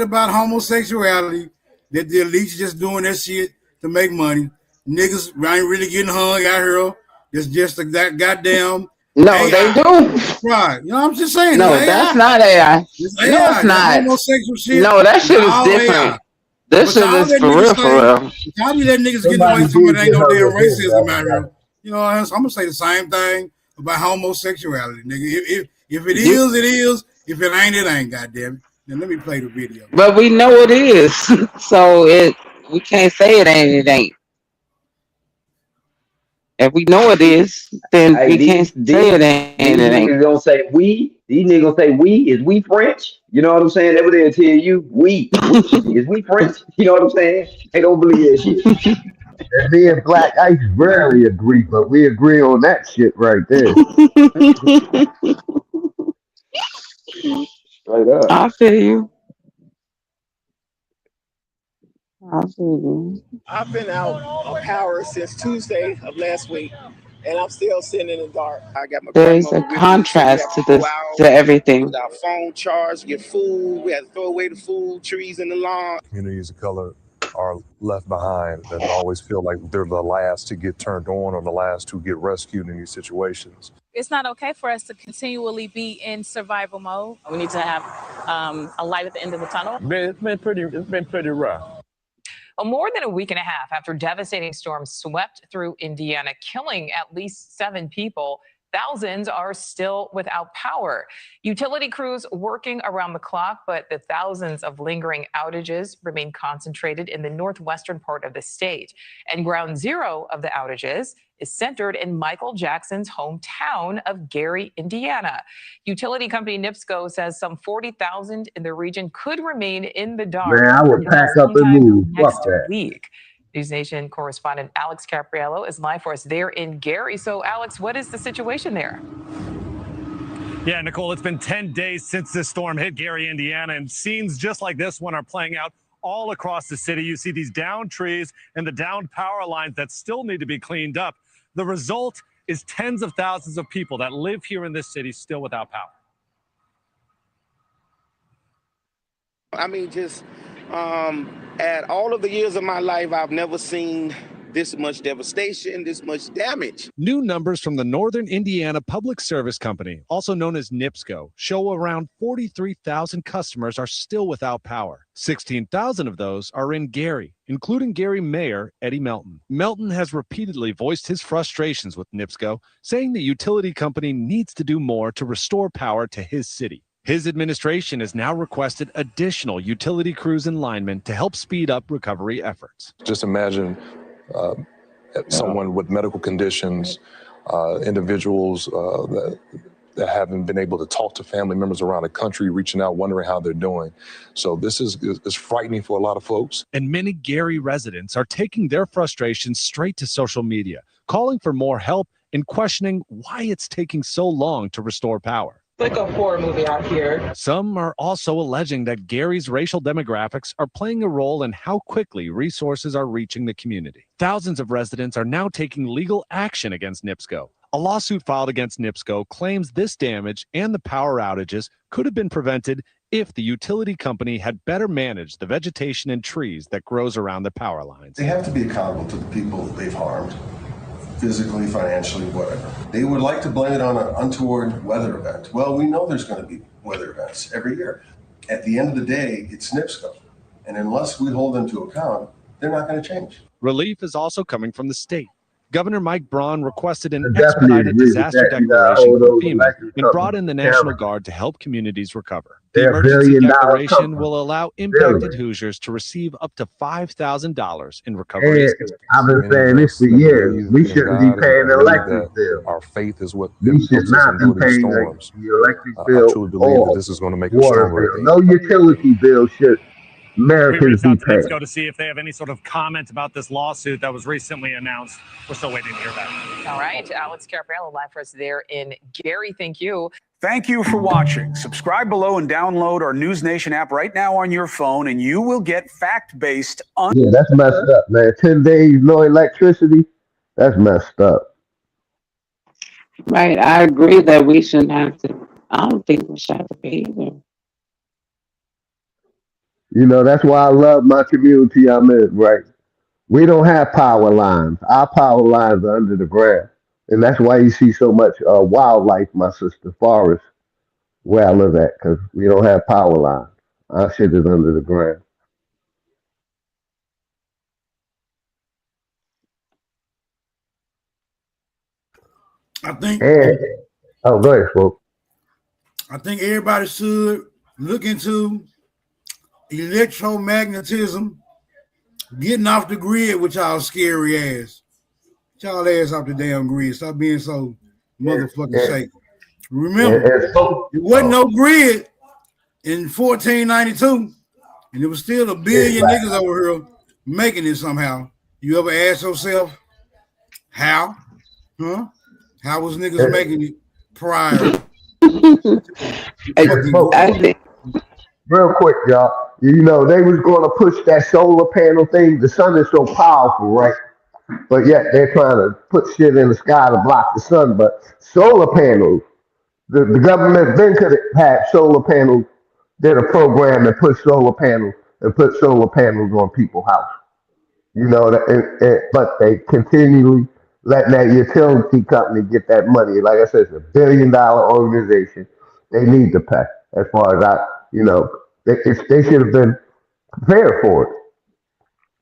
about homosexuality, that the elites just doing that shit to make money. Niggas ain't really getting hung out here. It's just that goddamn No, they AI. do. Right. You know what I'm just saying? It's No, that's AI. not AI. It's No, AI. it's That not. homosexual shit No, that is shit is all AI. different. This But shit y'all is let for niggas real, for say, real. y'all be letting niggas get away Somebody some of did it ain't get no hung damn up here, racism out right? here. You know, I'm gonna say the same thing about homosexuality, nigga. If it You, is, it is. If it ain't, it ain't. Goddamn it. Now let me play the video. but we know it is. So we can't say it ain't. It ain't. If we know it is, then Hey, we can't say it ain't. It these ain't. niggas gonna say we. These niggas gonna say we. Is we French? You know what I'm saying? Every day I tell you we. Is we French? You know what I'm saying? They don't believe that shit. And me and Black Ice rarely agree, but we agree on that shit right there. Straight up. I feel you. I feel you. I've been out of power since Tuesday of last week, and I'm still sitting in the dark. I got my There's grandmother a with me, so we contrast have to to go this, out to everything. with our phone charged, get food. We had to throw away the food, trees in the lawn. Communities of color are left behind and always feel like they're the last to get turned on or the last to get rescued in these situations. It's not okay for us to continually be in survival mode. We need to have a light at the end of the tunnel. It's been pretty rough. Well, more than a week and a half after devastating storms swept through Indiana, killing at least 7 people, thousands are still without power. Utility crews working around the clock, but the thousands of lingering outages remain concentrated in the northwestern part of the state. And ground zero of the outages is centered in Michael Jackson's hometown of Gary, Indiana. Utility company NIPSCO says some 40,000 in the region could remain in the dark Man, I would until pack up and sometime move. Fuck next that. week. News Nation correspondent Alex Capriello is live for us there in Gary. So, Alex, what is the situation there? Yeah, Nicole, it's been 10 days since this storm hit Gary, Indiana, and scenes just like this one are playing out all across the city. You see these downed trees and the downed power lines that still need to be cleaned up. The result is tens of thousands of people that live here in this city still without power. I mean, just at all of the years of my life, I've never seen this much devastation, this much damage. New numbers from the Northern Indiana Public Service Company, also known as NIPSCO, show around 43,000 customers are still without power. 16,000 of those are in Gary, including Gary Mayor Eddie Melton. Melton has repeatedly voiced his frustrations with NIPSCO, saying the utility company needs to do more to restore power to his city. His administration has now requested additional utility crews and linemen to help speed up recovery efforts. Just imagine someone with medical conditions, individuals that haven't been able to talk to family members around the country, reaching out, wondering how they're doing. So this is frightening for a lot of folks. And many Gary residents are taking their frustrations straight to social media, calling for more help and questioning why it's taking so long to restore power. Like a horror movie out here. Some are also alleging that Gary's racial demographics are playing a role in how quickly resources are reaching the community. Thousands of residents are now taking legal action against NIPSCO. A lawsuit filed against NIPSCO claims this damage and the power outages could have been prevented if the utility company had better managed the vegetation and trees that grows around the power lines. They have to be accountable to the people they've harmed, physically, financially, whatever. They would like to blame it on an untoward weather event. Well, we know there's going to be weather events every year. At the end of the day, it's NIPSCO. And unless we hold them to account, they're not going to change. Relief is also coming from the state. Governor Mike Braun requested an I definitely expedited agree with disaster that. You gotta declaration hold from those FEMA electric and brought companies in the National accountable. Guard to help communities recover. The They're emergency $1 billion declaration companies. will allow impacted Hoosiers to receive up to $5,000 in recovery And assistance. I've been Many saying of this us for that years. believe We in shouldn't be God paying and the believe electric that bill. our faith is what We should helps us not be endure these paying storms. the electric I bill truly believe that or this is going to make us water stronger at bill. the No end. utility bill should We Americans reached be out to paying. NIPSCO to see if they have any sort of comment about this lawsuit that was recently announced. We're still waiting to hear back. All right, Alex Capriello live for us there in Gary. Thank you. Thank you for watching. Subscribe below and download our News Nation app right now on your phone, and you will get fact-based. Yeah, that's messed up, man. 10 days no electricity. That's messed up. Right. I agree that we shouldn't have to. I don't think we should have to pay either. You know, that's why I love my community I'm in, right? We don't have power lines. Our power lines are under the ground. And that's why you see so much wildlife, my sister, forest, where I live at, because we don't have power lines. Our shit is under the ground. I think And, oh, go ahead, folks. I think everybody should look into electromagnetism, getting off the grid with y'all scary ass. Get y'all ass off the damn grid. Stop being so motherfucking shaky. Remember, it wasn't no grid in 1492, and it was still a billion niggas over here making it somehow. You ever ask yourself how? Huh? How was niggas making it prior? Real quick, y'all. You know, they was going to push that solar panel thing. The sun is so powerful, right? But yet they're trying to put shit in the sky to block the sun. But solar panels, the government then could have had solar panels, did a program that put solar panels and put solar panels on people's house. You know, but they continually letting that utility company get that money. Like I said, it's $1 billion organization. They need to pay. As far as they should have been prepared for it.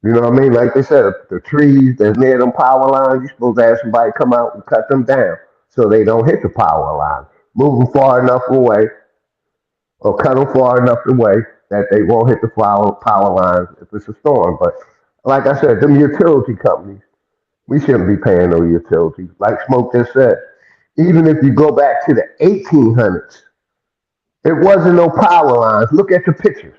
You know what I mean? Like they said, the trees that's near them power lines, you're supposed to have somebody come out and cut them down so they don't hit the power line. Move them far enough away or cut them far enough away that they won't hit the power lines if it's a storm. But like I said, them utility companies, we shouldn't be paying no utilities. Like Smoke just said, even if you go back to the 1800s, it wasn't no power lines. Look at the pictures.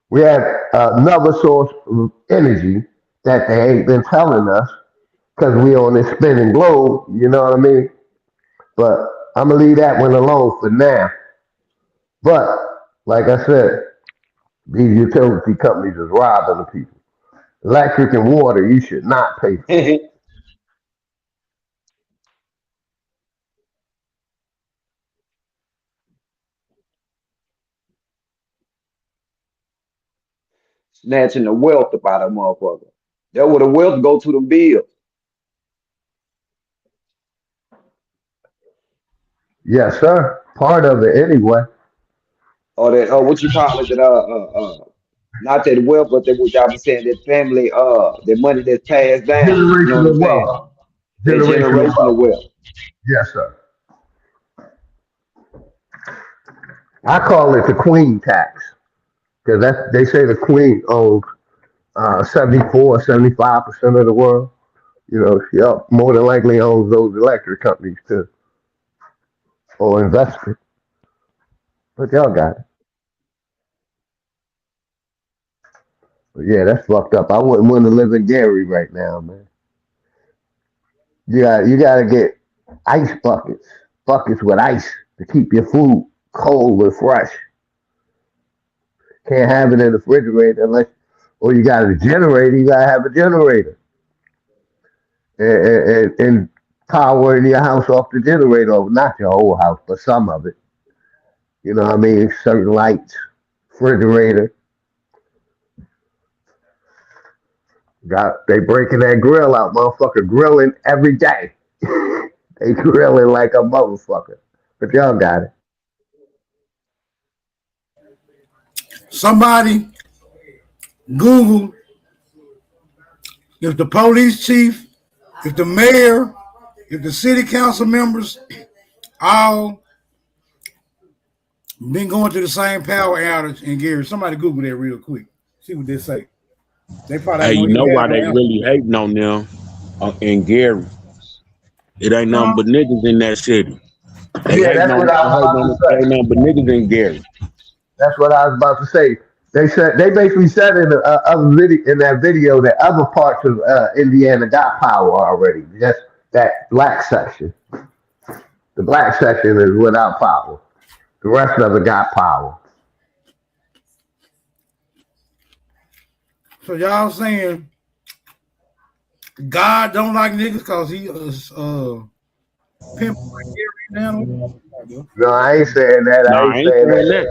We had another source of energy that they ain't been telling us because we on this spinning globe, you know what I mean? But I'm going to leave that one alone for now. But, like I said, these utility companies is robbing the people. Electric and water, you should not pay for. Snatching the wealth about a motherfucker. That would the wealth go to the bills. Yes, sir. Part of it anyway. Or that what you call it, that not that wealth, but that what y'all be saying, that family the money that's passed down. You know what I'm saying? That generational wealth. Yes, sir. I call it the queen tax. Because they say the queen owns 74, 75% of the world. You know, she more than likely owns those electric companies too. Or investors. But y'all got it. But yeah, that's fucked up. I wouldn't want to live in Gary right now, man. You gotta get ice buckets with ice to keep your food cold and fresh. Can't have it in the refrigerator unless, or you got a generator. You gotta have a generator and power in your house off the generator, not your whole house, but some of it. You know what I mean? Certain lights, refrigerator. They breaking that grill out, motherfucker. Grilling every day. They grilling like a motherfucker. But y'all got it. Somebody Google if the police chief, if the mayor, if the city council members all been going through the same power outage in Gary. Somebody Google that real quick. See what they say. They probably hey, you know why they really hating on them in Gary? It ain't nothing but niggas in that city. They that's what I was about to say. Ain't nothing but niggas in Gary. That's what I was about to say. They basically said in that video that other parts of Indiana got power already. Just that black section. The black section is without power. The rest of it got power. So y'all saying God don't like niggas because he is pimp like Gary now? No, I ain't saying that. I ain't saying that.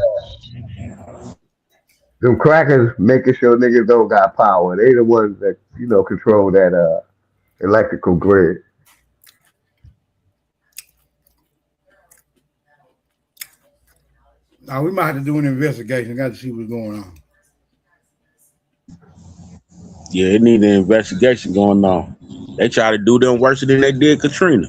Them crackers making sure niggas don't got power. They the ones that, control that electrical grid. Now we might have to do an investigation. Got to see what's going on. Yeah, it need an investigation going on. They try to do them worse than they did Katrina.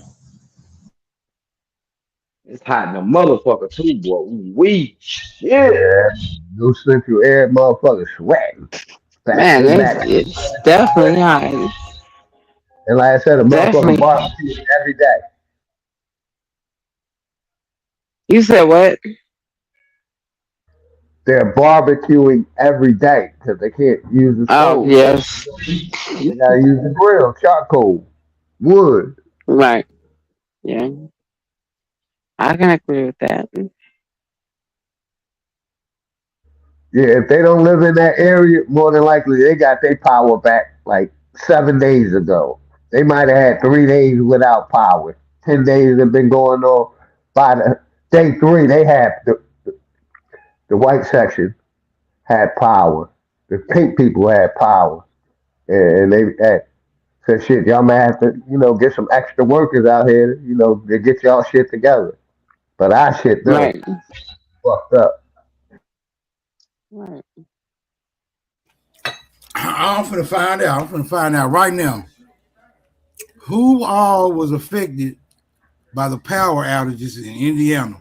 It's hot in the motherfucker too, boy. We shit. Yeah, no Central Air motherfucker sweating. Man, it's definitely hot. And like I said, a Definitely. motherfucker barbecue every day. You said what? They're barbecuing every day because they can't use the stove. Oh, yes. They gotta use the grill, charcoal, wood. Right. Yeah. I can agree with that. Yeah, if they don't live in that area, more than likely they got their power back like 7 days ago. They might have had 3 days without power. 10 days have been going on. By the day 3, they had the white section had power. The pink people had power. And they said, shit, y'all might have to, get some extra workers out here, to get y'all shit together. But our shit done Right. fucked up. Right. I'm finna find out. I'm finna find out right now. Who all was affected by the power outages in Indiana?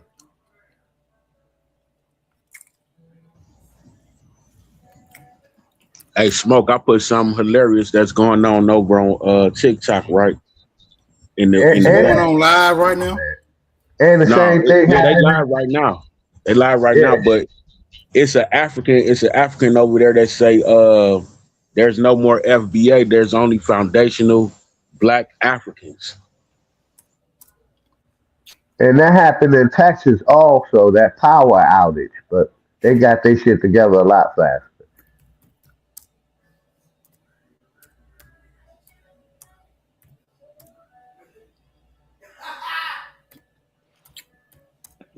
Hey, Smoke, I put something hilarious that's going on over on TikTok, right? It's going on live right now? And the same thing Yeah, they happened. live right now. They live right now, but it's an African over there that say there's no more FBA, there's only foundational Black Africans. And that happened in Texas also, that power outage. But they got their shit together a lot faster.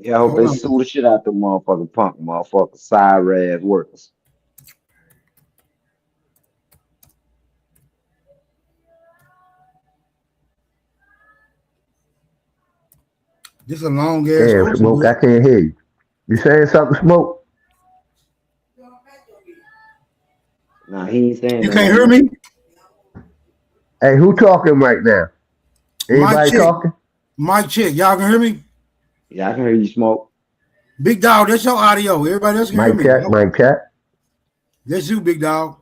Yeah, I hope they sue the shit out the motherfucking side ass workers. This a long ass Damn, question. Smoke, I can't hear you. You saying something, Smoke? Nah, he ain't saying You that. can't hear me? Hey, who talking right now? Anybody check. talking? Mic check. Y'all can hear me? Yeah, I can hear you, Smoke. Big Dog, that's your audio. Everybody else can hear me. Mic check. That's you, Big Dog.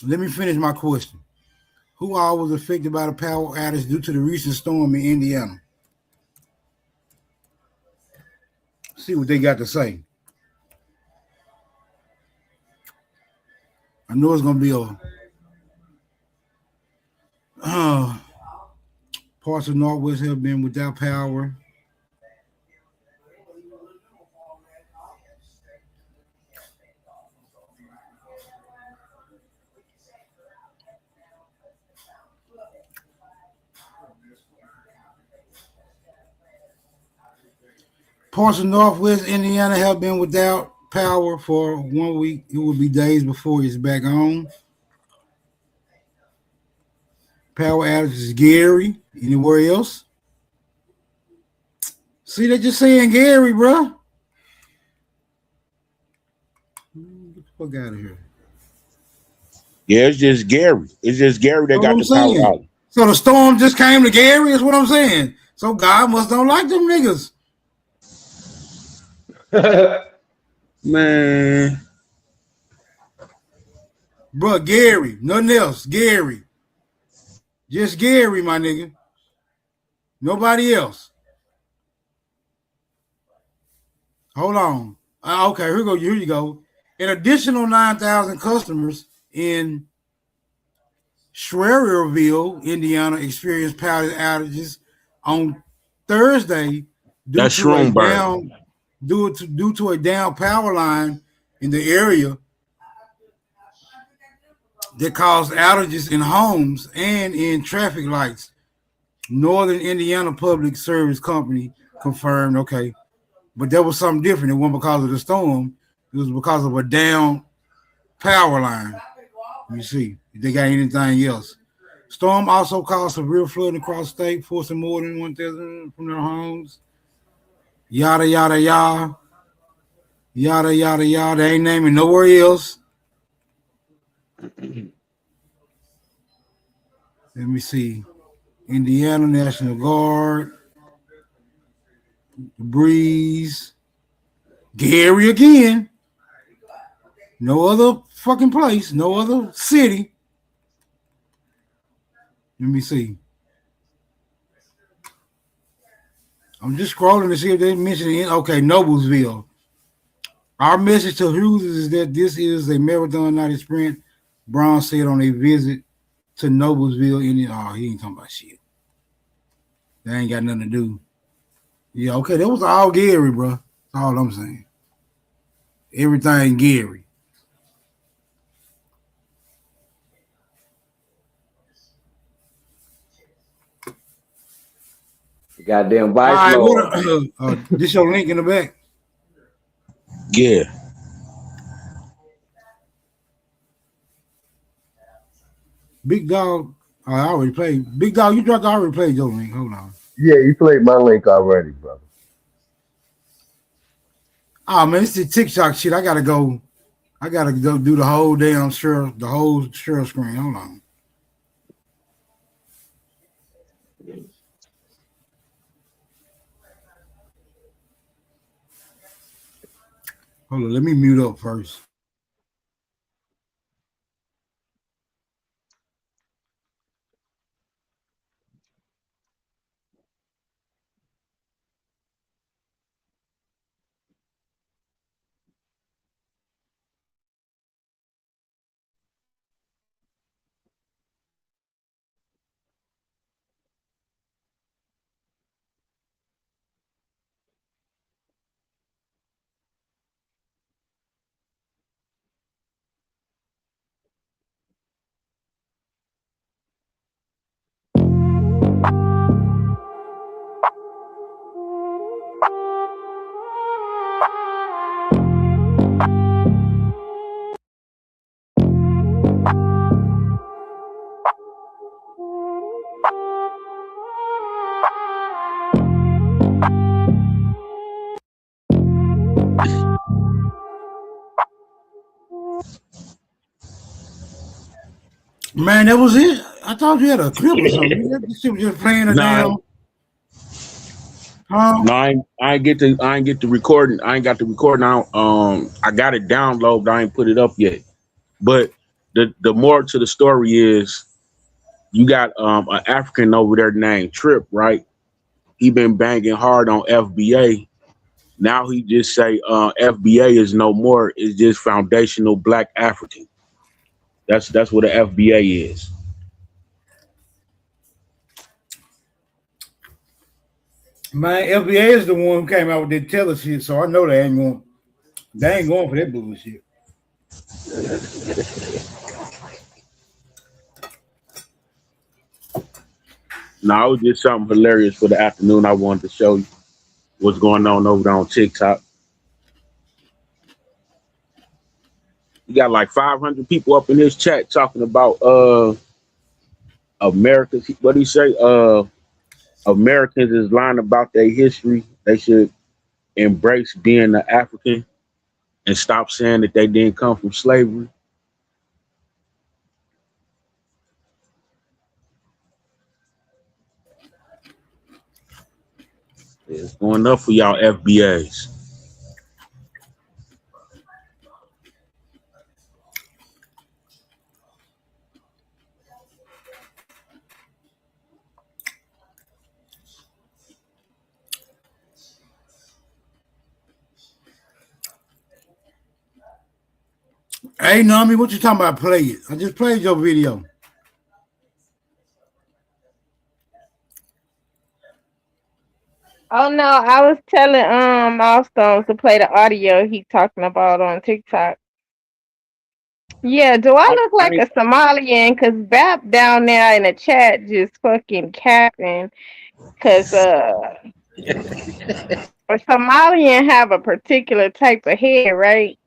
Let me finish my question. Who all was affected by the power outage due to the recent storm in Indiana? See what they got to say. I know it's going to be parts of Northwest have been without power. Parts of Northwest Indiana have been without power for 1 week. It will be days before it's back on. Power outage is Gary. Anywhere else? See, they're just saying Gary, bro. Get the fuck out of here. Yeah, it's just Gary. It's just Gary that got the power out. So the storm just came to Gary, is what I'm saying. So God must don't like them niggas. Man. Bro, Gary, nothing else. Gary. Just Gary, my nigga. Nobody else. Hold on. Okay, here you go. An additional 9,000 customers in Schuylerville, Indiana, experienced power outages on Thursday due to a down power line in the area that caused outages in homes and in traffic lights. Northern Indiana Public Service Company confirmed, okay, but there was something different. It wasn't because of the storm. It It was because of a down power line. You see, if they got anything else. Storm also caused severe flooding across state, forcing more than 1,000 from their homes. Yada, yada, yada. Yada, yada, yada. They ain't naming nowhere else. Let me see. Indiana National Guard. Breeze. Gary again. No other fucking place. No other city. Let me see. I'm just scrolling to see if they mention it. Okay, Noblesville. Our message to users is that this is a marathon, not a sprint. Brown said on a visit to Noblesville. He ain't talking about shit. That ain't got nothing to do. Yeah, okay, that was all Gary, bro. That's all I'm saying. Everything Gary. Goddamn vice All lord. right, this your link in the back. Yeah. Big Dog, I already played. Big Dog, I already played your link. Hold on. Yeah, you played my link already, brother. Oh man, it's the TikTok shit. I gotta go do the whole damn share screen. Hold on. Hold on, let me mute up first. Man, that was it. I thought you had a clip or something. This shit was just playing a damn. No, I ain't get the recording. I ain't got the recording out. I got it downloaded, but I ain't put it up yet. But the more to the story is, you got an African over there named Trip, right? He been banging hard on FBA. Now he just say FBA is no more. It's just foundational Black African. That's what the FBA is. Man, FBA is the one who came out with that teller shit, so I know they ain't going for that bullshit. No, it was just something hilarious for the afternoon. I wanted to show you what's going on over there on TikTok. You got like 500 people up in this chat talking about Americans. What do you say? Americans is lying about their history. They should embrace being an African and stop saying that they didn't come from slavery. It's going up for y'all FBAs. Hey, Nami, what you talking about? Play it. I just played your video. Oh no, I was telling Milestones to play the audio he talking about on TikTok. Yeah, do I look like a Somalian? Cause Bap down there in the chat just fucking capping. Cause a Somalian have a particular type of hair, right?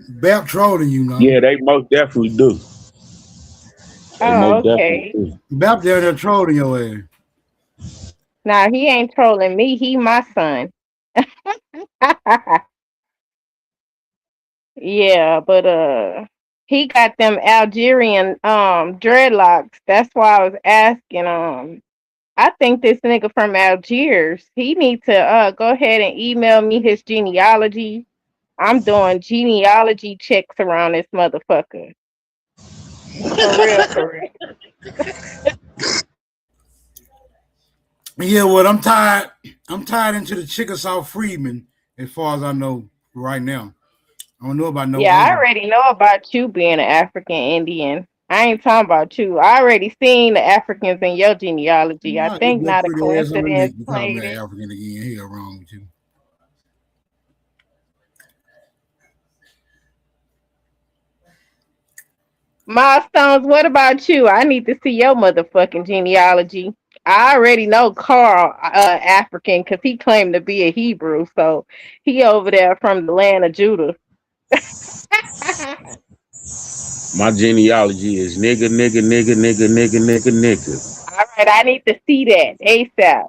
Bap trolling you now. Yeah, they most definitely do. Oh, okay. Bap down there trolling your ass. Nah, he ain't trolling me. He my son. Yeah, but he got them Algerian dreadlocks. That's why I was asking. I think this nigga from Algiers, he need to go ahead and email me his genealogy. I'm doing genealogy checks around this motherfucker. For real. Yeah, well, I'm tied into the Chickasaw Freedmen as far as I know right now. I don't know about no. Yeah, I already know about you being an African Indian. I ain't talking about you. I already seen the Africans in your genealogy. I think not a coincidence. Played it. African again. Hell wrong with you. Milestones, what about you? I need to see your motherfucking genealogy. I already know Carl African because he claimed to be a Hebrew, so he over there from the land of Judah. My genealogy is nigga. All right, I need to see that ASAP.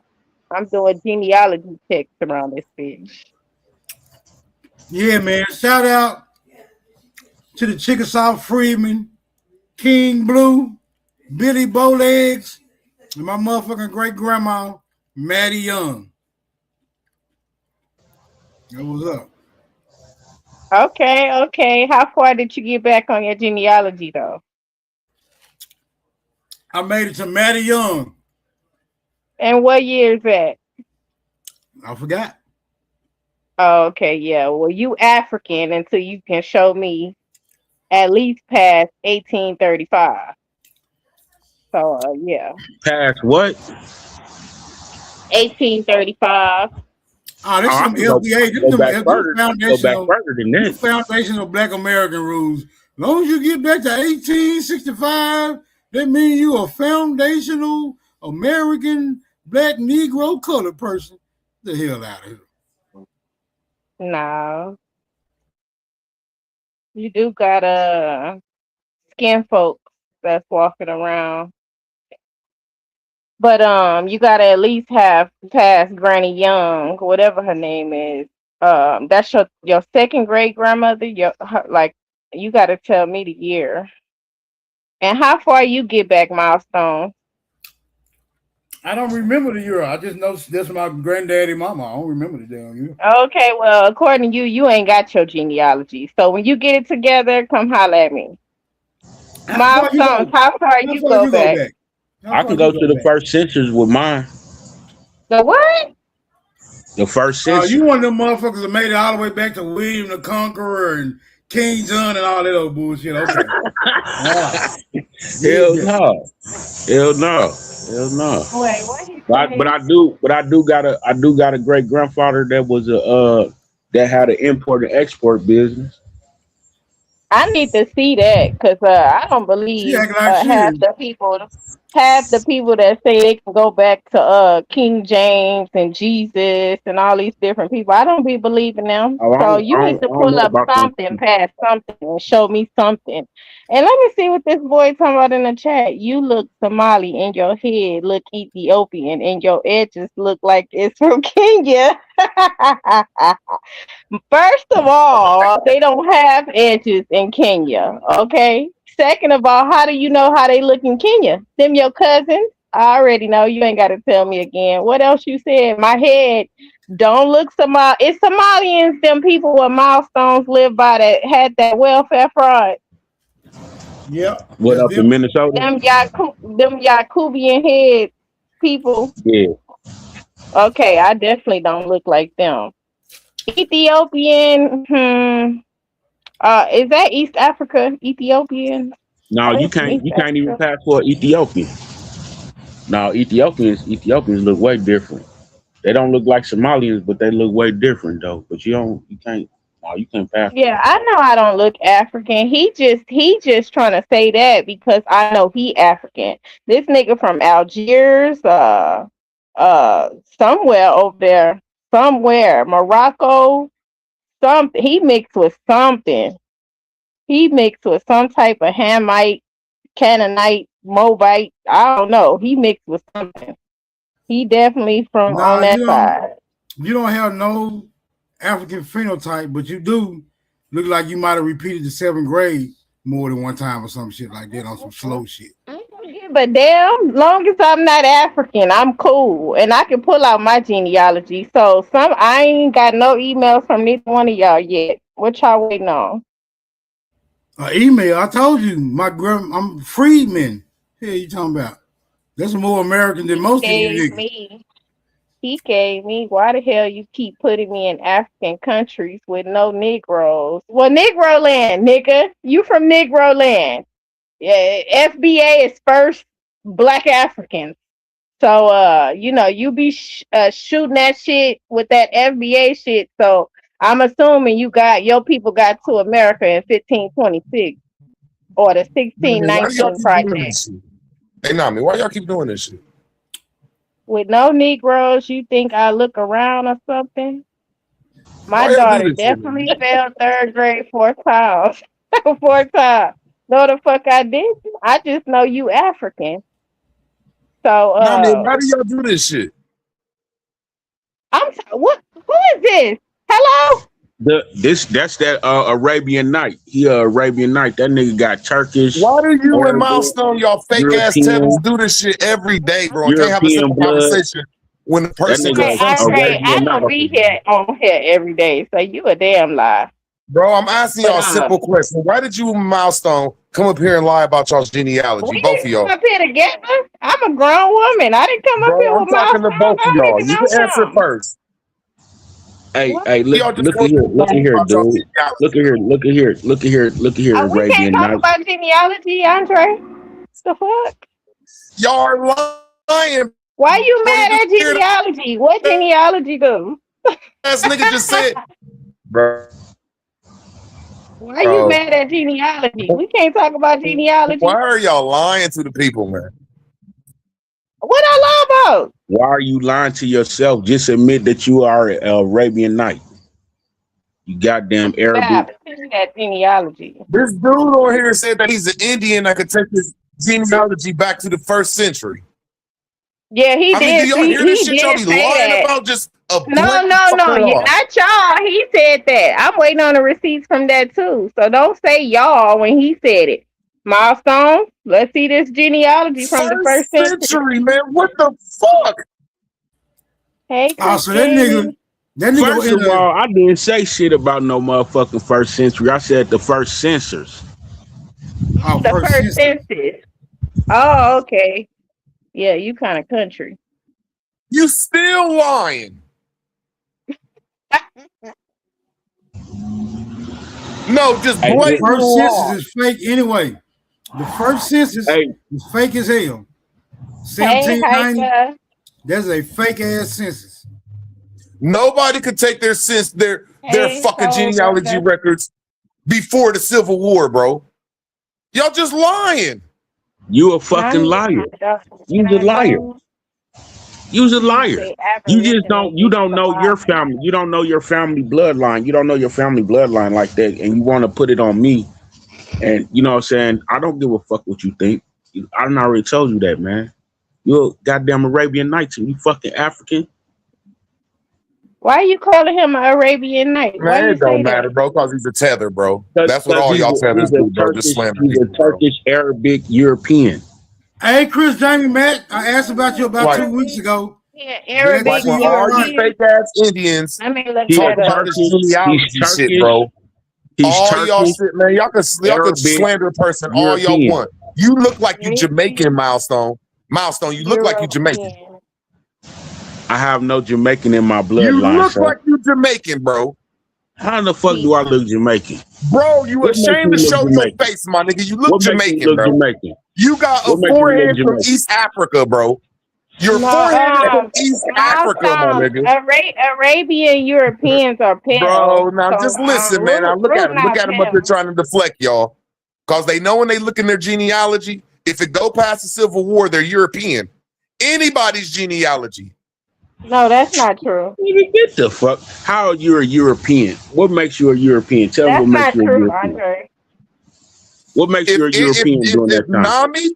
I'm doing genealogy checks around this bitch. Yeah, man. Shout out to the Chickasaw Freedmen, King Blue, Billy Bowlegs, and my motherfucking great grandma, Maddie Young. That was up. Okay. How far did you get back on your genealogy though? I made it to Maddie Young. And what year is that? I forgot. Oh, okay, yeah. Well, you African until you can show me at least past 1835. So, yeah. Past what? 1835. Oh, this some LBA. This some foundational Black American rules. As long as you get back to 1865, that means you a foundational American Black Negro colored person. Get the hell out of here. No. You do got skin folks that's walking around. But you gotta at least have past Granny Young, whatever her name is. That's your second great grandmother. Like you gotta tell me the year. And how far you get back, Milestone? I don't remember the year. I just know that's my granddaddy mama. I don't remember the damn year. Okay, well, according to you, you ain't got your genealogy. So when you get it together, come holler at me. Milestone, how far you go back? I can go to the first census with mine. The what? The first census. You one of them motherfuckers that made it all the way back to William the Conqueror and King John and all that old bullshit. Okay. Hell no. Wait, what? But I do got a great grandfather that was that had an import and export business. I need to see that because I don't believe half the people that say they can go back to King James and Jesus and all these different people. I don't be believing them. So you need to pull up something past something and show me something. And let me see what this boy talking about in the chat. You look Somali and your head look Ethiopian and your edges look like it's from Kenya. First of all, they don't have edges in Kenya, okay? Second of all, how do you know how they look in Kenya? Them your cousins? I already know. You ain't got to tell me again. What else you said? My head don't look Somali. It's Somalians, them people with milestones live by that had that welfare fraud. Yep. What up in Minnesota? Them Yakubian head people. Yeah. Okay, I definitely don't look like them. Ethiopian, is that East Africa? Ethiopian? No, you can't even pass for Ethiopian. No, Ethiopians look way different. They don't look like Somalians, but they look way different though. But you can't pass. Yeah, I know I don't look African. He just trying to say that because I know he African. This nigga from Algiers, somewhere over there, Morocco, he mixed with something. He mixed with some type of Hamite, Canaanite, Moabite. I don't know. He mixed with something. He definitely from on that side. You don't have no African phenotype, but you do look like you might have repeated the 7th grade more than one time or some shit like that on some slow shit. But damn, long as I'm not African, I'm cool, and I can pull out my genealogy. So I ain't got no emails from neither one of y'all yet. What y'all waiting on? Email. I told you, I'm freedman. What you talking about? That's more American than most of you niggas. He gave me. Why the hell you keep putting me in African countries with no Negroes? Well, Negro land, nigga. You from Negro land. Yeah, FBA is first Black Africans. So, you be shooting that shit with that FBA shit. So I'm assuming your people got to America in 1526 or the 1619 project. Hey, Nami, why y'all keep doing this shit? With no Negroes, you think I look around or something? My daughter definitely failed 3rd grade 4 times. 4 times. No, the fuck I didn't. I just know you African. So, Nami, why do y'all do this shit? What? Who is this? Hello? That's that Arabian Night. He Arabian Night. That nigga got Turkish. Why do you and Milestone, y'all fake ass tethers, do this shit every day, bro? I can't have a simple conversation when the person Hey, I don't be here on here every day, so you a damn lie. Bro, I'm asking y'all a simple question. Why did you and Milestone come up here and lie about y'all's genealogy? Both of y'all. Come up here together. I'm a grown woman. I didn't come up here with talking to both of y'all. You can answer first. Hey, look at here, dude. Look at here, we can't talk about genealogy, Andre. The fuck? Y'all are lying. Why you mad at genealogy? What genealogy do? This nigga just said, bro. Why you mad at genealogy? We can't talk about genealogy. Why are y'all lying to the people, man? What I lie about? Why are you lying to yourself? Just admit that you are an Arabian Night. You goddamn Arabic. That genealogy. This dude on here said that he's an Indian that could take his genealogy back to the 1st century. Yeah, he did. Do y'all hear this shit y'all be lying about? Just a no, not y'all. He said that. I'm waiting on the receipts from that too. So don't say y'all when he said it. Milestone, let's see this genealogy from the 1st century, man. What the fuck? Hey, so that nigga. First of all, I didn't say shit about no motherfucking 1st century. I said the 1st censors. Oh, the first census. Oh, okay. Yeah, you kind of country. You still lying. No, just the 1st census is fake anyway. The 1st census is fake as hell. 1790. That's a fake ass census. Nobody could take their fucking genealogy records before the Civil War, bro. Y'all just lying. You a fucking liar. You's a liar. You's a liar. You just don't know your family. You don't know your family bloodline. You don't know your family bloodline like that, and you want to put it on me. And you know what I'm saying? I don't give a fuck what you think. I done already told you that, man. You're a goddamn Arabian Nights and you fucking African. Why are you calling him an Arabian Night? Man, it don't matter, bro, because he's a tether, bro. That's what all y'all tethers do, bro. Just slander people, bro. Turkish, Arabic, European. Hey, Chris Jamie, Matt, I asked about you about 2 weeks ago. Yeah, Arabic. All you fake ass Indians talk about this genealogy shit, bro. All y'all shit, man. Y'all can slander a person all y'all want. You look like you Jamaican, Milestone. Milestone, you look like you Jamaican. I have no Jamaican in my bloodline. You look like you Jamaican, bro. How the fuck do I look Jamaican? Bro, you ashamed to show your face, my nigga. You look Jamaican, bro. You got a forehead from East Africa, bro. Your forehead from East Africa, my nigga. Arabian Europeans are pale. Bro, now just listen, man. Now look at them. Look at them up there trying to deflect, y'all. Because they know when they look in their genealogy, if it go past the Civil War, they're European. Anybody's genealogy. No, that's not true. Get the fuck. How are you a European? What makes you a European? Tell me what makes you a European. Andre. What makes you a European during that time? Nami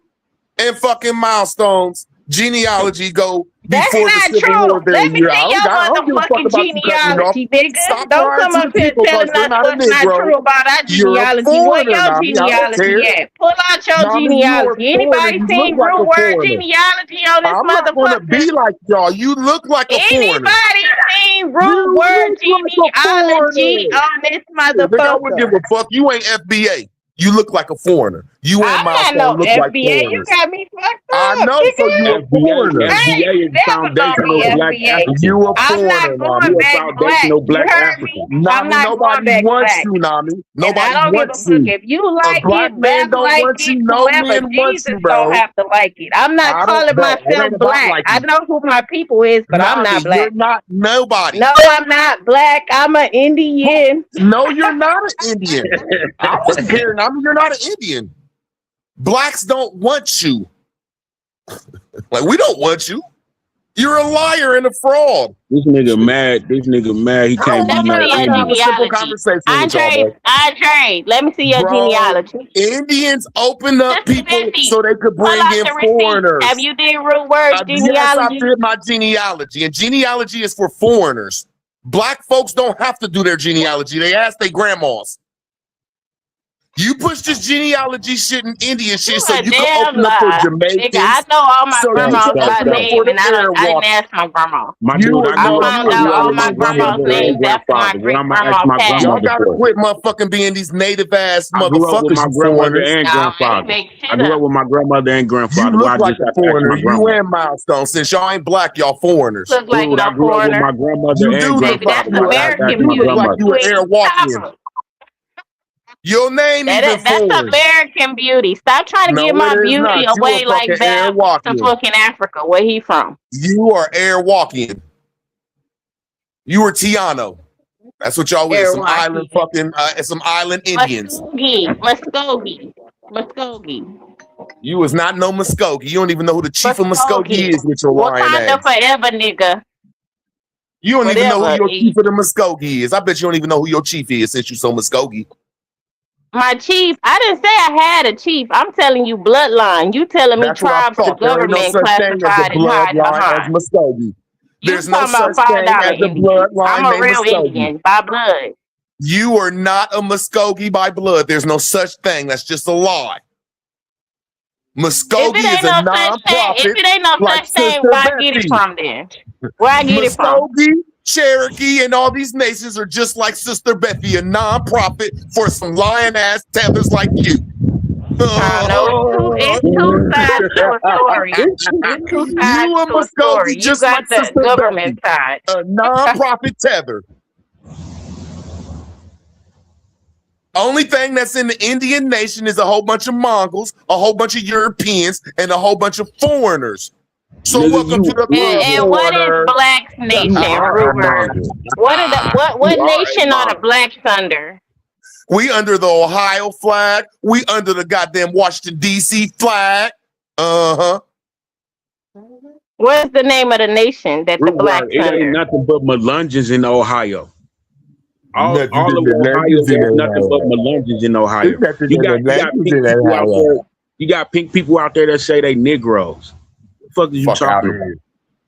and fucking Milestones genealogy go That's before not the Civil true. War. Let me see your I don't give a fuck motherfucking about you cutting me off. genealogy, nigga. Stop Don't lying come to up the here people, telling folks. You're us not a what's not Negro. true about our You're a genealogy. Where foreigner, your Nami. I don't genealogy care. at? Pull out your Nami, you are genealogy. a foreigner. Anybody You seen look like real a word foreigner. genealogy on this I'm not gonna motherfucker? be like y'all. You look like a foreigner. Anybody seen real You word look like a genealogy foreigner. on this Nigga, I would give motherfucker? a fuck. You ain't FBA. You look like a foreigner. You and I'm not Milestone no look like FBA. You foreigners. got me fucked I up, know, so you a foreigner. I FBA ain't is never gonna foundational be black FBA. African. You a I'm not foreigner, going Nami. You a back black. foundational You black heard me? African. I'm Nami, not going nobody back wants black. you, Nami. And Nobody I don't give a wants fuck you. if you A like black it, man Bap don't like want you. it, No whoever. man wants Jesus you, don't bro. have to like it. I'm not I don't, calling bro. It ain't myself about black. liking. I know who my people is, but I'm Nami, not you're black. not nobody. No, I'm not black. I'm an Indian. No, you're not an Indian. I wouldn't care, Nami. You're not an Indian. Blacks don't want you. Like, we don't want you. You're a liar and a fraud. This nigga mad. This nigga mad. He can't Let be me no see your I have a Indian. simple genealogy. conversation with y'all, bro. Andre, let me see your Bro, genealogy. Indians opened up Sister people Becky, so they could pull bring out in the receipt. foreigners. Have you did real words Yes, I genealogy? did my genealogy, and genealogy is for foreigners. Black folks don't have to do their genealogy. They ask their grandmas. You push this genealogy shit and Indian shit so A you can damn open up for lie. Jamaicans. Nigga, I know all my So you grandmas can by open up name, for the and I didn't Airwalk. ask my grandma. My You dude, would I I grew know up. found I out grew up all with my my grandma's grandmother and names after my grandfather. When great I'm gonna ask grandma my passed. Y'all grandmother gotta for it. quit motherfucking being these native ass I grew up with motherfuckers, my you grandmother foreigners. and Y'all grandfather. make I shit grew up up. with my grandmother and You grandfather. look Why I like just a have to ask foreigner. my You grandmother? and Milestone. Since y'all ain't black, y'all foreigners. Look like Dude, I no grew up with my foreigner. grandmother You and do look Baby, like that's grandfather. Why I have to ask American my you look like beauty. you You an grandmother? ain't Airwalkian. stop. Your name even That's foreign. American beauty. Stop trying to No, give it my is beauty not. You away a like fucking Bab to Airwalkian. fucking Africa. Where he from? You are Airwalkian. You were Tiano. That's what y'all is. Some island Airwalkian. fucking, some island Indians. Muskogee. You was not no Muskogee. You don't even know who the chief of Muskogee Muskogee. is with your lying Wakanda ass. forever, nigga. You don't even know who Whatever. your chief of the Muskogee is. I bet you don't even know who your chief is since you so Muskogee. My chief, I didn't say I had a chief. I'm telling you bloodline. You telling me That's what I tribes the thought. There ain't no government such thing as a classified and hiding bloodline as behind. Muskogee. You There's no talking about such thing $5 as a Indian. bloodline I'm a named real Muskogee. Indian by blood. You are not a Muskogee by blood. There's no such thing. That's just a lie. Muskogee is a nonprofit. If it ain't no like such thing, Sister where I get it Betsy. from then? Where I get it from? Muskogee, Cherokee, and all these nations are just like Sister Betsy, a nonprofit for some lion ass tethers like you. I know it's two sides to a story. It's two sides You a to a story. Muskogee You just got like the Sister government Betsy, side. a nonprofit tether. Only thing that's in the Indian nation is a whole bunch of Mongols, a whole bunch of Europeans, and a whole bunch of foreigners. So Nigga, welcome to the club, And what foreigner. is Black's nation, You are a Ruger? Mongol. What You are a nation are the Mongol. Blacks under? We under the Ohio flag. We under the goddamn Washington, D.C. flag. Uh-huh. What's the name of the nation that the Ruger, Blacks it ain't under? nothing but Melungeons in Ohio. All Nothing of but Ohio, Melungeons in there's nothing but Ohio. Melungeons in Ohio. There's nothing You but got Melungeons pink in people out Ohio. there. You got pink people out there that say they Negroes. What the fuck is you Fuck out talking of about? here.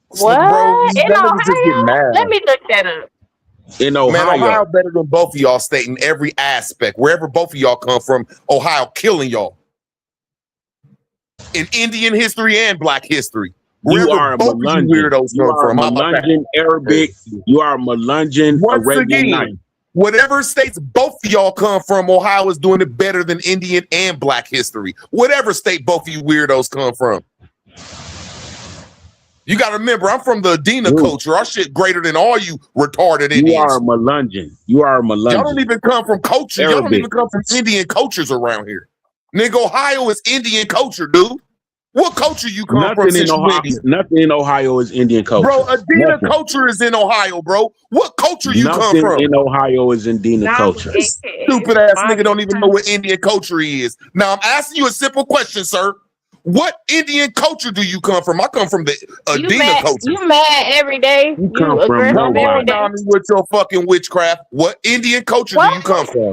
What? Bro, In y'all niggas just get Ohio? mad. Let me look that up. In Man, Ohio. Ohio better than both of y'all state in every aspect. Wherever both of y'all come from, Ohio killing y'all. In Indian history and Black history. You Wherever are a both of you Melungeon. weirdos You come are a from. How about that? Melungeon Arabic. You are a Melungeon Once Arabian Night. again, whatever states both of y'all come from, Ohio is doing it better than Indian and Black history. Whatever state both of you weirdos come from. You got to remember, I'm from the Adena culture. Our shit greater than all you retarded Indians. You are a Melungeon. You are a Melungeon. Y'all don't even come from culture. Y'all don't Arabic. even come from Indian cultures around here. Nigga, Ohio is Indian culture, dude. What culture you come from Nothing in since you Ohio. Indian? Nothing in Ohio is Indian culture. Bro, Adena Nothing. culture is in Ohio, bro. What culture you come Nothing from? in Ohio is Indian culture. This stupid ass nigga don't even know what Indian culture is. Now I'm asking you a simple question, sir. What Indian culture do you come from? I come from the You Adena mad, culture. you mad every day? You come from aggressive Come every on, day? Nami, with your fucking witchcraft. What Indian culture do you come from?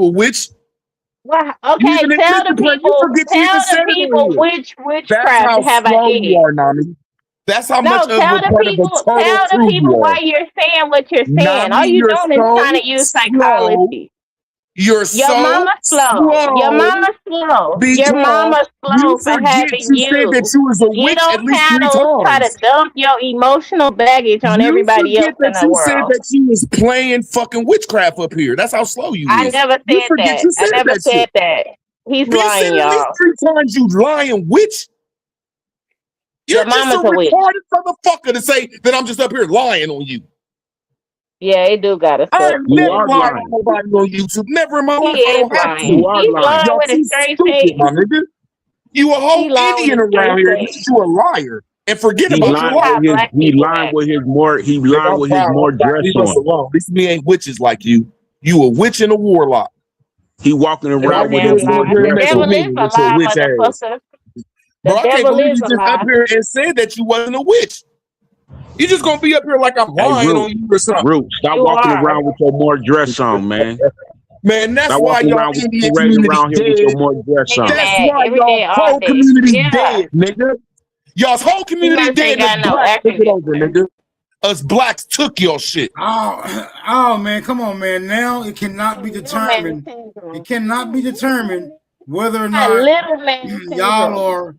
you a witch. Well, okay, Even if tell it's the you people, forget to even say it on here. which That's witchcraft how have I slow did. you are, Nami. That's how No, much of tell a the part of a people, total truth you why are. you're saying what you're saying. All Nami, you you're doing is so trying to use slow. psychology. You're Your so mama slow. Your slow mama slow. Your because mama you slow for forget having you said that you. you was a Get witch at on least 3 panels, try to times. dump your emotional baggage on You everybody forget else in that the you said world. that you was playing fucking witchcraft up here. That's how slow you I is. never You said forget that. you I said never that shit. said that. He's Been lying, said at least y'all. 3 times, you lying witch. You're The just a mama's a witch. retarded motherfucker to say that I'm just up here lying on you. Yeah, it do got us I stuck. am You never are lying lying. on nobody on YouTube. Never in my He life. I is don't have lying. You to. are He's lying. lying Y'all with a too straight stupid, face. my nigga. You a He whole lying with Indian a straight around here. At face. least you a liar. And forget He This about is your lying life. how with his black he people lying act. with his more he Nigga, lying I'm with his proud. more I'm proud. dress Leave us on. alone. At least we ain't witches like you. You a witch and a warlock. He walking And all You're a around you with do his damn is sit more up lie. here The and dress mess with devil on. me is a with your lie, witch ass. motherfucker. Bro, The I can't devil believe is you a just up lie. here and said that you wasn't a witch. You just gonna be up here like I'm Hey lying Root, on you or something. Root, stop You walking are. around with your more dress on, man. Man, that's Stop why walking y'all around with Indian parading community around here with your dead. more dress Nigga on. That's mad why every y'all day, all whole day. community Yeah. dead, nigga. Y'all's whole He community must ain't dead. Us got no blacks took it activists. over, nigga. Us blacks took your shit. Oh man, come on, man. Now it cannot be Little man determined. syndrome. It cannot be determined whether or Got not little man syndrome.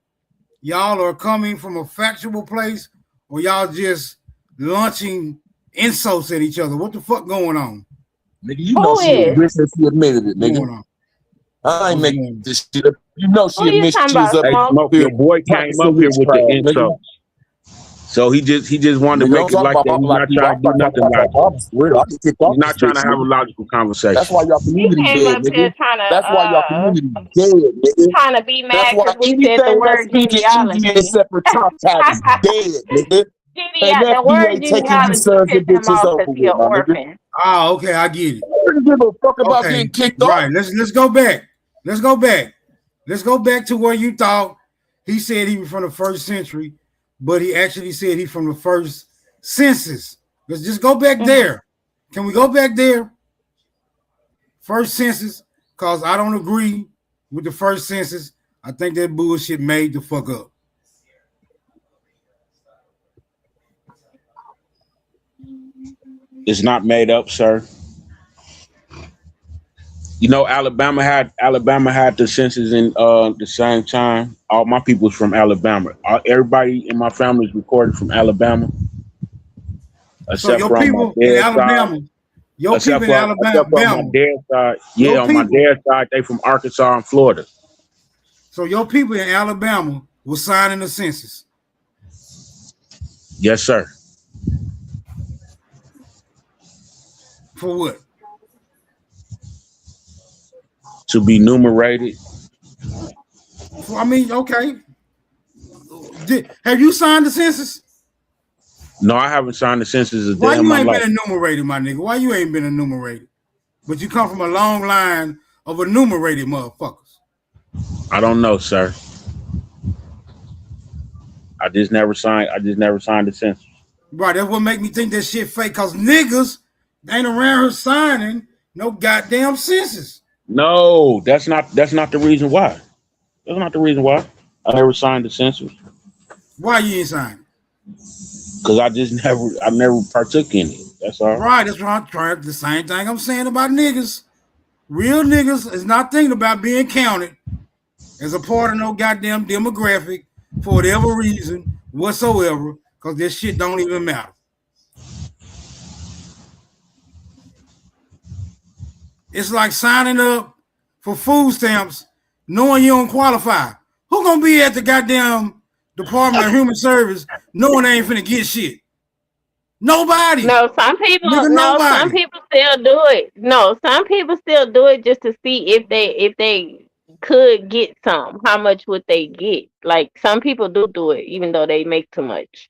y'all are coming from a factual place or y'all just launching insults at each other. What the fuck going on? Nigga, you know Who she is? admits that she admitted it, What's nigga. going on? I ain't What's going making on? this shit up. You know Who she you admits talking she was about, up Hey Smoke? Smoke, here your boy came practicing up here with the witchcraft, nigga. insults. So he just wanted to Nigga, don't make it talk like about that. my He's black not people. trying I'm to do talking about nothing my black logical. artists. For real. I get kicked He's off this not trying to bitch, have a nigga. logical That's conversation. why y'all You community came dead, up here nigga. trying That's why y'all community dead, nigga. to be That's mad why because we said the anything that's word speaking Indian genealogy. except for Top Cat is dead, nigga. And The word FBA taking you genealogy sons and pissed him bitches off over because he an with, my nigga. orphan. Oh, okay, I get it. I don't give a fuck about Okay, getting kicked off. right. Let's go back. Let's go back. Let's go back to where you thought he said he was from the first century, but he actually said he from the first census. Let's just go back there. Can we go back there? First census, because I don't agree with the first census. I think that bullshit made the fuck up. It's not made up, sir. You know, Alabama had the census in the same time. All my people's from Alabama. Everybody in my family is recorded from Alabama, So except your for on my people in dad's side. Alabama, your Except people in for on my Alabama, dad's side. Yeah, your on my people. dad's side, they from Arkansas and Florida. So your people in Alabama were signing the census. Yes, sir. For what? To be numerated. I mean, okay. Have you signed the census? No, I haven't signed the census a Why day in you my ain't life. been enumerated, my nigga? Why you ain't been enumerated? But you come from a long line of enumerated motherfuckers. I don't know, sir. I just never signed the census. Right, that's what make me think that shit fake, cause niggas ain't around here signing no goddamn census. No, that's not the reason why. That's not the reason why I never signed the census. Why you ain't signing? Because I never partook in it. That's all. Right, that's what I'm trying. The same thing I'm saying about niggas. Real niggas is not thinking about being counted as a part of no goddamn demographic for whatever reason whatsoever, because this shit don't even matter. It's like signing up for food stamps knowing you don't qualify. Who gonna be at the goddamn Department of Human Service knowing they ain't finna get shit? Nobody. No, some people. Nigga, No, some nobody. people still do it. No, some people still do it just to see if they could get some. How much would they get? Like some people do it, even though they make too much.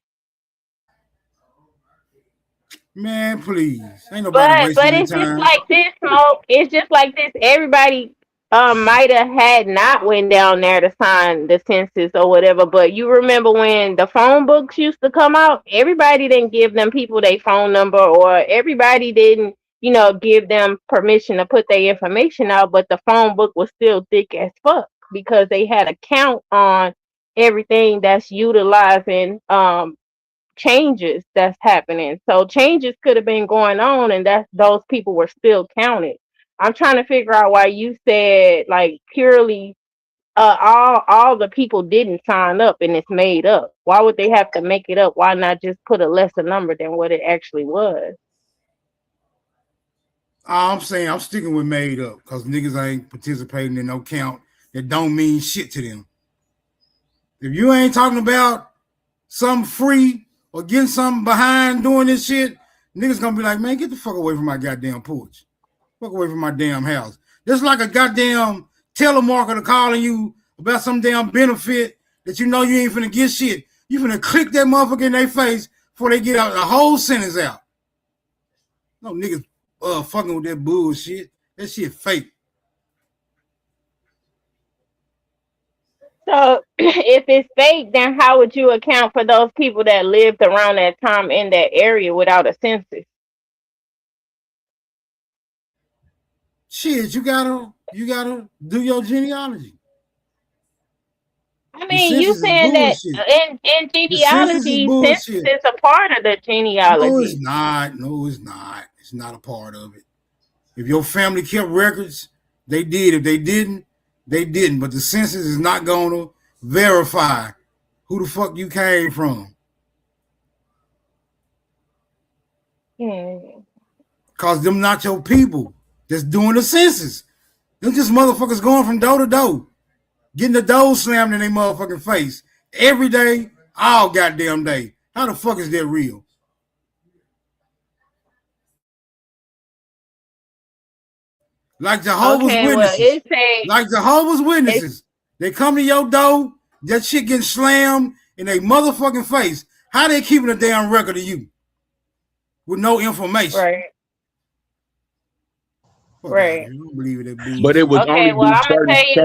Man, please. Ain't nobody wasting But their it's just time. like this, Smoke. It's just like this. Everybody might have had not went down there to sign the census or whatever. But you remember when the phone books used to come out? Everybody didn't give them people their phone number, or everybody didn't, give them permission to put their information out. But the phone book was still thick as fuck because they had a count on everything that's utilizing changes that's happening. So changes could have been going on and those people were still counted. I'm trying to figure out why you said like purely all the people didn't sign up and it's made up. Why would they have to make it up? Why not just put a lesser number than what it actually was? I'm saying I'm sticking with made up because niggas ain't participating in no count. that don't mean shit to them. If you ain't talking about something free or getting something behind doing this shit, niggas gonna be like, man, get the fuck away from my goddamn porch. Fuck away from my damn house. Just like a goddamn telemarketer calling you about some damn benefit that you know you ain't finna get shit. You finna click that motherfucker in their face before they get out the whole sentence out. No niggas fucking with that bullshit. That shit fake. So if it's fake, then how would you account for those people that lived around that time in that area without a census? Shit, you gotta do your genealogy. I mean, you saying that in genealogy, census is a part of the genealogy. No, it's not. No, it's not. It's not a part of it. If your family kept records, they did. If they didn't, they didn't. But the census is not going to verify who the fuck you came from. Because them not your people that's doing the census. Them just motherfuckers going from door to door, getting the door slammed in their motherfucking face every day, all goddamn day. How the fuck is that real? Like Jehovah's Witnesses. Like Jehovah's Witnesses. They come to your door, that shit getting slammed in their motherfucking face. How they keeping a damn record of you with no information? Right. Right. I don't believe it. But it was only well, I'm counties.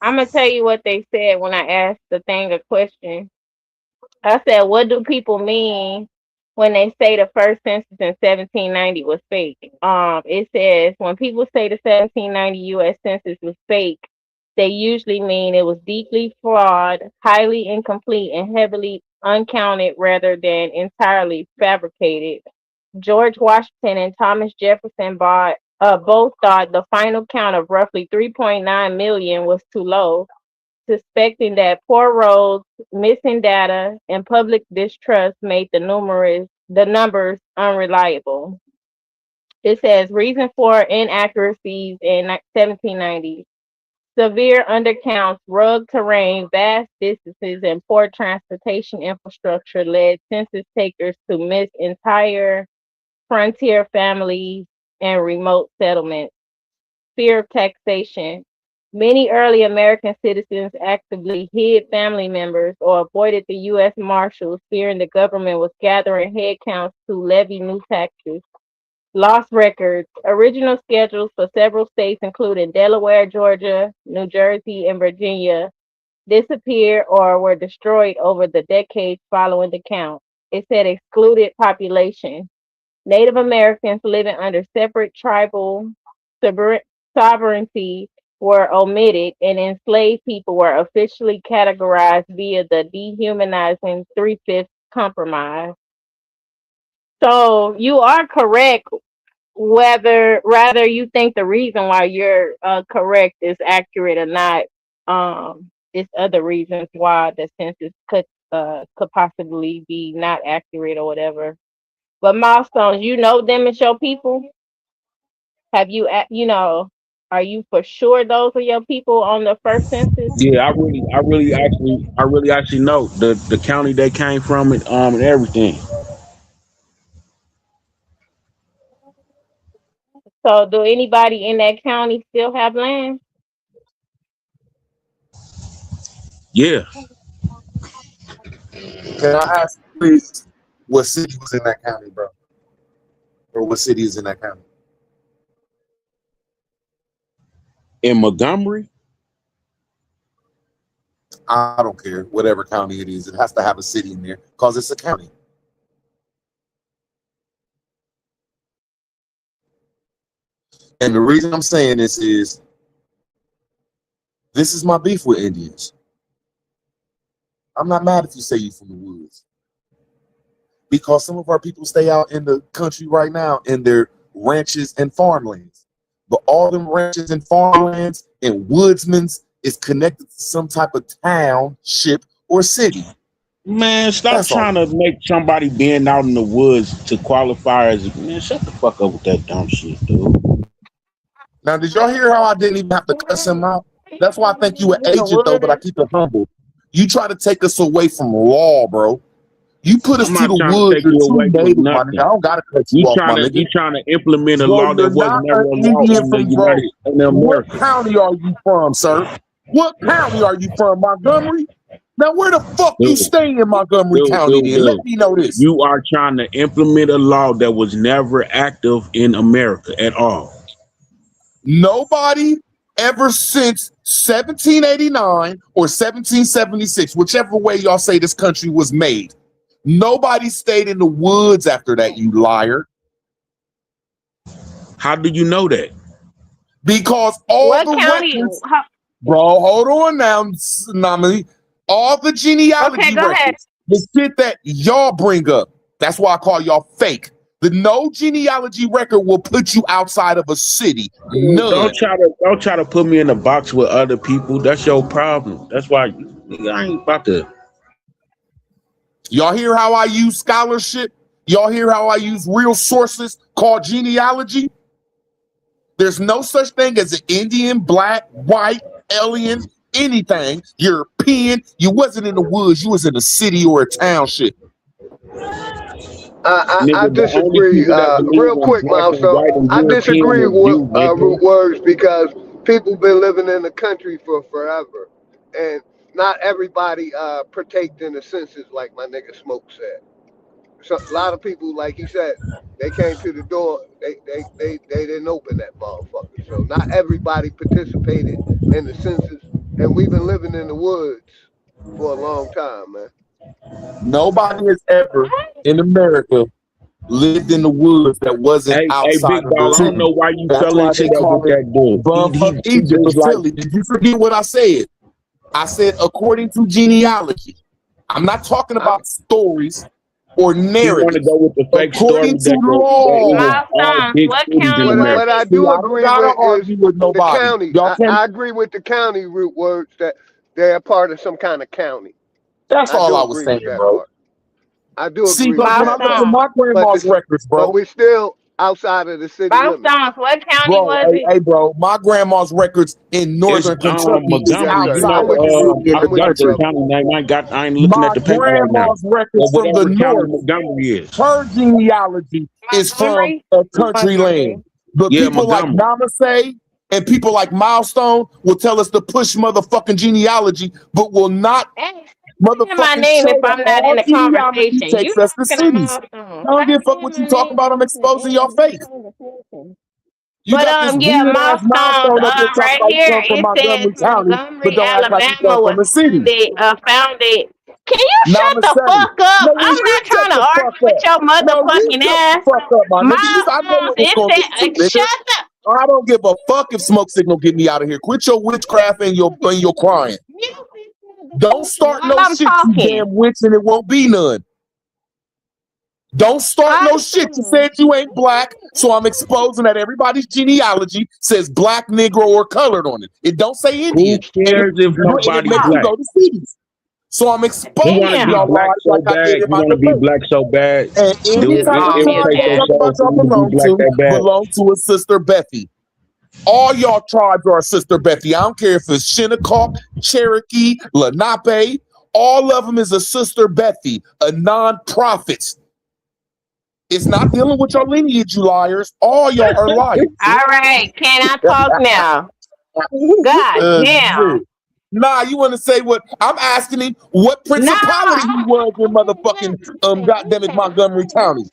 gonna tell you what they said when I asked the thing a question. I said, what do people mean when they say the first census in 1790 was fake? It says when people say the 1790 U.S. Census was fake, they usually mean it was deeply flawed, highly incomplete, and heavily uncounted rather than entirely fabricated. George Washington and Thomas Jefferson both thought the final count of roughly 3.9 million was too low, suspecting that poor roads, missing data, and public distrust made the numbers unreliable. It says reason for inaccuracies in 1790. Severe undercounts, rugged terrain, vast distances, and poor transportation infrastructure led census takers to miss entire frontier families and remote settlements. Fear of taxation. Many early American citizens actively hid family members or avoided the U.S. Marshals, fearing the government was gathering head counts to levy new taxes. Lost records. Original schedules for several states, including Delaware, Georgia, New Jersey, and Virginia, disappeared or were destroyed over the decades following the count. It said excluded population. Native Americans living under separate tribal sovereignty were omitted, and enslaved people were officially categorized via the dehumanizing 3/5 compromise. So you are correct, whether you think the reason why you're correct is accurate or not. It's other reasons why the census could possibly be not accurate or whatever. But Milestones, you know them as your people? Have you, are you for sure those are your people on the first census? Yeah, I really actually know the county they came from and everything. So do anybody in that county still have land? Yeah. Can I ask please what city was in that county, bro? Or what city is in that county? In Montgomery? I don't care. Whatever county it is, it has to have a city in there because it's a county. And the reason I'm saying this is my beef with Indians. I'm not mad if you say you're from the woods. Because some of our people stay out in the country right now in their ranches and farmlands. But all them ranches and farmlands and woodsmen's is connected to some type of township or city. Man, stop trying to make somebody being out in the woods to qualify as, man, shut the fuck up with that dumb shit, dude. Now, did y'all hear how I didn't even have to cuss him out? That's why I think you an agent, though, but I keep it humble. You try to take us away from law, bro. You put us to the woods. You're too native, my nigga. I don't gotta cut you off, my nigga. You trying to implement a Bro, law that you're was not never an a law Indian in the from bro. United in What America. county are you from, sir? What county are you from? Montgomery? Now, where the fuck you stay in Montgomery County then? Let me know this. You are trying to implement a law that was never active in America at all. Nobody ever since 1789 or 1776, whichever way y'all say this country was made, nobody stayed in the woods after that, you liar. How do you know that? Because all What the county? records, bro, hold on now, Namely. All the genealogy records, the shit that y'all bring up, that's why I call y'all fake. The no genealogy record will put you outside of a city. None. Don't try to put me in a box with other people. That's your problem. That's why I ain't about to. Y'all hear how I use scholarship? Y'all hear how I use real sources called genealogy? There's no such thing as an Indian, black, white, alien, anything, European. You wasn't in the woods. You was in a city or a township. I disagree. Real quick, Milestone. I disagree with Root Words because people been living in the country for forever, and not everybody partaked in the census like my nigga Smoke said. So a lot of people, like he said, they came to the door. They didn't open that motherfucker. So not everybody participated in the census, and we've been living in the woods for a long time, man. Nobody has ever in America lived in the woods that wasn't outside Big Ball, of the I don't know why you fell why into they that call with that dude. bumfuck Egypt was or like- Philly. Did you forget what I said? I said according to genealogy. I'm not talking about stories or narratives. Go with the fake according story to that law. What I do agree with is with the nobody. county. Y'all can't- I agree with the county Root Words that they're part of some kind of county. That's all do I was agree saying, with that bro. part. I do See, agree but with when that. I look at my grandma's records, bro. But we're still outside of the city limits. What county Bro, was it? hey, bro, my grandma's records in northern Kentucky is Montgomery. outside You of know, the I forgot the country. county name. I ain't looking My at the paper right now. grandma's records But from the whatever county north, Montgomery is. her genealogy is from a country land. But Yeah, people like Montgomery. Namaste and people like Milestone will tell us to push motherfucking genealogy, but will not motherfucking my name show if that I'm not all in the genealogy conversation. takes You us to cities. I don't give a fuck what you talk about. I'm exposing your face. You But got this yeah, weird ass Milestones Milestone up there talking right about you here come from it Montgomery says County, but Montgomery, don't act like you Alabama come was from a city. founded. Can you shut the Namaste. fuck up? No, I'm you not trying shut to the argue fuck with up. your No, you motherfucking shut ass. the fuck up, my nigga. I know Milestones, what it's it gonna lead to, said, nigga. shut the I don't give a fuck if Smoke Signal get me out of here. Quit your witchcraft and your crying. Don't start no I'm shit, talking. you damn witch, and it won't be none. Don't start no shit. You said you ain't black, so I'm exposing that everybody's genealogy says black, Negro, or colored on it. It don't say Indian. cares if and it nobody's makes you black? go to cities. So I'm You exposing want to be y'all black lies so like I bad. did in You my want to be debate. black so bad. And anytime It would somebody take your talk soul about for y'all you to be belong black to, that bad. belong to a Sister Bethy. All y'all tribes are Sister Bethy. I don't care if it's Shinnecock, Cherokee, Lenape. All of them is a Sister Bethy, a non-profit. It's not dealing with your lineage, you liars. All y'all are liars. All right, can I talk now? God damn. Shit. Nah, you want to say what? I'm asking him what principality he was in motherfucking goddammit Montgomery County.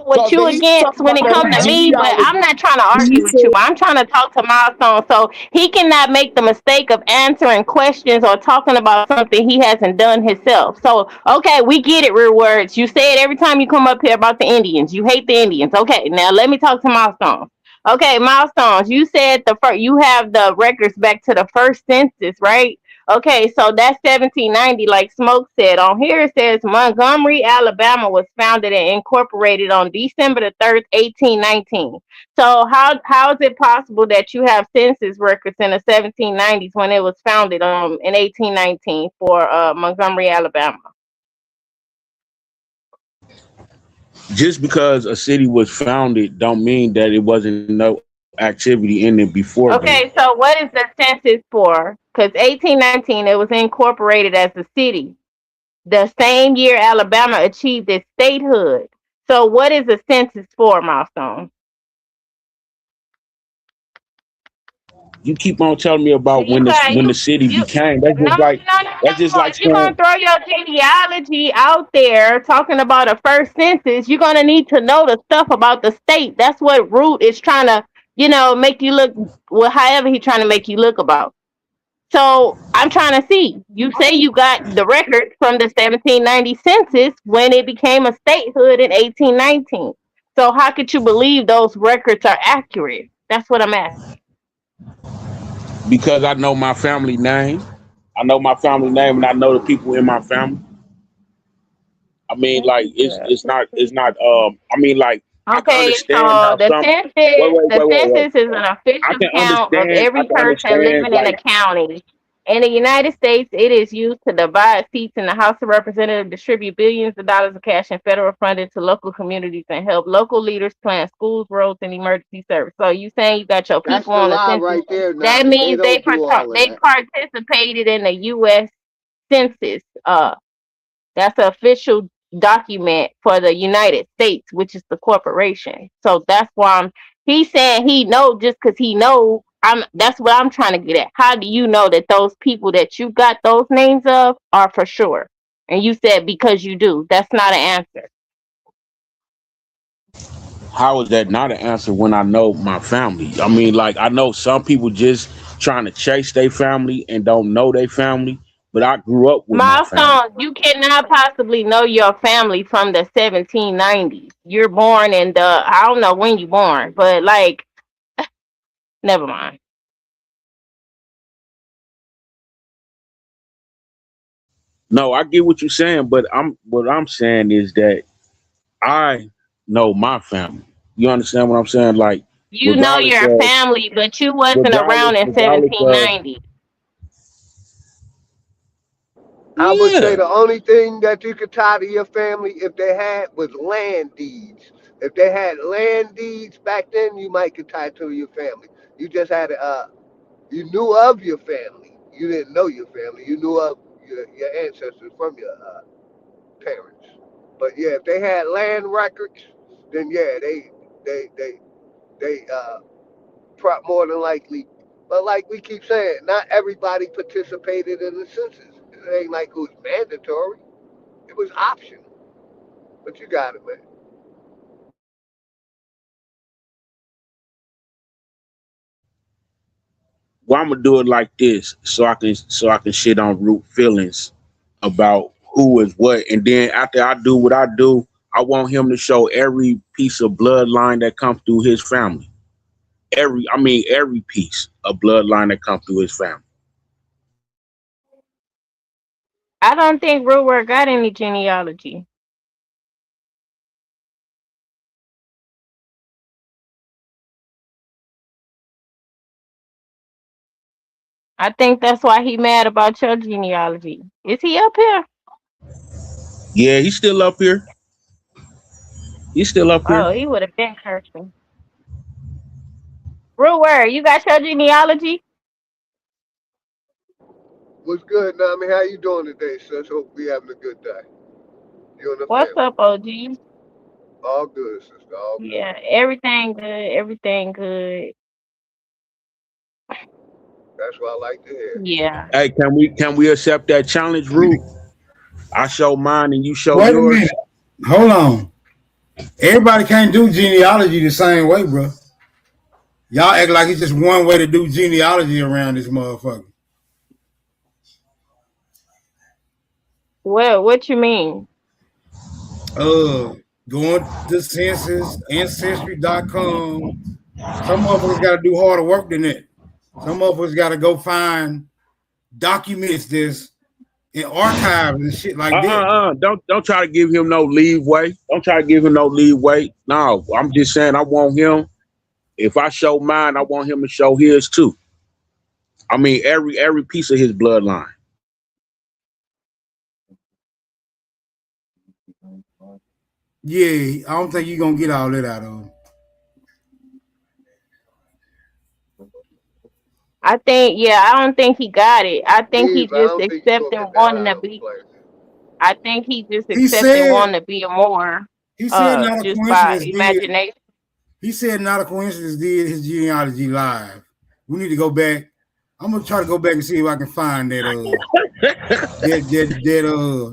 What you against when it comes to me, but I'm not trying to argue with you. I'm trying to talk to Milestone so he cannot make the mistake of answering questions or talking about something he hasn't done himself. So, okay, we get it, real words. You say it every time you come up here about the Indians. You hate the Indians. Okay, now let me talk to Milestone. Okay, Milestones, you said you have the records back to the first census, right? Okay, so that's 1790, like Smoke said. On here it says Montgomery, Alabama was founded and incorporated on December the 3rd, 1819. So how is it possible that you have census records in the 1790s when it was founded in 1819 for Montgomery, Alabama? Just because a city was founded don't mean that it wasn't activity in it before then. Okay, so what is the census for? Because 1819, it was incorporated as a city. The same year Alabama achieved its statehood. So what is the census for, Milestone? You keep on telling me about when the city became. That's just like If you're saying, gonna throw your genealogy out there talking about a first census, you're gonna need to know the stuff about the state. That's what Root is trying to, make you look however he's trying to make you look about. So I'm trying to see. You say you got the record from the 1790 census when it became a statehood in 1819. So how could you believe those records are accurate? That's what I'm asking. because I know my family name. I know my family name and I know the people in my family. I mean, like it's not. I mean, like I can Okay, understand so how the some. census, Wait. is an official I count of every can person understand. living in a county. In the United States, it is used to divide seats in the House of Representatives, distribute billions of dollars of cash and federal funding to local communities, and help local leaders plan schools, roads, and emergency service. So you saying you got your That's people the on the lie census? right there. Now That they means they don't do all of that. participated in the U.S. Census. That's an official document for the United States, which is the corporation. So that's why he's saying he know just because he know. That's what I'm trying to get at. How do you know that those people that you got those names of are for sure? And you said because you do. That's not an answer. How is that not an answer when I know my family? I mean, like I know some people just trying to chase their family and don't know their family, but I grew up with my family. Milestone, you cannot possibly know your family from the 1790s. You're born in I don't know when you born, but like, never mind. No, I get what you're saying, but what I'm saying is that I know my family. You understand what I'm saying? Like, You know regardless your of family, but you wasn't regardless around in regardless of 1790. I would say yeah. the only thing that you could tie to your family if they had was land deeds. If they had land deeds back then, you might could tie to your family. You just had you knew of your family. You didn't know your family. You knew of your ancestors from your parents. But yeah, if they had land records, then yeah, they more than likely. But like we keep saying, not everybody participated in the census. It ain't like it was mandatory. It was optional. But you got it, man. Well, I'm gonna do it like this, so I can shit on Root feelings about who is what, and then after I do what I do, I want him to show every piece of bloodline that comes through his family. Every piece of bloodline that comes through his family. I don't think Ruwer got any genealogy. I think that's why he mad about your genealogy. Is he up here? Yeah, he's still up here. He's still up here. Oh, he would have been cursing. Ruwer, you got your genealogy? What's good, Nami? How you doing today, sis? Hope we having a good day. You and the What's family. up, OG? All good, sister. All good. Yeah, everything good. Everything good. That's what I like to hear. Yeah. Hey, can we accept that challenge, Root? I show mine and you show Wait yours. a minute. Hold on. Everybody can't do genealogy the same way, bro. Y'all act like it's just one way to do genealogy around this motherfucker. Well, what you mean? Going to census, ancestry.com. Some motherfuckers got to do harder work than that. Some motherfuckers got to go find documents this in archives and shit like that. Don't try to give him no leeway. Don't try to give him no leeway. No, I'm just saying I want him. If I show mine, I want him to show his too. I mean, every piece of his bloodline. Yeah, I don't think you're gonna get all that out of him. I think, yeah, I don't think he got it. I think he Steve, I just don't think you're gonna accepting get that wanting high to of a be. player. I think he just He accepting said wanting to be a more, not a just by coincidence did. imagination. He said not a coincidence did his genealogy live. We need to go back. I'm gonna try to go back and see if I can find that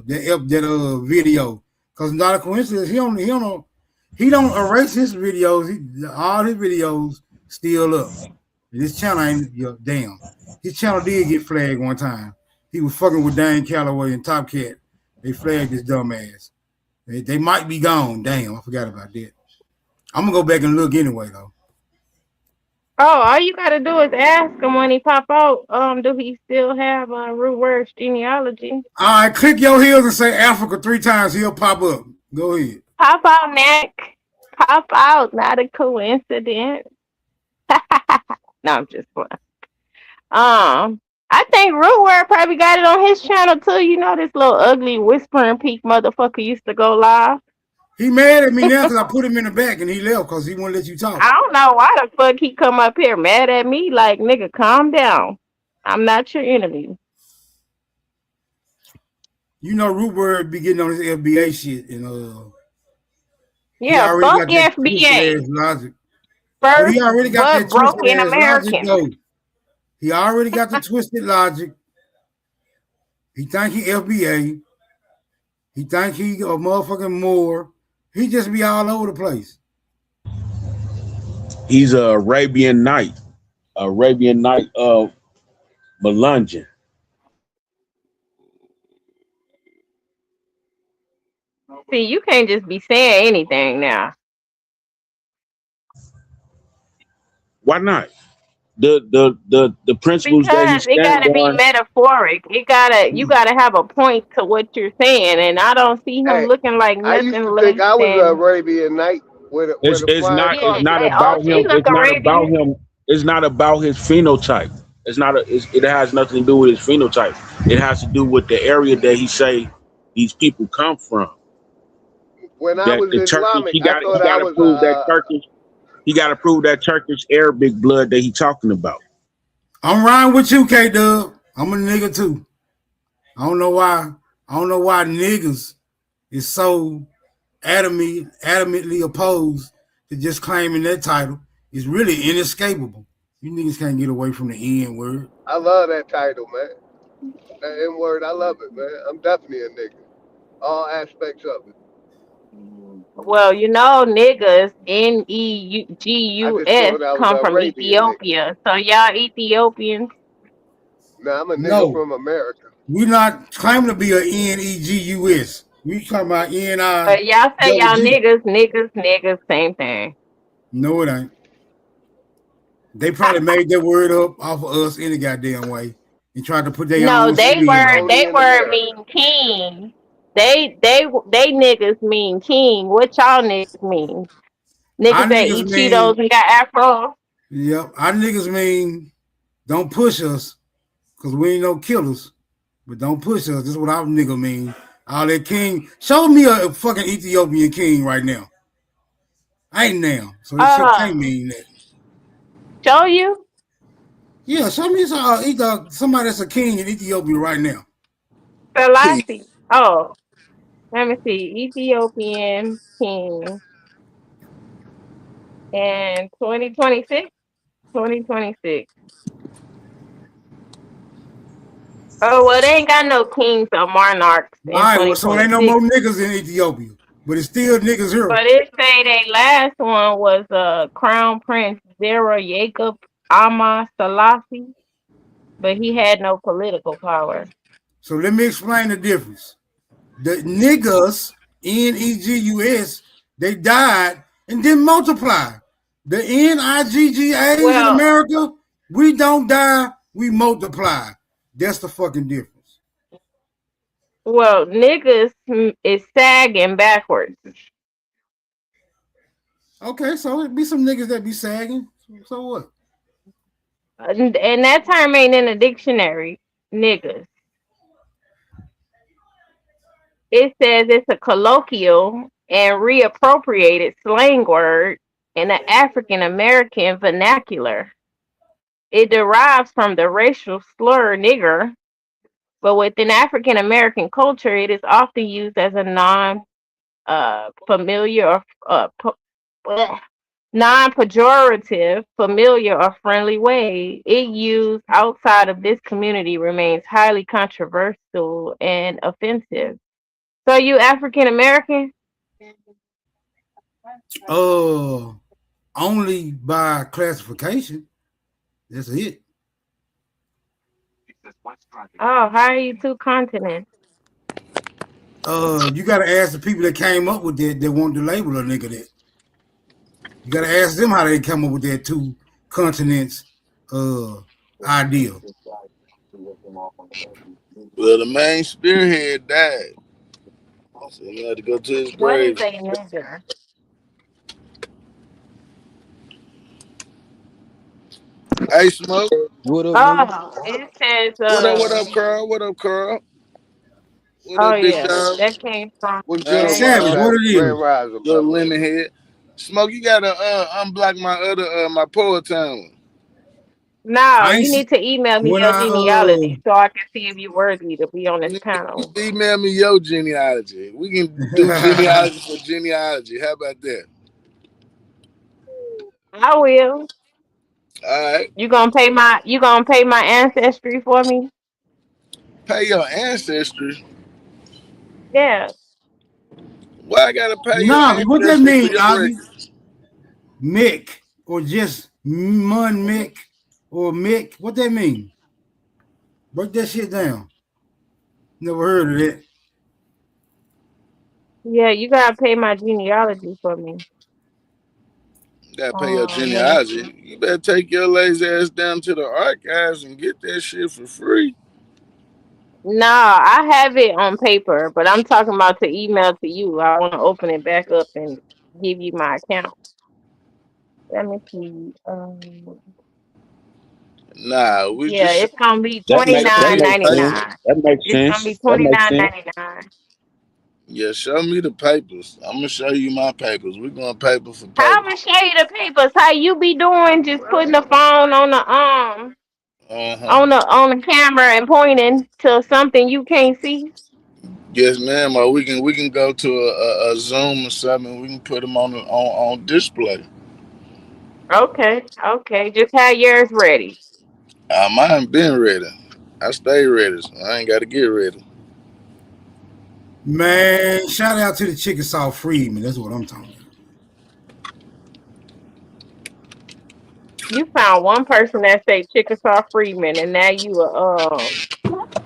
that video. Cause not a coincidence. He don't erase his videos. All his videos still up. This channel ain't damn. His channel did get flagged one time. He was fucking with Dane Calloway and Top Cat. They flagged his dumb ass. They might be gone. Damn, I forgot about that. I'm gonna go back and look anyway though. Oh, all you gotta do is ask him when he pop out. Do he still have Root Word's genealogy? All right, click your heels and say Africa 3 times. He'll pop up. Go ahead. Pop out, Nick. Pop out. Not a coincidence. No, I'm just playing. I think Root Word probably got it on his channel too. You know, this little ugly whispering peak motherfucker used to go live. He mad at me now because I put him in the back and he left because he won't let you talk. I don't know why the fuck he come up here mad at me. Like, nigga, calm down. I'm not your enemy. You know, Root Word be getting on his FBA shit and yeah, fuck FBA. Logic. First, he already got that broken American. Logic, he already got the twisted logic. He think he FBA. He think he a motherfucking Moore. He just be all over the place. He's a Arabian Night of Melungeon. See, you can't just be saying anything now. Why not? The principles that he stands it gotta be metaphoric. You gotta have a point to what you're saying, and I don't see him looking like nothing. I used to think I was Arabian Night with it's not about him. It's not about him. It's not about his phenotype. It has nothing to do with his phenotype. It has to do with the area that he say these people come from. When I was Islamic, he got to prove that Turkish. He got to prove that Turkish Arabic blood that he talking about. I'm riding with you, K-Dub. I'm a nigga too. I don't know why niggas is so adamantly opposed to just claiming that title. It's really inescapable. You niggas can't get away from the N word. I love that title, man. That N word, I love it, man. I'm definitely a nigga. All aspects of it. Well, you know, niggas, N-E-G-U-S, come from Ethiopia. So y'all Ethiopians? Nah, I'm a nigga from America. We're not claiming to be a N-E-G-U-S. We talking about N-I. But y'all say y'all niggas, same thing. No, it ain't. They probably made that word up off of us any goddamn way and tried to put their own. No, they word mean king. They niggas mean king. What y'all niggas mean? Niggas that eat Cheetos and got afro. Yep, our niggas mean don't push us because we ain't no killers, but don't push us. This is what our nigga mean. All that king. Show me a fucking Ethiopian king right now. I ain't now, so this shit can't mean that. Show you? Yeah, show me somebody that's a king in Ethiopia right now. Selassie. Oh. Let me see. Ethiopian king in 2026. 2026. Oh, well, they ain't got no kings or monarchs. All right, well, so there ain't no more niggas in Ethiopia, but it's still niggas here. But it say they last one was Crown Prince Zera Jacob Ama Selassie, but he had no political power. So let me explain the difference. The niggas, N-E-G-U-S, they died and didn't multiply. The N-I-G-G-A's in America, we don't die, we multiply. That's the fucking difference. Well, niggas is sagging backwards. Okay, so it be some niggas that be sagging. So what? And that term ain't in the dictionary, niggas. It says it's a colloquial and reappropriated slang word in the African American vernacular. It derives from the racial slur nigger, but within African American culture, it is often used as a familiar or non-pejorative, familiar or friendly way. It used outside of this community remains highly controversial and offensive. So you African American? Only by classification. That's it. Oh, how are you two continents? You gotta ask the people that came up with that want to label a nigga that. You gotta ask them how they come up with that two continents idea. Well, the main spearhead died, so you had to go to his What is grave. a nigger? Hey, Smoke. What up, nigga? Oh, it says What up, Carl? What up, Carl? What oh up, Big yeah, Dom? that came from What's good, Savage, what it little is? lemon head? Smoke, you gotta unblock my other my poet town. No, you need to email me when your I genealogy so I can see if you're worthy to be on this panel. Email me your genealogy. We can do genealogy for genealogy. How about that? I will. All right. You gonna pay my ancestry for me? Pay your ancestry. Yeah. Why I gotta pay your Nah, what that ancestry for mean, your Ozzy? records? Mick or just Mun Mick or Mick? What that mean? Break that shit down. Never heard of it. Yeah, you gotta pay my genealogy for me. You gotta pay your genealogy. You better take your lazy ass down to the archives and get that shit for free. No, I have it on paper, but I'm talking about to email to you. I want to open it back up and give you my account. Let me see. Nah, we Yeah, just it's gonna be That makes $29.99. sense. That makes It's gonna sense. be That makes sense. $29.99. yeah, show me the papers. I'm gonna show you my papers. We're going paper for How I'm paper. gonna show you the papers? How you be doing? Just putting the phone on the on the camera and pointing to something you can't see. Yes, ma'am. Or we can go to a Zoom or something. We can put them on display. Okay. Just have yours ready. Mine been ready. I stay ready. So I ain't got to get ready. Man, shout out to the Chickasaw Freedman. That's what I'm talking about. You found one person that say Chickasaw Freeman, and now you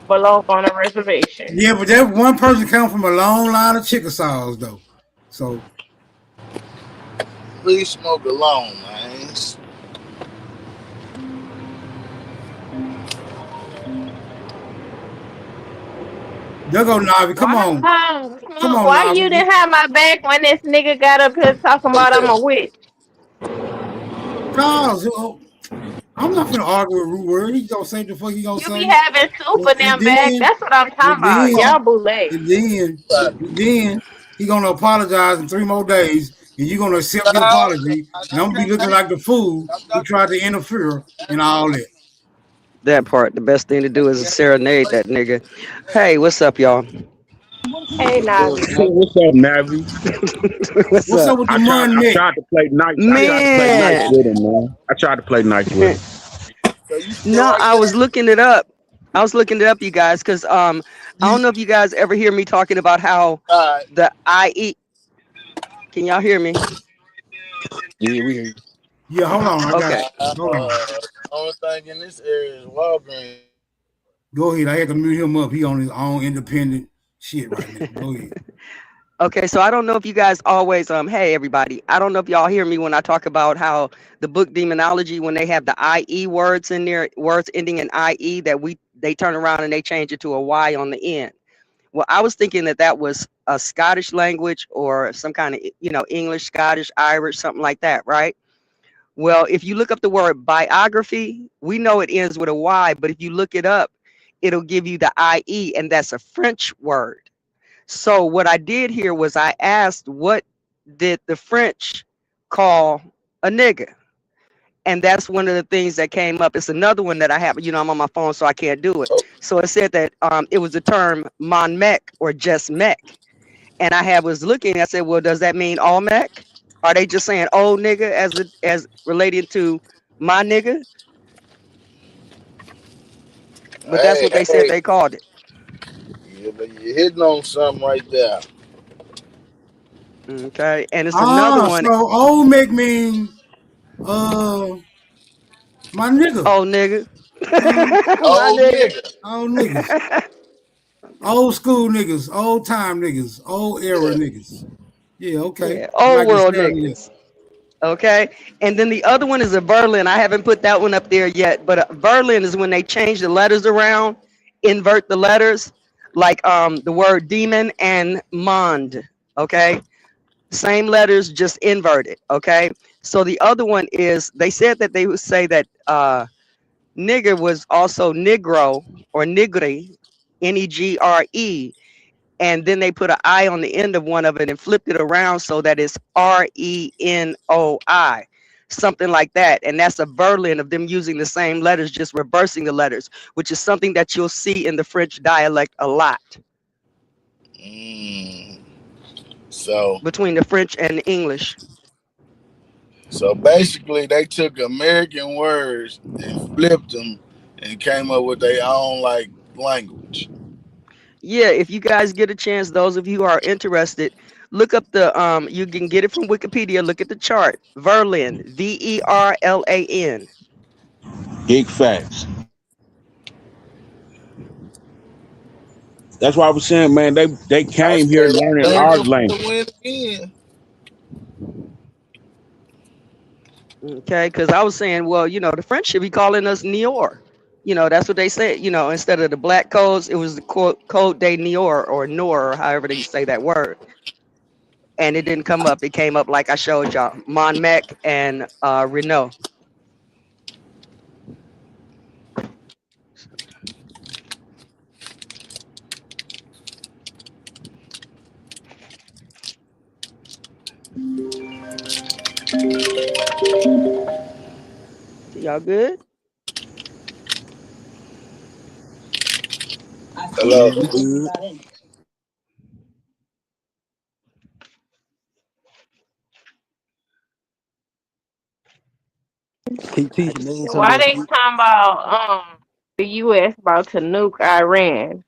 belong on a reservation. Yeah, but that one person come from a long line of Chickasaws though. So Please smoke alone, man. there go Navi. Come on. Come on, Why you Navi. didn't have my back when this nigga got up here talking about I'm a witch? Cause I'm not gonna argue with Root Word. He gonna say the fuck he gonna You be say. having soup in them back. That's what I'm talking about. Y'all bootleg. And then he gonna apologize in 3 more days, and you're gonna accept the apology, and I'm gonna be looking like the fool who tried to interfere and all that. That part. The best thing to do is serenade that nigga. Hey, what's up, y'all? Hey, Navi. What's up, Navi? What's up with the money? I tried to play nice. Man. With him, man. I tried to play nice with him. No, I was looking it up. You guys, because I don't know if you guys ever hear me talking about how the IE. Can y'all hear me? Yeah, we hear you. Yeah, hold on. I got it. Hold on. Only thing in this area is Walgreens. Go ahead. I had to mute him up. He on his own independent shit right now. Go ahead. Okay, so I don't know if you guys always hey everybody, I don't know if y'all hear me when I talk about how the book Demonology, when they have the IE words in there, words ending in IE, that they turn around and they change it to a Y on the end. Well, I was thinking that was a Scottish language or some kind of, English, Scottish, Irish, something like that, right? Well, if you look up the word biography, we know it ends with a Y, but if you look it up, it'll give you the IE, and that's a French word. So what I did here was I asked, what did the French call a nigga? And that's one of the things that came up. It's another one that I have, I'm on my phone, so I can't do it. So it said that it was the term Mon Mech or just Mech. And I was looking, I said, well, does that mean all Mech? Are they just saying old nigga as related to my nigga? But that's what they said they called it. Yeah, but you're hitting on something right there. Okay, and it's another one. So old Mech mean my nigga. Old nigga. Old nigga. Old niggas. Old school niggas, old time niggas, old era niggas. Yeah, okay. Yeah, old world niggas. Okay, and then the other one is a Verlin. I haven't put that one up there yet, but a Verlin is when they change the letters around, invert the letters, like the word demon and mond. Okay, same letters, just inverted. Okay, so the other one is they said that they would say that nigger was also negro or nigre, Negre, and then they put an I on the end of one of it and flipped it around so that it's RENOI, something like that. And that's a Verlin of them using the same letters, just reversing the letters, which is something that you'll see in the French dialect a lot. So between the French and the English. So basically, they took American words and flipped them and came up with their own language. Yeah, if you guys get a chance, those of you who are interested, look up the you can get it from Wikipedia. Look at the chart. Verlan, VERLAN. Big facts. That's why I was saying, man, they came here learning our language. Okay, because I was saying, well, the French should be calling us Nior. That's what they said. Instead of the black codes, it was the code de Nior or Nor, or however they say that word. And it didn't come up. It came up like I showed y'all, Mon Mech and Renault. Y'all good? Hello. Why they talking about the U.S. about to nuke Iran?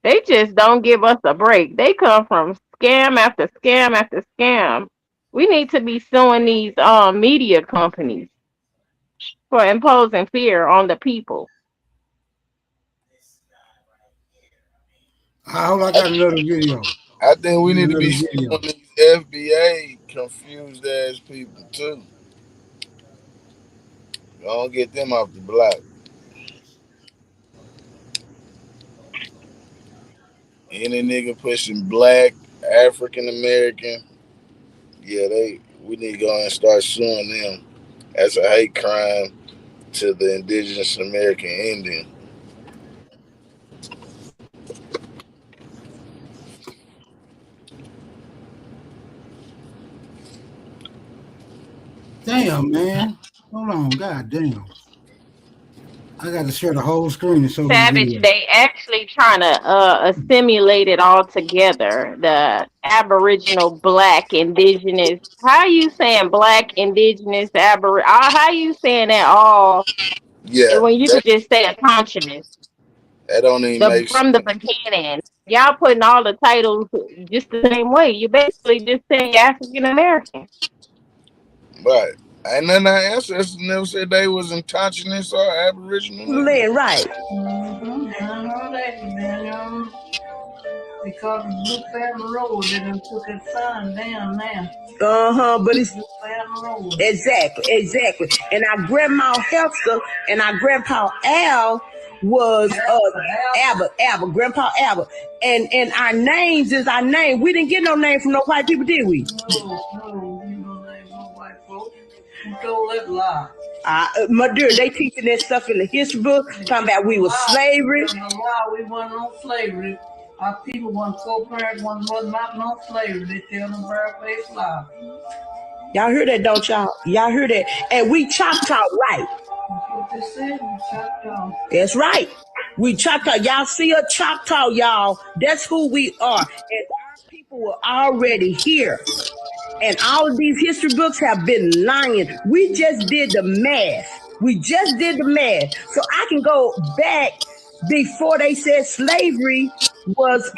They just don't give us a break. They come from scam after scam after scam. We need to be suing these media companies for imposing fear on the people. I got another video. I think we need to be suing these FBA confused ass people too. Don't get them off the block. Any nigga pushing black, African American, we need to go and start suing them. That's a hate crime to the indigenous American Indian. Damn, man. Hold on. God damn. I got to share the whole screen to show Savage, they actually trying to assimilate it all together. The Aboriginal, Black, Indigenous. How you saying Black, Indigenous, Aboriginal? How you saying that all? Yeah. When you could just say a continent. That don't even make from the beginning. Y'all putting all the titles just the same way. You basically just saying African American. Right. Ain't none of our ancestors never said they was indigenous or Aboriginal. Right. Because Blue Family Road, they done took his son down now. But it's exactly. And our grandma Hester and our grandpa Al was Albert, Grandpa Albert. And our names is our name. We didn't get no name from no white people, did we? No, you don't name no white folks. You told that lie. My dear, they teaching that stuff in the history book, talking about we was slavery. We wasn't on slavery. Our people weren't so parents, wasn't not no slavery. They tell them bare-faced lie. Y'all hear that, don't y'all? Y'all hear that? And we Choctaw right. That's right. We Choctaw. Y'all see a Choctaw, y'all. That's who we are. And our people were already here. And all of these history books have been lying. We just did the math. We just did the math. So I can go back before they said slavery was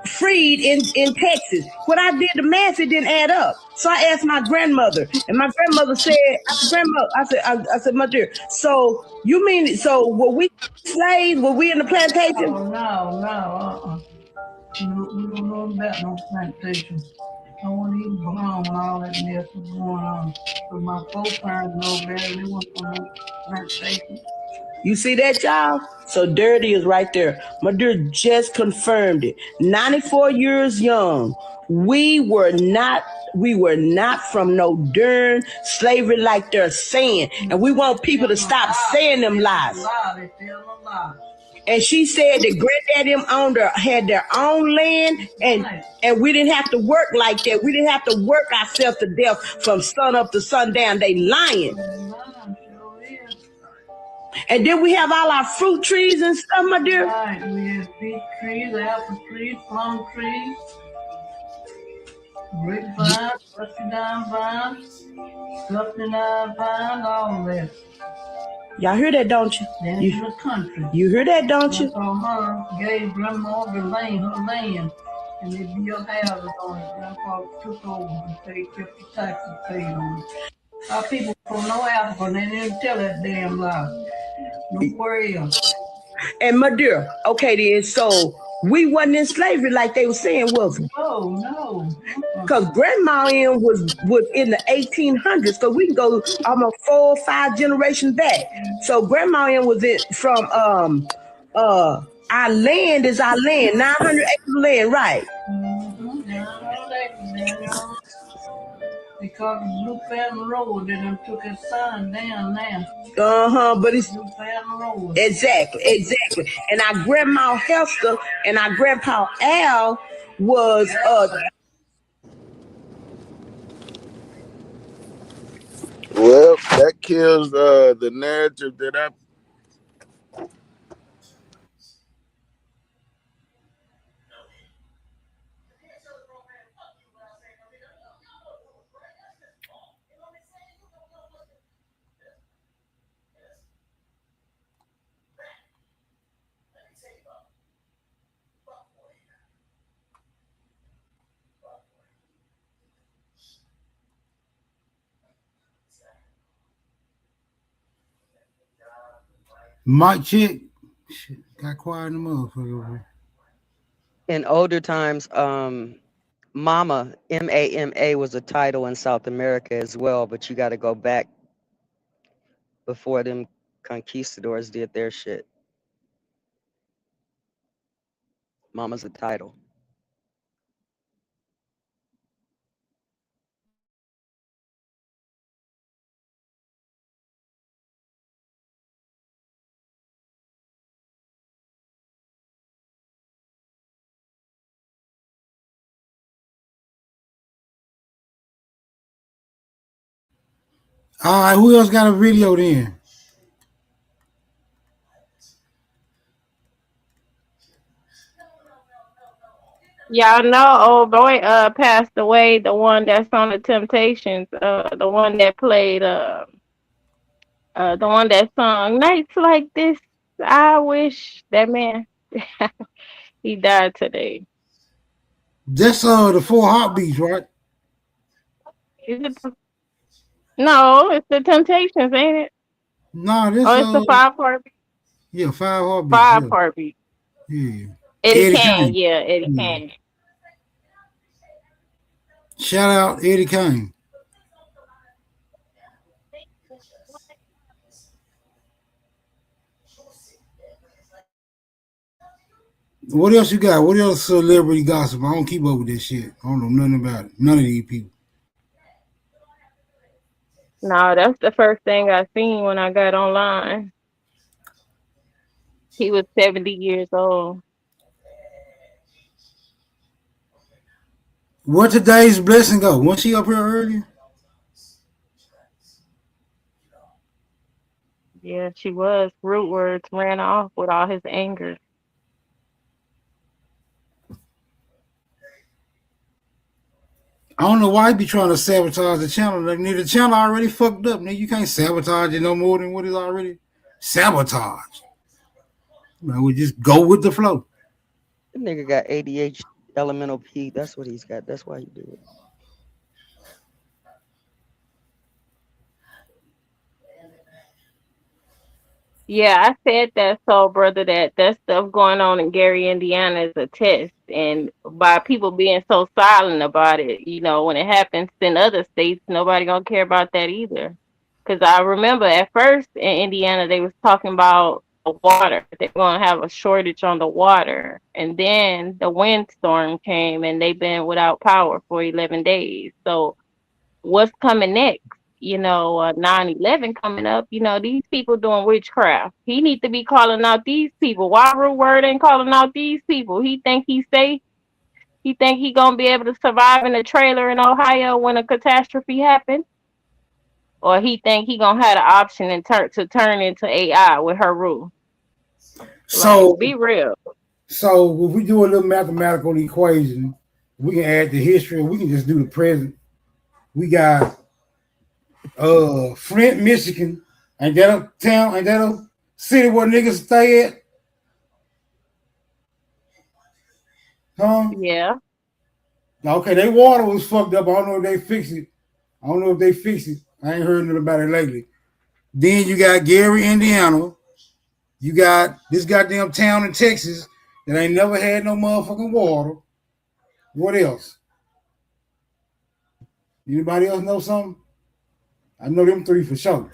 freed in Texas. When I did the math, it didn't add up. So I asked my grandmother, and my grandmother said, I said, my dear, so you mean, so were we slaves? Were we in the plantation? Oh, no. We don't know about no plantation. I wasn't even born when all that mess was going on. But my foreparents know better. They weren't on no plantation. You see that, y'all? So dirty is right there. My dear just confirmed it. 94 years young. We were not from no darn slavery like they're saying. And we want people to stop saying them lies. And she said that granddad them had their own land and we didn't have to work like that. We didn't have to work ourselves to death from sun up to sundown. They lying. And then we have all our fruit trees and stuff, my dear. Right, we have peach trees, apple trees, plum trees, grapevines, muscadine vines, scuffing-eye vines, all that. Y'all hear that, don't you? Then in the country. You hear that, don't you? So her gave Grandma the land, her land, and they built houses on it. Grandpa took over and kept the taxes paid on it. Our people from no Africa, and they didn't tell that damn lie. Nowhere else. And my dear, okay then, so we wasn't in slavery like they were saying, was we? No. Because Grandma was in the 1800s, so we can go almost 4 or 5 generations back. So Grandma was from our land is our land, 900 acres of land, right? Because Blue Fountain Road, they done took his son down now. But it's Blue Fountain Road. Exactly. And our Grandma Hester and our Grandpa Al was Well, that kills the narrative that I. Mike Chick got quiet in the motherfucker. In older times, Mama, M-A-M-A, was a title in South America as well, but you got to go back before them conquistadors did their shit. Mama's a title. All right, who else got a video then? Y'all know old boy passed away, the one that's on the Temptations, the one that played the one that sung Nights Like This. I wish that man he died today. That's the 4 Heartbeats, right? Is it? No, it's the Temptations, ain't it? No, this it's the 5 Heartbeats. Yeah, 5 Heartbeats. 5 Heartbeats. Yeah. Eddie Kane, yeah, Eddie Kane. Shout out Eddie Kane. What else you got? What else celebrity gossip? I don't keep up with this shit. I don't know nothing about it. None of these people. No, that's the first thing I seen when I got online. He was 70 years old. Where today's blessing go? Was she up here earlier? Yeah, she was. Root words ran off with all his anger. I don't know why he be trying to sabotage the channel. Like, the channel already fucked up. Nigga, you can't sabotage it no more than what is already sabotaged. We just go with the flow. The nigga got ADHD, elemental P. That's what he's got. That's why he do it. Yeah, I said that, so brother, that stuff going on in Gary, Indiana is a test. And by people being so silent about it, when it happens in other states, nobody gonna care about that either. Because I remember at first in Indiana, they was talking about the water. They're gonna have a shortage on the water. And then the windstorm came and they've been without power for 11 days. So what's coming next? 9/11 coming up, these people doing witchcraft. He need to be calling out these people. Why Root Word ain't calling out these people? He think he's safe? He think he gonna be able to survive in a trailer in Ohio when a catastrophe happens? Or he think he gonna have the option and turn into AI with her rule? So be real. So if we do a little mathematical equation, we can add the history, we can just do the present. We got Flint, Michigan. Ain't that a town? Ain't that a city where niggas stay at? Huh? Yeah. Okay, their water was fucked up. I don't know if they fixed it. I ain't heard nothing about it lately. Then you got Gary, Indiana. You got this goddamn town in Texas that ain't never had no motherfucking water. What else? Anybody else know something? I know them three for sure.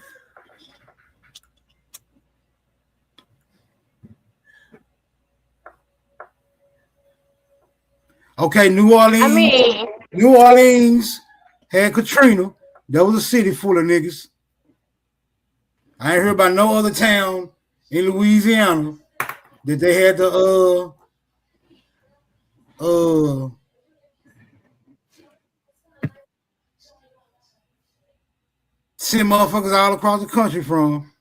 Okay, New Orleans. New Orleans had Katrina. That was a city full of niggas. I ain't heard about no other town in Louisiana that they had to send motherfuckers all across the country from.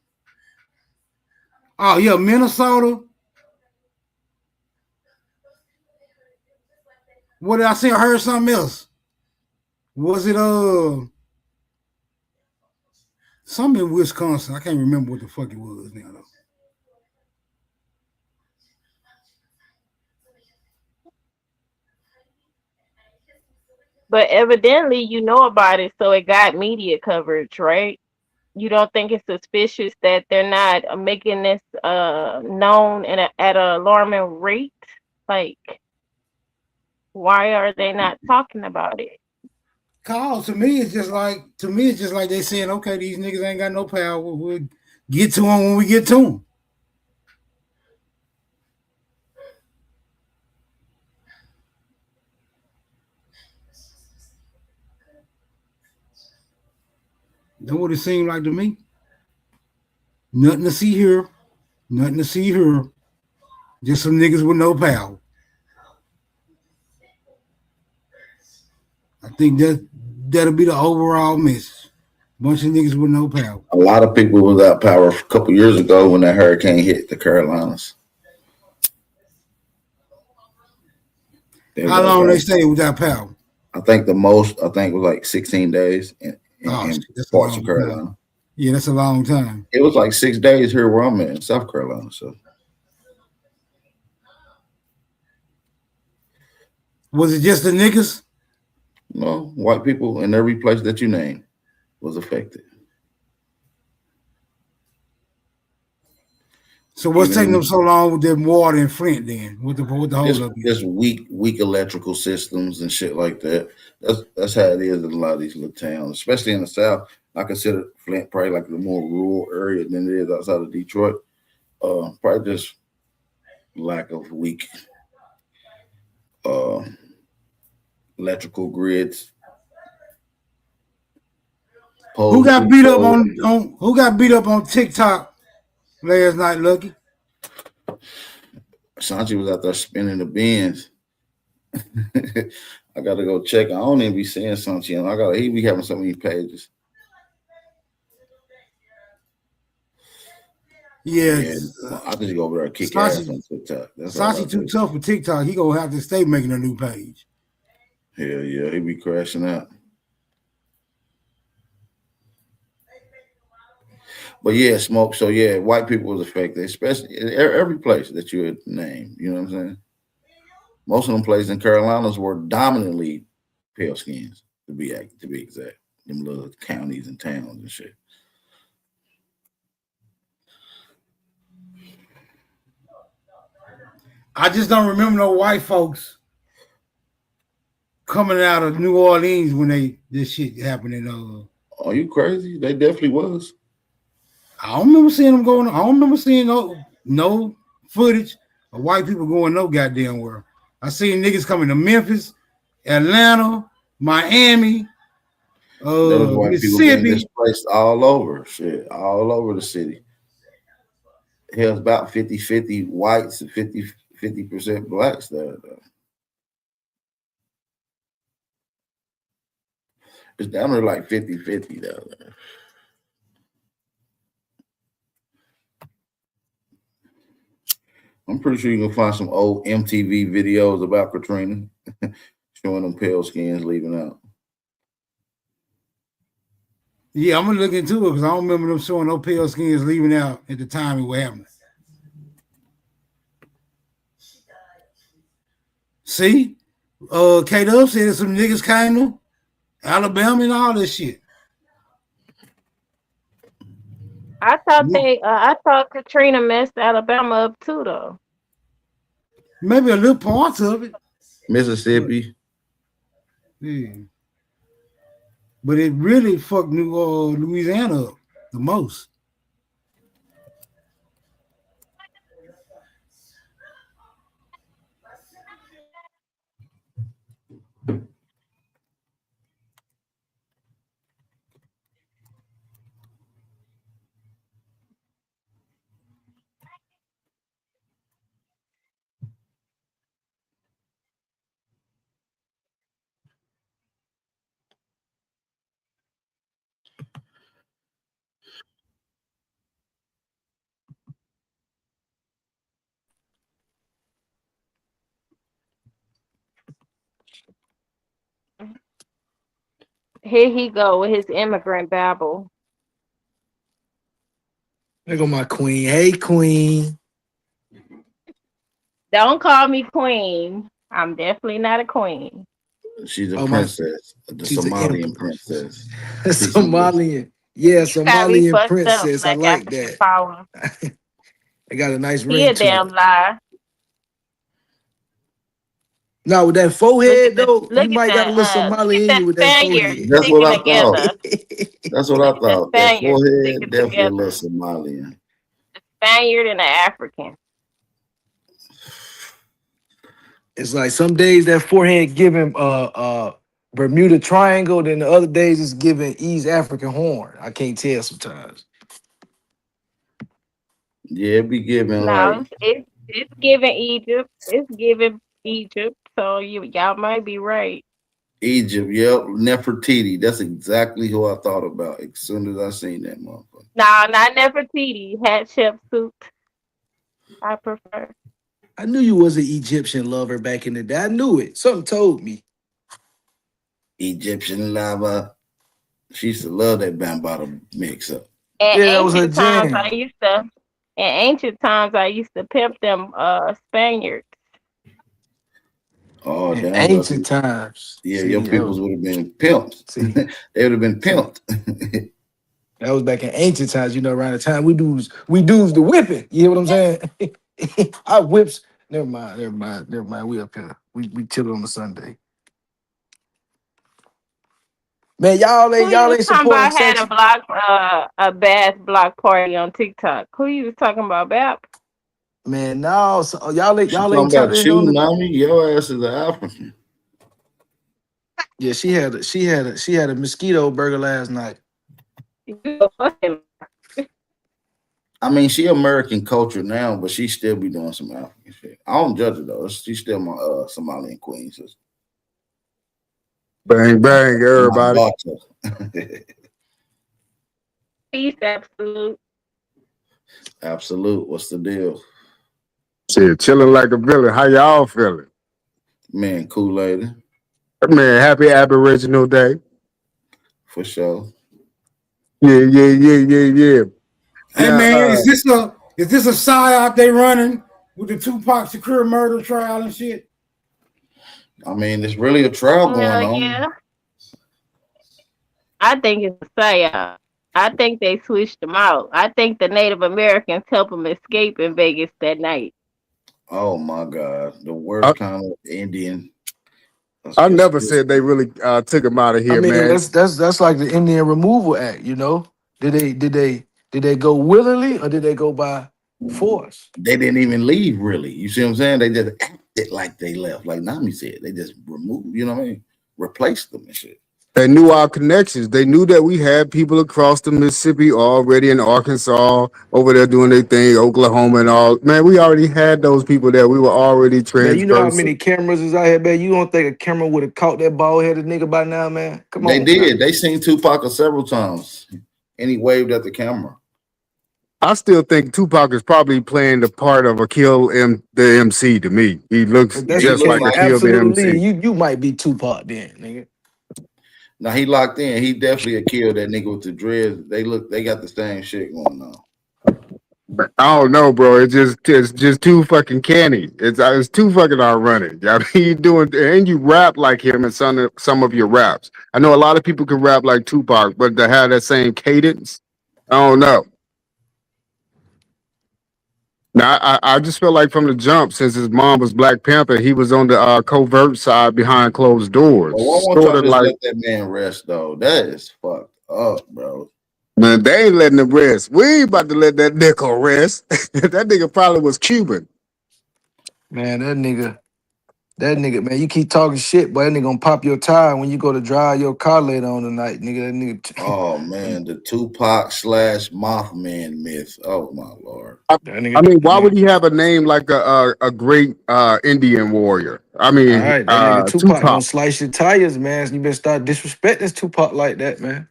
Oh yeah, Minnesota. What did I say? I heard something else. Was it something in Wisconsin? I can't remember what the fuck it was now though. But evidently you know about it, so it got media coverage, right? You don't think it's suspicious that they're not making this known at an alarming rate? Like, why are they not talking about it? Cause to me it's just like they saying, okay, these niggas ain't got no power. We'll get to them when we get to them. Know what it seemed like to me? Nothing to see here. Nothing to see here. Just some niggas with no power. I think that'll be the overall message. Bunch of niggas with no power. A lot of people without power a couple years ago when that hurricane hit the Carolinas. How long they stay without power? I think was like 16 days in parts of Carolina. Time. Yeah, that's a long time. It was like 6 days here where I'm at in South Carolina. So was it just the niggas? No, white people in every place that you name was affected. So what's taking them so long with them water in Flint then? With the whole up? Just weak electrical systems and shit like that. That's how it is in a lot of these little towns, especially in the South. I consider Flint probably like the more rural area than it is outside of Detroit. Probably just lack of weak electrical grids. Who got beat up on TikTok last night, Lucky? Sanchi was out there spinning the bins. I gotta go check. I don't even be seeing something. He be having so many pages. Yeah, I just go over there and kick ass on TikTok. That's all I Sashi too do. tough for TikTok. He gonna have to stay making a new page. Hell yeah, he be crashing out. But yeah, smoke. So yeah, white people was affected, especially in every place that you would name. You know what I'm saying? Most of them places in Carolinas were dominantly pale skins, to be exact. Them little counties and towns and shit. I just don't remember no white folks coming out of New Orleans when this shit happened. Oh, you crazy? They definitely was. I don't remember seeing them going. I don't remember seeing no footage of white people going no goddamn where. I seen niggas coming to Memphis, Atlanta, Miami, Those white people getting Mississippi. displaced all over. Shit, all over the city. Hell's about 50-50 whites and 50% blacks there. It's down there like 50-50 down there. I'm pretty sure you can find some old MTV videos about Katrina showing them pale skins leaving out. Yeah, I'm gonna look into it because I don't remember them showing no pale skins leaving out at the time it was happening. See, K-Dub said some niggas came to Alabama and all this shit. I thought Katrina messed Alabama up too, though. Maybe a little parts of it. Mississippi. Yeah. But it really fucked Louisiana up the most. Here he go with his immigrant babble. There go my queen. Hey, queen. Don't call me queen. I'm definitely not a queen. She's a princess, the Somalian princess. Somalian. Yeah, Somalian princess. I like that. Power. They got a nice He ring a to damn it. lie. Now with that forehead though, you Look might at got a little Somali in you with that Spaniard forehead. That's what I together. thought. That's what I thought. That Spaniard forehead sticking definitely a together. little Somalian. Spaniard and an African. It's like some days that forehead giving Bermuda Triangle, then the other days it's giving East African Horn. I can't tell sometimes. Yeah, it be giving No, like it's giving Egypt. It's giving Egypt. So y'all might be right. Egypt. Yep, Nefertiti. That's exactly who I thought about as soon as I seen that motherfucker. No, not Nefertiti. Hatshepsut. I prefer. I knew you was an Egyptian lover back in the day. I knew it. Something told me. Egyptian lava. She used to love that bambata mix up. In Yeah, that was her ancient times, jam. I used to pimp them Spaniards. Oh, In damn. ancient times. Yeah, See, your that peoples was- would have been pimped. They would have been pimped. That was back in ancient times, around the time we dudes the whipping. You hear what I'm saying? I whips. Never mind. We up here. We chill on the Sunday. Man, y'all Who ain't you was talking supporting about had sex. a Bass block party on TikTok? Who you was talking about, Bap? Man, no, so y'all She talking ain't about tapping in you, on the. Nami. Your ass is an African. Yeah, she had a mosquito burger last night. I mean, she American culture now, but she still be doing some African shit. I don't judge her though. She's still my Somalian queen sister. Bang, bang, everybody. Peace, absolute. Absolute. What's the deal? Shit, chilling like a villain. How y'all feeling? Man, cool lady. Man, happy Aboriginal Day. For sure. Yeah. Hey Now, man, is this a psyop they running with the Tupac Shakur murder trial and shit? I mean, there's really a trial going on. Yeah. I think it's a psyop. I think they switched them out. I think the Native Americans helped them escape in Vegas that night. Oh my God, the worst kind of Indian. I never said they really took him out of here, I mean, man. that's like the Indian Removal Act, you know. Did they go willingly or did they go by force? They didn't even leave, really. You see what I'm saying? They just acted like they left, like Nami said. They just removed, you know what I mean? Replaced them and shit. They knew our connections. They knew that we had people across the Mississippi already in Arkansas, over there doing their thing, Oklahoma and all. Man, we already had those people there. We were already transversal. Man, you know how many cameras is out here, man? You don't think a camera would have caught that bald-headed nigga by now, man? Come on. They did. Man. They seen Tupac several times. And he waved at the camera. I still think Tupac is probably playing the part of a the MC to me. He looks just like a Kill the MC. You might be Tupac then, nigga. Now he locked in. He definitely killed that nigga with the dreads. They got the same shit going on. But I don't know, bro. It's just too fucking canny. It's too fucking ironic. I mean, you doing and you rap like him in some of your raps. I know a lot of people can rap like Tupac, but to have that same cadence, I don't know. Now, I just feel like from the jump, since his mom was Black Panther, he was on the covert side behind closed doors. Well, why won't y'all just let that man rest, though? That is fucked up, bro. Man, they ain't letting him rest. We ain't about to let that nickel rest. That nigga probably was Cuban. Man, that nigga, man, you keep talking shit, boy, that nigga gonna pop your tire when you go to drive your car later on tonight, nigga. That nigga. Oh man, the Tupac / Mothman myth. Oh my Lord. I mean, why would he have a name like a great Indian warrior? I mean, all right, that nigga Tupac gonna slice your tires, man. You better start disrespecting Tupac like that, man.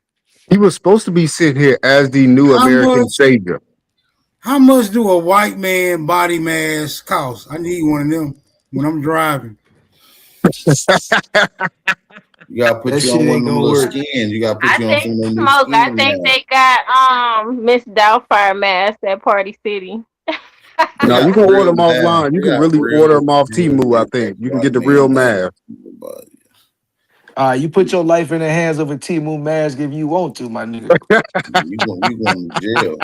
He was supposed to be sent here as the new American savior. How much do a white man body mask cost? I need one of them when I'm driving. You gotta put you on one of them little skins. You gotta put you on some of them Smoke, I think they got Miss Doubtfire mask at Party City. No, you can order them offline. You can really order them off Temu, I think. You can get the real mask. You put your life in the hands of a Temu mask if you want to, my nigga. You going to jail.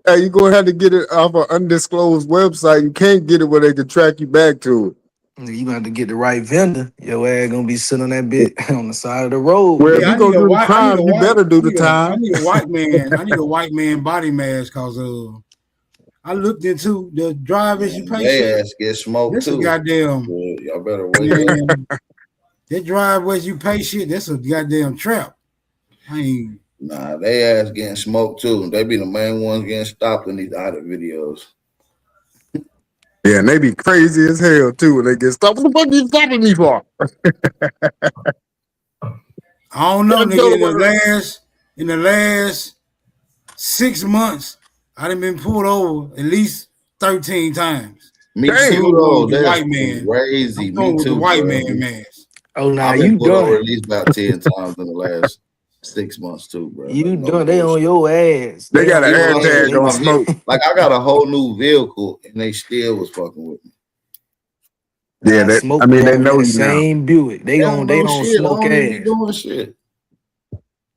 Hey, you're going to have to get it off an undisclosed website. You can't get it where they can track you back to it. You gonna have to get the right vendor. Your ass gonna be sitting on that bit on the side of the road. Well, if you gonna do the time, you better do the time. I need a white man. I need a white man body mask because I looked into the drivers you pay. They ass get smoked this too. A goddamn. Well, y'all better wait. That drivers you pay shit. That's a goddamn trap. Nah, they ass getting smoked too. They be the main ones getting stopped in these audit videos. Yeah, and they be crazy as hell too when they get stopped. What the fuck you stopping me for? I don't know, nigga. In the last 6 months, I done been pulled over at least 13 times. Me too, though. That's white man. Crazy. Me too. The white man mask. Oh, now I've you been pulled over done. at least about 10 times in the last 6 months too, bro. You done. They on your ass. They got an air tag on smoke. Like I got a whole new vehicle and they still was fucking with me. Yeah, they know you same now. Buick. They don't smoke ass. Doing shit.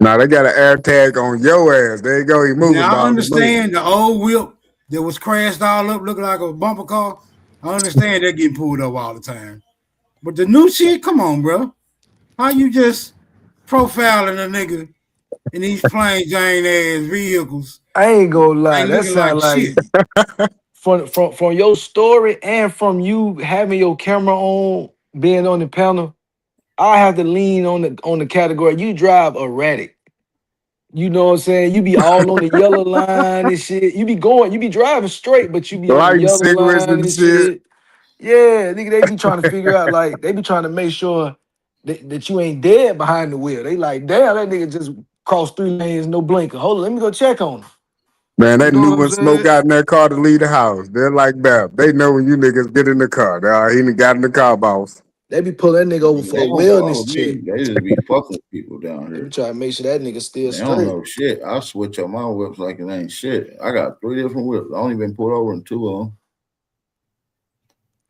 Nah, they got an air tag on your ass. There you go. He moving. Now I understand the old whip that was crashed all up, looking like a bumper car. I understand they're getting pulled up all the time. But the new shit, come on, bro. How you just profiling a nigga in these plain Jane ass vehicles? I ain't gonna lie. That sound like from your story and from you having your camera on, being on the panel. I have to lean on the category. You drive erratic. You know what I'm saying? You be all on the yellow line and shit. You be driving straight, but you be on the yellow line and shit. Yeah, nigga, they be trying to figure out, like, they be trying to make sure that you ain't dead behind the wheel. They like, damn, that nigga just crossed 3 lanes, no blinker. Hold on, let me go check on him. Man, they You know knew what I'm when Smoke saying? got in that car to leave the house. They're like that. They know when you niggas get in the car. He done got in the car, boss. They be pulling that nigga over for They a don't follow wellness me. check. They just be fucking with people down They be here. trying to make sure that nigga still They don't straight. know shit. I switch up my whips like it ain't shit. I got 3 different whips. I only been pulled over in 2 of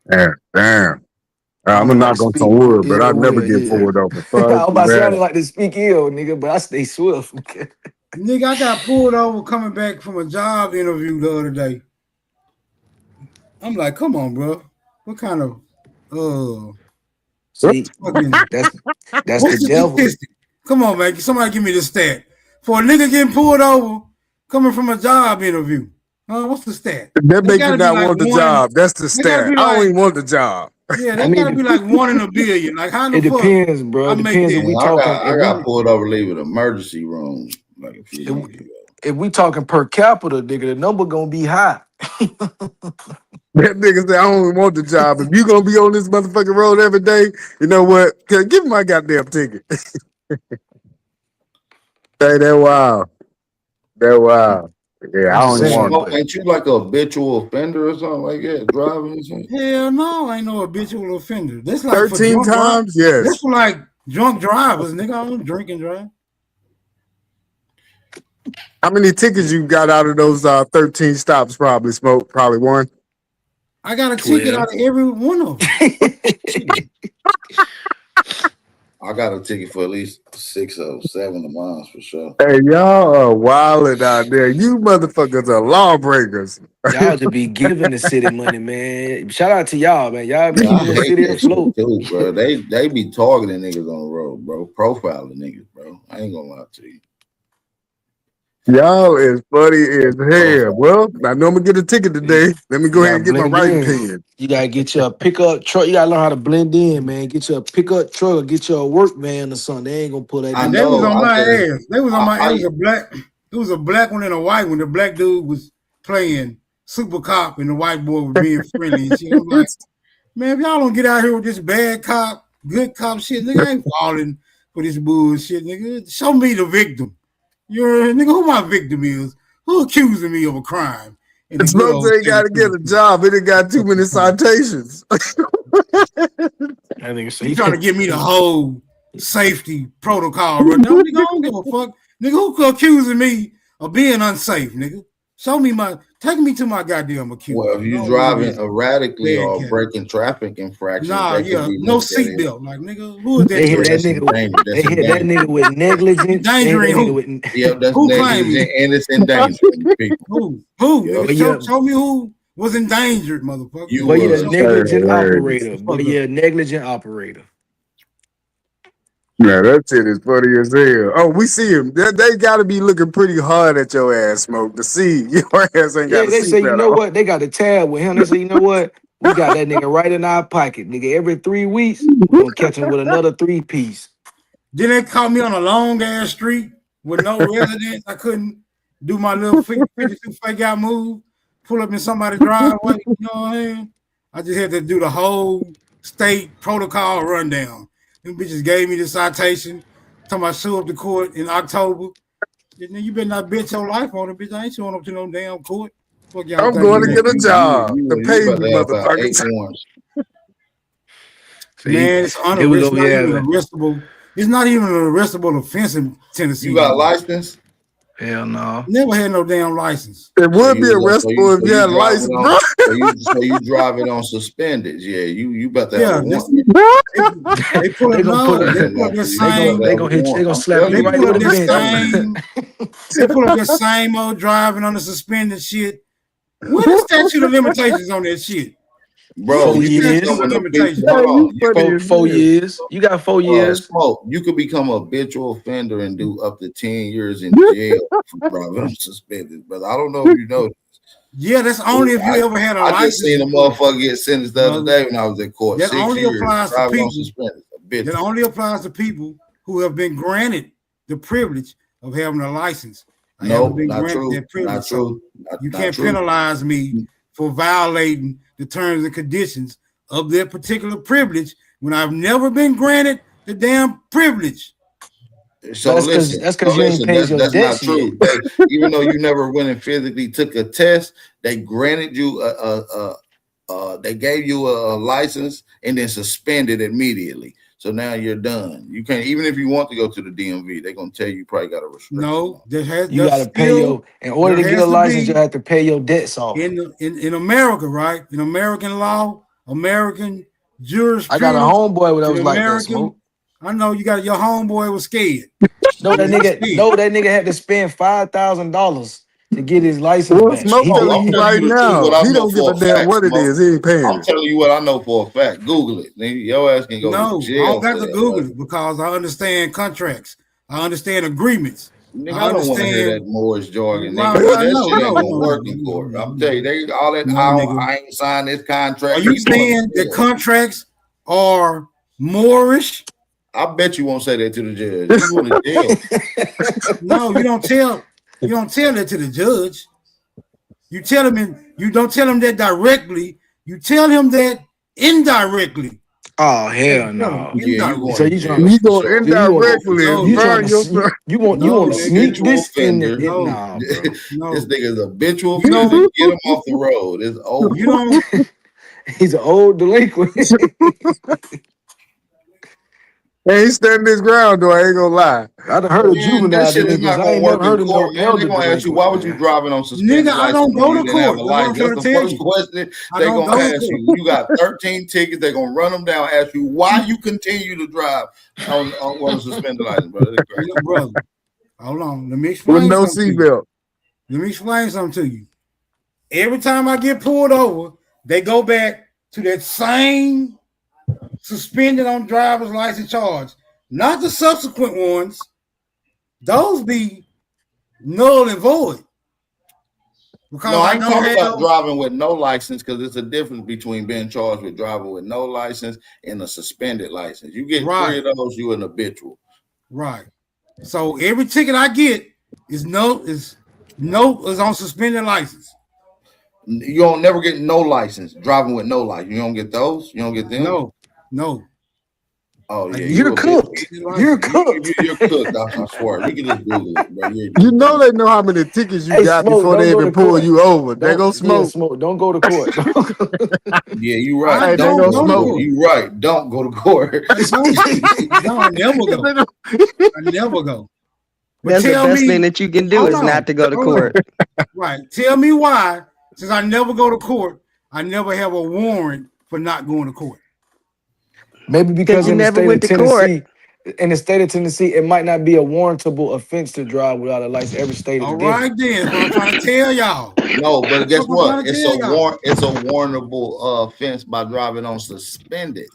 them. Damn. I I'm don't gonna like knock to on some speak wood, but I ill never will, get yeah. pulled over. I Fuck was about to say I don't that. like to speak ill, nigga, but I stay swift. Nigga, I got pulled over coming back from a job interview the other day. I'm like, come on, bro. What kind of See, fucking that's what's the the devil. statistic? Come on, man. Somebody give me the stat. For a nigga getting pulled over coming from a job interview. What's the stat? That They make you gotta be not like want the one. job. That's the They gotta stat. be I don't like, even want the job. yeah, I they mean, gotta be like 1 in a billion. Like how in it the fuck depends, bro. I It make depends if that? we And talking I got pulled over leaving emergency room like a few years ago. if we talking per capita, nigga, the number gonna be high. That nigga say I don't even want the job. If you gonna be on this motherfucking road every day, you know what? Give me my goddamn ticket. Hey, that wild. That wild. Yeah, I I'm don't even saying, want it. but Ain't you like a habitual offender or something like that? Driving or something? Hell no, I ain't no habitual offender. That's like for 13 drunk drivers. times? Yes. That's for like drunk drivers, nigga. I don't drink and drive. How many tickets you got out of those 13 stops? Probably Smoke. Probably one. I got a ticket out of every one of them. I got a ticket for at least 6 or 7 of mine for sure. Hey, y'all are wilding out there. You motherfuckers are lawbreakers. y'all just be giving the city money, man. Shout out to y'all, man. Y'all be Yeah, I keeping the hate city that shit afloat. too, bro. They be targeting niggas on the road, bro. Profiling niggas, bro. I ain't gonna lie to you. Y'all is funny as hell. Well, I know I'm gonna get a ticket today. Let me go You ahead gotta and get my blend writing in. pen. You gotta get your pickup truck. You gotta learn how to blend in, man. Get your pickup truck or get your work van or something. They ain't gonna pull that. And they was on my ass. They was on my ass. It was a black one and a white one. The black dude was playing super cop and the white boy was being friendly and shit. I'm like, man, if y'all don't get out here with this bad cop, good cop shit, nigga, I ain't falling for this bullshit, nigga. Show me the victim. You're nigga, who my victim is? Who accusing me of a crime? In the good Smoke old ain't got to get a job. It ain't got too many citations. I think you trying to give me the whole safety protocol right now. Nigga, I don't give a fuck. Nigga, who accusing me of being unsafe, nigga? Show me take me to my goddamn accused. Well, if you driving erratically or breaking traffic infractions, that could be no seatbelt. Like, nigga, who is that? They hit that nigga. They hit that nigga with negligence. Endangering who? Yeah, that's who negligent and it's endangering people. Who? Yep. Nigga, show me who was endangered, motherfucker. But you're a negligent operator. But you're a negligent operator. Yeah, that shit is funny as hell. Oh, we see him. They got to be looking pretty hard at your ass, Smoke, to see your ass ain't Yeah, got a they say, you seatbelt know on. what? They got a tab with him. They say, you know what? We got that nigga right in our pocket. Nigga, every 3 weeks, we're gonna catch him with another 3-piece. Then they caught me on a long ass street with no residence. I couldn't do my little 52 fake out move, pull up in somebody's driveway. You know what I mean? I just had to do the whole state protocol rundown. Them bitches gave me the citation. Talking about show up to court in October. You better not bet your life on it, bitch. I ain't showing up to no damn court. Fuck y'all I'm think going to you get a job. You The pay about me, to have about 8 motherfuckers. warrants. Man, it's unarrestable. It's not even an arrestable offense in Tennessee. You got a license? Hell no. Never had no damn license. It would be arrestable if you had a license, bro. So you driving on suspended. Yeah, you about to have a warrant. They pull up the same. They gonna slap you right with a bench. They pull up that same old driving on the suspended shit. What is statute of limitations on that shit? Bro, 4 years. 4 years. You got 4 years. Smoke. You could become a habitual offender and do up to 10 years in jail for driving on suspended. But I don't know if you know this. Yeah, that's only if you ever had a license. I just seen a motherfucker get sentenced the other day when I was in court. That 6 only years applies to driving people. on suspended. That only applies to people who have been granted the privilege of having a license. No, not true. Not true. You can't penalize me for violating the terms and conditions of that particular privilege when I've never been granted the damn privilege. So That's listen, because you ain't paid your that's not debts true. yet. Even though you never went and physically took a test, they granted you they gave you a license and then suspended immediately. So now you're done. You can't, even if you want to go to the DMV, they're gonna tell you probably got a restriction. No, You got to pay your. In order to get a license, you have to pay your debts off. In America, right? In American law, American jurisprudence. I got a homeboy that was like that, Smoke. I know you got your homeboy was scared. No, that nigga had to spend $5,000 to get his license back. Smoke telling you right now. He don't give a damn what it is. He ain't paying. I'm telling you what I know for a fact. Google it. Your ass can go to jail. I don't got for to that, Google bro. it because I understand contracts. I understand agreements. Nigga, I don't want to hear that Morris jargon. Nigga. Right, That no, shit ain't no, gonna work in court. I'm telling you, they all that. I ain't signed this contract. Are you saying that contracts are Moorish? I bet you won't say that to the judge. You want to jail. No, you don't tell. You don't tell that to the judge. You tell him, you don't tell him that directly. You tell him that indirectly. Oh hell no! Yeah, so you trying to go indirectly and burn yourself? You want to sneak this in there? No. This nigga's a habitual offender. Get him off the road. It's over. You don't. He's an old delinquent. Hey, he standing his ground though. I ain't gonna lie. I done heard of juvenile That shit is not delinquents. I gonna ain't work never heard in of court, no man. elder They're gonna ask you, why was you driving on suspended Nigga, I don't license go when to you didn't have court. a That's what I'm license? trying That's to the tell first you. question I they're don't gonna go to ask you. court. You got 13 tickets. They're gonna run them down, ask you why you continue to drive on a suspended license, brother. That's crazy. Brother, hold on. Let me With explain no something to you. seatbelt. Let me explain something to you. Every time I get pulled over, they go back to that same suspended on driver's license charge, not the subsequent ones. Those be null and void. Because No, I ain't don't talking about have- driving with no license because there's a difference between being charged with driving with no license and a suspended license. You get Right. 3 of those, you an habitual. Right. So every ticket I get is on suspended license. You don't never get no license driving with no license. You don't get those. You don't get them. No. Oh yeah, You're cooked. You're cooked. You're cooked. I swear. You can just Google it, bro. You know they know how many tickets you Hey, got Smoke, before don't they go even to pull court. you over. They go smoke. Smoke. Don't go to court. Yeah, you right. Hey, Don't they go go to smoke. court. You right. Don't go to court. No, I never go. I never go. But That's the tell best me- thing that you can do Hold is on, not to go to hold on. court. Right. Tell me why, since I never go to court, I never have a warrant for not going to court. Maybe because you in the never state went of to court. Tennessee, in the state of Tennessee, it might not be a warrantable offense to drive without a license. Every state is All different. right, then. That's what I'm trying to tell y'all. No, but guess That's what I'm what? trying to It's tell a y'all. It's a warrantable offense by driving on suspended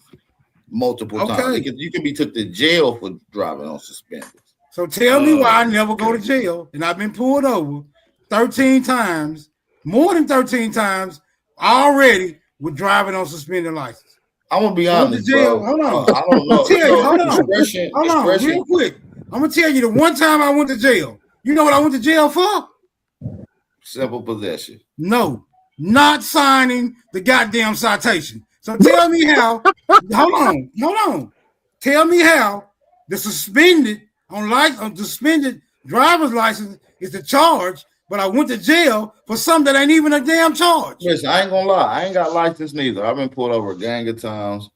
multiple times. Okay. You can be took to jail for driving on suspended. So tell me why I never go to jail, and I've been pulled over 13 times, more than 13 times already with driving on suspended license. I'm gonna be I went to honest, jail. bro. Hold on. I don't know. Tell you, hold on. Discretion, Hold on, discretion. real quick. I'm gonna tell you the one time I went to jail. You know what I went to jail for? Simple possession. No, not signing the goddamn citation. So tell me how. hold on. Tell me how the suspended suspended driver's license is the charge, but I went to jail for something that ain't even a damn charge. Listen, I ain't gonna lie. I ain't got license neither. I've been pulled over a gang of times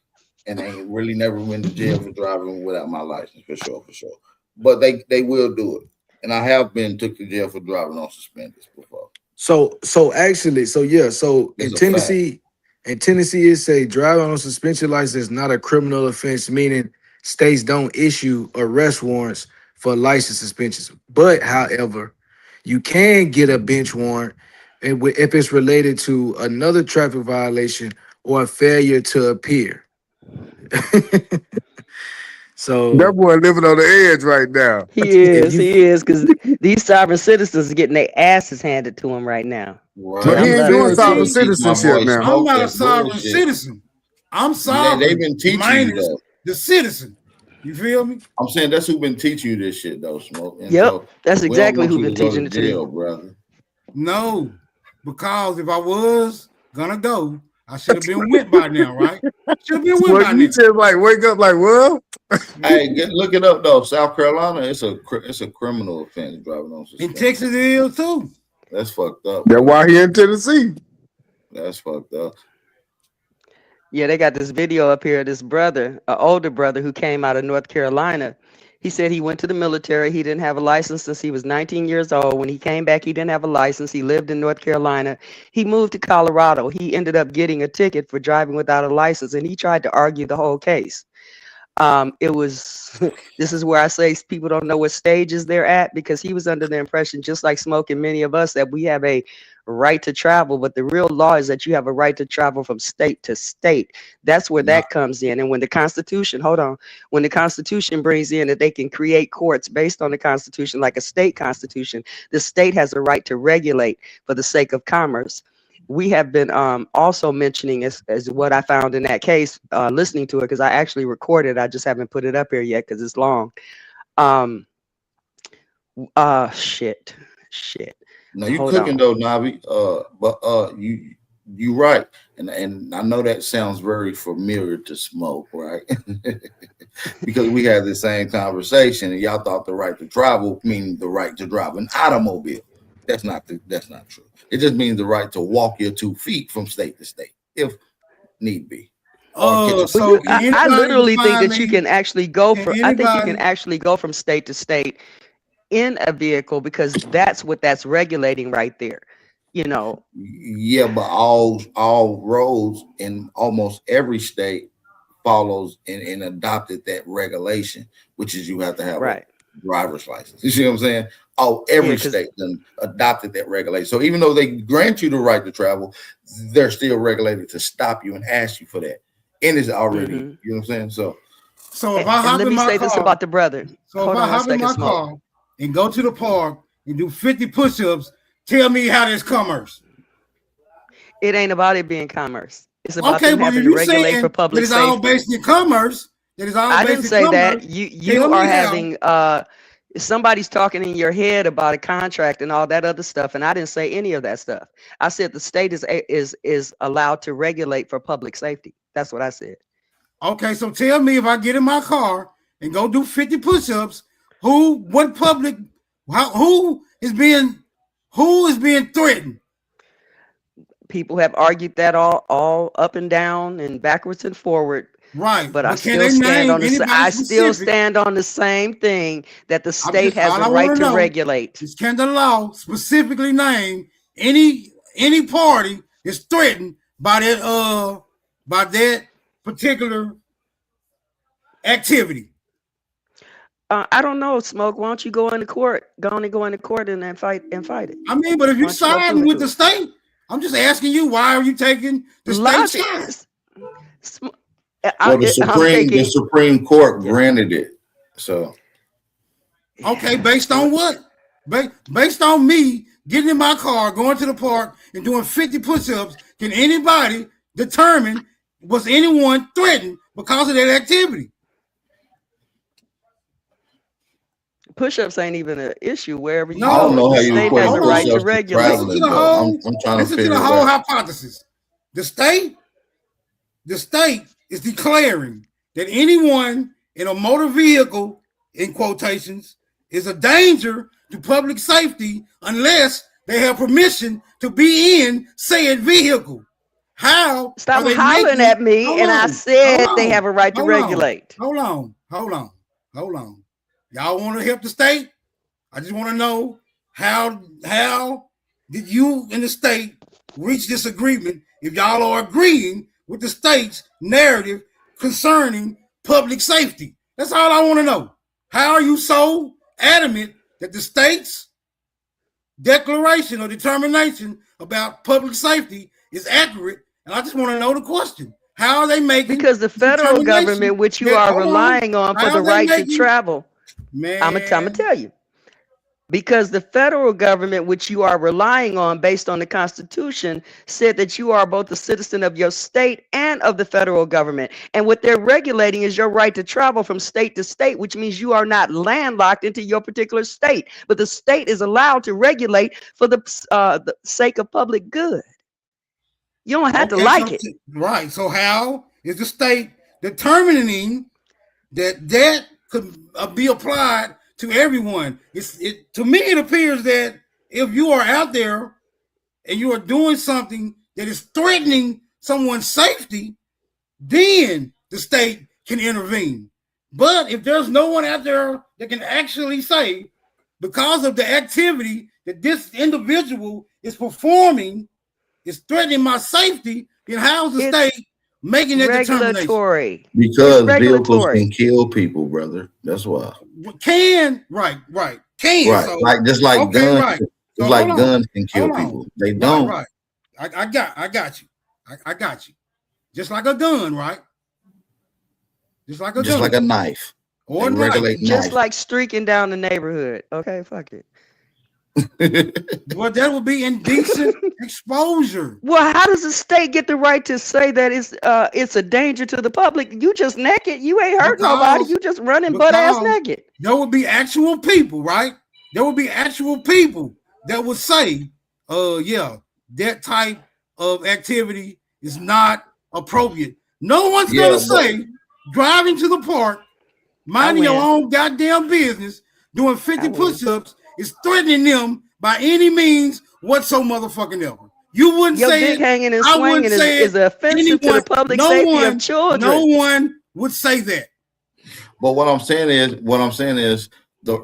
and ain't really never went to jail for driving without my license, for sure. But they will do it. And I have been took to jail for driving on suspended before. So in Tennessee, it say driving on suspension license is not a criminal offense, meaning states don't issue arrest warrants for license suspensions. But however, you can get a bench warrant if it's related to another traffic violation or a failure to appear. So that boy living on the edge right now. He is, because these sovereign citizens are getting their asses handed to them right now. Right. But he ain't doing sovereign citizenship citizenship now. I'm not a sovereign citizen. I'm sovereign. They've been teaching you minus that. the citizen. You feel me? I'm saying that's who been teaching you this shit though, Smoke. And Yep, so that's we don't exactly want who you been to go teaching it to jail, you. brother. No, because if I was gonna go, I should have been went by now, right? Should have been went Well, by you now. just like wake up like, well, Hey, look it up though. South Carolina, it's a criminal offense driving on In suspended. Texas, it is too. That's fucked up. That's why he in Tennessee. That's fucked up. Yeah, they got this video up here. This brother, an older brother who came out of North Carolina. He said he went to the military. He didn't have a license since he was 19 years old. When he came back, he didn't have a license. He lived in North Carolina. He moved to Colorado. He ended up getting a ticket for driving without a license, and he tried to argue the whole case. This is where I say people don't know what stages they're at, because he was under the impression, just like Smoke and many of us, that we have a right to travel, but the real law is that you have a right to travel from state to state. That's where that comes in. And when the Constitution, when the Constitution brings in that they can create courts based on the Constitution, like a state constitution, the state has a right to regulate for the sake of commerce. We have been also mentioning as what I found in that case, listening to it, because I actually recorded. I just haven't put it up here yet because it's long. Shit. No, you Hold cooking on. though, Navi. But you right, and I know that sounds very familiar to Smoke, right? Because we had the same conversation, and y'all thought the right to travel meaning the right to drive an automobile. That's not true. It just means the right to walk your 2 feet from state to state, if need be. So I literally think that you can actually go from. I think you can actually go from state to state in a vehicle, because that's what that's regulating right there. You know. Yeah, but all roads in almost every state follows and adopted that regulation, which is you have to have a driver's license. You see what I'm saying? Every state then adopted that regulation. So even though they grant you the right to travel, they're still regulated to stop you and ask you for that. And it's already, you know what I'm saying? So if I hop let in me my say car, this about the brother. So Hold if I on one hop in second, my Smoke. car and go to the park and do 50 push-ups, tell me how there's commerce. It ain't about it being commerce. It's about Okay, them but having if to you regulate saying for public that it's all safety. based in commerce, I didn't say that. You are having somebody's talking in your head about a contract and all that other stuff, and I didn't say any of that stuff. I said the state is allowed to regulate for public safety. That's what I said. Okay, so tell me, if I get in my car and go do 50 push-ups, who is being threatened? People have argued that all up and down and backwards and forward. Right, but I still stand on the. I still stand on the same thing, that the state has a right to regulate. Is, can the law specifically name any party is threatened by that particular activity? I don't know, Smoke. Why don't you go into court? Go into court and then fight it. I mean, but if you side with the state, I'm just asking you, why are you taking the state side? Well, the Supreme Court granted it. So, okay, based on what? Based on me getting in my car, going to the park, and doing 50 push-ups, can anybody determine was anyone threatened because of that activity? Push-ups ain't even an issue wherever you go. I don't know how you equate the right to regulate. Listen to the whole hypothesis. The state is declaring that anyone in a motor vehicle, in quotations, is a danger to public safety unless they have permission to be in said vehicle. How? Stop hollering at me, and I said they have a right to regulate. Hold on. Y'all want to help the state? I just want to know how did you and the state reach this agreement if y'all are agreeing with the state's narrative concerning public safety? That's all I want to know. How are you so adamant that the state's declaration or determination about public safety is accurate? And I just want to know the question. How are they making? Because the federal government, which you are relying on for the right to travel. Man. I'm gonna tell you. Because the federal government, which you are relying on based on the Constitution, said that you are both a citizen of your state and of the federal government. And what they're regulating is your right to travel from state to state, which means you are not landlocked into your particular state. But the state is allowed to regulate for the sake of public good. You don't have to like it. Right. So how is the state determining that could be applied to everyone. To me, it appears that if you are out there and you are doing something that is threatening someone's safety, then the state can intervene. But if there's no one out there that can actually say, because of the activity that this individual is performing is threatening my safety, then how's the state making that regulatory? determination? Because vehicles can kill people, brother. That's why. Right. Right. So, like just like okay, guns, right. just So, like hold on. guns can kill Hold on. people. They don't. Right. I got you. I got you. Just like a gun, right? Just like a Just gun. like a knife. Or They a knife. regulate Just knife. like streaking down the neighborhood. Okay, fuck it. Well, that would be indecent exposure. Well, how does the state get the right to say that it's a danger to the public? You just naked. You ain't hurt nobody. You just running butt ass naked. There would be actual people, right? There would be actual people that would say, yeah, that type of activity is not appropriate. No one's gonna say driving to the park, minding your own goddamn business, doing 50 push-ups is threatening them by any means whatsoever motherfucking ever. You wouldn't Your say dick it. hanging and I swinging wouldn't is say it. offensive to the public safety of children. No one would say that. But what I'm saying is,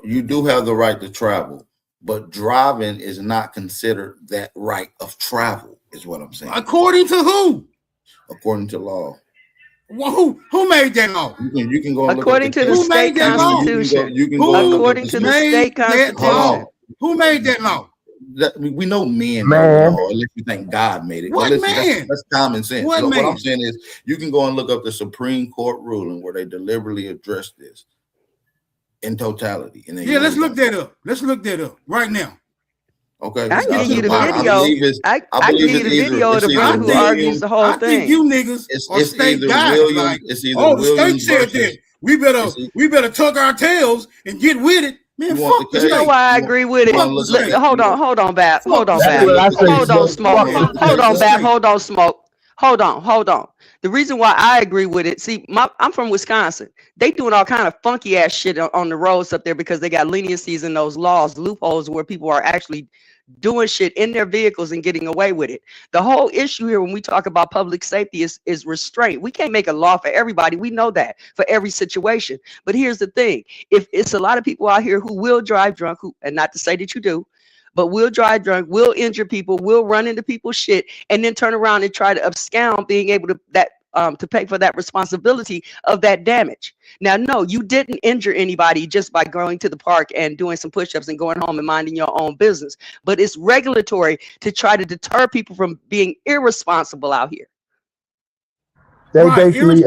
you do have the right to travel, but driving is not considered that right of travel. Is what I'm saying. According to who? According to law. Well, who made that law? You can go. According to the state constitution. According to the state constitution. Who made that law? We know men Man. made the law, unless you think God made it. What Listen, man? That's common sense. What What man? I'm saying is, you can go and look up the Supreme Court ruling where they deliberately address this in totality. And Yeah, let's look that up. Let's look that up right now. Okay, I can give you the I video. believe it's- I I can believe give you the it's either- video of the it's brother either who William- argues the whole I thing. think you niggas are It's state either guys. William- Like, it's either oh, the state Williams said versus- that. We better tuck our tails and get with it. Man, You want fuck the the case? You know state. why I agree with it? Fuck the state. Hold on, Bap. Hold on, That's Bap. what I say, Hold on, Smoke. Smoke. Hold on, Bap. State. Hold on, Smoke. Hold on. The reason why I agree with it, see, I'm from Wisconsin. They doing all kind of funky ass shit on the roads up there because they got leniencies in those laws, loopholes where people are actually doing shit in their vehicles and getting away with it. The whole issue here when we talk about public safety is restraint. We can't make a law for everybody. We know that for every situation. But here's the thing. If it's a lot of people out here who will drive drunk, and not to say that you do, but will drive drunk, will injure people, will run into people's shit, and then turn around and try to abscond being able to pay for that responsibility of that damage. Now, no, you didn't injure anybody just by going to the park and doing some push-ups and going home and minding your own business. But it's regulatory to try to deter people from being irresponsible out here. They Right, basically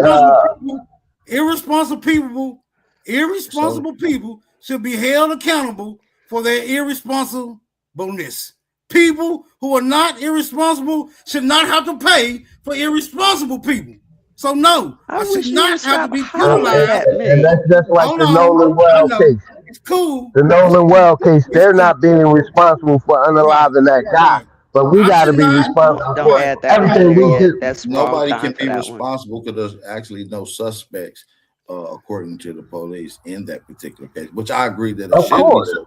irresponsible people should be held accountable for their irresponsibleness. People who are not irresponsible should not have to pay for irresponsible people. So no, I should not have to be penalized. and that's just like Hold the on, Nolan I Well know. case. It's cool. The Nolan Well case, they're not being responsible for unaliving that guy. But we got to be responsible Don't for add that one everything there we yet. do. That's wrong Nobody time can for be that one. responsible because there's actually no suspects, according to the police, in that particular case. Which I agree that it Of should course. be.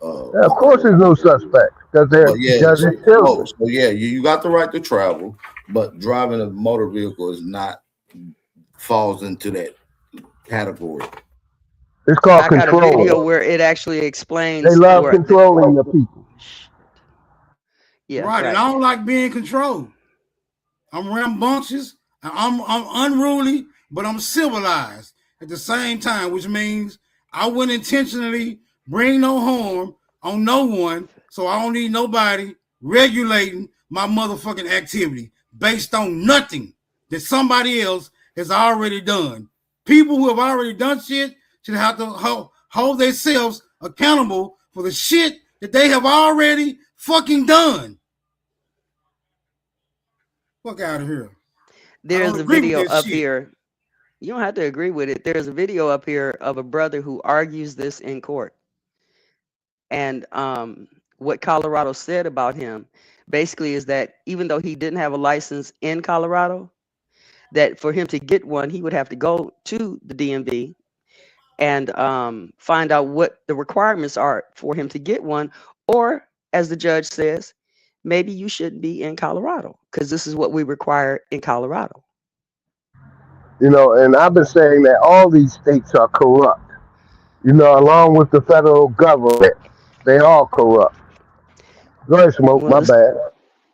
Yeah, of course, there's no suspect because they're But yeah, judges children. so yeah, you got the right to travel, but driving a motor vehicle is not falls into that category. It's called I got a video control. where it actually explains. They love where- controlling the people. Yeah, Right, and I don't like being controlled. I'm rambunctious, I'm unruly, but I'm civilized at the same time, which means I wouldn't intentionally bring no harm on no one, so I don't need nobody regulating my motherfucking activity based on nothing that somebody else has already done. People who have already done shit should have to hold themselves accountable for the shit that they have already fucking done. Fuck out of here. There's don't a agree with video that up shit. here. You don't have to agree with it. There's a video up here of a brother who argues this in court. And what Colorado said about him basically is that even though he didn't have a license in Colorado, that for him to get one, he would have to go to the DMV and find out what the requirements are for him to get one. Or, as the judge says, maybe you shouldn't be in Colorado because this is what we require in Colorado. You know, and I've been saying that all these states are corrupt. You know, along with the federal government, they all corrupt. Go ahead, Smoke. Well, My this- bad.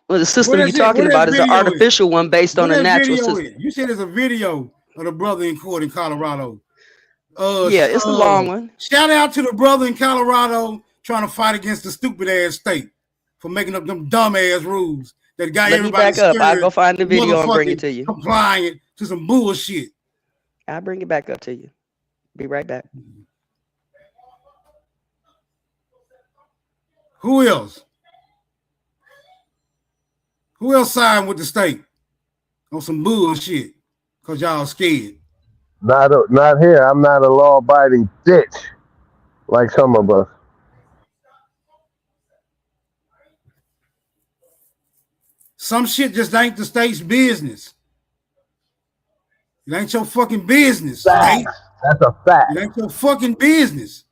Well, the system you're Where talking that about is an video is? artificial one based on Where a that natural video system. is? You said there's a video of the brother in court in Colorado. Yeah, it's a long one. Shout out to the brother in Colorado trying to fight against the stupid ass state for making up them dumb ass rules that got Let me everybody back up. I'll scared, go find the video and bring it to motherfucking you. compliant to some bullshit. I'll bring it back up to you. Be right back. Who else? Who else signed with the state on some bullshit? Cause y'all scared. Not here. I'm not a law-abiding bitch like some of us. Some shit just ain't the state's business. It ain't your fucking business. State. That's a fact. It ain't your fucking business.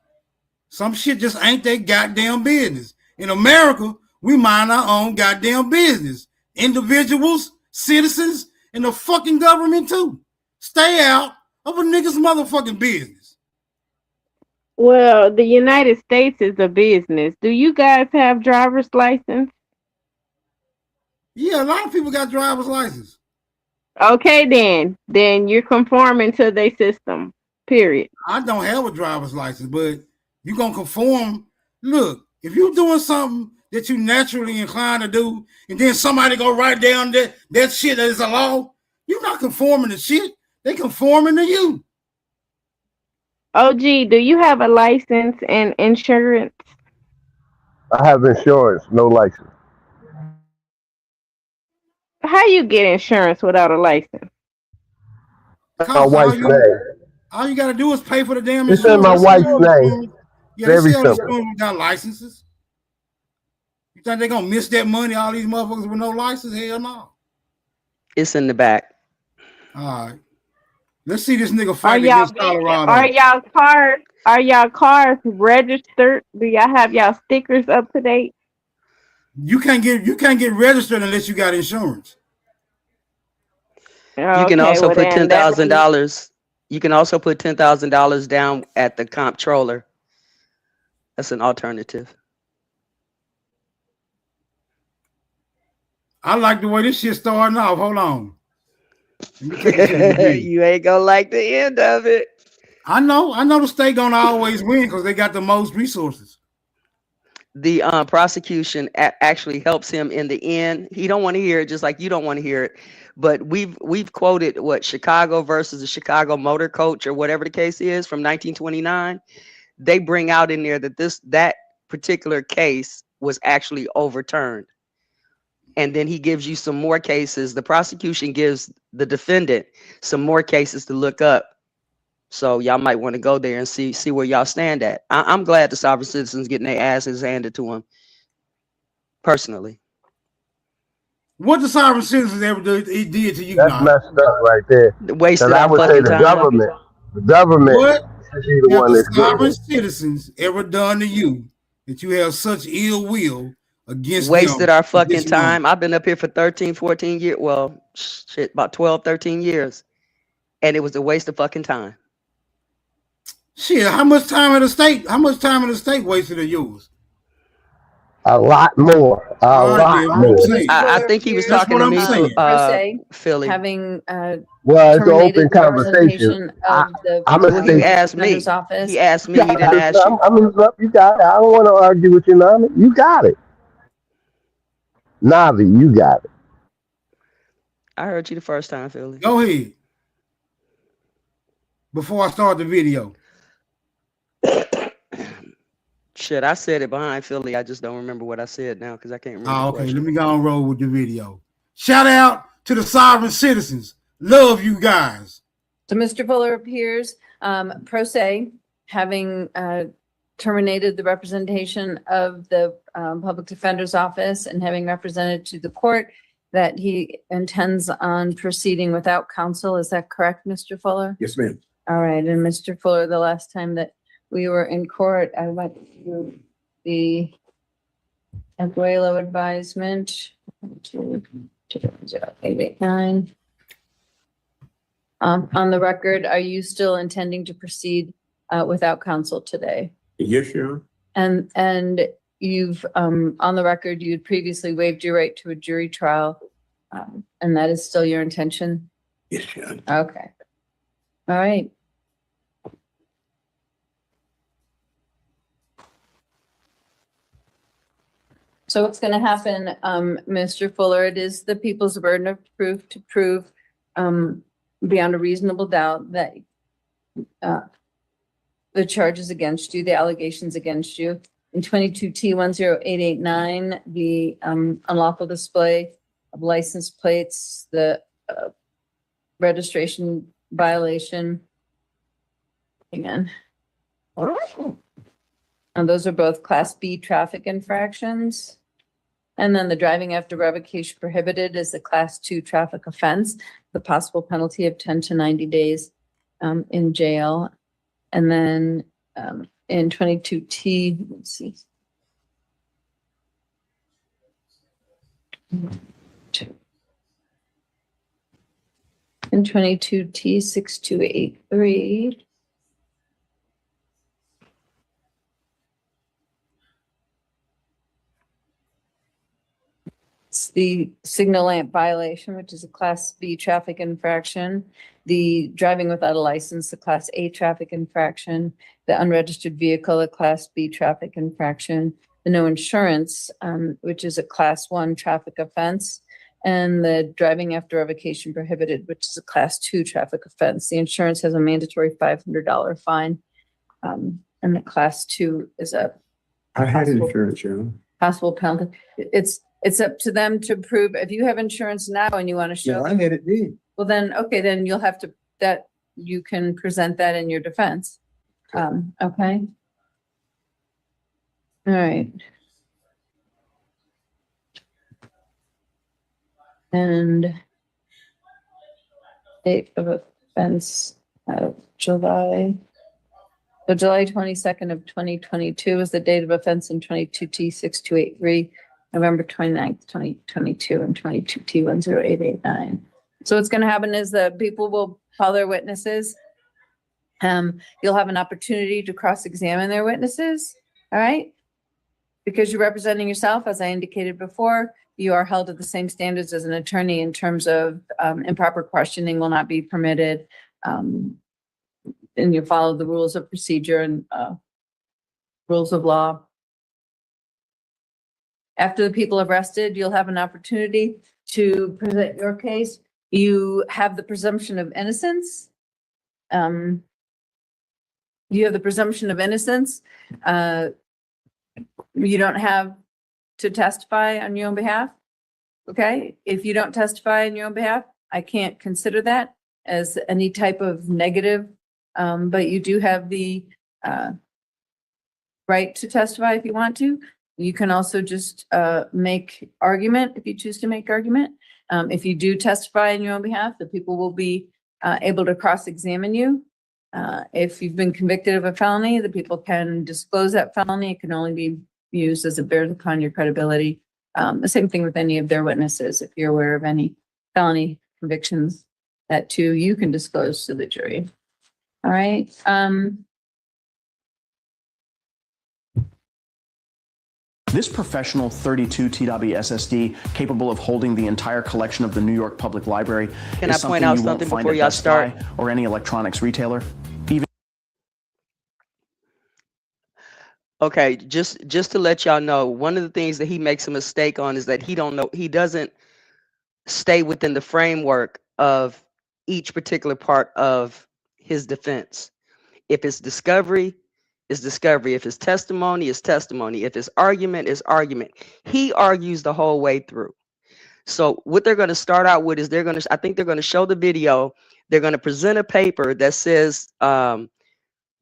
Some shit just ain't their goddamn business. In America, we mind our own goddamn business. Individuals, citizens, and the fucking government too. Stay out of a nigga's motherfucking business. Well, the United States is a business. Do you guys have driver's license? Yeah, a lot of people got driver's license. Okay, then you're conforming to their system. Period. I don't have a driver's license, but you gonna conform. Look, if you're doing something that you naturally inclined to do, and then somebody go write down that shit that is a law, you're not conforming to shit. They conforming to you. OG, do you have a license and insurance? I have insurance, no license. How you get insurance without a license? My wife's name. All you gotta do is pay for the damn It's insurance. in my They wife's sell name. insurance. Yeah, they Very sell simple. insurance without licenses. You think they gonna miss that money? All these motherfuckers with no license? Hell no. It's in the back. All right. Let's see this nigga Are fight y'all against Colorado. Are y'all cars registered? Do y'all have y'all stickers up to date? You can't get registered unless you got insurance. You can Okay, also well put then that would be- $10,000. You can also put $10,000 down at the comptroller. That's an alternative. I like the way this shit starting off. Hold on. Let me take this in the video. You ain't gonna like the end of it. I know the state gonna always win because they got the most resources. The prosecution actually helps him in the end. He don't want to hear it, just like you don't want to hear it. But we've quoted what Chicago versus the Chicago Motor Coach or whatever the case is from 1929. They bring out in there that that particular case was actually overturned. And then he gives you some more cases. The prosecution gives the defendant some more cases to look up. So y'all might want to go there and see where y'all stand at. I'm glad the sovereign citizens getting their asses handed to them. Personally. What the sovereign citizens ever did to you? That's messed up right there. Wasted I our would say fucking the time. government. The government What should be the have one the that's getting sovereign it. citizens ever done to you that you have such ill will against Wasted them our at fucking this moment? time. I've been up here for 13, 14 years. Well, shit, about 12, 13 years. And it was a waste of fucking time. Shit, how much time in the state wasted of yours? A lot more. A lot more. I think he was That's talking what to I'm me saying. too, Philly. Having Well, it's an terminated open the representation conversation. of the I'm a Well, he state. asked me. Defender's Office. He asked me. He didn't ask you. I mean, look, you got it. I don't want to argue with you, Nami. You got it. Navi, you got it. I heard you the first time, Philly. Go ahead. Before I start the video. Shit, I said it behind Philly. I just don't remember what I said now because I can't remember. Oh, the okay, question. let me go and roll with the video. Shout out to the sovereign citizens. Love you guys. So Mr. Fuller appears pro se, having terminated the representation of the Public Defender's Office and having represented to the court that he intends on proceeding without counsel. Is that correct, Mr. Fuller? Yes, ma'am. All right, and Mr. Fuller, the last time that we were in court, I went through the Abuelo advisement. 889. On the record, are you still intending to proceed without counsel today? Yes, Your Honor. And you've on the record, you had previously waived your right to a jury trial, and that is still your intention? Yes, Your Honor. Okay. All right. So what's going to happen, Mr. Fuller, it is the people's burden of proof to prove beyond a reasonable doubt that the charges against you, the allegations against you. In 22T10889, the unlawful display of license plates, the registration violation. Again. And those are both Class B traffic infractions. And then the driving after revocation prohibited is a Class 2 traffic offense, the possible penalty of 10 to 90 days in jail. And then in 22T, let's see. In 22T6283. It's the signal lamp violation, which is a Class B traffic infraction. The driving without a license, the Class A traffic infraction. The unregistered vehicle, a Class B traffic infraction. The no insurance, which is a Class 1 traffic offense. And the driving after revocation prohibited, which is a Class 2 traffic offense. The insurance has a mandatory $500 fine. And the Class 2 is a I had insurance, Your Honor. possible penalty. It's up to them to prove. If you have insurance now and you want to show. Yeah, I had it then. Well, then, okay, then you'll have to, that you can present that in your defense. Okay. All right. And date of offense July 22nd of 2022 is the date of offense in 22T6283, November 29th, 2022, and 22T10889. So what's going to happen is the people will call their witnesses. You'll have an opportunity to cross-examine their witnesses. All right. Because you're representing yourself, as I indicated before, you are held to the same standards as an attorney in terms of improper questioning will not be permitted. And you follow the rules of procedure and rules of law. After the people have rested, you'll have an opportunity to present your case. You have the presumption of innocence. You have the presumption of innocence. You don't have to testify on your own behalf. Okay, if you don't testify on your own behalf, I can't consider that as any type of negative, but you do have the right to testify if you want to. You can also just make argument if you choose to make argument. If you do testify on your own behalf, the people will be able to cross-examine you. If you've been convicted of a felony, the people can disclose that felony. It can only be used as a bears upon your credibility. The same thing with any of their witnesses. If you're aware of any felony convictions, that too you can disclose to the jury. All right. This professional 32 TW SSD, capable of holding the entire collection of the New York Public Library, Can I point out something before y'all start? Or any electronics retailer. Even Okay, just to let y'all know, one of the things that he makes a mistake on is that he doesn't stay within the framework of each particular part of his defense. If it's discovery, it's discovery. If it's testimony, it's testimony. If it's argument, it's argument. He argues the whole way through. So what they're going to start out with is I think they're going to show the video. They're going to present a paper that says,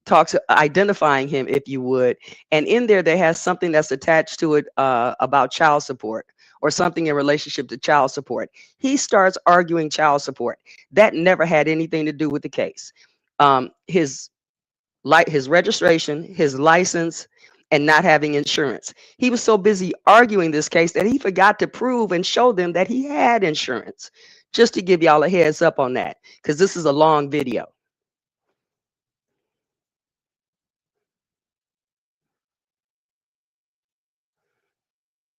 talks identifying him, if you would, and in there has something that's attached to it about child support or something in relationship to child support. He starts arguing child support. That never had anything to do with the case. His registration, his license, and not having insurance. He was so busy arguing this case that he forgot to prove and show them that he had insurance. Just to give y'all a heads up on that, because this is a long video.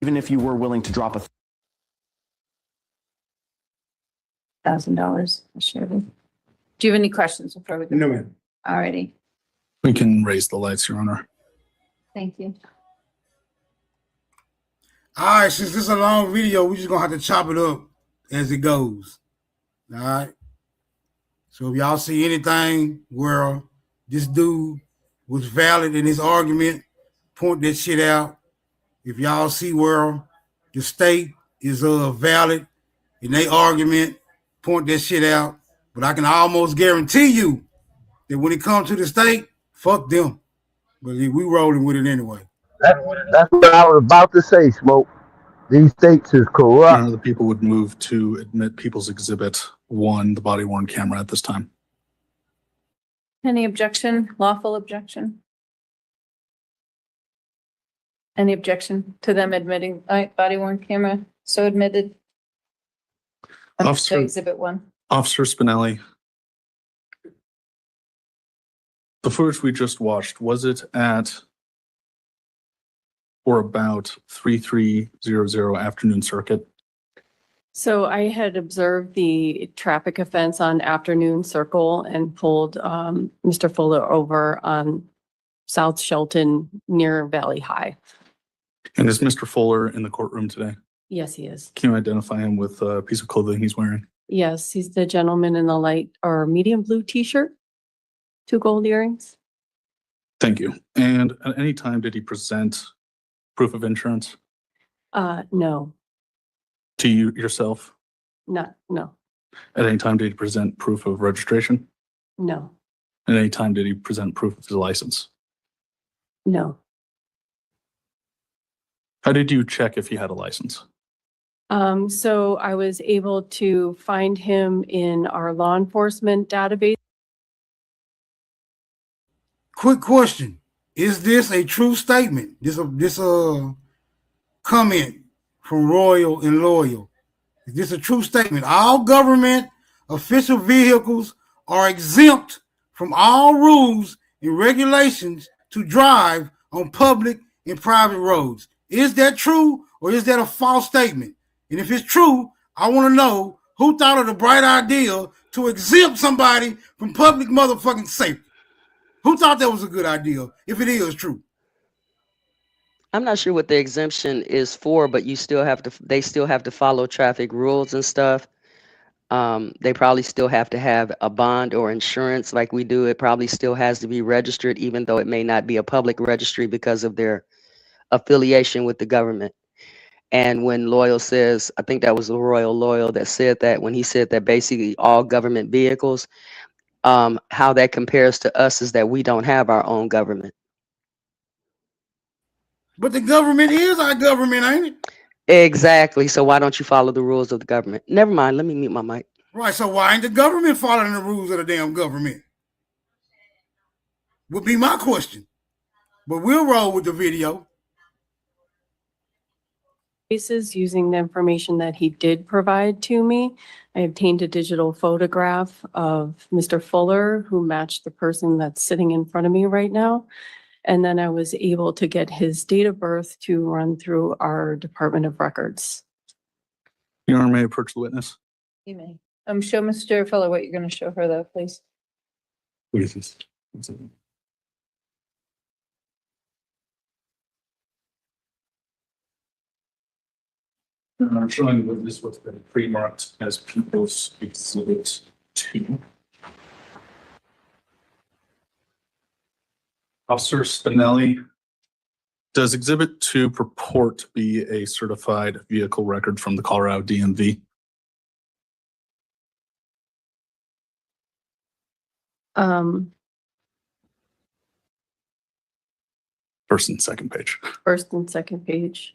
Even if you were willing to drop $1,000. Sure. Do you have any questions before we go? No, ma'am. Alrighty. We can raise the lights, Your Honor. Thank you. All right, since this is a long video, we're just gonna have to chop it up as it goes. All right. So if y'all see anything where this dude was valid in his argument, point that shit out. If y'all see where the state is valid in their argument, point that shit out. But I can almost guarantee you that when it comes to the state, fuck them. But we rolling with it anyway. That's what I was about to say, Smoke. These states is corrupt. The people would move to admit People's Exhibit 1, the body-worn camera at this time. Any objection? Lawful objection? Any objection to them admitting body-worn camera? So admitted. Officer, Exhibit 1. Officer Spinelli, the footage we just watched, was it at or about 3300 Afternoon Circuit? So I had observed the traffic offense on Afternoon Circle and pulled Mr. Fuller over on South Shelton near Valley High. And is Mr. Fuller in the courtroom today? Yes, he is. Can you identify him with a piece of clothing he's wearing? Yes, he's the gentleman in the light or medium blue t-shirt, 2 gold earrings. Thank you. And at any time did he present proof of insurance No, to you yourself? no, At any time did he present proof of registration? no, At any time did he present proof of his license? no. How did you check if he had a license? So I was able to find him in our law enforcement database. Quick question. Is this a true statement? This comment from Royal and Loyal. Is this a true statement? All government official vehicles are exempt from all rules and regulations to drive on public and private roads. Is that true or is that a false statement? And if it's true, I want to know who thought of the bright idea to exempt somebody from public motherfucking safety. Who thought that was a good idea if it is true? I'm not sure what the exemption is for, but they still have to follow traffic rules and stuff. They probably still have to have a bond or insurance like we do. It probably still has to be registered, even though it may not be a public registry because of their affiliation with the government. And when Loyal says, I think that was the Royal Loyal that said that, when he said that basically all government vehicles, how that compares to us is that we don't have our own government. But the government is our government, ain't it? Exactly. So why don't you follow the rules of the government? Never mind. Let me mute my mic. Right. So why ain't the government following the rules of the damn government? Would be my question. But we'll roll with the video. Using the information that he did provide to me. I obtained a digital photograph of Mr. Fuller, who matched the person that's sitting in front of me right now. And then I was able to get his date of birth to run through our Department of Records. Your Honor, may I approach the witness? You may. Show Mr. Fuller what you're going to show her, though, please. What is this? I'm showing the witness what's been pre-marked as People's Exhibit 2. Officer Spinelli, does Exhibit 2 purport to be a certified vehicle record from the Colorado DMV? First and second page. First and second page.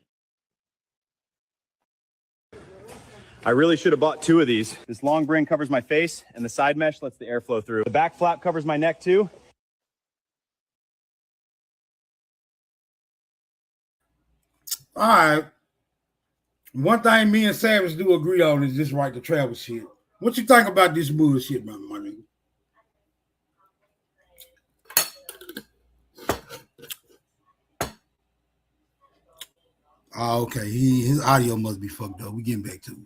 I really should have bought 2 of these. This long bring covers my face and the side mesh lets the air flow through. The back flap covers my neck too. All right. One thing me and Savage do agree on is this right to travel shit. What you think about this bullshit, my nigga? Oh, okay. His audio must be fucked up. We getting back to it.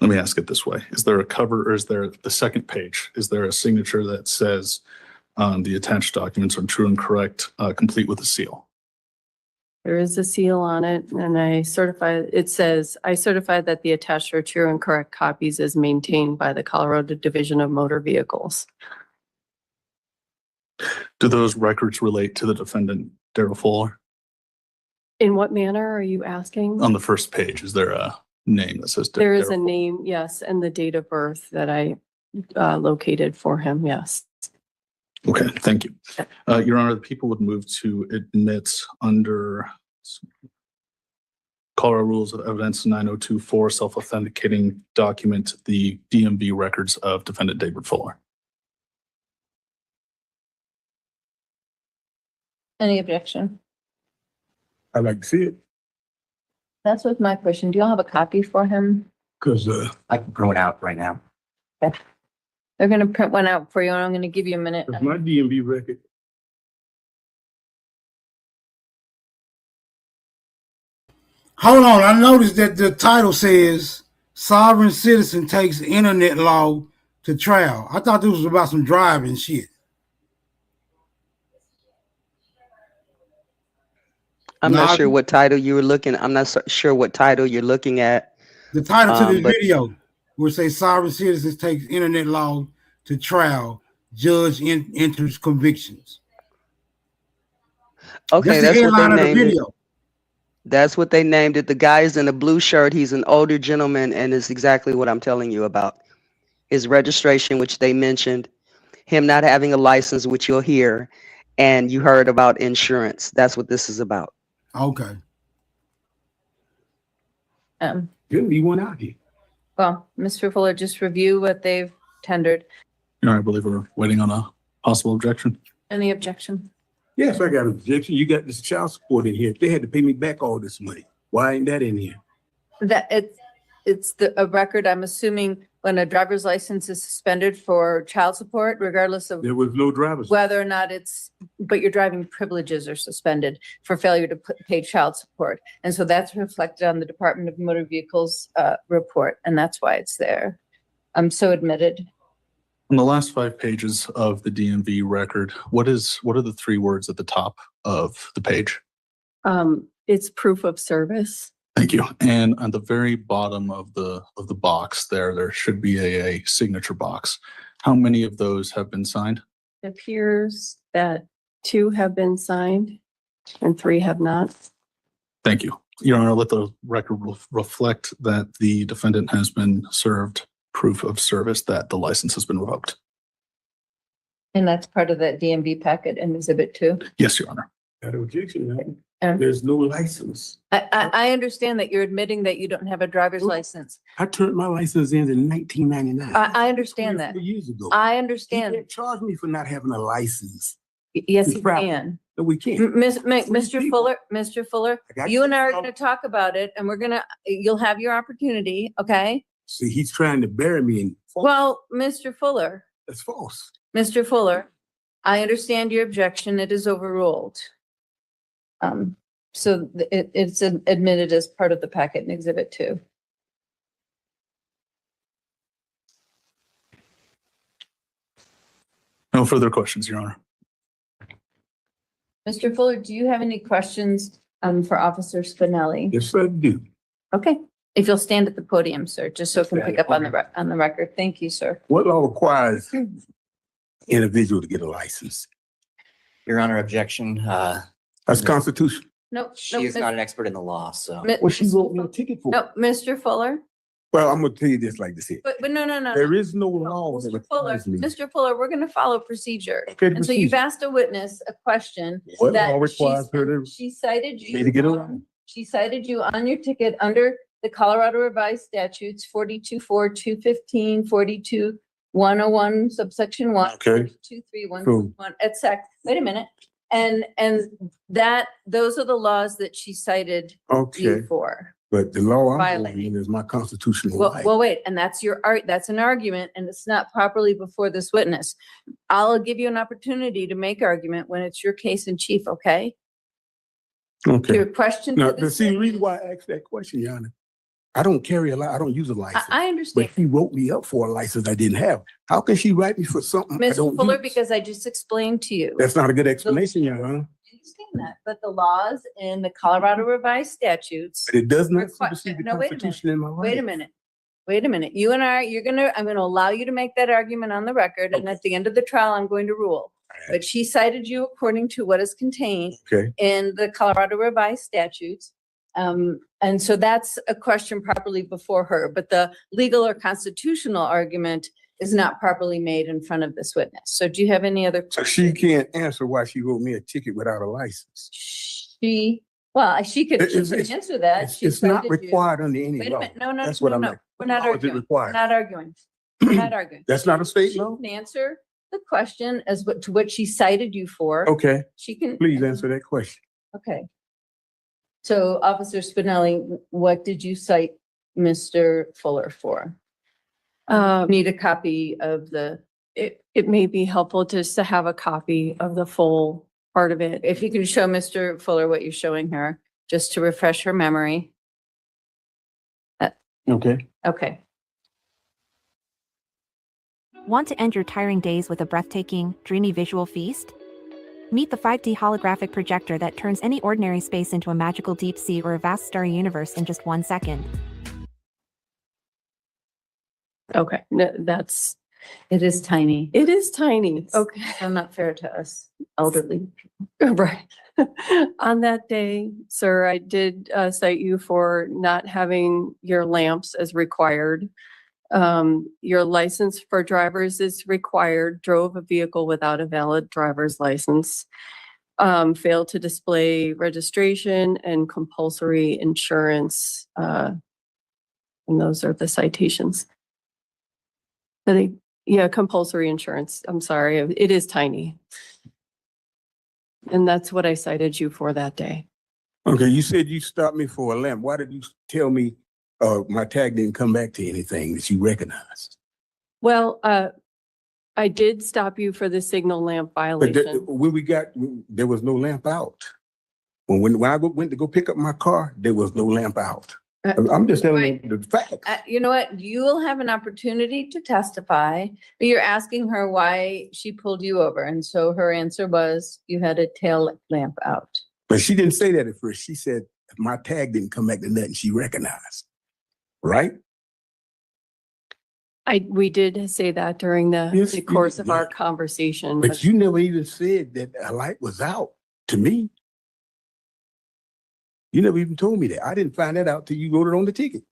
Let me ask it this way. Is there a cover or is there the second page? Is there a signature that says the attached documents are true and correct, complete with a seal? There is a seal on it, and I certify that the attached are true and correct copies as maintained by the Colorado Division of Motor Vehicles. Do those records relate to the defendant, Daryl Fuller? In what manner are you asking? On the first page, is there a name that says There is Daryl a name, yes, and the date of birth that I located for him, yes. Okay, thank you. Your Honor, the people would move to admit under Colorado Rules of Evidence 9024 self-authenticating document the DMV records of defendant David Fuller. Any objection? I'd like to see it. That's what's my question. Do y'all have a copy for him? Because I can print it out right now. Okay. They're gonna print one out for you, and I'm gonna give you a minute. it's my DMV record. Hold on. I noticed that the title says sovereign citizen takes internet law to trial. I thought this was about some driving shit. I'm not sure what title you were looking. I'm not sure what title you're looking at. The title to the but- video where it says sovereign citizens takes internet law to trial, judge enters convictions. Okay, That's the that's what headline they of the named it. video. That's what they named it. The guy is in a blue shirt. He's an older gentleman, and it's exactly what I'm telling you about. His registration, which they mentioned, him not having a license, which you'll hear, and you heard about insurance. That's what this is about. Okay. Good, you went out here. Well, Mr. Fuller, just review what they've tendered. Your Honor, I believe we're waiting on a possible objection. Any objection? Yes, I got an objection. You got this child support in here. They had to pay me back all this money. Why ain't that in here? That it's a record, I'm assuming, when a driver's license is suspended for child support, regardless of There was no driver's. whether or not but your driving privileges are suspended for failure to pay child support. And so that's reflected on the Department of Motor Vehicles report, and that's why it's there. I'm so admitted. On the last 5 pages of the DMV record, what are the 3 words at the top of the page? It's proof of service. Thank you. And on the very bottom of the box there should be a signature box. How many of those have been signed? It appears that 2 have been signed and 3 have not. Thank you. Your Honor, let the record reflect that the defendant has been served proof of service that the license has been revoked. And that's part of that DMV packet in Exhibit 2. Yes, Your Honor. Got an objection, man. There's no license. I understand that you're admitting that you don't have a driver's license. I turned my license in 1999. I understand that. 4 years ago. I You understand. can't charge me for not having a license. Yes, It's you proper. can. No, we can't. Mr. Fuller, got you and I are you. going to talk about it, and you'll have your opportunity, okay? See, he's trying to bury me in. Well, Mr. Fuller, That's false. Mr. Fuller, I understand your objection. It is overruled. So it's admitted as part of the packet in Exhibit 2. No further questions, Your Honor. Mr. Fuller, do you have any questions for Officer Spinelli? Yes, I do. Okay, if you'll stand at the podium, sir, just so it can pick up on the record. Thank you, sir. What law requires individual to get a license? Your Honor, objection. That's constitutional. No, She is not an expert in the law, so. Well, she wrote me a ticket for it. No, Mr. Fuller, Well, I'm gonna tell you this like this here. but no. There is no law that Fuller, requires me. Mr. Fuller, we're going to follow procedure. Okay, And so you've procedure. asked a witness a question. What that law requires her to She cited you. me to get a on- license? She cited you on your ticket under the Colorado Revised Statutes 42.4, 215, 42.101, subsection 1, Okay. 42.3, Cool. 1, et cetera. Wait a minute. And those are the laws that she cited Okay. you for. But the law I'm Violating. violating is my constitutional Well, right. well, wait, and that's that's an argument, and it's not properly before this witness. I'll give you an opportunity to make argument when it's your case in chief, okay? Okay. Your question Now, for this see, the witness- reason why I asked that question, Your Honor, I don't carry I don't use a license. I understand. But she wrote me up for a license I didn't have. How can she write me for something I Mr. don't Fuller, use? because I just explained to you. That's not a good explanation, Your Honor. I understand that, but the laws in the Colorado Revised Statutes. But it does not require- supersede the No, wait a Constitution in my right. Wait a minute. Wait a minute. You and I'm going to allow you to make that argument on the record, and at the end of the trial, I'm going to rule. But she cited you according to what is contained Okay. in the Colorado Revised Statutes. And so that's a question properly before her, but the legal or constitutional argument is not properly made in front of this witness. So do you have any other? So she can't answer why she wrote me a ticket without a license. She could answer that. She It's not cited you. required under any Wait a law. minute. No, That's what I'm no. like. We're not How is it arguing. We're required? not arguing. We're not arguing. That's not a state She law? can answer the question to what she cited you for. Okay. She can. Please answer that question. Okay. So Officer Spinelli, what did you cite Mr. Fuller for? Need a copy of the. It may be helpful just to have a copy of the full part of it. If you can show Mr. Fuller what you're showing her, just to refresh her memory. Okay. Okay. Want to end your tiring days with a breathtaking, dreamy visual feast? Meet the 5D holographic projector that turns any ordinary space into a magical deep sea or a vast starry universe in just 1 second. Okay, no, it is tiny. It is tiny. Okay. So not fair to us elderly. Right. On that day, sir, I did cite you for not having your lamps as required. Your license for drivers is required, drove a vehicle without a valid driver's license, failed to display registration and compulsory insurance. And those are the citations. Yeah, compulsory insurance. I'm sorry, it is tiny. And that's what I cited you for that day. Okay, you said you stopped me for a lamp. Why did you tell me my tag didn't come back to anything that you recognized? Well, I did stop you for the signal lamp But violation. when there was no lamp out. When I went to go pick up my car, there was no lamp out. I'm just telling you the fact. You know what? You will have an opportunity to testify, but you're asking her why she pulled you over. And so her answer was you had a tail lamp out. But she didn't say that at first. She said my tag didn't come back to nothing she recognized. Right? We did say that during the course of our conversation. But you never even said that a light was out to me. You never even told me that. I didn't find that out till you wrote it on the ticket.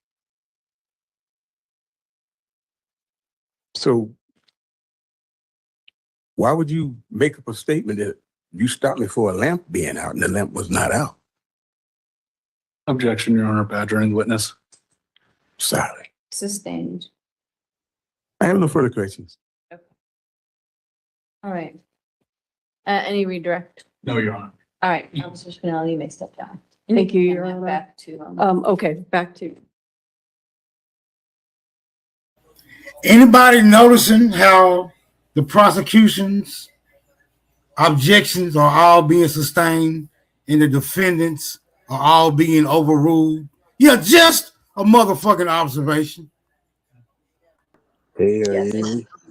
So why would you make up a statement that you stopped me for a lamp being out and the lamp was not out? Objection, Your Honor, badgering the witness. Sorry. Sustained. I have no further questions. All right. Any redirect? No, Your Honor. All right, Officer Spinelli, you may step down. Thank you, can Your hand Honor. Back to. Okay, back to. Anybody noticing how the prosecution's objections are all being sustained and the defendants are all being overruled? Yeah, just a motherfucking observation. Yes,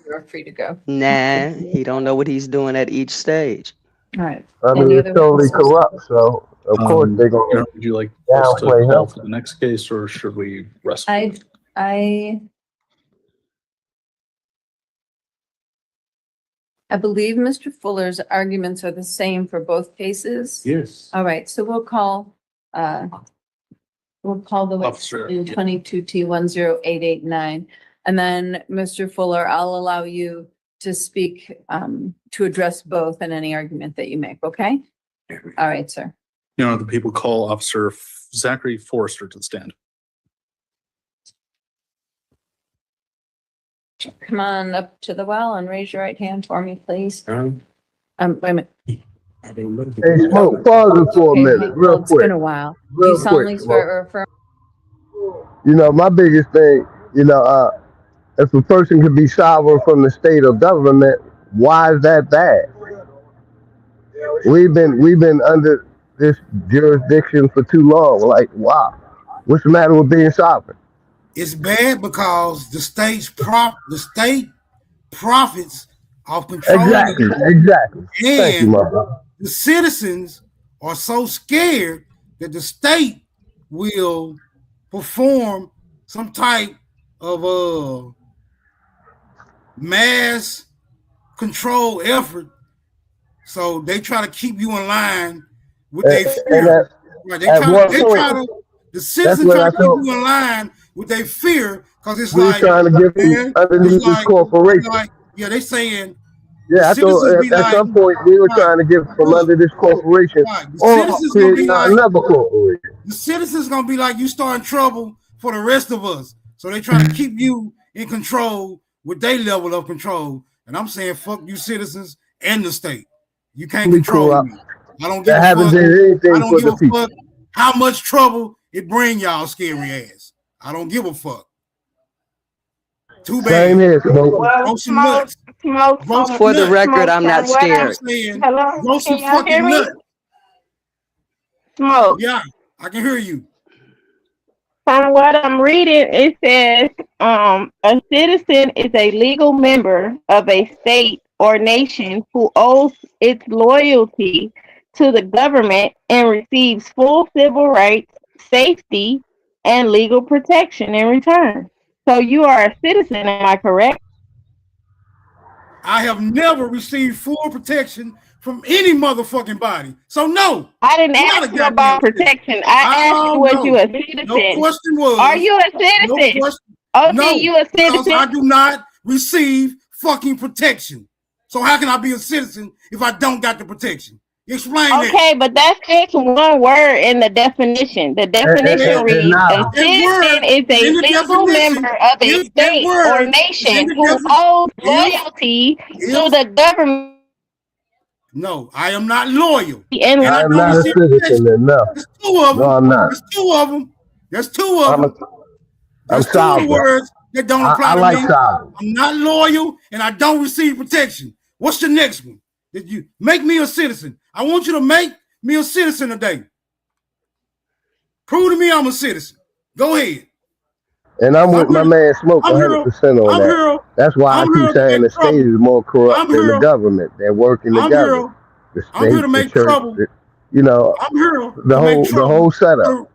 you're free to go. Nah, he don't know what he's doing at each stage. All right. I mean, it's totally corrupt, so of course they're Your gonna Honor, would you like us to downplay call him. for the next case, or should we rest? I believe Mr. Fuller's arguments are the same for both cases. Yes. All right, so we'll call the witness Officer, in yeah. 22T10889. And then, Mr. Fuller, I'll allow you to speak, to address both and any argument that you make, okay? All right, sir. Your Honor, the people call Officer Zachary Forrester to the stand. Come on up to the well and raise your right hand for me, please. Wait a minute. Hey, Smoke, pause it for a Okay, minute, well, real it's been quick. a while. Do Real you solemnly quick, swear or affirm? You know, my biggest thing, if a person could be sovereign from the state or government, why is that bad? We've been under this jurisdiction for too long. Like, wow, what's the matter with being sovereign? It's bad because the state profits off controlling Exactly. Thank you, and my brother. the citizens are so scared that the state will perform some type of mass control effort. So they try to keep you in line with their fear. Right, the citizens try to keep you in line with their fear because it's we're like trying to get from underneath this corporation. They saying. Yeah, I thought at some point we were trying to get from under this corporation or create another corporation. The citizens gonna be like, you start in trouble for the rest of us. So they try to keep you in control with their level of control. And I'm saying, fuck you citizens and the state. You can't control me. I don't give a fuck. I don't give a fuck how much trouble it bring y'all scary ass. I don't give a fuck. Too bad. Same here, Smoke. For the record, I'm not scared. Hello? Grow some Can y'all hear fucking me? nut. Smoke. Yeah, I can hear you. From what I'm reading, it says a citizen is a legal member of a state or nation who owes its loyalty to the government and receives full civil rights, safety, and legal protection in return. So you are a citizen, am I correct? I have never received full protection from any motherfucking body. So no. I didn't ask you about protection. I asked you, was you a citizen? No question was. Are you a citizen? No, you a citizen? I do not receive fucking protection. So how can I be a citizen if I don't got the protection? Explain that. Okay, but that's just one word in the definition. The definition reads, a citizen is a legal member of a state or nation who owes loyalty to the government. No, I am not loyal. And I am not a citizen. No. There's two of them. No, I'm not. There's two of them. There's two of them. I'm There's two of the words that don't apply I to like me. sovereign. I'm not loyal and I don't receive protection. What's the next one? Did you make me a citizen? I want you to make me a citizen today. Prove to me I'm a citizen. Go ahead. And I'm with my man Smoke 100% on that. That's why I keep saying the state is more corrupt than the government. They're working together. The state, I'm here to make trouble. You know, I'm here the whole setup.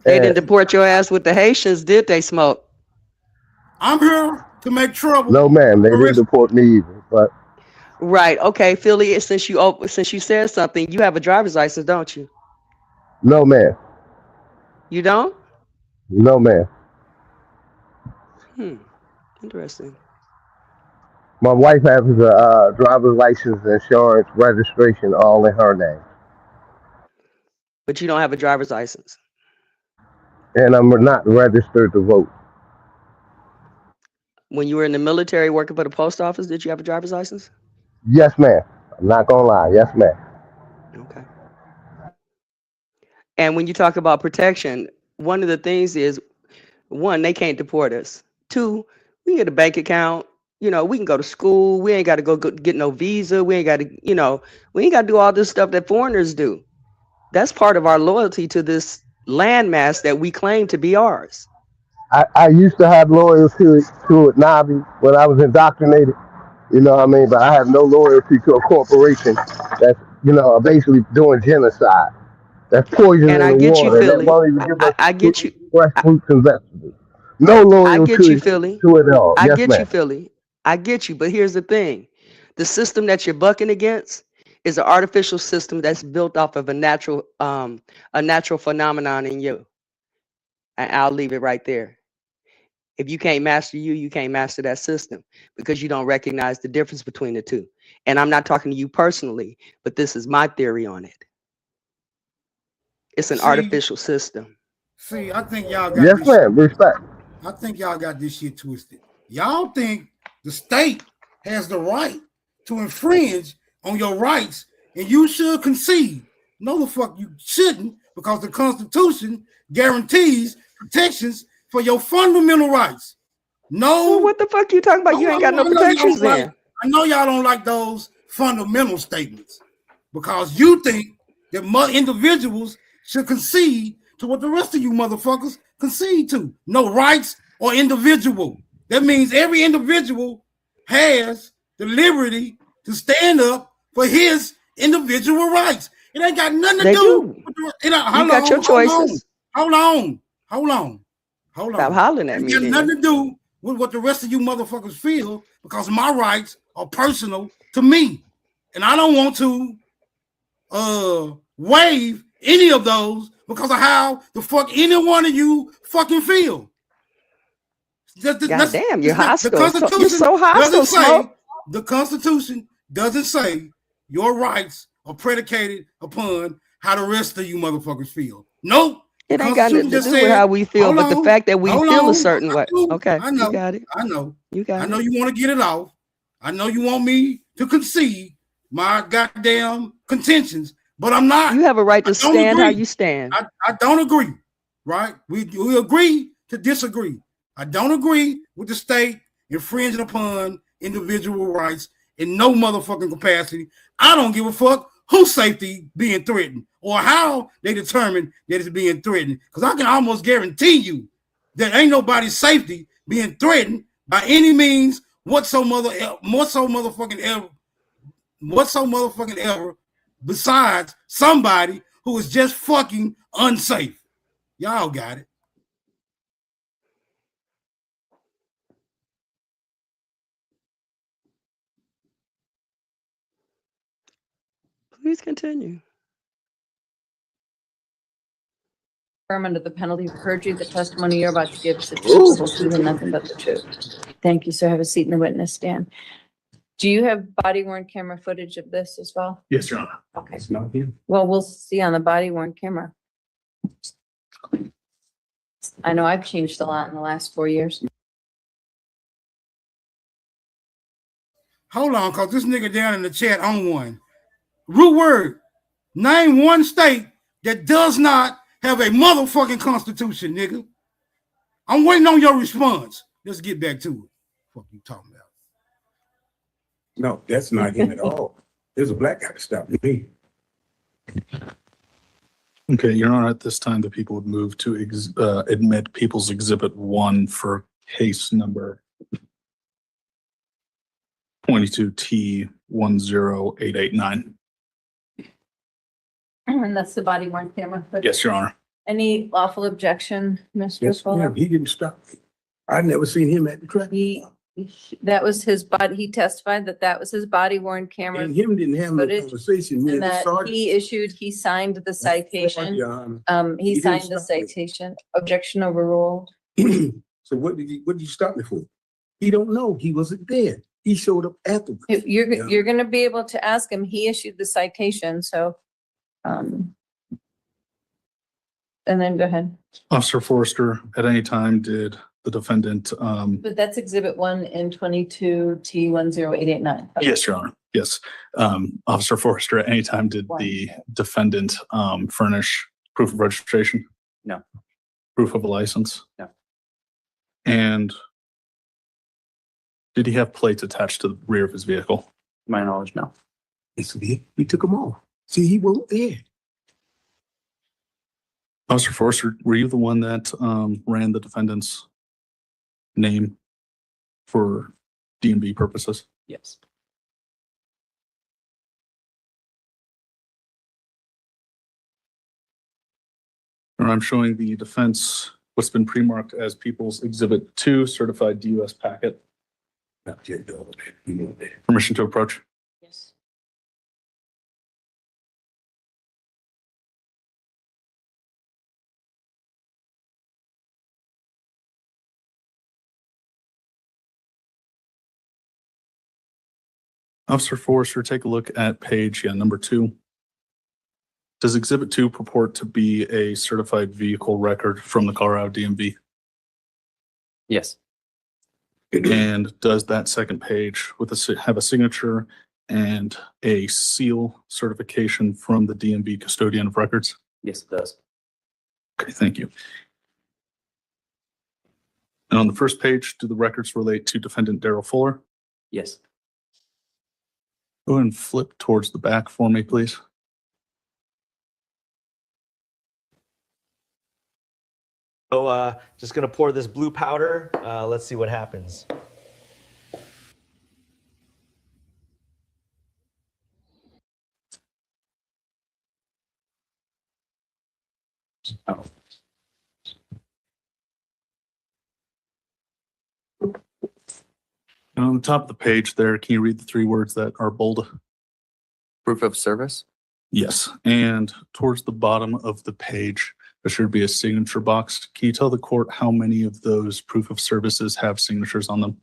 They didn't deport your ass with the Haitians, did they, Smoke? I'm here to make trouble. No, ma'am, they didn't deport me either. But Right. Okay, Philly. Since you said something, you have a driver's license, don't you? no, ma'am. You don't? No, ma'am. Interesting. My wife has a driver's license, insurance, registration, all in her name. But you don't have a driver's license. And I'm not registered to vote. When you were in the military working for the post office, did you have a driver's license? Yes, ma'am. I'm not gonna lie. Yes, ma'am. Okay. And when you talk about protection, one of the things is, one, they can't deport us. Two, we get a bank account. You know, we can go to school. We ain't got to go get no visa. We ain't got to, we ain't got to do all this stuff that foreigners do. That's part of our loyalty to this landmass that we claim to be ours. I used to have loyalty to it, Navi, when I was indoctrinated. You know what I mean? But I have no loyalty to a corporation that's, basically doing genocide. That's poisoning And I the get you, water. Philly. That won't even give us I get you. fresh fruits and vegetables. No loyalty I get you, Philly. to it all. I Yes, get ma'am. you, Philly. I get you. But here's the thing. The system that you're bucking against is an artificial system that's built off of a natural phenomenon in you. And I'll leave it right there. If you can't master you can't master that system because you don't recognize the difference between the two. And I'm not talking to you personally, but this is my theory on it. It's an See, artificial system. see, I think y'all got Yes, this. ma'am. Respect. I think y'all got this shit twisted. Y'all think the state has the right to infringe on your rights, and you should concede. No, the fuck you shouldn't, because the Constitution guarantees protections for your fundamental rights. No, Well, what the fuck you talking about? You ain't got no protections then. I know y'all don't like those fundamental statements because you think that individuals should concede to what the rest of you motherfuckers concede to. No rights or individual. That means every individual has the liberty to stand up for his individual rights. It ain't got nothing to They do. do. You got your choices. Hold on. Stop hollering at It me got then. nothing to do with what the rest of you motherfuckers feel, because my rights are personal to me. And I don't want to waive any of those because of how the fuck any one of you fucking feel. God damn, you're hostile. You're so doesn't hostile, say, Smoke. the Constitution doesn't say your rights are predicated upon how the rest of you motherfuckers feel. Nope. It ain't got nothing to do with how we feel, but the fact that we feel a certain way. Okay, I know. you got it. I know. You got I know it. you want to get it off. I know you want me to concede my goddamn contentions, but I'm not. You have a right to stand how agree. you stand. I don't agree, right? We agree to disagree. I don't agree with the state infringing upon individual rights in no motherfucking capacity. I don't give a fuck whose safety being threatened or how they determine that it's being threatened. Because I can almost guarantee you that ain't nobody's safety being threatened by any means whatsoever besides somebody who is just fucking unsafe. Y'all got it. Please continue. Affirm under the penalty of perjury, the testimony you're about to give is the truth, the truth, and nothing but the truth. Thank you, sir. Have a seat in the witness stand. Do you have body worn camera footage of this as well? Yes, Your Honor. Okay. It's not him. Well, we'll see on the body worn camera. I know I've changed a lot in the last 4 years. Hold on, because this nigga down in the chat on one. Root word. Name one state that does not have a motherfucking constitution, nigga. I'm waiting on your response. Let's get back to it. What you talking about? No, that's not him at all. There's a black guy that stopped me. Okay, Your Honor, at this time, the people would move to admit People's Exhibit 1 for case number 22T10889. And that's the body worn camera footage. Yes, Your Honor. Any lawful objection, Mr. Yes, Fuller? ma'am. He didn't stop me. I never seen him at the track. That was his body. He testified that that was his body worn camera. And him didn't have no footage, conversation. Me and and the that sergeant. he signed the citation. Your Honor. He He signed didn't the stop me. citation. Objection overruled. So what did you stop me for? He don't know. He wasn't there. He showed up afterwards. You're gonna be able to ask him. He issued the citation, so, and then go ahead. Officer Forrester, at any time did the defendant, But that's exhibit 1 in 22T10889. yes, Your Honor, yes. Officer Forrester, at any time did the defendant furnish proof of registration? No. Proof of a license? No. And did he have plates attached to the rear of his vehicle? To my knowledge, no. He took them off. See, he wasn't there. Officer Forrester, were you the one that ran the defendant's name for DMV purposes? Yes. And I'm showing the defense what's been pre-marked as People's Exhibit 2, certified DUS packet. Not yet, though. He wasn't there. Permission to approach? Yes. Officer Forrester, take a look at page number 2. Does Exhibit 2 purport to be a certified vehicle record from the Colorado DMV? Yes. And does that second page have a signature and a seal certification from the DMV custodian of records? Yes, it does. Okay, thank you. And on the first page, do the records relate to defendant Daryl Fuller? Yes. Go ahead and flip towards the back for me, please. So just gonna pour this blue powder. Let's see what happens. Oh. And on the top of the page there, can you read the 3 words that are bold? Proof of service? Yes. And towards the bottom of the page, there should be a signature box. Can you tell the court how many of those proof of services have signatures on them?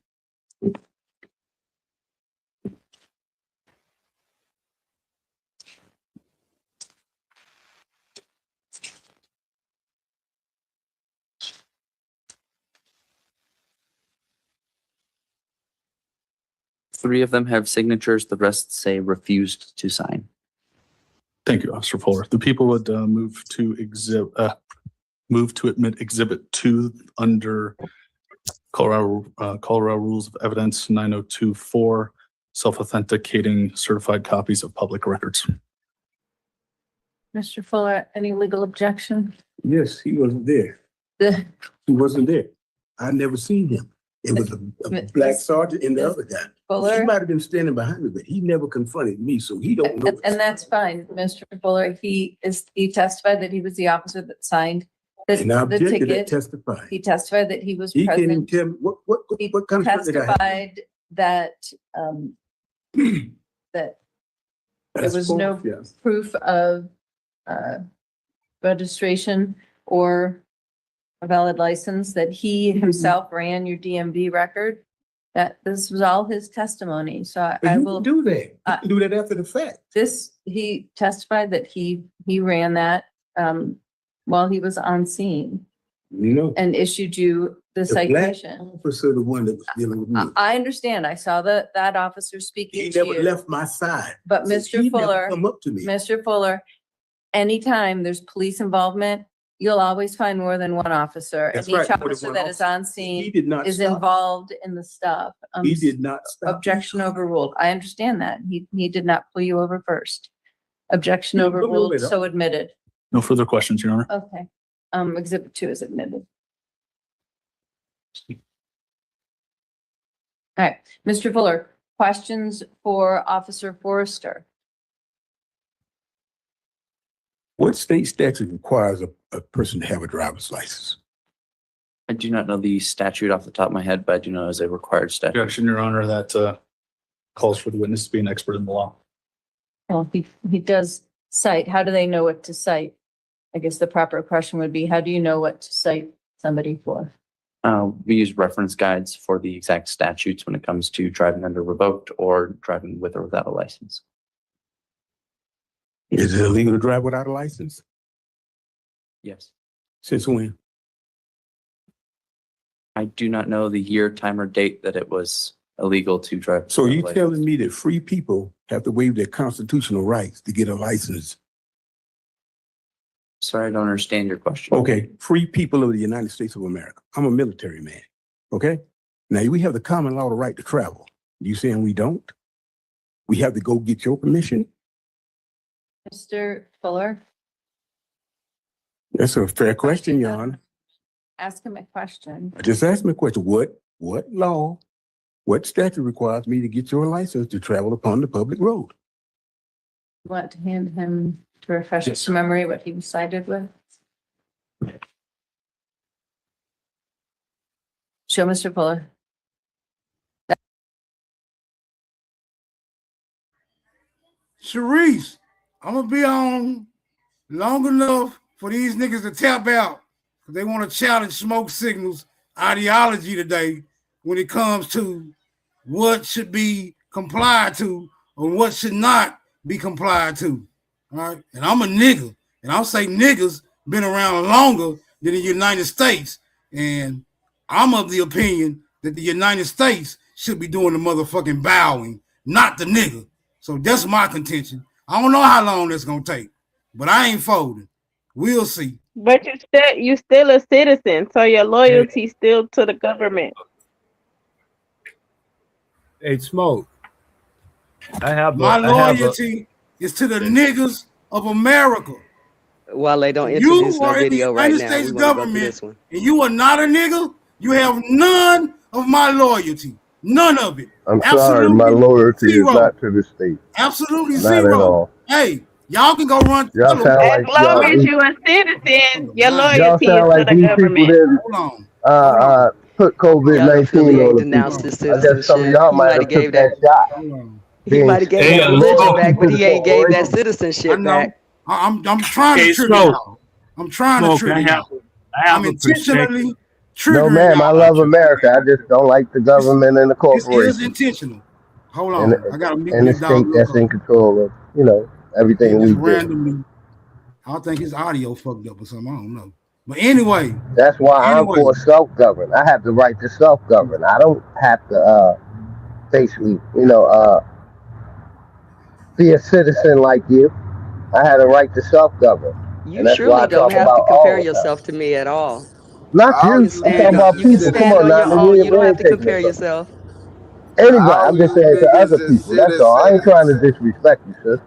Three of them have signatures. The rest say refused to sign. Thank you, Officer Fuller. The people would move to admit Exhibit 2 under Colorado Rules of Evidence 9024, self-authenticating certified copies of public records. Mr. Fuller, any legal objection? Yes, he wasn't there. He wasn't there. I never seen him. It was a black sergeant and the other guy. Fuller? He might have been standing behind me, but he never confronted me, so he don't know. And that's fine, Mr. Fuller. He testified that he was the officer that signed And I the objected to ticket. testifying. He testified that he was He can't even present. tell me what kind of did I have? Testified that that there That's was false, no yes. proof of registration or a valid license, that he himself ran your DMV record. That this was all his testimony. So But I you will can do that. You can do that after the fact. he testified that he ran that while he was on scene You know, and issued you the the black citation. officer, the one that was dealing with me, I understand. I saw that officer he speaking to never you. left my side. But So Mr. he never Fuller, come up to me. Mr. Fuller, anytime there's police involvement, you'll always find more than one officer. And That's each right, more than officer one that is officer. on scene He did not is stop. involved in the stuff. He did not stop. Objection overruled. I understand that. He did not pull you over first. Objection He didn't pull me overruled, over. so admitted. No further questions, Your Honor. Okay. Exhibit 2 is admitted. All right, Mr. Fuller, questions for Officer Forrester? What state statute requires a person to have a driver's license? I do not know the statute off the top of my head, but I do know as a required statute. Objection, Your Honor, that calls for the witness to be an expert in the law. Well, he does cite. How do they know what to cite? I guess the proper question would be, how do you know what to cite somebody for? We use reference guides for the exact statutes when it comes to driving under revoked or driving with or without a license. Is it illegal to drive without a license? Yes. Since when? I do not know the year, time, or date that it was illegal to drive. So without a you license. telling me that free people have to waive their constitutional rights to get a license? Sorry, I don't understand your question. Okay, free people of the United States of America. I'm a military man, okay? Now, we have the common law to right to travel. You saying we don't? We have to go get your permission? Mr. Fuller, That's a fair question, Your Honor. ask him a question. Just ask me a question. What law, what statute requires me to get your license to travel upon the public road? Want to hand him to refresh his memory what he was cited with? Show Mr. Fuller. Sharice, I'm gonna be on long enough for these niggas to tap out. They want to challenge Smoke Signals ideology today when it comes to what should be complied to or what should not be complied to. All right, and I'm a nigga, and I'll say niggas been around longer than the United States, and I'm of the opinion that the United States should be doing the motherfucking bowing, not the nigga. So that's my contention. I don't know how long that's gonna take, but I ain't folding. We'll see. But you still a citizen, so your loyalty still to the government. Hey, Smoke. My loyalty is to the niggas of America. Well, they don't You introduce no are in the video right United now. States We wanna go through government, this one. and you are not a nigga. You have none of my loyalty. None of it. I'm sorry, my loyalty is not to the state. Absolutely Not zero. at all. Hey, y'all can go run. Y'all sound As like long y'all, as you a citizen, your y'all loyalty is sound to like the these people government. that put COVID-19 on the denounced his people. I guess some of citizenship. y'all He might might have have gave took that that. shot. He might have gave that religion back, but he ain't gave that I citizenship know. back. I'm trying to Hey, trigger Smoke. y'all. I'm trying to Smoke, trigger I y'all. have I'm a intentionally No, triggering ma'am, I y'all. love America. I just don't like the government and the This is corporation intentional. Hold and, on. I got to meet and the Big Dog state real that's in quick. control of, He everything we just do. randomly. I think his audio fucked up or something. I don't know. But anyway. That's why I'm for self-govern. I have the right to self-govern. I don't have to basically, be a citizen like you. I had a right to self-govern. You And that's why surely I don't talk have to about all compare the time. yourself to me at all. Not You you. can I'm talking stand on. about You can people. Come stand on on now. your own. You We don't have ain't to taking compare it. yourself. Anybody. All I'm just you saying to niggas other is people. That's all. I ain't trying to disrespect you, sis.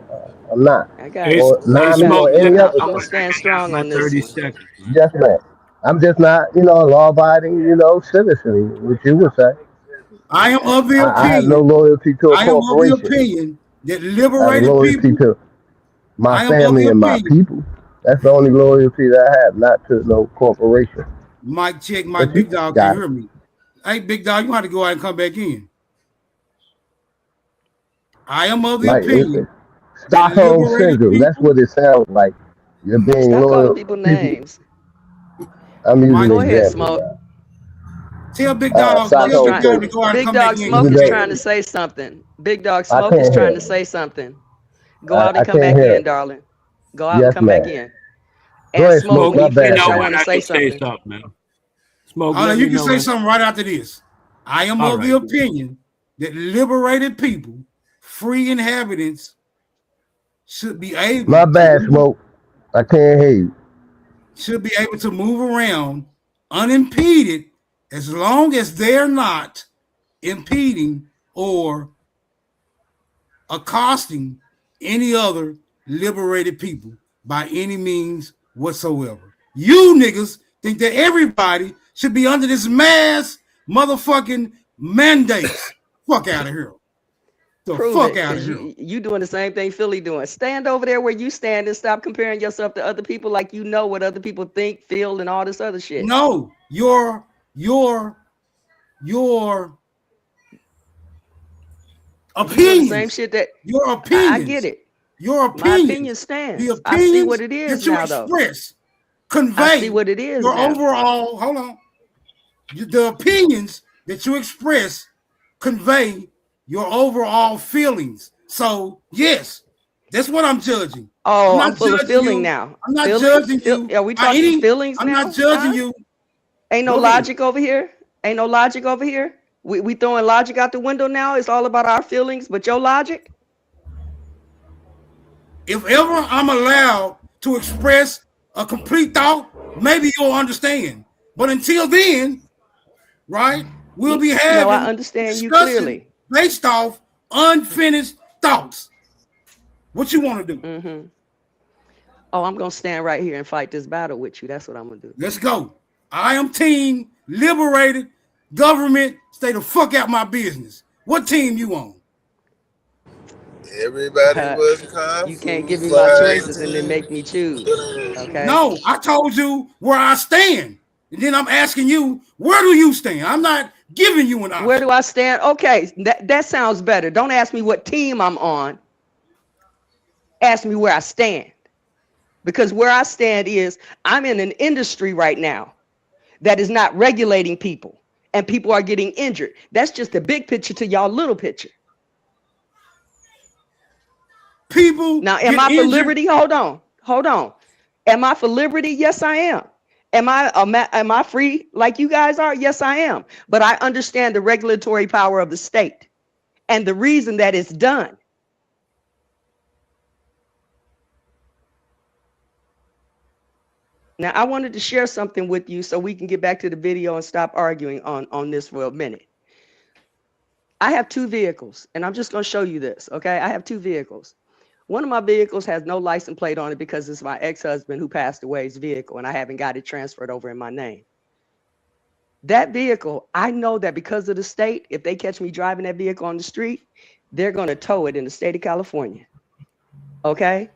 I'm not. I got Hey, you. Or hey, I Nami got Smoke, or you. any look, other I'm gonna person. stand I got strong my on this 30 one. seconds. Yes, man. I'm just not, law-abiding, citizen, which you would say. I am of the I have no opinion. loyalty to a I am of the corporation. opinion that I have liberated loyalty people. to my I am of family the and my opinion. people. That's the only loyalty that I have, not to no corporation. Mike check. My But you Big Dog can got it. hear me. Hey, Big Dog, you want to go out and come back in. I am of the Like, it's opinion that Stockholm liberated syndrome. That's people. what it sounds like. You're being Stop calling loyal. people People, names. I'm using Mike, Go an ahead, example. Smoke. tell Big Dog Stockholm to syndrome. go out and Big come back Dog in. Smoke Even is though trying to say something. Big Dog I Smoke is can't trying to hear say something. Go it. out and I come can't back hear in, it. darling. Go out and Yes, come back ma'am. in. Go And ahead, Smoke, Smoke. when My you Let me bad, finish, know I brother. want when to I say can say something. something, man. Smoke, Oh, no, let you me can know say when. something right after this. I am All of the right. opinion that liberated people, free inhabitants, should be able My to bad, move, Smoke. I can't hear you. move around unimpeded as long as they're not impeding or accosting any other liberated people by any means whatsoever. You niggas think that everybody should be under this mass motherfucking mandates. Fuck out of here. The Prove fuck it, out of because here. you doing the same thing Philly doing. Stand over there where you stand and stop comparing yourself to other people like you know what other people think, feel, and all this other shit. No, your You doing the same opinions, shit that your I get opinions, it. your My opinion opinions, the stands. I see what opinions it is that you now, though. express I see convey what it is your now. overall, hold on, the opinions that you express convey your overall feelings. So yes, that's what I'm judging. I'm Oh, I'm not full of judging feeling you. now. I'm not Feelings? judging you Are we by talking any. feelings I'm not now? judging Huh? you. Ain't no Go ahead. logic over here. Ain't no logic over here. We throwing logic out the window now. It's all about our feelings, but your logic. If ever I'm allowed to express a complete thought, maybe you'll understand. But until then, right, we'll be No, I having understand you discussion clearly. based off unfinished thoughts. What you want to do? Mm-hmm. Oh, I'm gonna stand right here and fight this battle with you. That's what I'm gonna do. Let's go. I am team liberated government. Stay the fuck out my business. What team you on? Everybody was You can't give confused me my like choices and then make me choose. Okay. No, I told you where I stand. And then I'm asking you, where do you stand? I'm not giving you an option. Where do I stand? Okay, that sounds better. Don't ask me what team I'm on. Ask me where I stand. Because where I stand is I'm in an industry right now that is not regulating people and people are getting injured. That's just the big picture to y'all little picture. People. Now, am I for liberty? Hold on. Am I for liberty? Yes, I am. Am I free like you guys are? Yes, I am. But I understand the regulatory power of the state and the reason that it's done. Now, I wanted to share something with you so we can get back to the video and stop arguing on this for a minute. I have 2 vehicles, and I'm just going to show you this, okay? I have 2 vehicles. One of my vehicles has no license plate on it because it's my ex-husband who passed away's vehicle, and I haven't got it transferred over in my name. That vehicle, I know that because of the state, if they catch me driving that vehicle on the street, they're going to tow it in the state of California, okay?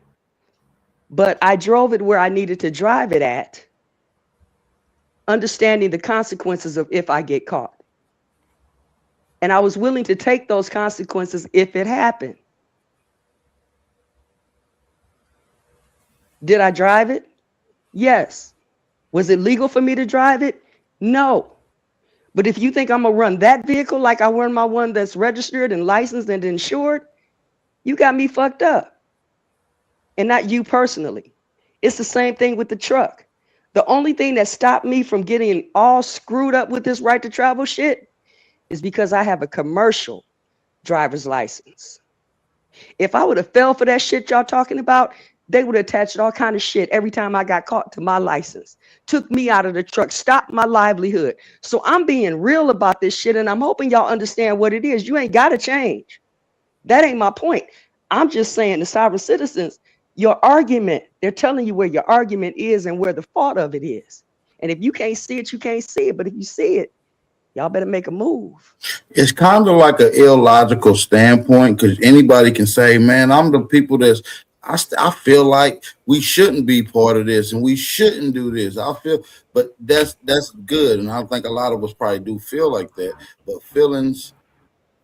But I drove it where I needed to drive it at, understanding the consequences of if I get caught. And I was willing to take those consequences if it happened. Did I drive it? Yes. Was it legal for me to drive it? No. But if you think I'm gonna run that vehicle like I run my one that's registered and licensed and insured, you got me fucked up. And not you personally. It's the same thing with the truck. The only thing that stopped me from getting all screwed up with this right to travel shit is because I have a commercial driver's license. If I would have fell for that shit y'all talking about, they would have attached all kind of shit every time I got caught to my license, took me out of the truck, stopped my livelihood. So I'm being real about this shit, and I'm hoping y'all understand what it is. You ain't got to change. That ain't my point. I'm just saying the sovereign citizens, your argument, they're telling you where your argument is and where the fault of it is. And if you can't see it, you can't see it. But if you see it, y'all better make a move. It's kind of like an illogical standpoint because anybody can say, man, I'm the people that's, I feel like we shouldn't be part of this and we shouldn't do this. But that's good. And I think a lot of us probably do feel like that. But feelings,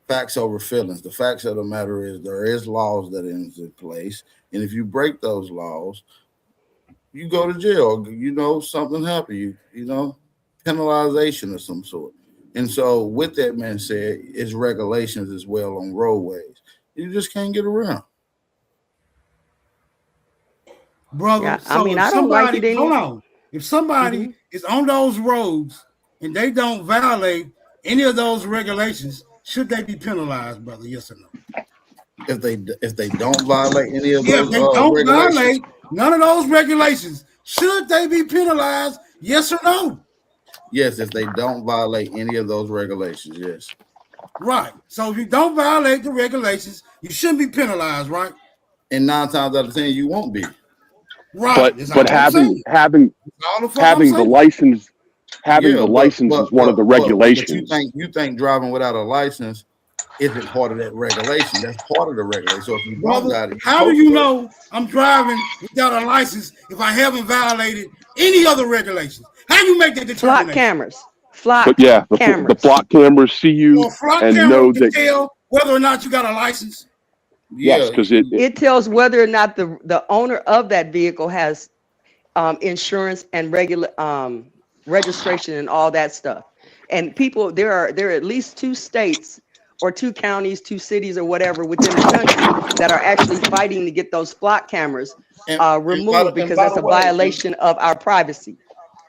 facts over feelings. The facts of the matter is there is laws that are in place. And if you break those laws, you go to jail. You know, something happened. You know, penalization of some sort. And so with that being said, it's regulations as well on roadways. You just can't get around. Brother, Yeah, so I mean, if I don't like somebody, it hold any. on. If somebody is on those roads and they don't violate any of those regulations, should they be penalized, brother? Yes or no? If they don't violate any of Yeah, those if they don't regulations, violate none of those regulations, should they be penalized? Yes or no? yes, if they don't violate any of those regulations, yes. Right. So if you don't violate the regulations, you shouldn't be penalized, right? And 9 times out of 10, you won't be. Right. But having the license is one of the regulations. But you think driving without a license isn't part of that regulation? That's part of the regulation. So if you don't got it, how do you know I'm driving without a license if I haven't violated any other regulations? How do you make that determination? Flock cameras. Flock But yeah, cameras. the flock cameras see you Well, flock and camera know can that. tell whether or not you got a license. Yes, because It tells whether or not the owner of that vehicle has insurance and regular registration and all that stuff. And people, there are at least 2 states or 2 counties, 2 cities or whatever within the country that are actually fighting to get those flock cameras removed because that's a violation of our privacy.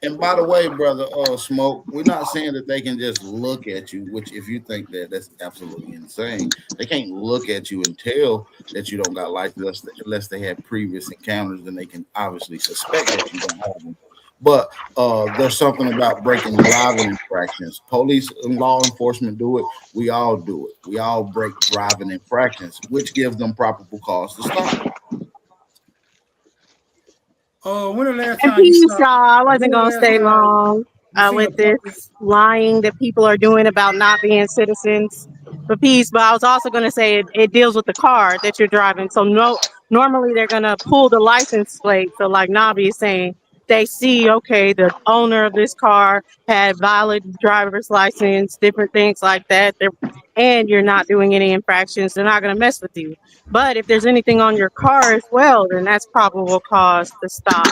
And by the way, brother, Smoke, we're not saying that they can just look at you, which if you think that, that's absolutely insane. They can't look at you and tell that you don't got license unless they have previous encounters, then they can obviously suspect that you don't have them. But there's something about breaking driving infractions. Police and law enforcement do it. We all do it. We all break driving infractions, which gives them probable cause to stop. When the last And time you peace, stopped? y'all. I wasn't When the gonna last stay time long you seen with a this lying that people are doing about not being citizens. But peace. But I was also gonna say it deals with the car that you're driving. So normally they're gonna pull the license plate. So like Nabi is saying, they see, okay, the owner of this car had valid driver's license, different things like that. And you're not doing any infractions. They're not gonna mess with you. But if there's anything on your car as well, then that's probable cause to stop.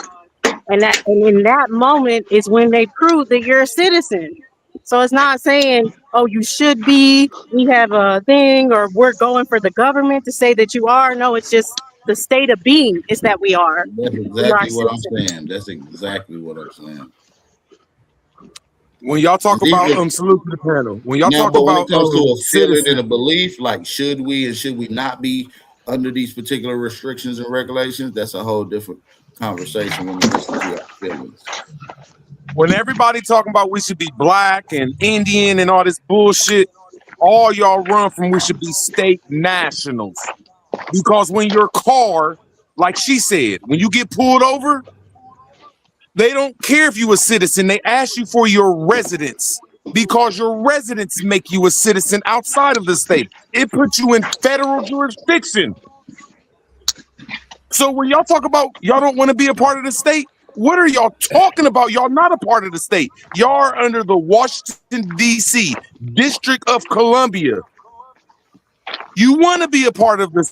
And in that moment is when they prove that you're a citizen. So it's not saying, oh, you should be, we have a thing, or we're going for the government to say that you are. No, it's just the state of being is that we are. That's We are exactly what I'm citizens. saying. That's exactly what I'm saying. When y'all talk about salute to the panel. When y'all talk But when about it comes to a feeling citizens, and a belief, like should we and should we not be under these particular restrictions and regulations, that's a whole different conversation when you listen to your feelings. when everybody talking about we should be black and Indian and all this bullshit, all y'all run from we should be state nationals. Because when your car, like she said, when you get pulled over, they don't care if you a citizen. They ask you for your residence because your residence make you a citizen outside of the state. It puts you in federal jurisdiction. So when y'all talk about y'all don't want to be a part of the state, what are y'all talking about? Y'all not a part of the state. Y'all are under the Washington, D.C., District of Columbia. You want to be a part of the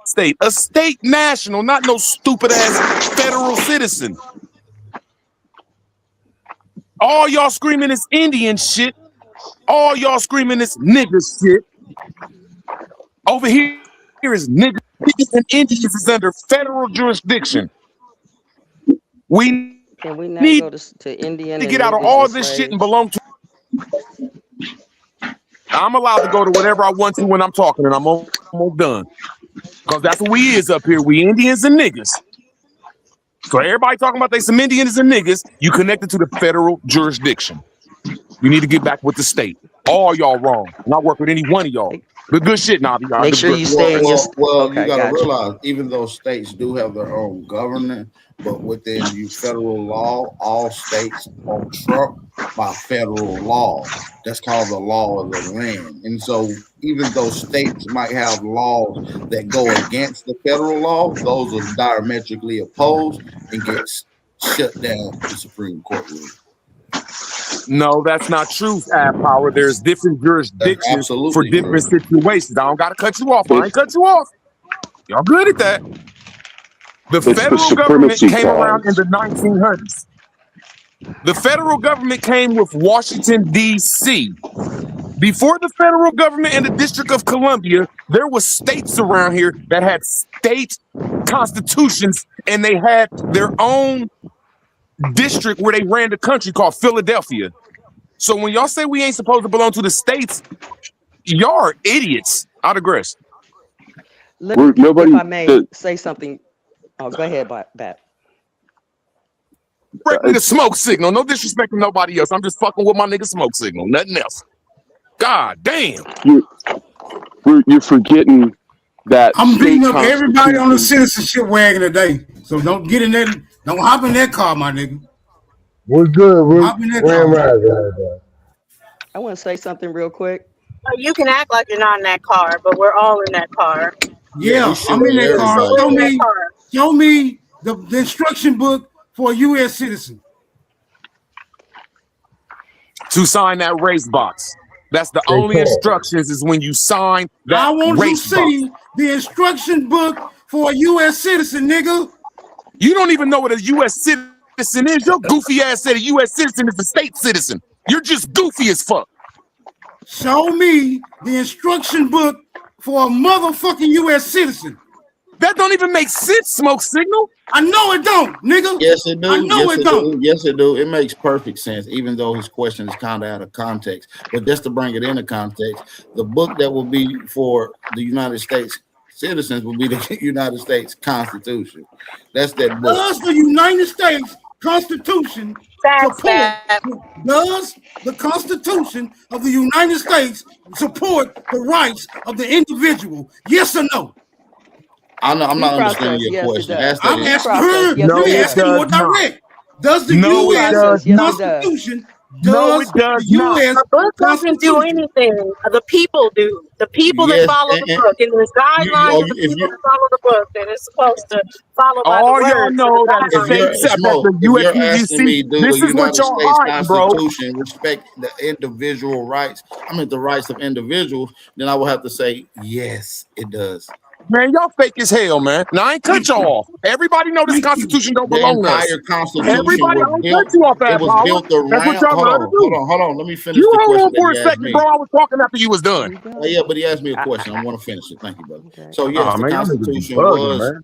state, a state national, not no stupid ass federal citizen. All y'all screaming is Indian shit. All y'all screaming is nigga shit. Over here is niggas and Indians is under federal jurisdiction. We Can we not need go to Indian to and get out of niggas all and this shit slaves? and belong to. I'm allowed to go to whatever I want to when I'm talking, and I'm almost done. Because that's what we is up here. We Indians and niggas. So everybody talking about they some Indians and niggas, you connected to the federal jurisdiction. You need to get back with the state. All y'all wrong. Not work with any one of y'all. But good shit, Nabi. Make sure you stay in your. Well, Okay, you got to gotcha. realize, even though states do have their own government, but within the federal law, all states are trumped by federal law. That's called the law of the land. And so, even though states might have laws that go against the federal law, those are diametrically opposed and get shut down in the Supreme Court ruling. No, that's not true, Ad Power. There's different jurisdictions for different situations. I don't got to cut you off. I ain't cut you off. Y'all good at that. The It's the federal government supremacy came around in clause. the 1900s. The federal government came with Washington, D.C. Before the federal government and the District of Columbia, there were states around here that had state constitutions, and they had their own district where they ran the country called Philadelphia. So when y'all say we ain't supposed to belong to the states, y'all are idiots. I digress. Let me, if I may say something. Oh, go ahead, Bat. Break me the smoke signal. No disrespect to nobody else. I'm just fucking with my nigga smoke signal. Nothing else. God damn. You're forgetting that I'm beating up state everybody on the constitution- citizenship wagon today. So don't get in that. Don't hop in that car, my nigga. What's good? Hop in that Grand car. Rising. I want to say something real quick. You can act like you're not in that car, but we're all in that car. Yeah, I'm in that car. Show me the instruction book for a U.S. citizen. To sign that race box. That's the only instructions is when you sign that I want you to race box. see the instruction book for a U.S. citizen, nigga. You don't even know what a U.S. citizen is. Your goofy ass said a U.S. citizen is a state citizen. You're just goofy as fuck. Show me the instruction book for a motherfucking U.S. citizen. That don't even make sense, smoke signal. I know it don't, nigga. Yes, it do. I know Yes, it don't. Yes, it do. It makes perfect sense, even though his question is kind of out of context. But just to bring it into context, the book that will be for the United States citizens will be the United States Constitution. That's that book. Does the United States Constitution does the Constitution of the United States support the rights of the individual? Yes or no? I'm not understanding your question. I'm asking her. No, You're it asking does more direct. Does the No, it U.S. does not. Constitution No, does it does the not. U.S. The book doesn't do anything. The people do. The people that Yes, follow the book. And there's guidelines of the if people that follow the book that is supposed to follow by the All words. y'all know that If you're, states at Smoke, the if you're asking me, USCGC, do this the is what United y'all States hiding, bro. Constitution respect the individual rights? The rights of individuals. Then I will have to say, yes, it does. Man, y'all fake as hell, man. Now I ain't cut y'all off. Everybody know this Constitution don't The belong to us. entire Constitution Everybody, I was ain't built. cut you off It that was power. built That's what around. y'all love to do. Hold on. Let me finish You the hold question on for that a he asked second, me. bro. I was talking after you was done. Yeah, but he asked me a question. I want to finish it. Thank you, brother. So yes, Oh, the man, y'all niggas be Constitution bugging, was man.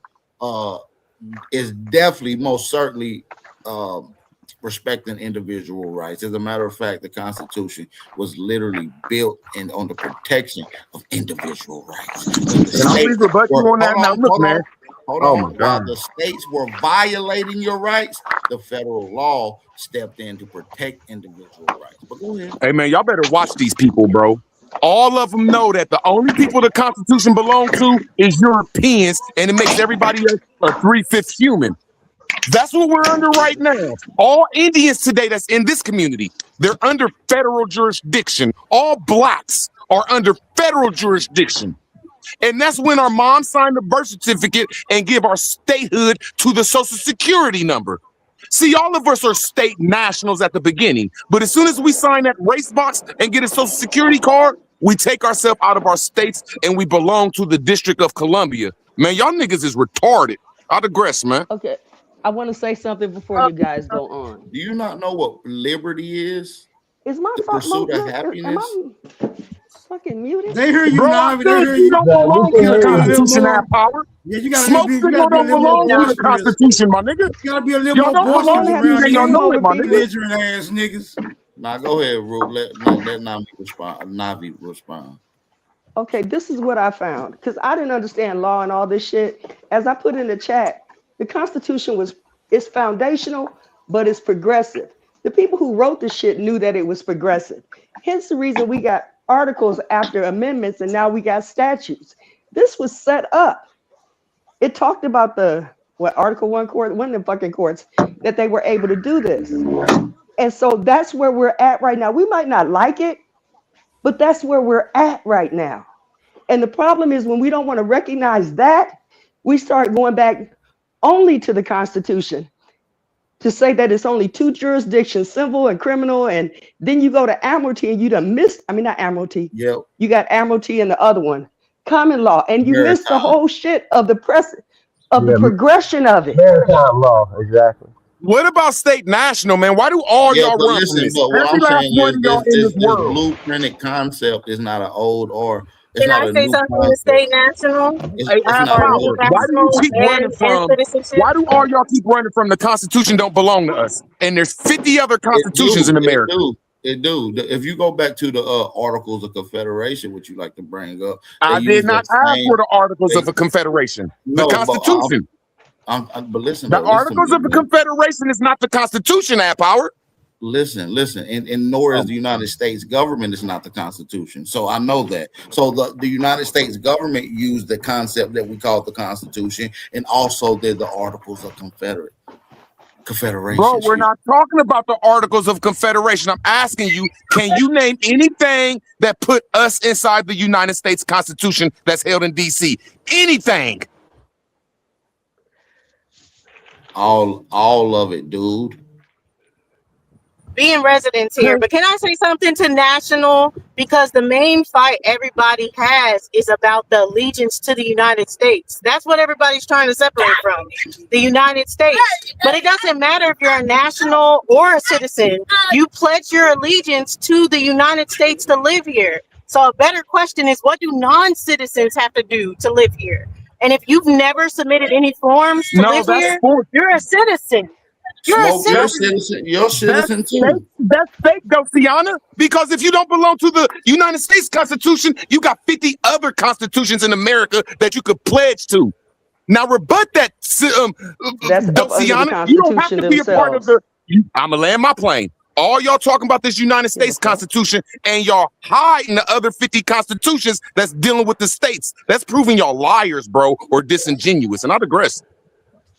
is definitely most certainly respecting individual rights. As a matter of fact, the Constitution was literally built on the protection of individual rights. And I'm ready to rebut you on that now. Look, man. Hold Oh on. my While God. the states were violating your rights, the federal law stepped in to protect individual rights. But go ahead. Hey, man, y'all better watch these people, bro. All of them know that the only people the Constitution belongs to is Europeans, and it makes everybody else a 3/5 human. That's what we're under right now. All Indians today that's in this community, they're under federal jurisdiction. All blacks are under federal jurisdiction. And that's when our mom signed the birth certificate and give our statehood to the Social Security number. See, all of us are state nationals at the beginning, but as soon as we sign that race box and get a Social Security card, we take ourselves out of our states and we belong to the District of Columbia. Man, y'all niggas is retarded. I digress, man. Okay, I want to say something before you guys go on. Do you not know what liberty is? Is my The phone? pursuit of Am happiness? I fucking muted? They hear you, Bro, Navi. They I hear said you. you don't belong to the Constitution, have power. Yeah, you gotta Smoke be, you signal gotta be a don't little more belong to the boisterous. Constitution, my nigga. You gotta be a little Y'all more don't belong boisterous to around it, y'all here. know it, my nigga. Belligerent ass niggas. Now go ahead, Rube. Let Navi respond. Okay, this is what I found because I didn't understand law and all this shit. As I put in the chat, the Constitution it's foundational, but it's progressive. The people who wrote the shit knew that it was progressive. Hence the reason we got articles after amendments and now we got statutes. This was set up. It talked about Article 1 court, one of the fucking courts, that they were able to do this. And so that's where we're at right now. We might not like it, but that's where we're at right now. And the problem is when we don't want to recognize that, we start going back only to the Constitution to say that it's only two jurisdictions, civil and criminal. And then you go to admiralty and you done missed, not admiralty. Yep. You got admiralty and the other one, common law. And you missed the whole shit of the the progression of it. Maritime law, exactly. What about state national, man? Why do all y'all but run listen, from this? but what Every I'm last saying one of y'all in is this this world. blueprinted concept is not an old or it's Can not I a say new something to concept. state national? Hey, It's not power. old. Why do you keep running from? Why do all y'all keep running from the Constitution? Don't belong to us, and there's 50 other constitutions in America. It do. If you go back to the Articles of Confederation, which you like to bring up, I did not ask for the Articles of the Confederation. The Constitution. But listen, The Articles of the Confederation is not the Constitution, Power. Listen, and nor is the United States government is not the Constitution. So I know that. So the United States government used the concept that we call the Constitution, and also did the Articles of Confederation. Bro, we're not talking about the Articles of Confederation. I'm asking you, can you name anything that put us inside the United States Constitution that's held in DC? Anything. All of it, dude. Being residents here, but can I say something to national? Because the main fight everybody has is about the allegiance to the United States. That's what everybody's trying to separate from, the United States. But it doesn't matter if you're a national or a citizen. You pledge your allegiance to the United States to live here. So a better question is, what do non-citizens have to do to live here? And if you've never submitted any forms to live here, you're a citizen. You're a citizen. You're a citizen too. That's fake, Dociana. Because if you don't belong to the United States Constitution, you got 50 other constitutions in America that you could pledge to. Now rebut that, Dociana. You don't have to be a part of the. I'm gonna land my plane. All y'all talking about this United States Constitution, and y'all hiding the other 50 constitutions that's dealing with the states. That's proving y'all liars, bro, or disingenuous. And I digress.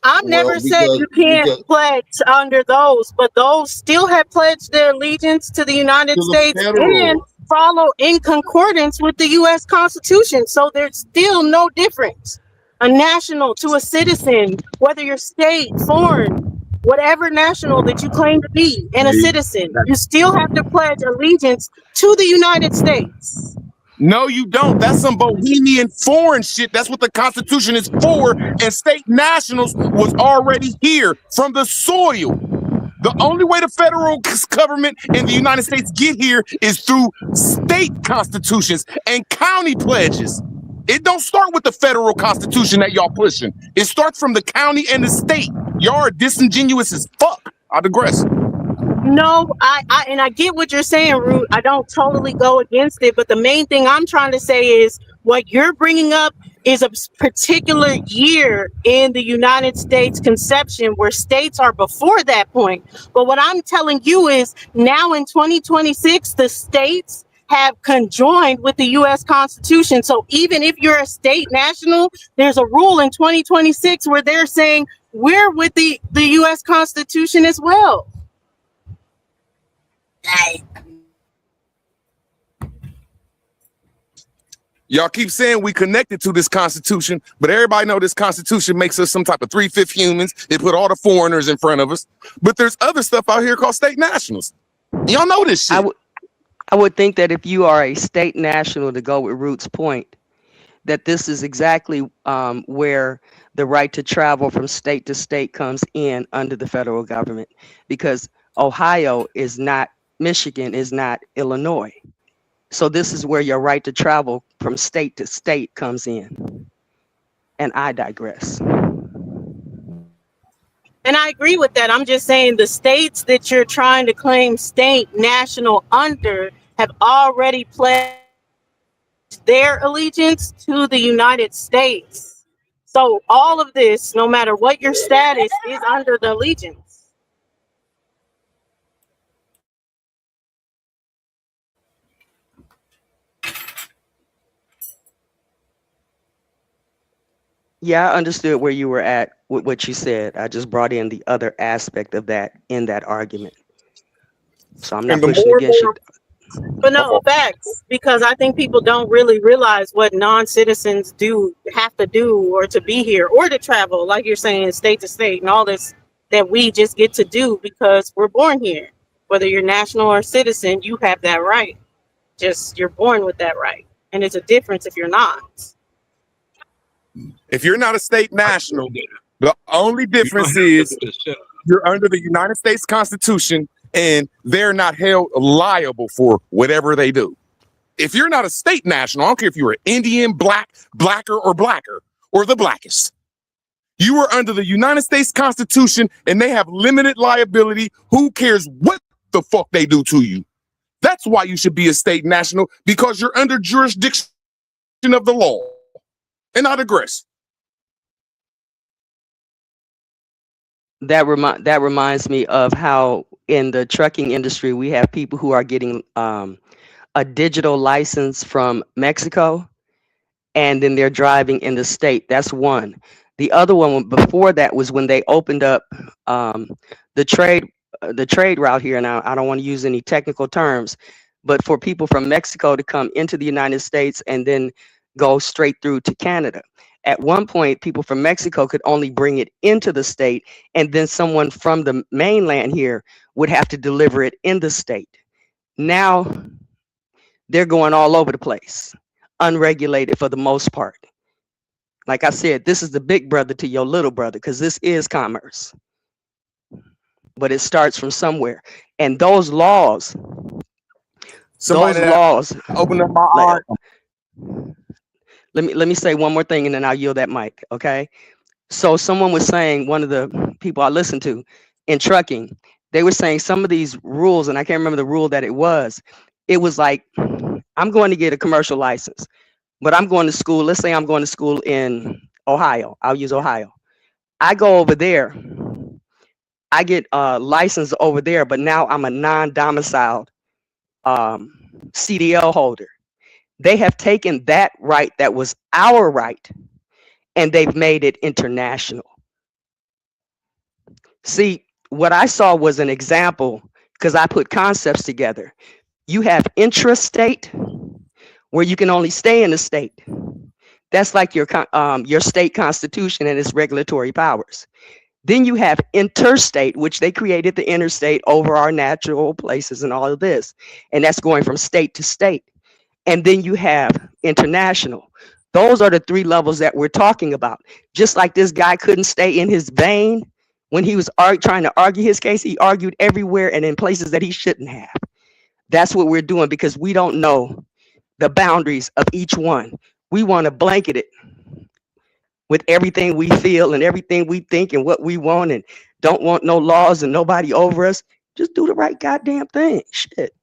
I've never said you can't pledge under those, but those still have pledged their allegiance to the United States and follow in concordance with the U.S. Constitution. So there's still no difference. A national to a citizen, whether you're state, foreign, whatever national that you claim to be, and a citizen, you still have to pledge allegiance to the United States. No, you don't. That's some bohemian foreign shit. That's what the Constitution is for. And state nationals was already here from the soil. The only way the federal government in the United States get here is through state constitutions and county pledges. It don't start with the federal constitution that y'all pushing. It starts from the county and the state. Y'all are disingenuous as fuck. I digress. No, I get what you're saying, Root. I don't totally go against it, but the main thing I'm trying to say is what you're bringing up is a particular year in the United States conception where states are before that point. But what I'm telling you is now in 2026, the states have conjoined with the U.S. Constitution. So even if you're a state national, there's a rule in 2026 where they're saying we're with the U.S. Constitution as well. Y'all keep saying we connected to this constitution, but everybody know this constitution makes us some type of 3/5 humans. It put all the foreigners in front of us. But there's other stuff out here called state nationals. Y'all know this shit. I would think that if you are a state national, to go with Root's point, that this is exactly where the right to travel from state to state comes in under the federal government, because Ohio is not Michigan, is not Illinois. So this is where your right to travel from state to state comes in. And I digress. And I agree with that. I'm just saying the states that you're trying to claim state national under have already pledged their allegiance to the United States. So all of this, no matter what your status, is under the allegiance. Yeah, I understood where you were at with what you said. I just brought in the other aspect of that in that argument. So I'm not pushing against you. But no, facts, because I think people don't really realize what non-citizens have to do or to be here or to travel, like you're saying, state to state and all this that we just get to do because we're born here. Whether you're national or citizen, you have that right. Just you're born with that right. And it's a difference if you're not. If you're not a state national, the only difference is you're under the United States Constitution and they're not held liable for whatever they do. If you're not a state national, I don't care if you're Indian, blacker, or the blackest. You are under the United States Constitution and they have limited liability. Who cares what the fuck they do to you? That's why you should be a state national, because you're under jurisdiction of the law. And I digress. That reminds me of how in the trucking industry, we have people who are getting a digital license from Mexico, and then they're driving in the state. That's one. The other one before that was when they opened up the trade route here. Now, I don't want to use any technical terms, but for people from Mexico to come into the United States and then go straight through to Canada. At one point, people from Mexico could only bring it into the state, and then someone from the mainland here would have to deliver it in the state. Now, they're going all over the place, unregulated for the most part. Like I said, this is the big brother to your little brother, because this is commerce. But it starts from somewhere. And those laws, open up my eyes. Let me say one more thing and then I'll yield that mic, okay? So someone was saying, one of the people I listened to in trucking, they were saying some of these rules, and I can't remember the rule that it was like, I'm going to get a commercial license, but I'm going to school. Let's say I'm going to school in Ohio. I'll use Ohio. I go over there. I get a license over there, but now I'm a non-domiciled CDL holder. They have taken that right that was our right, and they've made it international. See, what I saw was an example, because I put concepts together. You have intrastate, where you can only stay in the state. That's like your state constitution and its regulatory powers. Then you have interstate, which they created the interstate over our natural places and all of this. And that's going from state to state. And then you have international. Those are the three levels that we're talking about. Just like this guy couldn't stay in his vein when he was trying to argue his case, he argued everywhere and in places that he shouldn't have. That's what we're doing, because we don't know the boundaries of each one. we want to blanket it with everything we feel and everything we think and what we want and don't want no laws and nobody over us. Just do the right goddamn thing. Shit.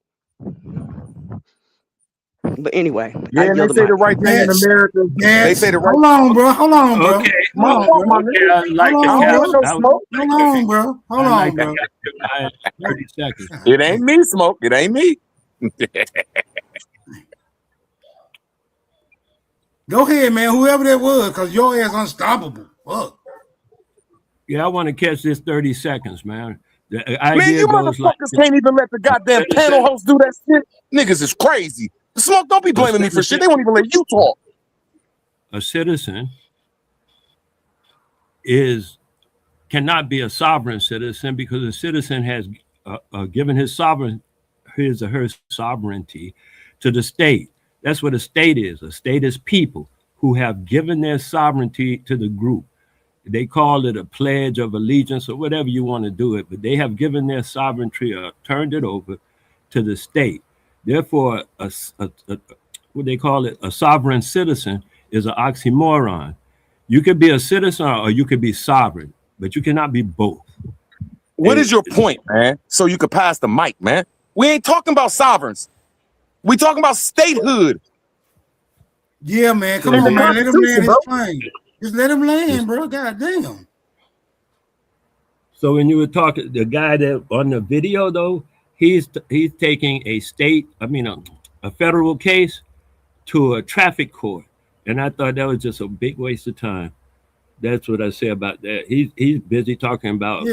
But anyway, yeah, and they say the right thing in America. They say the right. Hold on, bro. Hold on, bro. Okay. Hold on, bro. Yeah, I like Hold the on, couch. bro. I Hold on, bro. Hold on, bro. 30 seconds. It ain't me, Smoke. It ain't me. Go ahead, man. Whoever that was, because your ass unstoppable. Fuck. Yeah, I want to catch this 30 seconds, man. The Man, idea you goes motherfuckers like can't even let the goddamn panel host do that shit. Niggas is crazy. Smoke, don't be blaming me for shit. They won't even let you talk. a citizen cannot be a sovereign citizen because a citizen has given his or her sovereignty to the state. That's what a state is. A state is people who have given their sovereignty to the group. They call it a pledge of allegiance or whatever you want to do it, but they have given their sovereignty or turned it over to the state. Therefore, what they call it, a sovereign citizen is an oxymoron. You could be a citizen or you could be sovereign, but you cannot be both. What is your point, man? So you could pass the mic, man. We ain't talking about sovereigns. We talking about statehood. Yeah, man. Come on, man. Let him land his plane. Just let him land, bro. God damn. So when you were talking, the guy that on the video though, he's taking a federal case to a traffic court, and I thought that was just a big waste of time. That's what I say about that. He's busy talking about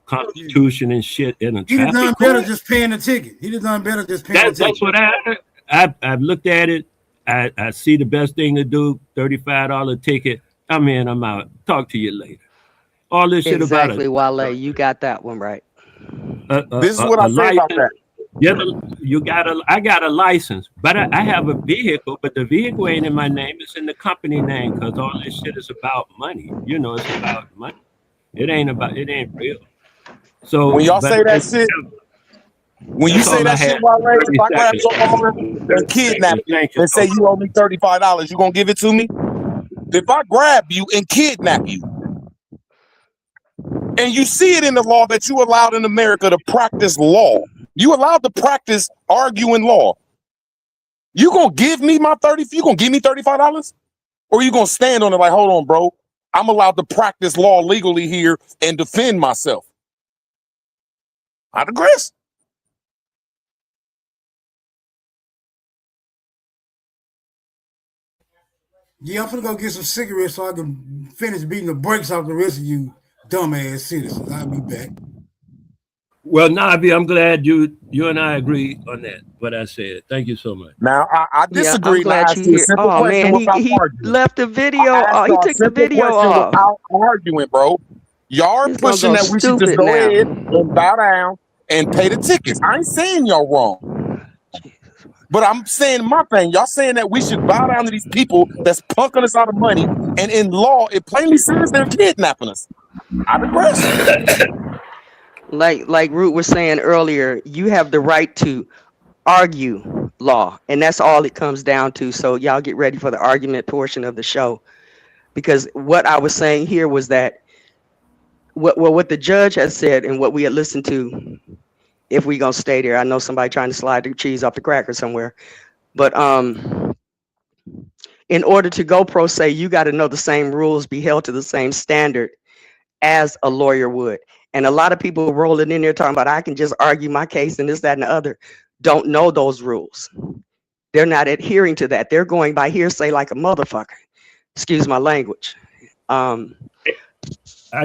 Constitution and shit in a traffic court. He done better just paying the ticket. He done better just paying the ticket. That's what I've looked at it. I see the best thing to do, $35 ticket. I'm in, I'm out. Talk to you later. All this shit about it. Wale, you got that one right. This is what I say about that. Yeah, I got a license, but I have a vehicle, but the vehicle ain't in my name. It's in the company name because all this shit is about money. You know, it's about money. It ain't real. So when y'all say that shit, when you say that shit, Wale, if I grab your arm and kidnap you and say you owe me $35, you gonna give it to me? If I grab you and kidnap you, and you see it in the law that you allowed in America to practice law, you allowed to practice arguing law, you gonna give me my you gonna give me $35? Or you gonna stand on it like, hold on, bro, I'm allowed to practice law legally here and defend myself? I digress. Yeah, I'm finna go get some cigarettes so I can finish beating the brakes off the rest of you dumbass citizens. I'll be back. Well, Navi, I'm glad you and I agree on that, what I said. Thank you so much. Now, I disagree. Yeah, I'm glad you here. Oh, man, he left the video. He took the video off. Without arguing, bro. Y'all are pushing that we should just go ahead and bow down and pay the tickets. I ain't saying y'all wrong. But I'm saying my thing. Y'all saying that we should bow down to these people that's punking us out of money. And in law, it plainly says they're kidnapping us. I digress. Like Root was saying earlier, you have the right to argue law. And that's all it comes down to. So y'all get ready for the argument portion of the show. Because what I was saying here was that what the judge has said and what we had listened to, if we gonna stay there. I know somebody trying to slide the cheese off the cracker somewhere, but in order to go pro se, you got to know the same rules, be held to the same standard as a lawyer would. And a lot of people rolling in there talking about I can just argue my case and this, that, and the other, don't know those rules. They're not adhering to that. They're going by hearsay like a motherfucker. Excuse my language. I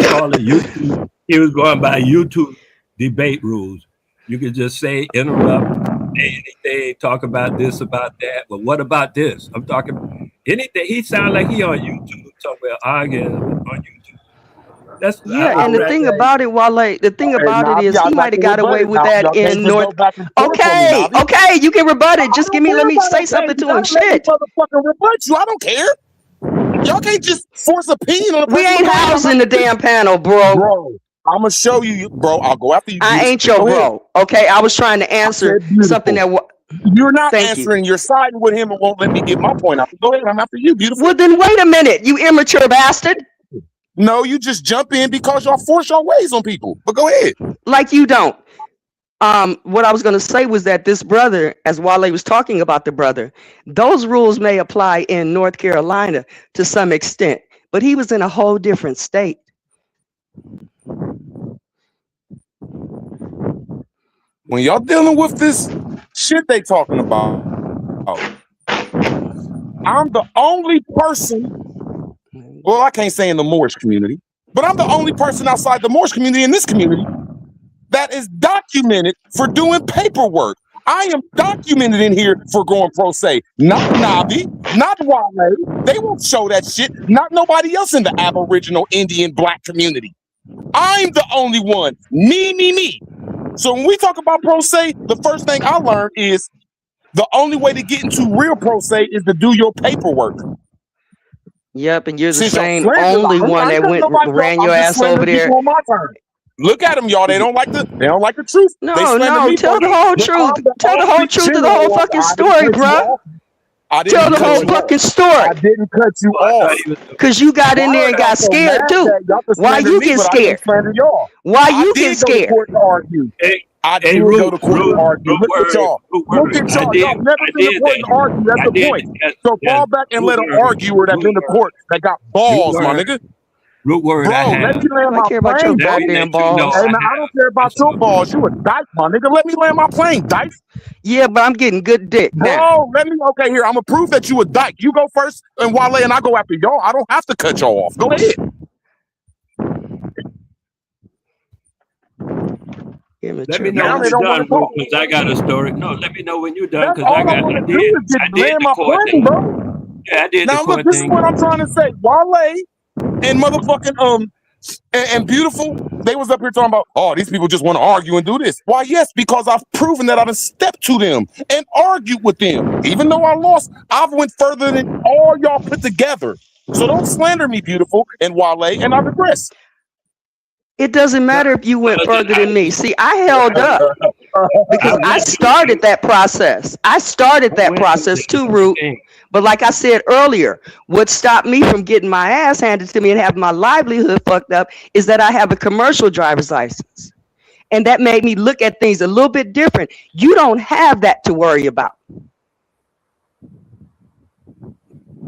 call it YouTube. He was going by YouTube debate rules. You could just say, interrupt, say anything, talk about this, about that. But what about this? I'm talking anything. He sounds like he on YouTube somewhere arguing on YouTube. That's and the thing about it, Wale, the thing about it is he might have got away with that in North. Okay, you can rebut it. Just let me say something to him. Shit. Motherfucking rebut you. I don't care. Y'all can't just force opinion on. We ain't housing the damn panel, bro. I'm gonna show you, bro. I'll go after you. I ain't your bro. Okay, I was trying to answer something that You're not Thank you. answering. You're siding with him and won't let me get my point out. Go ahead. I'm after you, beautiful. Well, then wait a minute, you immature bastard. No, you just jump in because y'all force your ways on people. But go ahead. Like you don't. What I was going to say was that this brother, as Wale was talking about the brother, those rules may apply in North Carolina to some extent, but he was in a whole different state. When y'all dealing with this shit they talking about, I'm the only person, well, I can't say in the Moorish community, but I'm the only person outside the Moorish community in this community that is documented for doing paperwork. I am documented in here for going pro se. Not Nabi, not Wale. They won't show that shit. Not nobody else in the Aboriginal, Indian, Black community. I'm the only one. Me. So when we talk about pro se, the first thing I learned is the only way to get into real pro se is to do your paperwork. Yep, and you're the Since y'all same slandered, only one that went ran your ass over there. On my turn. Look at them, y'all. They don't like the truth. No, They slander no, me tell for the whole the truth. Tell the only whole truth of the general whole fucking I story, didn't cut you bruh. off. I didn't Tell the cut whole you fucking off. story. I didn't cut you off. Cause you got in there and got scared too. Why you get scared? Why you get scared? I did go to court and argue. Look at y'all. Look at y'all. Y'all never been to court and argue. That's the point. So fall back and let an arguer that's been to court that got balls, my nigga. Root word. Bro, let me land my I care about your plane, goddamn balls. Hey, man, I don't care about your balls. You a dyke, my nigga. Let me land my plane, dyke. Yeah, but I'm getting good dick now. Bro, let me. Okay, here. I'm gonna prove that you a dyke. You go first, and Wale and I go after y'all. I don't have to cut y'all off. Go ahead. Let me know when you're done, because I got a story. No, let me know when you're done, That's because all I I got. want I to do did. is just I did land the my court plane, thing. bro. Yeah, I did Now the look, court this is thing. what I'm trying to say. Wale and motherfucking and beautiful, they was up here talking about, oh, these people just want to argue and do this. Why, yes, because I've proven that I done stepped to them and argued with them. Even though I lost, I've went further than all y'all put together. So don't slander me, beautiful, and Wale, and I regress. It doesn't matter if you went further than me. See, I held up because I started that process. I started that process too, Root. But like I said earlier, what stopped me from getting my ass handed to me and having my livelihood fucked up is that I have a commercial driver's license. And that made me look at things a little bit different. You don't have that to worry about.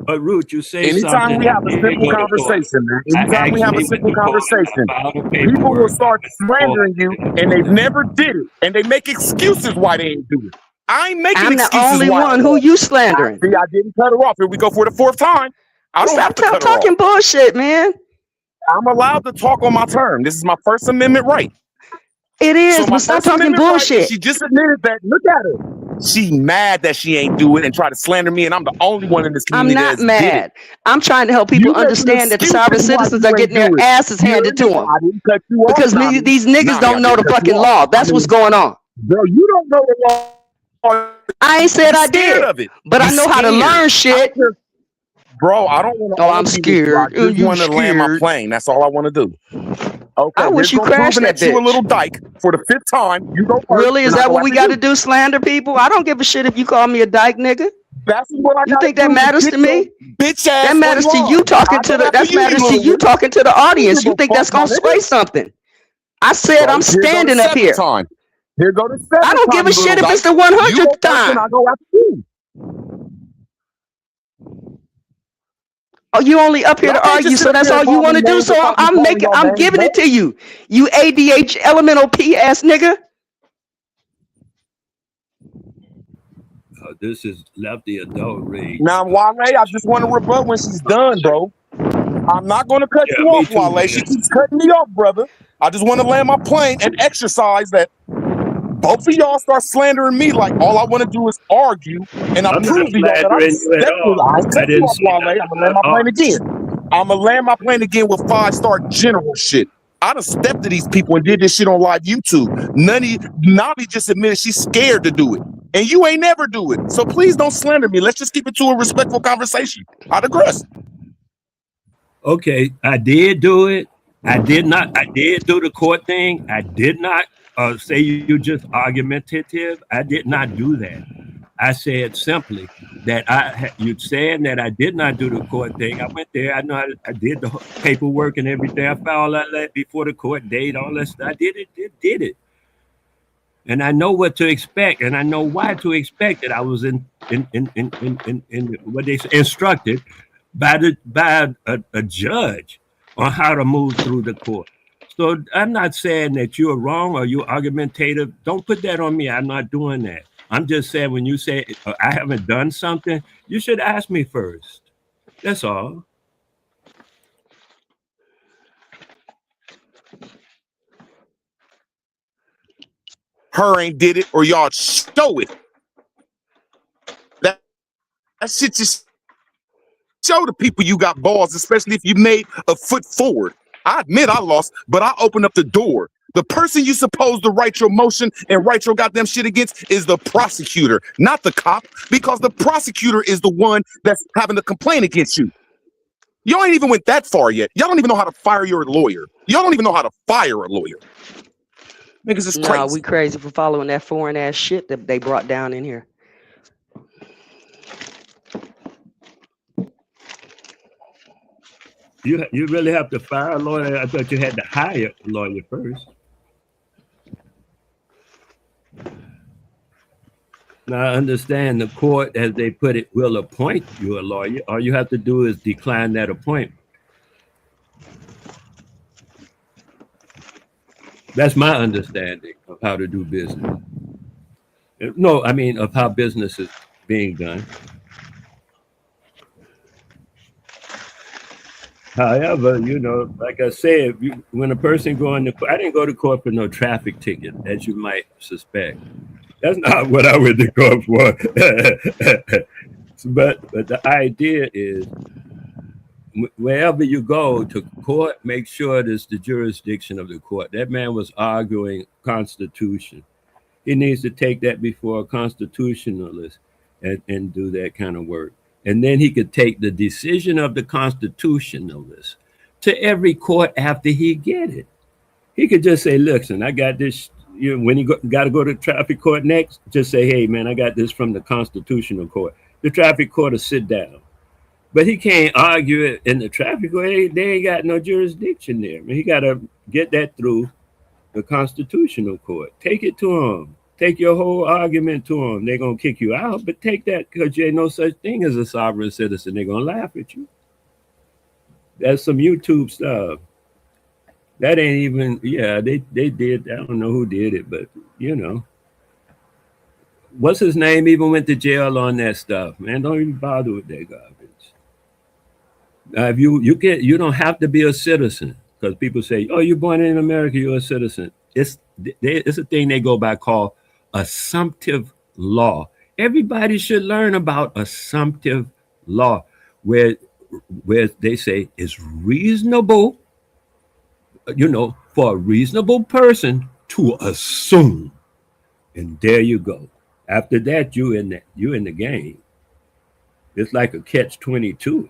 But Root, you say Anytime something. we have a simple conversation, man. Anytime we have a simple conversation, people will start slandering you, and they've never did it, and they make excuses why they ain't do it. I ain't making excuses. I'm the only one who you slandering. See, I didn't cut her off. Here we go for the fourth time. I don't have to cut her talking off. bullshit, man. I'm allowed to talk on my term. This is my First Amendment right. It is, So but stop talking bullshit. Right, she just admitted that. Look at her. She mad that she ain't do it and try to slander me, and I'm the only one in this I'm community not that's mad. did it. I'm trying to help people understand that the sovereign citizens are getting their asses handed to them. I didn't cut you off, Because these niggas don't know the fucking law. That's what's going on. Bro, you don't know the law. I ain't said I did, but I know how to learn shit. Bro, I don't want to. Oh, I'm scared. I just want to land my plane. That's all I want to do. Okay, I wish you crashed that you a bitch. little dyke for the fifth time. You go first. Really? Is that what we got to do? Slander people? I don't give a shit if you call me a dyke, nigga. That's what I You think that matters to me? Bitch ass. That matters to you talking to the. That matters to you talking to the audience. You think that's gonna sway something? I said I'm standing up here. Here go the seventh I don't give a shit if it's the 100th time. I go after you. Oh, you only up here to argue, so that's all you want to do. So I'm giving it to you. You ADH elemental P ass nigga. This is Lefty adult rage. Now, Wale, I just want to rebut when she's done, bro. I'm not going to cut you off, Wale. She keeps cutting me off, brother. I just want to land my plane and exercise that both of y'all start slandering me like all I want to do is argue, and I prove to y'all that I'm stepping. I ain't cut you off, Wale. I'm going to land my plane again. I'm going to land my plane again with 5-star general shit. I done stepped to these people and did this shit on live YouTube. Nabi just admitted she's scared to do it. And you ain't never do it. So please don't slander me. Let's just keep it to a respectful conversation. I digress. Okay, I did do it. I did do the court thing. I did not say you just argumentative. I did not do that. I said simply that you saying that I did not do the court thing. I went there. I know I did the paperwork and everything. I filed all that before the court date, all that stuff. I did it. And I know what to expect, and I know why to expect it. I was in what they say, instructed by a judge on how to move through the court. So I'm not saying that you're wrong or you're argumentative. Don't put that on me. I'm not doing that. I'm just saying when you say I haven't done something, you should ask me first. That's all. Her ain't did it, or y'all show it. That shit just show the people you got balls, especially if you made a foot forward. I admit I lost, but I opened up the door. The person you supposed to write your motion and write your goddamn shit against is the prosecutor, not the cop, because the prosecutor is the one that's having a complaint against you. Y'all ain't even went that far yet. Y'all don't even know how to fire your lawyer. Y'all don't even know how to fire a lawyer. Niggas is crazy. Nah, we crazy for following that foreign ass shit that they brought down in here. You really have to fire a lawyer. I thought you had to hire a lawyer first. Now I understand the court, as they put it, will appoint you a lawyer. All you have to do is decline that appointment. That's my understanding of how to do business. No, I mean of how business is being done. However, you know, like I said, when a person going to court, I didn't go to court for no traffic ticket, as you might suspect. That's not what I went to court for. but the idea is, wherever you go to court, make sure it's the jurisdiction of the court. That man was arguing Constitution. He needs to take that before a constitutionalist and do that kind of work. And then he could take the decision of the constitutionalist to every court after he get it. He could just say, listen, I got this. You know, when he got to go to traffic court next, just say, hey, man, I got this from the constitutional court. The traffic court will sit down. But he can't argue it in the traffic court. They ain't got no jurisdiction there. I mean, he got to get that through the constitutional court. Take it to him. Take your whole argument to them. They're going to kick you out, but take that because there ain't no such thing as a sovereign citizen. They're going to laugh at you. That's some YouTube stuff. That ain't even, yeah, they did. I don't know who did it, but, you know. What's his name even went to jail on that stuff, man. Don't even bother with that garbage. If you don't have to be a citizen because people say, oh, you're born in America, you're a citizen. It's a thing they go by called assumptive law. Everybody should learn about assumptive law, where they say it's reasonable, you know, for a reasonable person to assume. And there you go. After that, you in the game. It's like a catch-22.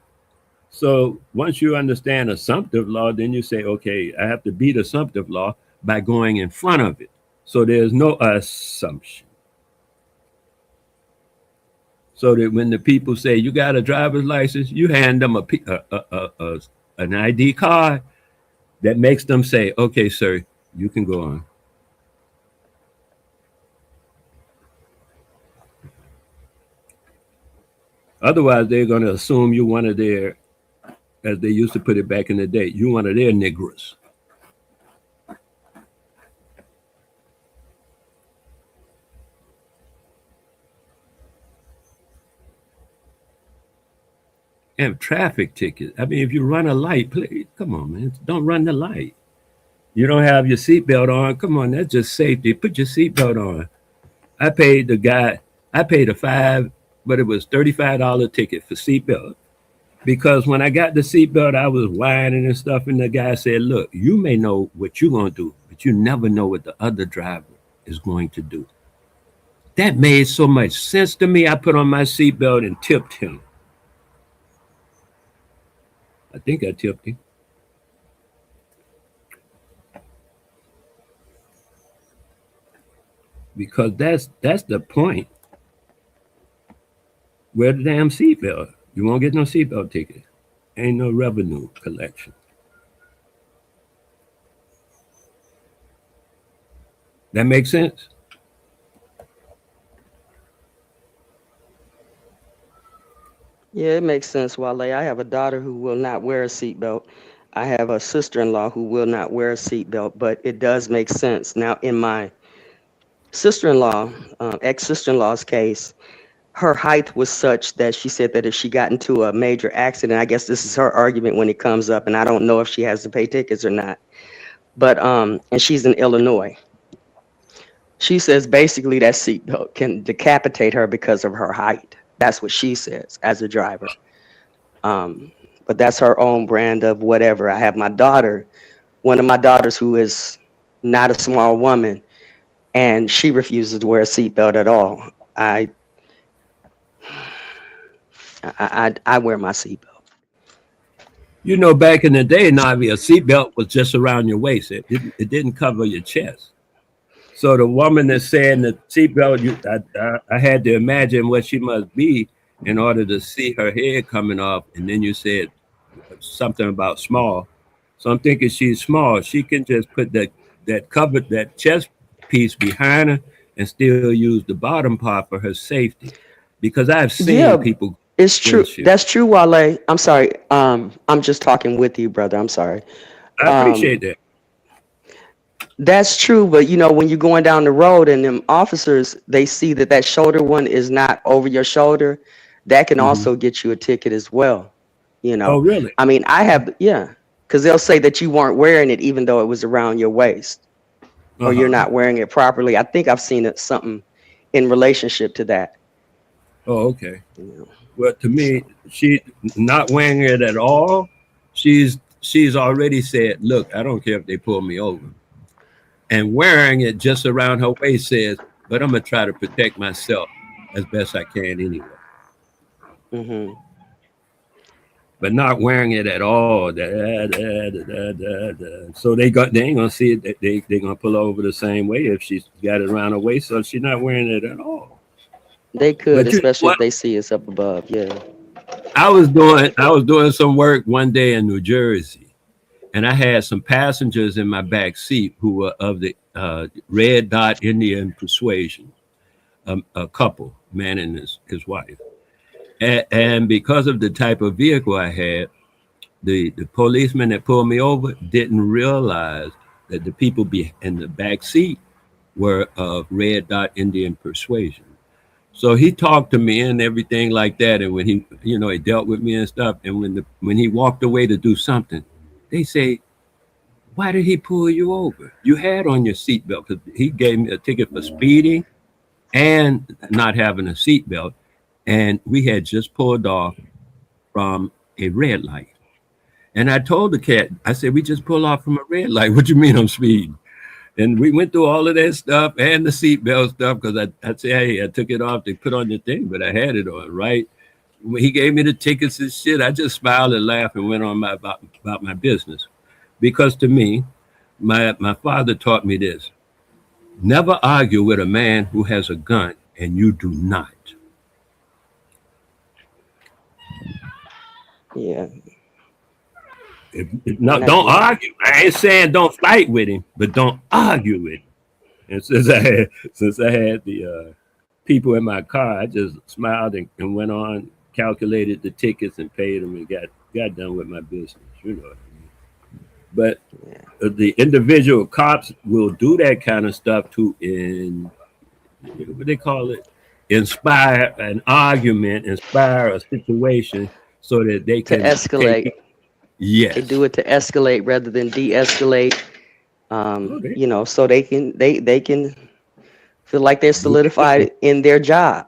So once you understand assumptive law, then you say, okay, I have to beat assumptive law by going in front of it. So there's no assumption. So that when the people say you got a driver's license, you hand them an ID card that makes them say, okay, sir, you can go on. Otherwise, they're going to assume you're one of their, as they used to put it back in the day, you're one of their niggers. And traffic tickets. I mean, if you run a light, please, come on, man, don't run the light. You don't have your seatbelt on. Come on, that's just safety. Put your seatbelt on. I paid a $35 ticket for seatbelt. Because when I got the seatbelt, I was whining and stuff, and the guy said, look, you may know what you're going to do, but you never know what the other driver is going to do. That made so much sense to me. I put on my seatbelt and tipped him. I think I tipped him. Because that's the point. Wear the damn seatbelt. You won't get no seatbelt ticket. Ain't no revenue collection. That makes sense? Yeah, it makes sense, Wale. I have a daughter who will not wear a seatbelt. I have a sister-in-law who will not wear a seatbelt, but it does make sense. Now, in my sister-in-law, ex-sister-in-law's case, her height was such that she said that if she got into a major accident, I guess this is her argument when it comes up, and I don't know if she has to pay tickets or not, but, and she's in Illinois. She says basically that seatbelt can decapitate her because of her height. That's what she says as a driver. But that's her own brand of whatever. I have my daughter, one of my daughters who is not a small woman, and she refuses to wear a seatbelt at all. I wear my seatbelt. You know, back in the day, Navi, a seatbelt was just around your waist. It didn't cover your chest. So the woman that's saying the seatbelt, I had to imagine what she must be in order to see her head coming off. And then you said something about small. So I'm thinking she's small. She can just put that chest piece behind her and still use the bottom part for her safety. Because I've seen people. It's true. That's true, Wale. I'm sorry. I'm just talking with you, brother. I'm sorry. I appreciate that. That's true, but you know, when you're going down the road and them officers, they see that shoulder one is not over your shoulder, that can also get you a ticket as well. You know. Oh, really? I mean, because they'll say that you weren't wearing it even though it was around your waist, or you're not wearing it properly. I think I've seen something in relationship to that. Oh, okay. Well, to me, she not wearing it at all. She's already said, "Look, I don't care if they pull me over." And wearing it just around her waist says, but I'm going to try to protect myself as best I can anyway. But not wearing it at all. So they ain't going to see it. They're going to pull over the same way if she's got it around her waist. So she's not wearing it at all. They could, especially if they see us up above. Yeah. I was doing some work one day in New Jersey. And I had some passengers in my back seat who were of the Red Dot Indian persuasion, a couple, man and his wife. And because of the type of vehicle I had, the policeman that pulled me over didn't realize that the people in the back seat were of Red Dot Indian persuasion. So he talked to me and everything like that. And when he dealt with me and stuff, and when he walked away to do something, they say, why did he pull you over? You had on your seatbelt, because he gave me a ticket for speeding and not having a seatbelt. And we had just pulled off from a red light. And I told the cat, I said, we just pulled off from a red light. What do you mean I'm speeding? And we went through all of that stuff and the seatbelt stuff, because I said, hey, I took it off to put on the thing, but I had it on, right? When he gave me the tickets and shit, I just smiled and laughed and went on about my business. Because to me, my father taught me this: never argue with a man who has a gun and you do not. Yeah. Don't argue. I ain't saying don't fight with him, but don't argue with him. And since I had the people in my car, I just smiled and went on, calculated the tickets and paid them and got done with my business. You know what I mean? But the individual cops will do that kind of stuff to what they call it, inspire an argument, inspire a situation so that they can escalate. Yes. They do it to escalate rather than de-escalate. You know, so they can feel like they're solidified in their job.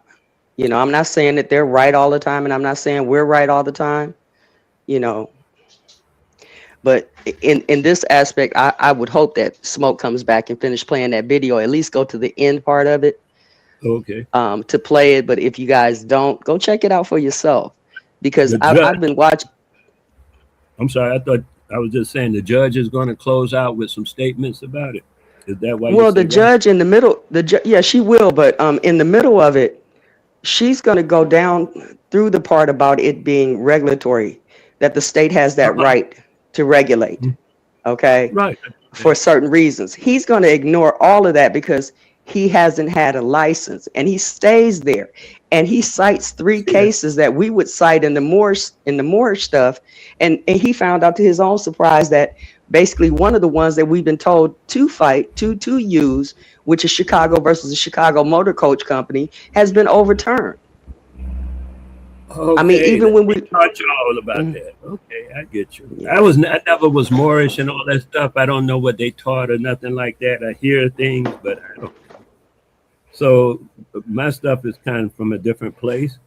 You know, I'm not saying that they're right all the time, and I'm not saying we're right all the time, you know. But in this aspect, I would hope that Smoke comes back and finish playing that video, at least go to the end part of it. Okay. To play it. But if you guys don't, go check it out for yourself. Because I've been watching. I'm sorry, I thought I was just saying the judge is going to close out with some statements about it. Is that why? Well, the judge in the middle, yeah, she will. But in the middle of it, she's going to go down through the part about it being regulatory, that the state has that right to regulate, okay? Right. For certain reasons. He's going to ignore all of that because he hasn't had a license, and he stays there. And he cites 3 cases that we would cite in the Moorish stuff. And he found out to his own surprise that basically one of the ones that we've been told to fight, to use, which is Chicago versus the Chicago Motor Coach Company, has been overturned. Okay, I mean, even when we taught you all about that. Okay, I get you. I never was Moorish and all that stuff. I don't know what they taught or nothing like that. I hear things, but I don't. So my stuff is kind of from a different place,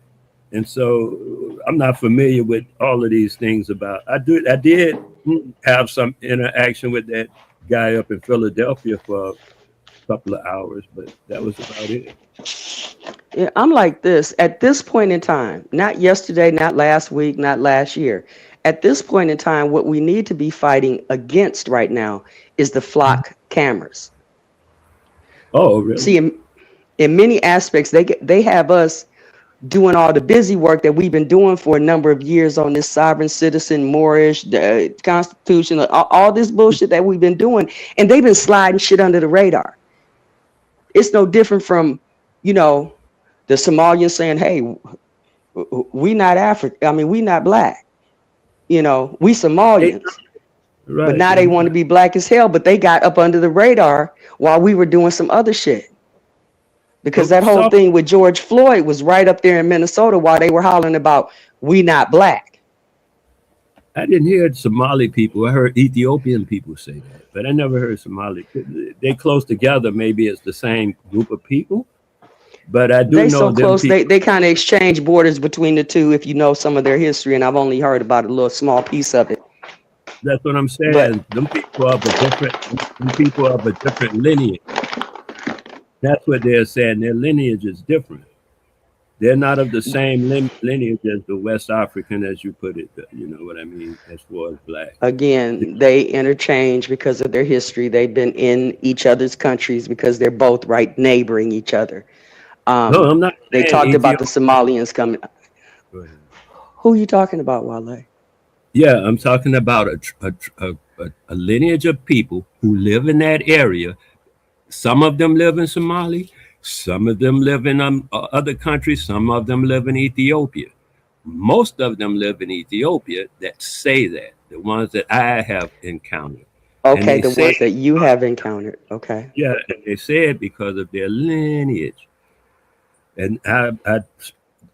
and so I'm not familiar with all of these things about. I did have some interaction with that guy up in Philadelphia for a couple of hours, but that was about it. Yeah, I'm like this. At this point in time, not yesterday, not last week, not last year. At this point in time, what we need to be fighting against right now is the flock cameras. Oh, really? See, in many aspects, they have us doing all the busy work that we've been doing for a number of years on this sovereign citizen, Moorish, the Constitution, all this bullshit that we've been doing, and they've been sliding shit under the radar. It's no different from, you know, the Somalians saying, hey, we not African. I mean, we not black. You know, we Somalians. Right. But now they want to be black as hell, but they got up under the radar while we were doing some other shit. Because that whole thing with George Floyd was right up there in Minnesota while they were hollering about, we not black. I didn't hear Somali people. I heard Ethiopian people say that, but I never heard Somali. They close together. Maybe it's the same group of people, but I do They know so them close. people. They kind of exchange borders between the two. If you know some of their history, and I've only heard about a little small piece of it. That's what I'm saying. Them people of a different lineage. That's what they're saying. Their lineage is different. They're not of the same lineage as the West African, as you put it. You know what I mean, as far as black. Again, they interchange because of their history. They've been in each other's countries because they're both right neighboring each other. No, I'm not. They saying talked about the Ethiopia. Somalians coming. Go ahead. Who are you talking about, Wale? Yeah, I'm talking about a lineage of people who live in that area. Some of them live in Somalia, some of them live in other countries, some of them live in Ethiopia. Most of them live in Ethiopia that say that, the ones that I have encountered. Okay, the ones that you have encountered. Okay. Yeah, and they say it because of their lineage. And I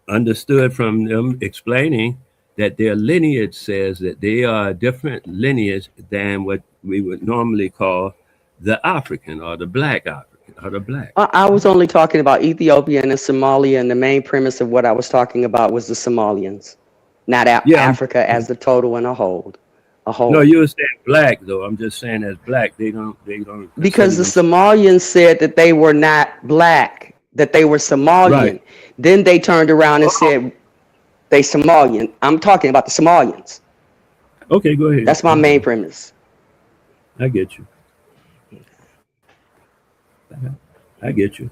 understood from them explaining that their lineage says that they are a different lineage than what we would normally call the African or the black African or the black. I was only talking about Ethiopia and Somalia, and the main premise of what I was talking about was the Somalians, not Africa as a total and a whole. No, you were saying black though. I'm just saying as black, they don't. Because the Somalians said that they were not black, that they were Somalian. Right. Then they turned around and said they Somalian. I'm talking about the Somalians. Okay, go ahead. That's my main premise. I get you. I get you.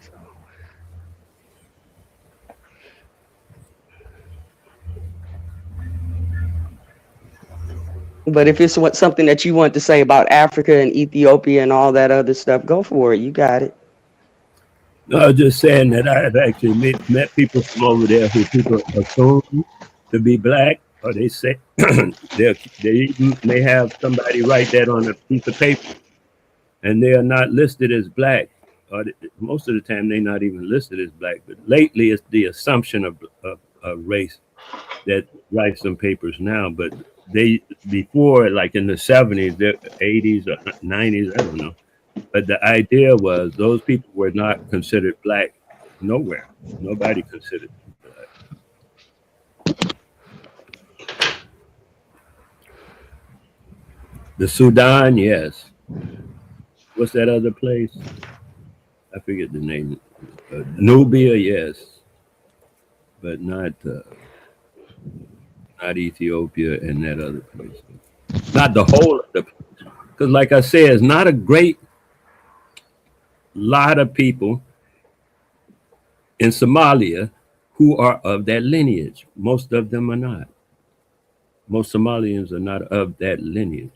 But if it's something that you want to say about Africa and Ethiopia and all that other stuff, go for it. You got it. No, I was just saying that I have actually met people from over there who people assume to be black, or they say they may have somebody write that on a piece of paper, and they are not listed as black. Or most of the time, they're not even listed as black. But lately, it's the assumption of race that writes some papers now. But they before, like in the 70s, the 80s or 90s, I don't know. But the idea was those people were not considered black nowhere. Nobody considered black. The Sudan, yes. What's that other place? I forget the name. Nubia, yes. But not Ethiopia and that other place. Not the whole of the place. Because like I said, it's not a great lot of people in Somalia who are of that lineage. Most of them are not. Most Somalians are not of that lineage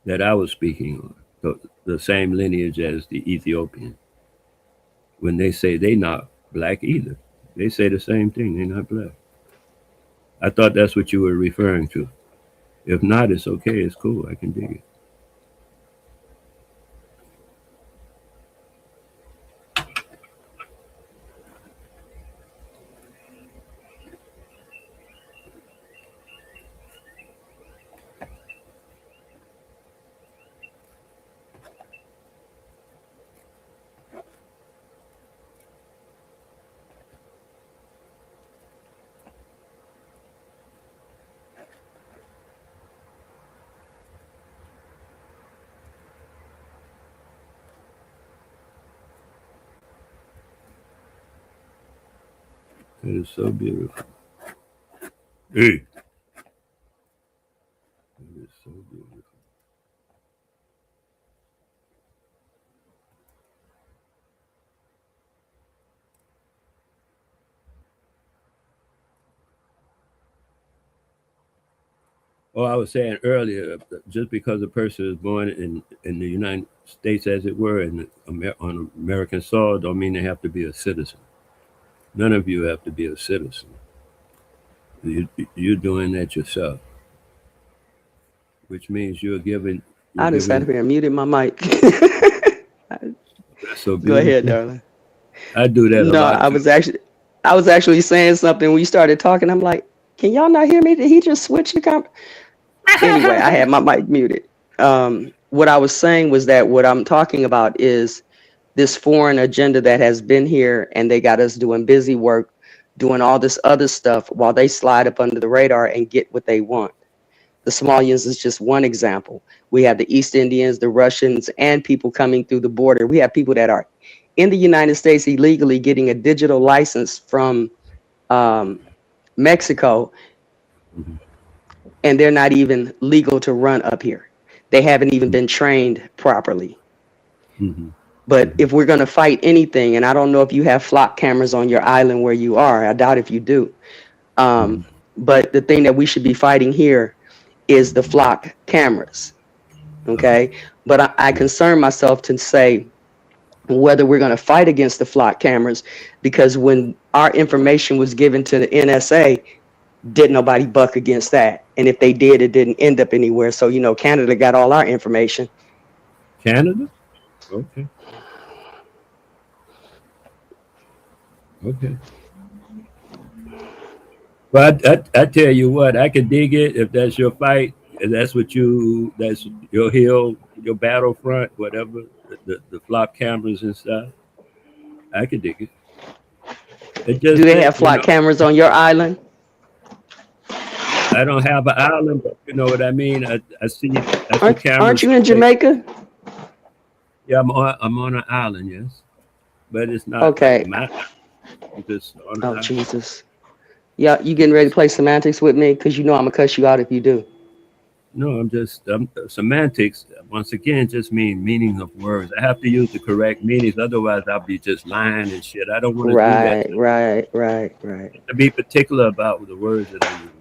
that I was speaking on, the same lineage as the Ethiopian. When they say they not black either, they say the same thing, they're not black. I thought that's what you were referring to. If not, it's okay, it's cool, I can dig it. It is so beautiful. Hey. It is so beautiful. Oh, I was saying earlier, just because a person is born in the United States, as it were, on American soil, don't mean they have to be a citizen. None of you have to be a citizen. You're doing that yourself, which means you're giving. I just sat here and muted my mic. That's so beautiful. Go ahead, darling. I do that a No, lot. I was actually saying something when you started talking. I'm like, can y'all not hear me? Did he just switch the Anyway, I had my mic muted. What I was saying was that what I'm talking about is this foreign agenda that has been here, and they got us doing busy work, doing all this other stuff while they slide up under the radar and get what they want. The Somalians is just one example. We have the East Indians, the Russians, and people coming through the border. We have people that are in the United States illegally getting a digital license from Mexico, and they're not even legal to run up here. They haven't even been trained properly. But if we're going to fight anything, and I don't know if you have flock cameras on your island where you are, I doubt if you do. But the thing that we should be fighting here is the flock cameras. Okay. But I concern myself to say whether we're going to fight against the flock cameras, because when our information was given to the NSA, didn't nobody buck against that. And if they did, it didn't end up anywhere. So, you know, Canada got all our information. Canada? Okay. Okay. But I tell you what, I can dig it if that's your fight, and that's your hill, your battlefront, whatever, the flop cameras and stuff. I can dig it. Do they have flock cameras on your island? I don't have an island, but you know what I mean. I see cameras. Aren't you in Jamaica? Yeah, I'm on an island, yes, but it's not okay. I'm just on an island. Jesus. Yeah, you getting ready to play semantics with me? Because you know I'm gonna cuss you out if you do. No, semantics, once again, just mean meaning of words. I have to use the correct meanings, otherwise I'll be just lying and shit. I don't want to do that. Right. To be particular about the words that I use.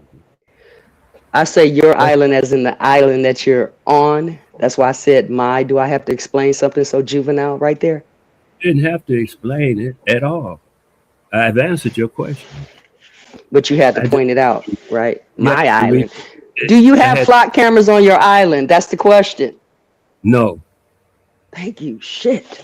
I say your island as in the island that you're on. That's why I said my. Do I have to explain something so juvenile right there? You didn't have to explain it at all. I've answered your question. But you had to point it out, right? My Yeah, island. Do you have flock cameras on your island? That's the question. No. Thank you. Shit.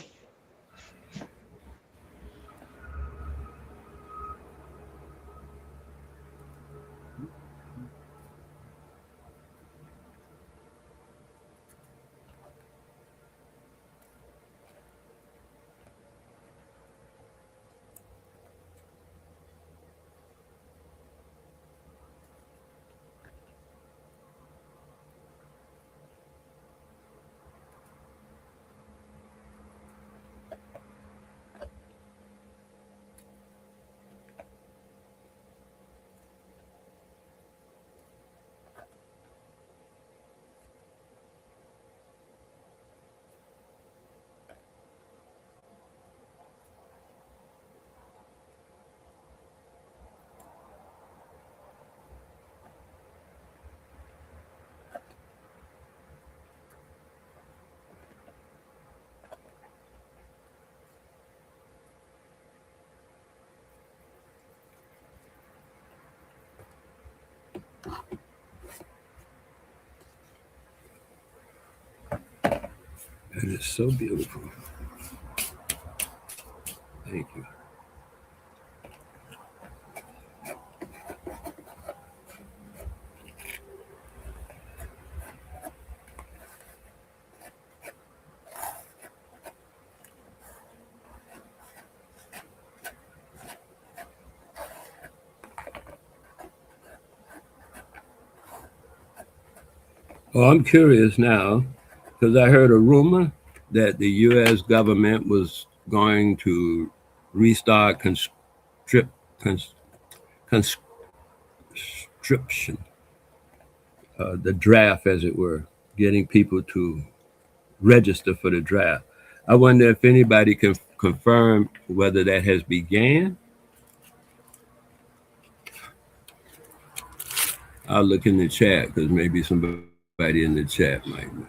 It is so beautiful. Thank you. Well, I'm curious now because I heard a rumor that the U.S. government was going to restart conscription, the draft, as it were, getting people to register for the draft. I wonder if anybody can confirm whether that has began. I'll look in the chat because maybe somebody in the chat might know.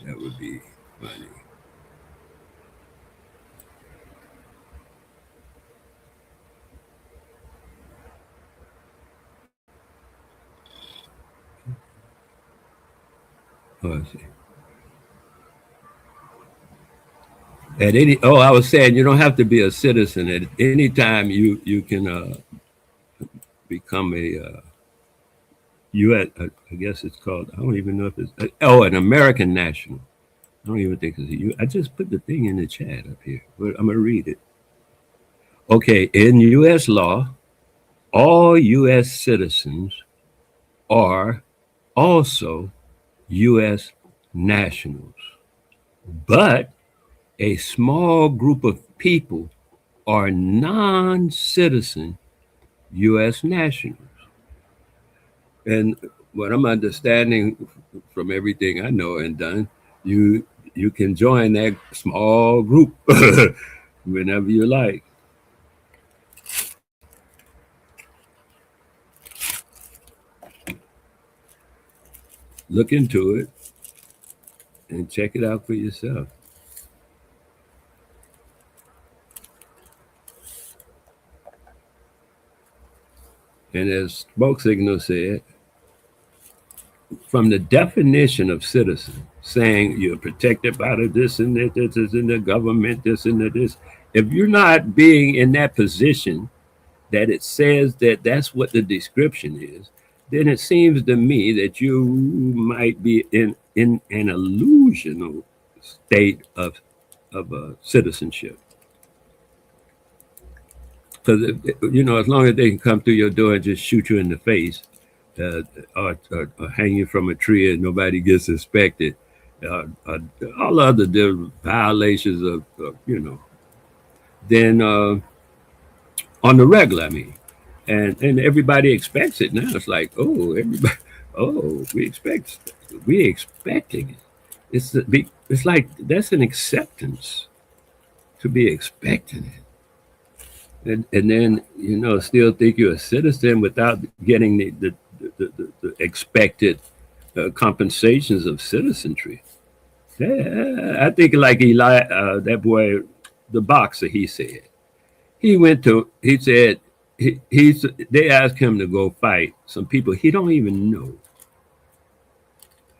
That would be funny. Oh, let's see. At any, oh, I was saying you don't have to be a citizen. At any time you can become a U.S. I guess it's called. I don't even know if it's an American national. I don't even think it's a U. I just put the thing in the chat up here, but I'm gonna read it. Okay, in U.S. law, all U.S. citizens are also U.S. nationals, but a small group of people are non-citizen U.S. nationals. And what I'm understanding from everything I know and done, you can join that small group whenever you like. Look into it and check it out for yourself. And as Smoke Signal said, from the definition of citizen, saying you're protected by the this and that, this is in the government, this and that, this. If you're not being in that position that it says that that's what the description is, then it seems to me that you might be in an illusional state of citizenship. Because, you know, as long as they can come through your door and just shoot you in the face, or hang you from a tree and nobody gets suspected, all other violations of you know, then on the regular, I mean, and everybody expects it now. It's like, oh, everybody, oh, we expecting it. It's like that's an acceptance to be expecting it. And then, you know, still think you're a citizen without getting the expected compensations of citizenry. Yeah, I think like Eli, that boy, the boxer, he said, they asked him to go fight some people he don't even know.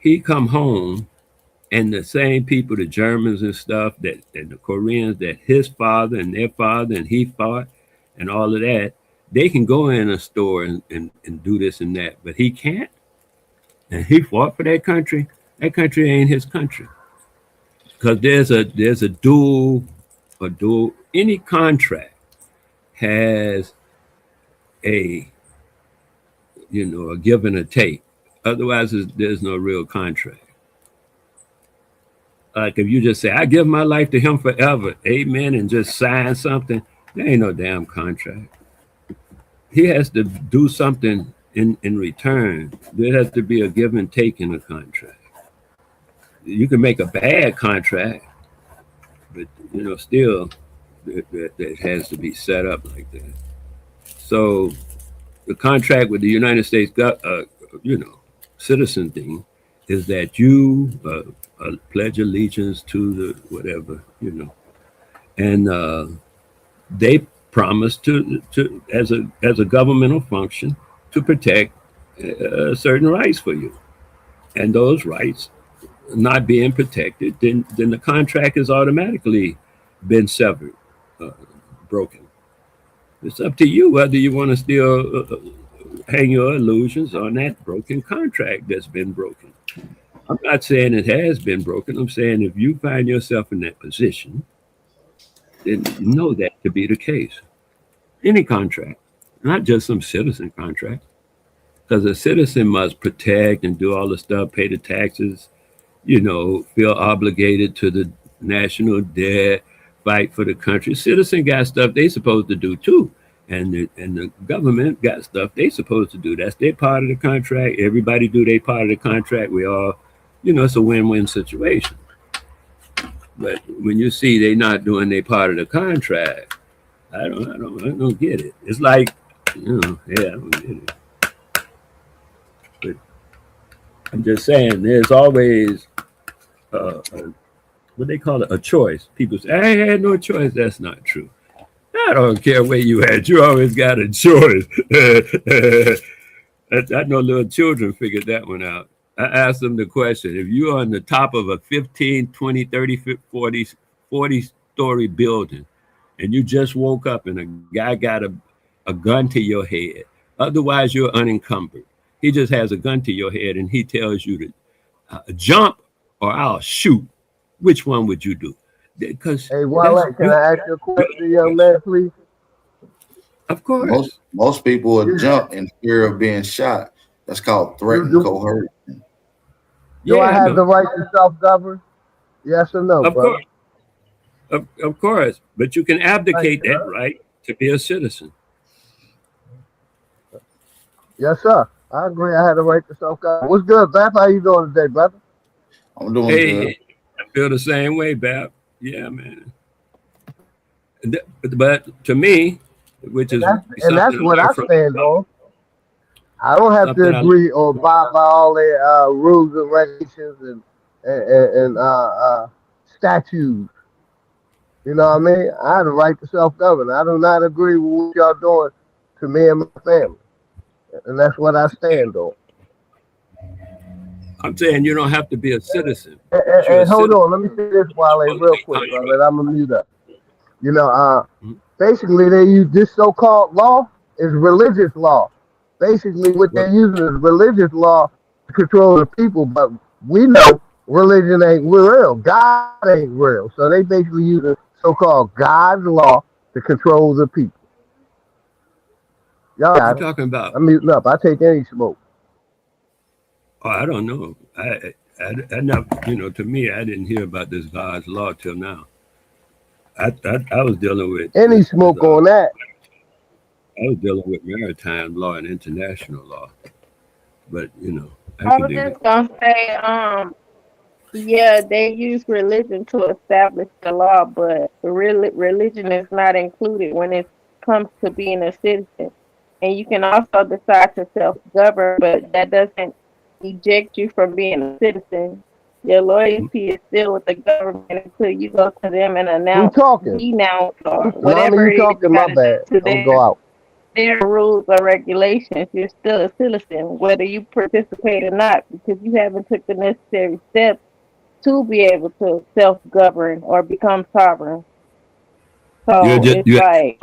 He come home and the same people, the Germans and stuff, and the Koreans, that his father and their father and he fought and all of that, they can go in a store and do this and that, but he can't. And he fought for that country. That country ain't his country. Because there's a dual, any contract has a, you know, a give and a take. Otherwise, there's no real contract. Like if you just say, I give my life to him forever, amen, and just sign something, there ain't no damn contract. He has to do something in return. There has to be a give and take in a contract. You can make a bad contract, but, you know, still, it has to be set up like that. So the contract with the United States, you know, citizen thing is that you pledge allegiance to the whatever, you know, and they promise to as a governmental function to protect certain rights for you, and those rights not being protected, then the contract has automatically been severed, broken. It's up to you whether you want to still hang your illusions on that broken contract that's been broken. I'm not saying it has been broken. I'm saying if you find yourself in that position, then know that to be the case. Any contract, not just some citizen contract, because a citizen must protect and do all the stuff, pay the taxes, you know, feel obligated to the national debt, fight for the country. Citizen got stuff they supposed to do too. And the government got stuff they supposed to do. That's their part of the contract. Everybody do their part of the contract. We all, you know, it's a win-win situation. But when you see they not doing their part of the contract, I don't get it. It's like, you know, yeah, I don't get it. But I'm just saying, there's always what they call it, a choice. People say, I had no choice. That's not true. I don't care where you at. You always got a choice. I know little children figured that one out. I asked them the question, if you're on the top of a 15, 20, 30, 40 story building, and you just woke up and a guy got a gun to your head, otherwise you're unencumbered. He just has a gun to your head and he tells you to jump or I'll shoot. Which one would you do? Because hey, Wale, can I ask you a question, young man, please? Of course. Most people would jump in fear of being shot. That's called threatened coercion. Do I have the right to self-govern? Yes or no, of brother? Course. Of course. But you can abdicate that right to be a citizen. Yes, sir. I agree. I had the right to self-govern. What's good, Bap? How you doing today, brother? I'm doing good. I feel the same way, Bap. Yeah, man. But to me, which is that's what I stand on. I don't have to agree or abide by all their rules and regulations and statutes. You know what I mean? I have the right to self-govern. I do not agree with what y'all doing to me and my family. And that's what I stand on. I'm saying you don't have to be a citizen. And hold on, let me say this, Wale, real quick, brother. I'm gonna mute up. You know, basically they use this so-called law is religious law. Basically, what they're using is religious law to control the people. But we know religion ain't real. God ain't real. So they basically use a so-called God's law to control the people. Y'all what are you talking about? I'm muting up. I take any smoke. Oh, I don't know. I never, you know, to me, I didn't hear about this God's law till now. I was dealing with any smoke on that. I was dealing with maritime law and international law, but you know, I was just gonna say, yeah, they use religion to establish the law, but religion is not included when it comes to being a citizen. And you can also decide to self-govern, but that doesn't eject you from being a citizen. Your loyalty is still with the government until you go to them and announce, denounce, or whatever it is. My bad. Don't go out. Their rules or regulations, you're still a citizen, whether you participate or not, because you haven't took the necessary steps to be able to self-govern or become sovereign. So it's like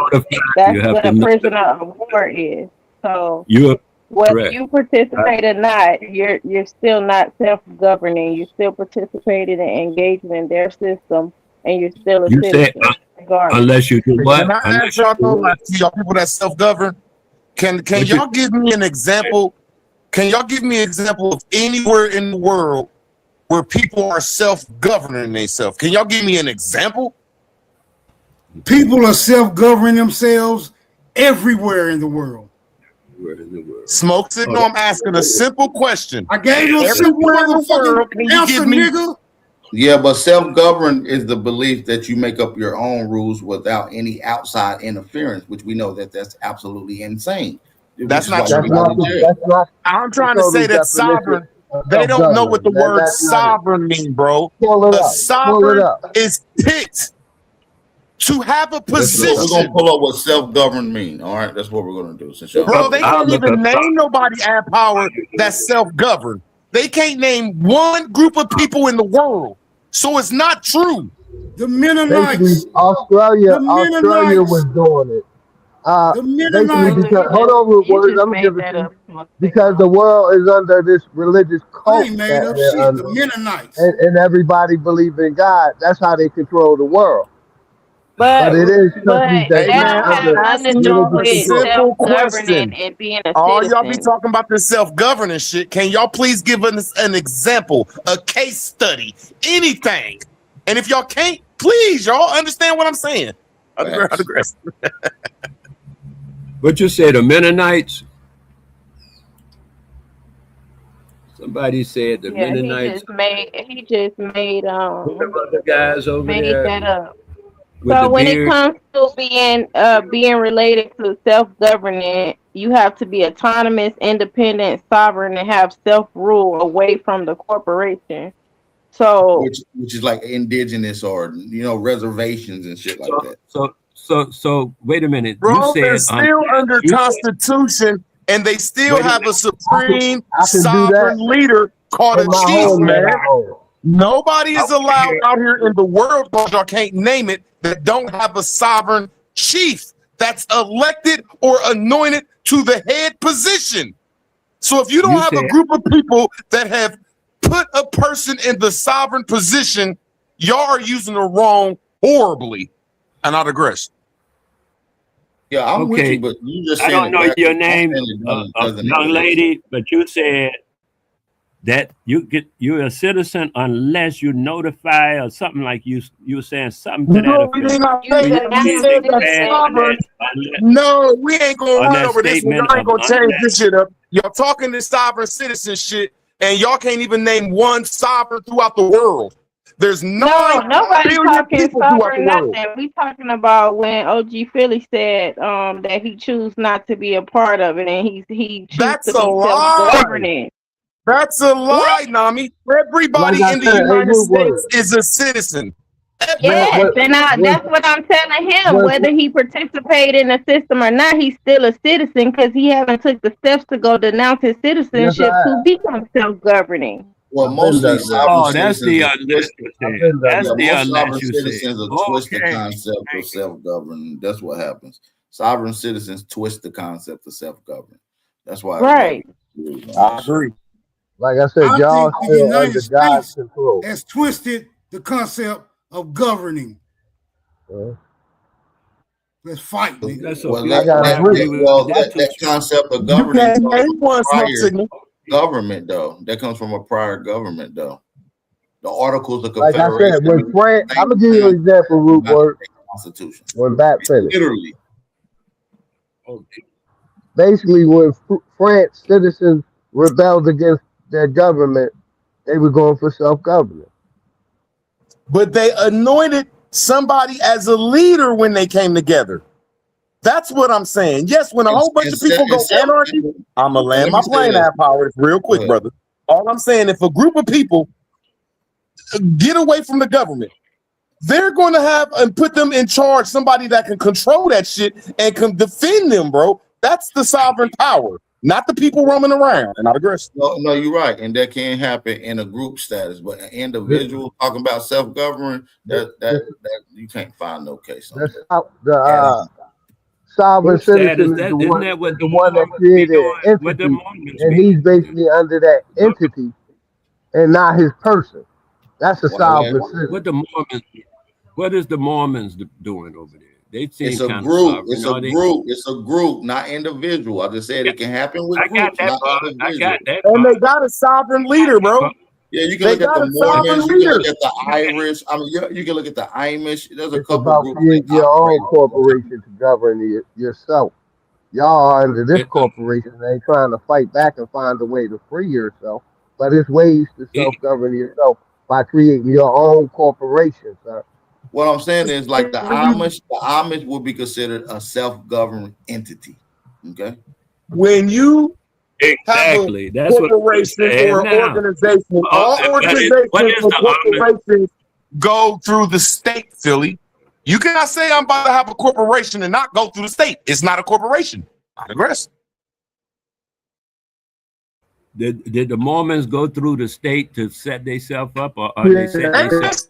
that's what a prisoner of war is. So whether you participate or not, you're still not self-governing. You're still participating and engaging in their system, and you're still a citizen. Unless you do what? Can I ask y'all people that self-govern? Can y'all give me an example? Can y'all give me an example of anywhere in the world where people are self-governing themselves? Can y'all give me an example? People are self-governing themselves everywhere in the world. Smoke signal. I'm asking a simple question. I gave you a simple motherfucking answer, nigga. Yeah, but self-govern is the belief that you make up your own rules without any outside interference, which we know that that's absolutely insane. That's not true. I'm trying to say that sovereign. They don't know what the word sovereign means, bro. The sovereign is picked to have a position. We're gonna pull up what self-govern mean. All right, that's what we're gonna do. Bro, they can't even name nobody at power that's self-governed. They can't name one group of people in the world. So it's not true. The Mennonites. Basically, Australia The Mennonites. was doing it. The Basically, Mennonites. because hold on, Root Words, I'm gonna give it to you. Because the world is under this religious cult They made that up they're shit. under, The Mennonites. and everybody believes in God. That's how they control the world. But it is countries that that don't have nothing to do with Simple question. self-governing and being a All y'all be citizen. talking about this self-governing shit. Can y'all please give us an example, a case study, anything? And if y'all can't, please, y'all understand what I'm saying. I digress. What you say, the Mennonites? Somebody said the Yeah, Mennonites. he just made The guys over made there that up. with So the when it beard. comes to being related to self-governing, you have to be autonomous, independent, sovereign, and have self-rule away from the corporation. So which is like indigenous or reservations and shit like that. So wait a minute. Bro, you they're said still under Constitution, and they still have a supreme sovereign leader called a chief, man. Nobody is allowed out here in the world, because y'all can't name it, that don't have a sovereign chief that's elected or anointed to the head position. So if you don't have a group of people that have put a person in the sovereign position, y'all are using the wrong horribly. And I digress. Yeah, I'm with Okay. you, but you just I saying don't know your name, young lady, but you said that you're a citizen unless you notify or something like you were saying something to that No, we effect. ain't not saying that. We said that's sovereign. No, we ain't gonna run over this one. Y'all ain't gonna change this shit up. Y'all talking this sovereign citizen shit, and y'all can't even name one sovereign throughout the world. There's nobody's 9 billion talking people throughout the sovereign world. nothing. We talking about when OG Philly said that he choose not to be a part of it, and he choose That's to a be lie. self-governing. That's a lie, Nami. Everybody Like I in the said, United Root States Words. is a citizen. Yes, and that's what I'm telling him. Whether he participated in the system or not, he's still a citizen because he haven't took the steps to go denounce his citizenship to become self-governing. Well, mostly sovereign that's the citizens. that's the most sovereign unless you say. citizens are twist the concept of self-government. That's what happens. Sovereign citizens twist the concept of self-government. That's why. Right. I agree. Like I said, I y'all think the still United under God's States control. has twisted the concept of governing. Let's fight, nigga. That concept of governing can't comes name from one a smoke prior signal. government, though. That comes from a prior government, though. The Articles of Like I Confederation. said, when France, I'm gonna give you an example, Root Word. Constitution. When that finished. Literally. Basically, when France citizens rebelled against their government, they were going for self-government. But they anointed somebody as a leader when they came together. That's what I'm saying. Yes, when a whole bunch of people go anarchy, I'm gonna land my plane at power real quick, brother. All I'm saying, if a group of people get away from the government, they're going to have and put them in charge, somebody that can control that shit and can defend them, bro. That's the sovereign power, not the people roaming around. And I digress. No, you're right, and that can happen in a group status, but an individual talking about self-government, that you can't find no case on that. The sovereign citizen is the one that created an entity, and he's basically under that entity and not his person. That's a sovereign citizen. What is the Mormons doing over there? They seem It's a kind group. of It's a sovereign, group. It's a group, not individual. I just said it can happen with groups, not individuals. And they got a sovereign leader, bro. Yeah, you can look at the Mormons. You can look at the Irish. I mean, you can look at the Amish. There's a couple About groups. creating your own corporation to govern yourself. Y'all are under this corporation. They ain't trying to fight back and find a way to free yourself. But it's ways to self-govern yourself by creating your own corporation, sir. What I'm saying is, like the Amish would be considered a self-governed entity. Okay. When you exactly, have a corporation or an organization, all organizations and corporations go through the state, Philly. You cannot say I'm about to have a corporation and not go through the state. It's not a corporation. I digress. Did the Mormons go through the state to set themselves up, or they set themselves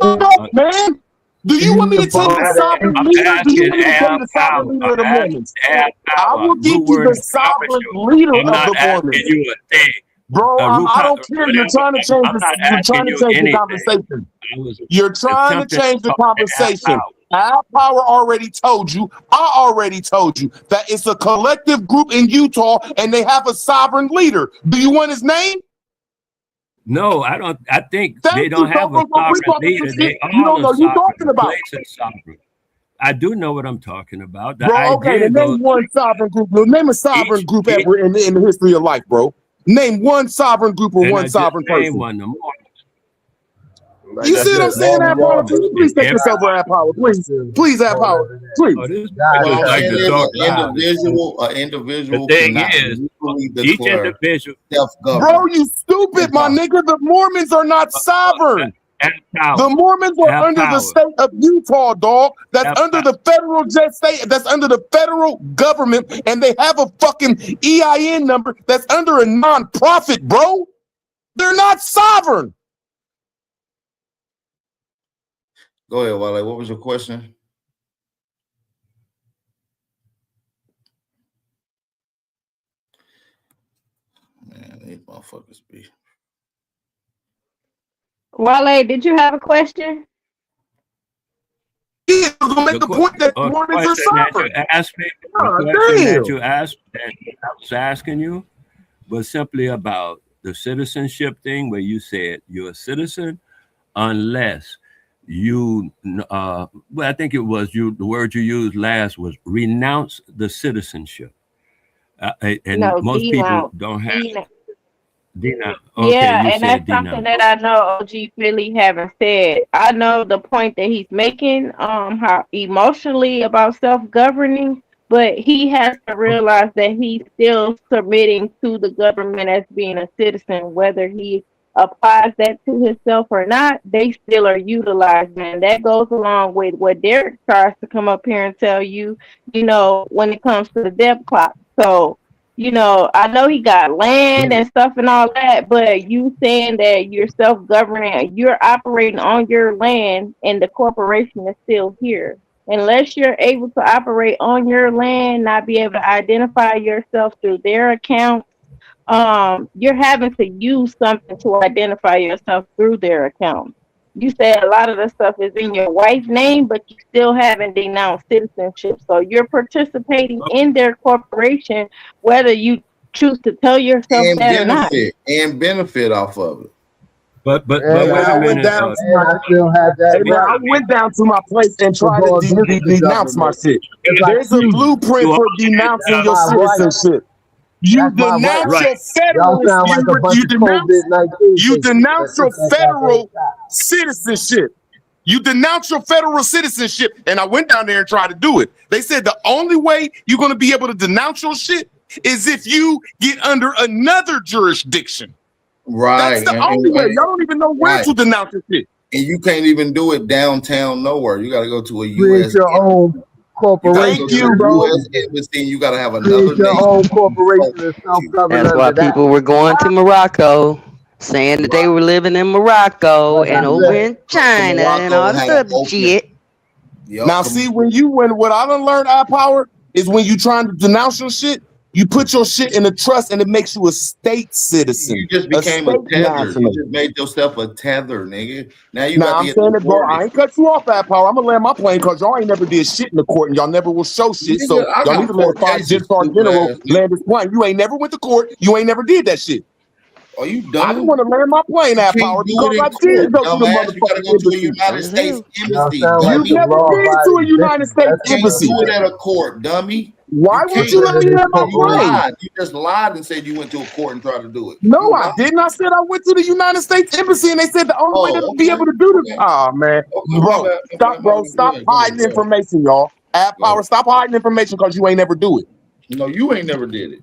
up? Man, do you want me to tell you the sovereign leader? Do you want me to tell you the sovereign leader of the Mormons? I will give you the sovereign leader of the Mormons. Bro, I don't care. You're trying to change the conversation. You're trying to change the conversation. Our Power already told you, I already told you that it's a collective group in Utah and they have a sovereign leader. Do you want his name? No, I don't. I think they don't have a sovereign leader. They you don't know what you're talking about. Sovereign. I do know what I'm talking about. The bro, okay, then name one sovereign group. Name a sovereign group ever in the history of life, bro. Name one sovereign group or one sovereign person. You see what I'm saying, Add Power? Please take this over, Add Power. Please, Add Power. Please. An individual. The thing is, each individual. Bro, you stupid, my nigga. The Mormons are not sovereign. The Mormons are under the state of Utah, dog. That's under the federal state. That's under the federal government, and they have a fucking EIN number that's under a non-profit, bro. They're not sovereign. Go ahead, Wale. What was your question? Man, these motherfuckers be. Wale, did you have a question? Yeah, I was gonna make the point that Mormons are sovereign. That you asked, that I was asking you, was simply about the citizenship thing, where you said you're a citizen unless you, well, I think it was you. The word you used last was renounce the citizenship, and no, most people don't have. Denounce. Okay, yeah, and that's something that I know OG Philly haven't said. I know the point that he's making, how emotionally about self-governing, but he has to realize that he's still submitting to the government as being a citizen, whether he applies that to himself or not. They still are utilized, and that goes along with what Derek tries to come up here and tell you, you know, when it comes to the debt clock. So, you know, I know he got land and stuff and all that, but you saying that you're self-governing, you're operating on your land and the corporation is still here. Unless you're able to operate on your land, not be able to identify yourself through their account, you're having to use something to identify yourself through their account. You said a lot of the stuff is in your wife's name, but you still haven't denounced citizenship. So you're participating in their corporation, whether you choose to tell yourself and that or not. And benefit off of it. But wait a minute. I went down to my place and tried to denounce my shit. There's a blueprint for denouncing your citizenship. You denounce your federal, you denounce your federal citizenship. You denounce your federal citizenship. And I went down there and tried to do it. They said the only way you're going to be able to denounce your shit is if you get under another jurisdiction. Right. That's the only way. Y'all don't even know where to denounce your shit. And you can't even do it downtown nowhere. You got to go to a U.S. Create your own corporation. Thank you, bro. You got to have another your own corporation. That's why people were going to Morocco, saying that they were living in Morocco and over in China and all this other shit. Now, see, when what I done learned, Add Power, is when you trying to denounce your shit, you put your shit in a trust and it makes you a state citizen. You just became a tether. You just made yourself a tether, nigga. Now you got I'm saying it, bro. I ain't cut you off, Add Power. I'm gonna land my plane because y'all ain't never did shit in the court and y'all never will show shit. So y'all need to let Five-Star General land his plane. You ain't never went to court. You ain't never did that shit. Are you done? I just want to land my plane, Add Power, because I did go to the motherfucking United States Embassy. You never been to a United States Embassy. You at a court, dummy. Why would you let me land my plane? You just lied and said you went to a court and tried to do it. No, I didn't. I said I went to the United States Embassy and they said the only way to be able to do this. Oh, man. Stop hiding information, y'all. Add Power, stop hiding information because you ain't never do it. No, you ain't never did it.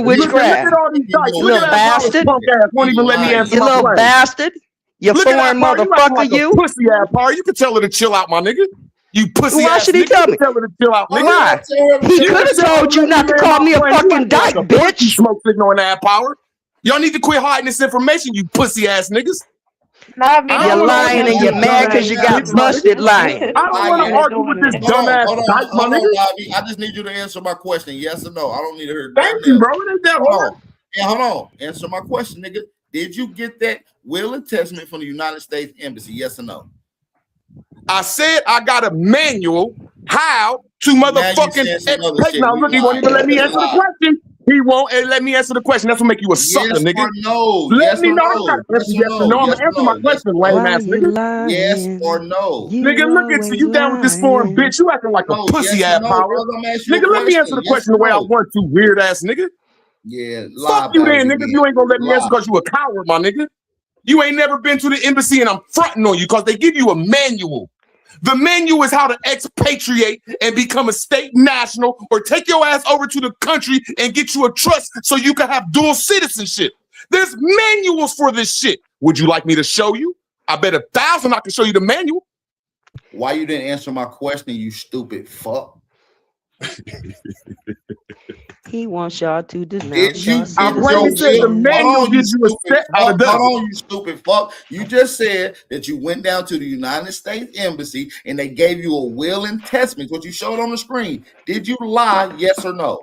into Look witchcraft. at all these dice. You Look little at that bastard. punk ass. Won't even let me answer You my little question. bastard. You Look at foreign that, Power. You acting motherfucker, like you. a pussy ass Power. You can tell her to chill out, my nigga. You pussy Why ass should he nigga. tell You me? can tell her to chill out, nigga. Why? He could have told you not to call me a fucking dyke, bitch. Smoke signal in that Power. Y'all need to quit hiding this information, you pussy ass niggas. You're lying and you're mad because you got busted lying. I don't want to argue with this dumbass dyke, my Hold on, nigga. Bobby. I just need you to answer my question, yes or no. I don't need to hear. Thank you, bro. It ain't that hard. Yeah, hold on. Answer my question, nigga. Did you get that will and testament from the United States Embassy? Yes or no? I said I got a manual how to motherfucking expect. Now look, he won't even let me answer the question. He won't let me answer the question. That's what make you a sucker, Yes nigga. or no? Let Yes me or know. no? I'm not Yes or yes or no. no? I'm Yes gonna answer or my no? question, lame ass nigga. Yes or no? Nigga, look at you down with this foreign bitch. You acting like a No, pussy yes or ass no, power. brother. I'm asking you a Nigga, let me answer question. the Yes question or the way I no? want to, weird ass nigga. Yeah, lie Fuck you about then, it nigga. again. You ain't gonna let me answer Lie. because you a coward, my nigga. You ain't never been to the embassy and I'm fronting on you because they give you a manual. The manual is how to expatriate and become a state national or take your ass over to the country and get you a trust so you can have dual citizenship. There's manuals for this shit. Would you like me to show you? I bet 1,000 I can show you the manual. Why you didn't answer my question, you stupid fuck? He wants y'all to denounce Did you y'all I get plainly your said the will? manual Hold on, you gives you a stupid step how to fuck. do Hold it. on, you stupid fuck. You just said that you went down to the United States Embassy and they gave you a will and testament, what you showed on the screen. Did you lie, yes or no?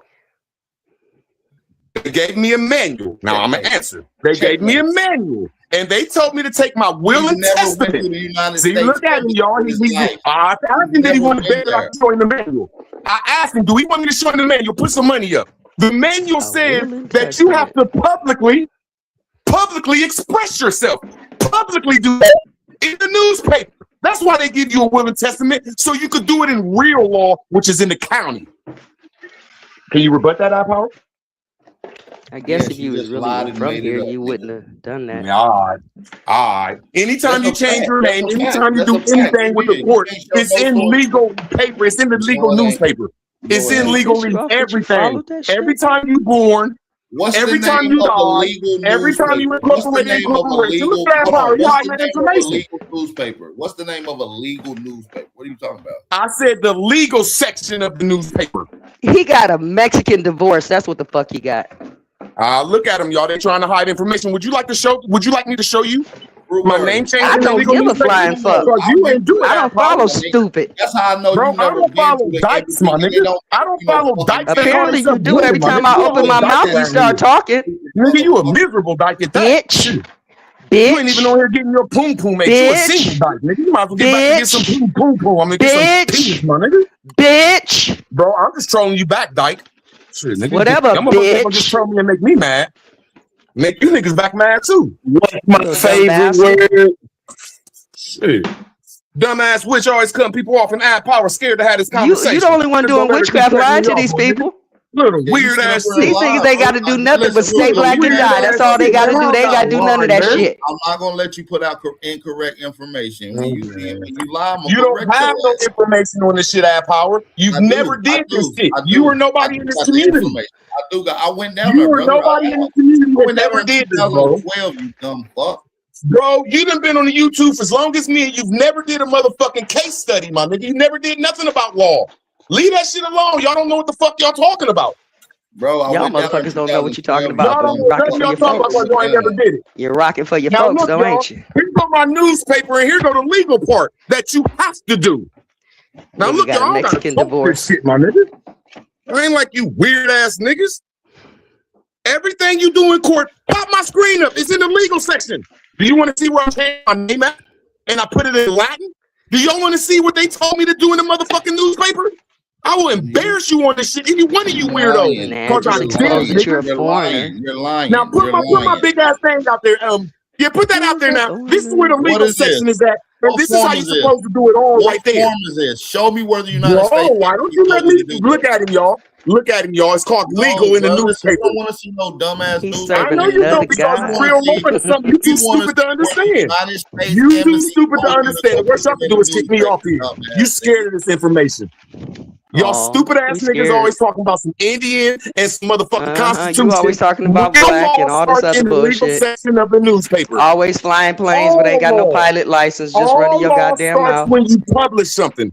They gave me a manual. Now I'm gonna answer. They gave me a manual. And they told me to take my will You and never went testament. to the United See, States look at him, Embassy y'all. in his life. I asked him, did he Never want to been bet I there. can show him the manual? I asked him, do he want me to show him the manual? Put some money up. The manual says that you have to publicly express yourself. Publicly do that in the newspaper. That's why they give you a will and testament, so you could do it in real law, which is in the county. Can you rebut that, Power? I guess Yes, if you you was just really lied were and from made here, it up, you nigga. wouldn't have done that. All right. Anytime you That's a change fact. your That's name, a fact. anytime you That's do a fact. anything with You the court, can't show it's no in source. legal paper. It's in the legal No, it ain't. newspaper. It's No, it in ain't. legalese. Did you Everything. follow that shit? Every time you born, What's every the time name you of a die, legal every time you newspaper? What's the incorporate name of a incorporation. Look legal? at that Hold power. on. You What's hiding the that name of a information. legal newspaper? What's the name of a legal newspaper? What are you talking about? I said the legal section of the newspaper. He got a Mexican divorce. That's what the fuck he got. Look at them, y'all. They're trying to hide information. Would you like me to show you my name change I in the don't legal give a newspaper? flying fuck. Because you ain't do it. I don't follow stupid. That's how I know Bro, you I never don't been follow to the dykes, embassy. my And they nigga. don't I don't you no follow fucking dykes that call Apparently you themselves do women, every my time nigga. I You a open little my dyke mouth, you around start here. talking. Nigga, you a miserable dyke at that. Bitch. Shit. Bitch. You ain't even on here getting your poom poom ate. You a single Bitch. dyke, nigga. You might as well get back to get some Bitch. poom poom. I'm gonna get some Bitch. penis, my nigga. Bitch. Bro, I'm just trolling you back, dyke. Shit, nigga. Whatever, Y'all motherfuckers ain't gonna just bitch. troll me and make me mad. Make you niggas back mad too. What's You my little dumb favorite bastard. word? Shit. Dumbass witch always cutting people off and add power, scared to have this You conversation. the only one Just gonna doing let her keep witchcraft, cutting lying me to off, these my nigga. people. Little Yeah, you weird sit up ass here shit. and These lie, niggas ain't bro. got to do nothing but Listen, stay Little black and weird die. That's ass all they shit, got to man. do. I They don't ain't got to gotta do none lie, of that man. shit. I'm not gonna let you put out incorrect information. When you lie, I'm gonna You don't correct have your no ass. information on this shit, ad power. You I never do. I did this do. shit. I You do. were I nobody do in this got the community. information. I went down You there, were brother. nobody in this community I that went down ever there in did this, bro. 2012, you dumb fuck. Bro, you done been on the YouTube for as long as me, and you've never did a motherfucking case study, my nigga. You never did nothing about law. Leave that shit alone. Y'all don't know what the fuck y'all talking about. Bro, I Y'all went down there in motherfuckers don't know what you're talking 2012, you about, Y'all but don't you dumb know rocking nothing for fuck. y'all your talking about folks. because I y'all went ain't down never there. did it. You're rocking for your Now folks, look, though, y'all. ain't you? Here go my newspaper, and here go the legal part that you have to do. Now Nigga look, got y'all, a I don't gotta Mexican talk this divorce. shit, my nigga. I ain't like you weird ass niggas. Everything you do in court, pop my screen up. It's in the legal section. Do you want to see where I'm changing my name at? And I put it in Latin? Do y'all want to see what they told me to do in the motherfucking newspaper? I will embarrass you on this shit, any one of you weirdos. Nah, Cause just I did expose it, that you're a nigga. You're foreigner. lying. You're lying. Now put You're my lying. big ass thing out there. Yeah, put that out there now. This is where the What legal is this? section is at. And What this is how form you're is this? supposed to do it all What right there. form is this? Show me where the United Bro, States why don't Embassy you let told you me to do look this. at him, y'all? Look at him, y'all. It's called legal No, in the brother. You newspaper. don't want to see no dumbass He's newspaper. I serving know you another don't because it's guy. real law and it's something you too We want to stupid to see where the understand. United States You too Embassy stupid to told you to understand. go The worst put y'all it can in do the is kick me newspaper, off here. You dumbass nigga. scared of this information. Y'all Oh, stupid ass we niggas scared. always talking about some Indian and some motherfucking You always constitution. talking Real about black law and all this starts other in the legal bullshit. section of the newspaper. Always flying planes, but ain't got no pilot license. Just running All your law goddamn starts mouth. when you publish something.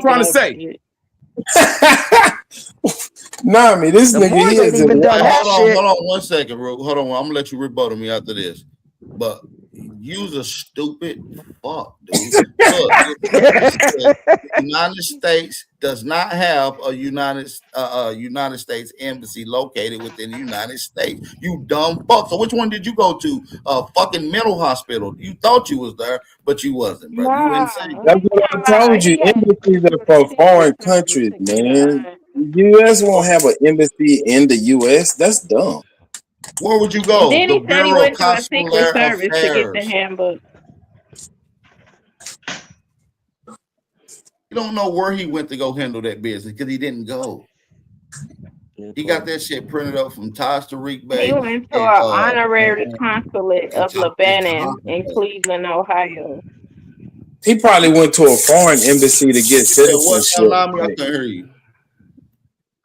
I'm trying to say. Nah, me, this The nigga Moors here ain't is even done that shit. Hold on 1 second, bro. Hold on. I'm gonna let you rebuttal me after this. But you's a stupid fuck, dude. Look, the United States does not have a United States embassy located within the United States. You dumb fuck. So which one did you go to? A fucking mental hospital. You thought you was there, but you wasn't, bro. You insane. That's what I told you. Embassies are for foreign countries, man. The U.S. won't have an embassy in the U.S. That's dumb. Where would you go? Then The he said he Bureau of went to a Secret Consular Service to get the Affairs. handbook. You don't know where he went to go handle that business because he didn't go. He got that shit printed up from Tariq Bay. He went to an honorary consulate of Lebanon in Cleveland, Ohio. He probably went to a foreign embassy to get citizenship. I can hear you.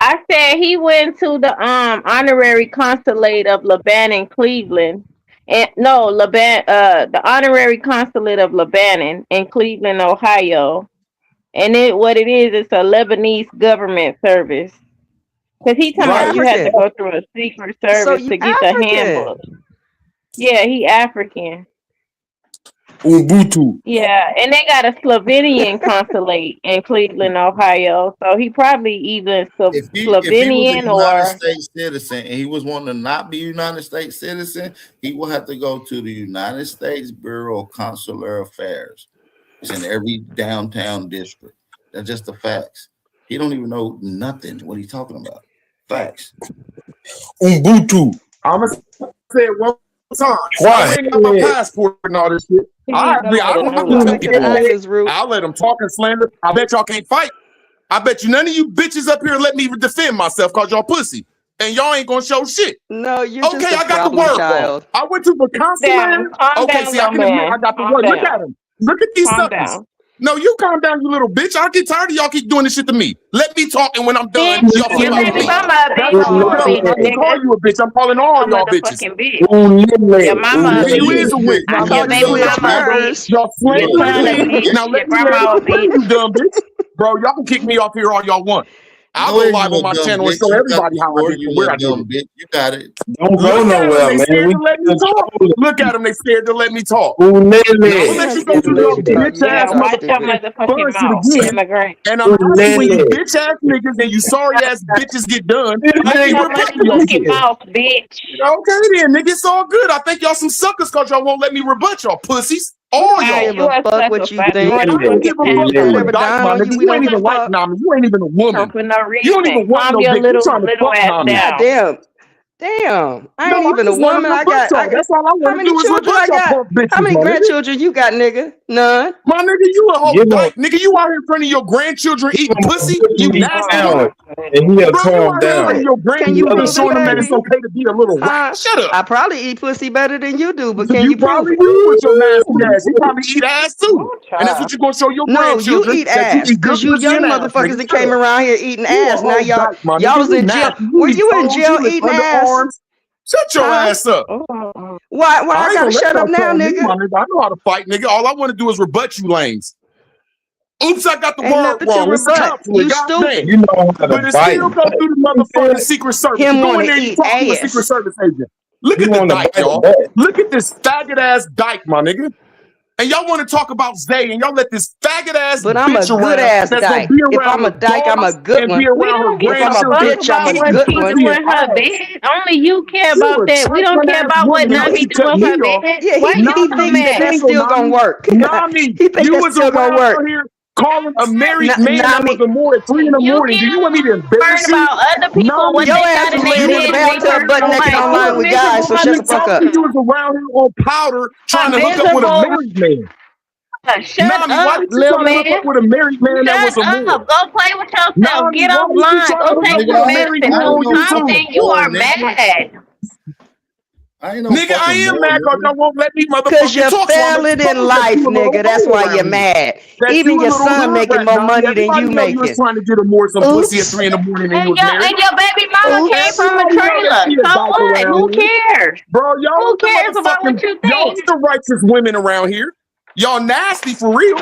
I said he went to the honorary consulate of Lebanon, Cleveland, and no, the honorary consulate of Lebanon in Cleveland, Ohio, and what it is, it's a Lebanese government service. Because he told me you had to go through a secret service to get the handbook. Yeah, he African. Ubuntu. Yeah, and they got a Slovenian consulate in Cleveland, Ohio. So he probably either Slovenian If he was a United or States citizen and he was wanting to not be a United States citizen, he will have to go to the United States Bureau of Consular Affairs. It's in every downtown district. That's just the facts. He don't even know nothing what he's talking about. Facts. Ubuntu. I'm gonna say it one time. I ain't got my passport and all this shit. I'll let them talk and slander. I bet y'all can't fight. I bet you none of you bitches up here let me defend myself because y'all pussy. And y'all ain't gonna show shit. No, you're okay. just a I got the problem word child. wrong. I went to the consulate. Okay, see, I can admit I got the word. Look at him. Look at these suckers. No, you calm down, you little bitch. I get tired of y'all keep doing this shit to me. Let me talk, and when I'm done, y'all keep talking to me. I can call you a bitch. I'm calling all y'all bitches. Your mama You is a witch. I call baby mama a bitch. Y'all slandering me. Now let me you dumb bitch. Bro, y'all can kick me off here all y'all want. I'll go live on my channel and show everybody how I did it, where I did it. You got it. Don't go nowhere, man. Look at them. They scared to let me talk. Ooh, I'm gonna let you go through your bitch ass motherfucking. And I'm asking when you bitch ass niggas and you sorry ass bitches get done. Let me rebut your mouth, bitch. Okay then, nigga, it's all good. I think y'all some suckers because y'all won't let me rebut y'all pussies. All y'all. I don't give a fuck what you think. I don't give a fuck. You ain't even like Nami. You ain't even a woman. You don't even want no bitch. You trying to fuck Nami. Damn. I ain't even a woman. I got that's all I want how many children I got? How many grandchildren you got, nigga? None. My nigga, you a whole dyke. Nigga, you out here in front of your grandchildren eating pussy? You nasty. And he'll calm down. Can you beat showing them that it's okay to be a little rat? Shut up. I probably eat pussy better than you do, but can you probably prove do with your nasty ass? You probably eat ass too. And that's what you're gonna show your grandchildren. No, you eat ass because you young motherfuckers that came around here eating ass. Now y'all was in jail. Were you in jail eating ass? Shut your ass up. Why I gotta shut up now, nigga? I know how to fight, nigga. All I want to do is rebut you lames. Oops, I got the word wrong. It's you stupid. You know how to but it fight. still go through the motherfucking Secret Service. Him You go wanna in there, you eat talk to a ass. Secret Service agent. Look at the dyke, y'all. Look at this faggot ass dyke, my nigga. And y'all want to talk about Zay, and y'all let this faggot ass But I'm a bitch good around ass that's dyke. gonna be If around I'm a her dyke, I'm a dogs good and one. be around her If I'm a bitch, I'm a good one. Doing her bed. Only you care about that. We don't care about what Nami doing her bed. Yeah, he think that's still gonna work. Nami, he think you that's was still gonna around work. here calling a married man that was a more at 3 in the morning. Do you want me to embarrass you? about other people, what Your they ass got in was their laying in the head. bathtub butt naked online with guys, so shut the fuck up. You was around here on powder trying to hook up with a married man. Shut Nami, why up, did you little try to hook man. up with a married man that was Shut a Moor? up. Go play with yourself. Nami, Get why offline. did you try to Go hook take up some with a married medicine. man on Calm YouTube? down. You are mad. Nigga, I am mad because y'all won't let me motherfucking Because you're talk. So I'm failing exposed in that life, you a little nigga. That's hoe why around you're here. mad. That Even you a your little son hood making rat, more Nami. money than Everybody you know you was making. trying to get a more some pussy at 3 in the morning and you was married. And your baby mama came from a trailer. So what? Who cares? Bro, y'all Who cares about what you y'all think? the righteous women around here. Y'all nasty for real.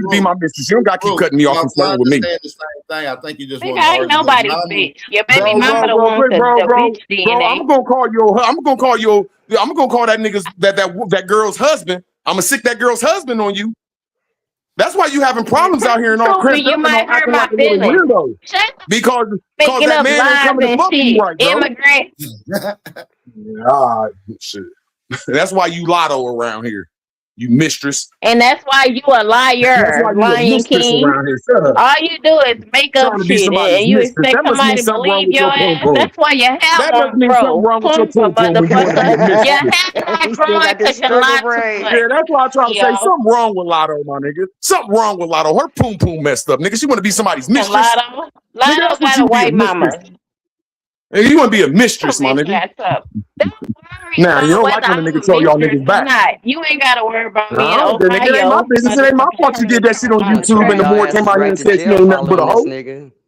you to be my mistress. You don't got to keep cutting me off and flirting with me. Saying the same thing. I think you just Nigga, want to I ain't argue. nobody's bitch. Your baby mama the one with the bitch DNA. I'm gonna call that nigga's that girl's husband. I'm gonna sick that girl's husband on you. That's why you having problems out here and all crazy. You might hurt my feelings. Because Making that up man ain't coming to lies fuck and you shit. right, bro. Immigrant. Shit. That's why you lotto around here, you mistress. And that's why you a liar, lying king. All you do is make up shit and you expect somebody to believe your ass. That's why your hair won't grow. Motherfucker. Your hair not growing because your lies too much. Yeah, that's why I try to say something wrong with Lotto, my nigga. Something wrong with Lotto. Her poom poom messed up, nigga. She want to be somebody's mistress. Lotto got a white mama. And you want to be a mistress, my nigga. Now, you don't like when a nigga tell y'all niggas back. You ain't got to worry about me. No, nigga, it ain't my business. It ain't my fault you did that shit on YouTube and the more came out here and said she ain't nothing but a hoe.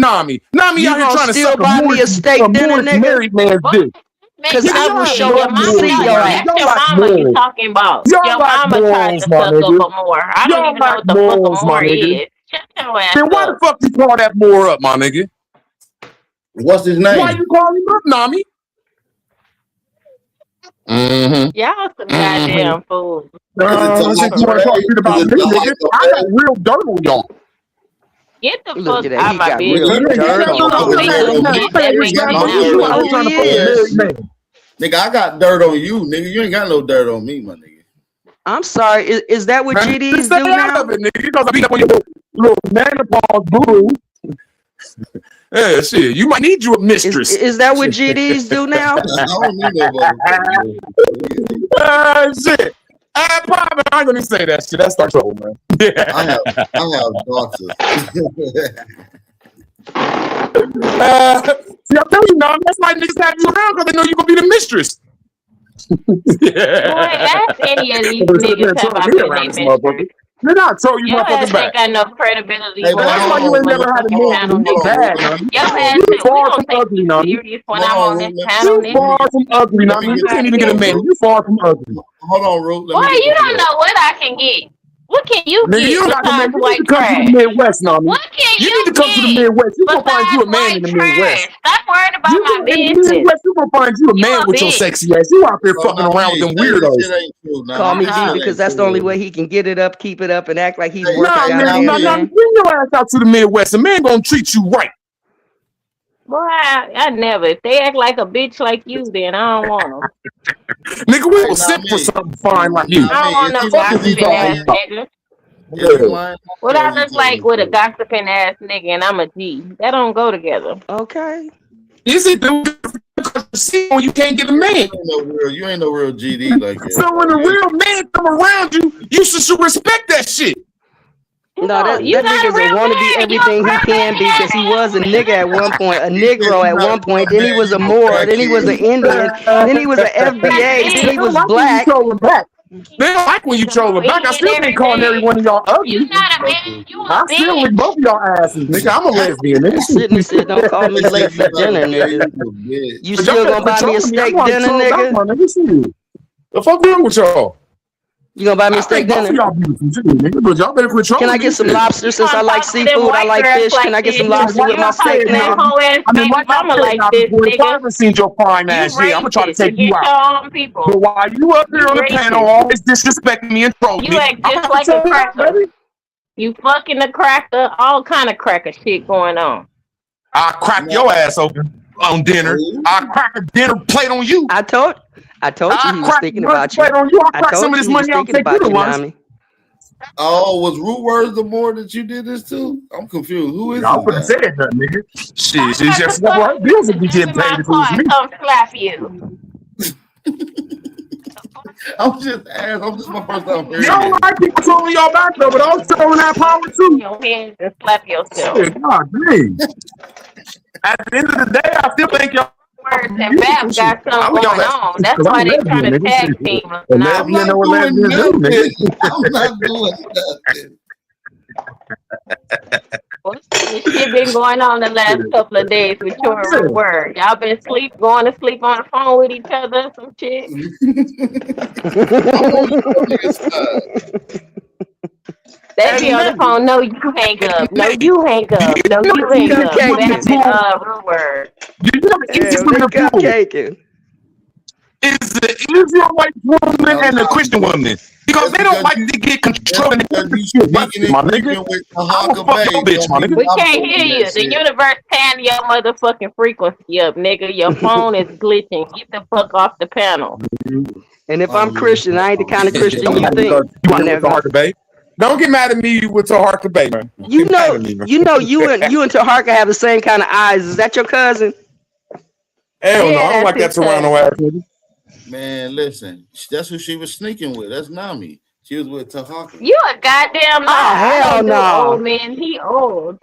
Nami? Nami You out here gonna trying to still suck buy me a steak dinner, nigga? married man's dick. Cause I will show up to see your ass. Y'all lack morals. talking about. Y'all Your lack mama tried morals, to my suck up nigga. a more. I don't Y'all even know lack what the fuck a morals, my more nigga. is. Shut your ass Then why the up. fuck you call that more up, my nigga? What's his name? Why you call him up, Nami? Y'all some goddamn fools. You want to talk shit about me, nigga? I got real dirt on y'all. Get the Look fuck at that. out He my got business. real dirt on Nigga, I got dirt on you, nigga. You ain't got no dirt on me, my nigga. I'm sorry. Is that what GDs Stay do out now? of it, nigga. You know, I beat up on your little menopause boo. Yeah, shit. You might need you a mistress. Is that what GDs do now? I don't need nobody. Shit. Probably, I ain't gonna say that shit. That's our trouble, man. Yeah. I have daughters. See, I'm telling you, now, that's why niggas have you around because they know you're gonna be the mistress. Yeah. Boy, ask any of these niggas have I been their mistress. Nigga, I told you Your motherfuckers ass back. ain't got no credibility. Hey, Well, that's why you ain't never had a man in your bag, man. Your ass You said we far don't from take ugly, you man. serious when I'm on this panel, You far nigga. from ugly, man. You can't even get a man. You far from ugly. Hold on, Ruth. Boy, you don't know what I can get. What can you Nigga, get you got to besides you need white to come to trash? the Midwest, Nami. What can You you need to come to the get Midwest. You gonna find you a man besides in the white Midwest. trash? Stop worrying about You my in the business. Midwest, you gonna find you a man a with your bitch. sexy ass. You out there fucking around with them weirdos. Call me D because that's the only way he can get it up, keep it up, and act like he's worth Nah, a man, goddamn nah, thing. bring your ass out to the Midwest. A man gonna treat you right. Boy, I never. If they act like a bitch like you, then I don't want them. Nigga, we will sit for something fine like you. I don't want no gossiping ass nigga. What I look like with a gossiping ass nigga and I'm a G. That don't go together. Okay. Is it dude? See when you can't get a man. You ain't no real GD like that. So when a real man come around you, you should respect that shit. No, that nigga's a wannabe everything he can be because he was a nigga at one point, a Negro at one point, then he was a Moor, then he was an Indian, then he was an FBA, then he was black. They don't like when you troll them back. I still ain't calling every one of y'all ugly. You not a man, you a I still bitch. with both of y'all asses, nigga. I'm a lesbian, nigga. Sit, don't call me late for dinner, nigga. You still gonna buy me a steak dinner, nigga? The fuck wrong with y'all? You gonna buy me a steak dinner? Y'all beautiful too, nigga, but y'all better quit trolling. Can I get some lobster since I like seafood? I like fish. Can I get some lobster with my steak now? I mean, like I'm like this, nigga. I haven't seen your fine ass yet. I'm gonna try to take you out. But while you up here on the panel, always disrespecting me and trolling me, You act just like a cracker. You fucking a cracker, all kind of cracker shit going on. I'll crack your ass open on dinner. I'll crack a dinner plate on you. I told you he was thinking about you. I I told some of you this he was money. I'll thinking take you about to you, lunch. Nami. Oh, was Root Words the more that you did this to? I'm confused. Who is Y'all could have said that, nigga. Shit, she just her bills would be getting paid if it was me. Come slap you. I'm just my first time hearing You don't like people trolling y'all back though, but I was trolling that power too. Your hands and slap yourself. Shit, God dang. At the end of the day, I still think y'all. Words and Bab got something going on. That's why they trying to tag team us. I'm not doing nothing. This shit been going on the last couple of days with your word. Y'all been going to sleep on the phone with each other, some shit. They be on the phone. No, you hang up. No, you hang up. No, you hang up. Bab and word. Is the Israel white woman and the Christian woman because they don't like to get control. My nigga, I'm a fuck your bitch, my nigga. We can't hear you. The universe panning your motherfucking frequency up, nigga. Your phone is glitching. Get the fuck off the panel. And if I'm Christian, I ain't the kind of Christian you think. Don't get mad at me with Taharka Bay, man. You know, you and Taharka have the same kind of eyes. Is that your cousin? Hell no, I don't like that Toronto ass nigga. Man, listen, that's who she was sneaking with. That's Nami. She was with Taharka. You a goddamn lie. hell no. Old man, he old.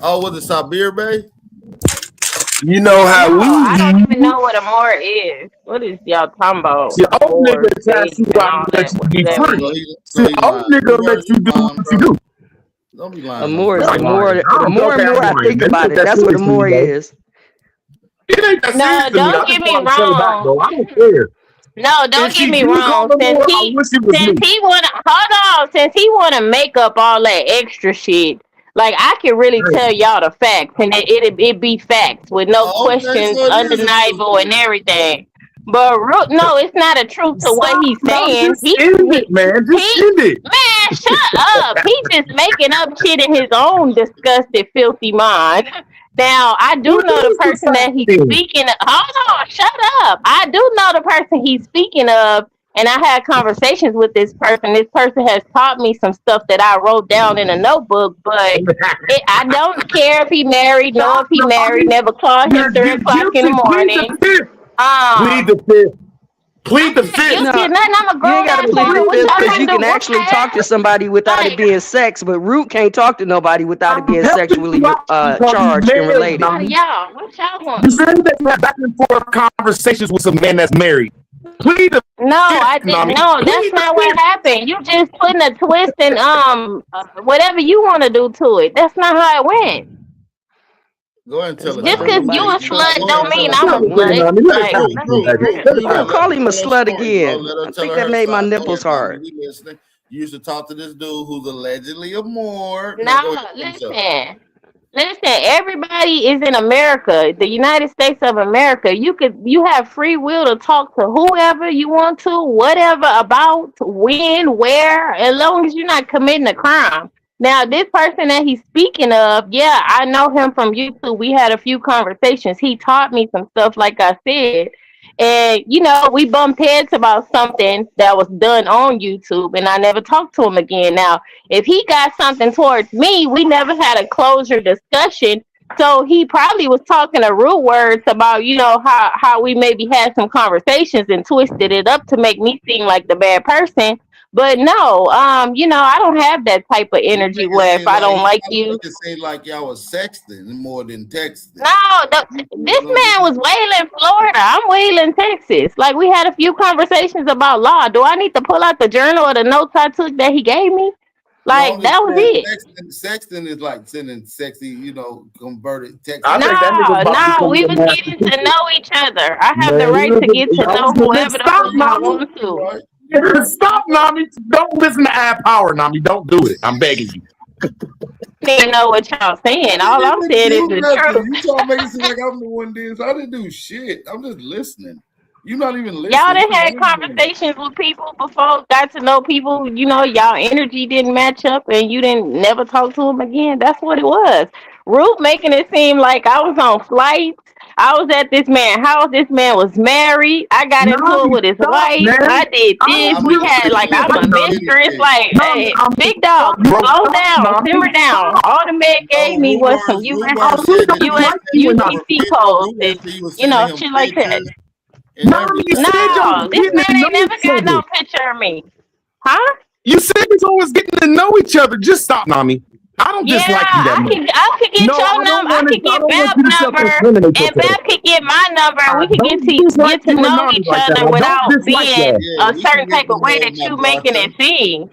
Oh, was it Sabir Bay? You know how I don't even know what a Moor is. What is y'all talking about? See, old nigga tries to let you be free. See, old nigga let you do what you do. Don't be lying. A Moor is the more and more I think about it. That's what a Moor is. It ain't that No, don't get me wrong. I don't care. No, don't get me wrong. Since he wanna make up all that extra shit, Like I can really tell y'all the facts, and it be facts with no questions, undeniable, and everything. But no, it's not a truth to what he's saying. Man, shut up. He's just making up shit in his own disgusted, filthy mind. Now, I do know the person that he's speaking of. Hold on, shut up. I do know the person he's speaking of, and I had conversations with this person. This person has taught me some stuff that I wrote down in a notebook, but I don't care if he married, know if he married, never called him 3 o'clock in the morning. Plead the fifth. Plead the fifth. No, you ain't gotta plead the fifth because you can actually talk to somebody without it being sex, but Root can't talk to nobody without it being sexually charged and related. Y'all, what y'all want? You said that you have back and forth conversations with some man that's married. Plead the No, I didn't. No, that's not what happened. You just putting a twist in whatever you want to do to it. That's not how it went. Go ahead and tell us. Just because you a slut don't mean I'm a slut. Call him a slut again. I think that made my nipples hard. You used to talk to this dude who's allegedly a Moor. No, listen. Everybody is in America, the United States of America. You have free will to talk to whoever you want to, whatever, about, when, where, as long as you're not committing a crime. Now, this person that he's speaking of, yeah, I know him from YouTube. We had a few conversations. He taught me some stuff, like I said. And, we bumped heads about something that was done on YouTube, and I never talked to him again. Now, if he got something towards me, we never had a closure discussion. So he probably was talking to Root words about, how we maybe had some conversations and twisted it up to make me seem like the bad person. But no, I don't have that type of energy where if I don't like you. It seemed like y'all was sexting more than texting. No, this man was Wayland, Florida. I'm Wayland, Texas. Like, we had a few conversations about law. Do I need to pull out the journal or the notes I took that he gave me? Like, that was it. Sexting is like sending sexy, converted text. No, we was getting to know each other. I have the right to get to know whoever the fuck I want to. Stop, Nami. Don't listen to Ad Power, Nami. Don't do it. I'm begging you. Didn't know what y'all saying. All I'm saying is the truth. You trying to make it seem like I'm the one doing this. I didn't do shit. I'm just listening. You're not even listening. Y'all done had conversations with people before, got to know people, y'all energy didn't match up and you didn't never talk to them again. That's what it was. Root making it seem like I was on flights. I was at this man's house. This man was married. I got into it with his wife. Man. I did this. We had I'm a mistress. Like, hey, big dog, slow down, simmer down. All the man gave me was some USPC codes and shit like that. No, this man ain't never got no picture of me. Huh? You said it's always getting to know each other. Just stop, Nami. I don't just like you that much. I could get your number. I could get Bev's number, and Bev could get my number. We could get to know each other without being a certain type of way that you making it seem.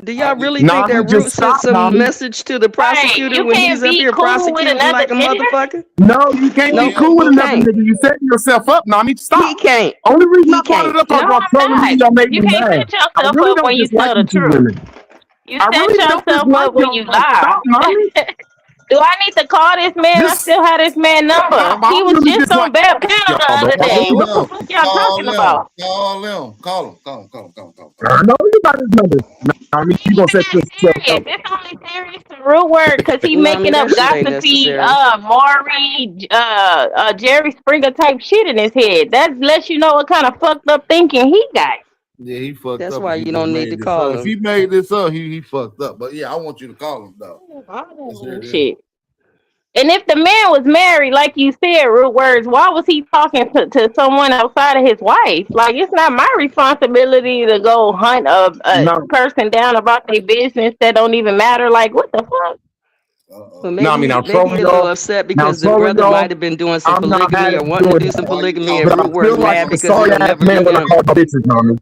Do y'all really think that Root sent some message to the prosecutor when he's up here prosecuting like a motherfucker? No, you can't be cool with another nigga. You setting yourself up, Nami. Stop. He can't. Only reason I brought it up is y'all trolling me. Y'all make me mad. You can't set yourself up when you tell the truth. You set yourself up when you lie. Do I need to call this man? I still have this man number. He was just on Bell Canada the other day. What the fuck y'all talking about? Call him. Call him. I know you got his number. I mean, you gonna set yourself up. It's only serious to Root word because he making up gossipy, Maury, Jerry Springer type shit in his head. That lets you know what kind of fucked up thinking he got. Yeah, he fucked up. That's why you don't need to call him. If he made this up, he fucked up. But yeah, I want you to call him though. Shit. And if the man was married, like you said, Root words, why was he talking to someone outside of his wife? Like, it's not my responsibility to go hunt a person down about their business that don't even matter. Like, what the fuck? Well, maybe, maybe you're a little upset because the brother might have been doing some polygamy or wanting to do some polygamy, and Root words mad because he'll never do him.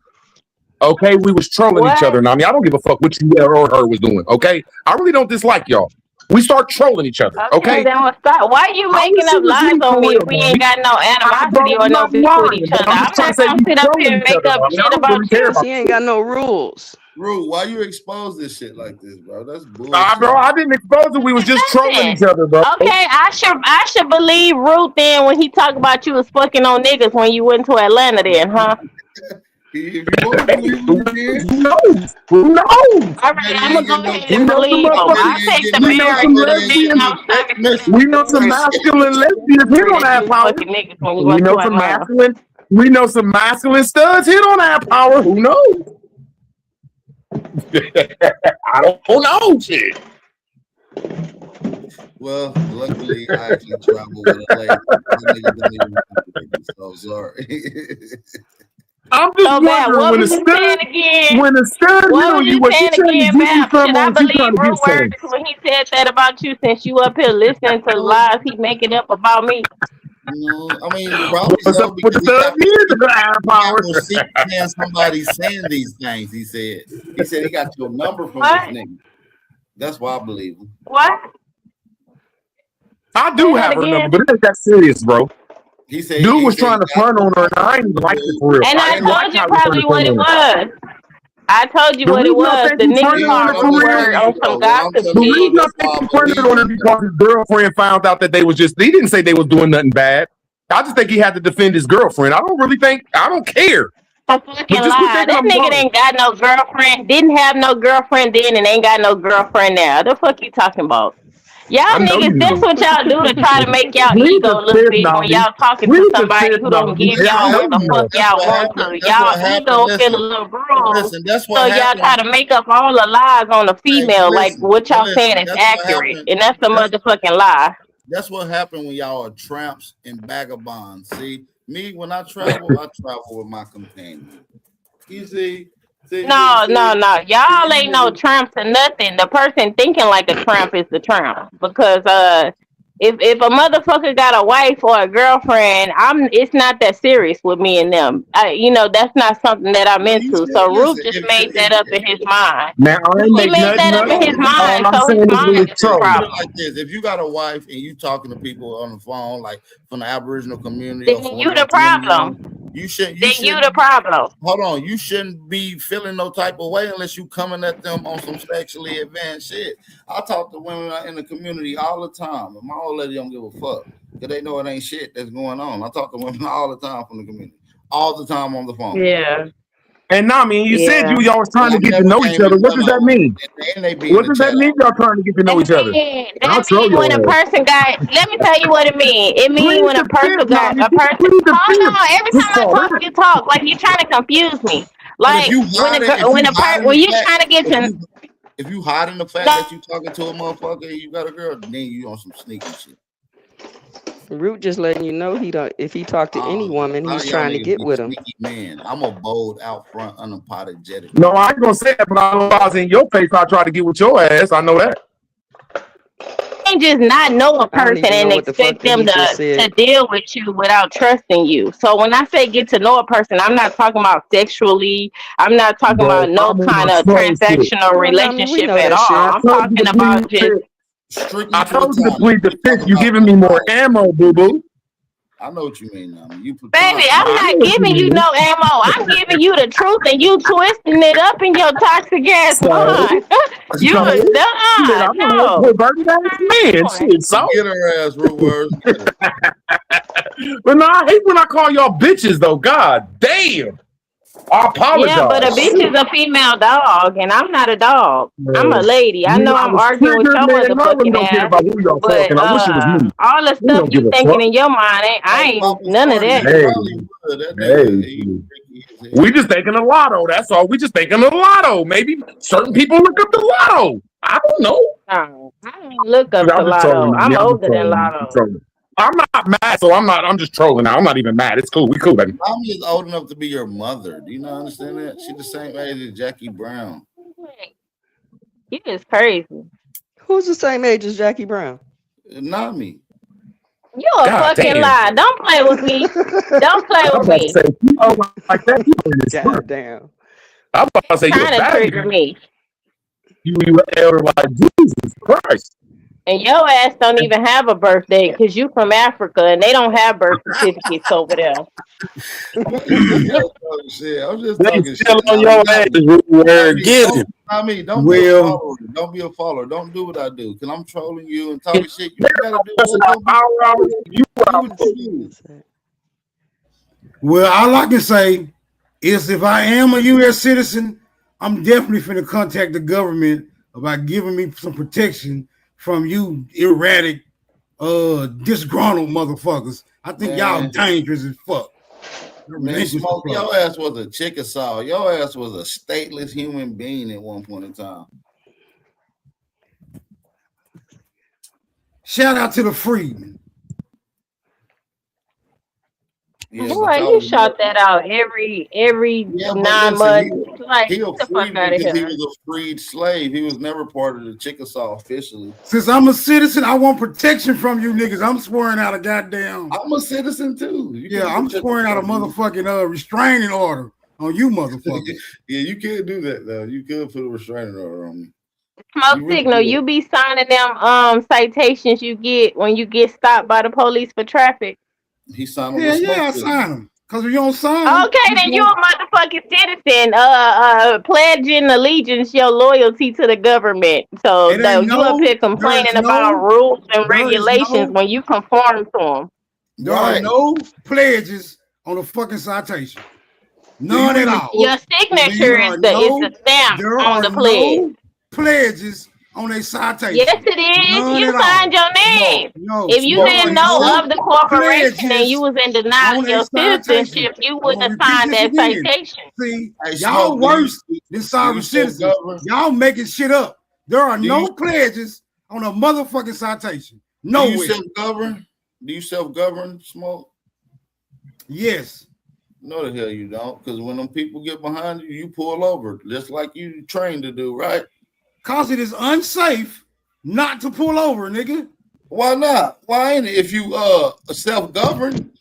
Okay, we was trolling each other, Nami. I don't give a fuck what you or her was doing. Okay, I really don't dislike y'all. We start trolling each other. Okay. Then we'll stop. Why are you making up lies on me if we ain't got no animosity or no beef with each other? I'm not gonna sit up here and make up shit about you. He ain't got no rules. Rude, why you expose this shit like this, bro? That's bullshit. Nah, bro, I didn't expose it. We was just trolling each other, bro. Okay, I should believe Ruth then when he talked about you was fucking on niggas when you went to Atlanta then, huh? If you want to believe it, Who knows? Who knows? All right, I'm gonna go ahead and believe him. I take the We know some masculine lesbians hit on that power. We know some masculine studs hit on that power. Who knows? I don't know shit. well, luckily I actually travel with a lady. So sorry. I'm just wondering when the stud hit on you, what you trying to get you from on you trying to get some? When he said that about you, since you up here listening to lies he making up about me. No, I mean, probably so because he got somebody saying these things. He said he got your number from this nigga. That's why I believe him. What? I do have her number, but it ain't that serious, bro. He said dude was trying to front on her, and I ain't like it for real. And I told you probably what it was. I told you what it was. The nigga on some gossip shit. The reason I think he fronted on her because his girlfriend found out that they was just, he didn't say they was doing nothing bad. I just think he had to defend his girlfriend. I don't care. A fucking lie. That nigga ain't got no girlfriend. Didn't have no girlfriend then and ain't got no girlfriend now. The fuck you talking about? Y'all niggas, that's what y'all do to try to make y'all ego look big when y'all talking to somebody who don't give y'all what the fuck y'all want to. Y'all ego feel a little bruised. So y'all try to make up all the lies on the female, like what y'all saying is accurate. And that's the motherfucking lie. That's what happened when y'all are tramps and vagabonds. See, me, when I travel with my companion. You see? No. Y'all ain't no tramps or nothing. The person thinking like a tramp is the tramp. Because if a motherfucker got a wife or a girlfriend, it's not that serious with me and them. That's not something that I'm into. So Ruth just made that up in his mind. Now, he made that up in his mind. So his mind is the problem. Like this, if you got a wife and you talking to people on the phone, like from the Aboriginal community, then you the problem. You shouldn't. You the problem. Hold on, you shouldn't be feeling no type of way unless you coming at them on some sexually advanced shit. I talk to women in the community all the time, and my old lady don't give a fuck because they know it ain't shit that's going on. I talk to women all the time from the community, all the time on the phone. Yeah. And Nami, you said y'all was trying to get to know each other. What does that mean? What does that mean? Y'all trying to get to know each other? That means when a person got. Let me tell you what it means. It means when a person got a person. Hold on, every time I talk, you talk like you're trying to confuse me. Like when you trying to get to. If you hiding the fact that you talking to a motherfucker and you got a girl, then you on some sneaky shit. Root just letting you know if he talked to any woman, he's trying to get with him. Man, I'm a bold, out front, unapologetic. No, I ain't gonna say that, but if I was in your face, I try to get with your ass. I know that. You can't just not know a person and expect them to deal with you without trusting you. So when I say get to know a person, I'm not talking about sexually. I'm not talking about no kind of transactional relationship at all. I'm talking about just. I told you to plead the fifth. You giving me more ammo, boo boo. I know what you mean now. Baby, I'm not giving you no ammo. I'm giving you the truth, and you twisting it up in your toxic ass mind. You was done. No. Man, shit, so get her ass, Rude Words. But no, I hate when I call y'all bitches, though. God damn. I apologize. Yeah, but a bitch is a female dog, and I'm not a dog. I'm a lady. I know I'm arguing with your motherfucking ass, but all the stuff you thinking in your mind, I ain't none of that. Hey, we just thinking a lotto. That's all. We just thinking a lotto. Maybe certain people look up the lotto. I don't know. No, I don't look up the lotto. I'm older than lotto. I'm not mad, so I'm just trolling now. I'm not even mad. It's cool. We cool, baby. I'm just old enough to be your mother. Do you not understand that? She's the same age as Jackie Brown. You is crazy. Who's the same age as Jackie Brown? Not me. You a fucking lie. Don't play with me. Don't play with me. God damn. I'm about to say you're trying to trigger me. You were elder like Jesus Christ. And your ass don't even have a birthday because you from Africa and they don't have birth certificates over there. Shit, I'm just They talking still shit. on your ass. Get him. Don't be a Well, follower. Don't be a follower. Don't do what I do. Cause I'm trolling you and talking shit. You gotta do what well, all I can say is if I am a U.S. citizen, I'm definitely finna contact the government about giving me some protection from you erratic, disgruntled motherfuckers. I think y'all Man. dangerous as fuck. Man, Smoke, your ass was a Chickasaw. Your ass was a stateless human being at one point in time. Shout out to the freedmen. Yeah, Boy, you shot that out every 9 months. Like, He get was the free fuck out of because he here. was a freed slave. He was never part of the Chickasaw officially. Since I'm a citizen, I want protection from you niggas. I'm swearing out a goddamn. I'm a citizen too. Yeah, I'm swearing out a motherfucking restraining order on you motherfuckers. Yeah, you can't do that though. You could put a restraining order on me. Smoke Signal, you be signing them citations you get when you get stopped by the police for traffic. He signed Yeah, I sign them. Cause you don't sign them. Okay, then you a motherfucking citizen, pledging allegiance, your loyalty to the government. So It though ain't you up here complaining about rules and regulations when you conform to them. There are no pledges on the fucking citation. None at all. Your signature is the stamp on the pledge. Pledges on a citation. Yes, it is. None You at signed all. your name. No, If you didn't know of the corporation and you was in denial of your citizenship, you wouldn't have signed that citation. See, y'all worse than sovereign citizens. Y'all making shit up. There are no pledges on a motherfucking citation. No. Do you self-govern? Do you self-govern, Smoke? Yes. No, the hell you don't. Because when them people get behind you, you pull over, just like you trained to do, right? Cause it is unsafe not to pull over, nigga. Why not? Why ain't it? If you self-govern,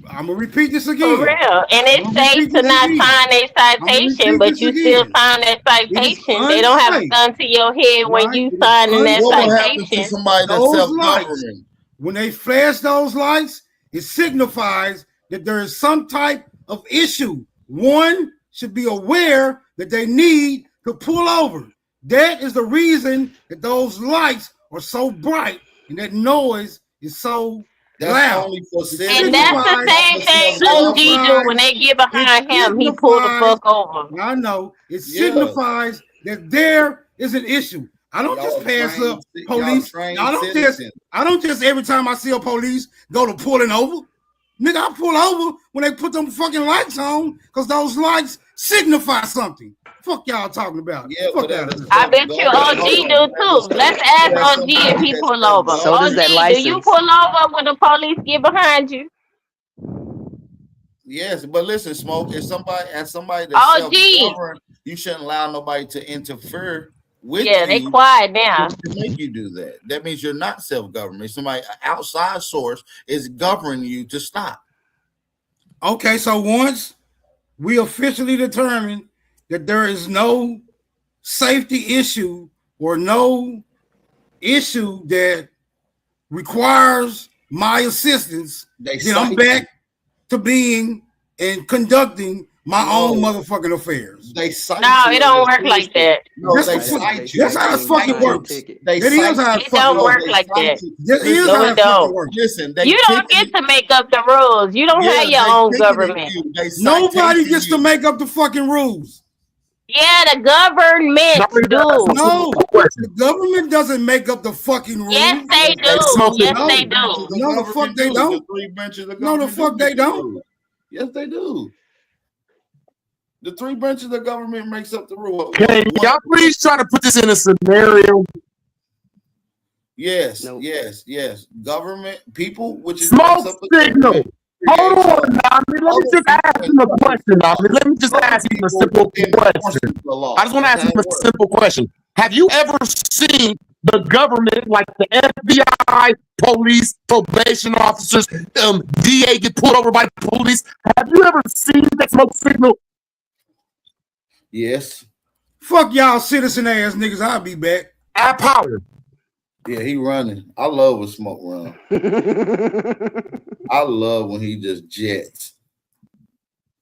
I'm gonna repeat this again. For real. And it's safe to not sign a citation, but you still sign that citation. They don't have a gun to your head when you signing that citation. Somebody that's Those self-governing? lights, when they flash those lights, it signifies that there is some type of issue. One should be aware that they need to pull over. That is the reason that those lights are so bright and that noise is so loud. Only for And that's the same thing OG do when they get behind him. He pull the fuck over. I know. It signifies that there is an issue. I don't just pass up police. I don't just every time I see a police go to pulling over. Nigga, I pull over when they put them fucking lights on because those lights signify something. Fuck y'all talking about. Yeah, fuck out of I bet you OG do too. Let's ask OG if he pull over. So does that OG, do you license. pull over when the police get behind you? Yes, but listen, Smoke, if somebody that's OG. self-governed, you shouldn't allow nobody to interfere with you. Yeah, they quiet now. To make you do that. That means you're not self-governed. Somebody outside source is governing you to stop. Okay, so once we officially determine that there is no safety issue or no issue that requires my assistance, then I'm back to being and conducting my own motherfucking affairs. They cite No, it don't work like that. That's how it fucking works. It is how It don't work like that. That is No, how it it fucking don't. works. Listen, You don't get to make up the rules. You don't have your own government. Nobody gets to make up the fucking rules. Yeah, the government do. No, the government doesn't make up the fucking rules. Yes, they do. Yes, they do. No, the fuck they don't. No, the fuck they don't. Yes, they do. The three branches of the government makes up the rule. Can y'all please try to put this in a scenario? Yes, yes. Government, people, which is Smoke Signal. Hold on, Nami. Let me just ask him a question, Nami. Let me just ask him a simple question. I just want to ask him a simple question. Have you ever seen the government, like the FBI, police, probation officers, DA get pulled over by the police? Have you ever seen that Smoke Signal? Yes. Fuck y'all citizen ass niggas. I'll be back. Add power. Yeah, he running. I love when Smoke run. I love when he just jets.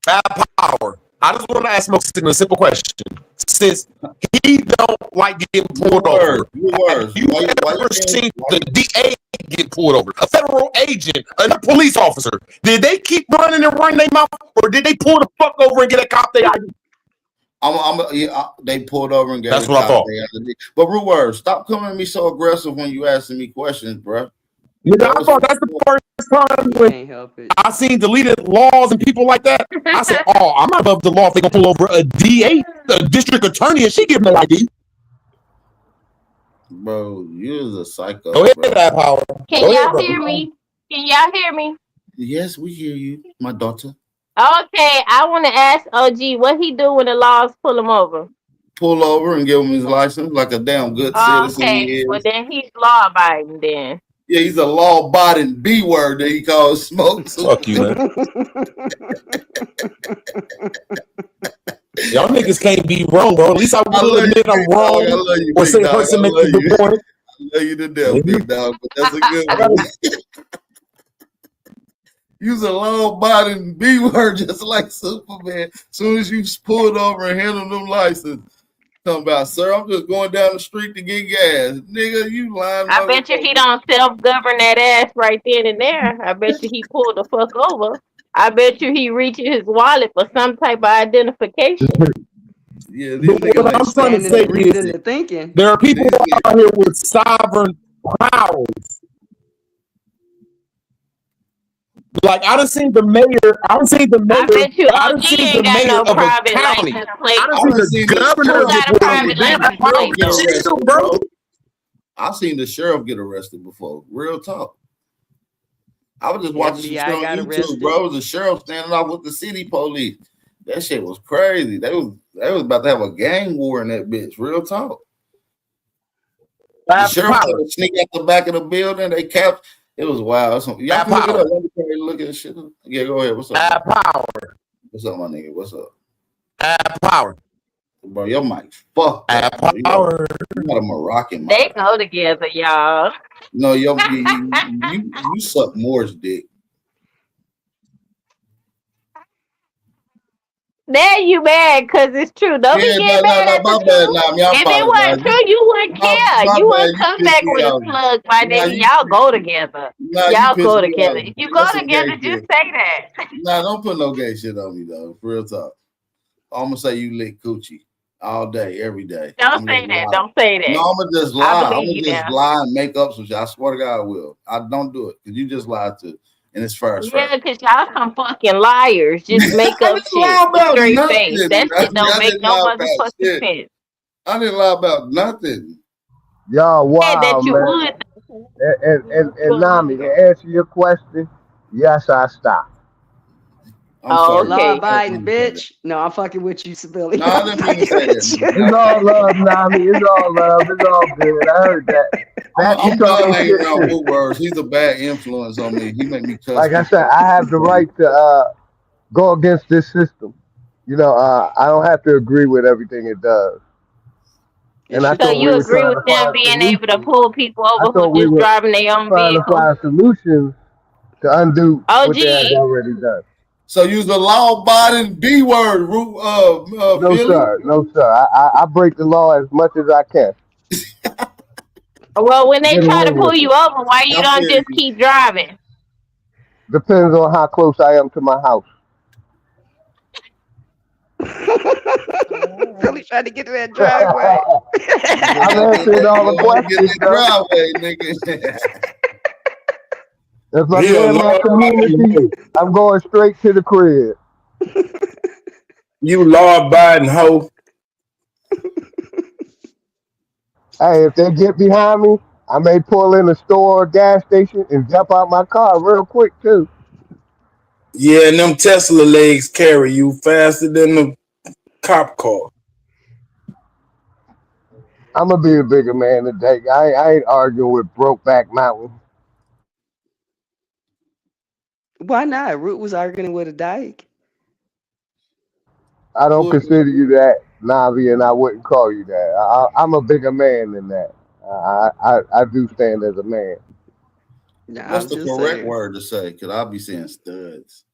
Bad power. I just want to ask Smoke a simple question. Since he don't like getting pulled over, have you ever seen the DA get pulled over? A federal agent, a police officer. Did they keep running and running their mouth, or did they pull the fuck over and get a cop their ID? They pulled over and gave. That's what I thought. But Rude Word, stop coming at me so aggressive when you asking me questions, bro. I thought that's the first time when I seen deleted laws and people like that. I said, "Oh, I'm not above the law if they gonna pull over a DA, a district attorney, and she give no ID." Bro, you're a psycho. Go ahead, that power. Can y'all hear me? Can y'all hear me? Yes, we hear you, my daughter. Okay, I want to ask OG what he do when the laws pull him over. Pull over and give him his license like a damn good citizen he Okay, is. well then he's law abiding then. Yeah, he's a law-abiding B-word that he calls Smoke. Fuck you, man. Y'all niggas can't be wrong, bro. At least I will admit I'm wrong. Or say a person make a good point. I love you to death, big dog, but that's a good one. Use a law-abiding B-word just like Superman. As soon as you pulled over and handled them license, talking about, sir, I'm just going down the street to get gas. Nigga, you lying. I bet you he don't self-govern that ass right then and there. I bet you he pulled the fuck over. I bet you he reaching his wallet for some type of identification. Yeah, what I'm trying to say is there are people out here with sovereign powers. Like I done seen the mayor. I done seen the mayor. I bet you I done OG seen ain't the got mayor no of a private county. license plate. I done seen the governor Who got a private license plate though? bro. I've seen the sheriff get arrested before. Real talk. I was just watching some shit on YouTube, bro. It was a sheriff standing off with the city police. That shit was crazy. They was about to have a gang war in that bitch. Real talk. The sheriff had to sneak out the back of the building. They kept. It was wild. Y'all can look it up. Look at this shit. Yeah, go ahead. What's up? Power. What's up, my nigga? What's up? Power. Bro, your mic fucked up. Power. You got a Moroccan mic. They go together, y'all. No, you suck Moore's dick. There you mad because it's true. Don't be getting mad at the truth. If it wasn't true, you wouldn't care. You wouldn't come back with a plug, my nigga. Y'all go together. Y'all go together. If you go together, just say that. Nah, don't put no gay shit on me, though. Real talk. I'm going to say you lick coochie all day, every day. Don't say that. Don't say that. No, I'm going to just lie. I'm going you to just now. lie and make up some shit. I swear to God I will. I don't do it because you just lied to. And it's first. Yeah, because y'all some fucking liars. Just make up shit. Straight face. That shit don't make no motherfucking sense. I didn't lie about nothing. Y'all, wow, that you man. And Nami, to answer your question, yes, I stopped. Oh, okay. Law abiding, bitch. No, I'm fucking with you, civilian. No, I didn't mean to say that. It's all love, Nami. It's all love. It's all good. I heard that. I'm done hanging around with words. He's a bad influence on me. He make me cuss. Like I said, I have the right to go against this system. You know, I don't have to agree with everything it does. And so you agree with them being able to pull people over who just driving their own vehicle? To find solutions to undo what they have already done. So use the law-abiding B-word. No, sir. No, sir. I break the law as much as I can. Well, when they try to pull you over, why you don't just keep driving? Depends on how close I am to my house. Really trying to get to that driveway. I'm answering all the questions. Driveway, nigga. If I'm in my community, I'm going straight to the crib. You law-abiding hoe. Hey, if they get behind me, I may pull in a store or gas station and jump out my car real quick too. Yeah, and them Tesla legs carry you faster than the cop car. I'm gonna be a bigger man today. I ain't arguing with Brokeback Mountain. Why not? Root was arguing with a dyke. I don't consider you that, Navi, and I wouldn't call you that. I'm a bigger man than that. I do stand as a man. Nah, What's I'm the just correct saying. word to say? Because I'll be saying studs.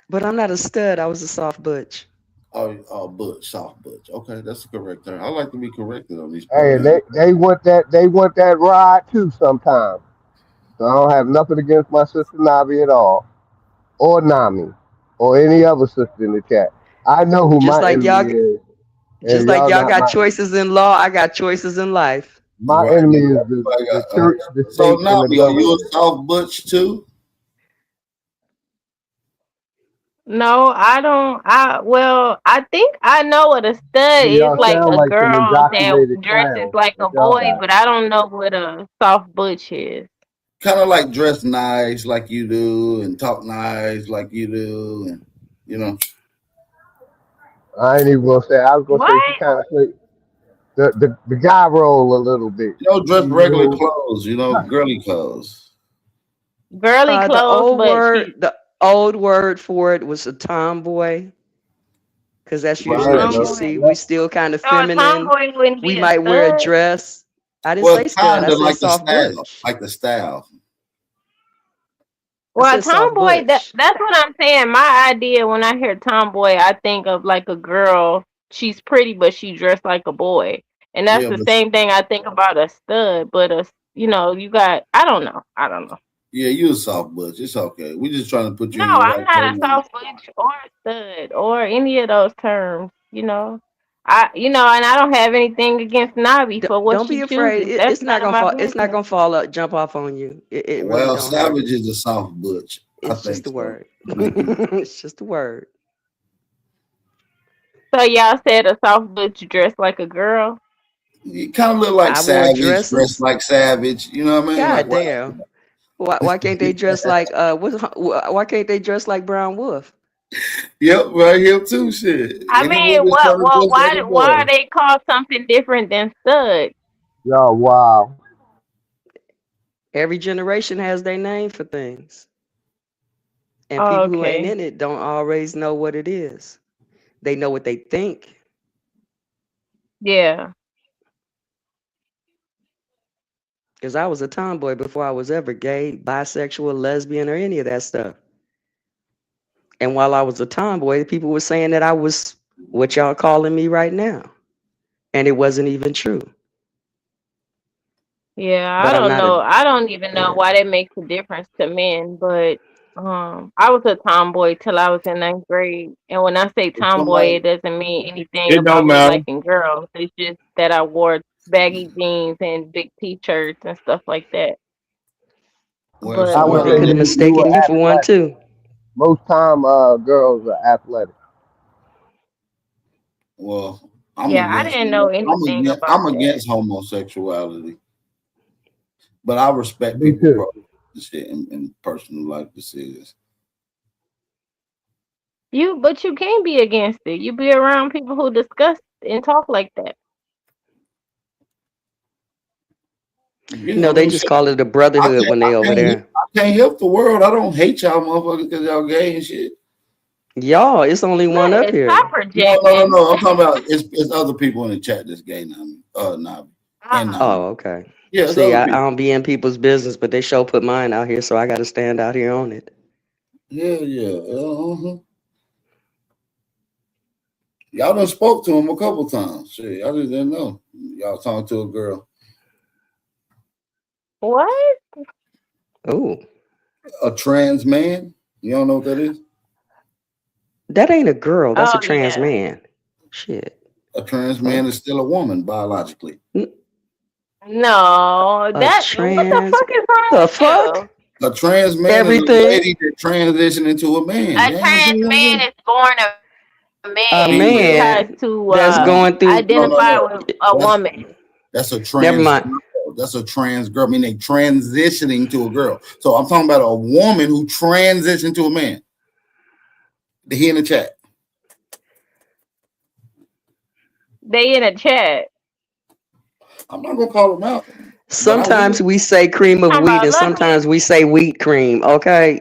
But I'm not a stud. I was a soft butch. Oh, butch, soft butch. Okay, that's the correct term. I like to be corrected on these Hey, programs. they want that ride too sometimes. So I don't have nothing against my sister Navi at all, or Nami, or any other sister in the chat. I know who Just my like enemy y'all, is, just and like y'all y'all not got my enemy. choices in law, I got choices in life. My Right. enemy is Everybody the got, church, the so state, and the Nabi, are you a government. soft butch too? No, I don't. I think I know what a stud See, is, y'all like sound a like some girl that indoctrinated dresses clowns. like a What y'all boy, got? but I don't know what a soft butch is. Kind of like dress nice like you do and talk nice like you do, and you know. I ain't even gonna say. I was gonna What? say she kind of played the guy role a little bit. You know, dress You regular know, clothes, you know, girly clothes. Girly The clothes, old but word, she. the old word for it was a tomboy, because that's I usually don't what you know. Tomboy. see. We still kind of So a feminine. tomboy wouldn't We be a might wear a stud. dress. I didn't Well, say stud. kind I of said like the soft style, butch. like the style. I Well, a said soft tomboy, butch. that's what I'm saying. My idea when I hear tomboy, I think of like a girl. She's pretty, but she dressed like a boy. And that's Yeah, the but same thing I think about a stud. But you got, I don't know. I don't know. yeah, you a soft butch. It's okay. We just trying to put you No, in your I'm right not a program. soft butch or a stud or any of those terms. And I don't have anything against Nabi for what Don't be she afraid. chooses. That's It's not none of gonna my fall. It's not business. gonna fall up, jump off on you. It really Well, don't hurt. Savage is a soft butch. I It's just think a so. word. It's just a word. So y'all said a soft butch dressed like a girl. You kind of look like I wore Savage, dressed dresses. like Savage. You know what I mean? Like God what? damn. Why can't they dress like why can't they dress like Brown Wolf? Yep, right here too. Shit. I Anyone mean, that's what? trying to Well, dress like why? a Why are boy. they called something different than stud? y'all wow. Every generation has their name for things. And people who ain't Okay. in it don't always know what it is. They know what they think. Yeah. Because I was a tomboy before I was ever gay, bisexual, lesbian, or any of that stuff. And while I was a tomboy, people were saying that I was what y'all calling me right now. And it wasn't even true. Yeah. I But I'm don't not know. a I don't even know yeah. why that makes a difference to men, but I was a tomboy till I was in 9th grade. And when I say If tomboy, somebody, it doesn't mean anything It don't about me matter. liking girls. It's just that I wore baggy jeans and big t-shirts and stuff like that. well, if I But would Well, they say could have you were mistaken you for one athletic. too. Most time, girls are athletic. well, I'm yeah, I against. didn't know anything about I'm that. against homosexuality, but I respect Me people's too. shit and personal life decisions. But you can't be against it. You be around people who discuss and talk like that. Yeah, No, I they mean, just shit, call it a brotherhood when they over there. I can't help the world. I don't hate y'all motherfuckers because y'all gay and shit. Y'all, it's only one up Look, here. stop No. projecting. I'm talking about it's other people in the chat that's gay now. Nabi and Nabi. Oh, okay. Yeah, it's See, other I people. don't be in people's business, but they sure put mine out here, so I got to stand out here on it. Yeah. Y'all done spoke to him a couple times. Shit, I just didn't know. Y'all talking to a girl. What? Oh, A trans man? You don't know what that is? that ain't a girl. That's a Oh trans yeah. man. Shit. A trans Fuck. man is still a woman biologically. No, A what the trans. fuck is wrong The with fuck? you? A trans man is a Everything. lady that transitioned into a man. A Damn, see trans what I'm man saying? is born a A man who Female. tries man to that's going through. identify with a That's woman. That's a Never trans mind. girl. That's a trans girl. I mean, they transitioning to a girl. So I'm talking about a woman who transitioned to a man. He in the chat. They in a chat. I'm not gonna call him out. Sometimes we say cream of Talking wheat, about and luckily. sometimes we say wheat cream. Okay,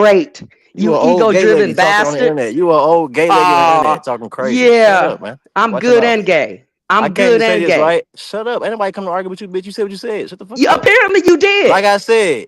great. You You an old gay ego-driven lady talking on the bastard. internet. You an old gay lady on the internet talking crazy. Shut Yeah. up, man. I'm Watch your good mouth. and gay. I I'm came to good say and this, gay. right? Shut up. Ain't nobody come to argue with you, bitch. You said what you said. Shut the fuck Yeah, up. apparently you did. Like I said,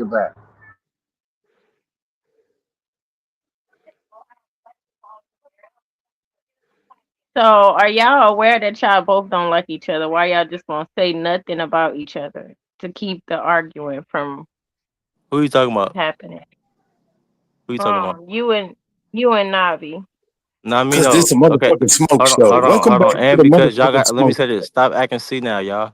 it back. So are y'all aware that y'all both don't like each other? Why y'all just won't say nothing about each other to keep the arguing from Who you talking about? happening? Who you talking about? You and Navi. Nah, me Cause no. this a Okay. motherfucking smoke Hold show. on. Welcome Hold back on. And to the because y'all motherfucking got, let me smoke. say this. Stop acting see now, y'all.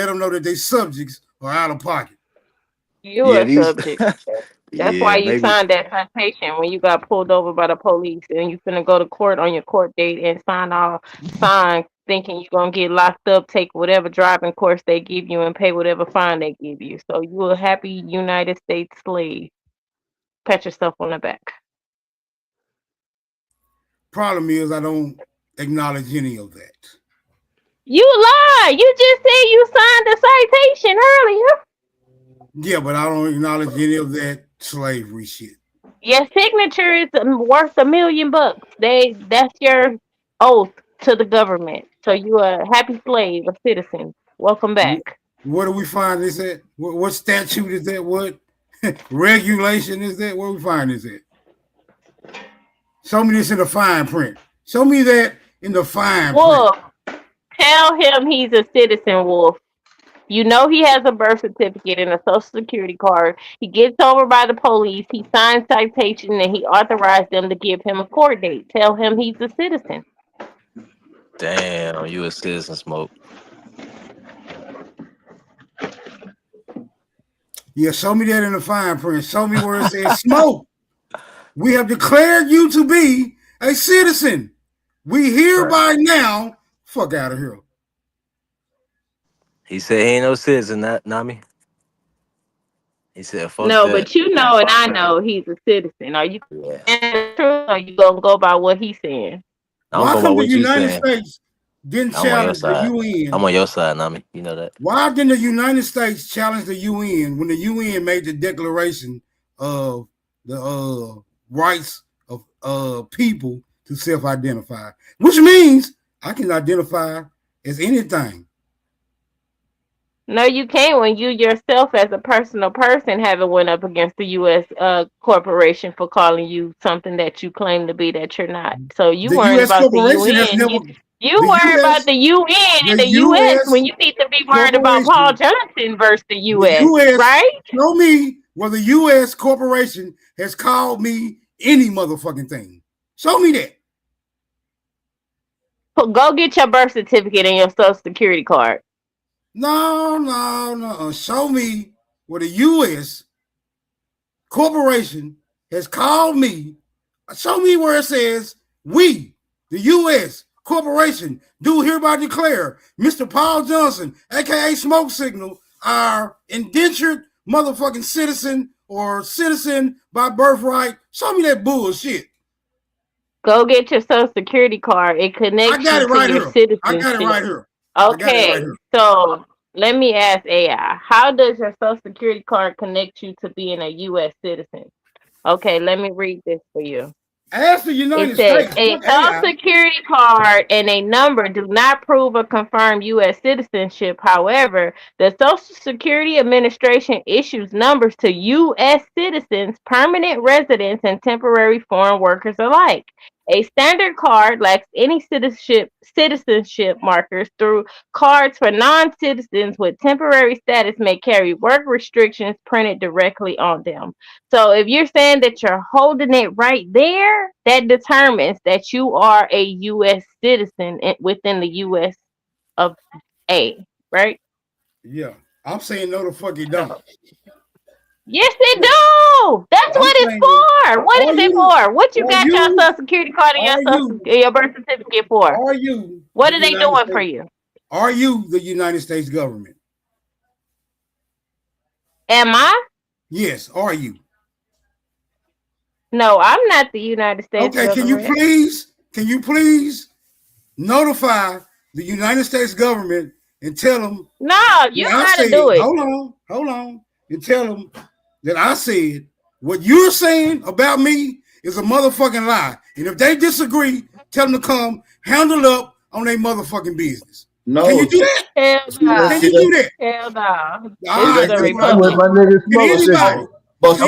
let them know that they subjects are out of pocket. You Yeah, a these. subject. That's Yeah, why you maybe. signed that citation when you got pulled over by the police and you finna go to court on your court date and sign thinking you're gonna get locked up, take whatever driving course they give you and pay whatever fine they give you. So you a happy United States slave. Pat yourself on the back. Problem is I don't acknowledge any of that. You lied. You just said you signed the citation earlier. Yeah, but I don't acknowledge any of that slavery shit. Your signature is worth $1 million. That's your oath to the government. So you are a happy slave, a citizen. Welcome back. Where do we find this at? What statute is that? What regulation is that? Where do we find this at? Show me this in the fine print. Show me that in the fine Wolf, print. tell him he's a citizen, Wolf. You know he has a birth certificate and a social security card. He gets over by the police. He signs citation and he authorized them to give him a court date. Tell him he's a citizen. Damn, you a citizen, Smoke. Yeah, show me that in the fine print. Show me where it says Smoke. We have declared you to be a citizen. We hereby now, fuck out of here. He said he ain't no citizen, Nami. He said, fuck no, that. But you know and I know he's a citizen. Are you true or are you gonna go by what he's saying? Why come the United States didn't challenge the UN? I'm on your side, Nami. You know that. Why didn't the United States challenge the UN when the UN made the declaration of the rights of people to self-identify, which means I can identify as anything. No, you can't when you yourself as a personal person haven't went up against the U.S. Corporation for calling you something that you claim to be that you're not. So you worried about the UN. You worry about the UN and the U.S. when you need to be worried about Paul Johnson versus the U.S. Right? Show me where the U.S. corporation has called me any motherfucking thing. Show me that. Go get your birth certificate and your social security card. No. Show me where the U.S. corporation has called me. Show me where it says we, the U.S. corporation, do hereby declare Mr. Paul Johnson, aka Smoke Signal, our indentured motherfucking citizen or citizen by birthright. Show me that bullshit. Go get your social security card. It connects you to your citizenship. I got it right here. Okay, so let me ask AI, how does your social security card connect you to being a U.S. citizen? Okay, let me read this for you. Ask the United States. A social security card and a number do not prove or confirm U.S. citizenship. However, the Social Security Administration issues numbers to U.S. citizens, permanent residents, and temporary foreign workers alike. A standard card lacks any citizenship markers. Through cards for non-citizens with temporary status may carry work restrictions printed directly on them. So if you're saying that you're holding it right there, that determines that you are a U.S. citizen within the U.S. of A, right? Yeah, I'm saying no the fuck you don't. Yes, it do. That's what it's for. What is it for? What you got your social security card and your birth certificate for? Are you? What are they doing for you? Are you the United States government? Am I? Yes, are you? No, I'm not the United States government. Can you please notify the United States government and tell them? No, you gotta do it. Hold on. And tell them that I said what you're saying about me is a motherfucking lie. And if they disagree, tell them to come handle up on their motherfucking business. No. Can you do that? Hell no. Can you do that? Hell no. Can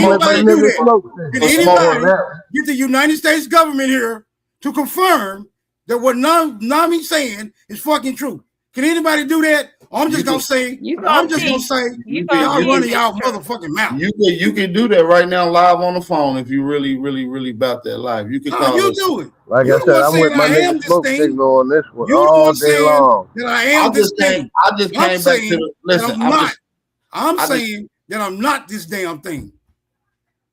anybody get the United States government here to confirm that what Nami's saying is fucking true? Can anybody do that? I'm just gonna say y'all running y'all motherfucking mouth. You can do that right now live on the phone if you really about that live. You can call us. Do it. Like I said, I'm with my nigga Smoke Signal on this one all day long. I just came back to the listen. I'm saying that I'm not this damn thing.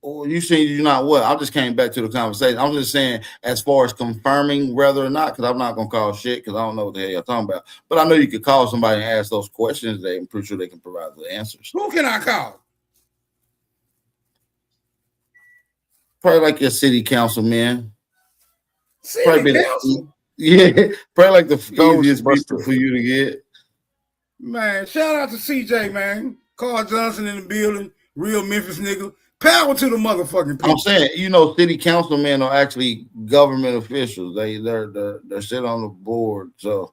Oh, you saying you're not what? I just came back to the conversation. I'm just saying, as far as confirming whether or not, because I'm not gonna call shit because I don't know what the hell you're talking about. But I know you could call somebody and ask those questions. I'm pretty sure they can provide the answers. Who can I call? Probably like your city councilman. City council? Yeah, probably like the easiest people for you to get. Man, shout out to CJ, man. Carl Johnson in the building. real Memphis nigga. Power to the motherfucking people. I'm saying, you know, city councilmen are actually government officials. They're sit on the board. So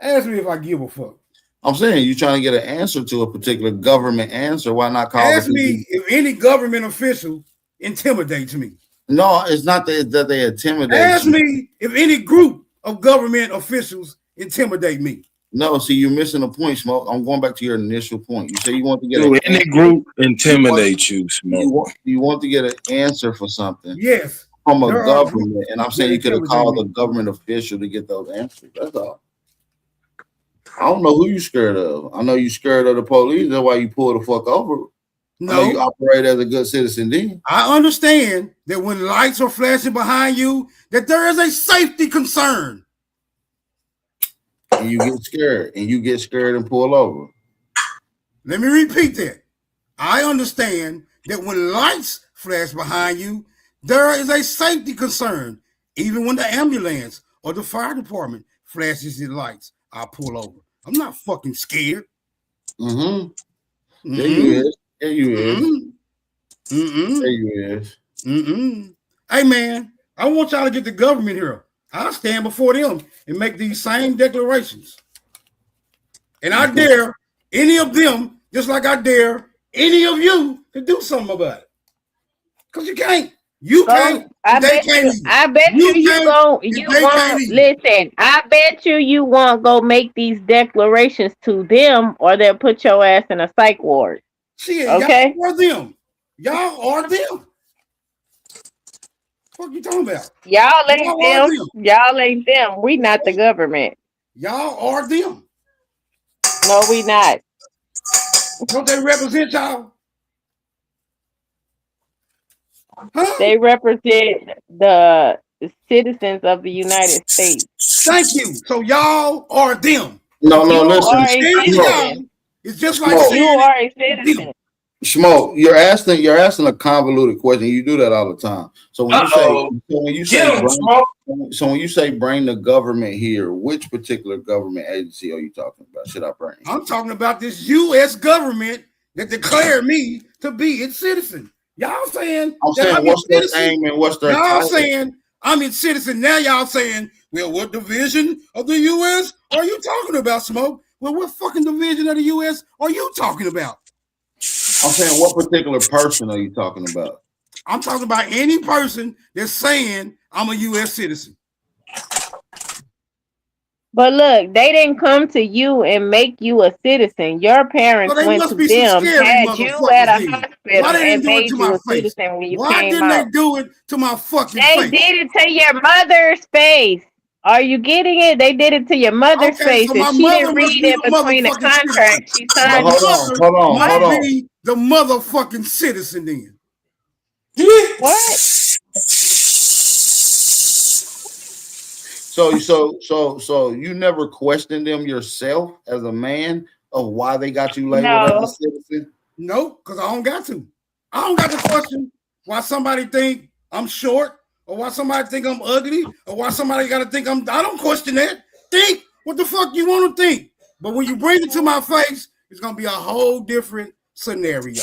ask me if I give a fuck. I'm saying you're trying to get an answer to a particular government answer. Why not call Ask me if any government official intimidates me. No, it's not that they intimidate. Ask me if any group of government officials intimidate me. No, see, you're missing a point, Smoke. I'm going back to your initial point. You say you want to get any group intimidate you, Smoke. You want to get an answer for something. Yes. From a government, and I'm saying you could have called a government official to get those answers. That's all. I don't know who you scared of. I know you scared of the police. That's why you pull the fuck over. No, you operate as a good citizen. Then I understand that when lights are flashing behind you, that there is a safety concern. And you get scared, and pull over. Let me repeat that. I understand that when lights flash behind you, there is a safety concern. Even when the ambulance or the fire department flashes its lights, I pull over. I'm not fucking scared. Mm-hmm. There you is. There you is. Mm-mm. There you is. Mm-mm. Hey, man, I want y'all to get the government here. I'll stand before them and make these same declarations. And I dare any of them, just like I dare any of you, to do something about it. Because you can't. You can't. I bet you won't listen. I bet you won't go make these declarations to them, or they'll put your ass in a psych ward. Shit, okay? Y'all are them. Y'all are them. What you talking about? Y'all ain't them. Y'all ain't them. We not the government. Y'all are them. No, we not. Don't they represent y'all? Huh? They represent the citizens of the United States. Thank you. So y'all are them. No, listen. It's just like you are a citizen. Smoke, you're asking a convoluted question. You do that all the time. So when you say bring the government here, which particular government agency are you talking about? Should I bring? I'm talking about this U.S. government that declared me to be its citizen. Y'all saying I'm saying what's their name and what's their y'all title? saying I'm its citizen. Now y'all saying, well, what division of the U.S. are you talking about, Smoke? Well, what fucking division of the U.S. are you talking about? I'm saying what particular person are you talking about? I'm talking about any person that's saying I'm a U.S. citizen. But look, they didn't come to you and make you a citizen. Your parents went to them, had you at a hospital, and made you a citizen when you came out. Why didn't they do it to my fucking face? They did it to your mother's face. Are you getting it? They did it to your mother's face, so and she didn't read it between the contract. She signed. Hold on. Be the motherfucking citizen then. What? So you never questioned them yourself as a man of why they got you labeled as a citizen? No, because I don't got to. I don't got to question why somebody think I'm short, or why somebody think I'm ugly, or why somebody got to think I don't question that. Think what the fuck you want to think. But when you bring it to my face, it's going to be a whole different scenario.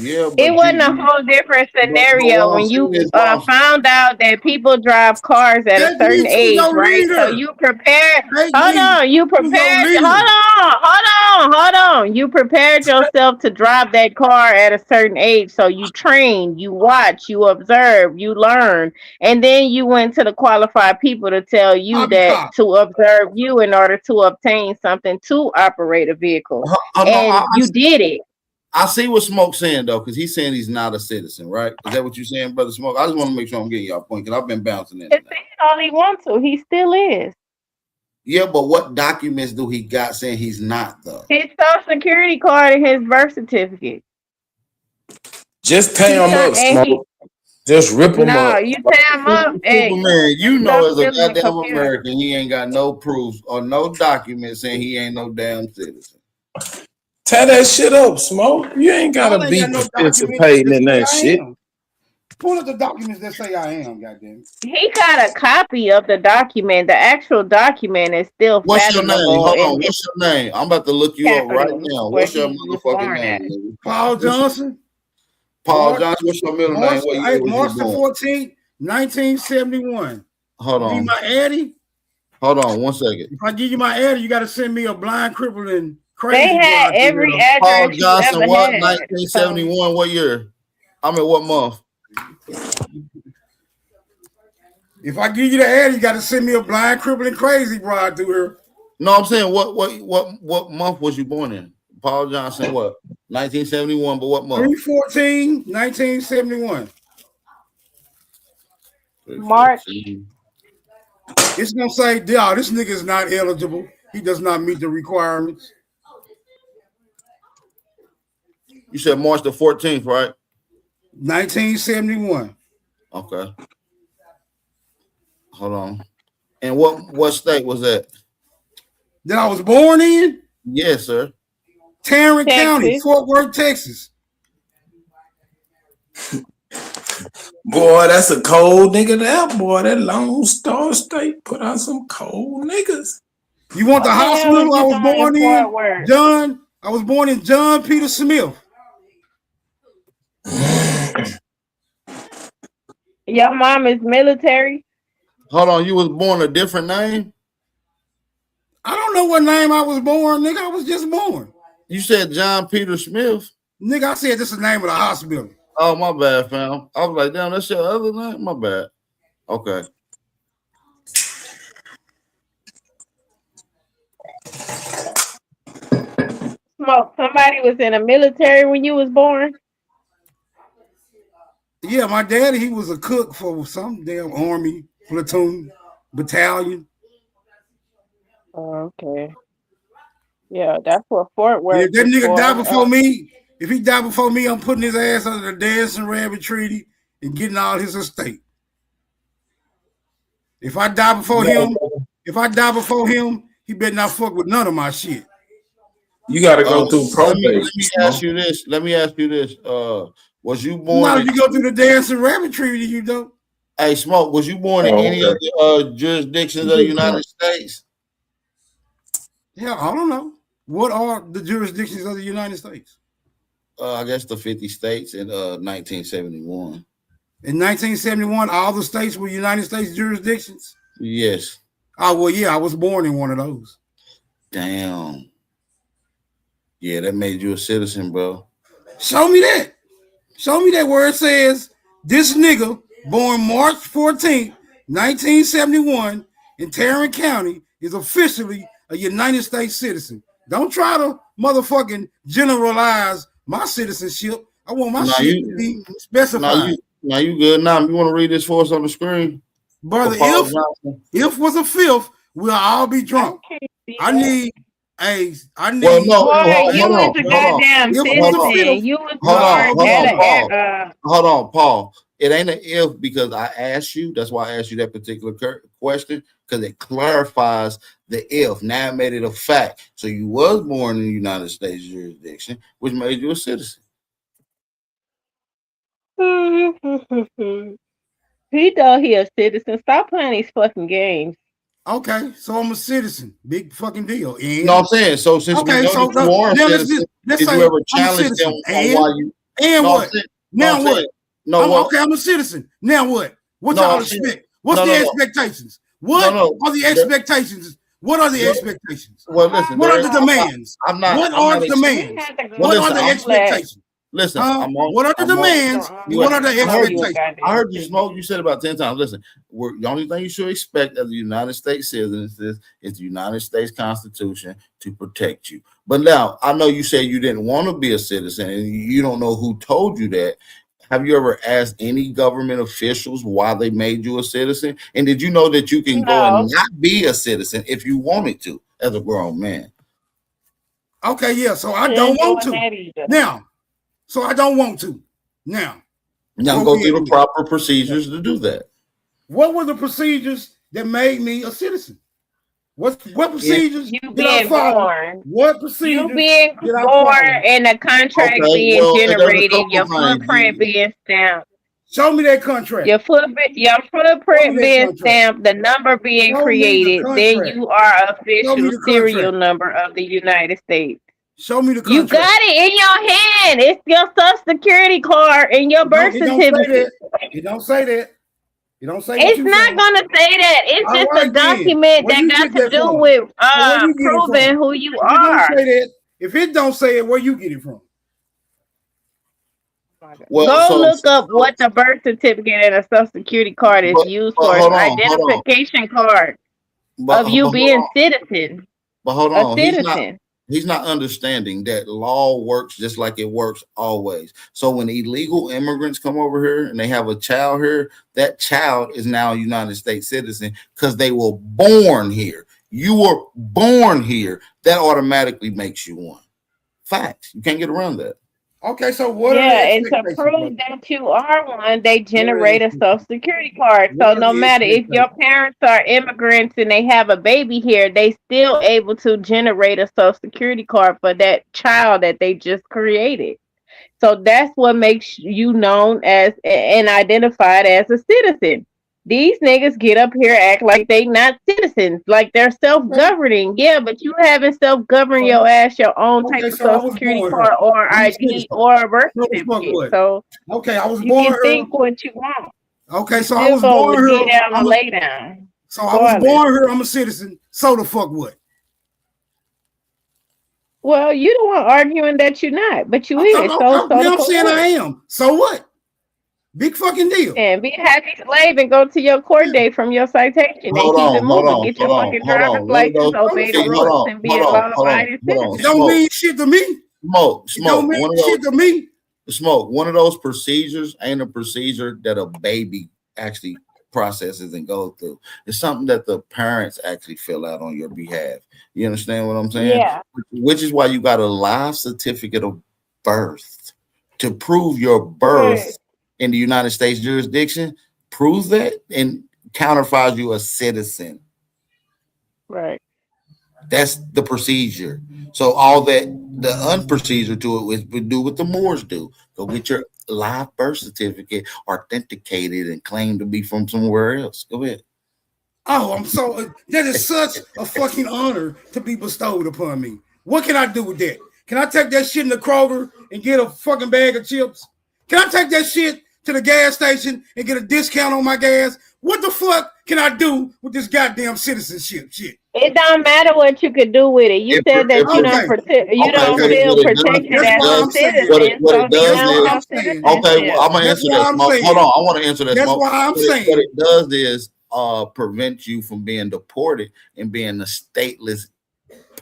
Yeah, it wasn't a whole different scenario when you found out that people drive cars at a certain age, right? So you prepared. Hold on. You prepared. Hold on. You prepared yourself to drive that car at a certain age. So you trained, you watch, you observe, you learn, and then you went to the qualified people to tell you that to observe you in order to obtain something to operate a vehicle, and you did it. I see what Smoke's saying though, because he's saying he's not a citizen, right? Is that what you're saying, Brother Smoke? I just want to make sure I'm getting y'all point, because I've been bouncing in. He's saying all he wants to. He still is. Yeah, but what documents do he got saying he's not though? His social security card and his birth certificate. Just pay him up, Smoke. Just rip him up. No, you pay him up. Man, you know as a goddamn American, he ain't got no proof or no documents saying he ain't no damn citizen. Tie that shit up, Smoke. You ain't gotta be participating in that shit. Pull up the documents that say I am, goddamn. He got a copy of the document. The actual document is still What's your name? fathomable. Hold on. What's your name? I'm about to look you up right Capital, now. where What's your he was motherfucking born at. name? Nigga? Paul Johnson. Paul March- Johnson. What's your middle name? March, What year was March you the born? 14th, 1971. Hold Give on. my Addy. Hold on 1 second. If I give you my Addy, you got to send me a blind, crippled, and crazy. They had broad to every read. address Paul you Johnson, ever what? had. 1971. What year? I mean, what month? If I give you the Addy, you got to send me a blind, crippled, and crazy broad through here. No, I'm saying what month was you born in? Paul Johnson, what? 1971, but what month? 3/14, 1971. March. It's gonna say, "Yeah, this nigga is not eligible. He does not meet the requirements." You said March the 14th, right? 1971. Okay. Hold on. And what state was that? That I was born in? Yes, sir. Tarrant County, Texas. Fort Worth, Texas. Boy, that's a cold nigga there, boy. That Lone Star State put out some cold niggas. You want the What the hell hospital was I you was doing born in in? Fort Worth? John, I was born in John Peter Smith. Your mom is military? Hold on, you was born a different name? I don't know what name I was born, nigga. I was just born. You said John Peter Smith. Nigga, I said this is the name of the hospital. Oh, my bad, fam. I was like, damn, that's your other name? My bad. Okay. Smoke. Somebody was in the military when you was born? Yeah, my daddy, he was a cook for some damn army, platoon, battalion. Oh, okay. Yeah, that's what Fort Worth. If that is nigga for. died before me, if he died before me, I'm putting his ass under the Dancing Rabbit Treaty and getting all his estate. If I die before him, he better not fuck with none of my shit. You got to go through Let probate. me ask you this. Was you born No, in, you go through the Dancing Rabbit Treaty, you don't. hey, Smoke, was you born in any of the jurisdictions of the United States? Yeah, I don't know. What are the jurisdictions of the United States? I guess the 50 states in 1971. In 1971, all the states were United States jurisdictions? Yes. Oh, well, yeah, I was born in one of those. Damn. Yeah, that made you a citizen, bro. Show me that. Show me that where it says this nigga born March 14th, 1971 in Tarrant County is officially a United States citizen. Don't try to motherfucking generalize my citizenship. I want my shit to be specified. Now you good now. You want to read this for us on the screen? Brother, if was a fifth, we'll all be drunk. I need Well, no, hold on, Paul. It ain't an if because I asked you. That's why I asked you that particular question because it clarifies the if. Now it made it a fact. So you was born in the United States jurisdiction, which made you a citizen. He thought he a citizen. Stop playing these fucking games. Okay, so I'm a citizen. Big fucking deal. And no, I'm saying so since we know that you are a citizen, did you ever challenge them on why you? And what? Now what? No, okay, I'm a citizen. Now what? What y'all expect? What's the expectations? What are the expectations? What are the expectations? Well, listen. What are the demands? What are the demands? What are the expectations? Listen, what are the demands? What are the expectations? I heard you smoke. You said about 10 times. Listen, the only thing you should expect as a United States citizen is the United States Constitution to protect you. But now, I know you say you didn't want to be a citizen, and you don't know who told you that. Have you ever asked any government officials why they made you a citizen? And did you know that you can go and not be a citizen if you wanted to as a grown man? Okay, yeah. So I don't want to. Now. So I don't want to. Now go through the proper procedures to do that. What were the procedures that made me a citizen? What procedures did I follow? What procedures? You being born and a contract being generated, your footprint being stamped. Show me that contract. Your footprint being stamped, the number being created, then you are official serial number of the United States. Show me the contract. You got it in your hand. It's your social security card and your birth certificate. It don't say that. It don't say. It's not gonna say that. It's just a document that got to do with proving who you are. If it don't say it, where you get it from? Go look up what the birth certificate and a social security card is used for. It's an identification card of you being citizen. But hold on, citizen. He's not understanding that law works just like it works always. So when illegal immigrants come over here and they have a child here, that child is now a United States citizen because they were born here. You were born here. That automatically makes you one. Facts. You can't get around that. Okay, so what? And to prove that you are one, they generate a social security card. So no matter if your parents are immigrants and they have a baby here, they still able to generate a social security card for that child that they just created. So that's what makes you known as and identified as a citizen. These niggas get up here, act like they not citizens, like they're self-governing. Yeah, but you haven't self-governed your ass your own type of social security card or ID or a birth certificate. So okay, I was you born can here. think what you want. Okay, so I was born here. Get down and lay down. So I was born here. I'm a citizen. So the fuck what? Well, you the one arguing that you're not, but you is. I'm saying I am. So what? Big fucking deal. And be a happy slave and go to your court date from your citation and keep it moving. Get your fucking driver's license, obey the rules, and be a law-abiding citizen. It don't mean shit to me. Smoke. Don't mean shit to me. Smoke. One of those procedures ain't a procedure that a baby actually processes and goes through. It's something that the parents actually fill out on your behalf. You understand what I'm saying? Yeah. Which is why you got a live certificate of birth to prove your birth in the United States jurisdiction. Proves that and counterfies you a citizen. Right. That's the procedure. So all that the unprocedure to it would do what the Moors do. Go get your live birth certificate authenticated and claim to be from somewhere else. Go ahead. Oh, I'm so that is such a fucking honor to be bestowed upon me. What can I do with that? Can I take that shit in the Kroger and get a fucking bag of chips? Can I take that shit to the gas station and get a discount on my gas? What the fuck can I do with this goddamn citizenship shit? It don't matter what you could do with it. You said that you don't protect. You don't feel protected as a citizen. What it does is, okay, well, I'm gonna answer that. Hold on, I want to answer that. That's why I'm saying what it does is prevent you from being deported and being a stateless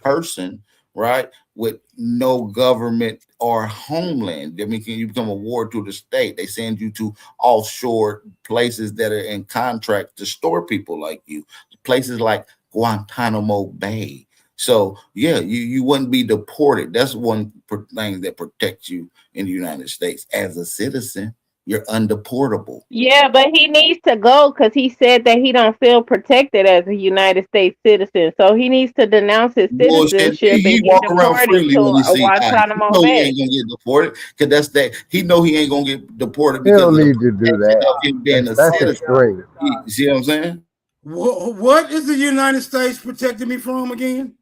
person, right? With no government or homeland. I mean, can you become a ward to the state? They send you to offshore places that are in contract to store people like you. Places like Guantanamo Bay. So yeah, you wouldn't be deported. That's one thing that protects you in the United States as a citizen. You're undeportable. Yeah, but he needs to go because he said that he don't feel protected as a United States citizen. So he needs to denounce his citizenship and get deported to Guantanamo Bay. He ain't gonna get deported because that's that. He know he ain't gonna get deported He because don't need to do that. That's extreme. You see what I'm saying? What is the United States protecting me from again?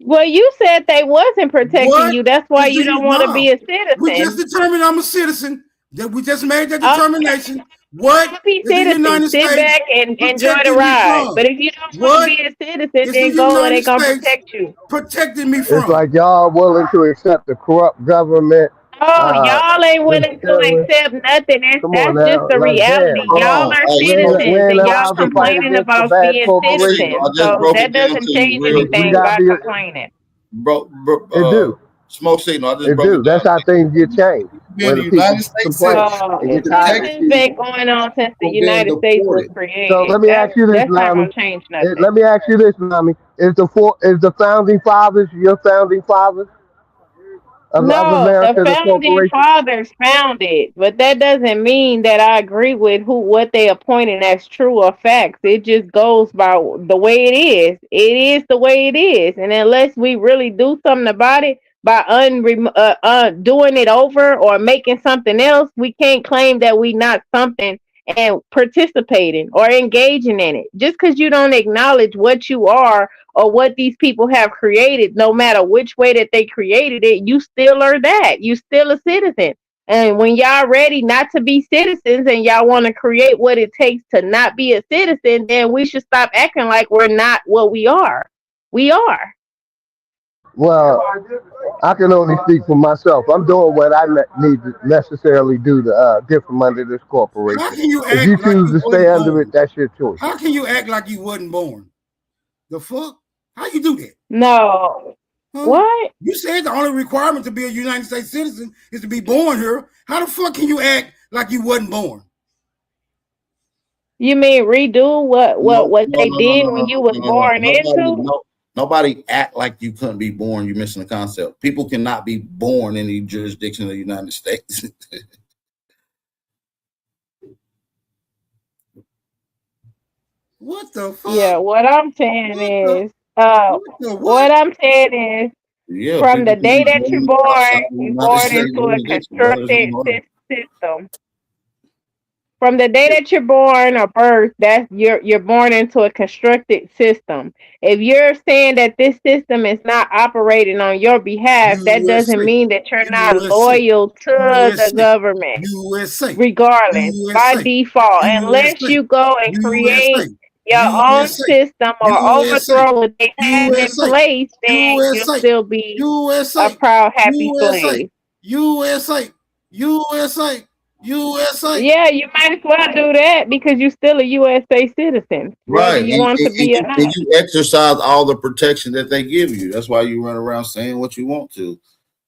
Well, you said they wasn't protecting you. That's why you don't want to be a citizen. We just determined I'm a citizen. That we just made that determination. What happy citizen, sit back and enjoy the ride. But if you don't want to be a citizen, then go and they're gonna protect you. Protecting me from. It's like y'all willing to accept the corrupt government. Y'all ain't willing to accept nothing. That's just the reality. Y'all are citizens and y'all complaining about being citizens. So that doesn't change anything by complaining. Bro, it do. Smoke signal. I just it do. That's how things get changed. In the United States, It's been going on since the United States was created. So let me ask you this, that's not Nami. gonna change nothing. Let me ask you this, Nami. Is the founding fathers your founding fathers? Of America, the founding fathers found it, but that doesn't mean that I agree with what they appointed as true or facts. It just goes by the way it is. It is the way it is, and unless we really do something about it, by doing it over or making something else, we can't claim that we not something and participating or engaging in it. Just because you don't acknowledge what you are or what these people have created, no matter which way that they created it, you still are that. You still a citizen. And when y'all ready not to be citizens and y'all want to create what it takes to not be a citizen, then we should stop acting like we're not what we are. We are. Well, I can only speak for myself. I'm doing what I need to necessarily do to get from under this corporation. How can you If act you like choose you to stay wasn't under born? it, that's your choice. How can you act like you wasn't born? The fuck? How you do that? No. Huh? What? You said the only requirement to be a United States citizen is to be born here. How the fuck can you act like you wasn't born? You mean redo what they did when you was born into? Nobody act like you couldn't be born. You're missing the concept. People cannot be born in any jurisdiction of the United States. What the fuck? Yeah, what I'm saying is, Yeah, from the people can day be that you're born outside the born, you're United born States into a jurisdiction, brother. It's constructed not hard. system. From the day that you're born or birth, that's you're born into a constructed system. If you're saying that this system is not operating on your behalf, that doesn't mean that you're not loyal to the government. USA, regardless, by default, unless you go and create your own system or overthrow what they have in place, then you'll still be a proud, happy slave. USA. Yeah, you might as well do that because you're still a USA citizen, whether Right. you want to be or not. And you exercise all the protection that they give you. That's why you run around saying what you want to.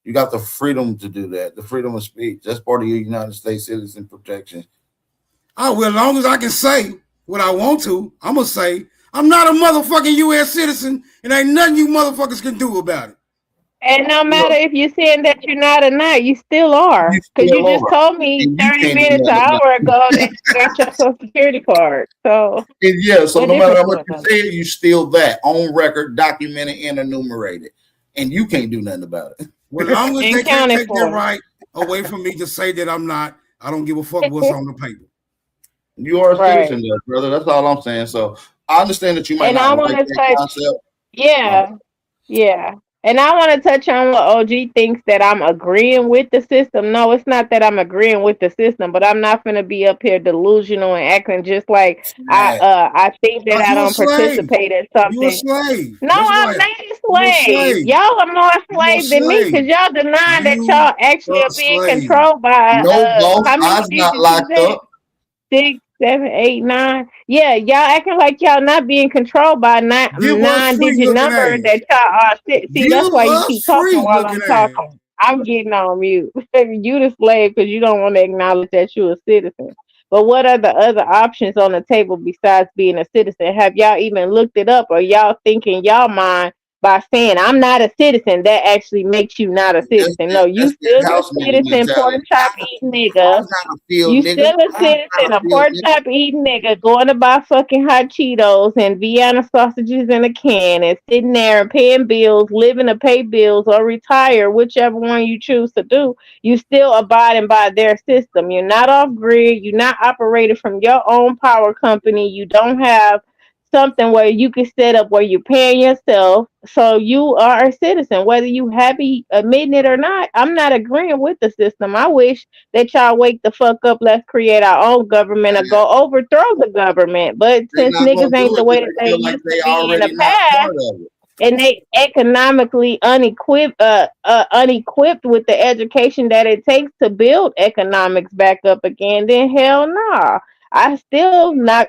You got the freedom to do that, the freedom of speech. That's part of your United States citizen protection. Oh, well, as long as I can say what I want to, I'm going to say I'm not a motherfucking U.S. citizen and ain't nothing you motherfuckers can do about it. And no matter if you're saying that you're not or not, you still are. Because you just told me 30 minutes, an hour ago that you got your Social Security card. So, so no matter how much you say it, you still that on record, documented, and enumerated. And you can't do nothing about it. Well, as long as they can't take their right away from me to say that I'm not, I don't give a fuck what's on the paper. You are a citizen, there, brother. That's all I'm saying. So I understand that you might not like that concept. Yeah. And I want to touch on what OG thinks that I'm agreeing with the system. No, it's not that I'm agreeing with the system, but I'm not going to be up here delusional and acting just like I think that I don't participate in something. You're a slave. No, I'm not a slave. Y'all are more slave than me because y'all denying that y'all actually are being controlled by how many not locked up. 6, 7, 8, 9. Yeah, y'all acting like y'all not being controlled by nine-digit number that y'all are. See, that's why you keep talking while I'm talking. I'm getting on mute. You the slave because you don't want to acknowledge that you're a citizen. But what are the other options on the table besides being a citizen? Have y'all even looked it up, or y'all thinking y'all mind by saying I'm not a citizen that actually makes you not a citizen? No, you still a citizen, pork chop eating nigga. You still a citizen, a pork chop eating nigga going to buy fucking hot Cheetos and Vienna sausages in a can and sitting there and paying bills, living to pay bills or retire, whichever one you choose to do. You still abiding by their system. You're not off grid. You're not operated from your own power company. You don't have something where you can set up where you're paying yourself. So you are a citizen, whether you happy admitting it or not. I'm not agreeing with the system. I wish that y'all wake the fuck up. Let's create our own government or go overthrow the government. But since niggas ain't the way that they used to be in the past, and they economically unequipped with the education that it takes to build economics back up again, then hell no. I'm still not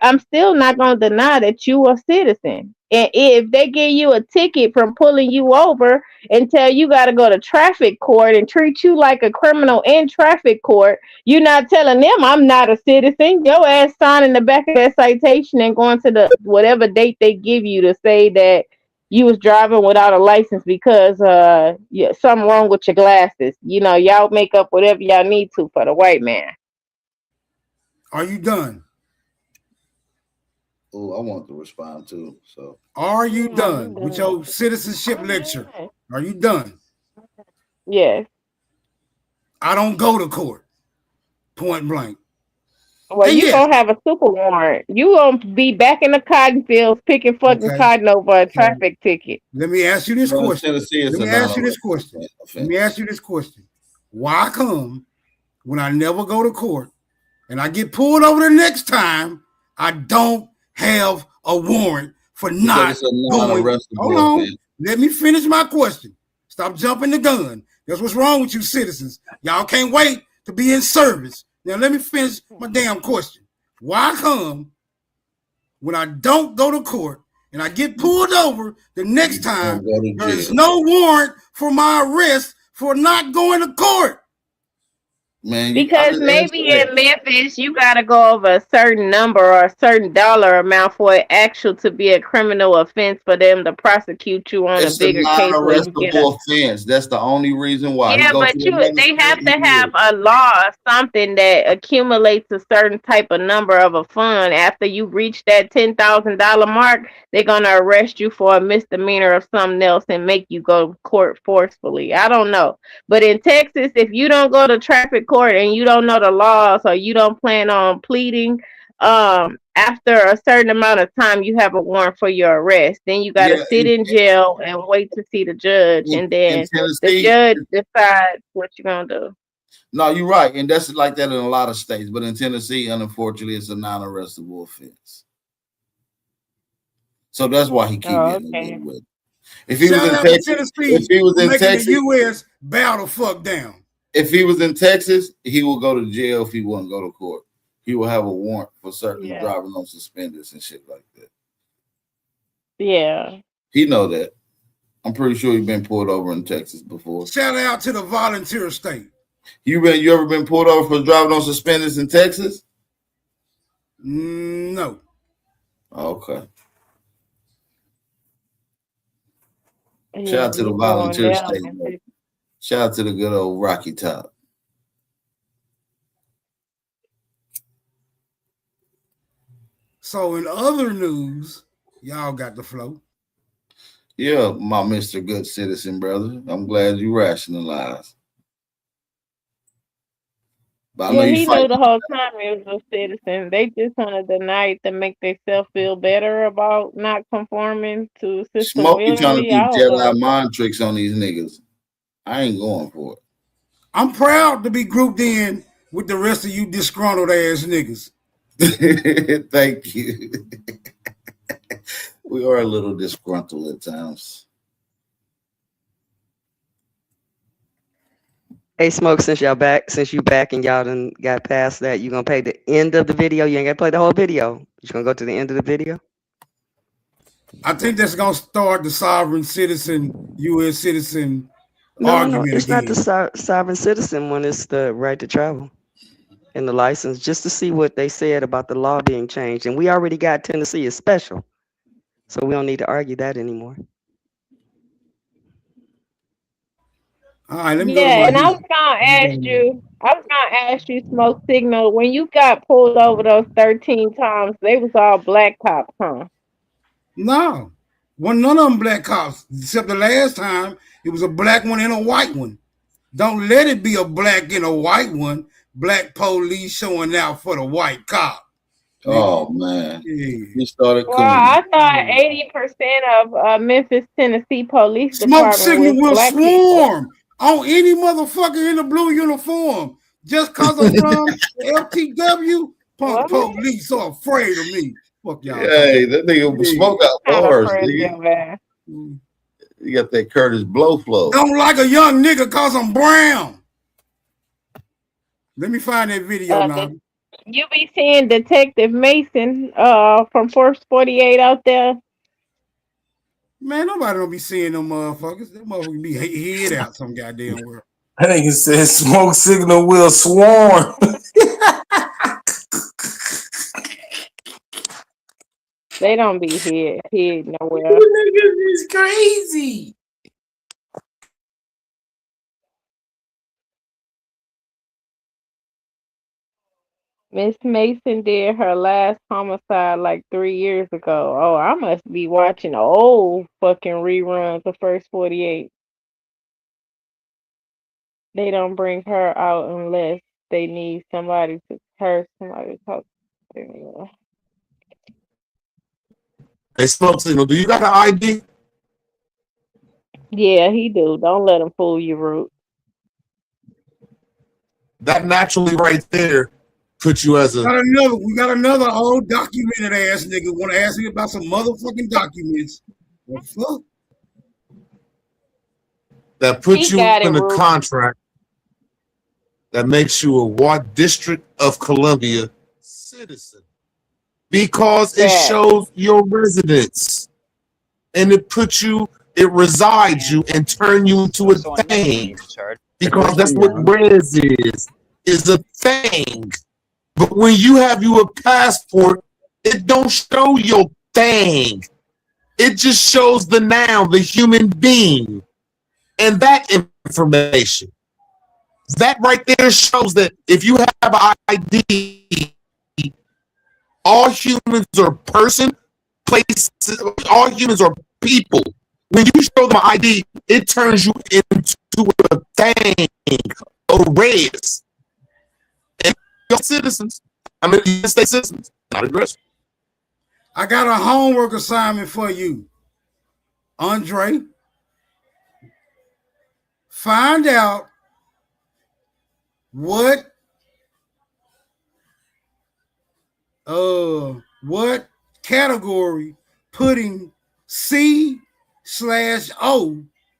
gonna deny that you a citizen. And if they give you a ticket from pulling you over and tell you gotta go to traffic court and treat you like a criminal in traffic court, you're not telling them I'm not a citizen. Your ass signing the back of that citation and going to the whatever date they give you to say that you was driving without a license because something wrong with your glasses. You know, y'all make up whatever y'all need to for the white man. Are you done? Oh, I want to respond too. So, are you done with your citizenship lecture? Are you done? Yes. I don't go to court. Point blank. Well, And you yes, gonna have a super warrant. You gonna be back in the cotton fields picking fucking okay. cotton over a traffic ticket. Let me ask you this Well, in question. Tennessee, it's Let a me ask you this non-arrestable question. Let offense. me ask you this question. Why come when I never go to court and I get pulled over the next time, I don't have a warrant for Because not it's a going? non-arrestable Hold on. offense. Let me finish my question. Stop jumping the gun. That's what's wrong with you citizens. Y'all can't wait to be in service. Now let me finish my damn question. Why come when I don't go to court and I get pulled over the next time, there is no warrant for my arrest for not going to court? Man, Because maybe in Memphis you gotta go over a certain number or a certain dollar amount for it actual to be a criminal offense for them to prosecute you on it's a bigger a case where you get a non-arrestable offense. That's the only reason why. yeah, but they have to have a law or something that accumulates a certain type of number of a fund. After you reach that $10,000 mark, they're gonna arrest you for a misdemeanor of something else and make you go to court forcefully. I don't know, but in Texas, if you don't go to traffic court and you don't know the laws or you don't plan on pleading, after a certain amount of time, you have a warrant for your arrest. Then you got to sit in jail and wait to see the judge, and then the judge decides what you're gonna do. No, you're right, and that's like that in a lot of states. But in Tennessee, unfortunately, it's a non-arrestable offense. So that's why he keep getting away with it. If he was in Texas, if he was in Texas, the U.S. bow the fuck down. If he was in Texas, he will go to jail if he wouldn't go to court. He will have a warrant for certain driving on suspenders and shit like that. Yeah. He know that. I'm pretty sure he's been pulled over in Texas before. Shout out to the volunteer state. You ever been pulled over for driving on suspenders in Texas? No. Okay. Yeah, Shout out to the volunteer state. Shout out to the good old Rocky Top. So in other news, y'all got the flow. Yeah, my Mr. Good Citizen brother. I'm glad you rationalized. But yeah, he knew the whole time he was a citizen. They just want to deny it to make themselves feel better about not conforming to the system. Smokey trying to willingly. do I don't know. Jedi mind tricks on these niggas. I ain't going for it. I'm proud to be grouped in with the rest of you disgruntled ass niggas. Thank you. We are a little disgruntled at times. Hey, Smoke, since you back and y'all done got past that, you gonna play the end of the video? You ain't gonna play the whole video. You gonna go to the end of the video? I think that's gonna start the sovereign citizen, U.S. citizen No, argument it's again. not the sovereign citizen one. It's the right to travel and the license, just to see what they said about the law being changed. And we already got Tennessee is special, so we don't need to argue that anymore. All right, let me Yeah, and I was gonna ask you, Smoke Signal, when you got pulled over those 13 times, they was all black cops, huh? No, none of them black cops, except the last time it was a black one and a white one. Don't let it be a black and a white one. Black police showing out for the white cop. Oh man, he started. Well, I thought 80% of Memphis, Tennessee police Smoke department signal was will black swarm people. on any motherfucker in the blue uniform. Just cause I'm from the LTW, punk police so afraid of me. Fuck y'all. Hey, that nigga Smoke out bars. You got that Curtis Blow flow. Don't like a young nigga cause I'm brown. Let me find that video now. You be seeing Detective Mason from Force 48 out there? Man, nobody don't be seeing them motherfuckers. Them motherfuckers be head out some goddamn world. I think it says Smoke Signal will swarm. They don't be hid nowhere. Niggas is crazy. Miss Mason did her last homicide like 3 years ago. Oh, I must be watching old fucking reruns of First 48. They don't bring her out unless they need somebody to talk to. Anyway. Hey, Smoke Signal, do you got an ID? Yeah, he do. Don't let him fool you, Root. That naturally right there puts you as a. We got another old documented ass nigga want to ask me about some motherfucking documents. What the fuck? That puts He you got it, in a Root. contract that makes you a what District of Columbia citizen because it shows your residence and it puts you, it resides you and turn you into a thing because that's what res is a thing. But when you have you a passport, it don't show your thing. It just shows the noun, the human being, and that information. That right there shows that if you have an ID, all humans are person, places, all humans are people. When you show them an ID, it turns you into a thing, a race. And you're citizens. I mean, United States citizens, not aggressive. I got a homework assignment for you, Andre. Find out what category putting C/O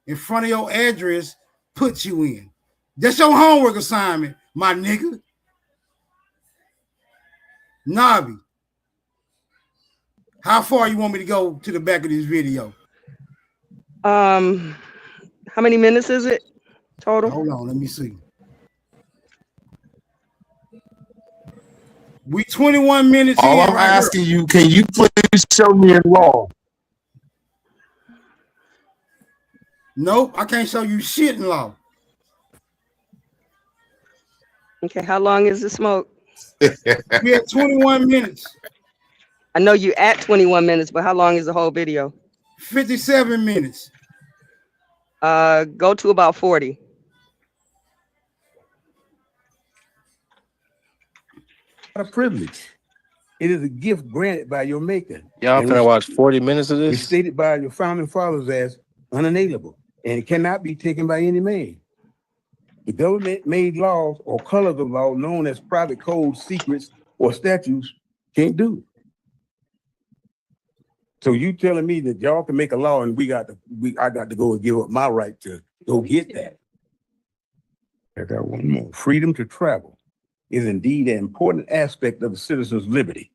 in front of your address puts you in. That's your homework assignment, my nigga. Nabi, how far you want me to go to the back of this video? How many minutes is it total? Hold on, let me see. We 21 minutes All in. I'm asking you, can you please show me in law? Nope, I can't show you shit in law. Okay, how long is the smoke? We have 21 minutes. I know you at 21 minutes, but how long is the whole video? 57 minutes. Go to about 40. A privilege. It is a gift granted by your maker. Y'all And finna watch 40 minutes of It's this? stated by your founding fathers as unalienable, and it cannot be taken by any man. The government made laws or colors of law known as private codes, secrets, or statutes can't do. So you telling me that y'all can make a law and I got to go and give up my right to go get that. I got one more. Freedom to travel is indeed an important aspect of the citizen's liberty,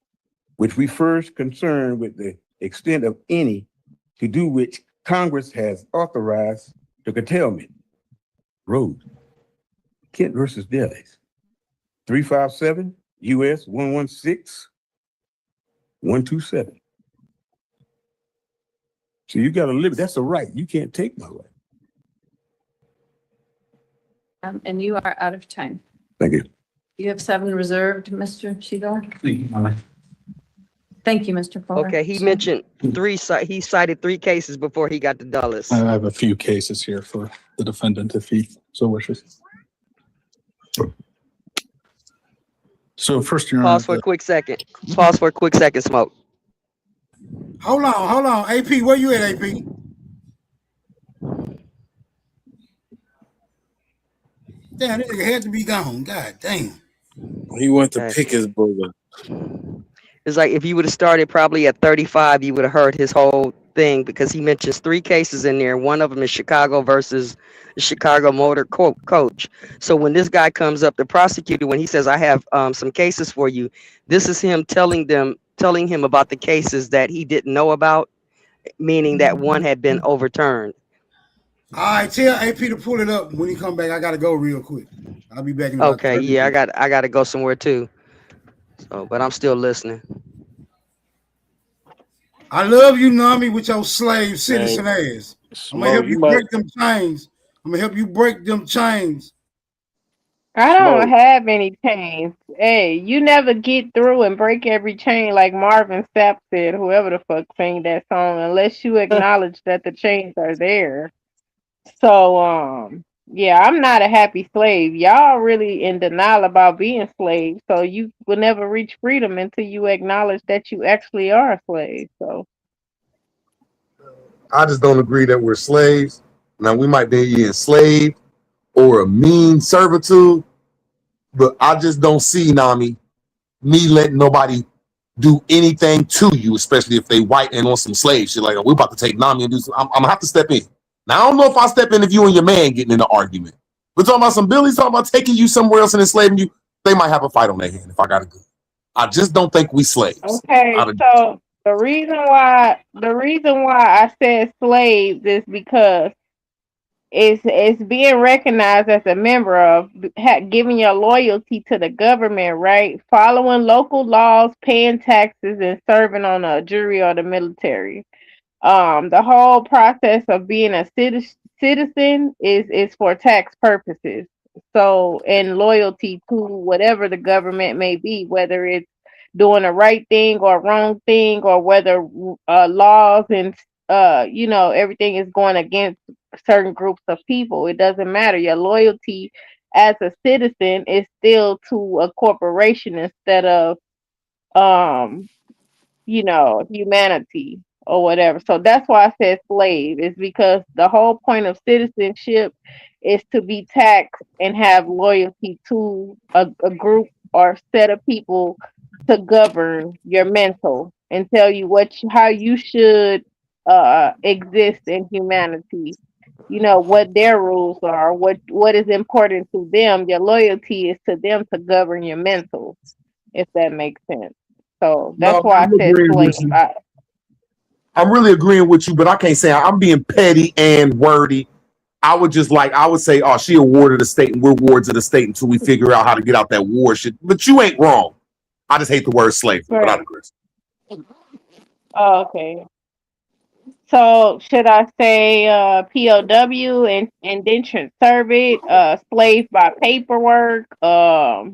which we first concern with the extent of any to do which Congress has authorized the curtailment. Road. Kent versus Dallas. 357 US 116 127. So you got to live. That's a right. You can't take my right. And you are out of time. Thank you. You have 7 reserved, Mr. Shidor. Thank you, Mr. Fuller. Okay, he mentioned he cited 3 cases before he got to Dulles. I have a few cases here for the defendant if he so wishes. So first, Your Honor, Pause for a quick second. Pause for a quick second, Smoke. Hold on. AP, where you at, AP? Damn, this nigga had to be gone. God damn. He went to Okay. pick his brother. It's like if you would have started probably at 35, you would have heard his whole thing because he mentions 3 cases in there. One of them is Chicago versus the Chicago Motor Coach. So when this guy comes up, the prosecutor, when he says, I have some cases for you, this is him telling him about the cases that he didn't know about, meaning that one had been overturned. All right, tell AP to pull it up. When he come back, I gotta go real quick. I'll be back in about Okay, 30 yeah, minutes. I gotta go somewhere too. So, but I'm still listening. I love you, Nami, with your slave citizen ass. I'm gonna help you break them chains. I don't have any chains. Hey, you never get through and break every chain like Marvin Sapp said, whoever the fuck sang that song, unless you acknowledge that the chains are there. So, Yeah, I'm not a happy slave. Y'all really in denial about being slaves. So you will never reach freedom until you acknowledge that you actually are a slave. So I just don't agree that we're slaves. Now we might be enslaved or a mean servitude, but I just don't see, Nami, me letting nobody do anything to you, especially if they white and on some slave shit. Like, we're about to take Nami and do some, I'm gonna have to step in. Now I don't know if I step in if you and your man getting in an argument. We're talking about some Billy's talking about taking you somewhere else and enslaving you. They might have a fight on their hand if I gotta go. I just don't think we slaves. okay, so the reason why I said slaves is because it's being recognized as a member of giving your loyalty to the government, right? Following local laws, paying taxes, and serving on a jury or the military. The whole process of being a citizen is for tax purposes. So, and loyalty to whatever the government may be, whether it's doing the right thing or wrong thing, or whether laws and everything is going against certain groups of people. It doesn't matter. Your loyalty as a citizen is still to a corporation instead of humanity or whatever. So that's why I said slave, is because the whole point of citizenship is to be taxed and have loyalty to a group or set of people to govern your mental and tell you how you should exist in humanity. What their rules are, what is important to them. Your loyalty is to them to govern your mental, if that makes sense. So that's why I said slave. I'm really agreeing with you, but I can't say I'm being petty and wordy. I would say, oh, she awarded the state and we're wards of the state until we figure out how to get out that war shit. But you ain't wrong. I just hate the word slave, but I agree. Oh, okay. So should I say POW and indentured servant, slave by paperwork? I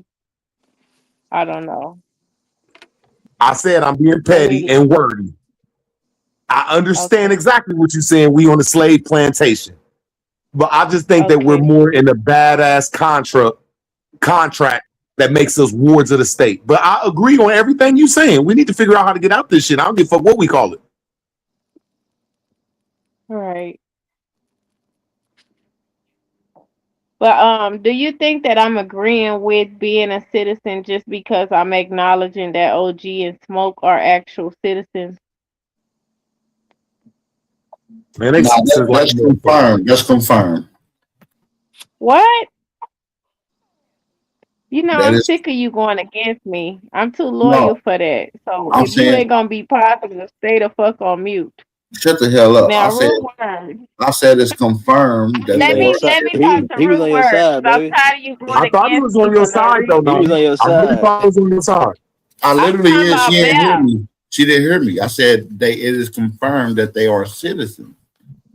don't know. I said I'm being petty and wordy. I understand exactly what you're saying. We on a slave plantation. But I just think that we're more in a badass contract that makes us wards of the state. But I agree on everything you're saying. We need to figure out how to get out this shit. I don't give a fuck what we call it. Right. But do you think that I'm agreeing with being a citizen just because I'm acknowledging that OG and Smoke are actual citizens? Man, that's confirmed. That's confirmed. What? I'm sick of you going against me. I'm too loyal for that. So if you ain't gonna be positive, stay the fuck on mute. Shut the hell up. Now, I said it's confirmed that let me talk to Rude Word. I'm tired of you going I thought he was on your side, though. He was on your side. I really thought he was on your side. I literally is. She didn't hear me. She didn't hear me. I said it is confirmed that they are citizens.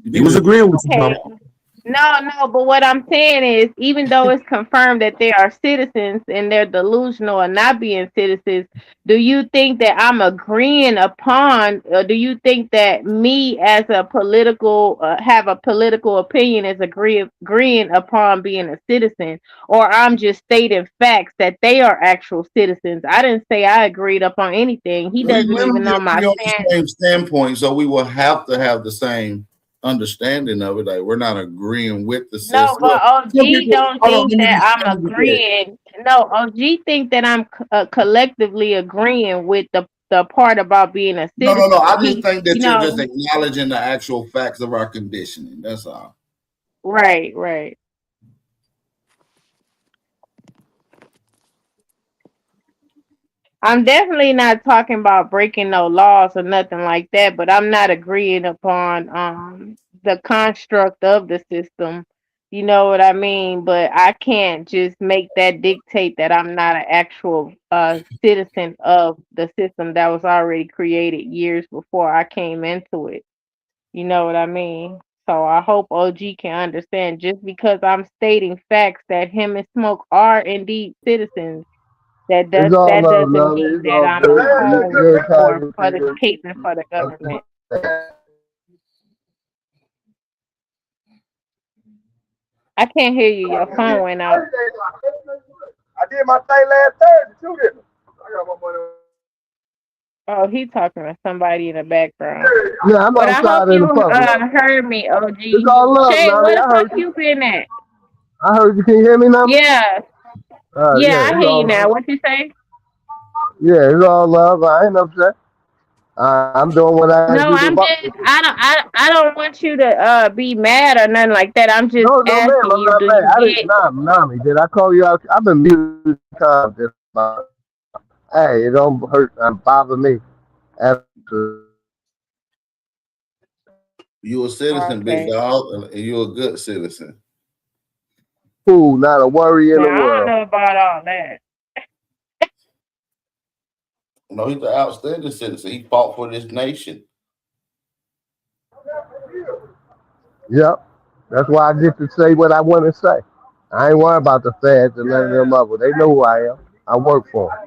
He was agreeing with you. No, but what I'm saying is, even though it's confirmed that they are citizens and they're delusional and not being citizens, do you think that I'm agreeing upon, or do you think that me as a political, have a political opinion is agreeing upon being a citizen, or I'm just stating facts that they are actual citizens? I didn't say I agreed upon anything. He doesn't even know my same standpoint, so we will have to have the same understanding of it. Like, we're not agreeing with the system. No, but OG don't think that I'm agreeing. No, OG think that I'm collectively agreeing with the part about being a citizen. No. I just think that you're just acknowledging the actual facts of our conditioning. That's all. Right. I'm definitely not talking about breaking no laws or nothing like that, but I'm not agreeing upon the construct of the system. You know what I mean? But I can't just make that dictate that I'm not an actual citizen of the system that was already created years before I came into it. You know what I mean? So I hope OG can understand, just because I'm stating facts that him and Smoke are indeed citizens, that doesn't mean that I'm for the case and for the government. I can't hear you. Your phone went out. I did my thing last Thursday too. Didn't I? I got my money. Oh, he talking to somebody in the background. Yeah, I'm But I outside hope in you the public. heard me, OG. It's all love, Shay, Nami. where the I heard fuck you. you been at? I heard you. Can you hear me now? Yeah. Yeah, Yeah, I it's hear you all now. love. What you say? Yeah, it's all love. I ain't upset. I'm doing what I No, do to I'm buck. just I don't want you to be mad or nothing like that. I'm just No, ma'am. asking I'm you, not do mad. you I didn't. get Nami, did I call you out? I've been muted times. Just about. Hey, it don't hurt and bother me. Absolutely. You a citizen, big okay. dog, and you a good citizen. Cool, not a worry in Now, the I don't world. know about all that. No, he's an outstanding citizen. He fought for this nation. Yep. That's why I get to say what I want to say. I ain't worried about the feds and none of them other. They know who I am. I work for them.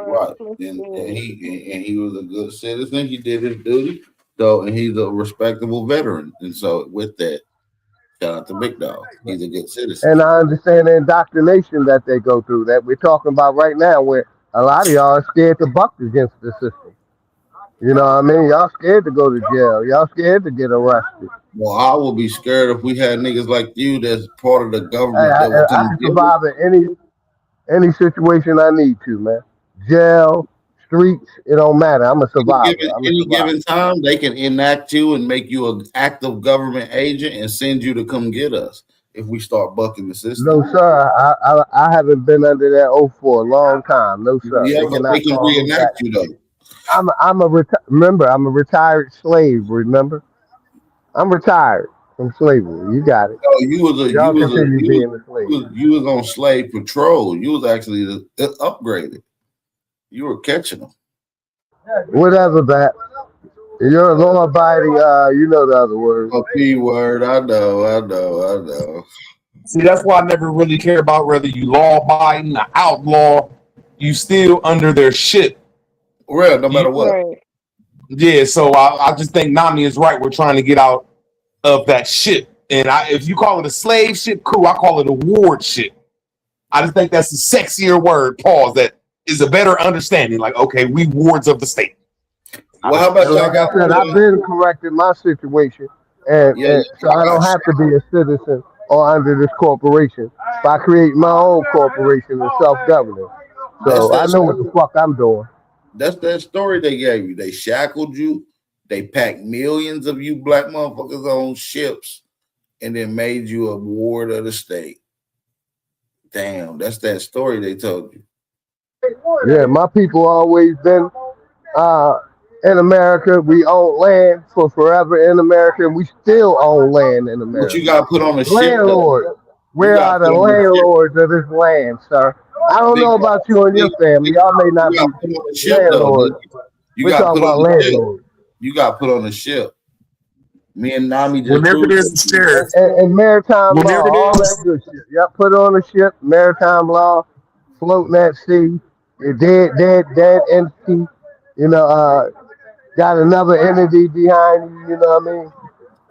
Right. And he was a good citizen. He did his duty. So, and he's a respectable veteran. And so with that, shout out to Big Dog. He's a good citizen. And I understand the indoctrination that they go through that we're talking about right now, where a lot of y'all are scared to buck against the system. You know what I mean? Y'all scared to go to jail. Y'all scared to get arrested. Well, I would be scared if we had niggas like you that's part of the Hey, government that would I come can get us. survive in any situation I need to, man. Jail, streets, it don't matter. I'm a survivor. I'm a Any survivor. given time, they can enact you and make you an active government agent and send you to come get us if we start bucking the system. No, sir. I haven't been under that oath for a long time. No, sir. Yeah, They but cannot they can call me back. reenact you though. Remember, I'm a retired slave. Remember, I'm retired from slavery. You got it. No, you was on slave patrol. You was actually upgraded. You were catching them. Whatever, that. You're a law-abiding. You know the other word. A P word. I know. See, that's why I never really care about whether you law-abiding or outlaw. You still under their shit. Real, no matter what. Right. Yeah, so I just think Nami is right. We're trying to get out of that shit. And if you call it a slave ship, cool. I call it a ward ship. I just think that's a sexier word, pause, that is a better understanding. Like, okay, we wards of the state. Well, how about like I said, I've been correcting my situation, and so I don't have to be a citizen or under this corporation by creating my own corporation and self-governing. So I know what the fuck I'm doing. That's that story they gave you. They shackled you. They packed millions of you black motherfuckers on ships and then made you a ward of the state. Damn, that's that story they told you. Yeah, my people always been in America. We own land for forever in America, and we still own land in America. But you got put on a ship. Landlord. Where are the landlords of this land, sir? I don't know about you and your family. Y'all may not be landlords. You We're got talking put about on a ship. landlords. You got put on a ship. Me and Nami just Whenever there's a sheriff. And maritime law, Whenever all there's- that good shit. Yep, put on a ship, maritime law, floating at sea, a dead entity, got another entity behind you, you know what I mean?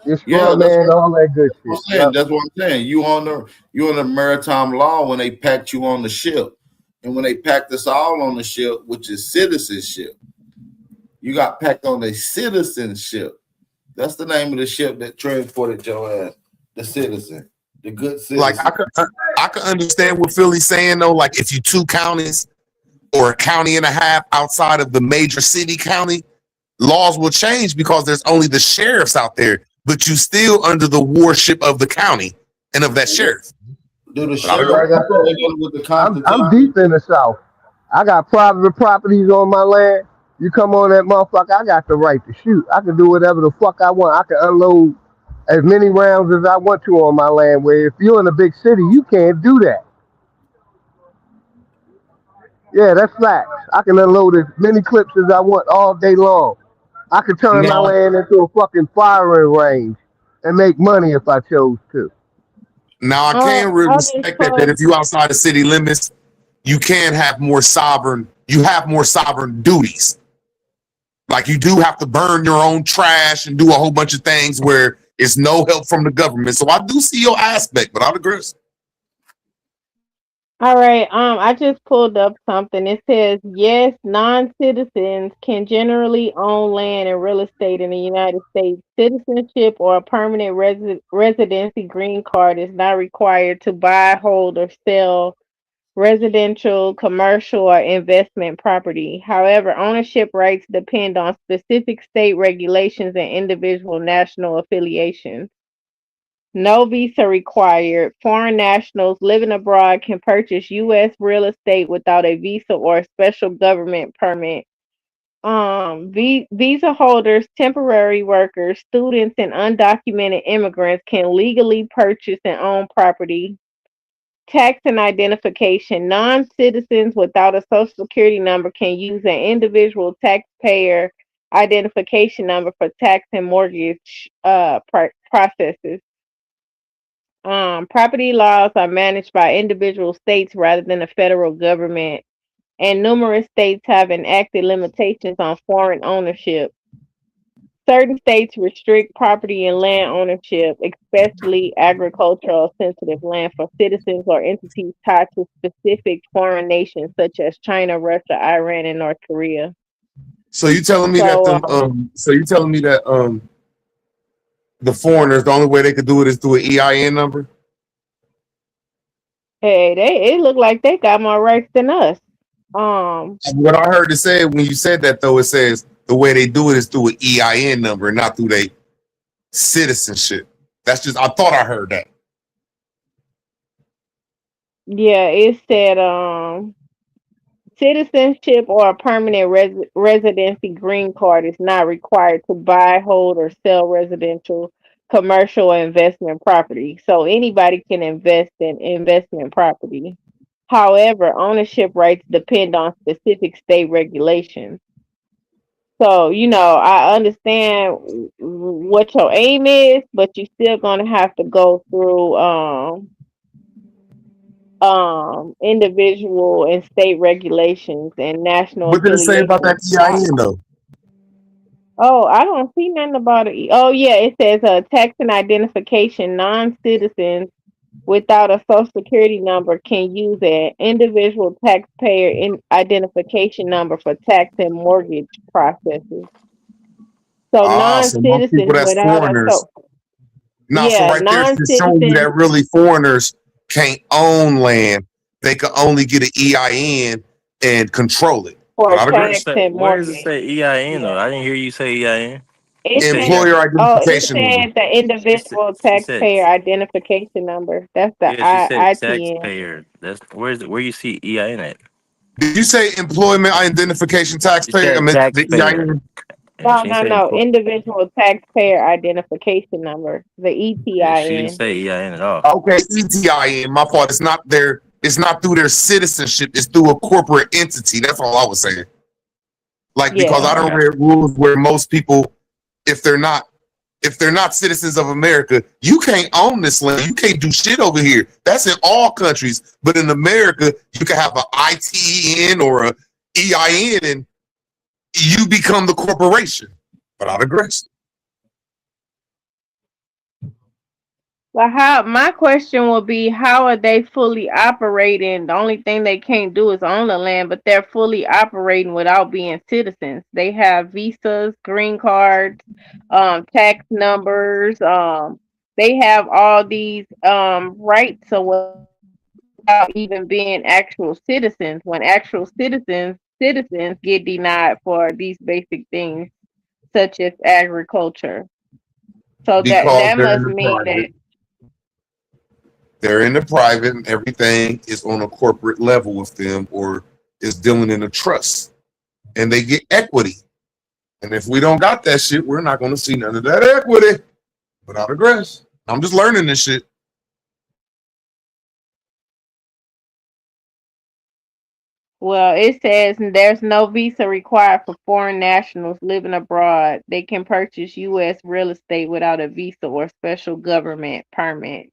Your straw man, all that good shit. That's what I'm saying. You on the maritime law when they packed you on the ship. And when they packed us all on the ship, which is citizenship, you got packed on a citizenship. That's the name of the ship that transported your ass. The citizen. The good citizen. Like I could understand what Philly's saying though. Like if you 2 counties or a county and a half outside of the major city county, laws will change because there's only the sheriffs out there, but you still under the warship of the county and of that sheriff. Do the I'm deep in the South. I got private properties on my land. You come on that motherfucker, I got the right to shoot. I can do whatever the fuck I want. I can unload as many rounds as I want to on my land, where if you're in a big city, you can't do that. Yeah, that's facts. I can unload as many clips as I want all day long. I could turn my land into a fucking firing range and make money if I chose to. Now I can respect that if you outside the city limits, you can have more sovereign. You have more sovereign duties. Like you do have to burn your own trash and do a whole bunch of things where It's no help from the government. So I do see your aspect, but I'll agree. All right. I just pulled up something. It says, yes, non-citizens can generally own land and real estate in the United States. Citizenship or a permanent residency green card is not required to buy, hold, or sell residential, commercial, or investment property. However, ownership rights depend on specific state regulations and individual national affiliations. No visa required. Foreign nationals living abroad can purchase U.S. real estate without a visa or a special government permit. Visa holders, temporary workers, students, and undocumented immigrants can legally purchase and own property. Tax and identification. Non-citizens without a social security number can use an individual taxpayer identification number for tax and mortgage processes. Property laws are managed by individual states rather than the federal government, and numerous states have enacted limitations on foreign ownership. Certain states restrict property and land ownership, especially agricultural sensitive land for citizens or entities tied to specific foreign nations such as China, Russia, Iran, and North Korea. So you telling me that the foreigners, the only way they could do it is through an EIN number? Hey, it look like they got more rights than us. What I heard it say when you said that though, it says the way they do it is through an EIN number, not through their citizenship. That's just I thought I heard that. Yeah, it said citizenship or a permanent residency green card is not required to buy, hold, or sell residential, commercial, or investment property. So anybody can invest in investment property. However, ownership rights depend on specific state regulations. So, I understand what your aim is, but you're still gonna have to go through individual and state regulations and national What did it say about that affiliations. EIN though? Oh, I don't see nothing about it. Oh yeah, it says tax and identification. Non-citizens without a social security number can use an individual taxpayer identification number for tax and mortgage processes. So So most people non-citizens that's without a foreigners. So yeah, right there it's just showing you that really foreigners can't own land. They can only get an EIN and control it. for But I agree. tax and Where does it mortgage. say EIN though? I didn't hear you say EIN. It said, Employer it identification number. said the individual She said, taxpayer identification number. That's the yeah, she said ITN. taxpayer. That's where you see EIN at? Did you say employment identification taxpayer? I said meant taxpayer. the EIN. No. Individual taxpayer identification number, the Yeah, she didn't ETIN. say EIN at all. Okay, ETIN. My fault. It's not through their citizenship. It's through a corporate entity. That's all I was saying. Because I don't read rules where most people, if they're not citizens of America, you can't own this land. You can't do shit over here. That's in all countries. But in America, you can have an ITN or a EIN and you become the corporation. But I'd agree. Well, my question will be, how are they fully operating? The only thing they can't do is own the land, but they're fully operating without being citizens. They have visas, green cards, tax numbers. They have all these rights without even being actual citizens. When actual citizens get denied for these basic things, such as agriculture. So that must mean that. They're in the private and everything is on a corporate level with them or is dealing in a trust. And they get equity. And if we don't got that shit, we're not going to see none of that equity. But I digress. I'm just learning this shit. Well, it says there's no visa required for foreign nationals living abroad. They can purchase U.S. real estate without a visa or special government permit.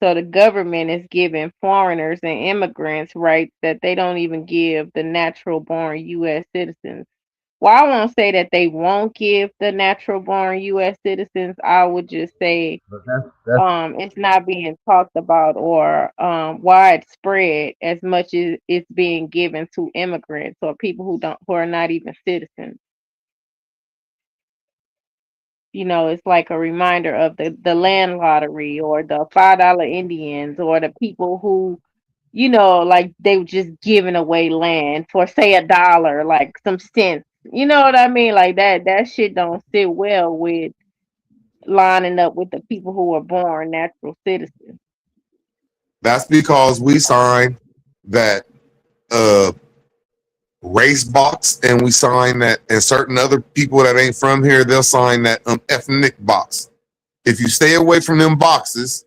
So the government is giving foreigners and immigrants rights that they don't even give the natural born U.S. citizens. well, I won't say that they won't give the natural born US citizens. I would just say But that's it's not being talked about or widespread as much as it's being given to immigrants or people who are not even citizens. You know, it's like a reminder of the land lottery or the $5 Indians or the people who, you know, like they were just giving away land for say $1, like some cents. You know what I mean? Like that shit don't sit well with lining up with the people who were born natural citizens. That's because we signed that race box, and we sign that, and certain other people that ain't from here, they'll sign that ethnic box. If you stay away from them boxes,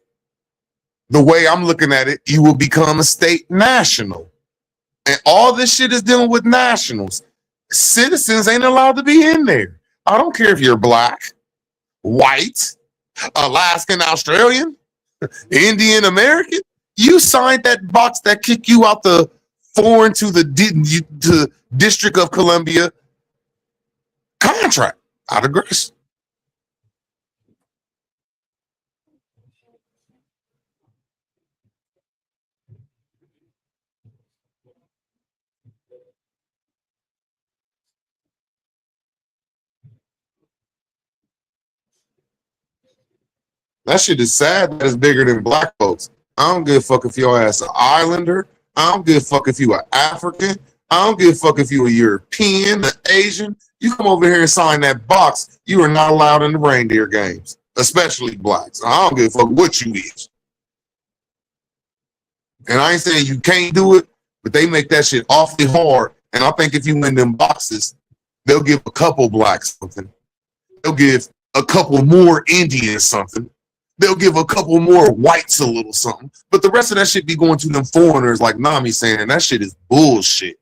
the way I'm looking at it, you will become a state national. And all this shit is dealing with nationals. Citizens ain't allowed to be in there. I don't care if you're black, white, Alaskan, Australian, Indian American. You signed that box that kick you out the foreign to the District of Columbia contract out of grace. That shit is sad that it's bigger than black folks. I don't give a fuck if your ass an islander. I don't give a fuck if you are African. I don't give a fuck if you a European, an Asian. You come over here and sign that box, you are not allowed in the reindeer games, especially blacks. I don't give a fuck what you is. And I ain't saying you can't do it, but they make that shit awfully hard. And I think if you win them boxes, they'll give a couple blacks something. They'll give a couple more Indians something. They'll give a couple more whites a little something. But the rest of that shit be going to them foreigners like Nami saying, and that shit is bullshit.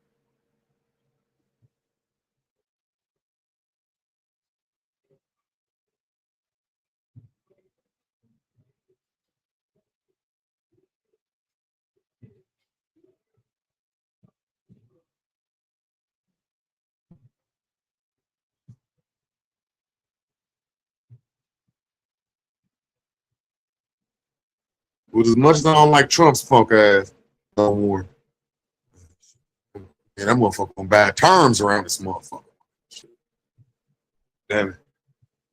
With as much as I don't like Trump's punk ass no more. Yeah, that motherfucker on bad terms around this motherfucker. Damn it.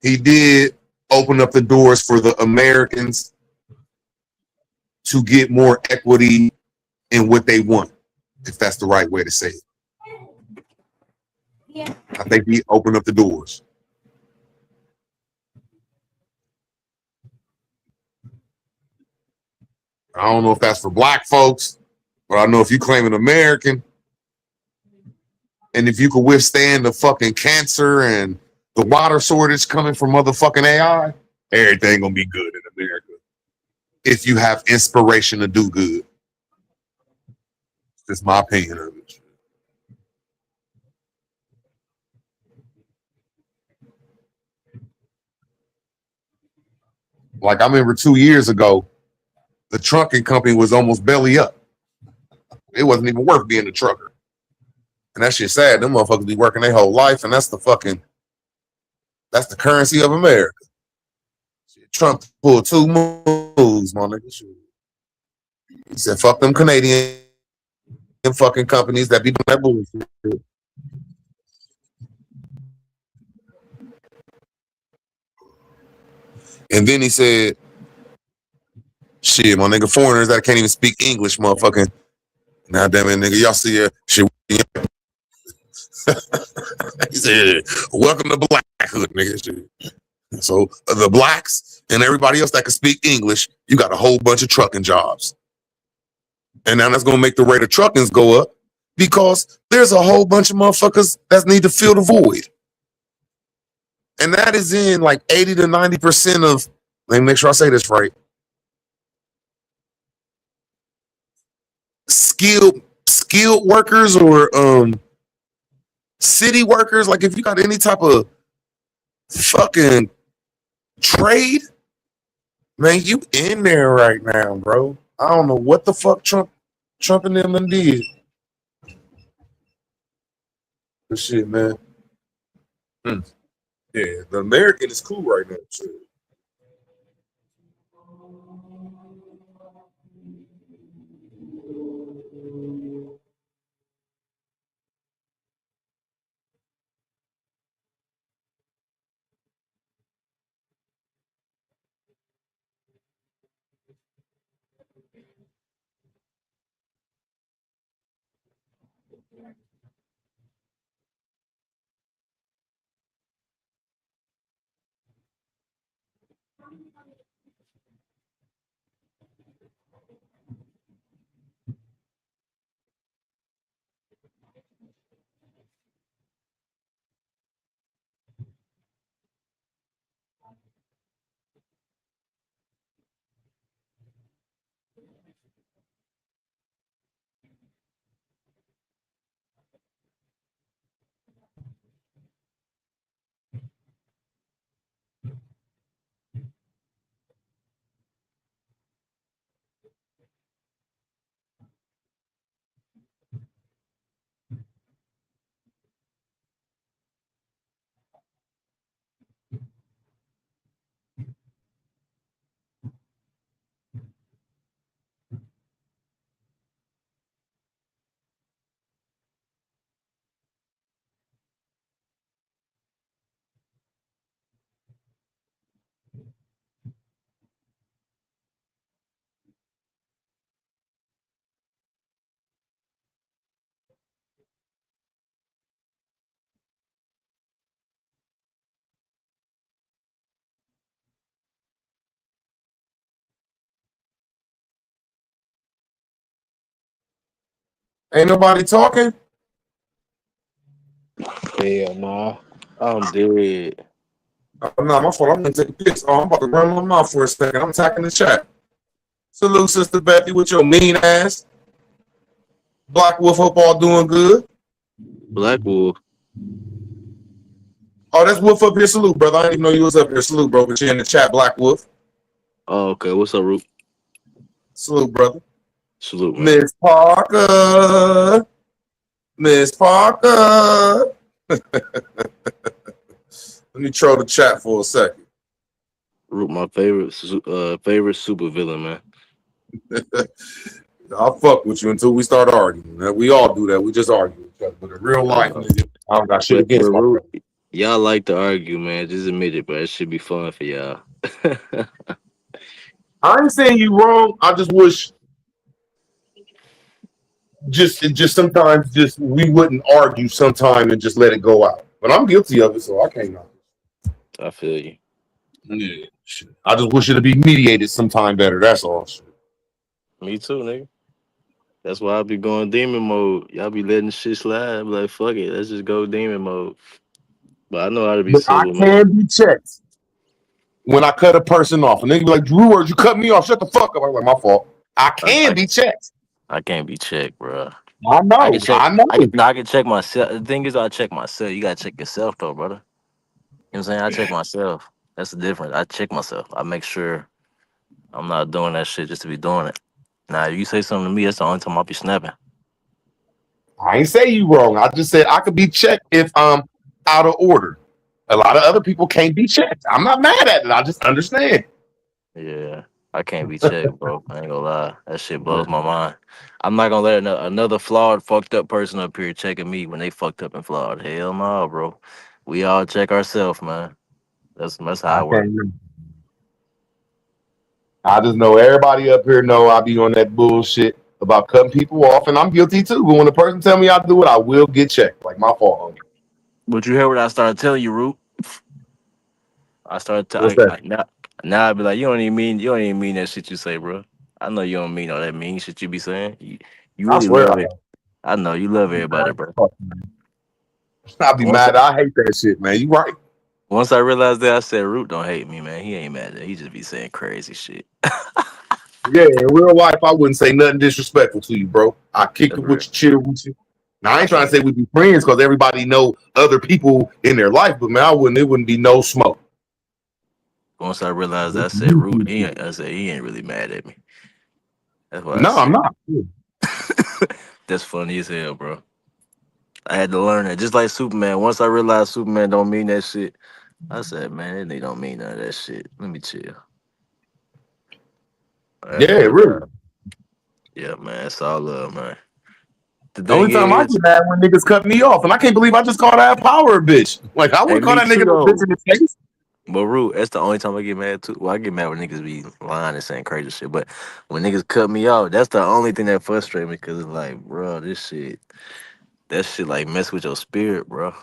He did open up the doors for the Americans to get more equity in what they want, if that's the right way to say it. Yeah. I think he opened up the doors. I don't know if that's for black folks, but I know if you claim an American, and if you could withstand the fucking cancer and the water shortage coming from motherfucking AI, everything gonna be good in America. If you have inspiration to do good. It's just my opinion of it. Like I remember 2 years ago, the trucking company was almost belly up. It wasn't even worth being a trucker. And that shit sad. Them motherfuckers be working their whole life, and that's the currency of America. Trump pulled 2 moves, my nigga. He said, fuck them Canadian fucking companies that be doing that bullshit. And then he said, shit, my nigga, foreigners that can't even speak English, motherfucking. Now, damn it, nigga, y'all see shit. He said, welcome to Blackhood, nigga. So the blacks and everybody else that can speak English, you got a whole bunch of trucking jobs. And now that's going to make the rate of truckings go up because there's a whole bunch of motherfuckers that need to fill the void. And that is in like 80 to 90% of, let me make sure I say this right, skilled workers or city workers. Like if you got any type of fucking trade, man, you in there right now, bro. I don't know what the fuck Trump and them did. Good shit, man. Yeah, the American is cool right now. Shit. Ain't nobody talking? Hell nah. I'm dead. Oh, no, my fault. I'm gonna take a piss. Oh, I'm about to run my mouth for a second. I'm attacking the chat. Salute, Sister Betty, with your mean ass. Black Wolf, hope all doing good. Black Wolf. Oh, that's Wolf up here. Salute, brother. I didn't even know you was up here. Salute, bro. But you're in the chat, Black Wolf. Oh, okay. What's up, Root? Salute, brother. Salute, man. Miss Parker. Miss Parker. Let me troll the chat for a second. Root, my favorite super villain, man. I'll fuck with you until we start arguing. We all do that. We just argue with each other. But in real life, nigga, I don't got shit against my Root, brother. y'all like to argue, man. Just admit it, but it should be fun for y'all. I ain't saying you wrong. I just wish just sometimes just we wouldn't argue sometime and just let it go out. But I'm guilty of it, so I can't know. I feel you. Yeah, shit. I just wish it'd be mediated sometime better. That's all. Shit. Me too, nigga. That's why I be going demon mode. Y'all be letting shit slide. I be like, fuck it, let's just go demon mode. But I know how to be But I civil, man. can be checked when I cut a person off. And they be like, Drew, Words, you cut me off. Shut the fuck up. I'm like, my fault. I can be checked. I can't be checked, bro. I know. I can check, I know. I can check myself. The thing is, I check myself. You gotta check yourself, though, brother. You know what I'm saying? I check myself. That's the difference. I check myself. I make sure I'm not doing that shit just to be doing it. Now, if you say something to me, that's the only time I'll be snapping. I ain't say you wrong. I just said I could be checked if I'm out of order. A lot of other people can't be checked. I'm not mad at it. I just understand. Yeah, I can't be checked, bro. I ain't gonna lie. That shit blows my mind. I'm not gonna let another flawed, fucked up person up here checking me when they fucked up and flawed. Hell no, bro. We all check ourselves, man. That's how it works. I just know everybody up here know I be on that bullshit about cutting people off, and I'm guilty too. But when a person tell me I do it, I will get checked. Like my fault. But you hear what I started telling you, Root? I started What's telling that? now I be like, you don't even mean that shit you say, bro. I know you don't mean all that mean shit you be saying. You I really swear love I it. I know you love everybody, bro. I be mad. I hate that shit, man. You right. Once I realized that, I said, Root don't hate me, man. He ain't mad at it. He just be saying crazy shit. Yeah, in real life, I wouldn't say nothing disrespectful to you, bro. I kick it with you, chill with you. Now I ain't trying to say we be friends because everybody know other people in their life, but man, it wouldn't be no smoke. Once I realized that, I said, Root, he ain't really mad at me. That's what I No, said. I'm not. That's funny as hell, bro. I had to learn it. Just like Superman. Once I realized Superman don't mean that shit, I said, man, that nigga don't mean none of that shit. Let me chill. Yeah, really. Yeah, man, it's all love, man. The only time I get mad when niggas cut me off, and I can't believe I just called that power a bitch. Like I wouldn't call that nigga a bitch in the face. But Root, that's the only time I get mad too. Well, I get mad when niggas be lying and saying crazy shit. But when niggas cut me off, that's the only thing that frustrates me. Cause it's like, bro, that shit like mess with your spirit, bro.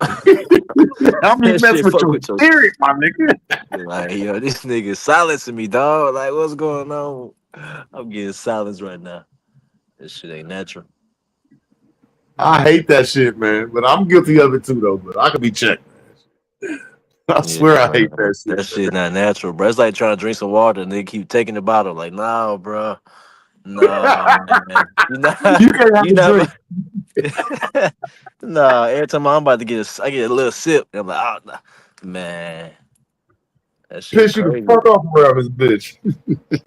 I mean, mess with your spirit, my nigga. Like, yo, this nigga silencing me, dog. Like, what's going on? I'm getting silenced right now. This shit ain't natural. I hate that shit, man. But I'm guilty of it too, though. But I could be checked. I swear I hate that shit. That shit not natural, bro. It's like trying to drink some water and they keep taking the bottle. Like, no, bro. No, man. You can't have a drink. No, every time I'm about to get I get a little sip. I'm like, oh, nah. Man. That shit Piss you the fuck off around this bitch.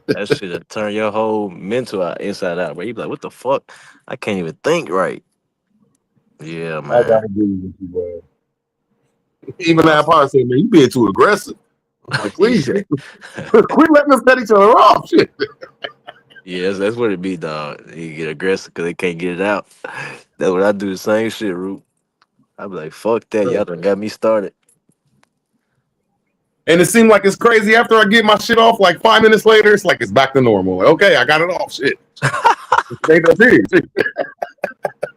That shit'll turn your whole mental inside out, bro. You be like, what the fuck? I can't even think right. Yeah, man. I gotta agree with you, man. Even that part said, man, you being too aggressive. Like, please, quit letting us cut each other off. Shit. Yeah, that's what it be, dog. You get aggressive because they can't get it out. That's what I do, the same shit, Root. I be like, fuck that. Y'all done got me started. And it seemed like it's crazy after I get my shit off, like 5 minutes later, it's like it's back to normal. Like, okay, I got it off. Shit.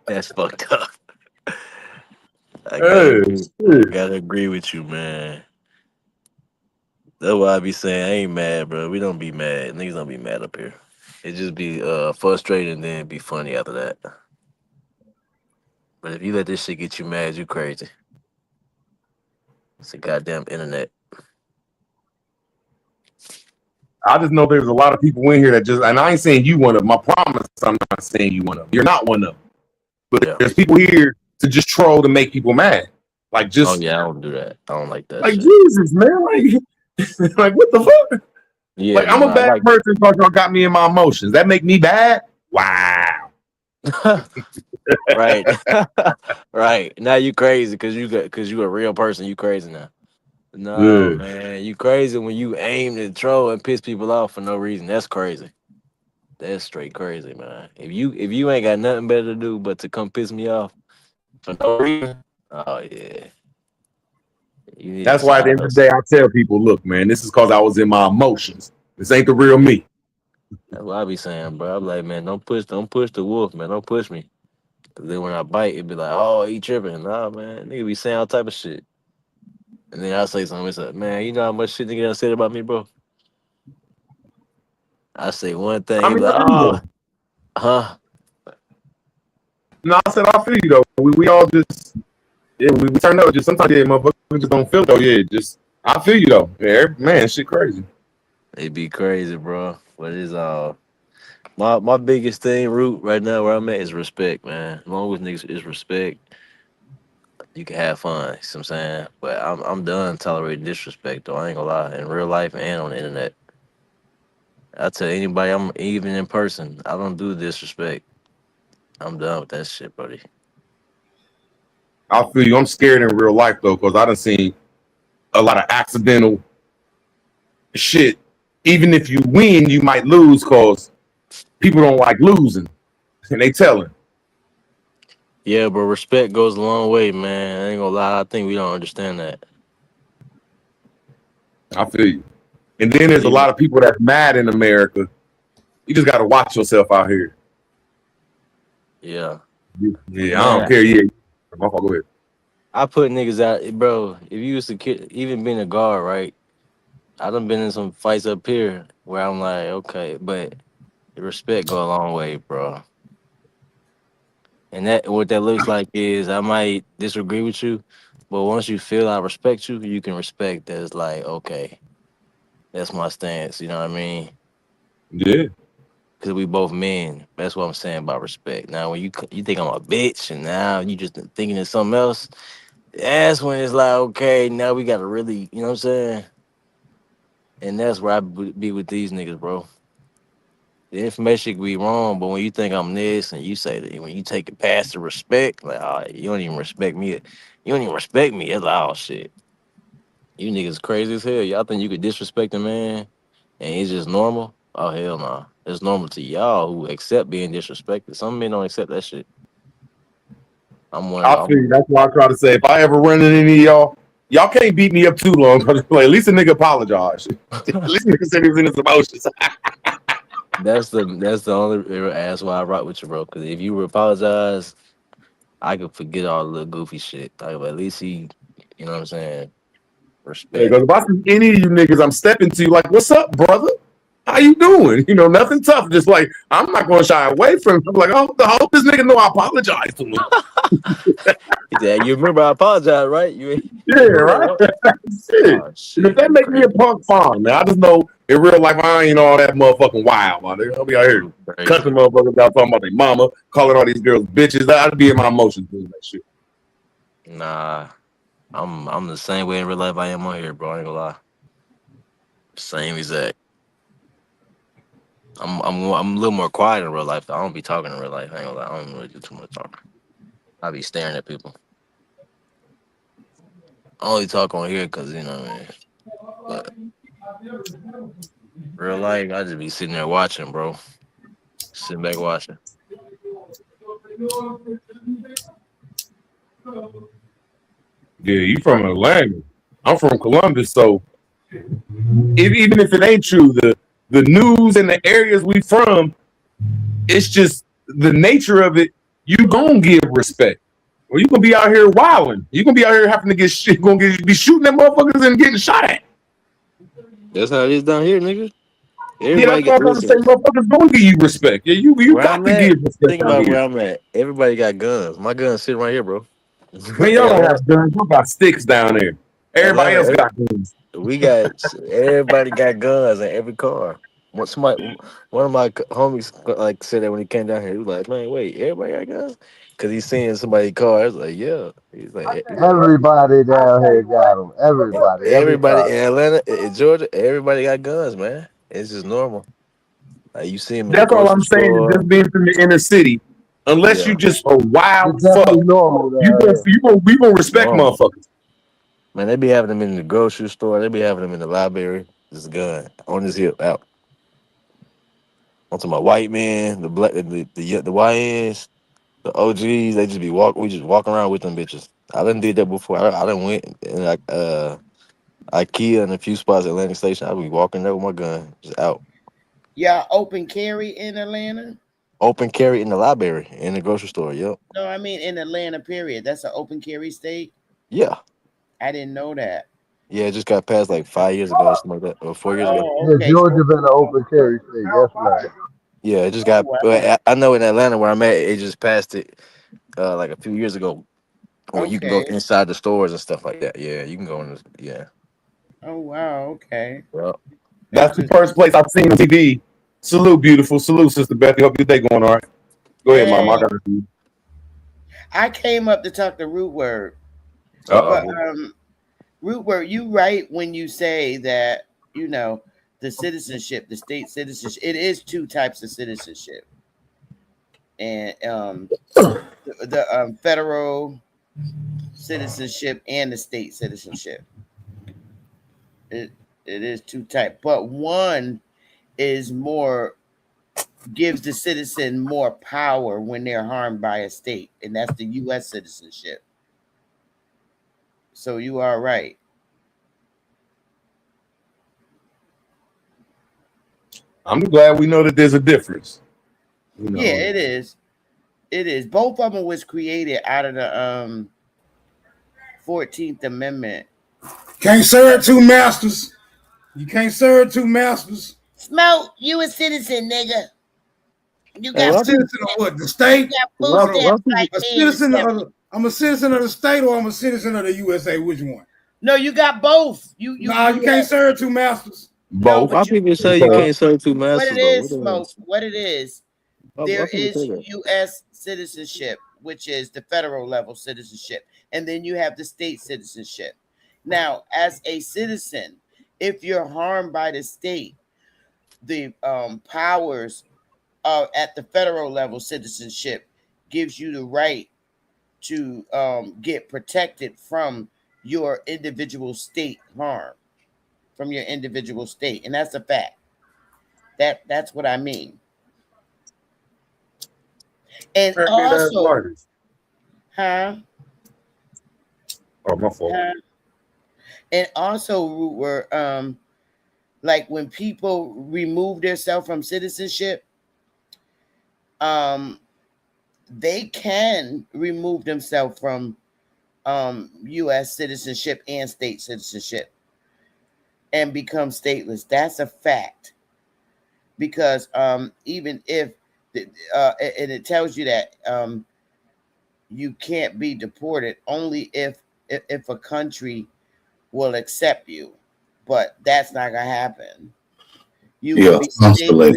That's fucked up. I gotta agree with you, man. That's why I be saying I ain't mad, bro. We don't be mad. Niggas don't be mad up here. It just be frustrating and then be funny after that. But if you let this shit get you mad, you crazy. It's a goddamn internet. I just know there's a lot of people in here that just, and I ain't saying you one of them. I promise I'm not saying you one of them. You're not one of them. But there's people here to just troll to make people mad. Like just. Oh yeah, I don't do that. I don't like that. Like shit. Jesus, man. Like what the fuck? Yeah, like I'm a bad person because y'all got me in my emotions. That make me bad? Wow. Right. Right. Now you crazy because you a real person. You crazy now. No, man, you crazy when you aim to troll and piss people off for no reason. That's crazy. That's straight crazy, man. If you ain't got nothing better to do but to come piss me off for no reason, oh yeah. That's why at the end of the day I tell people, look, man, this is because I was in my emotions. This ain't the real me. That's what I be saying, bro. I'm like, man, don't push the wolf, man. Don't push me. Cause then when I bite, it be like, oh, he tripping. Nah, man, nigga be saying all type of shit. And then I say something, it's like, man, you know how much shit nigga done said about me, bro? I say one thing, he be like, oh, huh? No, I said I feel you though. We all just we turn up. Just sometimes motherfuckers just don't feel it, though. Yeah, just I feel you though. Yeah, man, shit crazy. It be crazy, bro. But it's my biggest thing, Root, right now where I'm at is respect, man. As long as niggas is respect, you can have fun. You know what I'm saying? But I'm done tolerating disrespect, though. I ain't gonna lie. In real life and on the internet. I tell anybody, I'm even in person, I don't do disrespect. I'm done with that shit, buddy. I feel you. I'm scared in real life though, because I done seen a lot of accidental shit. Even if you win, you might lose because people don't like losing, and they telling. Yeah, but respect goes a long way, man. I ain't gonna lie. I think we don't understand that. I feel you. And then there's a lot of people that's mad in America. You just got to watch yourself out here. Yeah. Yeah, I don't care. Yeah. Go ahead. I put niggas out, bro. If you used to even being a guard, right? I done been in some fights up here where I'm like, okay, but the respect go a long way, bro. And that what that looks like is I might disagree with you, but once you feel I respect you, you can respect that it's like, okay, that's my stance. You know what I mean? Yeah. Because we both men. That's what I'm saying about respect. Now, when you think I'm a bitch and now you just thinking of something else, that's when it's like, okay, now we got to really, you know what I'm saying? And that's where I be with these niggas, bro. the information could be wrong, but when you think I'm this and you say that when you take it past the respect, like, oh, you don't even respect me. You don't even respect me. It's like, oh shit. You niggas crazy as hell. Y'all think you could disrespect a man and it's just normal? Oh hell no. It's normal to y'all who accept being disrespected. Some men don't accept that shit. I'm one I of feel them. you. That's why I try to say if I ever run into any of y'all can't beat me up too long. Like, at least a nigga apologize. At least nigga said he was in his emotions. That's the only ass why I rock with you, bro. Because if you apologize, I could forget all the goofy shit. Like, at least he, you know what I'm saying, respect. Because if I see any of you niggas, I'm stepping to you like, "What's up, brother? How you doing?" You know, nothing tough. Just like I'm not going to shy away from him. I'm like, I hope this nigga know I apologize to him. Yeah, you remember I apologize, right? You Yeah, right. Shit. Oh, And if that make me a punk, fine, man. I just know in real life I ain't all that motherfucking wild, man. I'll be out here cussing motherfuckers out, talking about their mama, calling all these girls bitches. I'd be in my emotions doing that shit. Nah, I'm the same way in real life I am on here, bro. I ain't gonna lie. Same exact. I'm a little more quiet in real life. Though. I don't be talking in real life. I ain't gonna lie. I don't really do too much talking. I be staring at people. I only talk on here because you know, man. But real life, I just be sitting there watching, bro. Sitting back watching. Yeah, you from Atlanta. I'm from Columbus, so even if it ain't true, the news and the areas we from, it's just the nature of it. You gonna give respect, or you gonna be out here wilding. You gonna be out here having to get shit. Be shooting at motherfuckers and getting shot at. That's how it is down here, nigga. Yeah, Everybody that's what got I'm trying to say. listen. Motherfuckers gonna give you respect. Yeah, you Where got I'm to at, give respect think out about where here. I'm at. Everybody got guns. My gun's sitting right here, bro. Man, y'all don't have guns. You got sticks down there. Everybody else Atlanta, got guns. we got everybody got guns in every car. One of my homies like said that when he came down here, he was like, "Man, wait, everybody got guns?" Because he's seeing somebody's car. I was like, "Yeah." He's like, Everybody down here got them. Everybody, every everybody in car. Atlanta, in Georgia, everybody got guns, man. It's just normal. Like you see them in the That's all grocery I'm saying is store. just being from the inner city. Unless you Yeah, just a wild It's fuck, definitely normal down here. we gonna respect normal. motherfuckers. Man, they be having them in the grocery store. They be having them in the library. This gun on his hip out. I'm talking about white men, the black, the YNs, the OGs. They just be We just walk around with them bitches. I done did that before. I done went in like IKEA and a few spots at Atlantic Station. I be walking there with my gun just out. Y'all open carry in Atlanta? Open carry in the library in the grocery store. Yep. No, I mean in Atlanta, period. That's an open carry state? Yeah. I didn't know that. Yeah, it just got passed like 5 years ago or something like that, or 4 years ago. Oh, Yeah, okay. Georgia been an open carry state. Yes, man. Yeah, it just Oh, got. wow. I know in Atlanta where I'm at, it just passed it like a few years ago. Or you can go Okay. inside the stores and stuff like that. Yeah, you can go in. Yeah. Oh, wow. Okay. Well, That's the first place I've seen TV. Salute, beautiful. Salute, Sister Bethy. Hope your day going all right. Go ahead, Mama. I got it. I came up to talk to Root Word. Uh-oh. But Root Word, you right when you say that, you know, the citizenship, the state citizenship, it is two types of citizenship. And the federal citizenship and the state citizenship. It is two types, but one is more gives the citizen more power when they're harmed by a state, and that's the U.S. citizenship. So you are right. I'm glad we know that there's a difference. You know. Yeah, it is. It is. Both of them was created out of the 14th Amendment. Can't serve two masters. You can't serve two masters. Smoke, you a citizen, nigga. You I'm got a citizen of what? The state? you got food stamps like A me. citizen of I'm a citizen of the state or I'm a citizen of the USA. Which one? No, you got both. You can't serve two masters. Both. why people say you can't serve two What masters it though? is, Smoke, what it is, there Why people is say that? U.S. citizenship, which is the federal level citizenship, and then you have the state citizenship. Now, as a citizen, if you're harmed by the state, the powers at the federal level, citizenship gives you the right to get protected from your individual state harm, from your individual state, and that's a fact. That's what I mean. And also, huh? Oh, my fault. And also, were like when people remove themselves from citizenship, they can remove themselves from U.S. citizenship and state citizenship and become stateless. That's a fact. Because even if, and it tells you that you can't be deported only if a country will accept you, but that's not gonna happen. You would be stateless.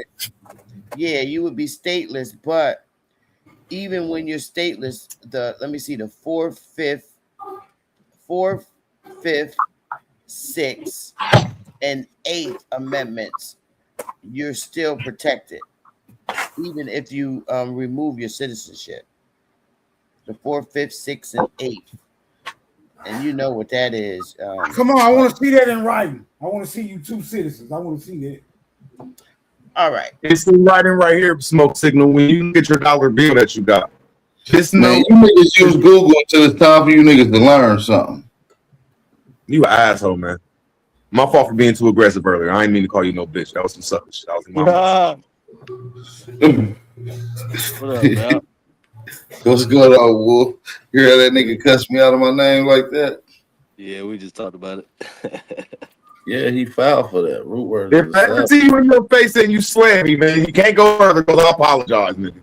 Yeah, you would be stateless, but even when you're stateless, let me see, the fourth, fifth, sixth, and eighth amendments, you're still protected, even if you remove your citizenship. The fourth, fifth, sixth, and eighth. And you know what that is. Come on, I want to see that in writing. I want to see you two citizens. I want to see that. All right. It's in writing right here, Smoke Signal, when you get your dollar bill that you got. Just know Man, you niggas use Google until it's time for you niggas to learn something. you an asshole, man. My fault for being too aggressive earlier. I didn't mean to call you no bitch. That was some sucker shit. That was my What up, man? What's going on, Wolf? You heard that nigga cuss me out of my name like that? Yeah, we just talked about it. Yeah, he filed for that. Root word. If I ever see you in your face and you slam me, man, you can't go further because I apologize, nigga.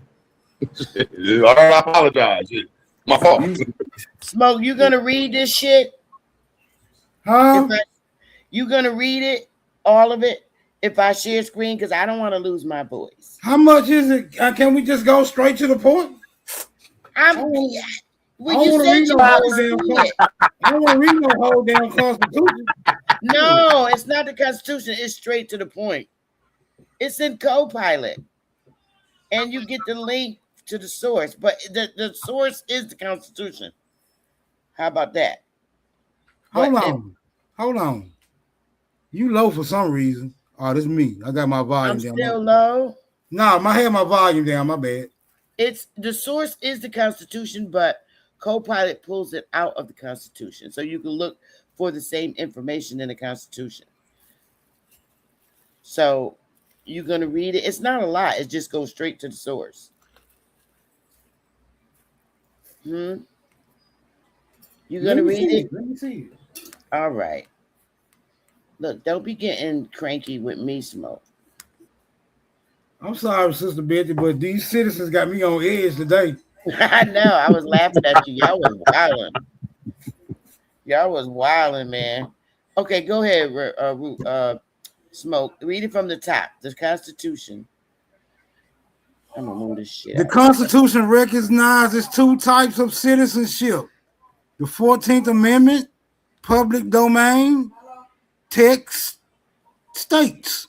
All right, I apologize. My fault. Smoke, you gonna read this shit? Huh? You gonna read it, all of it, if I share screen? Because I don't want to lose my voice. How much is it? Can we just go straight to the point? I don't you want to said read you no whole wanna damn. see it. I don't want to read no whole damn Constitution. No, it's not the Constitution. It's straight to the point. It's in Copilot, and you get the link to the source. But the source is the Constitution. How about that? Hold on. You low for some reason. Oh, this is me. I got my volume I'm down. still low. Nah, I had my volume down. My bad. It's the source is the Constitution, but Copilot pulls it out of the Constitution, so you can look for the same information in the Constitution. So you're gonna read it. It's not a lot. It just goes straight to the source. You gonna read it? Let me see it. All right. Look, don't be getting cranky with me, Smoke. I'm sorry, Sister Betty, but these citizens got me on edge today. I know. I was laughing at you. Y'all was wilding. Y'all was wilding, man. Okay, go ahead, Smoke. Read it from the top. The Constitution. I'm gonna move this shit. The Constitution recognizes two types of citizenship: the 14th Amendment, public domain, text states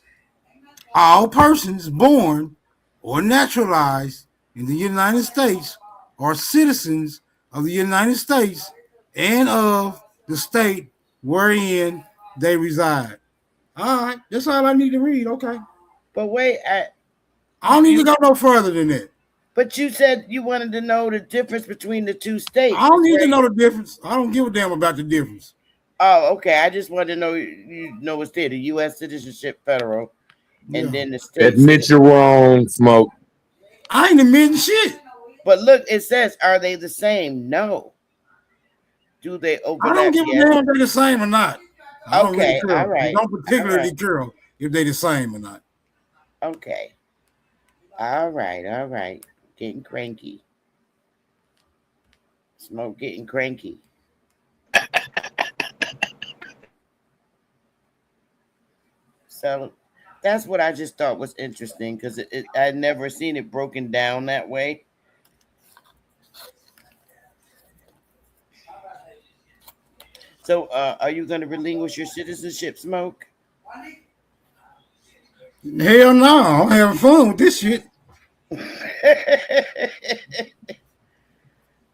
all persons born or naturalized in the United States are citizens of the United States and of the state wherein they reside. All right, that's all I need to read. Okay. But wait, I don't need to go no further than that. But you said you wanted to know the difference between the two states. I don't need to know the difference. I don't give a damn about the difference. Oh, okay. I just wanted to know, you know, what's there, the U.S. citizenship, federal, and then the state. Admit you're wrong, Smoke. I ain't admitting shit. But look, it says, are they the same? No. Do they overlap? I don't give a damn if they're the same or not. I don't Okay, really care. all right. I don't particularly All right. care if they're the same or not. Okay. All right. Getting cranky. Smoke getting cranky. So that's what I just thought was interesting, because I'd never seen it broken down that way. So are you going to relinquish your citizenship, Smoke? Hell no, I'm having fun with this shit.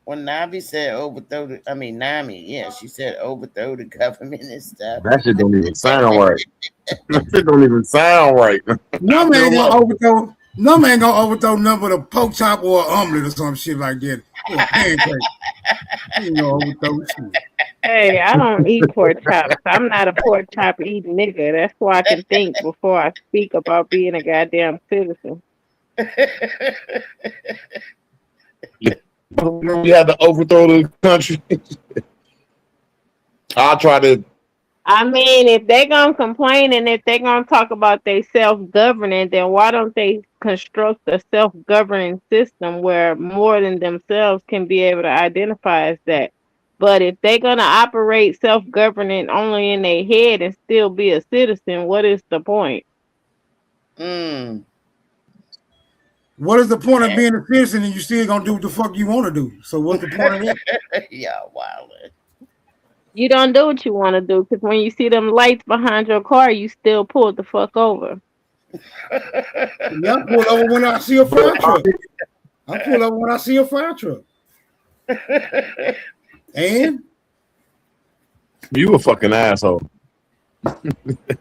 When Navi said overthrow the, I mean Nami, yeah, she said overthrow the government and stuff. That shit don't even sound right. That shit don't even sound right. No man gonna overthrow. No man gonna overthrow nothing but a pork chop or an omelet or some shit like that. Or a pancake. You know, overthrow shit. Hey, I don't eat pork chops. I'm not a pork chop eating nigga. That's why I can think before I speak about being a goddamn citizen. We had to overthrow the country. I'll try to. I mean, if they gonna complain and if they gonna talk about they self-governing, then why don't they construct a self-governing system where more than themselves can be able to identify as that? But if they're gonna operate self-governing only in their head and still be a citizen, what is the point? What is the point of being a citizen and you still gonna do what the fuck you want to do? So what's the point of that? Yeah, wow. You don't do what you want to do because when you see them lights behind your car, you still pull the fuck over. Yeah, I pull over when I see a fire truck. I pull over when I see a fire truck. And You a fucking asshole.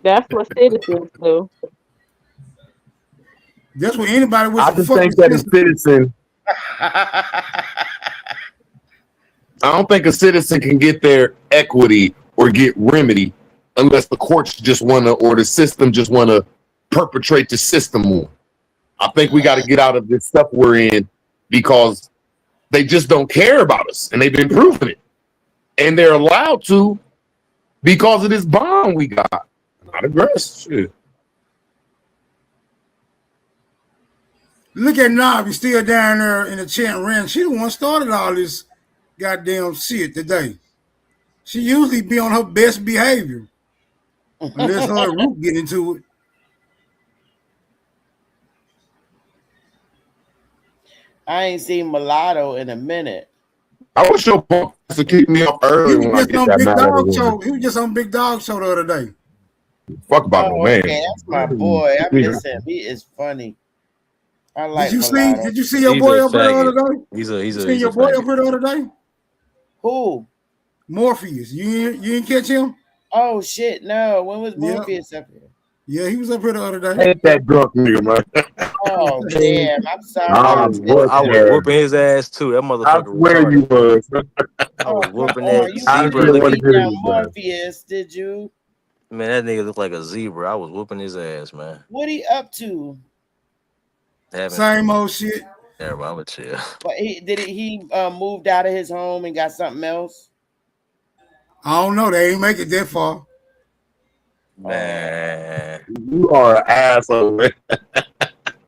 That's what citizens do. that's what anybody with I some just fucking think that a sense- citizen. I don't think a citizen can get their equity or get remedy unless the courts just want to, or the system just want to perpetrate the system more. I think we got to get out of this stuff we're in because they just don't care about us, and they've been proving it. And they're allowed to because of this bond we got. Not aggressive. Shit. Look at Navi still down there in the chat ran. She the one started all this goddamn shit today. She usually be on her best behavior. Unless her and Root get into it. I ain't seen Mulatto in a minute. I wish your punk to keep me up He early was when I just get on that Big mad Dog at Show. He was just on Big Dog Show the other day. Fuck about no man. Okay, that's my boy. I miss him. He is funny. I like Mulatto. Did you see your boy up here the other day? He's You seen your boy up here the other day? Who? Morpheus. You ain't catch him? Oh shit, no. When was Yeah. Morpheus up here? Yeah, he was up here the other day. Ain't that drunk nigga, man. Oh damn, I'm sorry. I was whooping his ass too. That I motherfucker. swear you was. I was whooping Oh, that you zebra really looking. beat down Morpheus, did you? Man, that nigga looked like a zebra. I was whooping his ass, man. What he up to? Same old shit. Yeah, bro, I'm a chill. But he moved out of his home and got something else? I don't know. They ain't make it that far. Man, You are an asshole, man.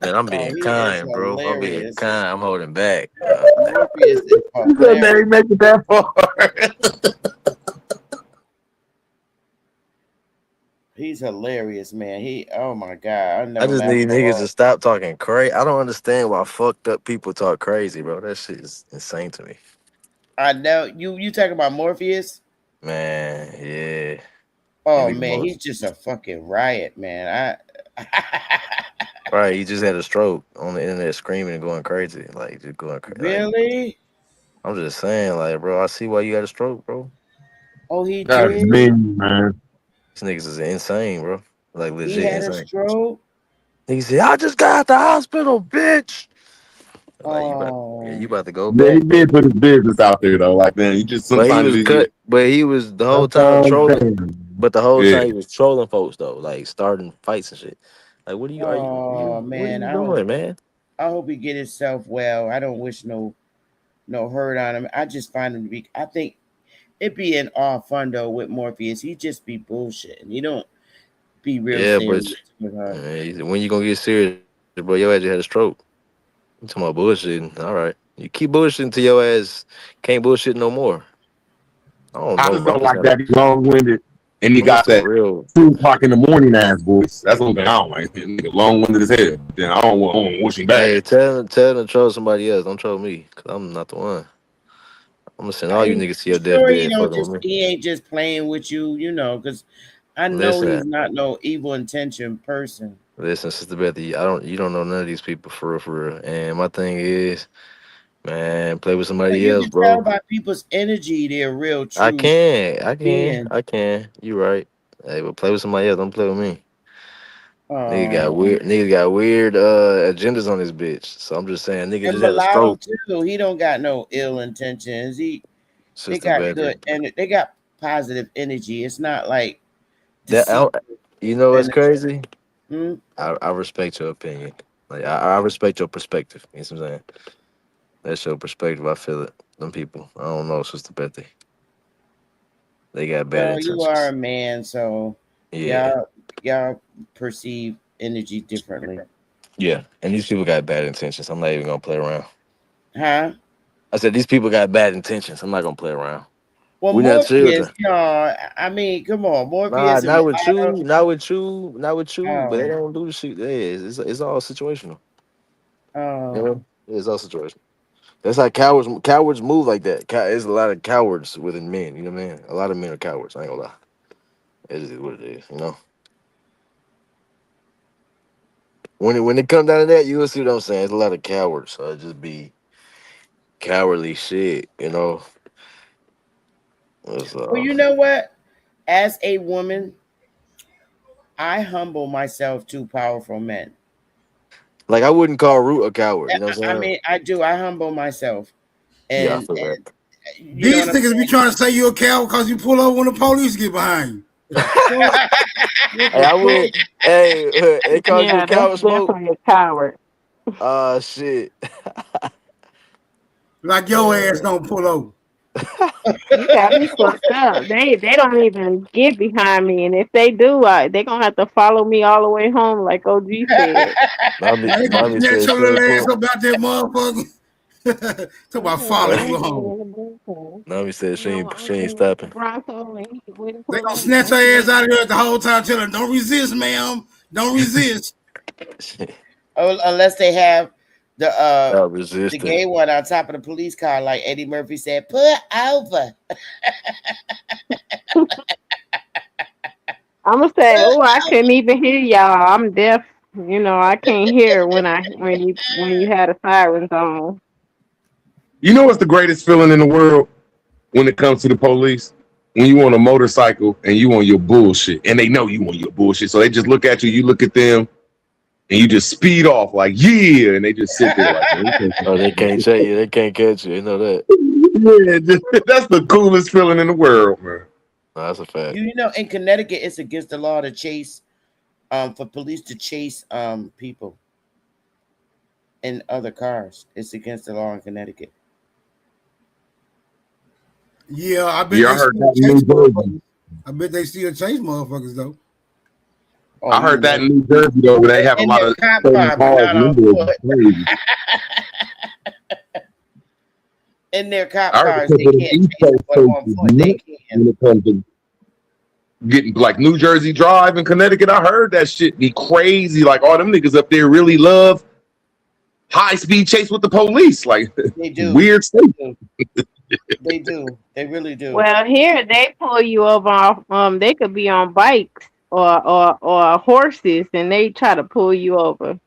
man, I'm being he kind, is bro. I'm being hilarious. kind. I'm holding back. Morpheus is You said they ain't make it that far. He's hilarious, man. Oh my god. I just need niggas to stop talking crazy. I don't understand why fucked up people talk crazy, bro. That shit is insane to me. I know you talking about Morpheus? Man, yeah. Oh He be man, most- he's just a fucking riot, man. Right, he just had a stroke on the internet screaming and going crazy. Like, just going crazy. Really? I'm just saying, like, bro, I see why you got a stroke, bro. Oh, he That's did. mean, man. These niggas is insane, bro. Like, He legit had a insane. stroke. He said, I just got out the hospital, bitch. Like, Oh. you about to go Man, he back. did put his business out there though. Like, man, he just But he sometimes was cut. But he was the whole time trolling. But the whole Yeah. time he was trolling folks though, like starting fights and shit. Like, what are you? Oh man, what are you doing, man? I hope he get himself well. I don't wish no hurt on him. I just find him to be. I think it be in all fun though with Morpheus. He just be bullshitting. He don't be real Yeah, serious but with her. when you gonna get serious, bro? Your ass just had a stroke. You talking about bullshitting? All right, you keep bullshitting till your ass can't bullshit no more. I don't know. I just bro. don't like that he's long-winded, and he I'm got just a that real 2 o'clock in the morning ass voice. That's one thing I don't like. Nigga long-winded as hell. Then I don't want to wish him back. Hey, tell him to troll somebody else. Don't troll me, cause I'm not the one. I'm gonna send all you niggas to your Sure, he deathbed. don't Fucking with me. he ain't just playing with you, because I know Listen. he's not no evil intention person. Listen, Sister Bethy, you don't know none of these people for real, for real. And my thing is, man, play with But somebody you else, can tell bro. by people's energy they're real, I true can, being. You right. Hey, but play with somebody else. Don't play with me. Oh, Nigga got weird agendas on this bitch. So I'm just saying, nigga and just had a mulatto stroke. too. He don't got no ill intentions. They Sister got Betty. good and they got positive energy. It's not like That deceit. you know what's crazy? Hmm? I respect your opinion. Like I respect your perspective. You know what I'm saying? That's your perspective. I feel it. Them people. I don't know, Sister Betty. They got bad Well, you are intentions. a man, so Yeah. y'all perceive energy differently. Yeah. And these people got bad intentions. I'm not even gonna play around. Huh? I said these people got bad intentions. I'm not gonna play around. Well, We're not Morpheus, children. y'all, I mean, come on, Nah, Morpheus and not with mulatto. you, not with you, not with you. But they Oh, don't do the shit. It's all situational. You oh. know? It's all situational. That's how cowards move like that. There's a lot of cowards within men. You know what I mean? A lot of men are cowards. I ain't gonna lie. It is what it is. You know. When it comes down to that, you will see what I'm saying. It's a lot of cowards. So it just be cowardly shit. You know. It's, Well, you know what? As a woman, I humble myself to powerful men. like I wouldn't call Root a coward. You know what I'm I saying? mean, I do. I humble myself, Yeah, I and feel that. you know These what I'm niggas be trying to say you a coward because you pull over when the police get behind you. Hey, I would. Hey, they called you a Yeah, that's coward, Smoke. definitely a coward. Shit. Like your ass don't pull over. You got me fucked up. They don't even get behind me, and if they do, they gonna have to follow me all the way home, like OG said. Now they gonna Mommy snatch said your she ain't little ass pull. up out that motherfucker. Talk about follow you home. Mommy said she ain't stopping. Bronco, and he wouldn't They pull gonna over. snatch her ass out of here the whole time, tell her, don't resist, ma'am. Don't resist. Oh, unless they have the resisting. gay one on top of the police car, like Eddie Murphy said, "Put over." I'm gonna say, oh, I couldn't even hear y'all. I'm deaf. You know, I can't hear when you had the sirens on. You know what's the greatest feeling in the world when it comes to the police? When you on a motorcycle and you on your bullshit, and they know you on your bullshit, so they just look at you, you look at them, and you just speed off like, yeah, and they just sit there like, oh, they can't check you, they can't catch you. You know that. Yeah, that's the coolest feeling in the world, man. No, that's a fact. You know, in Connecticut, it's against the law to chase, for police to chase people in other cars. It's against the law in Connecticut. Yeah, I bet Yeah, I they heard still that in chase New Jersey. motherfuckers. I bet they still chase motherfuckers though. Oh, I heard that in New Jersey though, where they have a in lot their of cop stolen car, but cars. not on Numbers foot. crazy. In their cop I heard cars, the they people can't in the East chase them, Coast but on is foot they nuts can. when it comes to getting like New Jersey Drive in Connecticut. I heard that shit be crazy. Like all them niggas up there really love high speed chase with the police. Like They do. weird stuff. They do. They really do. Well, here they pull you over off. They could be on bikes or horses, and they try to pull you over.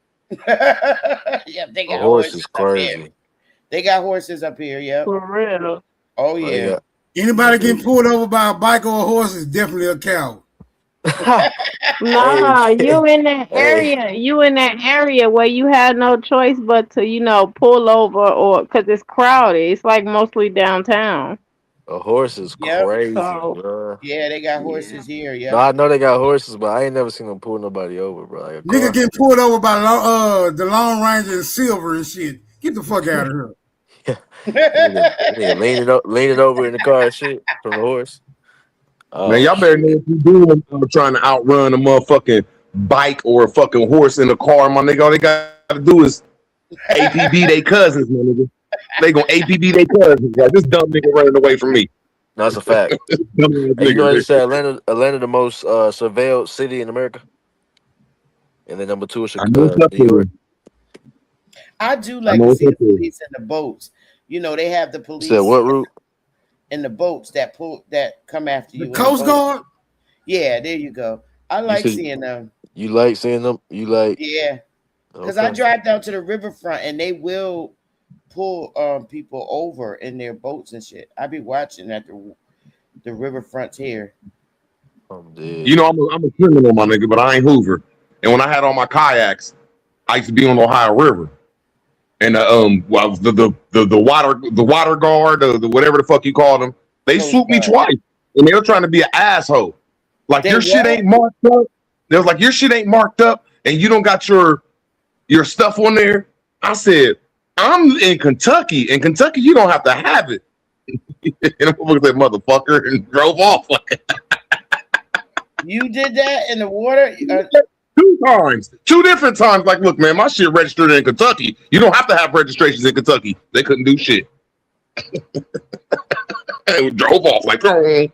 Yep, they A got horse horses is up here. crazy. They got horses up here. Yep. For real. Oh yeah. Anybody getting pulled over by a bike or a horse is definitely a coward. Nah, you in that hey. area. You in that area where you had no choice but to pull over or because it's crowded. It's like mostly downtown. A horse is Yep. crazy, So bro. Yeah, they got horses here. Yep. No, I know they got horses, but I ain't never seen them pull nobody over, bro. Like a Nigga car. getting pulled over by the Lone Ranger in silver and shit. Get the fuck out of here. Nigga lean it over in the car and shit from the horse. Man, y'all better know what you doing trying to outrun a motherfucking bike or a fucking horse in a car, my nigga. All they got to do is APB they cousins, my nigga. They gonna APB they cousins. Like this dumb nigga running away from me. No, that's a fact. Dumb Hey, you know nigga. they say Atlanta the most surveilled city in America, and then number 2 is I know what's up New York. I do I like know to what's see up the there. police in the boats. You know, they have the police Said what route? in the boats that come after you. The in Coast boat. Guard? Yeah, there you go. I like said seeing them. you like seeing them? You like? Yeah, because I Okay. drive down to the riverfront and they will pull people over in their boats and shit. I be watching at the riverfronts here. I'm dead. You know, I'm a criminal, my nigga, but I ain't Hoover. And when I had all my kayaks, I used to be on the Ohio River. And well, the water guard, the whatever the fuck you call them, they swooped me twice, and they were trying to be an asshole. Like your shit ain't marked up. They was like, your shit ain't marked up, and you don't got your stuff on there. I said, I'm in Kentucky. In Kentucky, you don't have to have it. And I looked at that motherfucker and drove off. You did that in the water? 2 times, 2 different times. Like, look, man, my shit registered in Kentucky. You don't have to have registrations in Kentucky. They couldn't do shit. And drove off like, oh, hell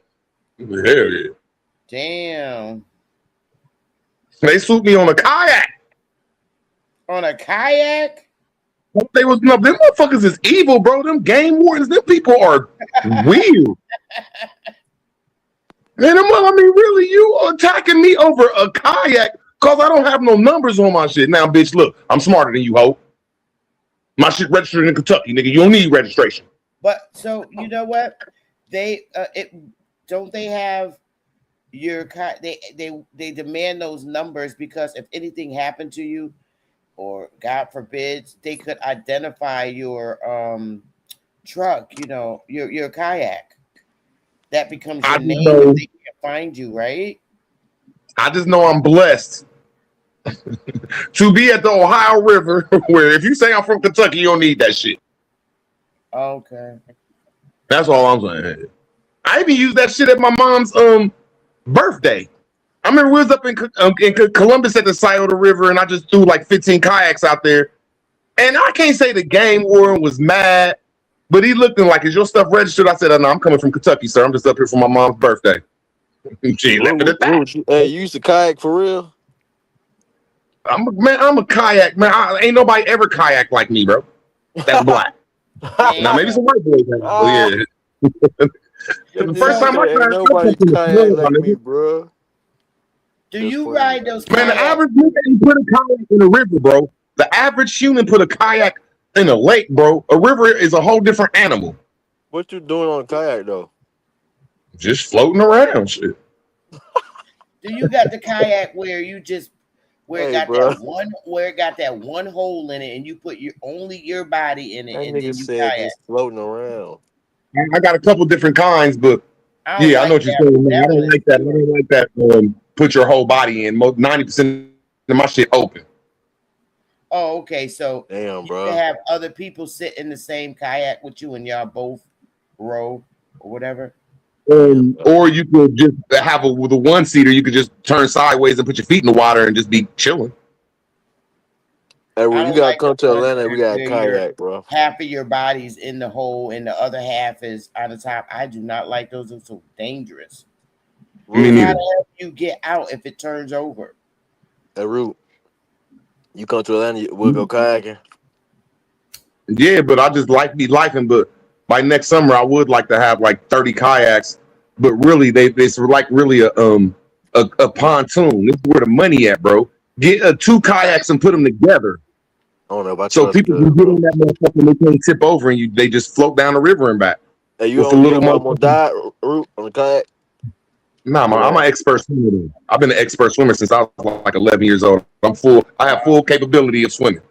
yeah. Damn. They swooped me on a kayak. On a kayak? They was no, them motherfuckers is evil, bro. Them game wardens, them people are weird. Man, I mean, really, you attacking me over a kayak because I don't have no numbers on my shit. Now, bitch, look, I'm smarter than you, ho. My shit registered in Kentucky, nigga. You don't need registration. But so you know what? They don't they have your they demand those numbers because if anything happened to you, or God forbids, they could identify your truck, you know, your kayak. That becomes your name if they can't find you, right? I just know I'm blessed to be at the Ohio River, where if you say I'm from Kentucky, you don't need that shit. Okay. That's all I'm saying. I even used that shit at my mom's birthday. I remember we was up in Columbus at the Scioto River, and I just threw like 15 kayaks out there. And I can't say the game warden was mad, but he looked like, is your stuff registered? I said, oh, no, I'm coming from Kentucky, sir. I'm just up here for my mom's birthday. She left it at that. Hey, you used to kayak for real? I'm a kayak, man. Ain't nobody ever kayak like me, bro. That's black. Now, maybe some white boys have, but yeah. The first time I kayak like me, bro. Do you ride those? Man, the average human put a kayak in a river, bro. The average human put a kayak in a lake, bro. A river is a whole different animal. What you doing on a kayak though? Just floating around, shit. Do you got the kayak where you just it got that one hole in it, and you put only your body in it, and then you kayak just floating around? I got a couple different kinds, but I know what you're saying. Man. I don't like that. I don't like that. Put your whole body in. 90% of my shit open. Oh, okay. So damn, you bro. can have other people sit in the same kayak with you, and y'all both row or whatever. Or you could just have with a one-seater. You could just turn sideways and put your feet in the water and just be chilling. Hey, well, you gotta come to Atlanta. We got a kayak, bro. Half of your body's in the hole, and the other half is on the top. I do not like those. They're so dangerous. How the hell do you get out if it turns over? Hey, Root, you come to Atlanta, we'll go kayaking. Yeah, but I just like me lifing. But by next summer, I would like to have like 30 kayaks. But really, it's like really a pontoon. This is where the money at, bro. Get 2 kayaks and put them together. I don't know about so people can get on that motherfucker and they can't tip over, and they just float down the river and back. Hey, you on the Root on the kayak? Nah, I'm an expert swimmer. I've been an expert swimmer since I was like 11 years old. I have full capability of swimming.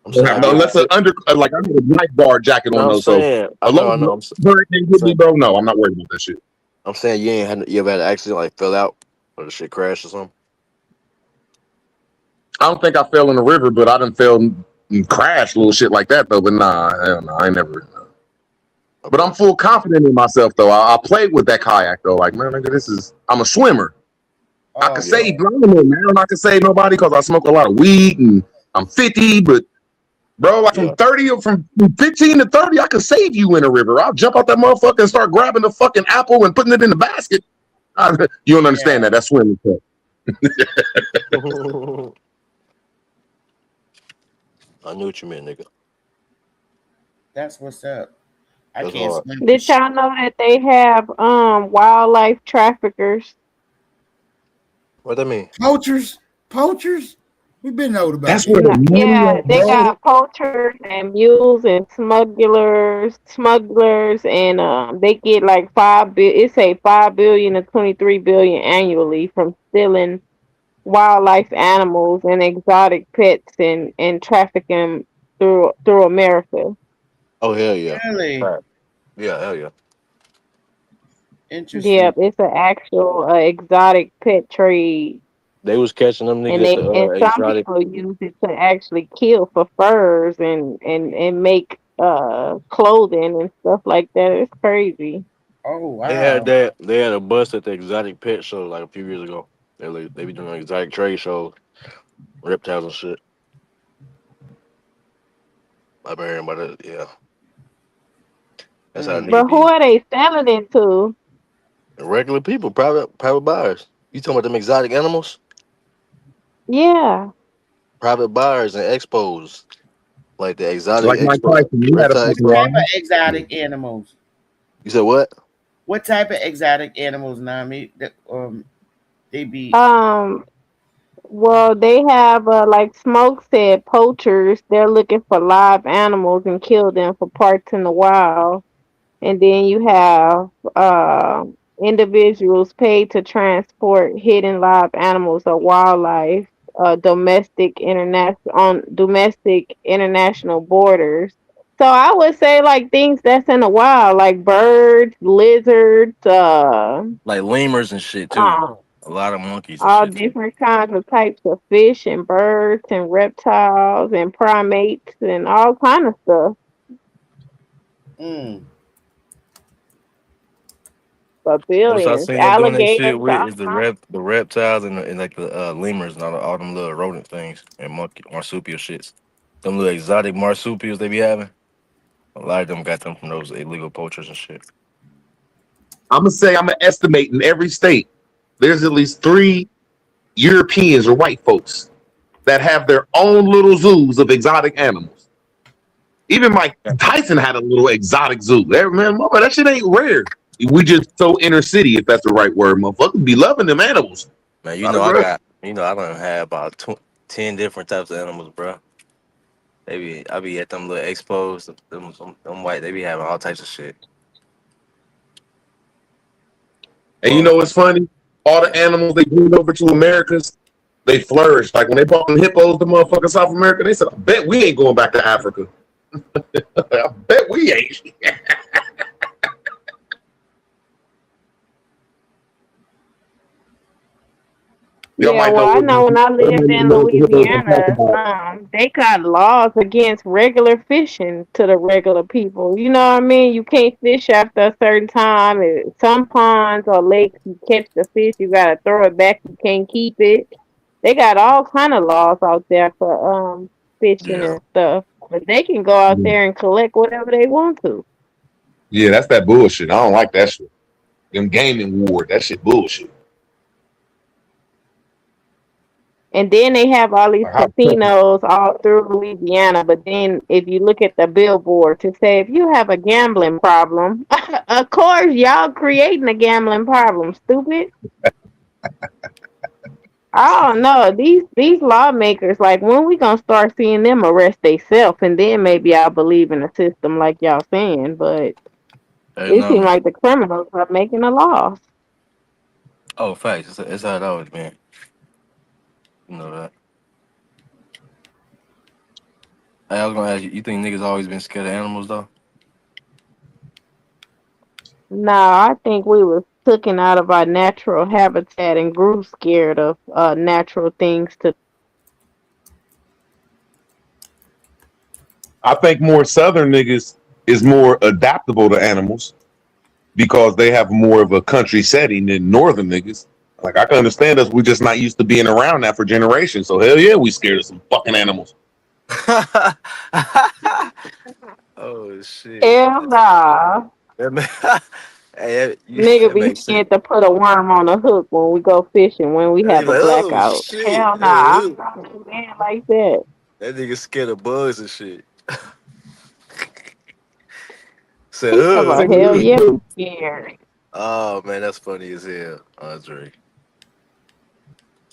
Unless I got a lifeguard jacket on those. So I know. Bro, no, I'm not worried about that shit. I'm saying you ever had an accident like fell out or the shit crashed or something? I don't think I fell in the river, but I done fell and crashed little shit like that though. But nah, hell no, I ain't never. But I'm full confident in myself though. I played with that kayak though. Like, man, nigga, I'm a swimmer. I can save, I don't know, man. I'm not gonna save nobody because I smoke a lot of weed and I'm 50. But bro, like from 30 or from 15 to 30, I could save you in a river. I'll jump out that motherfucker and start grabbing the fucking apple and putting it in the basket. You don't understand that? That's swimming. I knew what you meant, nigga. That's what's up. I That's can't hard. swim. Did y'all know that they have wildlife traffickers? What that mean? Poachers. We've been know about That's that. where the money Yeah, at, they bro. got poachers and mules and smugglers, and they get like 5 billion. It say 5 billion to 23 billion annually from stealing wildlife animals and exotic pets and trafficking through America. Oh hell yeah. Really Right. Yeah, hell yeah. interesting. Yep, it's an actual exotic pet trade. They was catching them And niggas at the some exotic. people use it to actually kill for furs and make clothing and stuff like that. It's crazy. Oh They had wow. that. They had a bust at the exotic pet show like a few years ago. They be doing exotic trade shows, reptiles and shit. I've been hearing about it. Yeah, that's how Mm. niggas But who be. are they selling it to? Regular people, private buyers. You talking about them exotic animals? Yeah. Private buyers and expos, like the exotic Like Mike expo, Tyson, you had a reptile fucking What expo. type of line. exotic animals? You said what? What type of exotic animals, Nami? They be Well, they have like Smoke said, poachers. They're looking for live animals and kill them for parts in the wild. And then you have individuals paid to transport hidden live animals or wildlife, domestic international borders. So I would say like things that's in the wild, like birds, lizards, Like lemurs and shit too. uh, A lot of monkeys and all shit too. different kinds of types of fish and birds and reptiles and primates and all kind of stuff. mm. For What's I billions, seen them doing that shit alligators, with is the reptiles and like the lemurs and all them little rodent things and monkey marsupial shits. Them little exotic marsupials they be having. A lot of them got them from those illegal poachers and shit. I'm gonna estimate in every state there's at least 3 Europeans or white folks that have their own little zoos of exotic animals. Even Mike Tyson had a little exotic zoo. There, man, mother, that shit ain't rare. We just so inner city, if that's the right word, motherfucker. Be loving them animals. Man, Not a rare. I don't have about 10 different types of animals, bro. I be at them little expos, them white, they be having all types of shit. And you know what's funny? All the animals they bring over to Americas, they flourish. Like when they brought them hippos to motherfucking South America, they said, I bet we ain't going back to Africa. I bet we ain't. Y'all Yeah, might well, I know when I lived in what Louisiana, they got laws against regular fishing to the regular people. You know what I mean? You can't fish after a certain time. Some ponds or lakes, you catch the fish, you gotta throw it back. You can't keep it. They got all kind of laws out there for fishing Yeah. and stuff. But they can go out there and collect whatever they want to. Yeah, that's that bullshit. I don't like that shit. Them gaming ward, that shit bullshit. And then they have all these casinos all through Louisiana. But then if you look at the billboard to say if you have a gambling problem, of course y'all creating a gambling problem, stupid. I don't know. These lawmakers, like when we gonna start seeing them arrest themselves and then maybe I'll believe in the system like y'all saying, but it seems like the criminals are making the laws. Oh, facts. It's how it always been. You know that. Hey, I was gonna ask you think niggas always been scared of animals though? No, I think we was taken out of our natural habitat and grew scared of natural things to. I think more southern niggas is more adaptable to animals because they have more of a country setting than northern niggas. Like I can understand us, we're just not used to being around that for generations. So hell yeah, we scared of some fucking animals. Oh shit. Hell nah. Hey, Nigga that be makes sense. scared to put a worm on a hook when we go fishing when we You have a like, oh blackout. shit. Hell nah, I'm not do that like that. That nigga scared of bugs and shit. Said, He talking about hell yeah, I'm scared. oh man, that's funny as hell, Andre.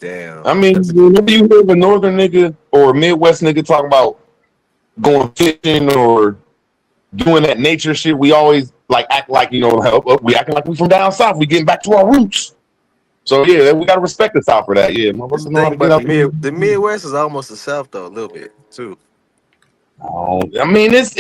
Damn. I mean, whenever you hear of a northern nigga or a Midwest nigga talking about going fishing or doing that nature shit, we always like act like, you know, we acting like we from down south. We getting back to our roots. So yeah, we gotta respect the South for that. Yeah, motherfuckers know how to get out. The Midwest is almost the South though, a little bit too. Oh, I mean, it's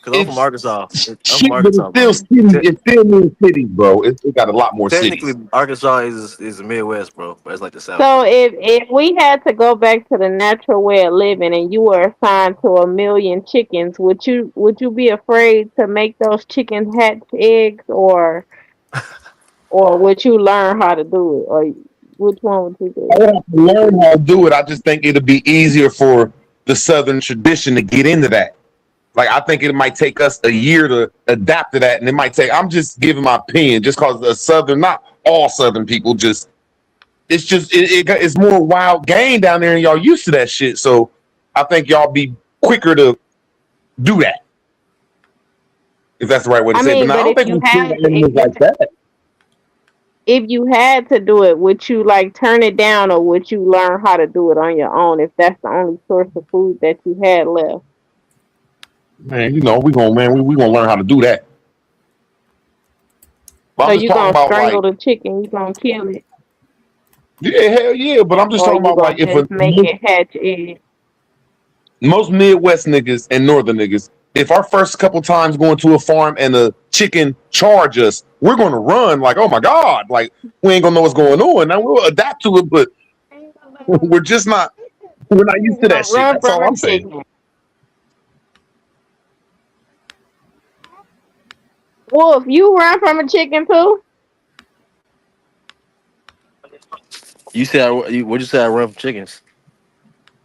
Cause I'm from Arkansas. I'm shit, from but Arkansas, it's still bro. cities. It's still more cities, bro. It got a lot more Technically, cities. Arkansas is the Midwest, bro. But it's like the South. So if we had to go back to the natural way of living and you were assigned to 1,000,000 chickens, would you be afraid to make those chickens hatch eggs, or would you learn how to do it, or which one would you do? I would have to learn how to do it. I just think it'd be easier for the Southern tradition to get into that. Like, I think it might take us a year to adapt to that, and it might take. I'm just giving my opinion, just because the Southern, not all Southern people, it's more wild game down there, and y'all used to that shit. So I think y'all be quicker to do that, if that's the right way to say it. But I don't think we treat animals like that. If you had to do it, would you like turn it down, or would you learn how to do it on your own if that's the only source of food that you had left? Man, you know, we gonna learn how to do that. But So I'm just you talking gonna about, strangle like, the chicken? You gonna kill it? yeah, hell yeah. But I'm just Or talking you about, like, gonna just make it hatch eggs? most Midwest niggas and Northern niggas, if our first couple times going to a farm and a chicken charge us, we're gonna run like, oh my God, like we ain't gonna know what's going on. Now we'll adapt to it, but we're not used to that shit. Run That's all from a I'm saying. chicken. Wolf, you run from a chicken too? You said what'd you say? I run from chickens.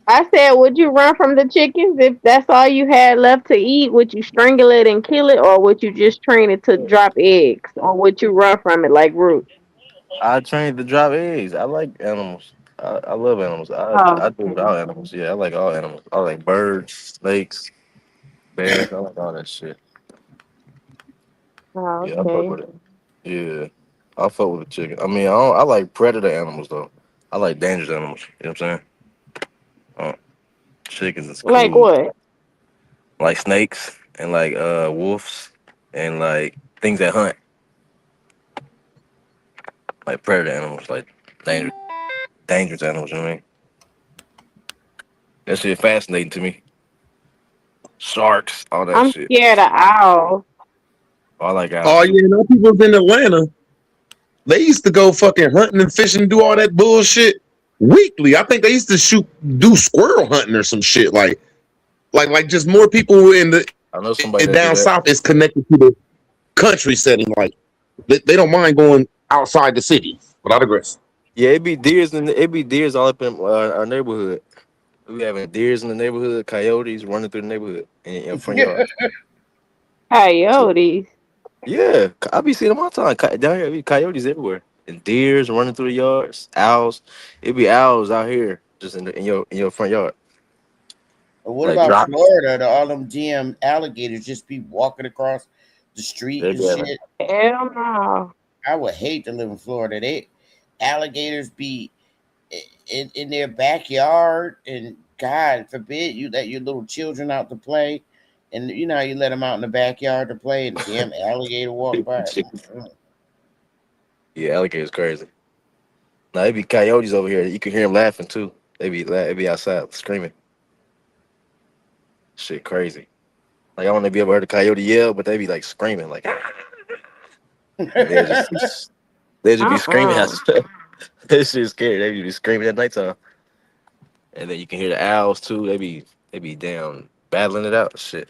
I said, would you run from the chickens if that's all you had left to eat? Would you strangle it and kill it, or would you just train it to drop eggs, or would you run from it like Root? I trained to drop eggs. I like animals. I love animals. I do with all animals. Yeah, I like all animals. I like birds, snakes, bears. I like all that shit. Oh, Yeah, I fuck okay. with it. Yeah, I fuck with the chicken. I mean, I like predator animals though. I like dangerous animals. You know what I'm saying? Chickens is cool. Like what? Like snakes and like wolves and like things that hunt. Like predator animals, like dangerous animals. You know what I mean? That shit fascinating to me. Sharks, all that I'm shit. scared of owls. I like owls. Oh yeah, no people's in Atlanta. They used to go fucking hunting and fishing and do all that bullshit weekly. I think they used to do squirrel hunting or some shit. Like just more people in the I know somebody down south is connected to the country setting. Like they don't mind going outside the city. But I digress. Yeah, it be deers all up in our neighborhood. We having deers in the neighborhood, coyotes running through the neighborhood in front yard. Coyotes. Yeah, I be seeing them all the time. Down here, be coyotes everywhere, and deers running through the yards. Owls, it be owls out here just in your front yard. What Like about drop- Florida? All them GM alligators just be walking across the street and shit. Hell no. I would hate to live in Florida. Alligators be in their backyard, and God forbid you let your little children out to play, and you know you let them out in the backyard to play, and damn alligator walk by. Yeah, alligators crazy. Now they be coyotes over here. You can hear them laughing too. They be outside screaming. Shit crazy. Like I don't know if you ever heard a coyote yell, but they be like screaming like. They just be screaming. That shit's scary. They be screaming at nighttime. And then you can hear the owls too. They be down battling it out. Shit.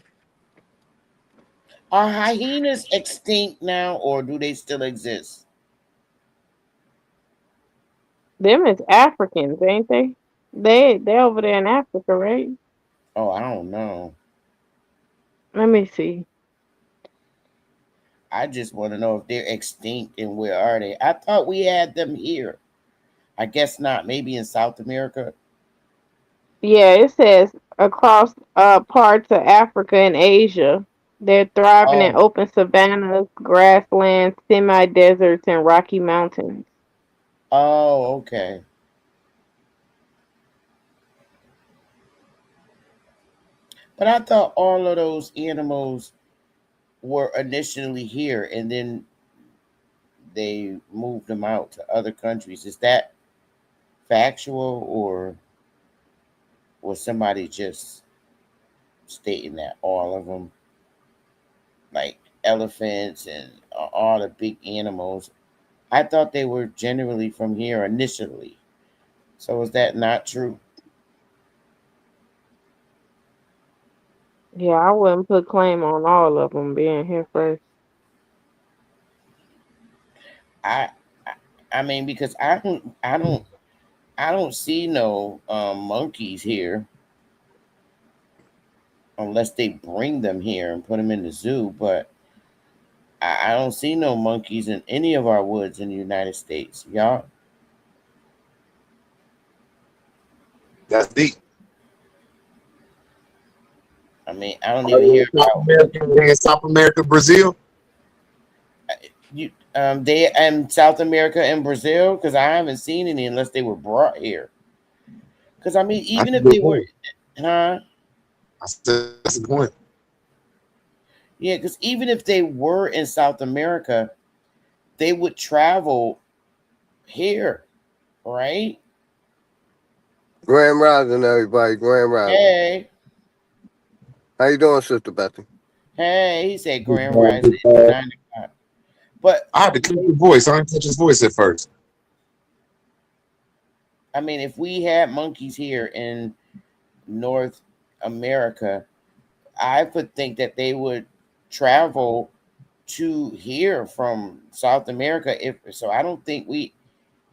Are hyenas extinct now, or do they still exist? Them is Africans, ain't they? They over there in Africa, right? Oh, I don't know. Let me see. I just want to know if they're extinct and where are they? I thought we had them here. I guess not. Maybe in South America. Yeah, it says across parts of Africa and Asia. They're thriving in open savannas, grasslands, semi-deserts, and rocky mountains. Oh, okay. But I thought all of those animals were initially here and then they moved them out to other countries. Is that factual, or was somebody just stating that all of them, like elephants and all the big animals, I thought they were generally from here initially. So is that not true? Yeah, I wouldn't put claim on all of them being here first. I I mean, because I don't see no monkeys here unless they bring them here and put them in the zoo. But I don't see no monkeys in any of our woods in the United States. Y'all, That's deep. I mean, I don't even hear South about America, in South America, Brazil. you. They in South America and Brazil, because I haven't seen any unless they were brought here. Because I mean, even That's a if they good were, point. huh? That's a good point. Yeah, because even if they were in South America, they would travel here, right? Grand Rising, everybody. Grand Rising. Hey, How you doing, Sister Bethany? hey, he said Grand Rising at 9 o'clock. But I had to catch his voice. I didn't catch his voice at first. I mean, if we had monkeys here in North America, I would think that they would travel to here from South America. If so, I don't think we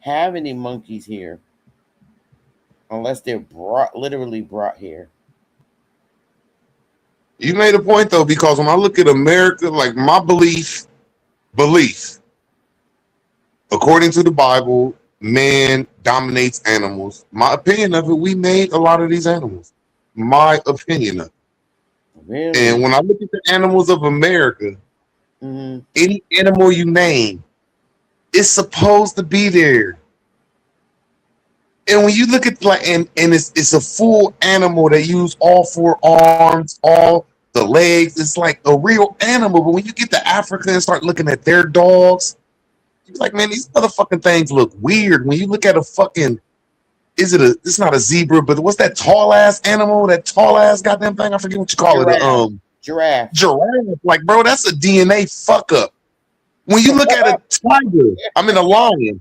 have any monkeys here unless they're literally brought here. You made a point though, because when I look at America, like my belief, according to the Bible, man dominates animals. My opinion of it, we made a lot of these animals. My opinion of it. Really? And when I look at the animals of America, Mm-hmm. any animal you name, it's supposed to be there. And when you look at and it's a full animal that use all four arms, all the legs, it's like a real animal. But when you get to Africa and start looking at their dogs, you're like, man, these motherfucking things look weird. When you look at a fucking, it's not a zebra, but what's that tall ass animal? That tall ass goddamn thing? I forget what you call it. Giraffe. Giraffe. Like, bro, that's a DNA fuck up. When you look at a tiger, a lion.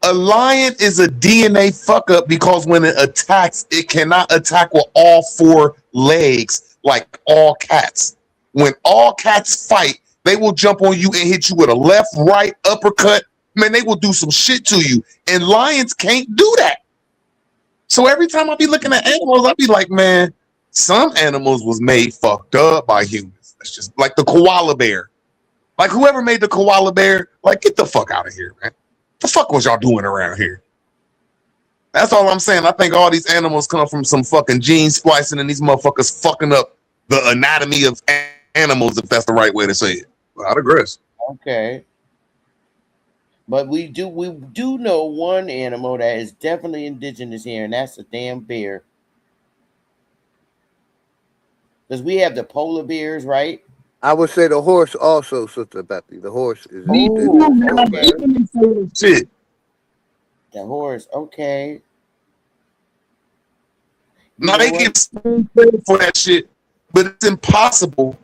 A lion is a DNA fuck up because when it attacks, it cannot attack with all four legs like all cats. When all cats fight, they will jump on you and hit you with a left, right, uppercut. Man, they will do some shit to you. And lions can't do that. So every time I be looking at animals, I be like, man, some animals was made fucked up by humans. That's just like the koala bear. Like whoever made the koala bear, like get the fuck out of here, man. The fuck was y'all doing around here? That's all I'm saying. I think all these animals come from some fucking gene splicing and these motherfuckers fucking up the anatomy of animals, if that's the right way to say it. I digress. Okay. But we do know one animal that is definitely indigenous here, and that's the damn bear. Because we have the polar bears, right? I would say the horse also, Sister Bethany. The horse is shit. The horse, okay. Now they get credit for that shit, but it's impossible.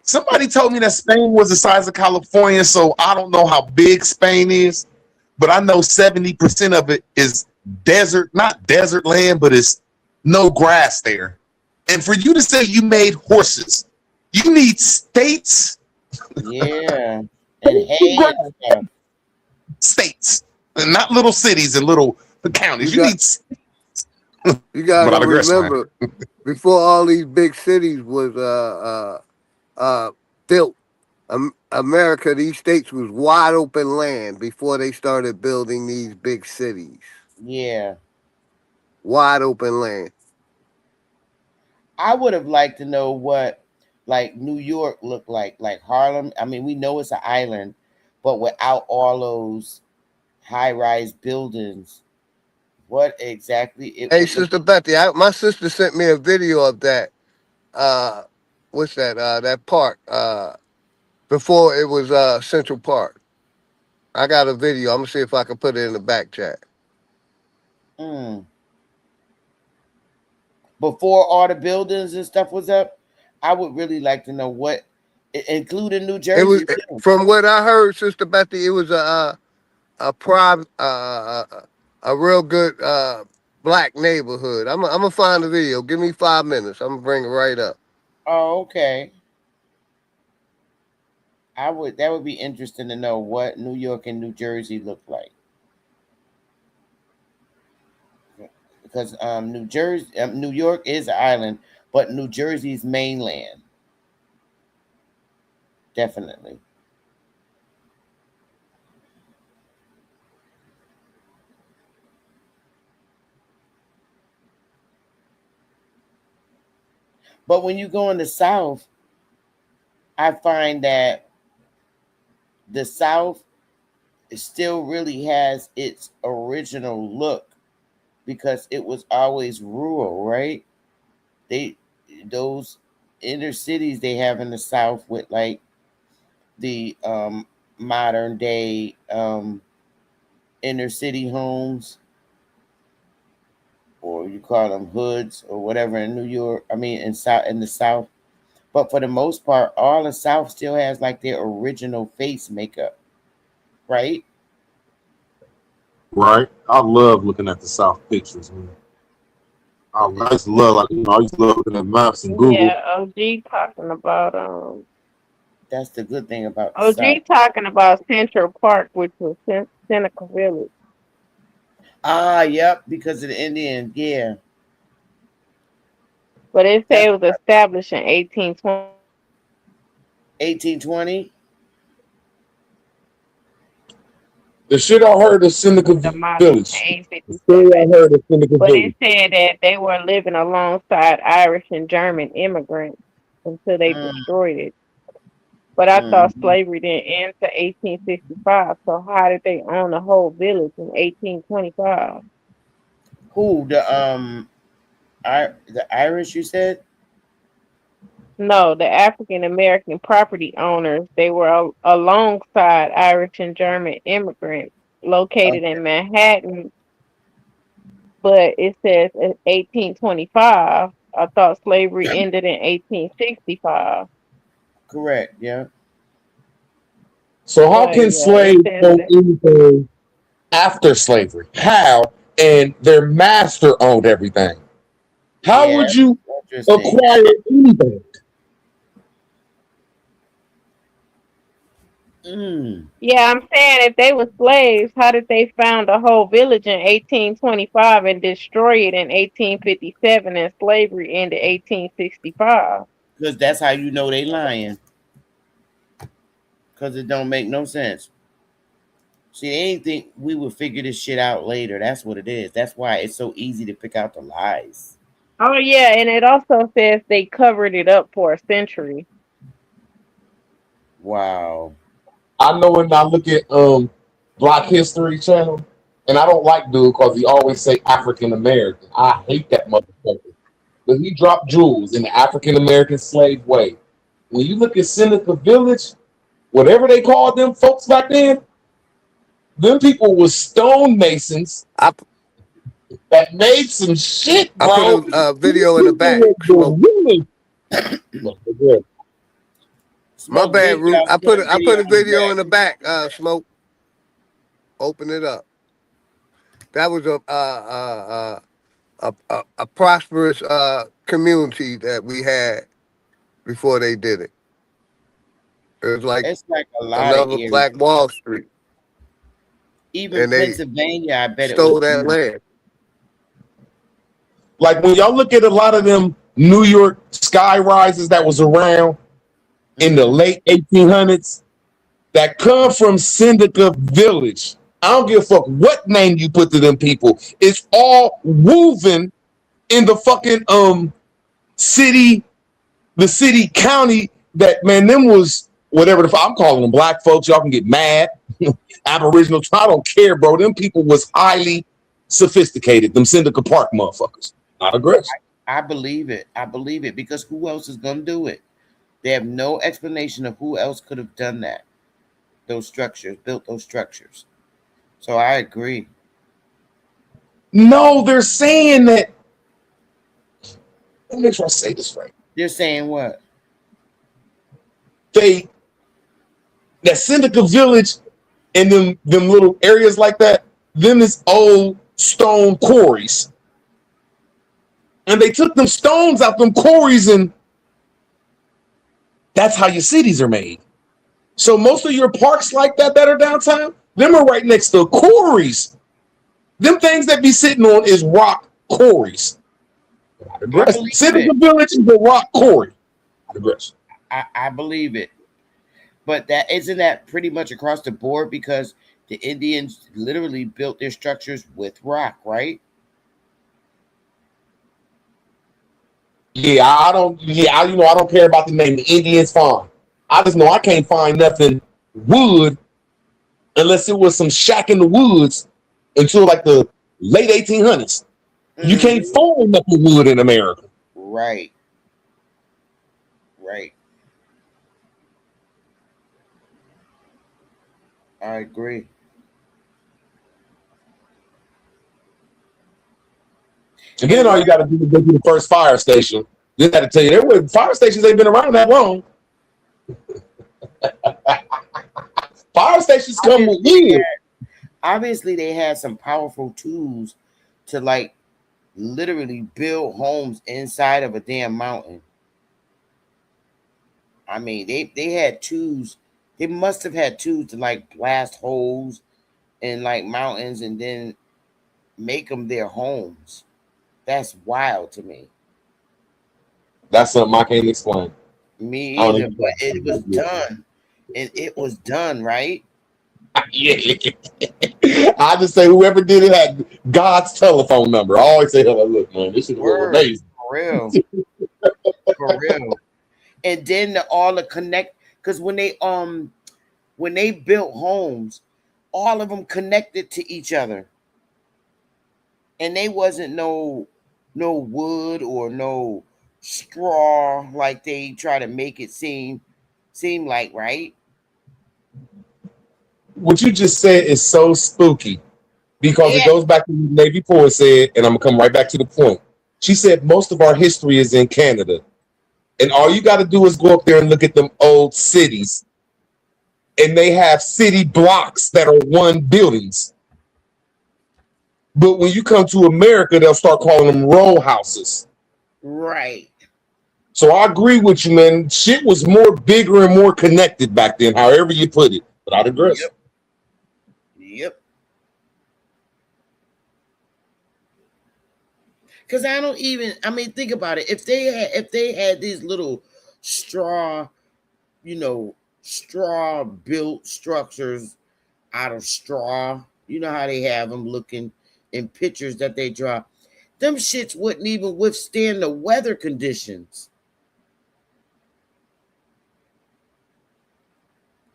Somebody told me that Spain was the size of California, so I don't know how big Spain is, but I know 70% of it is desert, not desert land, but it's no grass there. And for you to say you made horses, you need states. Yeah. And hay and stuff. States, and not little cities and little counties. You need. You gotta remember, before all these big cities was built, America, these states was wide open land before they started building these big cities. Yeah. Wide open land. I would have liked to know what like New York looked like Harlem. I mean, we know it's an island, but without all those high-rise buildings. What exactly? Hey, Sister Betty, my sister sent me a video of that. What's that? That park. Before it was Central Park. I got a video. I'm gonna see if I can put it in the back chat. Before all the buildings and stuff was up, I would really like to know what, including New Jersey. It was, from what I heard, Sister Betty, it was a private, a real good black neighborhood. I'm gonna find the video. Give me 5 minutes. I'm gonna bring it right up. Oh, okay. That would be interesting to know what New York and New Jersey look like. Because New York is an island, but New Jersey's mainland. Definitely. But when you go in the South, I find that the South still really has its original look because it was always rural, right? Those inner cities they have in the South with like the modern day inner city homes, or you call them hoods or whatever in New York. I mean, in the South. But for the most part, all the South still has like their original face makeup, right? Right. I love looking at the South pictures, man. I used to love, like, I used to love looking at maps and Google. Yeah, OG talking about That's the good thing about the OG South. talking about Central Park, which was Seneca Village. Yep, because of the Indians, yeah. But it said it was established in 1820. 1820? The shit I heard of Seneca Village. The story I heard of Seneca But Village. it said that they were living alongside Irish and German immigrants until they destroyed it. But I thought slavery didn't end to 1865. So how did they own the whole village in 1825? Who? The Irish, you said? No, the African American property owners, they were alongside Irish and German immigrants located in Manhattan. But it says in 1825. I thought slavery ended in 1865. Correct, yeah. So how Right, can yeah, slaves it says know that. anything after slavery? How? And their master owned everything. How Yeah, would you interesting. acquire anything? Yeah, I'm saying if they were slaves, how did they found a whole village in 1825 and destroy it in 1857 and slavery ended 1865? Because that's how you know they lying. Because it don't make no sense. See, they ain't think we would figure this shit out later. That's what it is. That's why it's so easy to pick out the lies. Oh yeah, and it also says they covered it up for a century. Wow. I know when I look at Black History Channel, and I don't like dude because he always say African American. I hate that motherfucker. But he dropped jewels in the African American slave way. When you look at Seneca Village, whatever they called them folks back then, them people was stonemasons that made some shit, bro. I put a video in the back. My bad, Root. I put a video in the back. Smoke. Open it up. That was a prosperous community that we had before they did it. It was like It's like a lot of another areas. Black Wall Street. Even And they Pennsylvania, I bet it stole was that too. land. Like when y'all look at a lot of them New York sky rises that was around in the late 1800s that come from Seneca Village. I don't give a fuck what name you put to them people. It's all woven in the fucking city, the city county that, man, them was whatever I'm calling them, black folks. Y'all can get mad. Aboriginal. I don't care, bro. Them people was highly sophisticated. Them Seneca Park motherfuckers. Not aggressive. I believe it. I believe it because who else is gonna do it? They have no explanation of who else could have done that. Those structures, built those structures. So I agree. No, they're saying that. Let me make sure I say this right. You're saying what? That Seneca Village and them little areas like that, them is old stone quarries. And they took them stones out them quarries, and that's how your cities are made. So most of your parks like that are downtown, them are right next to quarries. Them things that be sitting on is rock quarries. Seneca Village is a rock quarry. I believe it. But that isn't that pretty much across the board because the Indians literally built their structures with rock, right? Yeah, I don't care about the name. The Indians fine. I just know I can't find nothing wood unless it was some shack in the woods until like the late 1800s. You can't find nothing wood in America. Right. Right. I agree. And then all you got to do is go to the first fire station. Then I got to tell you, fire stations ain't been around that long. Fire stations come with years. Obviously, they had some powerful tools to like literally build homes inside of a damn mountain. I mean, they had tools. They must have had tools to like blast holes in like mountains and then make them their homes. That's wild to me. That's something I can't explain. Me either, but it was done. And it was done, right? Yeah. I just say whoever did it had God's telephone number. I always say, oh, look, man, this is amazing. For real. For real. And then all the connect, because when they built homes, all of them connected to each other. And they wasn't no wood or no straw like they try to make it seem like, right? What you just said is so spooky because it goes back to what Navy Poor said, and I'm gonna come right back to the point. She said most of our history is in Canada, and all you got to do is go up there and look at them old cities, and they have city blocks that are one buildings. But when you come to America, they'll start calling them row houses. Right. So I agree with you, man. Shit was more bigger and more connected back then, however you put it. But I'd agree. Yep. Because think about it. If they had these little straw built structures out of straw, you know how they have them looking in pictures that they draw, them shits wouldn't even withstand the weather conditions.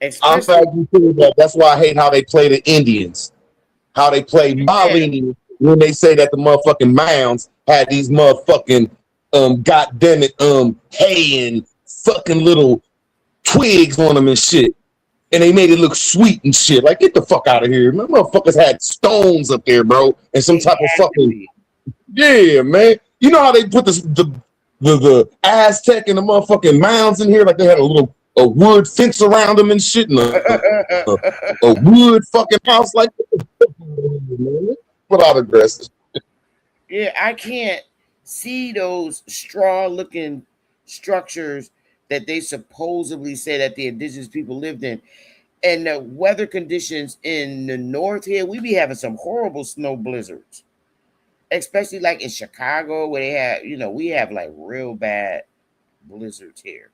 I'm glad you said that. That's why I hate how they play the Indians. How they play Mali when they say that the motherfucking mounds had these motherfucking goddammit hay and fucking little twigs on them and shit. And they made it look sweet and shit. Like, get the fuck out of here. My motherfuckers had stones up there, bro, and some type of fucking man. You know how they put the Aztec and the motherfucking mounds in here? Like they had a wood fence around them and shit, and a wood fucking house like that. Without aggressive. Yeah, I can't see those straw-looking structures that they supposedly say that the indigenous people lived in. And the weather conditions in the north here, we be having some horrible snow blizzards. Especially like in Chicago, where they have, we have like real bad blizzards here.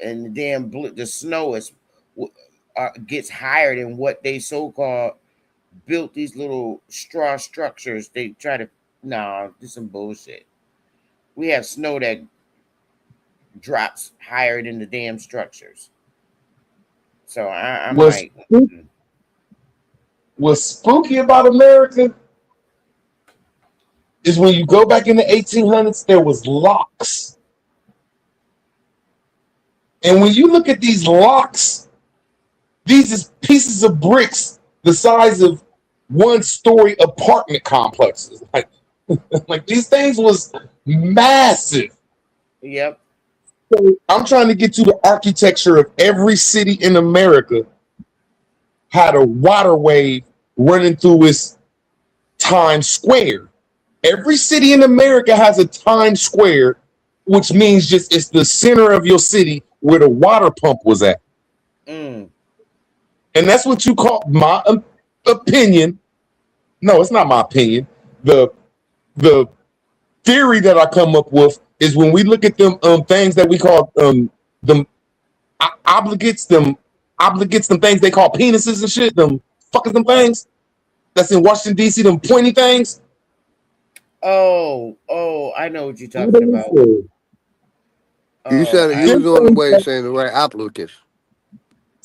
And the damn the snow gets higher than what they so-called built these little straw structures. They try to, this is some bullshit. We have snow that drops higher than the damn structures. So I'm What's like, what's spooky about America is when you go back in the 1800s, there was locks. And when you look at these locks, these is pieces of bricks the size of one-story apartment complexes. Like these things was massive. yep. So I'm trying to get to the architecture of every city in America had a waterway running through its Times Square. Every city in America has a Times Square, which means just it's the center of your city where the water pump was at. Mm. And that's what you call my opinion. No, it's not my opinion. The theory that I come up with is when we look at them things that we call them obligates, them things they call penises and shit, them fuckers, them things that's in Washington D.C., them pointy things. Oh, I know what you're talking about. You said it. You was on the way of saying the right applicants.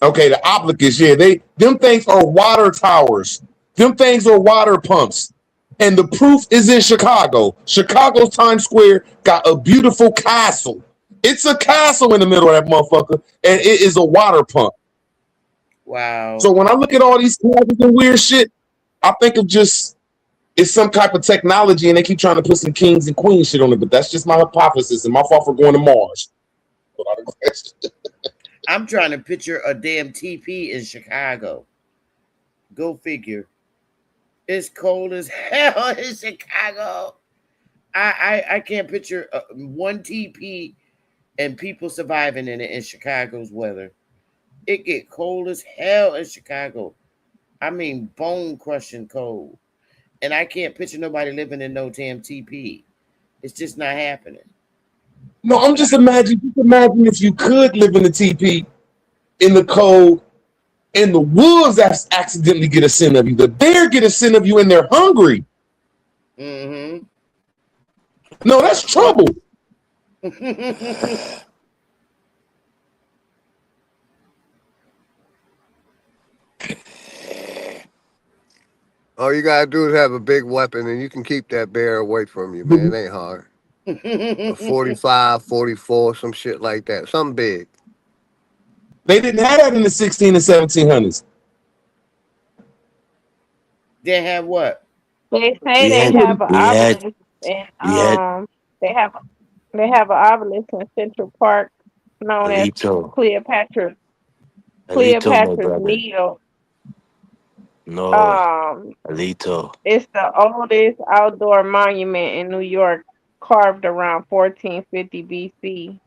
Okay, the applicants, yeah, them things are water towers. Them things are water pumps. And the proof is in Chicago. Chicago's Times Square got a beautiful castle. It's a castle in the middle of that motherfucker, and it is a water pump. Wow. So when I look at all these castles and weird shit, I think of just it's some type of technology, and they keep trying to put some kings and queens shit on it. But that's just my hypothesis and my fault for going to Mars. I'm trying to picture a damn TP in Chicago. Go figure. It's cold as hell in Chicago. I can't picture one TP and people surviving in it in Chicago's weather. It get cold as hell in Chicago. I mean, bone crushing cold. And I can't picture nobody living in no damn TP. It's just not happening. No, I'm just imagining. Just imagine if you could live in the TP in the cold, and the wolves accidentally get a scent of you. The bear get a scent of you, and they're hungry. Mm-hmm. No, that's trouble. All you gotta do is have a big weapon, and you can keep that bear away from you, man. It ain't hard. A 45, 44, some shit like that. Something big. They didn't have that in the 16 and 1700s. They have what? They say they have an obelisk, and they have an obelisk in Central Park known as Cleopatra's Needle. No, Alito. It's the oldest outdoor monument in New York, carved around 1450 BC.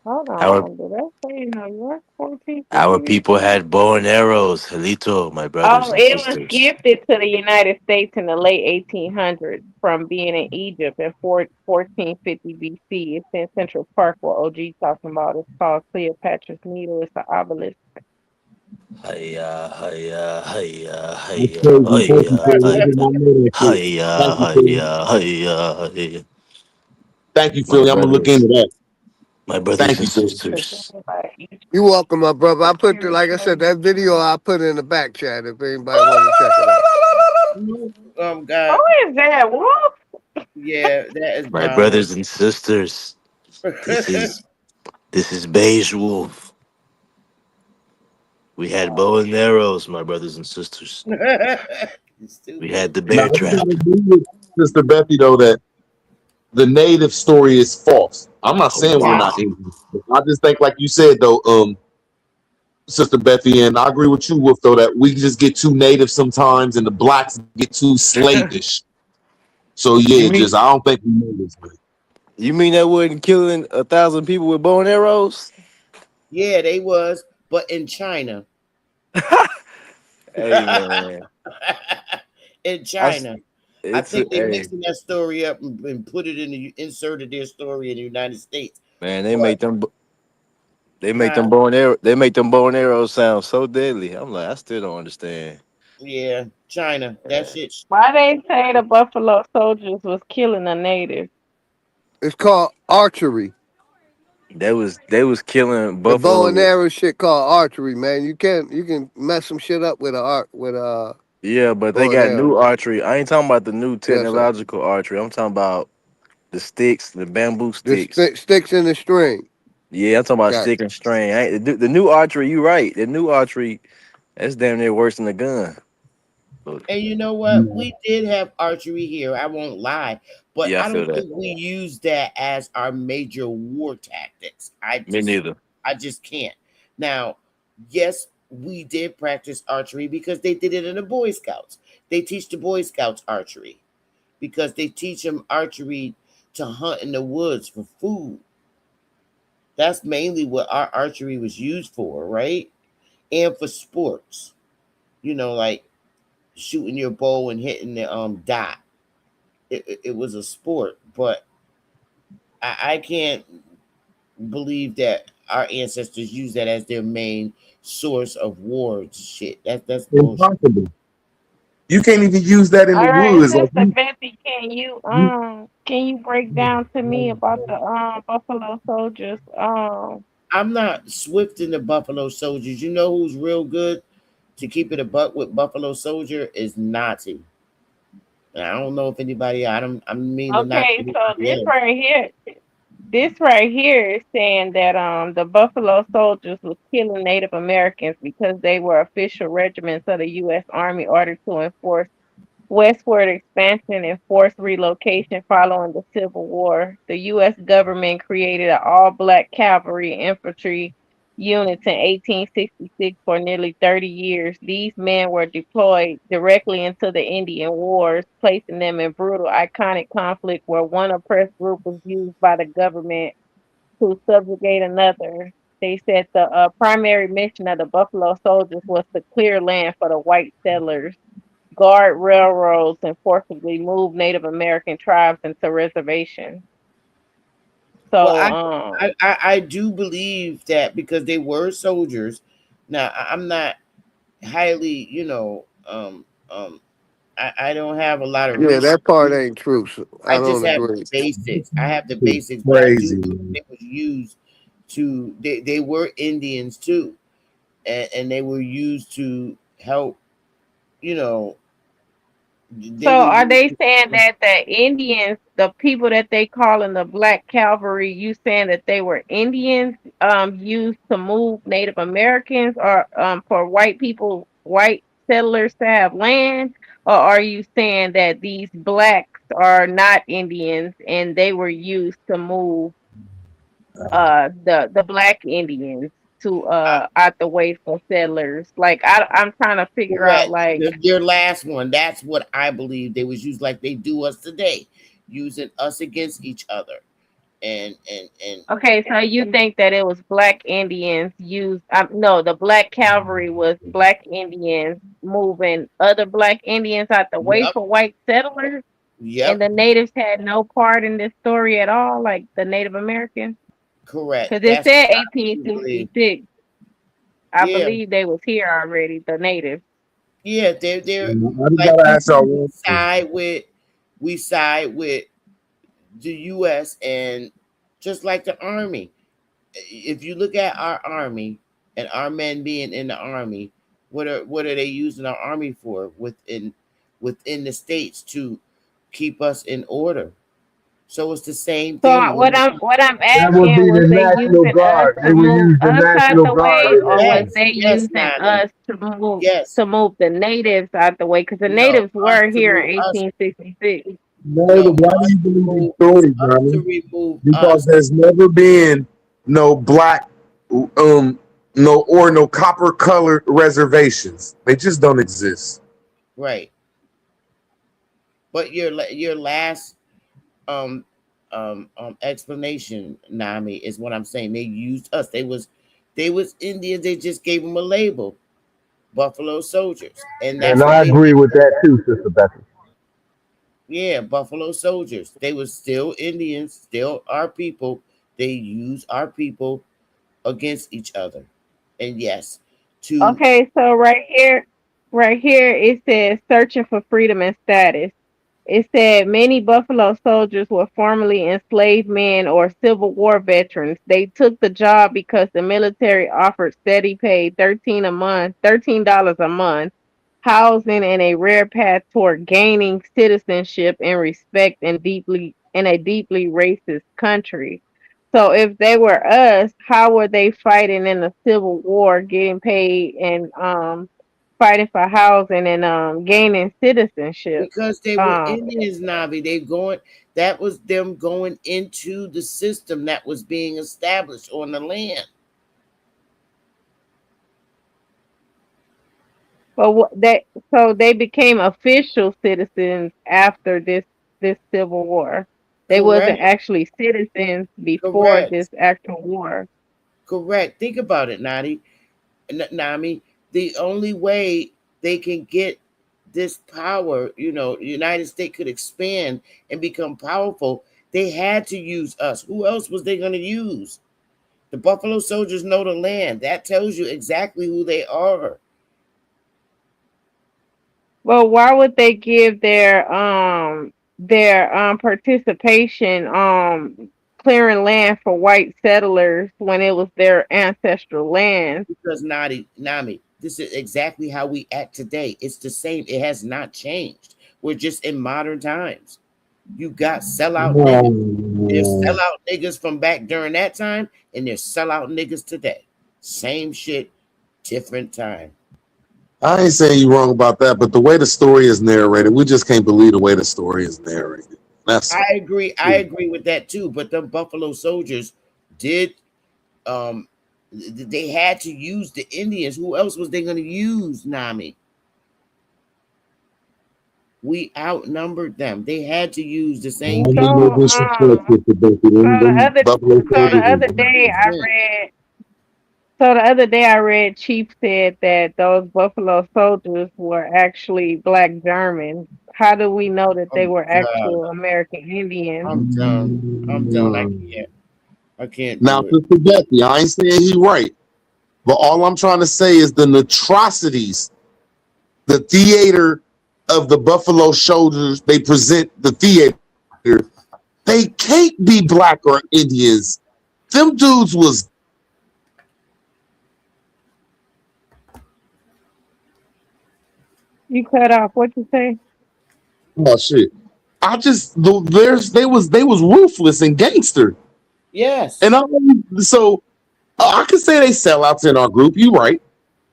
Hold on, did I say New York 1450? Our people had bow and arrows, Alito, my brothers and It was sisters. gifted to the United States in the late 1800s from being in Egypt in 1450 BC. It's in Central Park, what OG talking about. It's called Cleopatra's Needle. It's an obelisk. Hiya. Thank you, Philly. I'm gonna look into that. My brothers and sisters. You're welcome, my brother. I put, like I said, that video I put in the back chat if anybody wants to check it out. God. Who is that? Wolf? Yeah, that is My brothers and sisters. This is Beige Wolf. We had bow and arrows, my brothers and sisters. We had the bear trap. Sister Bethy, though, that the native story is false. I'm not saying we're not Indian. I just think, like you said, though, Sister Bethy, and I agree with you, Wolf, though, that we just get too native sometimes, and the blacks get too slavish. So yeah, I don't think we know this, man. You mean that wasn't killing 1,000 people with bow and arrows? Yeah, they was, but in China. Hey, man. In China. I think they're mixing that story up and put it inserted their story in the United States. Man, they make them bow and arrows sound so deadly. I'm like, I still don't understand. Yeah, China. That shit. Why they say the Buffalo Soldiers was killing the natives? It's called archery. They was killing The bow and buffalo. arrow shit called archery, man. You can mess some shit up with Yeah, but they bow and got new arrow. archery. I ain't talking about the new Yes, sir. technological archery. I'm talking about the sticks, the bamboo The sticks. sticks in the string. Yeah, I'm talking about Got stick and string. The new archery, you right. The new archery, that's damn near worse than the gun. And you know what? We did have archery here. I won't lie, but Yeah, I I feel don't that. think we use that as our major war tactics. Me neither. I just can't. Now, yes, we did practice archery because they did it in the Boy Scouts. They teach the Boy Scouts archery because they teach them archery to hunt in the woods for food. That's mainly what our archery was used for, right? And for sports, like shooting your bow and hitting the dot. It was a sport, but I can't believe that our ancestors used that as their main source of war shit. That's bullshit. Impossible. You can't even use that in the All right, woods. Like, Sister Betty, can you break down to me about the Buffalo Soldiers? I'm not swift in the Buffalo Soldiers. You know who's real good to keep it a buck with Buffalo Soldier is Nazi. And I don't know if anybody. I mean to not. Okay, so this right here is saying that the Buffalo Soldiers was killing Native Americans because they were official regiments of the U.S. Army ordered to enforce westward expansion and forced relocation following the Civil War. The U.S. government created an all-black cavalry infantry units in 1866 for nearly 30 years. These men were deployed directly into the Indian Wars, placing them in brutal, iconic conflict where one oppressed group was used by the government to subjugate another. They said the primary mission of the Buffalo Soldiers was to clear land for the white settlers, guard railroads, and forcibly move Native American tribes into reservations. So, Well, I do believe that because they were soldiers. Now I'm not highly, I don't have a lot of Yeah, research. that part ain't true. So I I just don't have agree. the basics. I have the basics, but I do believe they was used to. They were Indians too, and they were used to help. You know, they so were are used they saying that the Indians, the people that they call in the Black Cavalry, you saying that they were Indians used to move Native Americans or for white people, white settlers to have land? Or are you saying that these blacks are not Indians and they were used to move the black Indians to out the way for settlers? Like I'm trying to figure out correct. like Your last one. That's what I believe. They was used like they do us today, using us against each other, and okay, so you think that it was black Indians used no, the black cavalry was black Indians moving other black Indians out the way yep, for white settlers, and yep, the natives had no part in this story at all, like the Native Americans? correct. Because it That's said what I believe. 1866. I Yeah, believe they was here already, the natives. yeah. They're I just like gotta ask y'all one thing. we side with the U.S. and just like the Army. If you look at our Army and our men being in the Army, what are they using our Army for within the states to keep us in order? So it's the same So thing. what I'm That would asking, be was the they National using us Guard. They to would move use the us out National the Guard way, in or that was Yes, they yes, using Nani. us Yes. to move the natives out the way? Because the No, natives us were to here move in us. 1866. No, No, why do us you to believe these remove stories, us to Johnny? remove Because us. there's never been no black, no copper colored reservations. They just don't exist. Right. But your last explanation, Nami, is what I'm saying. They used us. They was Indians. They just gave them a label, Buffalo Soldiers, and And that's what I they agree did. with that too, Sister Becky. Yeah, Buffalo Soldiers. They was still Indians, still our people. They use our people against each other, and yes, to Okay, so right here it says searching for freedom and status. It said many Buffalo soldiers were formerly enslaved men or Civil War veterans. They took the job because the military offered steady pay, $13 a month, housing, and a rare path toward gaining citizenship and respect in a deeply racist country. So if they were us, how were they fighting in the Civil War, getting paid and fighting for housing and gaining citizenship? Because they were Indians, Navi. That was them going into the system that was being established on the land. But so they became official citizens after this Civil War. They wasn't Correct. actually citizens before Correct. this actual war. Correct. Think about it, Nami. The only way they can get this power, the United States could expand and become powerful, they had to use us. Who else was they going to use? The Buffalo Soldiers know the land. That tells you exactly who they are. Well, why would they give their participation clearing land for white settlers when it was their ancestral land? Because Nami, this is exactly how we act today. It's the same. It has not changed. We're just in modern times. You got sellout niggas. There's sellout niggas from back during that time, and there's sellout niggas today. Same shit, different time. I ain't saying you wrong about that, but the way the story is narrated, we just can't believe the way the story is narrated. I agree with that too. But the Buffalo Soldiers did they had to use the Indians. Who else was they going to use, Nami? We outnumbered them. They had to use the same people. The other day I read Chief said that those Buffalo Soldiers were actually Black Germans. How do we know that they were actual American Indians? I'm done. I can't. Now, Sister Becky, I ain't saying he right, but all I'm trying to say is the atrocities, the theater of the Buffalo Soldiers, they present the theater. They can't be Black or Indians. Them dudes was. You cut off. What you say? Oh shit! They was ruthless and gangster. Yes. And I could say they sellouts in our group. You right?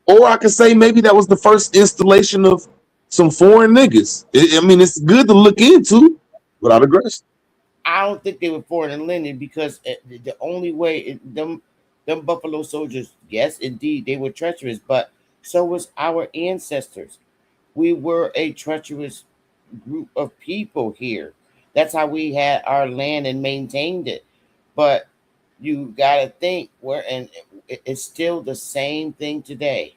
Or I could say maybe that was the first installation of some foreign niggas. I mean, it's good to look into without aggression. I don't think they were foreign in lineage because the only way them Buffalo Soldiers, yes, indeed, they were treacherous, but so was our ancestors. We were a treacherous group of people here. That's how we had our land and maintained it. But you got to think it's still the same thing today.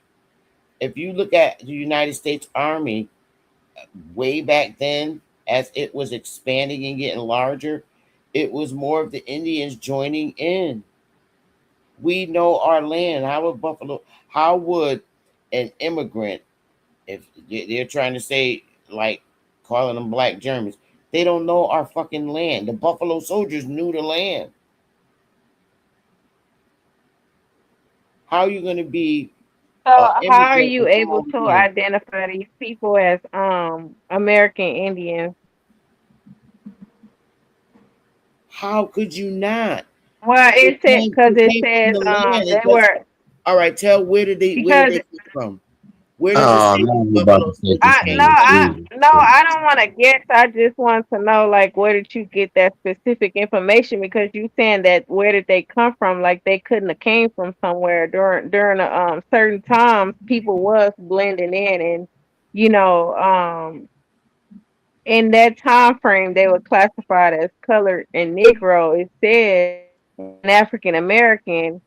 If you look at the United States Army way back then, as it was expanding and getting larger, it was more of the Indians joining in. We know our land. How would an immigrant, if they're trying to say, like, calling them Black Germans, they don't know our fucking land. The Buffalo Soldiers knew the land. How are you going to be? So how are you able to identify these people as American Indians? How could you not? Well, it says because it says they were. All right, where did they come from? Where did I don't want to guess. I just want to know, like, where did you get that specific information? Because you saying that where did they come from? Like, they couldn't have came from somewhere during a certain times. People was blending in, and in that time frame, they were classified as colored and Negro. It said an African American.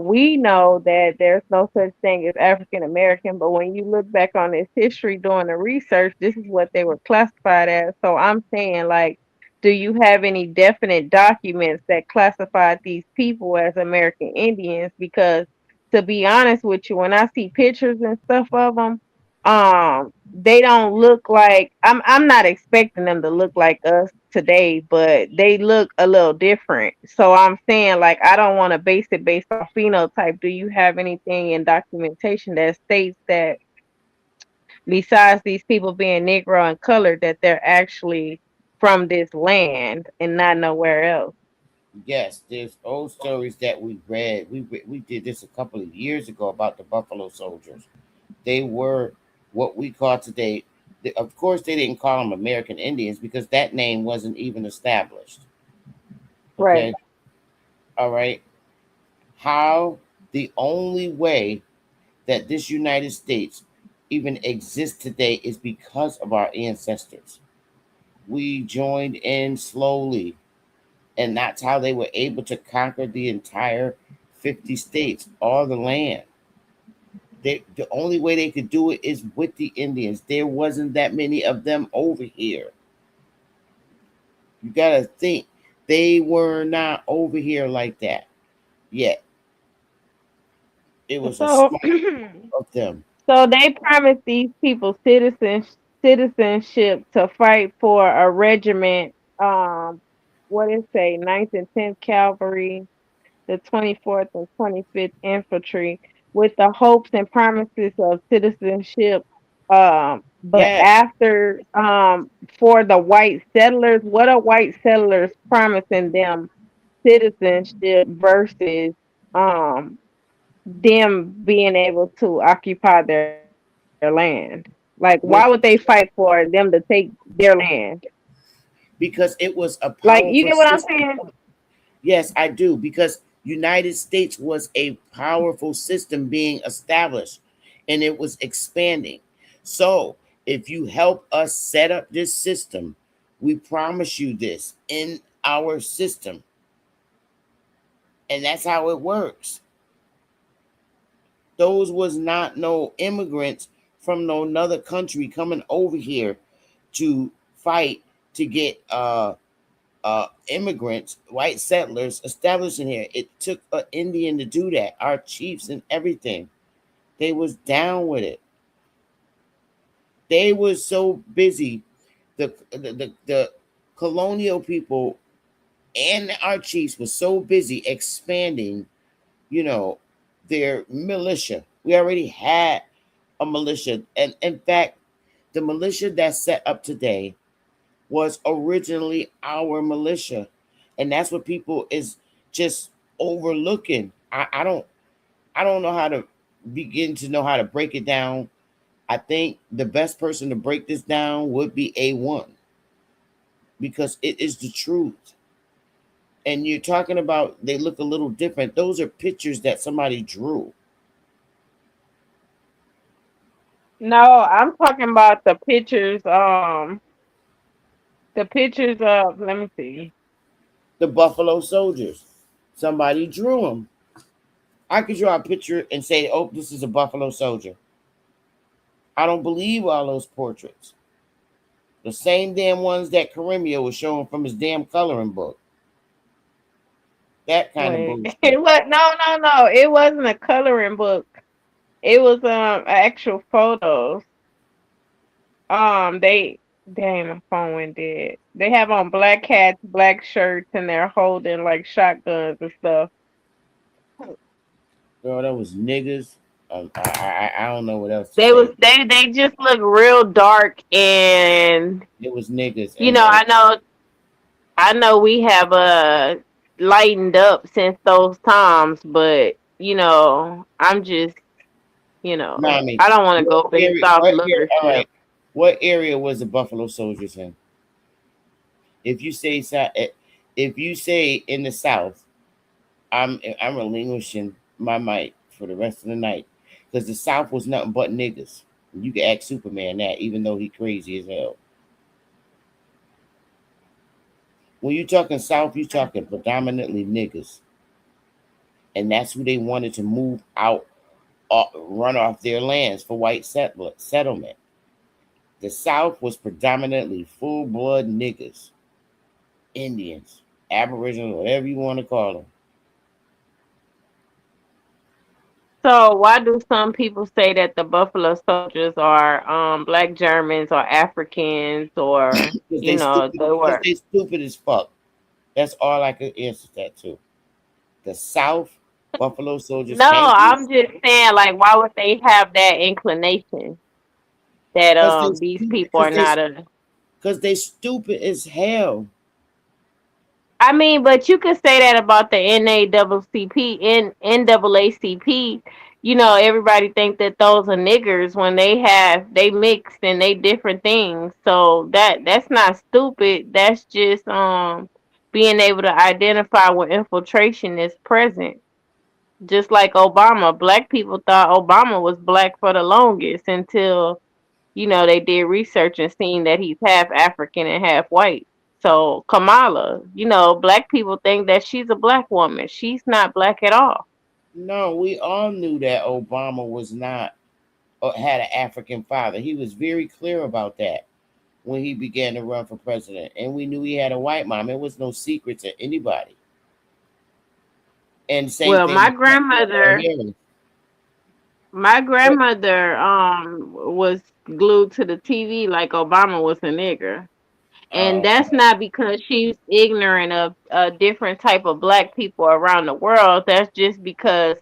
We know that there's no such thing as African American, but when you look back on this history doing the research, this is what they were classified as. So I'm saying, like, do you have any definite documents that classified these people as American Indians? Because to be honest with you, when I see pictures and stuff of them, they don't look like I'm not expecting them to look like us today, but they look a little different. So I'm saying like I don't want to base it based on phenotype. Do you have anything in documentation that states that besides these people being Negro and colored, that they're actually from this land and not nowhere else? Yes, there's old stories that we read. We did this a couple of years ago about the Buffalo Soldiers. They were what we call today. Of course, they didn't call them American Indians because that name wasn't even established. Okay. Right. All right. How the only way that this United States even exists today is because of our ancestors. We joined in slowly, and that's how they were able to conquer the entire 50 states, all the land. The only way they could do it is with the Indians. There wasn't that many of them over here. You gotta think they were not over here like that yet. It was a So small of them. so they promised these people citizenship to fight for a regiment, what it say, 9th and 10th Cavalry, the 24th and 25th Infantry, with the hopes and promises of citizenship. But Yes, after for the white settlers, what are white settlers promising them citizenship versus um them being able to occupy their land? Like, why would they with fight for them to take their land? because it was a Like, you powerful get what I'm system. saying? Yes, I do. Because United States was a powerful system being established and it was expanding. So if you help us set up this system, we promise you this in our system. And that's how it works. Those was not no immigrants from no another country coming over here to fight to get immigrants, white settlers established in here. It took an Indian to do that. Our chiefs and everything, they was down with it. They was so busy. The colonial people and our chiefs was so busy expanding, you know, their militia. We already had a militia, and in fact, the militia that's set up today was originally our militia, and that's what people is just overlooking. I don't know how to begin to know how to break it down. I think the best person to break this down would be A1 because it is the truth. And you're talking about they look a little different. Those are pictures that somebody drew. No, I'm talking about the pictures. The pictures of, let me see. The Buffalo Soldiers. Somebody drew them. I could draw a picture and say, oh, this is a Buffalo Soldier. I don't believe all those portraits. The same damn ones that Karimia was showing from his damn coloring book. That kind of bullshit. It was no. It wasn't a coloring book. It was actual photos. They damn, my phone went dead. They have on black hats, black shirts, and they're holding like shotguns and stuff. Girl, that was niggas. I don't know what else to They say. was they just look real dark, and It was niggas. you know, I know we have lightened up since those times, but you know, I'm just, you know, Mommy, I don't want to go based off all leadership. right. What area was the Buffalo Soldiers in? If you say in the South, I'm relinquishing my mic for the rest of the night because the South was nothing but niggas. You can ask Superman that, even though he crazy as hell. When you talking South, you talking predominantly niggas, and that's who they wanted to move out, run off their lands for white settlement. The South was predominantly full blood niggas, Indians, Aboriginal, whatever you want to call them. So why do some people say that the Buffalo Soldiers are black Germans or Africans or Because you they know stupid. they Because were? they stupid as fuck. That's all I could answer that to. The South Buffalo Soldiers No, can't be I'm just saying like why would they have that inclination that because they these stupid. people are not a Because they stupid as hell. I mean, but you could say that about the NAACP. You know, everybody think that those are niggers when they mixed and they different things. So that's not stupid. That's just being able to identify when infiltration is present. Just like Obama, black people thought Obama was black for the longest until they did research and seen that he's half African and half white. So Kamala, black people think that she's a black woman. She's not black at all. No, we all knew that Obama was not had an African father. He was very clear about that when he began to run for president, and we knew he had a white mom. It was no secret to anybody. And same Well, thing my with grandmother, Harris. my grandmother was glued to the TV like Obama was a nigger. And that's not because she's ignorant of a different type of black people around the world. That's just because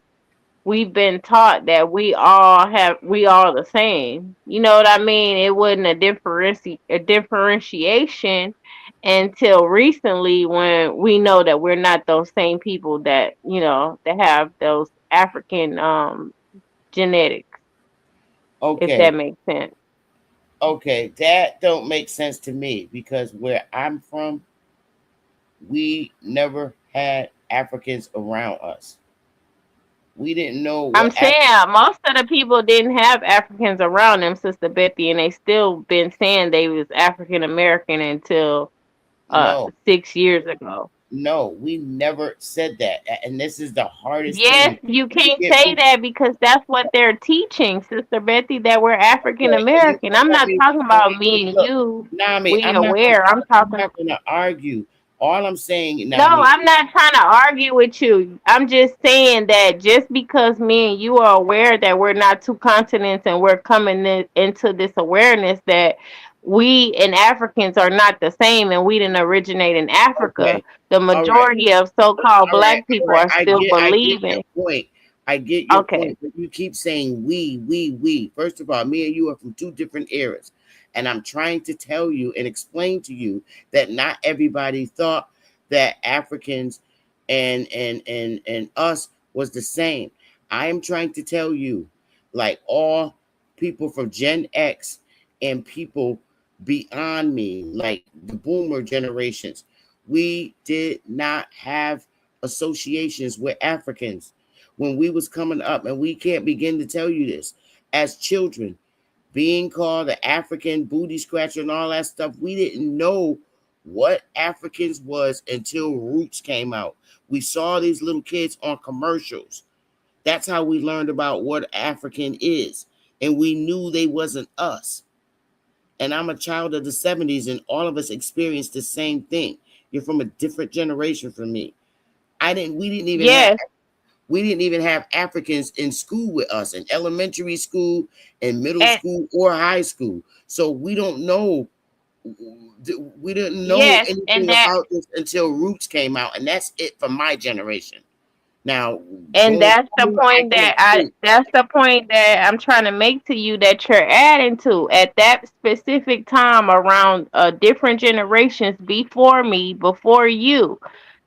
we've been taught that we all the same. You know what I mean? It wasn't a differentiation until recently when we know that we're not those same people that that have those African genetics. If Okay, that makes sense. okay, that don't make sense to me because where I'm from, we never had Africans around us. We didn't know I'm what saying most of the people didn't have Africans around them, Sister Bethy, and they still been saying they was African American until no, 6 years ago. no, we never said that. And this is the hardest Yes, thing you to can't get say people. that because that's what they're teaching, Sister Bethy, that we're African Okay, American. I'm not talking about me and look, you. Nami, We aware. I'm not gonna argue. All I'm saying, No, Nami, I'm not trying to argue with you. I'm just saying that just because me and you are aware that we're not two continents and we're coming into this awareness that we and Africans are not the same and we didn't originate in Africa, okay, the all right, majority of so-called all right, black all people right. are still I get your believing. point. I get your Okay. point, but you keep saying we. First of all, me and you are from two different eras. And I'm trying to tell you and explain to you that not everybody thought that Africans and us was the same. I am trying to tell you, like all people from Gen X and people beyond me, like the boomer generations, we did not have associations with Africans when we was coming up, and we can't begin to tell you this as children being called the African booty scratcher and all that stuff. We didn't know what Africans was until Roots came out. We saw these little kids on commercials. That's how we learned about what African is, and we knew they wasn't us. And I'm a child of the 70s, and all of us experienced the same thing. You're from a different generation from me. Yes. We didn't even have Africans in school with us, in elementary school, in middle And school, or high school. So we don't know. We didn't know yes, and anything that about this until Roots came out, and that's it for my generation. Now, And going that's the forward, I point can't that I speak. that's the point that I'm trying to make to you that you're adding to. At that specific time around different generations before me, before you,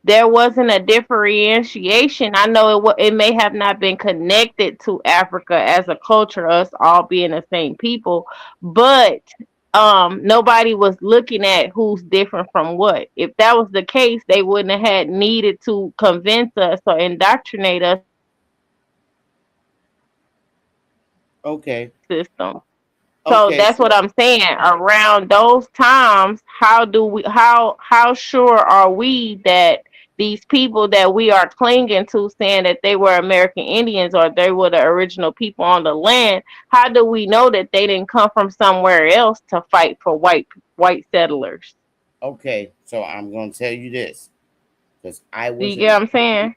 there wasn't a differentiation. I know it may have not been connected to Africa as a culture, us all being the same people, but nobody was looking at who's different from what. If that was the case, they wouldn't have had needed to convince us or indoctrinate us Okay. system. So Okay. that's what So I'm saying. Around those times, how sure are we that these people that we are clinging to, saying that they were American Indians or they were the original people on the land, how do we know that they didn't come from somewhere else to fight for white settlers? okay. So I'm gonna tell you this because I Do you wasn't. get what I'm saying?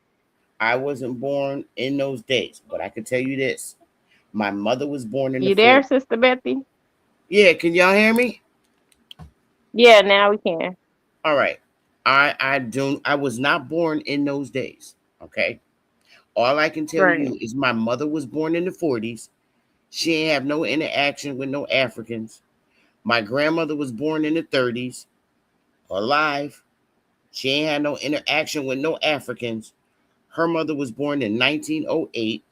I wasn't born in those days, but I can tell you this. My mother was born in the You there, 40s. Sister Bethy? Yeah, can y'all hear me? Yeah, now we can. All right. I was not born in those days. Okay. All I can tell Right. you is my mother was born in the 40s. She ain't have no interaction with no Africans. My grandmother was born in the 30s, alive. She ain't had no interaction with no Africans. Her mother was born in 1908,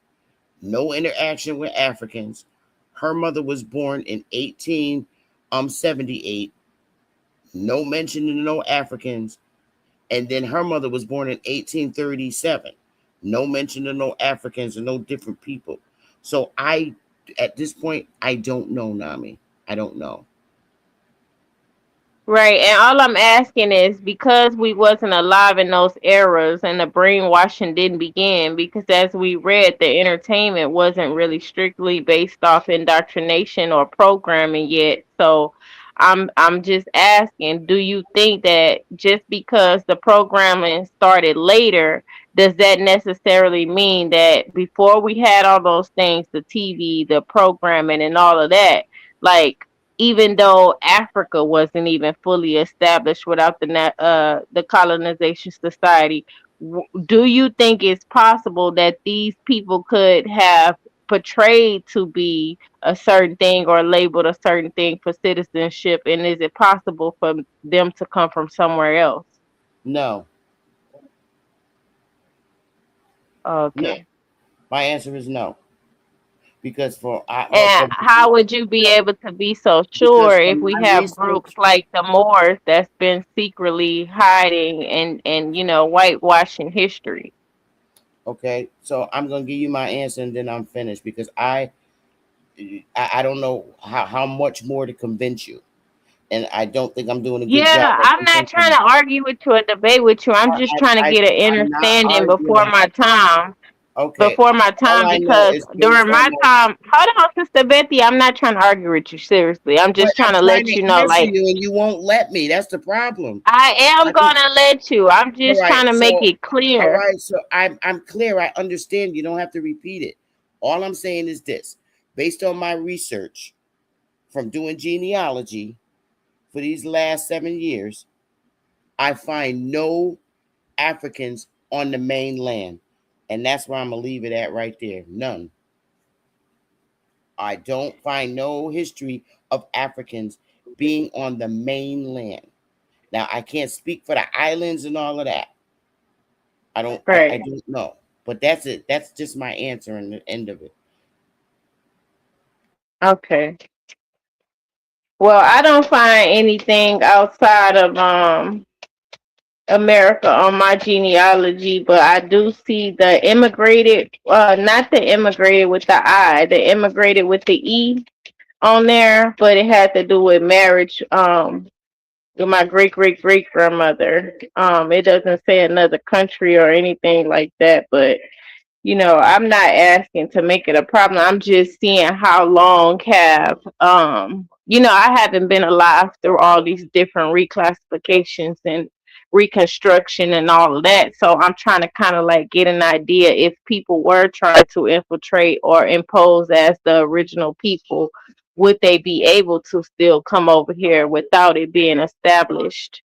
no interaction with Africans. Her mother was born in 1878, no mention of no Africans. And then her mother was born in 1837, no mention of no Africans and no different people. So at this point, I don't know, Nami. I don't know. Right. And all I'm asking is because we wasn't alive in those eras and the brainwashing didn't begin, because as we read, the entertainment wasn't really strictly based off indoctrination or programming yet. So I'm just asking, do you think that just because the programming started later, does that necessarily mean that before we had all those things, the TV, the programming and all of that, like even though Africa wasn't even fully established without the colonization society, do you think it's possible that these people could have portrayed to be a certain thing or labeled a certain thing for citizenship? And is it possible for them to come from somewhere else? No. Okay. No. My answer is no. Because And how would you be able to be so sure if we have groups like the Moors that's been secretly hiding and whitewashing history? Okay, so I'm gonna give you my answer and then I'm finished because I don't know how much more to convince you, and I don't think I'm doing a good job. Yeah, I'm not trying to argue with you or debate with you. I'm just trying to get an I'm not understanding before arguing. my time. Okay. Before my time, All I know because is during my time, hold on, Sister Bethy, I'm not trying to argue with you seriously. I'm just trying to let you know, like, you and you won't let me. That's the problem. I am gonna let you. I'm just All right, trying to make so- it clear. All right, so I'm clear. I understand. You don't have to repeat it. All I'm saying is this: based on my research from doing genealogy for these last 7 years, I find no Africans on the mainland, and that's where I'm gonna leave it at right there. None. I don't find no history of Africans being on the mainland. Now I can't speak for the islands and all of that. I don't know. But that's it. That's just my answer and the end of it. Okay. Well, I don't find anything outside of America on my genealogy, but I do see the immigrated, not the immigrated with the I, the immigrated with the E on there, but it had to do with marriage with my great grandmother. It doesn't say another country or anything like that, but I'm not asking to make it a problem. I'm just seeing how long have I haven't been alive through all these different reclassifications and reconstruction and all of that. So I'm trying to kind of like get an idea if people were trying to infiltrate or impose as the original people, would they be able to still come over here without it being established?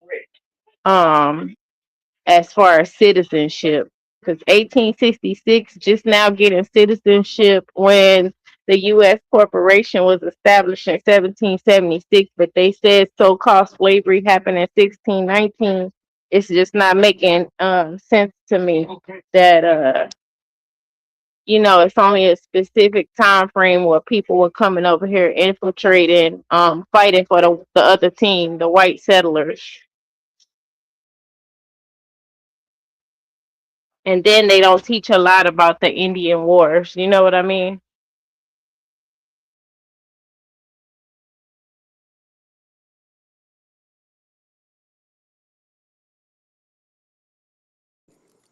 As far as citizenship, because 1866 just now getting citizenship when the U.S. corporation was established in 1776, but they said so-called slavery happened in 1619. It's just not making sense to me that it's only a specific time frame where people were coming over here infiltrating, fighting for the other team, the white settlers. And then they don't teach a lot about the Indian Wars. You know what I mean?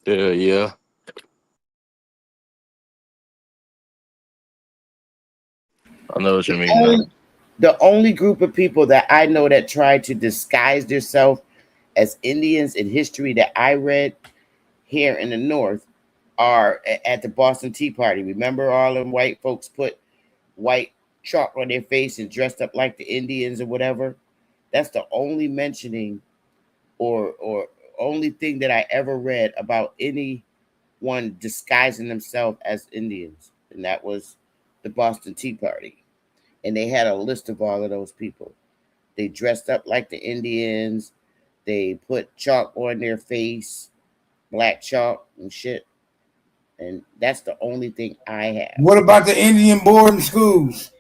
Yeah. I know what you mean. The only group of people that I know that tried to disguise themselves as Indians in history that I read here in the North are at the Boston Tea Party. Remember, all them white folks put white chalk on their face and dressed up like the Indians or whatever. That's the only mentioning or only thing that I ever read about anyone disguising themselves as Indians, and that was the Boston Tea Party. And they had a list of all of those people. They dressed up like the Indians. They put chalk on their face, black chalk and shit. And that's the only thing I have. What about the Indian boarding schools?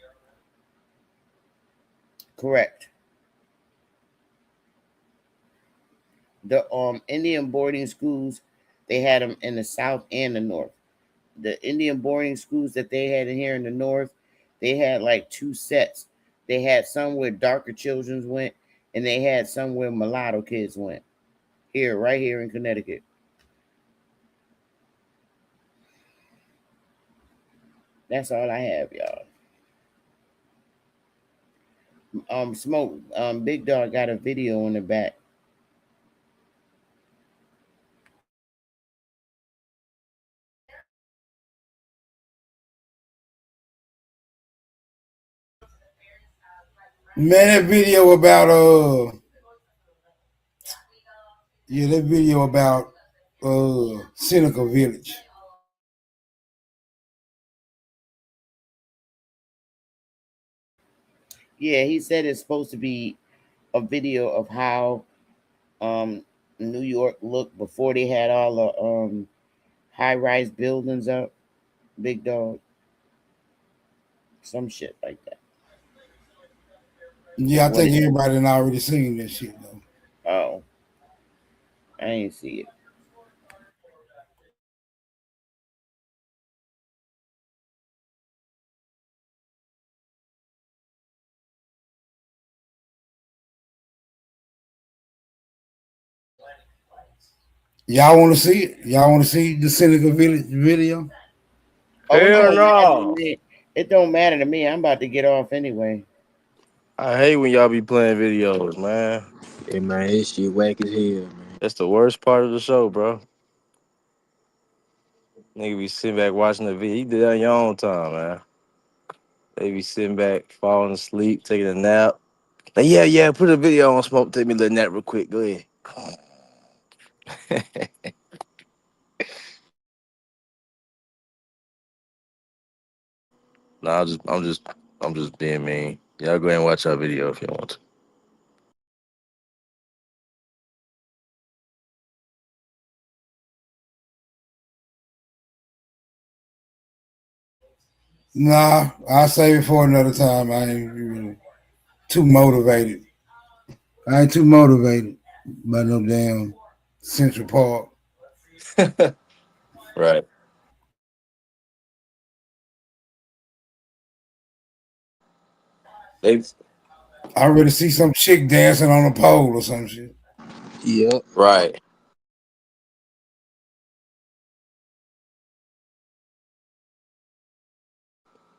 Correct. The Indian boarding schools, they had them in the South and the North. The Indian boarding schools that they had in here in the North, they had like two sets. They had some where darker children went, and they had some where mulatto kids went. Here, right here in Connecticut. That's all I have, y'all. Smoke, Big Dog got a video in the back. Man, that video about that video about Seneca Village. Yeah, he said it's supposed to be a video of how New York looked before they had all the high-rise buildings up. Big Dog. Some shit like that. Yeah, I think everybody done already seen this shit though. Oh. I ain't see it. Y'all want to see it? Y'all want to see the Seneca Village video? Oh, Hell no. no. It don't matter to me. I'm about to get off anyway. I hate when y'all be playing videos, man. Hey man, this shit whack as hell, man. That's the worst part of the show, bro. Nigga be sitting back watching the video. You did that on your own time, man. They be sitting back, falling asleep, taking a nap. Like, yeah, put a video on Smoke. Take me a little nap real quick. Go ahead. Nah, I'm just being mean. Y'all go ahead and watch our video if you want to. Nah, I'll save it for another time. I ain't really too motivated. I ain't too motivated by no damn Central Park. Right. I really see some chick dancing on a pole or some shit. Yep. Right.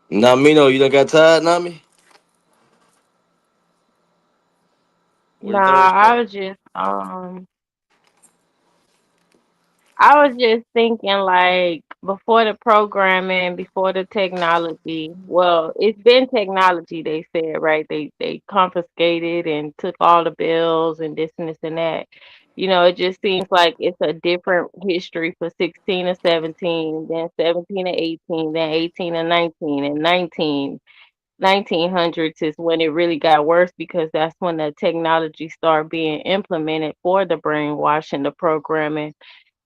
Namino, you done got tired, Nami? Nah, I was just thinking like before the programming, before the technology. Well, it's been technology, they said, right? They confiscated and took all the bills and this and this and that. You know, it just seems like it's a different history for 16 and 17, then 17 and 18, then 18 and 19, and 1900s is when it really got worse because that's when the technology started being implemented for the brainwashing, the programming.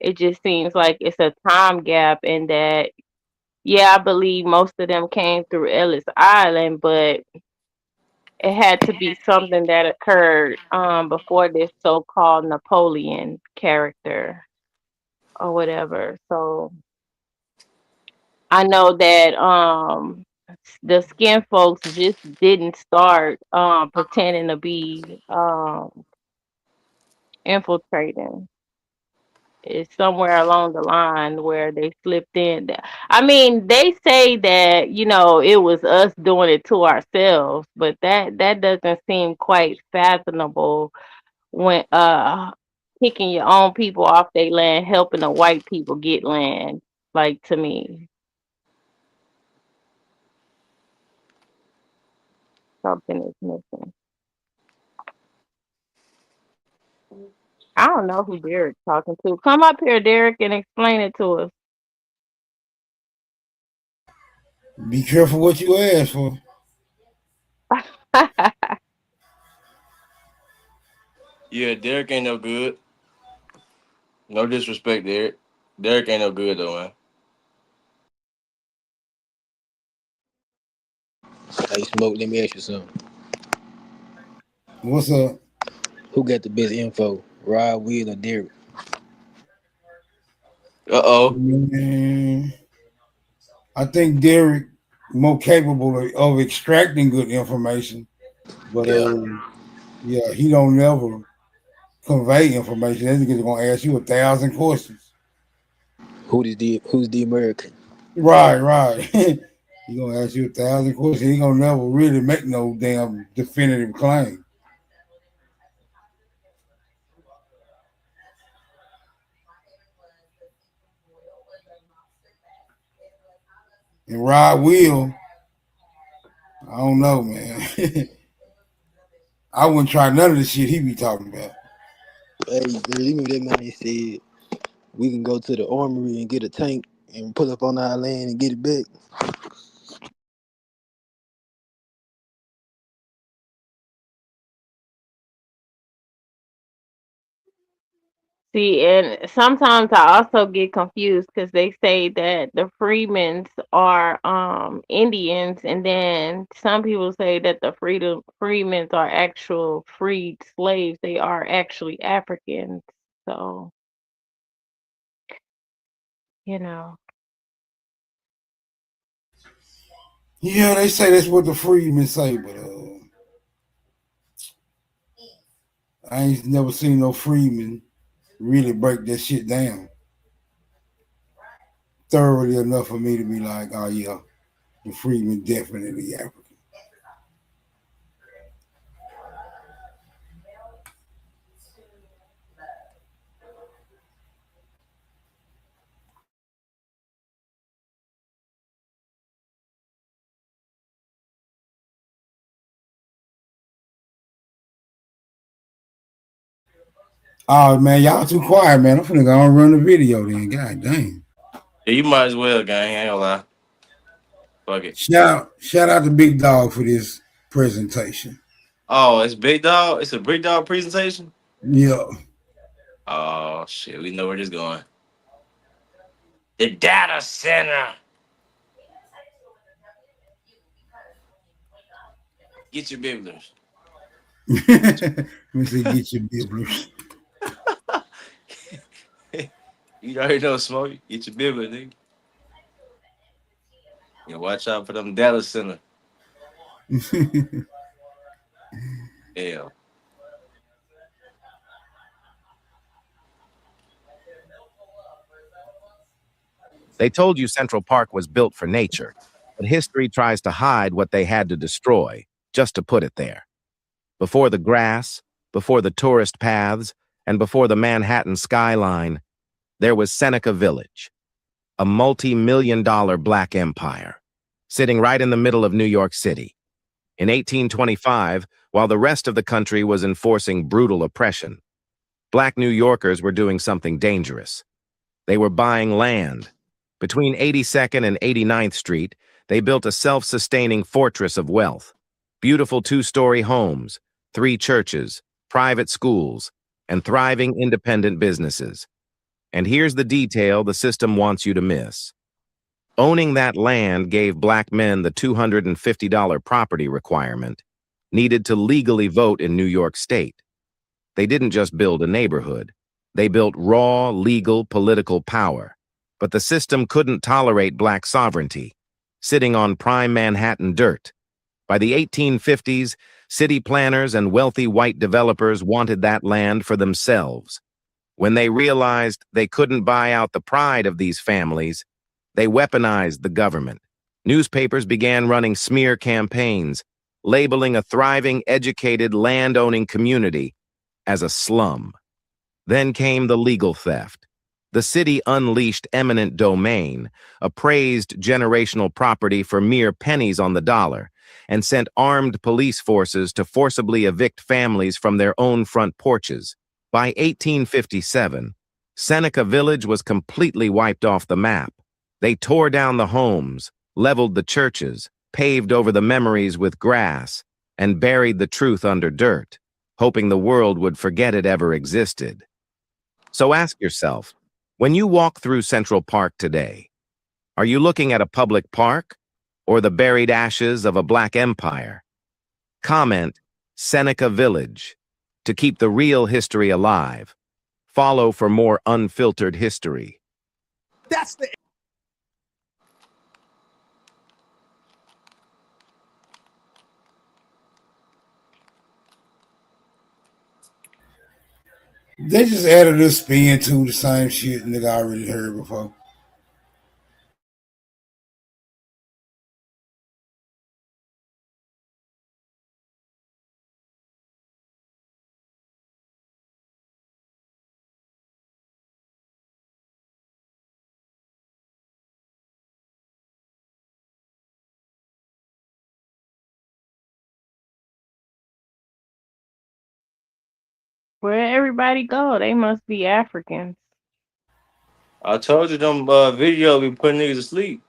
It just seems like it's a time gap in that, yeah, I believe most of them came through Ellis Island, but it had to be something that occurred before this so-called Napoleon character or whatever. So I know that the skin folks just didn't start pretending to be infiltrating. It's somewhere along the line where they slipped in. I mean, they say that, you know, it was us doing it to ourselves, but that doesn't seem quite fathomable when kicking your own people off their land, helping the white people get land. like to me. Something is missing. I don't know who Derek's talking to. Come up here, Derek, and explain it to us. Be careful what you ask for. Yeah, Derek ain't no good. No disrespect, Derek. Derek ain't no good though, man. Hey, Smoke, let me ask you something. What's up? Who got the best info, Rod, Will, or Derek? Man, I think Derek more capable of extracting good information, but yeah, he don't never convey information. That nigga's gonna ask you 1,000 questions. Who's the American? Right. He gonna ask you 1,000 questions. He gonna never really make no damn definitive claim. And Rod Will, I don't know, man. I wouldn't try none of the shit he be talking about. Hey, remember that man said we can go to the armory and get a tank and pull up on our land and get it back. See, and sometimes I also get confused because they say that the Freemans are Indians, and then some people say that the Freemans are actual freed slaves. They are actually Africans. So, you know. Yeah, they say that's what the freedmen say, but I ain't never seen no freedmen really break that shit down thoroughly enough for me to be like, oh yeah, the freedmen definitely African. Oh man, y'all too quiet, man. I'm finna go and run the video then. God dang. Yeah, you might as well, gang. I ain't gonna lie. Fuck it. Shout out to Big Dog for this presentation. Oh, it's Big Dog. It's a Big Dog presentation. Yeah. Oh shit, we know where this going. The data center. Get your bibblers. Let me say, get your bibblers. You already know, Smoke. Get your bibblers, nigga. Yeah, watch out for them data center. Yeah. They told you Central Park was built for nature, but history tries to hide what they had to destroy just to put it there. Before the grass, before the tourist paths, and before the Manhattan skyline, there was Seneca Village, a multi-million-dollar black empire, sitting right in the middle of New York City. In 1825, while the rest of the country was enforcing brutal oppression, black New Yorkers were doing something dangerous. They were buying land. Between 82nd and 89th Street, they built a self-sustaining fortress of wealth, beautiful two-story homes, 3 churches, private schools, and thriving independent businesses. And here's the detail the system wants you to miss. Owning that land gave black men the $250 property requirement needed to legally vote in New York State. They didn't just build a neighborhood. They built raw, legal, political power. But the system couldn't tolerate black sovereignty, sitting on prime Manhattan dirt. By the 1850s, city planners and wealthy white developers wanted that land for themselves. When they realized they couldn't buy out the pride of these families, they weaponized the government. Newspapers began running smear campaigns, labeling a thriving, educated, land-owning community as a slum. Then came the legal theft. The city unleashed eminent domain, appraised generational property for mere pennies on the dollar, and sent armed police forces to forcibly evict families from their own front porches. By 1857, Seneca Village was completely wiped off the map. They tore down the homes, leveled the churches, paved over the memories with grass, and buried the truth under dirt, hoping the world would forget it ever existed. So ask yourself, when you walk through Central Park today, are you looking at a public park or the buried ashes of a black empire? Comment Seneca Village to keep the real history alive. Follow for more unfiltered history. That's the They just added a spin to the same shit nigga I already heard before. Where everybody go? They must be Africans. I told you them video be putting niggas to sleep.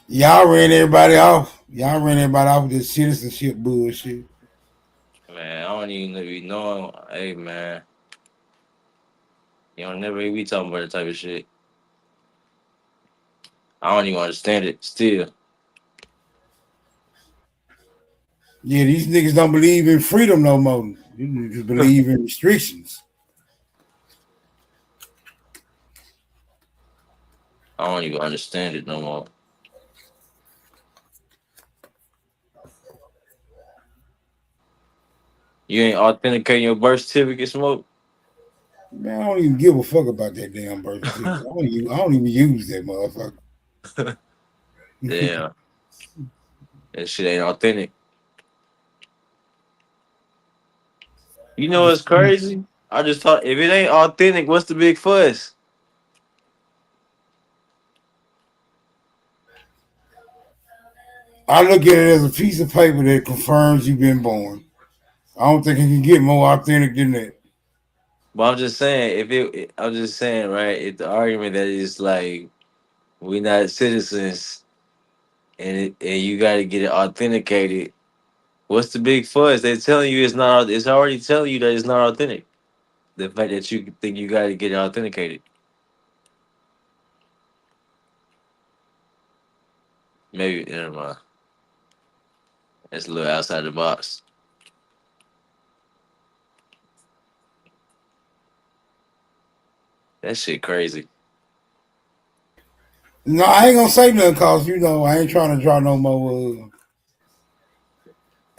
Y'all ran everybody off. Y'all ran everybody off with this citizenship bullshit. Man, I don't even be knowing. Hey, man. You don't never hear me talking about that type of shit. I don't even understand it still. Yeah, these niggas don't believe in freedom no more. These niggas believe in restrictions. I don't even understand it no more. You ain't authenticating your birth certificate, Smoke? Man, I don't even give a fuck about that damn birth certificate. I don't even use that motherfucker. Damn. That shit ain't authentic. You know what's crazy? I just thought, if it ain't authentic, what's the big fuss? I look at it as a piece of paper that confirms you've been born. I don't think it can get more authentic than that. But I'm just saying, I'm just saying, right? If the argument that it's like we're not citizens, and you got to get it authenticated. What's the big fuss? They're telling you it's not. It's already telling you that it's not authentic. The fact that you think you got to get it authenticated. Maybe never mind. That's a little outside the box. That shit crazy. No, I ain't gonna say nothing cause I ain't trying to draw no more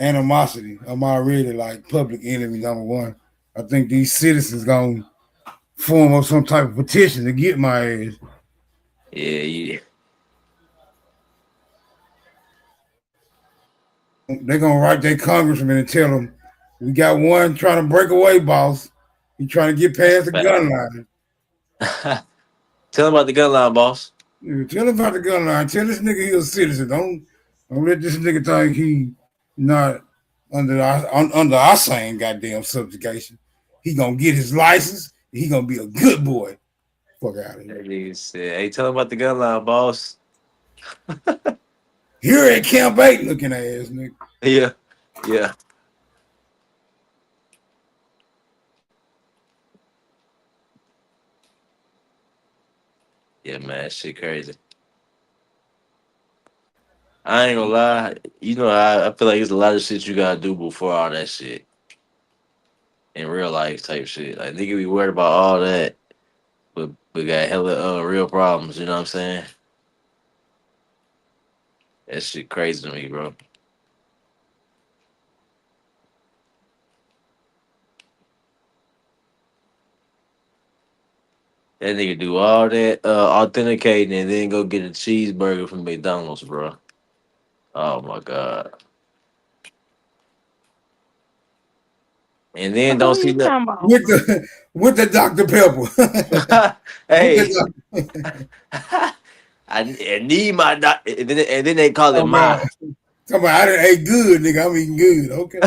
animosity. I'm already like public enemy number one. I think these citizens gonna form up some type of petition to get my ass. Yeah. They're gonna write their congressman and tell them we got one trying to break away, boss. He trying to get past the gun line. Tell him about the gun line, boss. Yeah, tell him about the gun line. Tell this nigga he's a citizen. Don't let this nigga think he not under our same goddamn subjugation. He gonna get his license. He gonna be a good boy. Fuck out of here. Hey, tell him about the gun line, boss. Here at Camp 8 looking ass nigga. Yeah. Yeah, man, shit crazy. I ain't gonna lie. I feel like there's a lot of shit you gotta do before all that shit. In real life type shit. Like, nigga be worried about all that, but we got hella real problems, you know what I'm saying? That shit crazy to me, bro. That nigga do all that authenticating and then go get a cheeseburger from McDonald's, bro. Oh my God. and then don't see the with the Dr. Pepper. hey. I need my doc, and then they call it my. Come on, I didn't ate good, nigga. I'm eating good. Okay.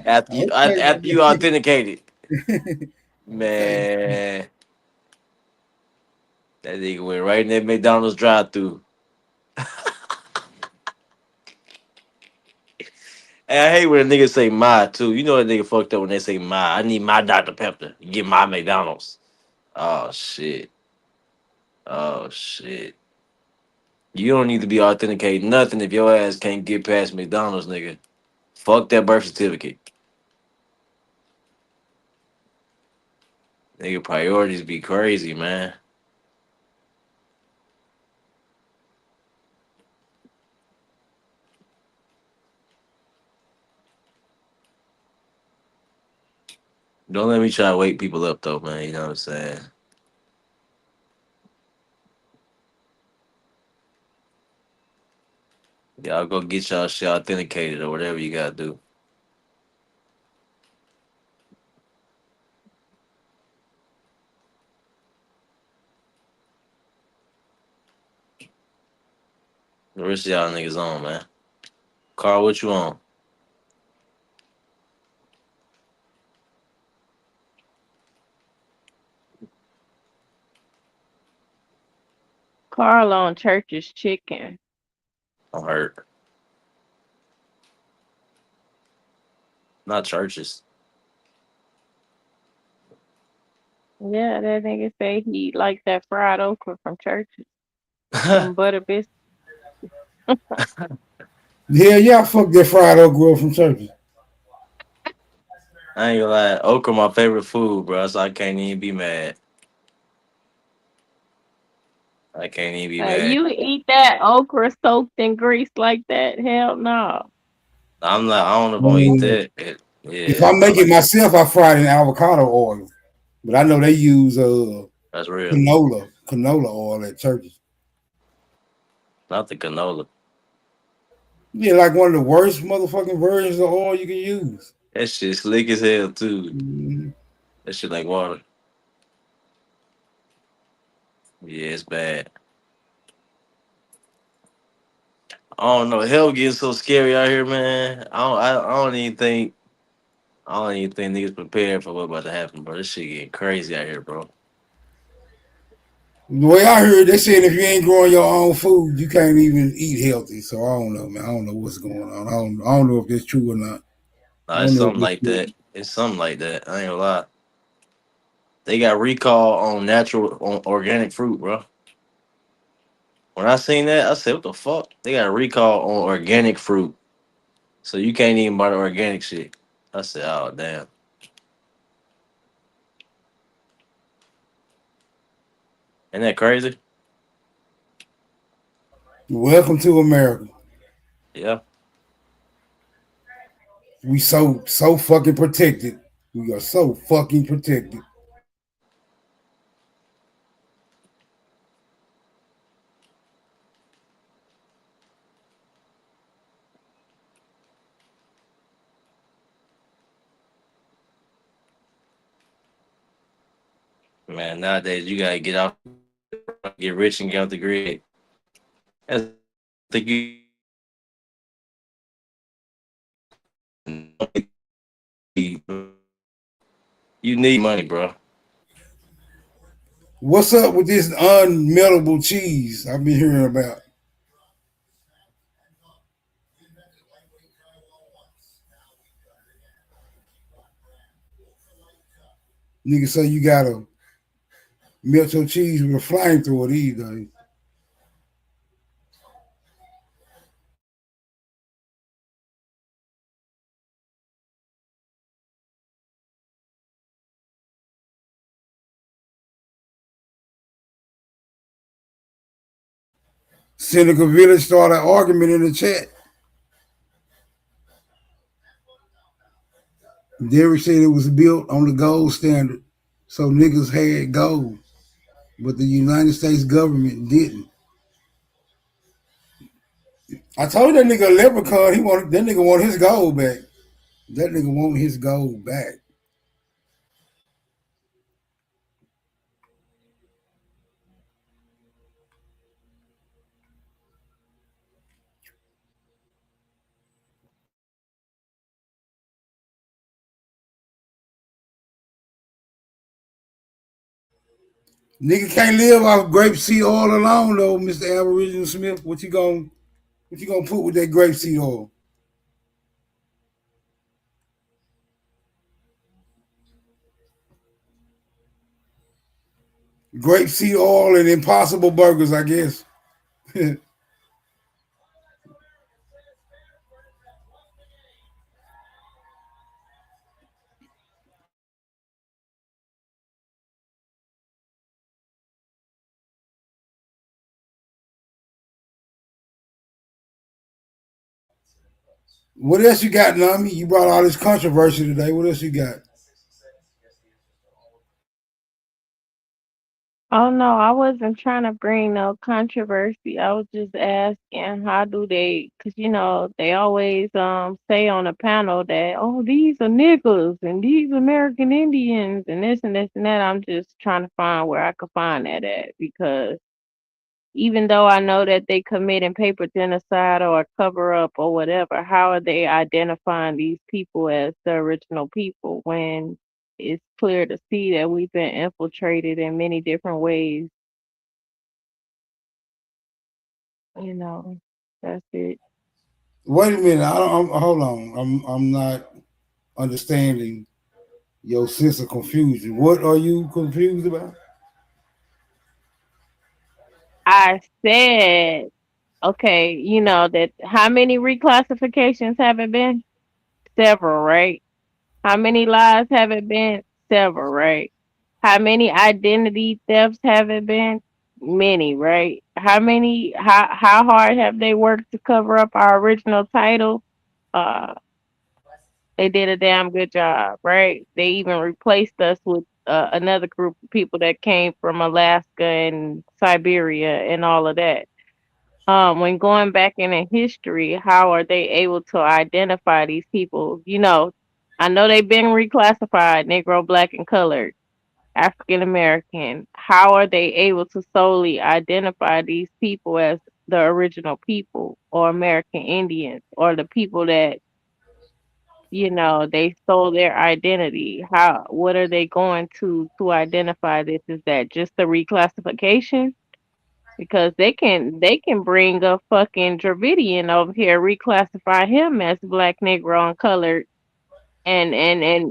after you authenticated, man, that nigga went right in that McDonald's drive-through. And I hate when a nigga say my too. You know a nigga fucked up when they say my. I need my Dr. Pepper. You get my McDonald's. Oh shit. Oh shit. You don't need to be authenticating nothing if your ass can't get past McDonald's, nigga. Fuck that birth certificate. Nigga, priorities be crazy, man. Don't let me try to wake people up, though, man. You know what I'm saying? Y'all go get y'all shit authenticated or whatever you gotta do. The rest of y'all niggas on, man. Carl, what you on? Carl on Church's Chicken. I'm hurt. Not churches. Yeah, that nigga say he like that fried okra from Church's. Some butter biscuits. Yeah, fuck that fried okra from Turkey. I ain't gonna lie. Okra my favorite food, bro. So I can't even be mad. I can't even be mad. You eat that okra soaked in grease like that? Hell no. I'm not. I don't know if I'm gonna eat that. If I make it myself, I fry it in avocado oil. But I know they use that's real canola oil at churches. Not the canola. Yeah, like one of the worst motherfucking versions of oil you can use. That shit slick as hell too. That shit like water. Yeah, it's bad. I don't know. Hell getting so scary out here, man. I don't even think niggas prepared for what about to happen, bro. This shit getting crazy out here, bro. The way I heard, they said if you ain't growing your own food, you can't even eat healthy. So I don't know, man. I don't know what's going on. I don't know if that's true or not. Nah, it's something like that. It's something like that. I ain't gonna lie. They got recall on organic fruit, bro. When I seen that, I said, what the fuck? They got a recall on organic fruit. So you can't even buy the organic shit. I said, oh, damn. Isn't that crazy? Welcome to America. Yeah. We so fucking protected. We are so fucking protected. Man, nowadays you gotta get rich and get off the grid. That's the you need money, bro. What's up with this unmeltable cheese I've been hearing about? Nigga say you gotta melt your cheese with a flamethrower these days. Seneca Village started an argument in the chat. Derek said it was built on the gold standard, so niggas had gold, but the United States government didn't. I told that nigga Leprechaun that nigga wanted his gold back. That nigga want his gold back. Nigga can't live off grapeseed oil alone though, Mr. Aboriginal Smith. What you gonna put with that grapeseed oil? Grapeseed oil and Impossible Burgers, I guess. What else you got, Nami? You brought all this controversy today. What else you got? Oh no, I wasn't trying to bring no controversy. I was just asking how do they, because they always say on a panel that, oh, these are niggers and these American Indians and this and this and that. I'm just trying to find where I could find that at, because even though I know that they committing paper genocide or cover up or whatever, how are they identifying these people as the original people when it's clear to see that we've been infiltrated in many different ways? That's it. Wait a minute. Hold on. I'm not understanding your sense of confusion. What are you confused about? I said, okay, that how many reclassifications have it been? Several, right? How many lies have it been? Several, right? How many identity thefts have it been? Many, right? How hard have they worked to cover up our original title? Uh, they did a damn good job, right? They even replaced us with another group of people that came from Alaska and Siberia and all of that. When going back in history, how are they able to identify these people? I know they've been reclassified Negro, Black, and Colored, African American. How are they able to solely identify these people as the original people or American Indians or the people that they stole their identity? What are they going to identify this? Is that just the reclassification? Because they can bring a fucking Dravidian over here, reclassify him as black, Negro, and colored, and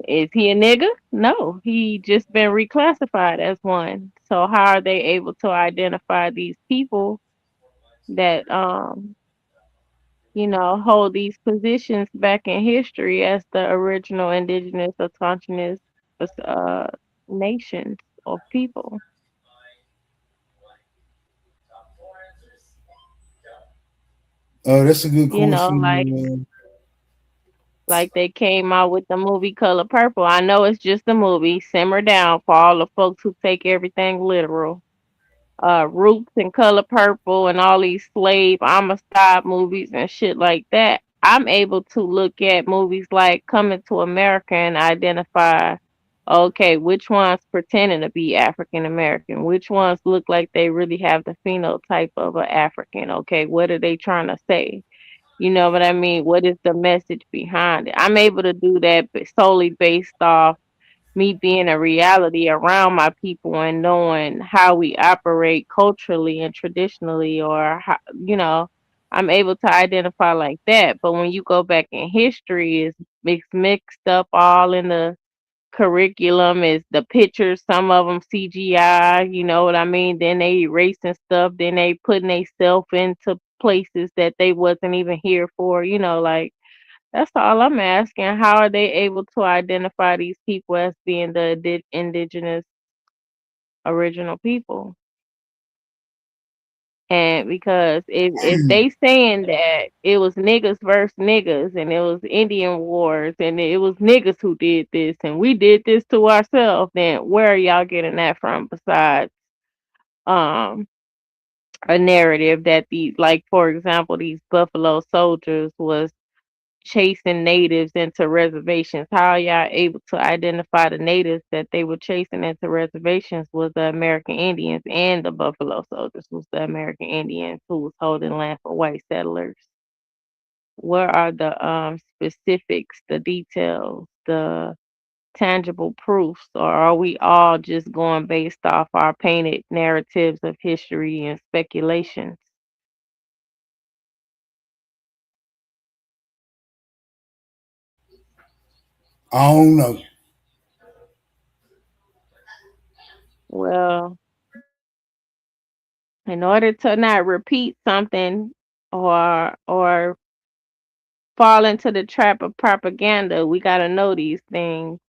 is he a nigga? No, he just been reclassified as one. So how are they able to identify these people that hold these positions back in history as the original indigenous autonomous uh nations or people? That's a good Like question. they came out with the movie Color Purple. I know it's just a movie. Simmer down for all the folks who take everything literal. Roots and Color Purple and all these slave homicide movies and shit like that. I'm able to look at movies like Coming to America and identify, okay, which ones pretending to be African American, which ones look like they really have the phenotype of an African. Okay, what are they trying to say? You know what I mean? What is the message behind it? I'm able to do that solely based off me being a reality around my people and knowing how we operate culturally and traditionally, or how, I'm able to identify like that. But when you go back in history, it's mixed up all in the curriculum. Is the pictures, some of them CGI, you know what I mean? Then they erasing stuff, then they putting themselves into places that they wasn't even here for, like that's all I'm asking. How are they able to identify these people as being the indigenous original people? And because if they saying that it was niggas versus niggas and it was Indian wars and it was niggas who did this and we did this to ourselves, then where are y'all getting that from besides um a narrative that these, like for example, these Buffalo Soldiers was chasing natives into reservations? How are y'all able to identify the natives that they were chasing into reservations was the American Indians, and the Buffalo Soldiers was the American Indians who was holding land for white settlers? Where are the specifics, the details, the tangible proofs, or are we all just going based off our painted narratives of history and speculations? I don't know. Well, in order to not repeat something or fall into the trap of propaganda, we got to know these things.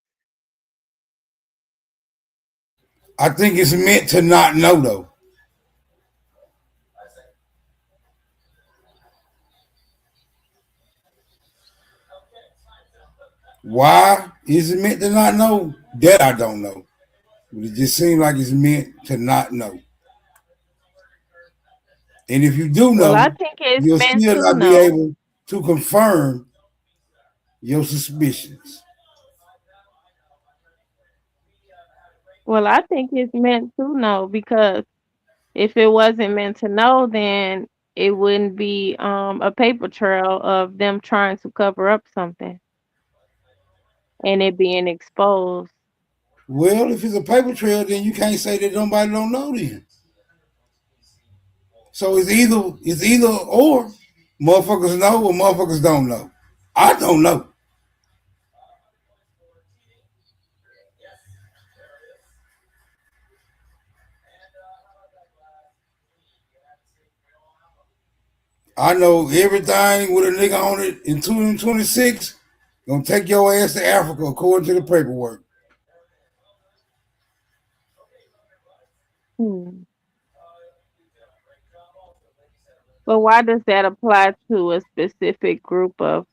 I think it's meant to not know though. Why is it meant to not know? That I don't know. But it just seems like it's meant to not know. And if you do Well, know, I think it's you'll meant still to not be know. able to confirm your suspicions. Well, I think it's meant to know, because if it wasn't meant to know, then it wouldn't be a paper trail of them trying to cover up something and it being exposed. Well, if it's a paper trail, then you can't say that nobody don't know then. So it's either or. Motherfuckers know or motherfuckers don't know. I don't know. I know everything with a nigga on it in 2026 gonna take your ass to Africa according to the paperwork. But why does that apply to a specific group of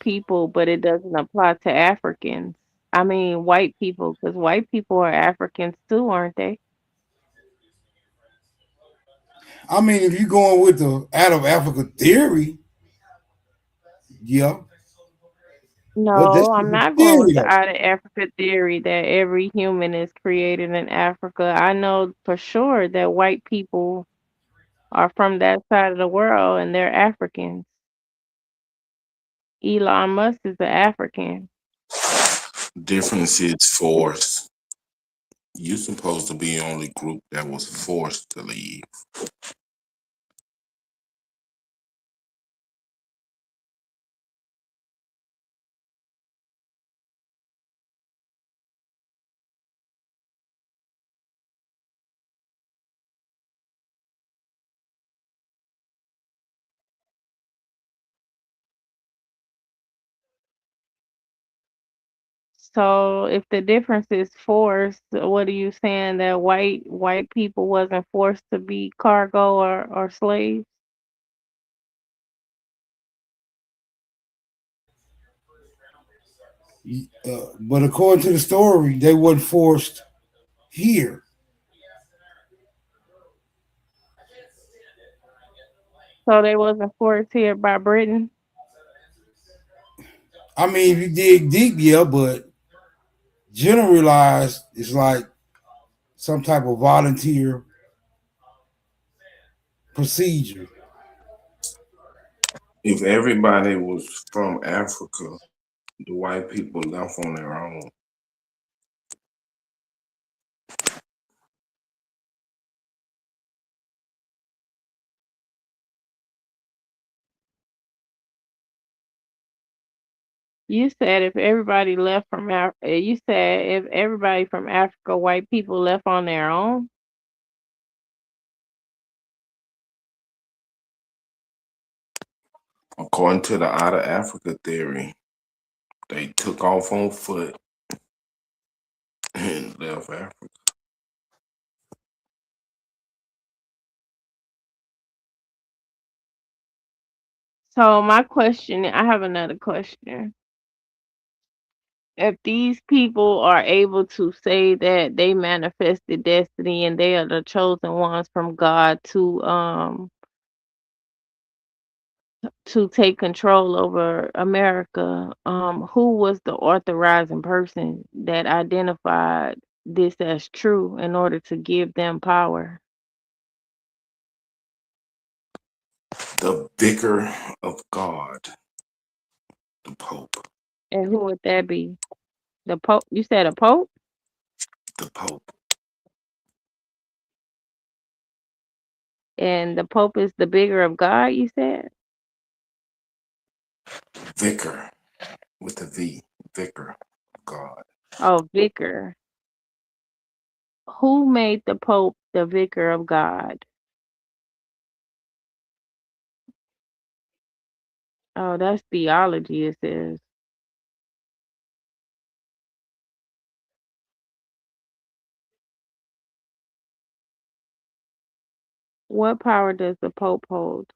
people, but it doesn't apply to Africans? I mean, white people, because white people are Africans too, aren't they? I mean, if you're going with the out of Africa theory, yeah. But that's No, I'm just a not going with theory the though. out of Africa theory that every human is created in Africa. I know for sure that white people are from that side of the world and they're Africans. Elon Musk is an African. Difference is force. You supposed to be the only group that was forced to leave. So if the difference is forced, what are you saying, that white people wasn't forced to be cargo or slaves? But according to the story, they weren't forced here. So they wasn't forced here by Britain? I mean, if you dig deep, yeah, but generalized, it's like some type of volunteer procedure. If everybody was from Africa, the white people left on their own. You said if everybody left from Africa, you said if everybody from Africa, white people left on their own? According to the out of Africa theory, they took off on foot and left Africa. So my question, I have another question. If these people are able to say that they manifested destiny and they are the chosen ones from God to to take control over America, who was the authorizing person that identified this as true in order to give them power? The vicar of God, the Pope, And who would that be? The Pope? You said a Pope? the Pope, And the Pope is the bigger of God, you said? vicar with a V, vicar of God. Oh, vicar. Who made the Pope the vicar of God? Oh, that's theology, it says. What power does the Pope hold?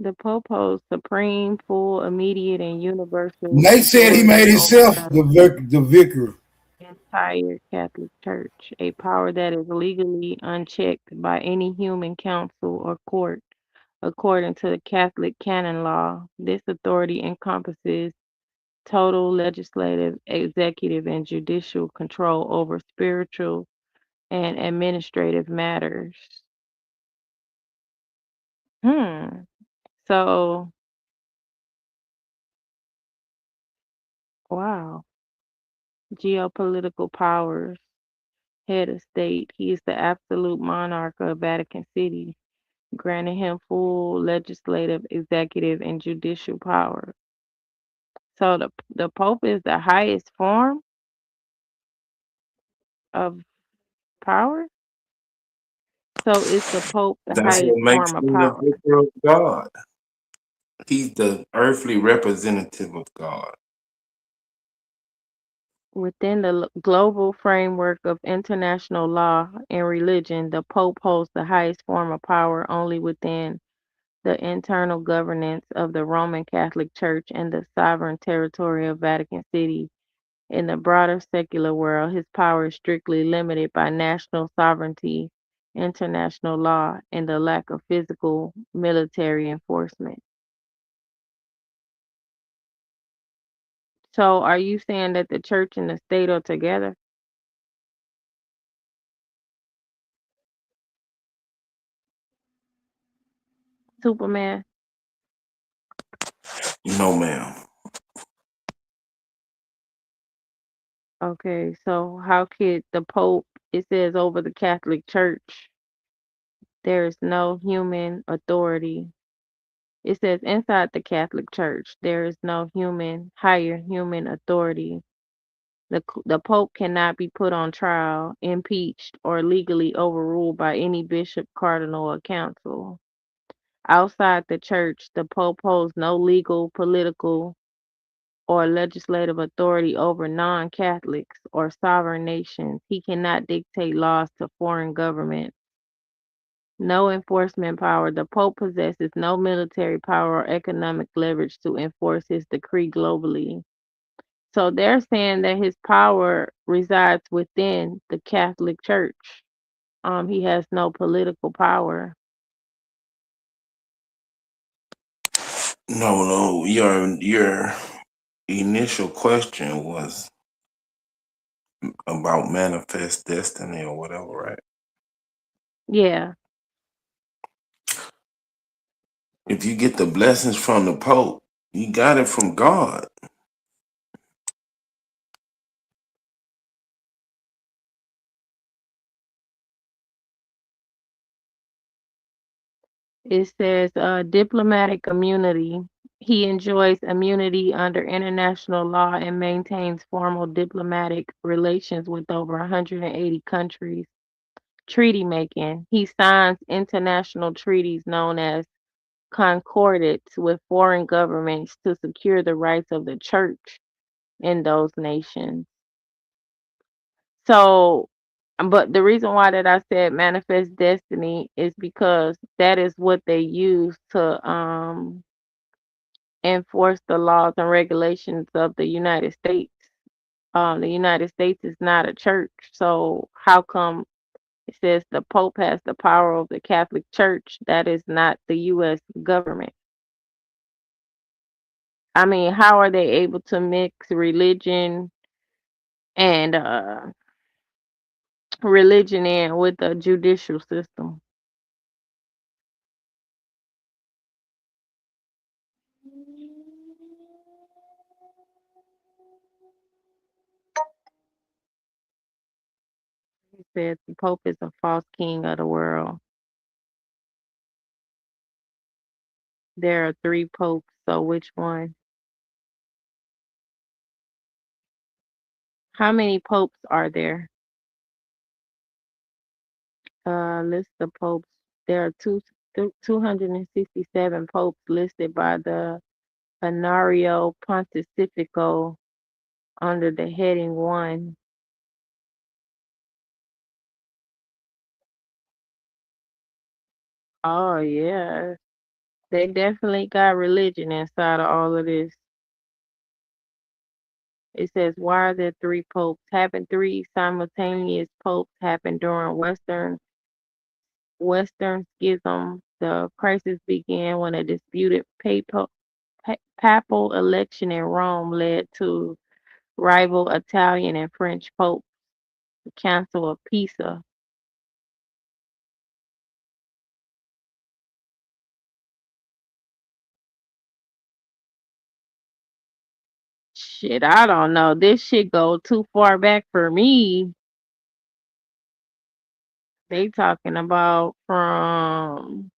The Pope holds supreme, full, immediate, and universal Nate said he made authority over himself the vicar. the entire Catholic Church, a power that is legally unchecked by any human council or court. According to the Catholic canon law, this authority encompasses total legislative, executive, and judicial control over spiritual and administrative matters. Hmm. So, wow. Geopolitical powers, head of state. He is the absolute monarch of Vatican City, granting him full legislative, executive, and judicial power. So the Pope is the highest form of power. So is the Pope the That's highest what makes form of him the power? vicar of God. He's the earthly representative of God. Within the global framework of international law and religion, the Pope holds the highest form of power only within the internal governance of the Roman Catholic Church and the sovereign territory of Vatican City. In the broader secular world, his power is strictly limited by national sovereignty, international law, and the lack of physical military enforcement. So, are you saying that the church and the state are together? Superman? No, ma'am. Okay, so how could the Pope, it says over the Catholic Church, there is no human authority. It says inside the Catholic Church, there is no higher human authority. The Pope cannot be put on trial, impeached, or legally overruled by any bishop, cardinal, or council. Outside the church, the Pope holds no legal, political, or legislative authority over non-Catholics or sovereign nations. He cannot dictate laws to foreign governments. No enforcement power. The Pope possesses no military power or economic leverage to enforce his decree globally. So they're saying that his power resides within the Catholic Church. He has no political power. No. Your initial question was about manifest destiny or whatever, right? Yeah. If you get the blessings from the Pope, you got it from God. It says diplomatic immunity. He enjoys immunity under international law and maintains formal diplomatic relations with over 180 countries. Treaty making. He signs international treaties known as concordats with foreign governments to secure the rights of the church in those nations. So, but the reason why that I said manifest destiny is because that is what they use to enforce the laws and regulations of the United States. The United States is not a church, so how come It says the Pope has the power of the Catholic Church. That is not the U.S. government. I mean, how are they able to mix religion and religion in with the judicial system? He said the Pope is a false king of the world. There are 3 popes, so which one? How many popes are there? List of popes. There are 267 popes listed by the Annario Pontificio under the heading 1. Oh yeah, they definitely got religion inside of all of this. It says, why are there 3 popes? Having 3 simultaneous popes happened during Western Schism. The crisis began when a disputed papal election in Rome led to rival Italian and French popes. The Council of Pisa. Shit, I don't know. This shit go too far back for me. They talking about from,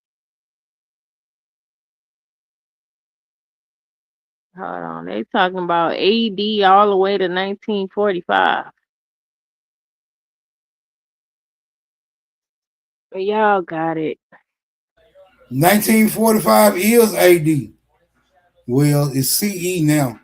hold on, they talking about AD all the way to 1945. But y'all got it. 1945 is AD. Well, it's CE now.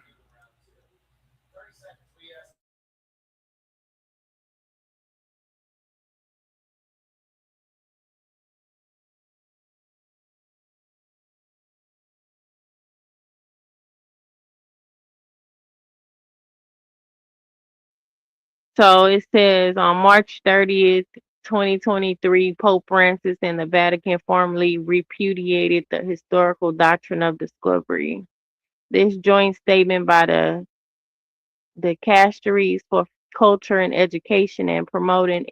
So it says on March 30th, 2023, Pope Francis and the Vatican formally repudiated the historical doctrine of discovery. This joint statement by the Dicasteries for Culture and Education and Promoting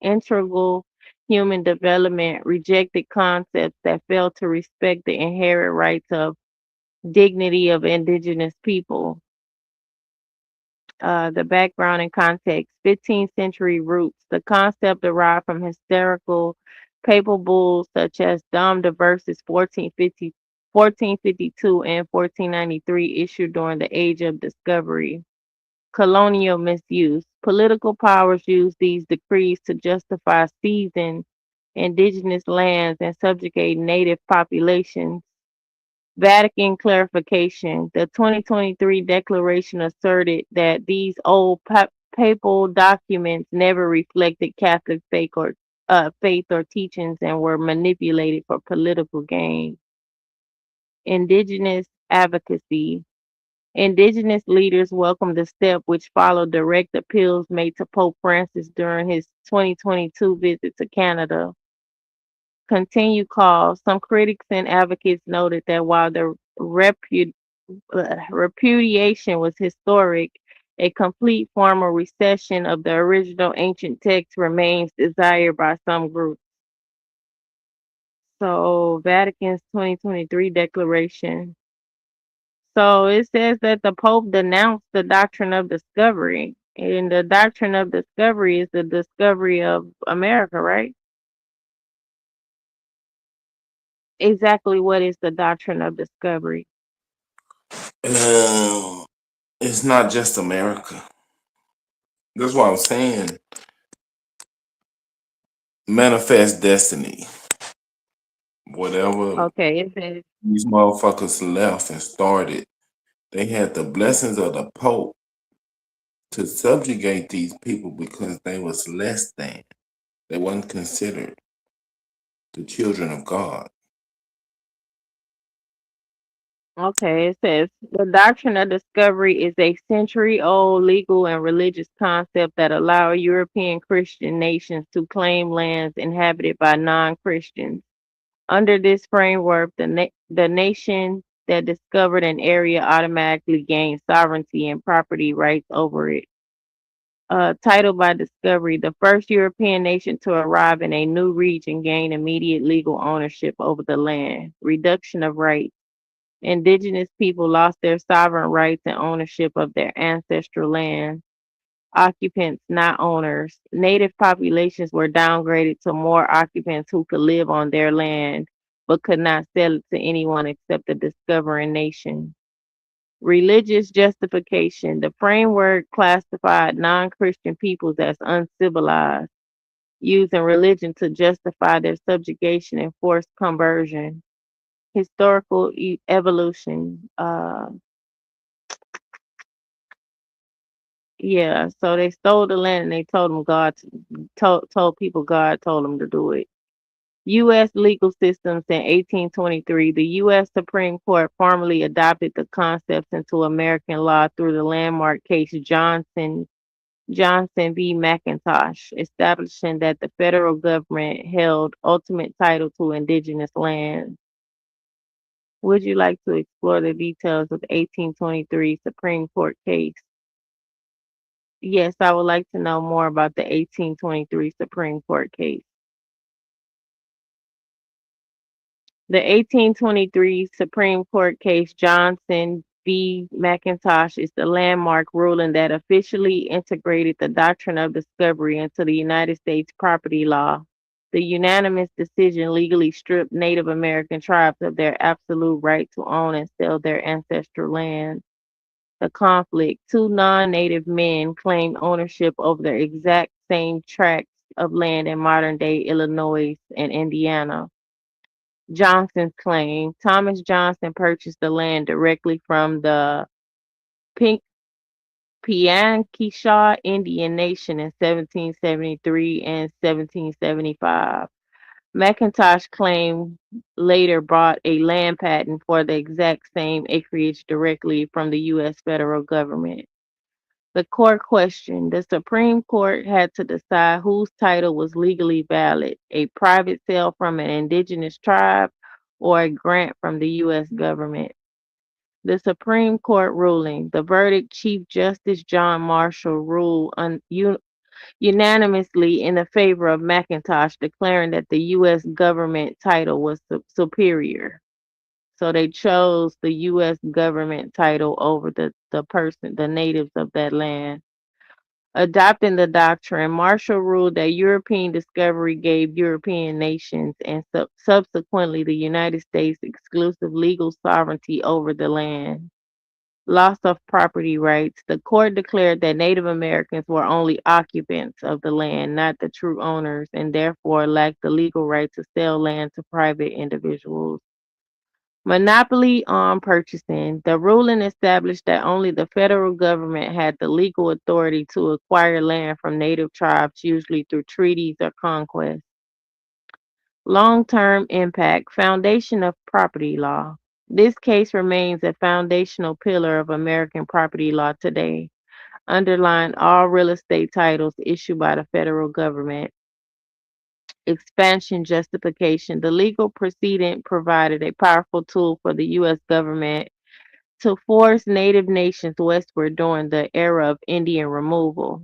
Integral Human Development rejected concepts that fail to respect the inherent rights of dignity of indigenous people. The background and context, 15th century roots. The concept derived from historical papal bulls such as Dom de Versus 1452 and 1493 issued during the Age of Discovery. Colonial misuse. Political powers use these decrees to justify seizing indigenous lands and subjugate native populations. Vatican clarification. The 2023 declaration asserted that these old papal documents never reflected Catholic faith or teachings and were manipulated for political gain. Indigenous advocacy. Indigenous leaders welcomed the step, which followed direct appeals made to Pope Francis during his 2022 visit to Canada. Continued calls. Some critics and advocates noted that while the repudiation was historic, a complete formal recession of the original ancient text remains desired by some groups. So, Vatican's 2023 declaration. So it says that the Pope denounced the doctrine of discovery. And the doctrine of discovery is the discovery of America, right? Exactly what is the doctrine of discovery? It's not just America. That's what I'm saying. Manifest destiny. Whatever Okay, it says, these motherfuckers left and started, they had the blessings of the Pope to subjugate these people because they was less than. They wasn't considered the children of God. Okay, it says the doctrine of discovery is a century-old legal and religious concept that allowed European Christian nations to claim lands inhabited by non-Christians. Under this framework, the nation that discovered an area automatically gained sovereignty and property rights over it. Titled by discovery, the first European nation to arrive in a new region gained immediate legal ownership over the land. Reduction of rights. Indigenous people lost their sovereign rights and ownership of their ancestral land. Occupants, not owners. Native populations were downgraded to more occupants who could live on their land but could not sell it to anyone except the discovering nation. Religious justification. The framework classified non Christian peoples as uncivilized, using religion to justify their subjugation and forced conversion. Historical evolution. Yeah, so they stole the land and they told them told people God told them to do it. U.S. legal systems in 1823, the U.S. Supreme Court formally adopted the concepts into American law through the landmark case Johnson v. McIntosh, establishing that the federal government held ultimate title to indigenous lands. Would you like to explore the details of the 1823 Supreme Court case? Yes, I would like to know more about the 1823 Supreme Court case. The 1823 Supreme Court case Johnson v. McIntosh is the landmark ruling that officially integrated the doctrine of discovery into the United States property law. The unanimous decision legally stripped Native American tribes of their absolute right to own and sell their ancestral land. The conflict, two non-native men claimed ownership over the exact same tracts of land in modern-day Illinois and Indiana. Johnson's claim, Thomas Johnson purchased the land directly from the Piankeshaw Indian Nation in 1773 and 1775. McIntosh claim later bought a land patent for the exact same acreage directly from the U.S. federal government. The court question, the Supreme Court had to decide whose title was legally valid, a private sale from an indigenous tribe or a grant from the U.S. government. The Supreme Court ruling, the verdict, Chief Justice John Marshall ruled unanimously in the favor of McIntosh, declaring that the U.S. government title was superior. So they chose the U.S. government title over the natives of that land. Adopting the doctrine, Marshall ruled that European discovery gave European nations and subsequently the United States exclusive legal sovereignty over the land. Loss of property rights. The court declared that Native Americans were only occupants of the land, not the true owners, and therefore lacked the legal right to sell land to private individuals. Monopoly on purchasing. The ruling established that only the federal government had the legal authority to acquire land from native tribes, usually through treaties or conquest. Long-term impact. Foundation of property law. This case remains a foundational pillar of American property law today, underlying all real estate titles issued by the federal government. Expansion justification. The legal precedent provided a powerful tool for the U.S. government to force native nations westward during the era of Indian removal.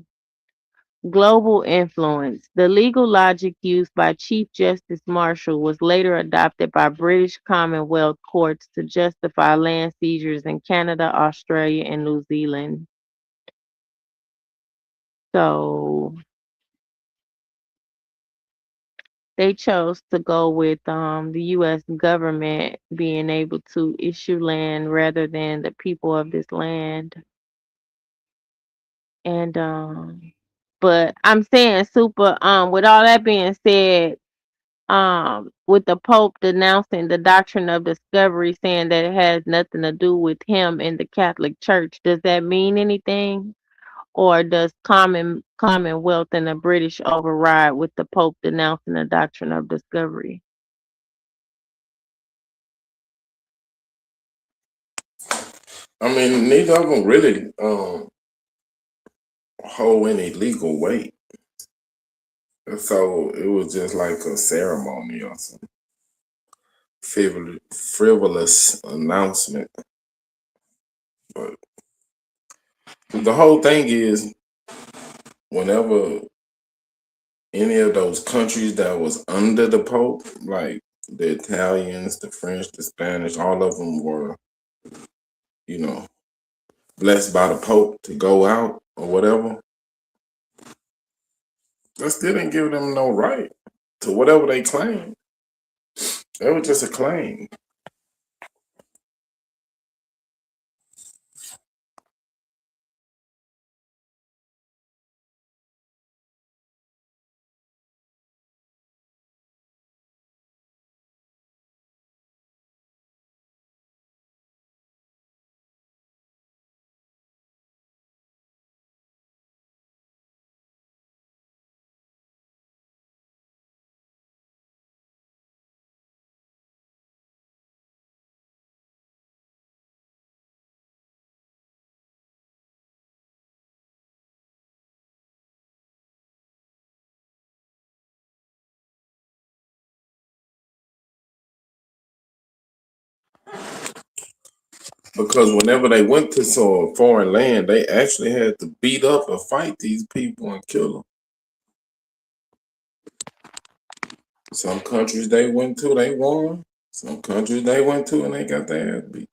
Global influence. The legal logic used by Chief Justice Marshall was later adopted by British Commonwealth courts to justify land seizures in Canada, Australia, and New Zealand. So they chose to go with the U.S. government being able to issue land rather than the people of this land. And but I'm saying super with all that being said, with the Pope denouncing the doctrine of discovery, saying that it has nothing to do with him in the Catholic Church, does that mean anything? Or does Commonwealth and the British override with the Pope denouncing the doctrine of discovery? I mean, neither of them really hold any legal weight. So it was just like a ceremony or some frivolous announcement. But the whole thing is, whenever any of those countries that was under the Pope, like the Italians, the French, the Spanish, all of them were, you know, blessed by the Pope to go out or whatever. That still didn't give them no right to whatever they claimed. It was just a claim. Because whenever they went to some foreign land, they actually had to beat up or fight these people and kill them. Some countries they went to, they won. Some countries they went to and they got their ass beat.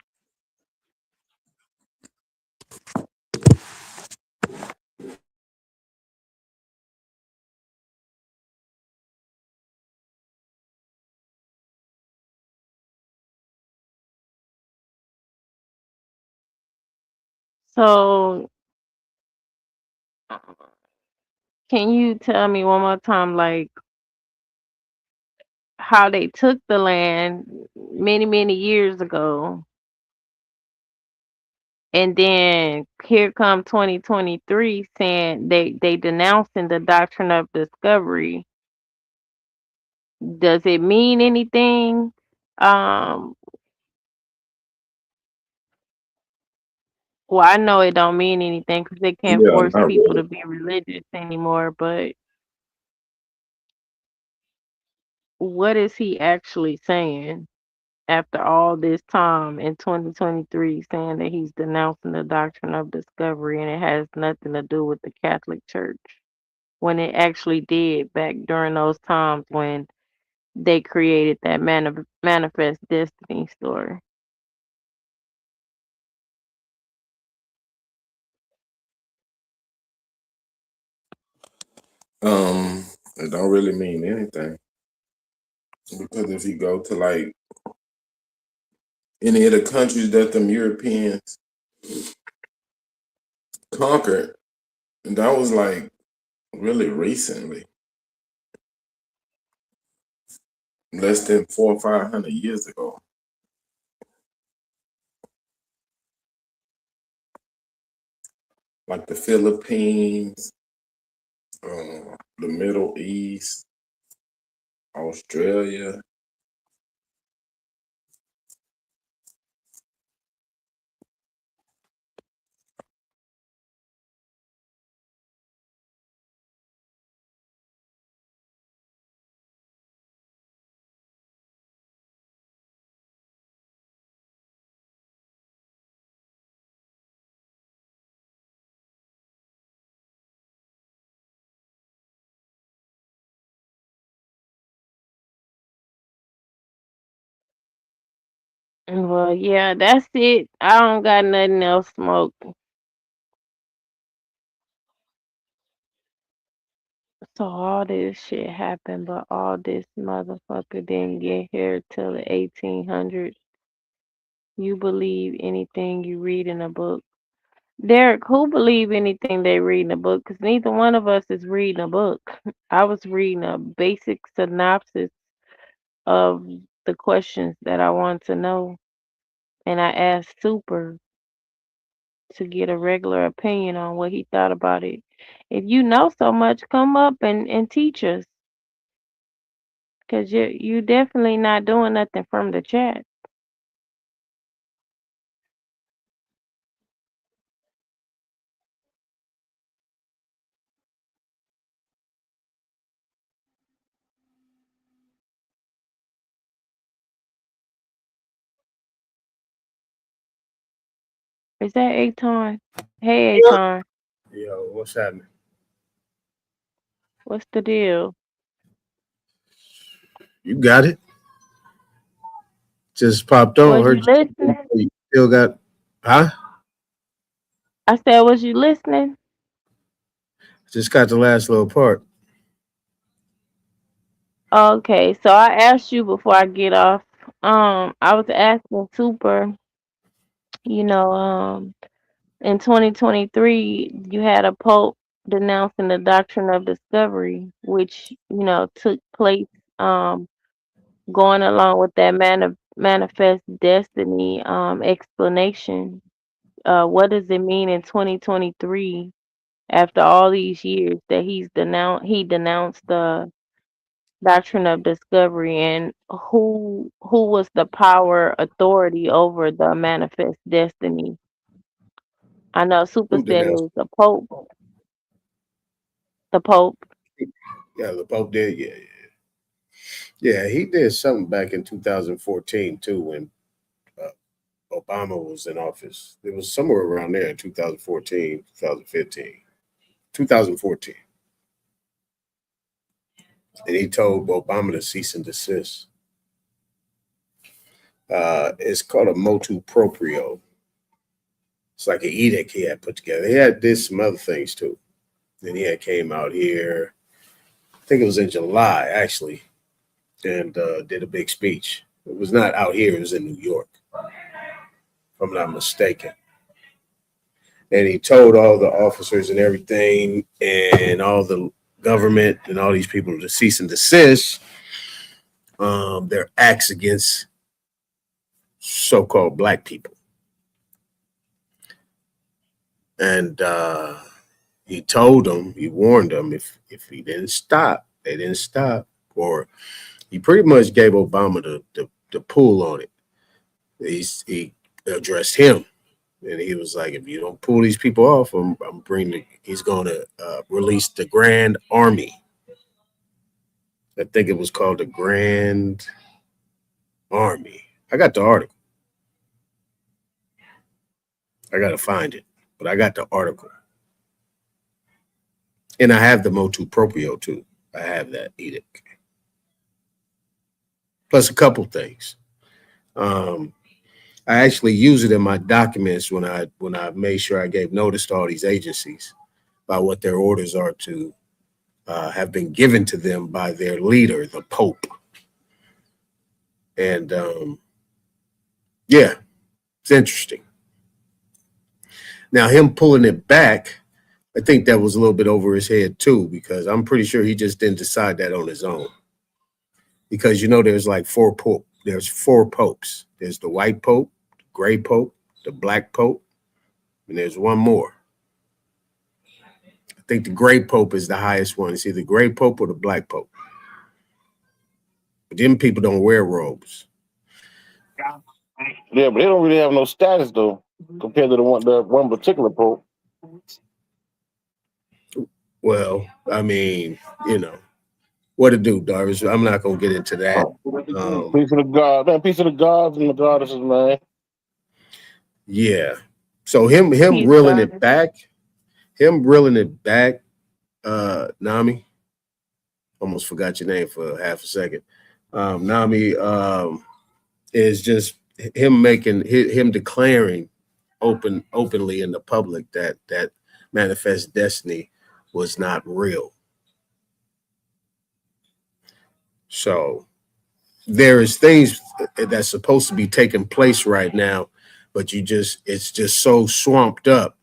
So can you tell me one more time, like how they took the land many years ago, and then here come 2023 saying they denouncing the doctrine of discovery. Does it mean anything? Um, well, I know it don't mean anything because they can't Yeah, force not people really. to be religious anymore. But what is he actually saying after all this time in 2023, saying that he's denouncing the doctrine of discovery and it has nothing to do with the Catholic Church, when it actually did back during those times when they created that manifest destiny story? It don't really mean anything. Because if you go to like any of the countries that them Europeans conquered, that was like really recently, less than 400 or 500 years ago. Like the Philippines, the Middle East, Australia. Well, yeah, that's it. I don't got nothing else smoke. So all this shit happened, but all this motherfucker didn't get here till the 1800s. You believe anything you read in a book. Derek, who believe anything they read in a book? Because neither one of us is reading a book. I was reading a basic synopsis of the questions that I want to know, and I asked Super to get a regular opinion on what he thought about it. If you know so much, come up and teach us, because you definitely not doing nothing from the chat. Is that Aton? Hey, Aton. Yo, what's happening? What's the deal? You got it. Just popped on. Was you Heard listening? you still got, huh? I said, was you listening? Just got the last little part. Okay, so I asked you before I get off. I was asking Super, you know, in 2023, you had a pope denouncing the doctrine of discovery, which, you know, took place going along with that manifest destiny explanation. What does it mean in 2023 after all these years that he denounced the doctrine of discovery, and who was the power authority over the manifest destiny? I know Super Who said it denounced? was the Pope. The Pope. Yeah, the Pope did. Yeah. Yeah, he did something back in 2014 too when Obama was in office. It was somewhere around there in 2014, 2015, 2014. And he told Obama to cease and desist. It's called a motu proprio. It's like an edict he had put together. He had did some other things too. Then he had came out here, I think it was in July actually, and did a big speech. It was not out here, it was in New York, if I'm not mistaken. And he told all the officers and everything and all the government and all these people to cease and desist their acts against so-called black people. And he told them, he warned them if he didn't stop, they didn't stop, or he pretty much gave Obama the pull on it. He addressed him, and he was like, if you don't pull these people off, he's going to release the Grand Army. I think it was called the Grand Army. I got the article. I got to find it, but I got the article. And I have the motu proprio too. I have that edict. Plus a couple things. I actually use it in my documents when I made sure I gave notice to all these agencies about what their orders are to have been given to them by their leader, the Pope. And yeah, it's interesting. Now him pulling it back, I think that was a little bit over his head too, because I'm pretty sure he just didn't decide that on his own. Because you know there's like four popes. There's the white pope, the gray pope, the black pope, and there's one more. I think the gray pope is the highest one. It's either the gray pope or the black pope. But them people don't wear robes. Yeah, but they don't really have no status though, compared to the one particular pope. Well, I mean, you know, what to do, Darvish. I'm not gonna get into that. Peace of the God, man. Peace of the gods and the goddesses, man. Yeah. So him reeling it back, Nami. Almost forgot your name for half a second. Nami is just him declaring openly in the public that manifest destiny was not real. So there is things that's supposed to be taking place right now, but it's just so swamped up.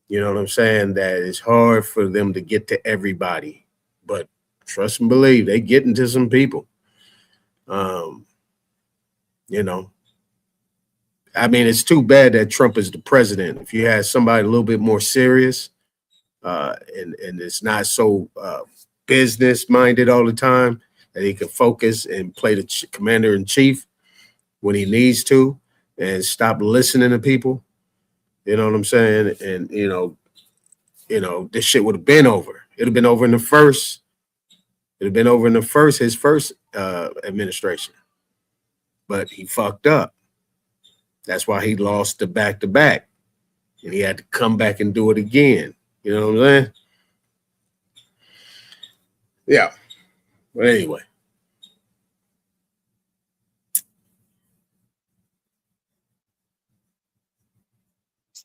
You know what I'm saying? That it's hard for them to get to everybody. But trust and believe, they getting to some people. You know, I mean, it's too bad that Trump is the president. If you had somebody a little bit more serious, and it's not so business minded all the time, that he can focus and play the commander in chief when he needs to, and stop listening to people. You know what I'm saying? And you know, this shit would have been over. It'd have been over in the first. It'd have been over in his first administration. But he fucked up. That's why he lost the back-to-back. and he had to come back and do it again. You know what I'm saying? Yeah. But anyway.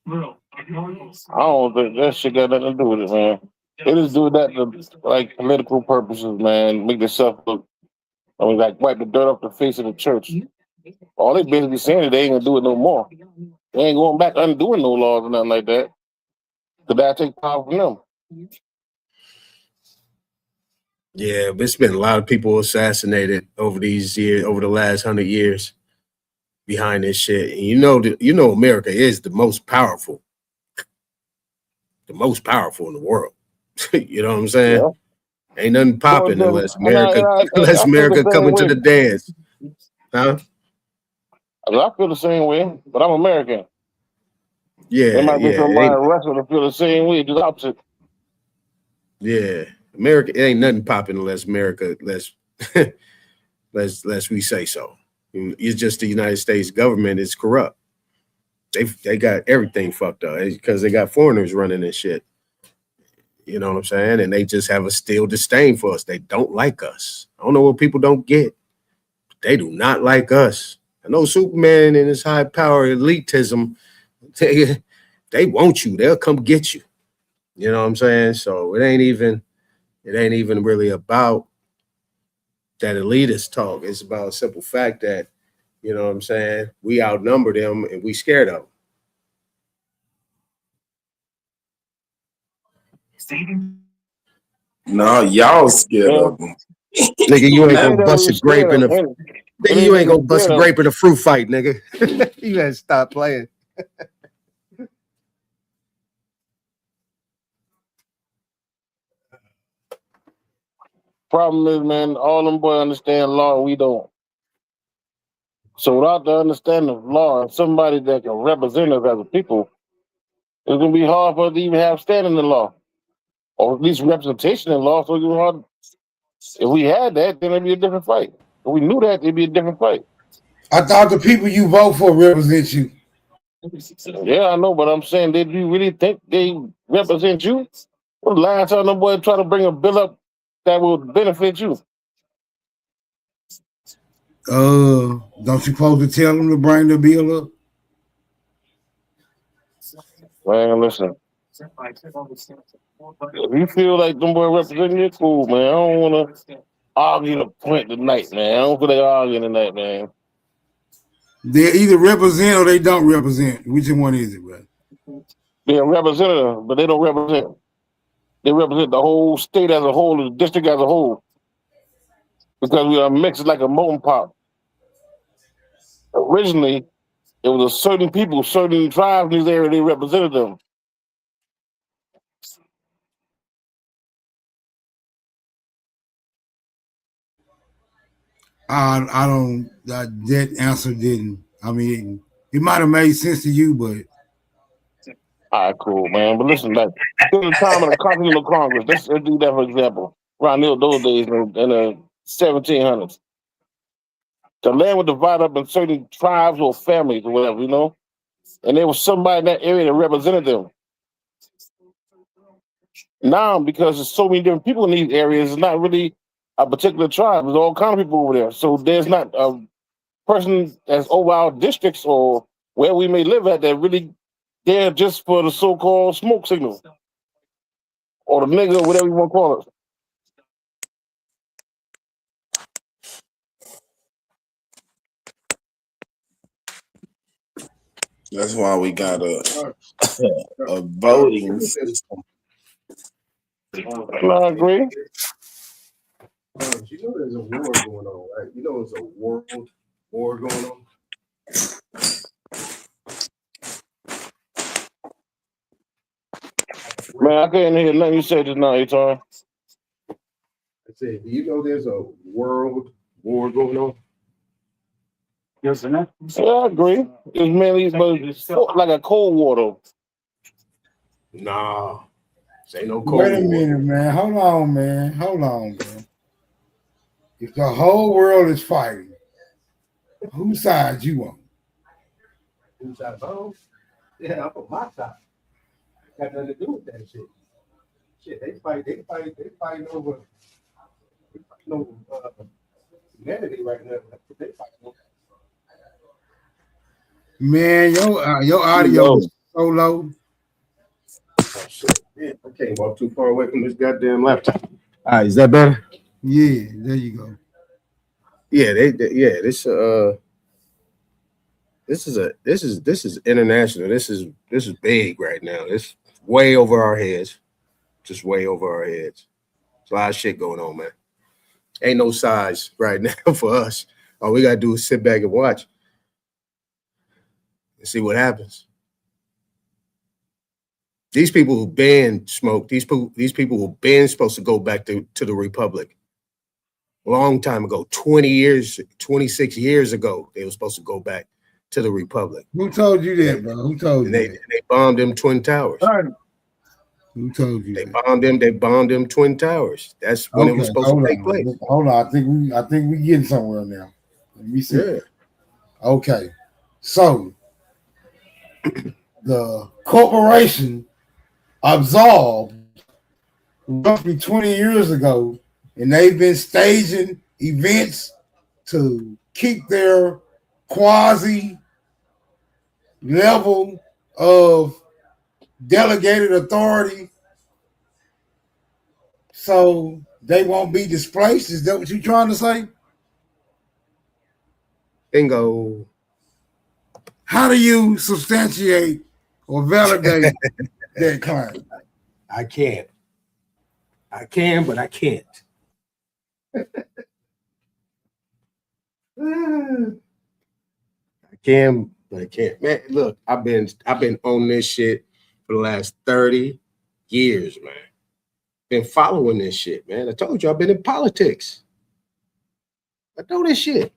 I don't think that shit got nothing to do with it, man. They just do that to like political purposes, man. Make themselves look, I mean, like wipe the dirt off the face of the church. All they basically saying is they ain't gonna do it no more. They ain't going back undoing no laws or nothing like that. Cause that take power from them. Yeah, but it's been a lot of people assassinated over these years, over the last 100 years behind this shit. And you know America is the most powerful in the world. You know what I'm saying? Yeah. Ain't nothing popping unless America coming to the dance. Huh? I feel the same way, but I'm American. Yeah, there might be yeah, somebody wrestler that feel the same way, just opposite. Yeah, America, it ain't nothing popping unless America, let's we say so. It's just the United States government is corrupt. They got everything fucked up because they got foreigners running this shit. You know what I'm saying? And they just have a still disdain for us. They don't like us. I don't know what people don't get. They do not like us. I know Superman and his high power elitism, they want you. They'll come get you. You know what I'm saying? So it ain't even really about that elitist talk. It's about a simple fact that, you know what I'm saying, we outnumber them and we scared of them. No, y'all scared of them. Nigga, you ain't gonna bust a grape in a nigga, you ain't gonna bust a grape in a fruit fight, nigga. You gotta stop playing. Problem is, man, all them boys understand law and we don't. So without the understanding of law and somebody that can represent us as a people, it's gonna be hard for us to even have standing in law. Or at least representation in law. So it's hard. If we had that, then it'd be a different fight. If we knew that, it'd be a different fight. I thought the people you vote for represent you. Yeah, I know, but I'm saying, did you really think they represent you? Well, the last time them boys try to bring a bill up that would benefit you. Don't you supposed to tell them to bring the bill up? Man, listen. If you feel like them boys representing you, cool, man. I don't want to argue the point tonight, man. I don't feel like arguing tonight, man. They either represent or they don't represent. Which one is it, bro? They're a representative, but they don't represent. They represent the whole state as a whole, the district as a whole. Because we are mixed like a molten pot. Originally, it was a certain people, certain tribes in this area, they represented them. That answer didn't. I mean, it might have made sense to you, but. All right, cool, man. But listen, like, during the time of the Continental Congress, let's do that for example. Around those days in the 1700s. The land was divided up in certain tribes or families or whatever, you know? And there was somebody in that area that represented them. Now, because there's so many different people in these areas, it's not really a particular tribe. There's all kinds of people over there. So there's not a person that's over our districts or where we may live at that really there just for the so-called smoke signal. Or the nigga, whatever you want to call it. That's why we got a voting system. I agree. You know there's a war going on, right? You know there's a world war going on. Man, I couldn't hear nothing you said just now, Etar. I said, do you know there's a world war going on? Yes, yeah, I agree. It's mainly like a Cold War, though. Nah, this ain't no Cold War. Wait a minute, man. Hold on, man. If the whole world is fighting, whose side you on? Whose side? Oh, yeah, I'm on my side. Got nothing to do with that shit. Shit, they fighting over humanity right now. That's what they fighting over. Man, your audio is so low. Oh shit. Man, I can't walk too far away from this goddamn laptop. All right, is that better? Yeah, there you go. Yeah, this is international. This is big right now. It's way over our heads. Just way over our heads. There's a lot of shit going on, man. Ain't no size right now for us. All we gotta do is sit back and watch and see what happens. These people who banned smoke, these people who been supposed to go back to the Republic. A long time ago, 26 years ago, they were supposed to go back to the Republic. Who told you that, bro? Who told you They bombed them Twin Towers. Who told you They bombed them Twin Towers. That's when it was supposed to take place. Hold on. I think we getting somewhere now. Let me see. Yeah. Okay. So the corporation absolved roughly 20 years ago, and they've been staging events to keep their quasi level of delegated authority so they won't be displaced. Is that what you're trying to say? Bingo. How do you substantiate or validate that claim? I can't. I can, but I can't. I can, but I can't. Man, look, I've been on this shit for the last 30 years, man. Been following this shit, man. I told you I've been in politics. I know this shit.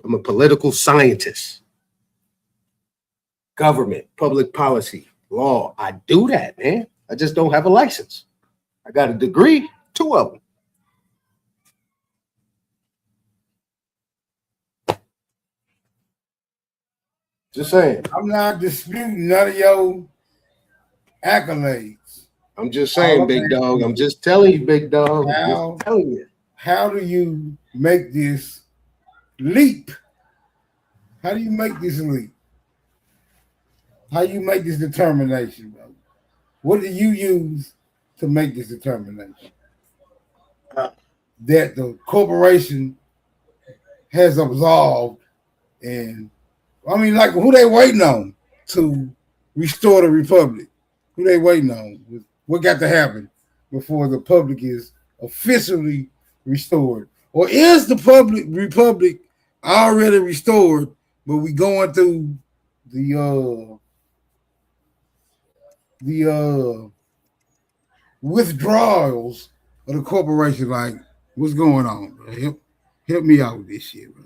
I'm a political scientist. Government, public policy, law. I do that, man. I just don't have a license. I got a degree, 2 of them. Just saying. I'm not disputing none of your accolades. I'm just saying, big dog. I'm just telling you, big dog. I'm just telling you. How do you make this leap? How do you make this leap? How do you make this determination, bro? What do you use to make this determination? That the corporation has absolved, and I mean, like, who they waiting on to restore the republic? Who they waiting on? What got to happen before the public is officially restored? Or is the republic already restored, but we going through the withdrawals of the corporation? Like, what's going on, bro? Help me out with this shit, bro.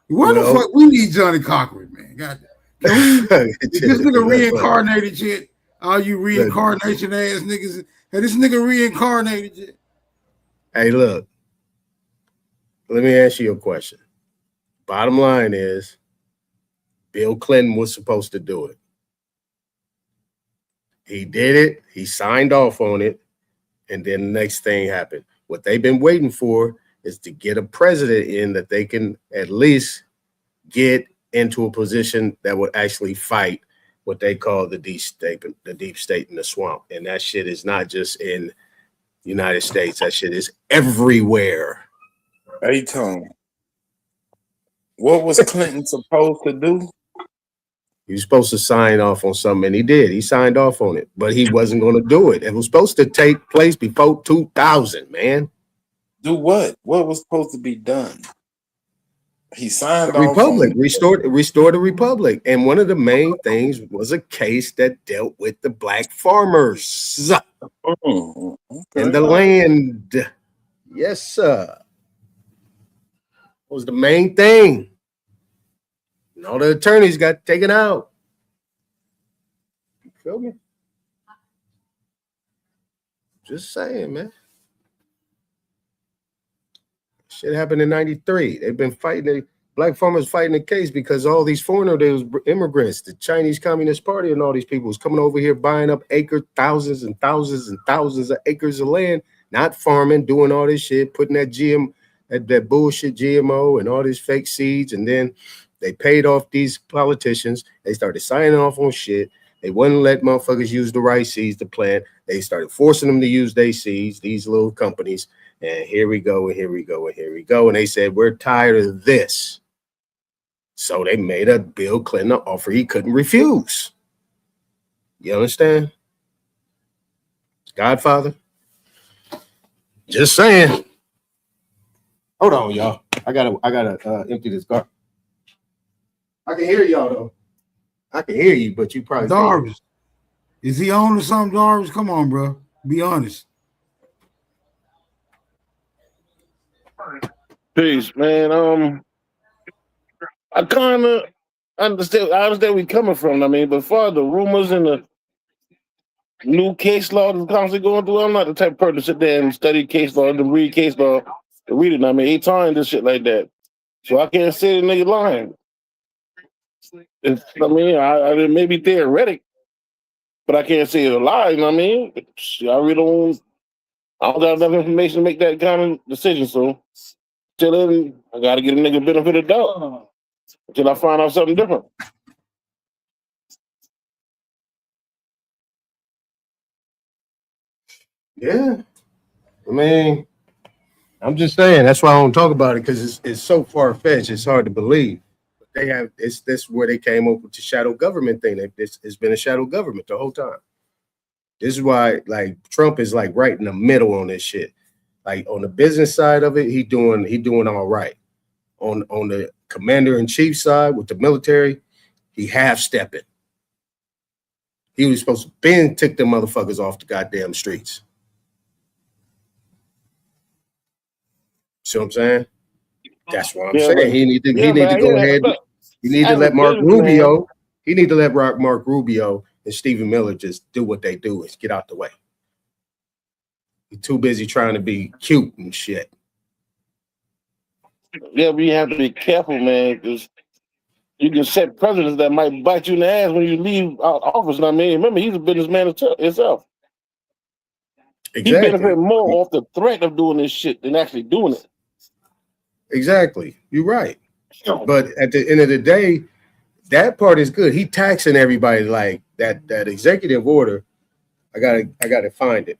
Why the fuck we need Johnny Cochran, man? God, is this nigga reincarnated yet? All you reincarnation ass niggas, have this nigga reincarnated yet? Hey, look. Let me ask you a question. Bottom line is, Bill Clinton was supposed to do it. He did it. He signed off on it. And then the next thing happened. What they've been waiting for is to get a president in that they can at least get into a position that would actually fight what they call the deep state in the swamp. And that shit is not just in the United States. That shit is everywhere. Hey, Tone, what was Clinton supposed to do? He was supposed to sign off on something, and he did. He signed off on it, but he wasn't going to do it. It was supposed to take place before 2000, man. Do what? What was supposed to be done? He signed The off Republic, on restore the Republic. And one of the main things was a case that dealt with the black farmers and the land. Yes, sir. Was the main thing. And all the attorneys got taken out. You feel me? Just saying, man. Shit happened in 93. They've been fighting. Black farmers fighting the case because all these foreigners, they was immigrants, the Chinese Communist Party and all these people was coming over here buying up thousands and thousands and thousands of acres of land, not farming, doing all this shit, putting that bullshit GMO and all these fake seeds. And then they paid off these politicians. They started signing off on shit. They wouldn't let motherfuckers use the right seeds to plant. They started forcing them to use their seeds, these little companies. And here we go, and here we go, and here we go. And they said, we're tired of this. So they made a Bill Clinton an offer he couldn't refuse. You understand? Godfather? Just saying. Hold on, y'all. I gotta empty this garbage. I can hear y'all though. I can hear you, but you probably Darvish. Is he on or something, Darvish? Come on, bro. Be honest. Peace, man. I kind of understand where you're coming from. I mean, but far the rumors and the new case law that's constantly going through, I'm not the type of person to sit there and study case law and read case law to read it. I mean, 8 times this shit like that. So I can't say the nigga lying. I may be theoretic, but I can't say it's a lie. You know what I mean? I don't got enough information to make that kind of decision. So till then, I got to get a nigga benefit of doubt until I find out something different. Yeah. I mean, I'm just saying, that's why I don't talk about it, because it's so far-fetched, it's hard to believe. But they have this where they came up with the shadow government thing. It's been a shadow government the whole time. This is why, like, Trump is like right in the middle on this shit. Like on the business side of it, he doing all right. On the commander-in-chief side with the military, he half-stepping. He was supposed to took them motherfuckers off the goddamn streets. See what I'm saying? That's what I'm saying. He need to go ahead. He need to let Mark Rubio. He need to let Mark Rubio and Stephen Miller just do what they do and get out the way. He's too busy trying to be cute and shit. Yeah, we have to be careful, man, because you can set precedents that might bite you in the ass when you leave out office. I mean, remember, he's a businessman himself. Exactly. He benefit more off the threat of doing this shit than actually doing it. Exactly. You're right. But at the end of the day, that part is good. He taxing everybody like that executive order. I gotta find it.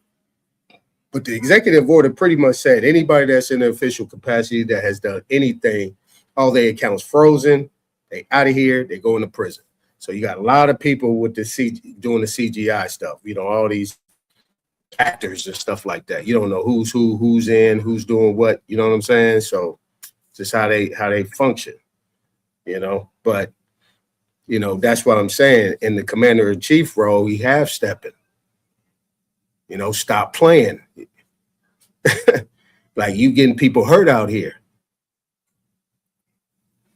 But the executive order pretty much said anybody that's in the official capacity that has done anything, all their accounts frozen, they out of here, they go into prison. So you got a lot of people with doing the CGI stuff, all these actors and stuff like that. You don't know who's who's in, who's doing what, you know what I'm saying? So just how they function, but that's what I'm saying. In the commander-in-chief role, he half-stepping. Stop playing. Like you getting people hurt out here.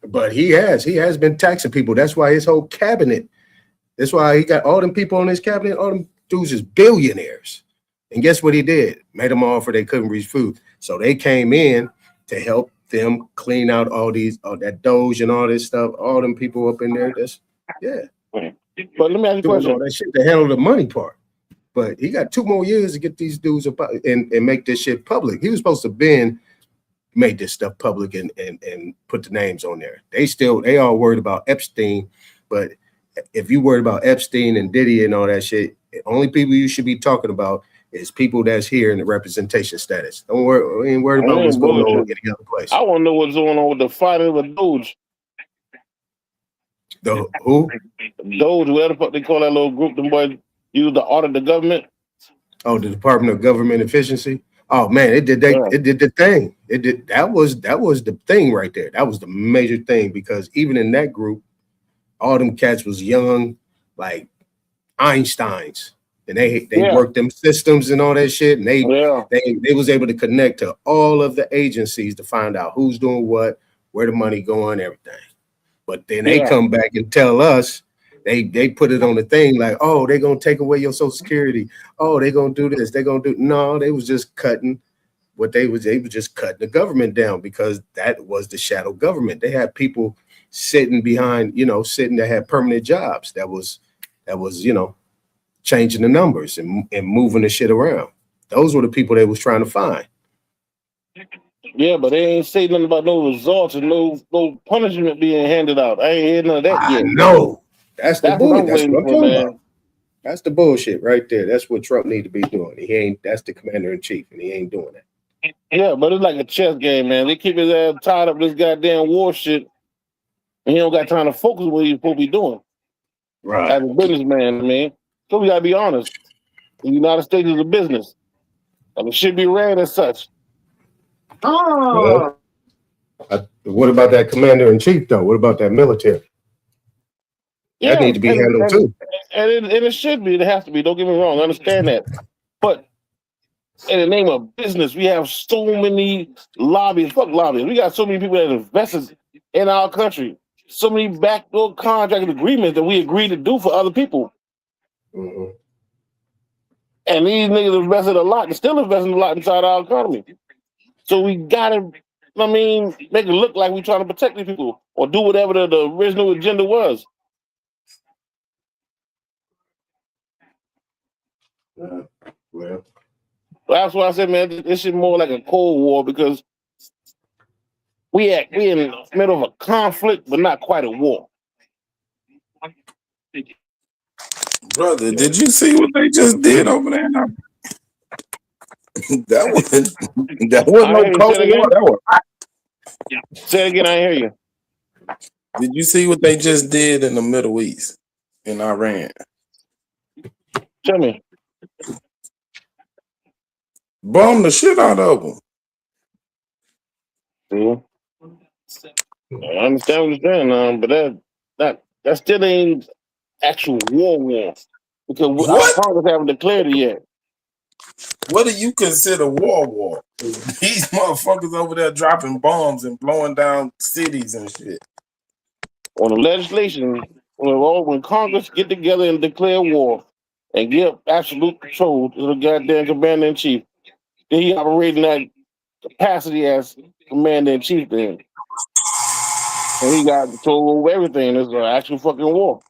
But he has been taxing people. That's why his whole cabinet, that's why he got all them people on his cabinet, all them dudes is billionaires. And guess what he did? Made them offer they couldn't reach food. So they came in to help them clean out all that Doge and all this stuff, all them people up in there. But let me ask you a question. All that shit to handle the money part. But he got 2 more years to get these dudes up and make this shit public. He was supposed to make this stuff public and put the names on there. They all worried about Epstein, but if you worried about Epstein and Diddy and all that shit, the only people you should be talking about is people that's here in the representation status. Don't worry, we ain't worried about what's going on in the other place. I want to know what's going on with the fighting of the Doge. The who? Doge, whatever the fuck they call that little group, them boys use to audit the government. Oh, the Department of Government Efficiency. Oh man, it did the thing. That was the thing right there. That was the major thing, because even in that group, all them cats was young, like Einsteins. And they worked them systems and all that shit. And they was able to connect to all of the agencies to find out who's doing what, where the money going, everything. But then they come back and tell us, they put it on the thing like, oh, they're gonna take away your Social Security. Oh, they're gonna do this, no, they was just cutting what they was just cutting the government down because that was the shadow government. They had people sitting behind, that had permanent jobs. That was, changing the numbers and moving the shit around. Those were the people they was trying to find. Yeah, but they ain't say nothing about no results and no punishment being handed out. I ain't heard none of that yet. No, that's what I'm waiting for, talking man. about. That's the bullshit right there. That's what Trump need to be doing. That's the commander in chief, and he ain't doing that. Yeah, but it's like a chess game, man. They keep his ass tied up this goddamn war shit, and he don't got time to focus on what he's supposed to be doing. Right. As a businessman, man. So we gotta be honest. The United States is a business. And it should be ran as such. Well, what about that commander in chief, though? What about that military? That need to be handled too. And it should be. It has to be. Don't get me wrong. I understand that. But in the name of business, we have so many lobbies. Fuck lobbies. We got so many people that invested in our country. So many backdoor contract agreements that we agreed to do for other people. Mm-hmm. And these niggas invested a lot and still investing a lot inside our economy. So we gotta, make it look like we're trying to protect these people or do whatever the original agenda was. Well, that's why I said, man, this shit more like a Cold War because we in the middle of a conflict, but not quite a war. Brother, did you see what they just did over there? That was no Cold War. That was hot. Say it again, I hear you. Did you see what they just did in the Middle East, in Iran? Tell me. Bomb the shit out of them. I understand what you're saying, but that still ain't actual war because our Congress haven't declared it yet. What do you consider war? These motherfuckers over there dropping bombs and blowing down cities and shit. On the legislation, when Congress get together and declare war and give absolute control to the goddamn commander in chief, then he operating that capacity as commander in chief then. And he got control over everything. It's an actual fucking war.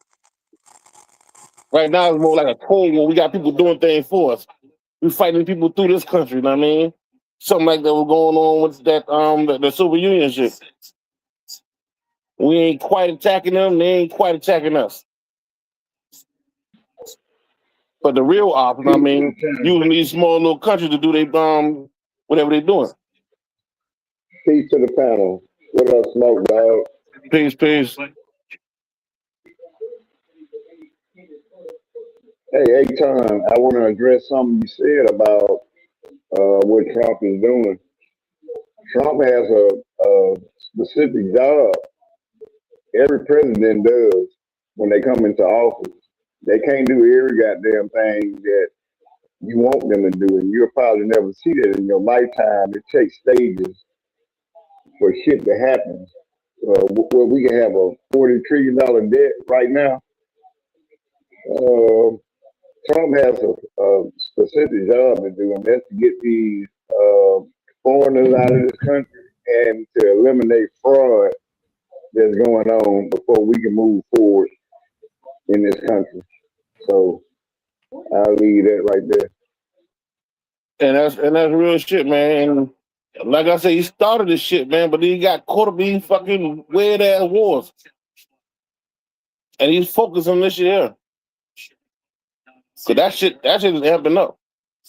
Right now, it's more like a Cold War. We got people doing things for us. We fighting people through this country, you know what I mean? Something like that was going on with that the Soviet Union shit. We ain't quite attacking them, they ain't quite attacking us. But the real ops, using these small little countries to do their whatever they're doing. Peace to the panel. What up, Smoke Dog? Peace. Hey, Ton, I want to address something you said about what Trump is doing. Trump has a specific job every president does when they come into office. They can't do every goddamn thing that you want them to do, and you'll probably never see that in your lifetime. It takes stages for shit to happen. Well, we can have a $40 trillion debt right now. Trump has a specific job to do, and that's to get these foreigners out of this country and to eliminate fraud that's going on before we can move forward in this country. So I'll leave that right there. And that's real shit, man. And like I said, he started this shit, man, but he got caught up in fucking weird ass wars. And he's focused on this shit here. So that shit is amping up.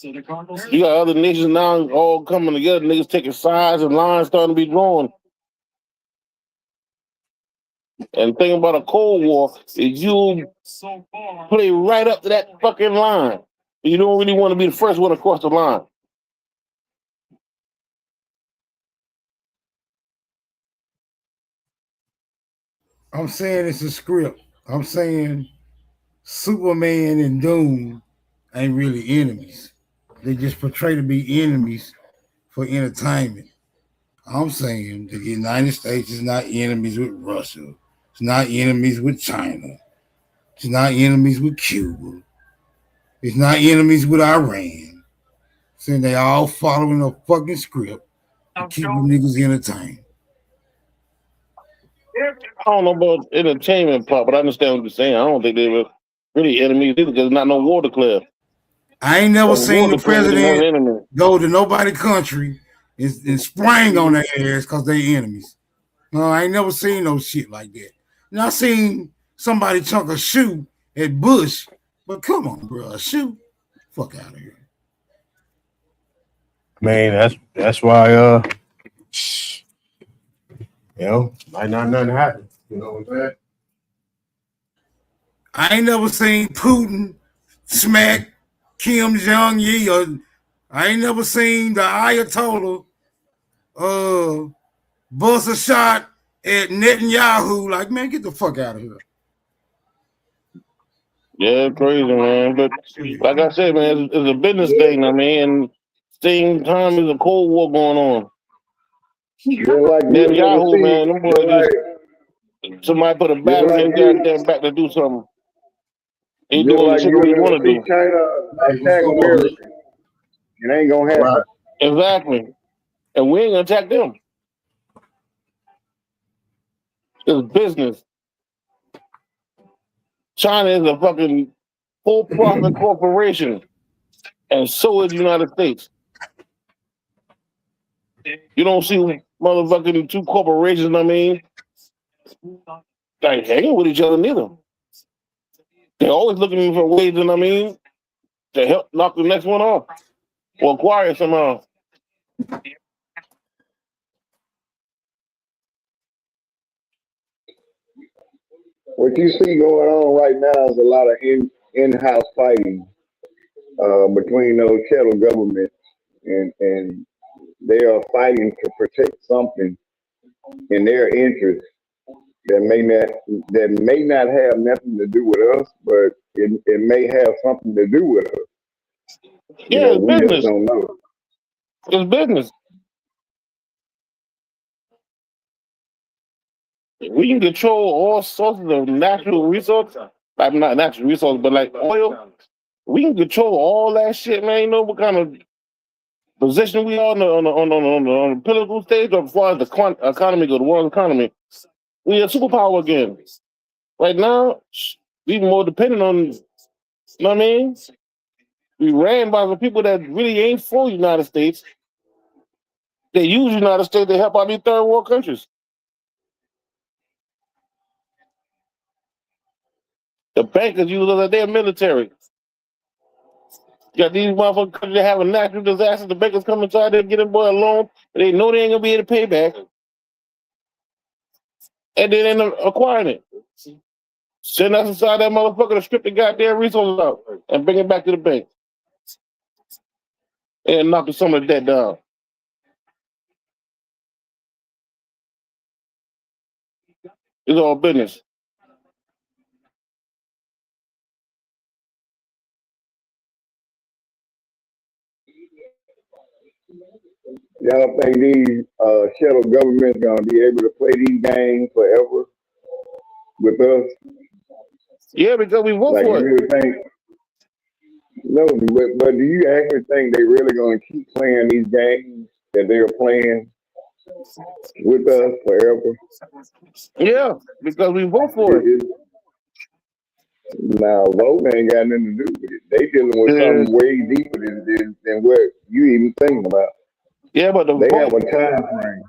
You got other nations now all coming together, niggas taking sides and lines starting to be drawn. And the thing about a Cold War is you play right up to that fucking line. You don't really want to be the first one across the line. I'm saying it's a script. I'm saying Superman and Doom ain't really enemies. They just portray to be enemies for entertainment. I'm saying the United States is not enemies with Russia. It's not enemies with China. It's not enemies with Cuba. It's not enemies with Iran. Saying they all following a fucking script to keep you niggas entertained. I don't know about entertainment part, but I understand what you're saying. I don't think they were really enemies either because there's not no war declared. I ain't never So seen war the declared, they didn't have president enemies. go to nobody's country and sprang on their ass because they enemies. No, I ain't never seen no shit like that. Now I seen somebody chunk a shoe at Bush, but come on, bro, a shoe? Fuck out of here. Man, that's why might not nothing happen. You know what I'm saying? I ain't never seen Putin smack Kim Jong-il, or I ain't never seen the Ayatollah bust a shot at Netanyahu. Like, man, get the fuck out of here. Yeah, crazy, man. But like I said, man, it's a business thing. I mean, and same time there's a Cold War going on. Netanyahu, man, them boys just somebody put a battery in goddamn back to do something. He doing the shit what he want to do. China attack America. It ain't gonna happen. Right. Exactly. And we ain't gonna attack them. It's business. China is a fucking for-profit corporation, and so is the United States. You don't see motherfucking two corporations, I mean, like hanging with each other neither. They're always looking for ways, I mean, to help knock the next one off or acquire it somehow. What you see going on right now is a lot of in-house fighting between those shadow governments, and they are fighting to protect something in their interest that may not have nothing to do with us, but it may have something to do with us. Yeah, we it's just business. don't know. It's business. We can control all sorts of natural resources. Like not natural resources, but like oil. We can control all that shit, man. You know what kind of position we are on the political stage, or as far as the economy goes, the world economy. We a superpower again. Right now, we more dependent on, you know what I mean? We ran by the people that really ain't for the United States. They use the United States to help out these third world countries. The bankers use us as their military. You got these motherfuckers countries that have a natural disaster. The bankers come inside, they get them boy a loan, but they know they ain't gonna be able to pay back. And then they end up acquiring it. Send us inside that motherfucker to strip the goddamn resources out and bring it back to the bank. And knock some of the debt down. It's all business. Y'all think these shadow governments gonna be able to play these games forever with us? Yeah, because we vote for it. No, but do you actually think they really gonna keep playing these games that they're playing with us forever? Yeah, because we vote for it. Now, voting ain't got nothing to do with it. They dealing with something way deeper than what you even thinking about. Yeah, but they have a time frame.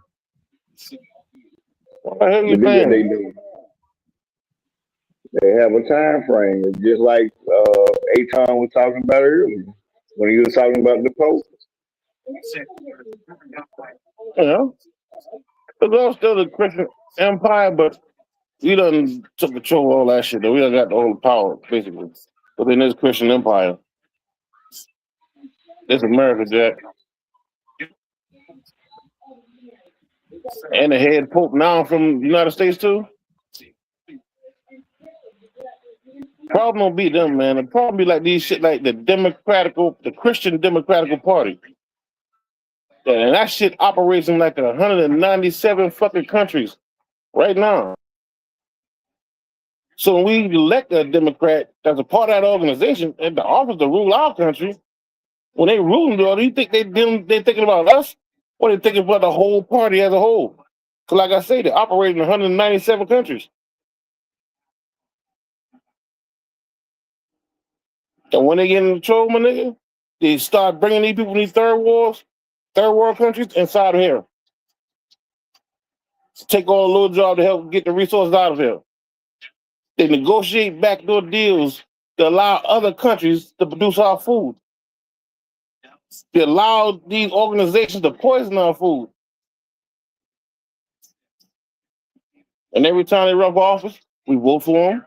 What the hell you to do what saying? they do. They have a time frame. It's just like Aton was talking about earlier when he was talking about the Pope. Yeah. It's all still the Christian empire, but we done took control of all that shit. We done got the whole power, basically, within this Christian empire. It's America, Jack. And the head Pope now from the United States, too. Problem don't be them, man. The problem be like these shit like the Christian Democratic Party. Yeah, and that shit operates in like 197 fucking countries right now. So when we elect a Democrat that's a part of that organization in the office to rule our country, When they ruling, though, do you think they thinking about us, or they thinking about the whole party as a whole? Because, like I say, they operate in 197 countries. And when they get in control, my nigga, they start bringing these people in these third world countries inside of here. To take on a little job to help get the resources out of here. They negotiate backdoor deals to allow other countries to produce our food. They allow these organizations to poison our food. And every time they run for office, we vote for them.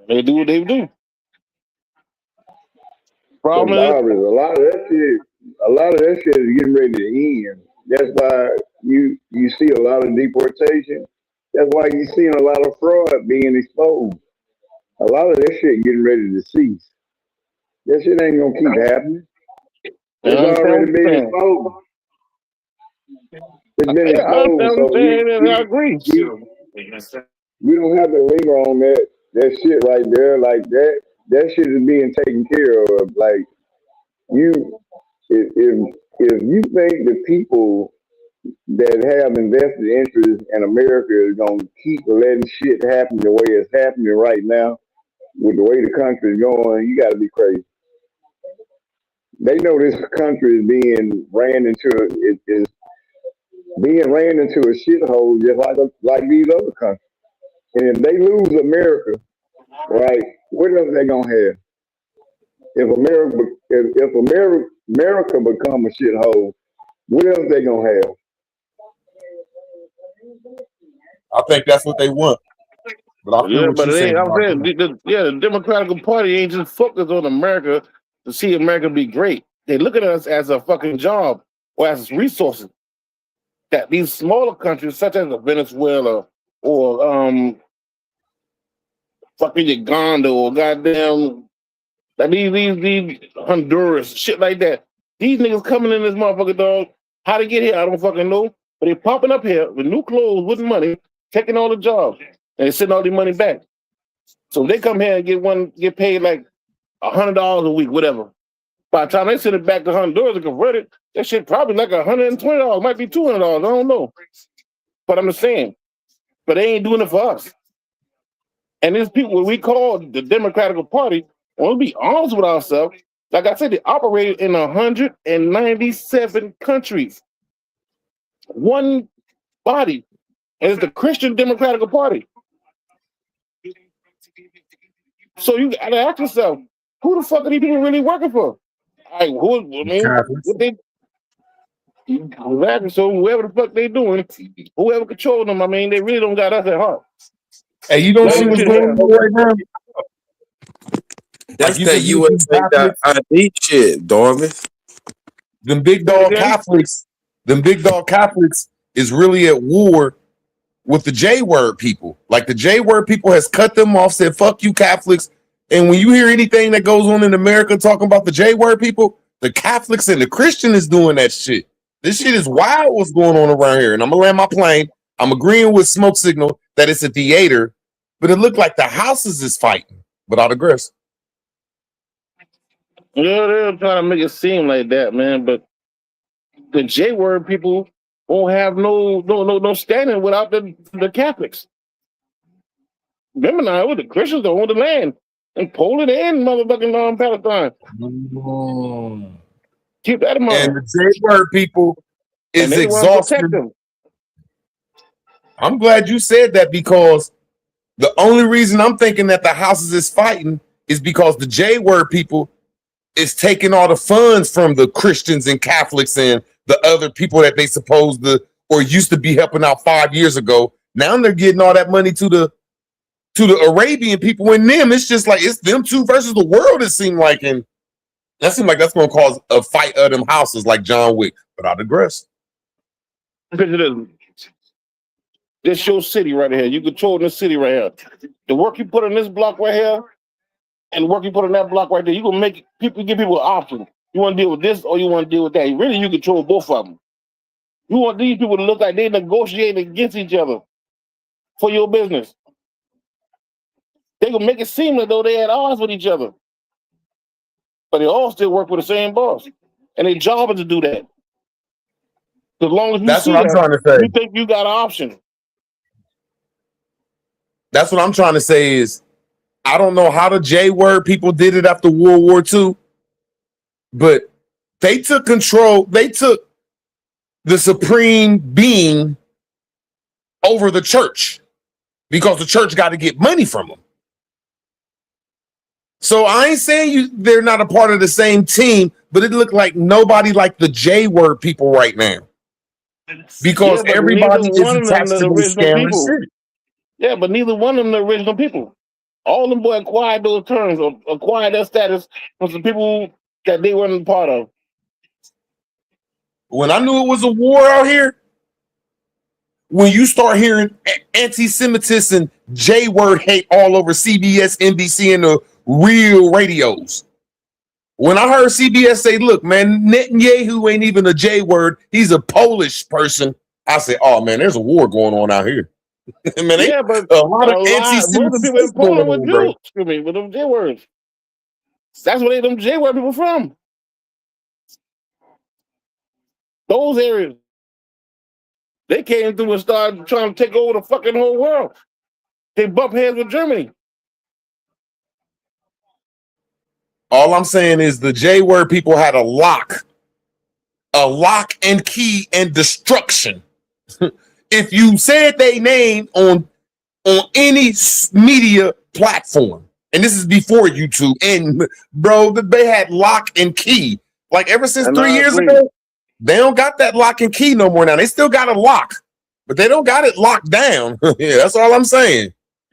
They do what they do. Problem is, a lot of that shit is getting ready to end. That's why you see a lot of deportation. That's why you seeing a lot of fraud being exposed. A lot of that shit getting ready to cease. That shit ain't gonna keep happening. It's already been exposed. It's been exposed. So I agree. We don't have to linger on that shit right there. Like that shit is being taken care of. Like if you think the people that have invested interest in America is gonna keep letting shit happen the way it's happening right now, with the way the country is going, you gotta be crazy. They know this country is being ran into a shithole just like these other countries. And if they lose America, right, what else they gonna have? If America become a shithole, what else they gonna have? I think that's what they want. But I feel what you're saying. The Democratic Party ain't just focused on America to see America be great. They look at us as a fucking job or as resources that these smaller countries, such as Venezuela or fucking Uganda or goddamn like these Honduras, shit like that. These niggas coming in this motherfucker, dog. How they get here, I don't fucking know. But they popping up here with new clothes, with money, taking all the jobs, and they sending all the money back. So they come here and get paid like $100 a week, whatever. By the time they send it back to Honduras and convert it, that shit probably like $120, might be $200. I don't know. But I'm just saying. But they ain't doing it for us. And these people we call the Democratic Party, when we be honest with ourselves, like I said, they operate in 197 countries. One body. And it's the Christian Democratic Party. So you gotta ask yourself, who the fuck are these people really working for? Like, what they exactly. So whoever the fuck they doing, whoever controls them, I mean, they really don't got us at heart. Hey, you don't see what's going on right now? That's that USA.ID shit, Darvin. Them big dog Catholics is really at war with the J-word people. Like the J-word people has cut them off, said, fuck you Catholics. And when you hear anything that goes on in America talking about the J-word people, the Catholics and the Christian is doing that shit. This shit is wild what's going on around here. And I'm going to land my plane. I'm agreeing with Smoke Signal that it's a theater, but it looked like the houses is fighting. But I digress. Yeah, they're trying to make it seem like that, man. But the J-word people won't have no standing without the Catholics. Remember now, the Christians that own the land in Poland and motherfucking Palestine. Keep that in mind. And the J-word people is exhausting. I'm glad you said that, because the only reason I'm thinking that the houses is fighting is because the J-word people is taking all the funds from the Christians and Catholics and the other people that they supposed to or used to be helping out 5 years ago. Now they're getting all that money to the Arabian people, and them. It's just like it's them two versus the world. It seemed like, and that seemed like that's going to cause a fight of them houses like John Wick. But I digress. This your city right here. You control this city right here. The work you put in this block right here, and the work you put in that block right there, you gonna make people give people an option. You want to deal with this or you want to deal with that. Really, you control both of them. You want these people to look like they negotiating against each other for your business. They gonna make it seem as though they at odds with each other. but they all still work for the same boss, and their job is to do that. As long as you That's see what I'm that, trying to say. you think you got an option. That's what I'm trying to say is I don't know how the J word people did it after World War II, but they took control. They took the supreme being over the church because the church got to get money from them. So I ain't saying they're not a part of the same team, but it looked like nobody like the J word people right now. Because but everybody neither is one of them attached the to these original scammers. people. Shit. Yeah, but neither one of them the original people. All them boys acquired those terms or acquired that status from some people that they weren't part of. When I knew it was a war out here, when you start hearing anti-Semitism and J-word hate all over CBS, NBC, and the real radios. When I heard CBS say, look, man, Netanyahu ain't even a J-word, he's a Polish person, I said, oh, man, there's a war going on out here. Man, Yeah, but a lot of most of the people in anti-Semitism going Poland were on, bro. Jews. Excuse me, with them J words. That's where them J word people from. Those areas. They came through and started trying to take over the fucking whole world. They bump heads with Germany. All I'm saying is the J-word people had a lock and key and destruction. If you said they name on any media platform, and this is before YouTube, and bro, they had lock and key. Like ever since 3 years ago, they don't got that lock and key no more now. They still got a lock, but they don't got it locked down. Yeah, that's all I'm saying.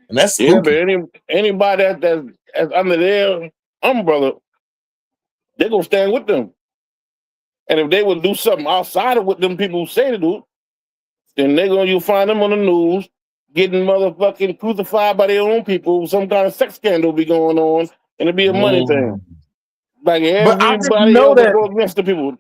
And that's spooky. Yeah, but anybody that's under their umbrella, they're gonna stand with them. And if they would do something outside of what them people say to do, then you'll find them on the news getting motherfucking crucified by their own people. Some kind of sex scandal be going on, and it'll be a money thing. Like everybody else that go against the people.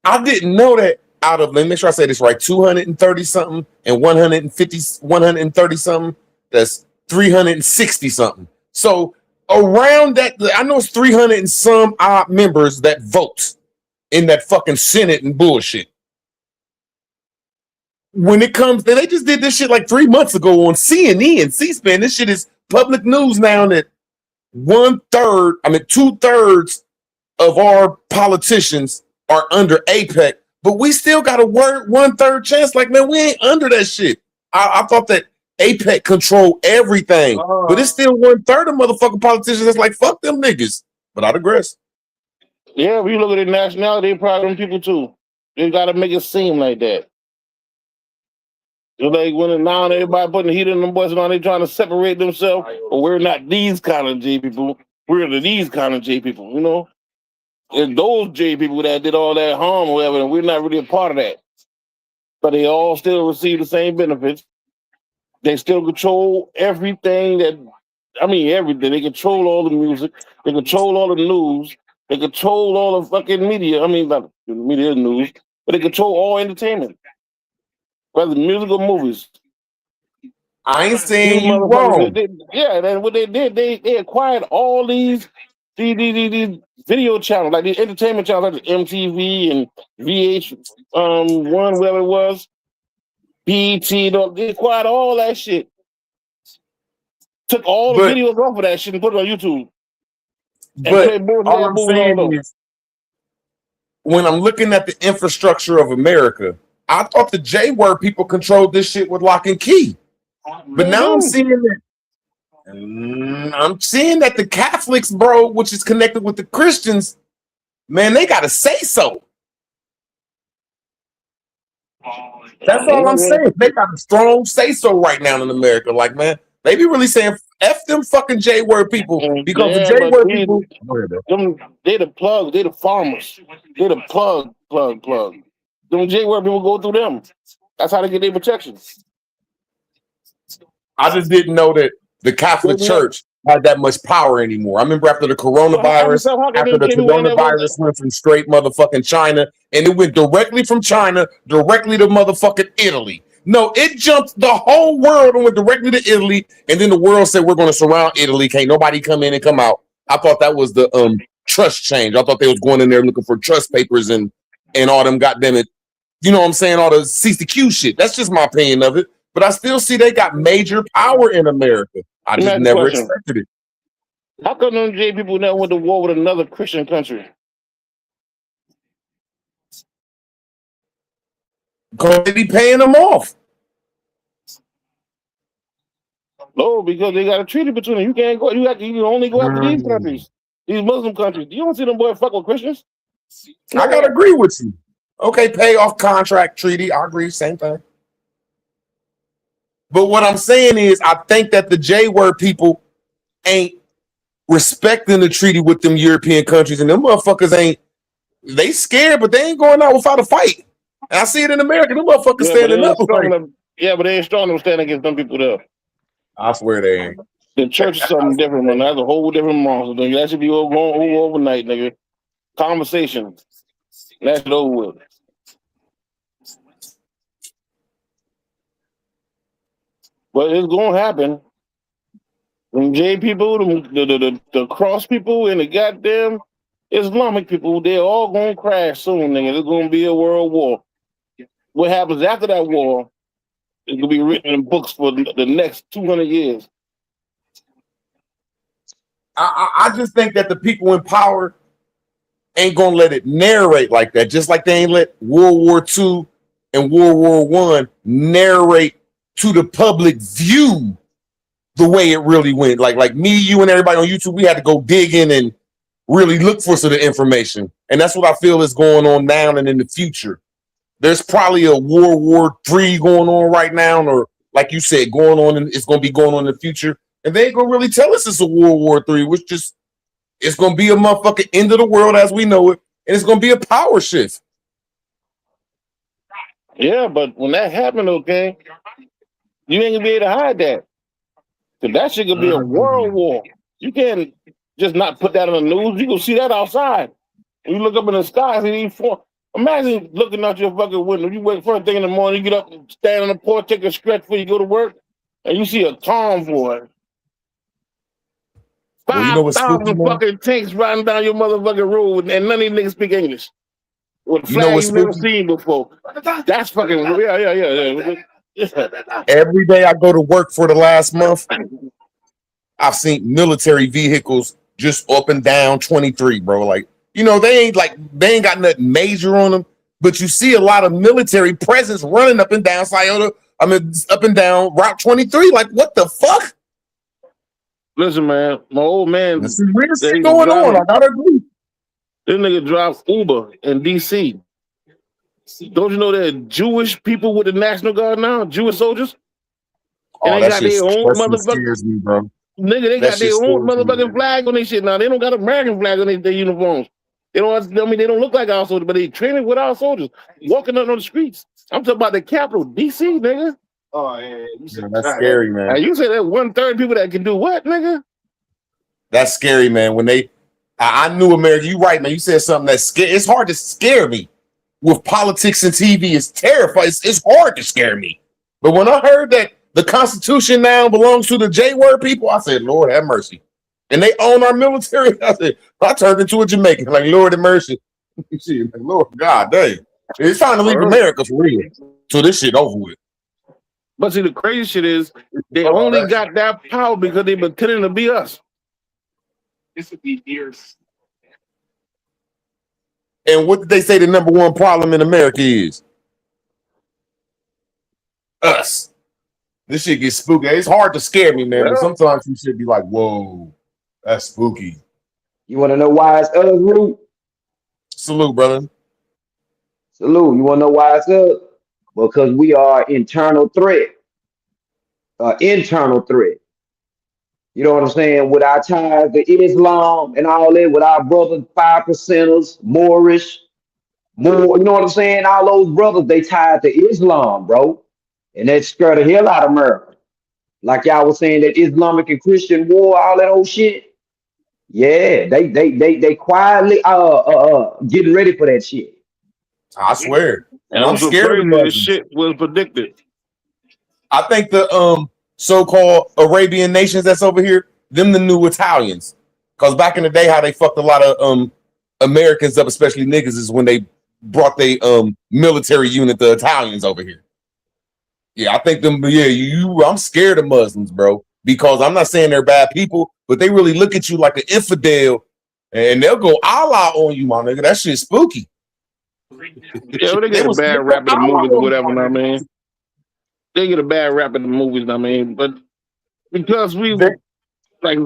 I didn't know that out of, let me make sure I say this right, 230 something and 130 something, that's 360 something. So around that, I know it's 300 and some odd members that vote in that fucking Senate and bullshit. When it comes, they just did this shit like 3 months ago on CNN, C-SPAN. This shit is public news now that 2/3 of our politicians are under APEC, but we still got a 1/3 chance. Like, man, we ain't under that shit. I thought that APEC control everything, but it's still 1/3 of motherfucking politicians that's like, fuck them niggas. But I digress. Yeah, if you look at the nationality, they probably them people too. They gotta make it seem like that. Just like when now everybody putting the heat in them boys and now they trying to separate themselves. But we're not these kind of J people. We're these kind of J people, you know? It's those J people that did all that harm or whatever, and we're not really a part of that. But they all still receive the same benefits. They still control everything everything. They control all the music. They control all the news. They control all the fucking media. Not the media news, but they control all entertainment. Whether music or movies. I ain't saying you wrong. And what they did, they acquired all these video channels, like these entertainment channels, like the MTV and VH1, whatever it was, BET. They acquired all that shit. Took all the videos off of that shit and put it on YouTube. But all I'm saying is, when I'm looking at the infrastructure of America, I thought the J-word people controlled this shit with lock and key. But now I'm seeing that the Catholics, bro, which is connected with the Christians, man, they got to say so. That's all I'm saying. They got a strong say so right now in America. Like, man, they be really saying F them fucking J-word people because the J-word people, they the plug, they the farmers, they the plug. Them J-word people go through them. That's how they get their protections. I just didn't know that the Catholic Church had that much power anymore. I remember after the coronavirus, went from straight motherfucking China, and it went directly from China directly to motherfucking Italy. No, it jumped the whole world and went directly to Italy, and then the world said we're going to surround Italy. Can't nobody come in and come out. I thought that was the trust change. I thought they was going in there looking for trust papers and all them goddamn it, you know what I'm saying, all the CCQ shit. That's just my opinion of it. But I still see they got major power in America. I Let me just ask you a never question. expected it. How come them J people never went to war with another Christian country? Because they be paying them off. No, because they got a treaty between them. You can't go. You can only go after these countries, these Muslim countries. You don't see them boys fuck with Christians. I gotta agree with you. Okay, pay off contract treaty. I agree, same thing. But what I'm saying is, I think that the J word people ain't respecting the treaty with them European countries, and them motherfuckers ain't. They scared, but they ain't going out without a fight. And I see it in America. Them motherfuckers standing up. Yeah, but they ain't strong enough standing against them people there. I swear they ain't. The church is something different, man. That's a whole different monster. Nigga. That should be over overnight, nigga. Conversation. That's it over with. But it's gonna happen. Them J people, the cross people, and the goddamn Islamic people, they're all gonna crash soon, nigga. There's gonna be a world war. What happens after that war is gonna be written in books for the next 200 years. I just think that the people in power ain't gonna let it narrate like that. Just like they ain't let World War II and World War I narrate to the public view the way it really went. Like me, you, and everybody on YouTube, we had to go dig in and really look for some of the information. And that's what I feel is going on now and in the future. There's probably a World War III going on right now, or like you said, going on, and it's going to be going on in the future. And they ain't going to really tell us it's a World War III, which just, it's going to be a motherfucking end of the world as we know it. And it's going to be a power shift. Yeah, but when that happened, okay, you ain't going to be able to hide that. Because that shit could be a world war. You can't just not put that on the news. You can see that outside. When you look up in the sky, see these four. Imagine looking out your fucking window. You wake first thing in the morning, you get up, stand on the porch, take a stretch before you go to work, and you see a convoy. 5,000 fucking tanks riding down your motherfucking road, and none of these niggas speak English. With a flag you've never seen before. That's fucking, yeah. Every day I go to work for the last month, I've seen military vehicles just up and down 23, bro. Like, you know, they ain't got nothing major on them, but you see a lot of military presence running up and down Scioto. I mean, up and down Route 23. Like, what the fuck? Listen, man, my old man. There's some weird shit going on. I gotta agree. This nigga drives Uber in DC. Don't you know there are Jewish people with the National Guard now? Jewish soldiers? Oh, And they got their own that scares me, bro. Nigga, they got their own motherfucking flag on their shit now. They don't got American flag on their uniforms. They don't. I mean, they don't look like our soldiers, but they training with our soldiers, walking out on the streets. I'm talking about the capital, DC, nigga. Oh yeah, that's scary, man. Now, you say that 1/3 people that can do what, nigga? That's scary, man. When I knew America. You right, man. You said something that's scary. It's hard to scare me with politics and TV. It's terrifying. It's hard to scare me. But when I heard that the Constitution now belongs to the J word people, I said, Lord have mercy. And they own our military. I turned into a Jamaican, like, Lord have mercy. Like, Lord, God dang. It's time to leave America for real. So this shit over with. But see, the crazy shit is they only got that power because they been pretending to be us. This would be years. And what did they say the number one problem in America is? Us. This shit gets spooky. It's hard to scare me, man. But sometimes you should be like, whoa, that's spooky. You want to know why it's us, Root? Salute, brother. Salute. You want to know why it's us? Because we are internal threat. Internal threat. You know what I'm saying? With our ties to Islam and all that, with our brothers, 5%ers, Moorish, more, you know what I'm saying? All those brothers, they tied to Islam, bro. And that scared the hell out of America. Like y'all was saying, that Islamic and Christian war, all that old shit. Yeah, they quietly getting ready for that shit. I swear. And I'm scared of this shit was predicted. I think the so-called Arabian nations that's over here, them the new Italians. Because back in the day, how they fucked a lot of Americans up, especially niggas, is when they brought their military unit, the Italians, over here. Yeah, I think them. Yeah, I'm scared of Muslims, bro, because I'm not saying they're bad people, but they really look at you like an infidel, and they'll go Allah on you, my nigga. That shit's spooky. Yeah, well, they get a bad rap in the movies or whatever, I mean. They get a bad rap in the movies, I mean, but because we like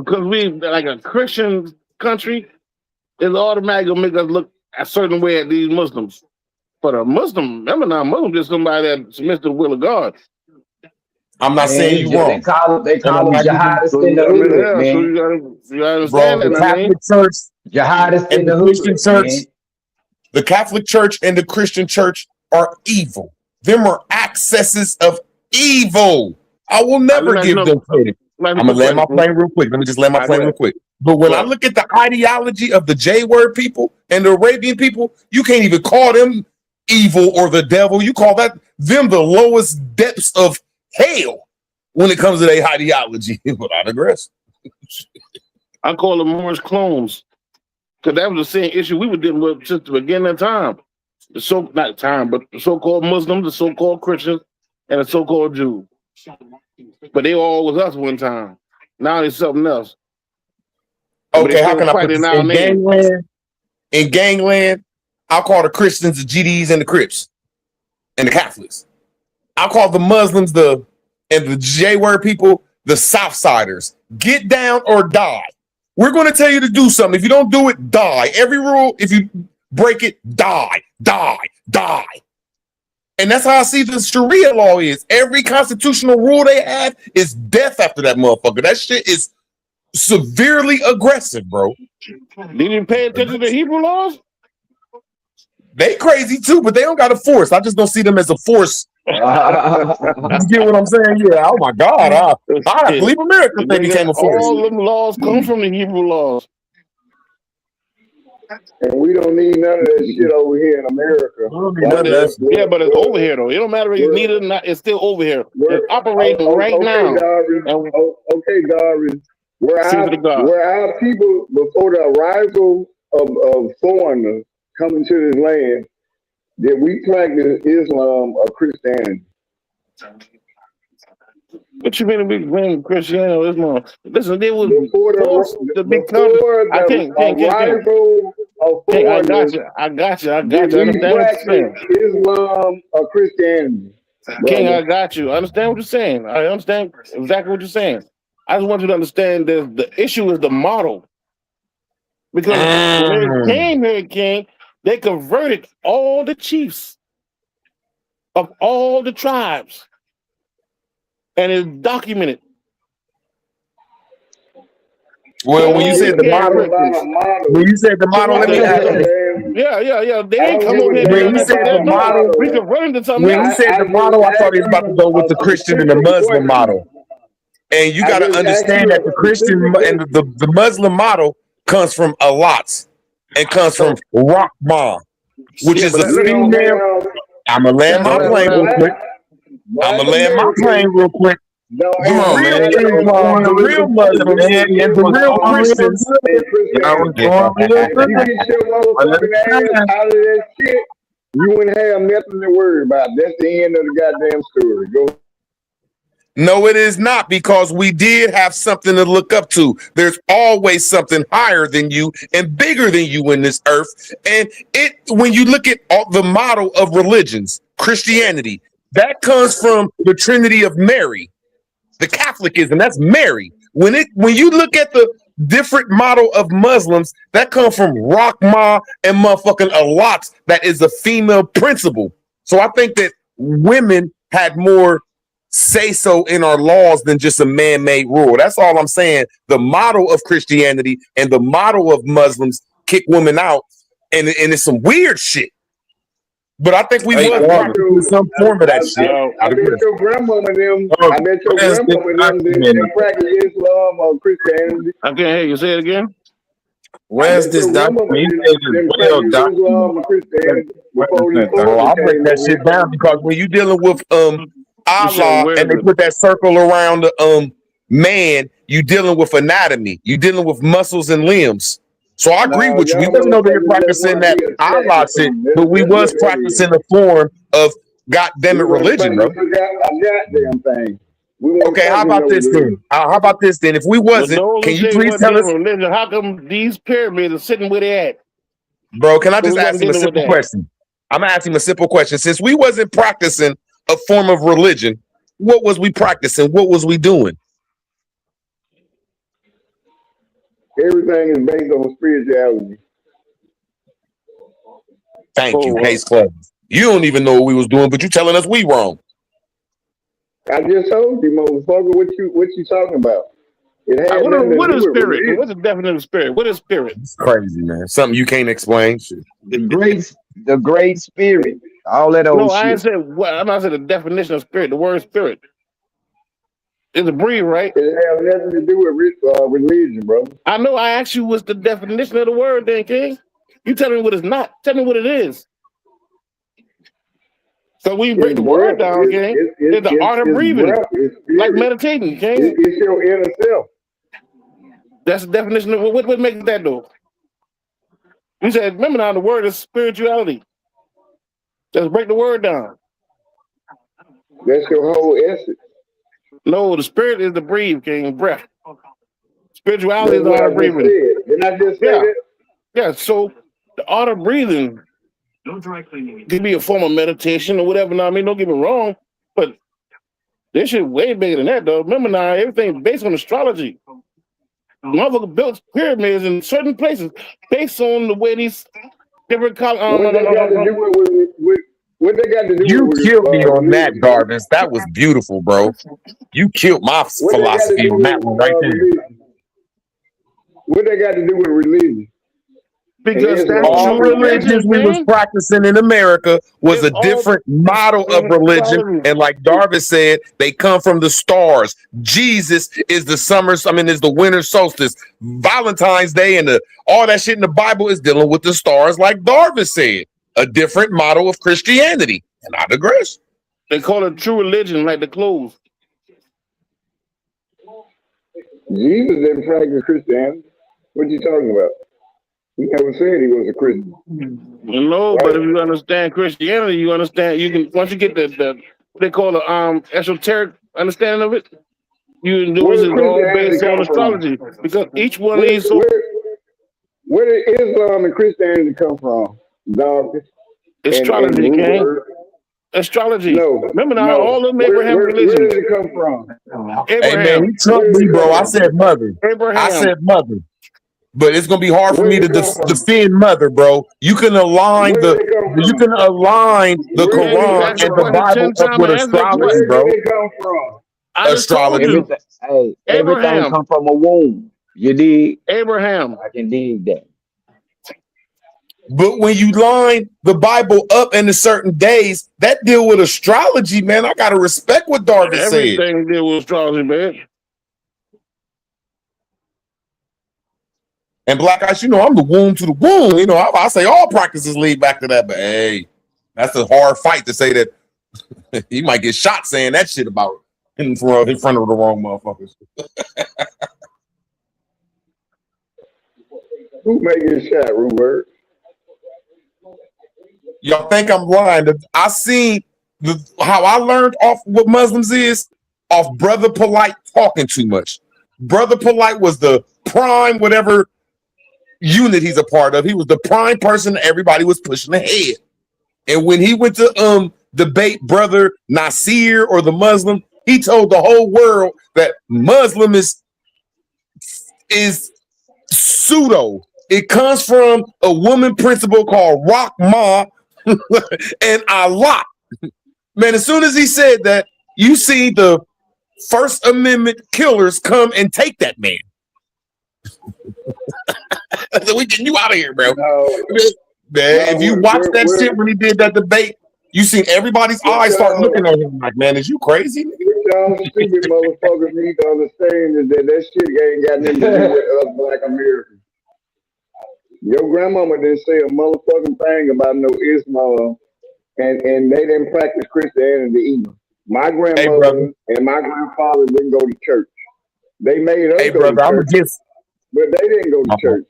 a Christian country, it's automatically make us look a certain way at these Muslims. But a Muslim, remember now, Muslim is somebody that submits to the will of God. I'm not saying you wrong. They call them jihadists in the hood, man. So you understand bro, that, the Catholic Church, jihadists and in the the Christian hood, Church, man. the Catholic Church and the Christian Church are evil. Them are accesses of evil. I will never give them credit. I'm gonna land my plane real quick. Let me just land my plane real quick. But when I look at the ideology of the J-word people and the Arabian people, you can't even call them evil or the devil. You call them the lowest depths of hell when it comes to their ideology. But I digress. I call them Moorish clones. Because that was the same issue we were dealing with since the beginning of time. The so-called Muslims, the so-called Christians, and the so-called Jews. But they were all with us one time. Now it's something else. Okay, how can I put this in gangland? In gangland, I'll call the Christians the GDs and the Crips and the Catholics. I'll call the Muslims and the J-word people the Southsiders. Get down or die. We're going to tell you to do something. If you don't do it, die. Every rule, if you break it, die, die, die. And that's how I see the Sharia law is. Every constitutional rule they have is death after that motherfucker. That shit is severely aggressive, bro. Did you pay attention to Hebrew laws? They crazy too, but they don't got a force. I just don't see them as a force. You get what I'm saying? Yeah. Oh my God. I believe America if they became a force. All them laws come from the Hebrew laws. And we don't need none of that shit over here in America. Yeah, but it's over here though. It don't matter if you need it or not. It's still over here. It's operating right now. Okay, Darwin. Where our people, before the arrival of foreigners coming to this land, that we practice Islam or Christianity. What you mean we bring Christianity or Islam? Listen, they was forced to become. I can't. I got you. I understand what you're saying. Islam or Christianity. King, I got you. I understand what you're saying. I understand exactly what you're saying. I just want you to understand that the issue is the model. Because when they came here, King, they converted all the chiefs of all the tribes. And it's documented. Well, when you said the model, yeah. They ain't come over here. When you said the model, we could run into something. When you said the model, I thought he was about to go with the Christian and the Muslim model. And you got to understand that the Christian and the Muslim model comes from Alats and comes from Rahman, which is a female. I'm gonna land my plane real quick. Come on, man. The real Muslim and the real Christians. You wouldn't have nothing to worry about. That's the end of the goddamn story. Go. No, it is not, because we did have something to look up to. There's always something higher than you and bigger than you in this earth. And when you look at the model of religions, Christianity, that comes from the Trinity of Mary. The Catholicism, that's Mary. When you look at the different model of Muslims, that comes from Rahma and motherfucking Alats, that is a female principle. So I think that women had more say so in our laws than just a man-made rule. That's all I'm saying. The model of Christianity and the model of Muslims kick women out, and it's some weird shit. But I think we want some form of that shit. I bet your grandmama them practice Islam or Christianity. I can't hear you. Say it again. Where's this document? I'll break that shit down, because when you dealing with Allah and they put that circle around the man, you dealing with anatomy, you dealing with muscles and limbs. So I agree No, with you. We y'all wasn't over here motherfuckers just practicing want to that be a Allah shit, technical. but we That's was what that is. practicing a form of goddamn it We want to religion, bro. practice a goddamn thing. We want to Okay, how practice about no this then? religion. How about this then? If we But wasn't, those can who you say we please wasn't tell dealing us, with religion, how come these pyramids are sitting where they at? bro? Can I So we just ask wasn't him a dealing with simple that. question? I'm gonna ask him a simple question. Since we wasn't practicing a form of religion, what was we practicing? What was we doing? Everything is based on spirituality. Thank Oh, you. well, Case closed. You don't even know what we was doing, but you telling us we wrong. I just told you, motherfucker, what you talking about? It has nothing to what do is with spirit? religion. What's the definition of spirit? What is spirit? It's crazy, man. Something you can't explain. Shit. The great spirit, all that No, old I ain't shit. said what. I'm not saying the definition of spirit. The word spirit. It's a breed, right? It has nothing to do with religion, bro. I know. I asked you what's the definition of the word, then, King. You tell me what it's not. Tell me what it is. So we break It's the breath. word down, King. It's the art of It's breathing, breath. It's like spirit. meditating, King. It's your inner self. That's the definition of what makes that though. You said, remember now, the word is spirituality. Let's break the word down. That's your whole essence. No, the spirit is the breathe, King. Breath. Spirituality is That's the what art I of just breathing. said. Didn't I just say Yeah. that? Yeah. So the art of breathing could be a form of meditation or whatever. Now, I mean, don't get me wrong, but this shit way bigger than that, though. Remember now, everything's based on astrology. Motherfucker built pyramids in certain places based on the way these different What they got to do with what they got to do You with killed me on that, religion, bro? Darvis. That was beautiful, bro. You killed my What they got to philosophy do on that one with right there. religion? What they got to do with religion? Because that's All true religions religion, we was man. practicing in America was It's a all different model of religion. astrology. And like Darvis said, they come from the stars. Jesus is is the winter solstice. Valentine's Day and all that shit in the Bible is dealing with the stars, like Darvis said. A different model of Christianity. And I digress. They call it true religion, like the clothes. Jesus didn't practice Christianity. What you talking about? He never said he was a Christian. No, but if you understand Christianity, you understand. You can once you get the what they call the esoteric understanding of it, you know Where it's did all Christianity based on come from? astrology because each one of these. Where did Islam and Christianity come from? Darkness and Astrology, root King. word? Astrology. No, Remember now, no. all of them Where Abraham did religions. it come from? Hey man, you Abraham. took me, bro. I said mother. Abraham. I said mother. But it's gonna be hard for Where me did to it come from? defend mother, bro. You can align Where did it come you from? can align the Where did it Quran come Ask the and the from? question Bible 10 up times with and answer the astrology, question. Where bro. did it come from? I just told Astrology. you. Everything Abraham. come from a womb. You dig? Abraham. I can dig that. But when you line the Bible up into certain days, that deal with astrology, man. I gotta respect what Darvis said. Everything deal with astrology, man. And Black Ice, you know, I'm the womb to the womb. You know, I say all practices lead back to that, but hey, that's a hard fight to say that he might get shot saying that shit about in front of the wrong motherfuckers. Who made this shot, Rupert? Y'all think I'm lying? I seen how I learned off what Muslims is off Brother Polite talking too much. Brother Polite was the prime whatever unit he's a part of. He was the prime person everybody was pushing ahead. And when he went to debate Brother Nasir or the Muslim, he told the whole world that Muslim is pseudo. It comes from a woman principle called Rahmah and Allah. Man, as soon as he said that, you see the First Amendment killers come and take that man. So we getting you out of here, bro. Man, if you watch that shit when he did that debate, you seen everybody's eyes start looking at him like, man, is you crazy? Y'all stupid motherfuckers need to understand is that shit ain't got nothing to do with us Black Americans. Your grandmama didn't say a motherfucking thing about no Islam, and they didn't practice Christianity either. My grandmother and my grandfather didn't go to church. They made us Hey, go to brother, I'm church, against. but they didn't go to church.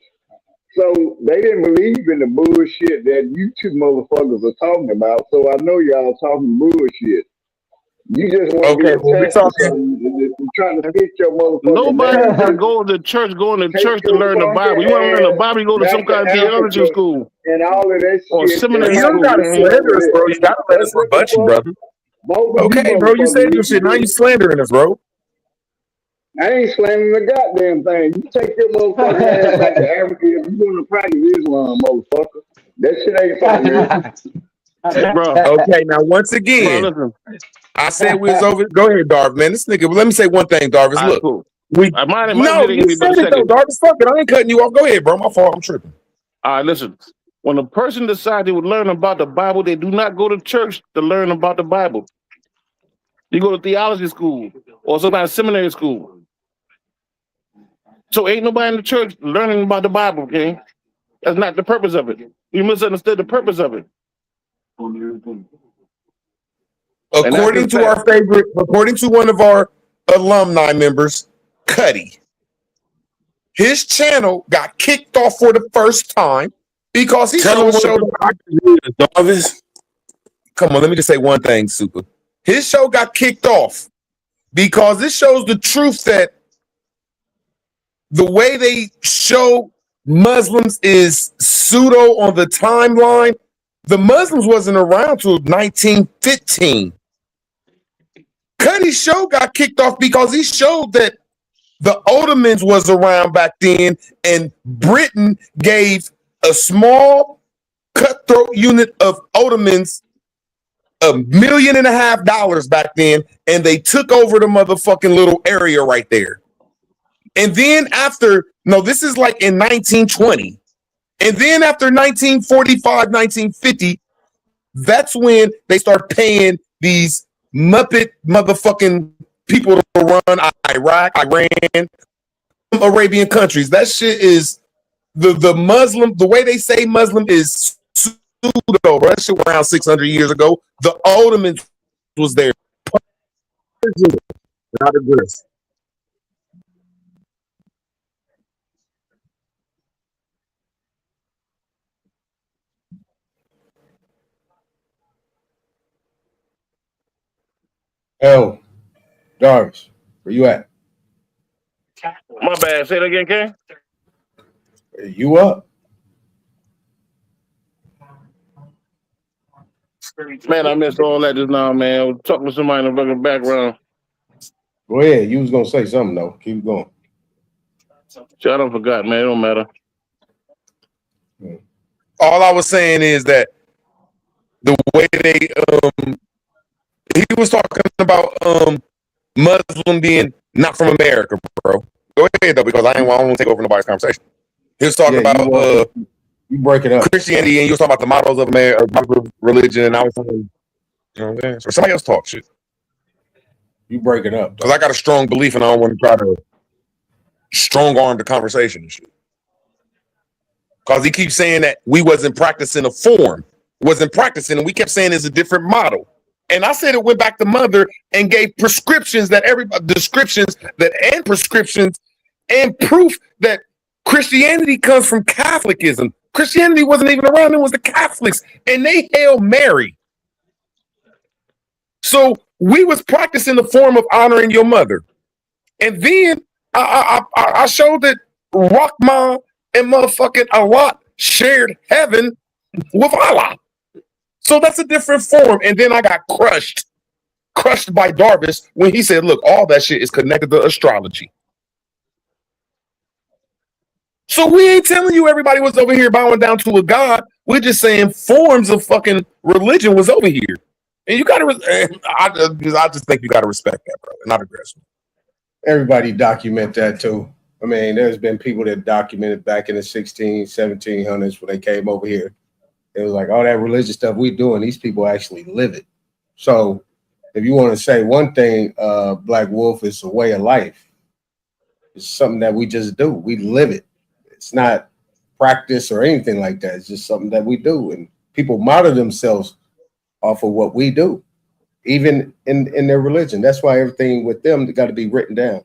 So they didn't believe in the bullshit that you two motherfuckers are talking about. So I know y'all talking bullshit. You just want to Okay, get a well, we're test or talking. something. You're trying to fit your motherfucking Nobody narrative. go to church, going to Take church to your learn the funky Bible. You want to learn the ass Bible, you go to some back to kind of theology Africa school and all of that or shit and seminary You don't handle school, gotta this shit man. over slander us, there. bro. You gotta let That's us what the rebut you, fuck brother. both of you Okay, bro, you motherfuckers said your need to shit. Now you do. slandering us, bro. I ain't slamming the goddamn thing. You take your motherfucking ass back to Africa if you want to practice Islam, motherfucker. That shit ain't fucking here. Bro, Okay, now once again, listen. I said we was over. Go ahead, Darvis, man. This nigga. Let me say one thing, Darvis. All right, Look, cool. we My no, shit ain't you gonna be but said a it though, second. Darvis. Fuck it, I ain't cutting you off. Go ahead, bro. My fault. I'm tripping. All right, listen. When a person decides they would learn about the Bible, they do not go to church to learn about the Bible. You go to theology school or some kind of seminary school. So ain't nobody in the church learning about the Bible, okay? That's not the purpose of it. You misunderstood the purpose of it. And that's According just to fact. our favorite, according to one of our alumni members, Cuddy, his channel got kicked off for the first time because he Tell him what showed. the is, Darvis. Come on, let me just say one thing, Super. His show got kicked off because it shows the truth that the way they show Muslims is pseudo on the timeline. The Muslims wasn't around till 1915. Cuddy's show got kicked off because he showed that the Ottomans was around back then, and Britain gave a small cutthroat unit of Ottomans $1.5 million back then, and they took over the motherfucking little area right there. And then after, no, this is like in 1920. And then after 1945, 1950, that's when they start paying these Muppet motherfucking people to run Iraq, Iran, Arabian countries. That shit is the Muslim, the way they say Muslim is pseudo, bro. That shit went around 600 years ago. The Ottomans was there. I digress. Oh, Darvis, where you at? My bad. Say that again, King. You up? Man, I missed all that just now, man. I was talking to somebody in the fucking background. Go ahead. You was gonna say something though. Keep going. Shit, I don't forgot, man. It don't matter. All I was saying is that the way they he was talking about Muslim being not from America, bro. Go ahead though, because I don't want to take over nobody's conversation. He was talking about you break it up. Christianity, and you was talking about the models of America, religion, and I was saying, you know what I'm saying? So somebody else talk shit. You break it up because I got a strong belief, and I don't want to try to strong arm the conversation and shit. Because he keeps saying that we wasn't practicing a form, wasn't practicing, and we kept saying it's a different model. And I said it went back to Mother and gave prescriptions that descriptions that and prescriptions and proof that Christianity comes from Catholicism. Christianity wasn't even around; it was the Catholics, and they hail Mary. So we was practicing the form of honoring your mother, and then I showed that Rahman and motherfucking Allah shared heaven with Allah. So that's a different form. And then I got crushed by Darvis when he said, look, all that shit is connected to astrology. So we ain't telling you everybody was over here bowing down to a god. We're just saying forms of fucking religion was over here. And you gotta, I just think you gotta respect that, brother, not aggressive. Everybody document that too. I mean, there's been people that documented back in the 1700s when they came over here. It was like all that religious stuff we doing, these people actually live it. So if you want to say one thing, Black Wolf is a way of life. It's something that we just do. We live it. It's not practice or anything like that. It's just something that we do. And people model themselves off of what we do, even in their religion. That's why everything with them got to be written down.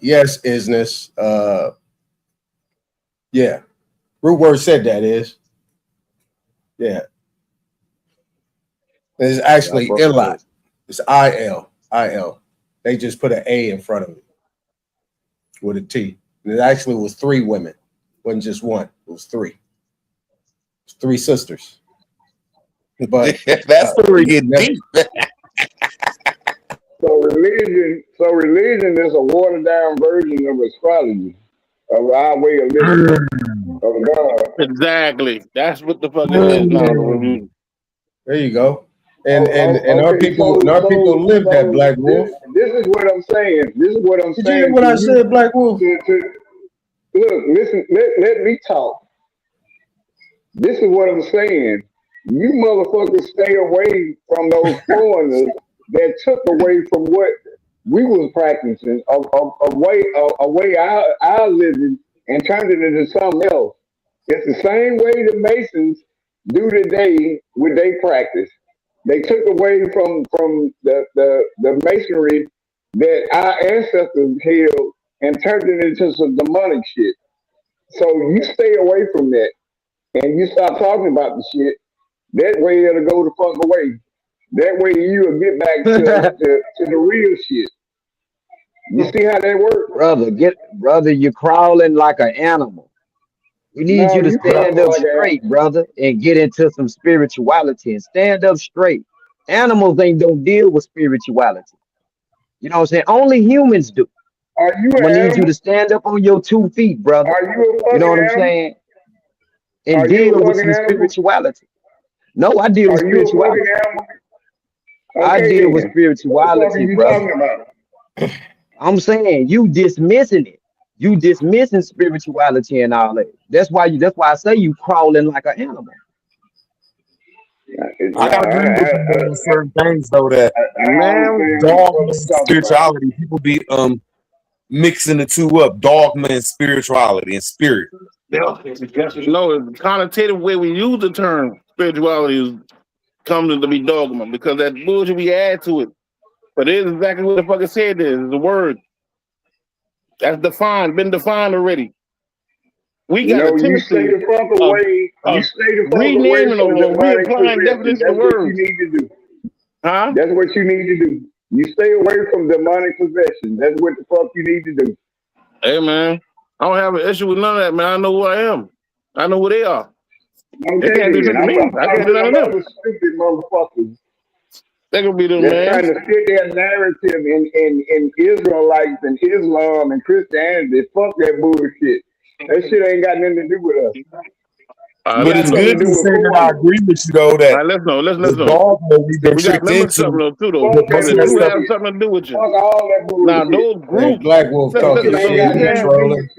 Yes, isness. Yeah. Root word said that is. Yeah. It's actually Ilot. It's IL. IL. They just put an A in front of it with a T. And it actually was 3 women. It wasn't just one. It was 3. It's 3 sisters. But that's where we get deep. So religion is a watered down version of astrology, of our way of living, of God. Exactly. That's what the fuck it is now. There you go. And our people live that Black Wolf. This is what I'm saying. Did you hear what I said, Black Wolf? Look, listen, let me talk. This is what I'm saying. You motherfuckers stay away from those foreigners that took away from what we was practicing, a way our living, and turned it into something else. It's the same way the Masons do today with their practice. They took away from the masonry that our ancestors held and turned it into some demonic shit. So you stay away from that and you stop talking about the shit. That way it'll go the fuck away. That way you'll get back to the real shit. You see how that works? Brother, you're crawling like an animal. We need you to stand up straight, brother, and get into some spirituality and stand up straight. Animals don't deal with spirituality. You know what I'm saying? Only humans do. Are you I'm gonna need you to stand up on your 2 feet, brother. Are you You know what I'm saying? And deal with some spirituality. No, I deal with spirituality. I deal with spirituality, brother. I'm saying you dismissing it. You dismissing spirituality and all that. That's why I say you crawling like an animal. I agree with you on certain things though. That dogma and spirituality, people be mixing the two up: dogma and spirituality and spirit. No, the connotative way we use the term spirituality is comes to be dogma because that bullshit we add to it. But it is exactly what the fuck it said there. It's a word. That's been defined already. We got a tendency you stay the fuck away. You stay the fuck away from the reapplying definition of words. That's what you need to do. Huh? That's what you need to do. You stay away from demonic possession. That's what the fuck you need to do. Hey man, I don't have an issue with none of that, man. I know who I am. I know who they are. They can't do nothing to me. I can't do nothing to them. Stupid motherfuckers. They gonna be them, They're man. trying to fit their narrative in Israelites and Islam and Christianity. Fuck that bullshit. That shit ain't got nothing to do with us. But it's good to say that I agree with you though that let's know. the dogma we've been tricked into. Something have something to do with you. Fuck all that bullshit. Now those groups, Black Wolf talking shit, trolling.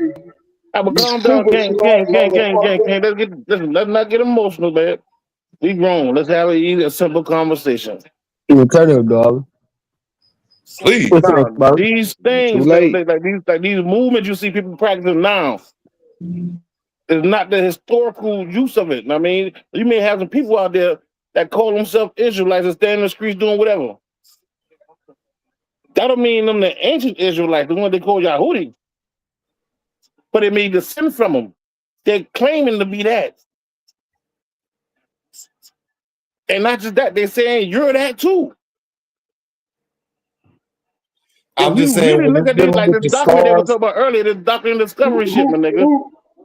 I'm a calm down, gang. Let's not get emotional, man. We grown. Let's have a simple conversation. Turn it up, dog. Please. Now, these things, like these movements you see people practicing now, is not the historical use of it. I mean, you may have some people out there that call themselves Israelites and stand in the streets doing whatever. That don't mean them the ancient Israelites, the one they call Yahudi. But it may descend from them. They're claiming to be that. And not just that, they're saying you're that too. I'm just saying, really look at this like the document they were talking about earlier, this doctrine discovery shit, my nigga.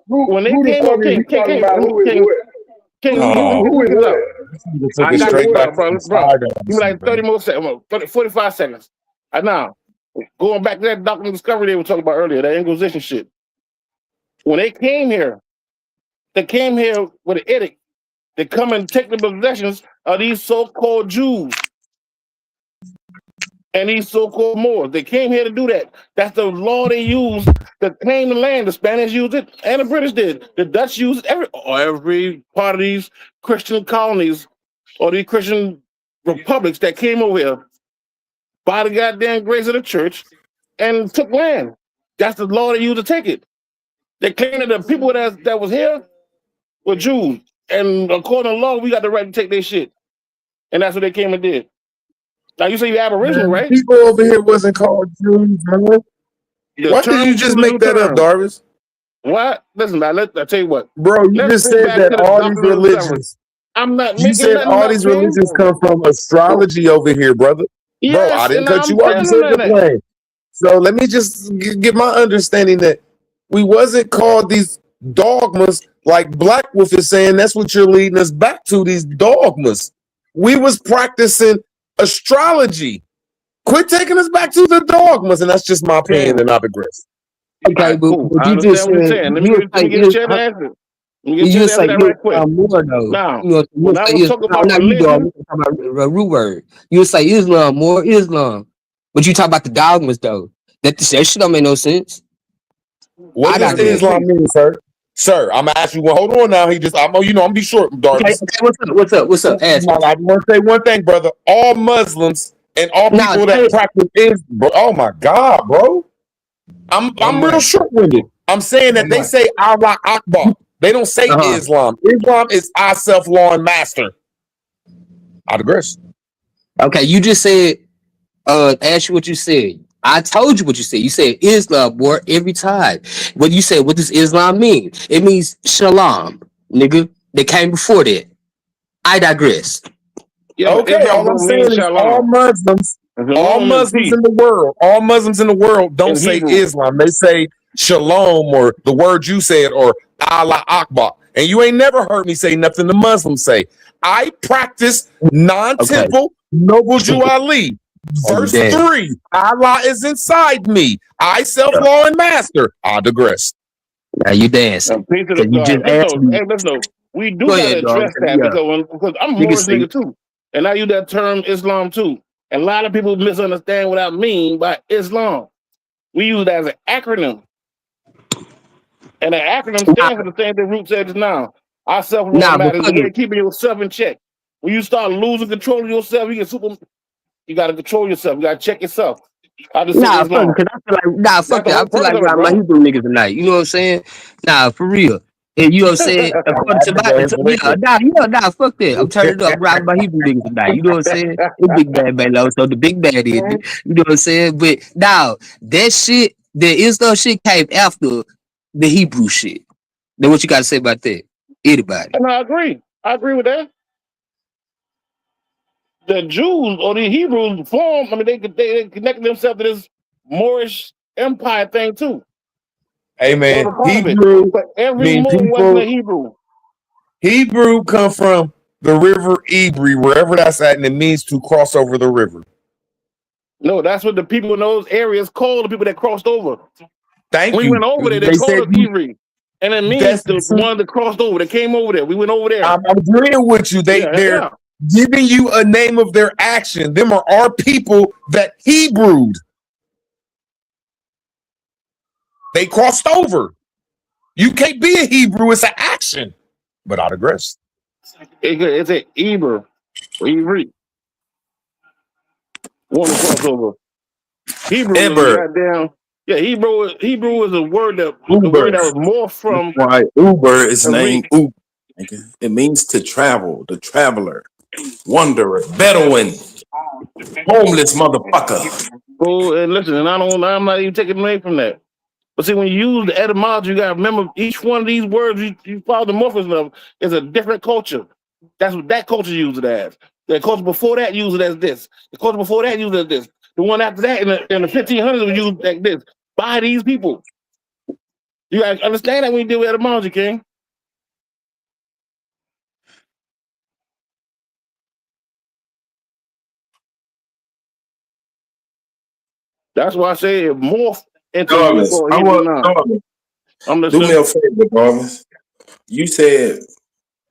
When they came up, King, I got it out, bro. Give me like 30 more seconds, 45 seconds. Now, going back to that doctrine discovery they were talking about earlier, that Inquisition shit. When they came here with an edict. They come and take the possessions of these so-called Jews and these so-called Moors. They came here to do that. That's the law they used to claim the land. The Spanish used it, and the British did. The Dutch used it. Every part of these Christian colonies or these Christian republics that came over here by the goddamn grace of the church and took land. That's the law they used to take it. They claimed that the people that was here were Jews. And according to law, we got the right to take their shit. And that's what they came and did. Now you say you're Aboriginal, right? People over here wasn't called Jews, man. The Why did you terms just use a make new that up, term. Darvis? What? Listen, now I tell you what. Bro, you Let's just go said back that to the all these doctrine of the seven. religions. I'm not You making said nothing all up, these King. religions come from astrology over here, brother. Bro, I Yes, didn't and cut you I'm off. You telling said them your that. plan. So let me just get my understanding that we wasn't called these dogmas like Black Wolf is saying. That's what you're leading us back to, these dogmas. We was practicing astrology. Quit taking us back to the dogmas, and that's just my opinion, and I digress. Okay, but, Cool. but I you just understand what you're said saying. Let you me get a chance to answer. Let me get a you chance to answer say that you right quick. more though. Now, You know, when I was talking about now you dog. religion, We talking about a root word. You say Islam, more Islam, but you talk about the dogmas though. That shit don't make no sense. What does Islam mean, sir? Sir, I'm gonna ask you one. Hold on now. I'm gonna be short, Darvis. Okay, what's up? Ask me. I want to say one thing, brother. All Muslims and all people that practice Islam. Oh my God, bro. I'm real short-winded. I'm saying that they say Allah Akbar. They don't say Islam. Islam is I self-law and master. I digress. Okay, you just said, ask you what you said. I told you what you said. You said Islam, boy, every time. What you said, what does Islam mean? It means shalom, nigga. They came before that. I digress. yeah, Okay, all I'm saying is all Muslims in the world don't say Islam. They say shalom or the word you said or Allah Akbar. And you ain't never heard me say nothing the Muslims say. I practice non-temple noble Jew Ali. Verse 3, Allah is inside me. I self-law and master. I digress. Now you dance. Peace to the God. Hey, listen, we do gotta address that because I'm a Moorish nigga too. And I use that term Islam too. And a lot of people misunderstand what I mean by Islam. We use it as an acronym. And an acronym stands for the same thing Root said just now. Our self-law matters. The way of keeping yourself in check. When you start losing control of yourself, you gotta control yourself. You gotta check yourself. I just say Islam. Because I feel like fuck that. I feel like riding my Hebrew niggas tonight. You know what I'm saying? Nah, for real. And you know what I'm saying? According to my fuck that. I'm turning it up, riding my Hebrew niggas tonight. You know what I'm saying? It's Big Bad Balo, so the big bad is it. You know what I'm saying? But now that shit, the Islam shit came after the Hebrew shit. Then what you gotta say about that? Anybody? And I agree. I agree with that. The Jews or the Hebrews they connected themselves to this Moorish empire thing too. Hey man, Hebrew means people. Hebrew come from the river Ebri, wherever that's at, and it means to cross over the river. No, that's what the people in those areas call the people that crossed over. Thank we you. Went over there, they called us Ebri. And it means the one that crossed over, that came over there. We went over there. I'm agreeing with you. They're giving you a name of their action. Them are our people that Hebrewed. They crossed over. You can't be a Hebrew. It's an action. But I digress. It's an Hebrew. Hebrew. One to cross over. Hebrew is goddamn. Yeah, Hebrew is a word that was more from. Right, Uber is named Uber. It means to travel, the traveler, wanderer, Bedouin, homeless motherfucker. Oh, and listen, and I'm not even taking away from that. But see, when you use the etymology, you gotta remember each one of these words you follow the morphism of is a different culture. That's what that culture used it as. The culture before that used it as this. The culture before that used it as this. The one after that in the 1500s was used like this by these people. You gotta understand that when you deal with etymology, King. That's why I say it morphed into do me a favor, Darvis. You said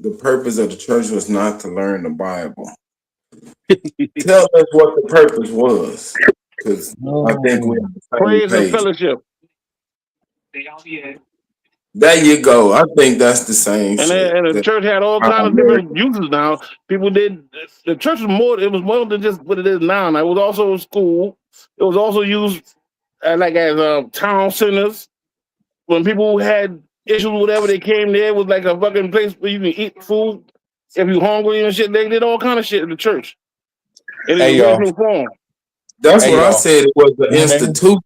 the purpose of the church was not to learn the Bible. Tell us what the purpose was, because I think we're on the same praise page. and fellowship. There you go. I think that's the same. And the church had all kinds of different uses now. People did the church was more. It was more than just what it is now. Now it was also a school. It was also used as town centers. When people had issues, whatever, they came there. It was like a fucking place where you can eat food if you're hungry and shit. They did all kind of shit in the church. That's what I said. It was the institution.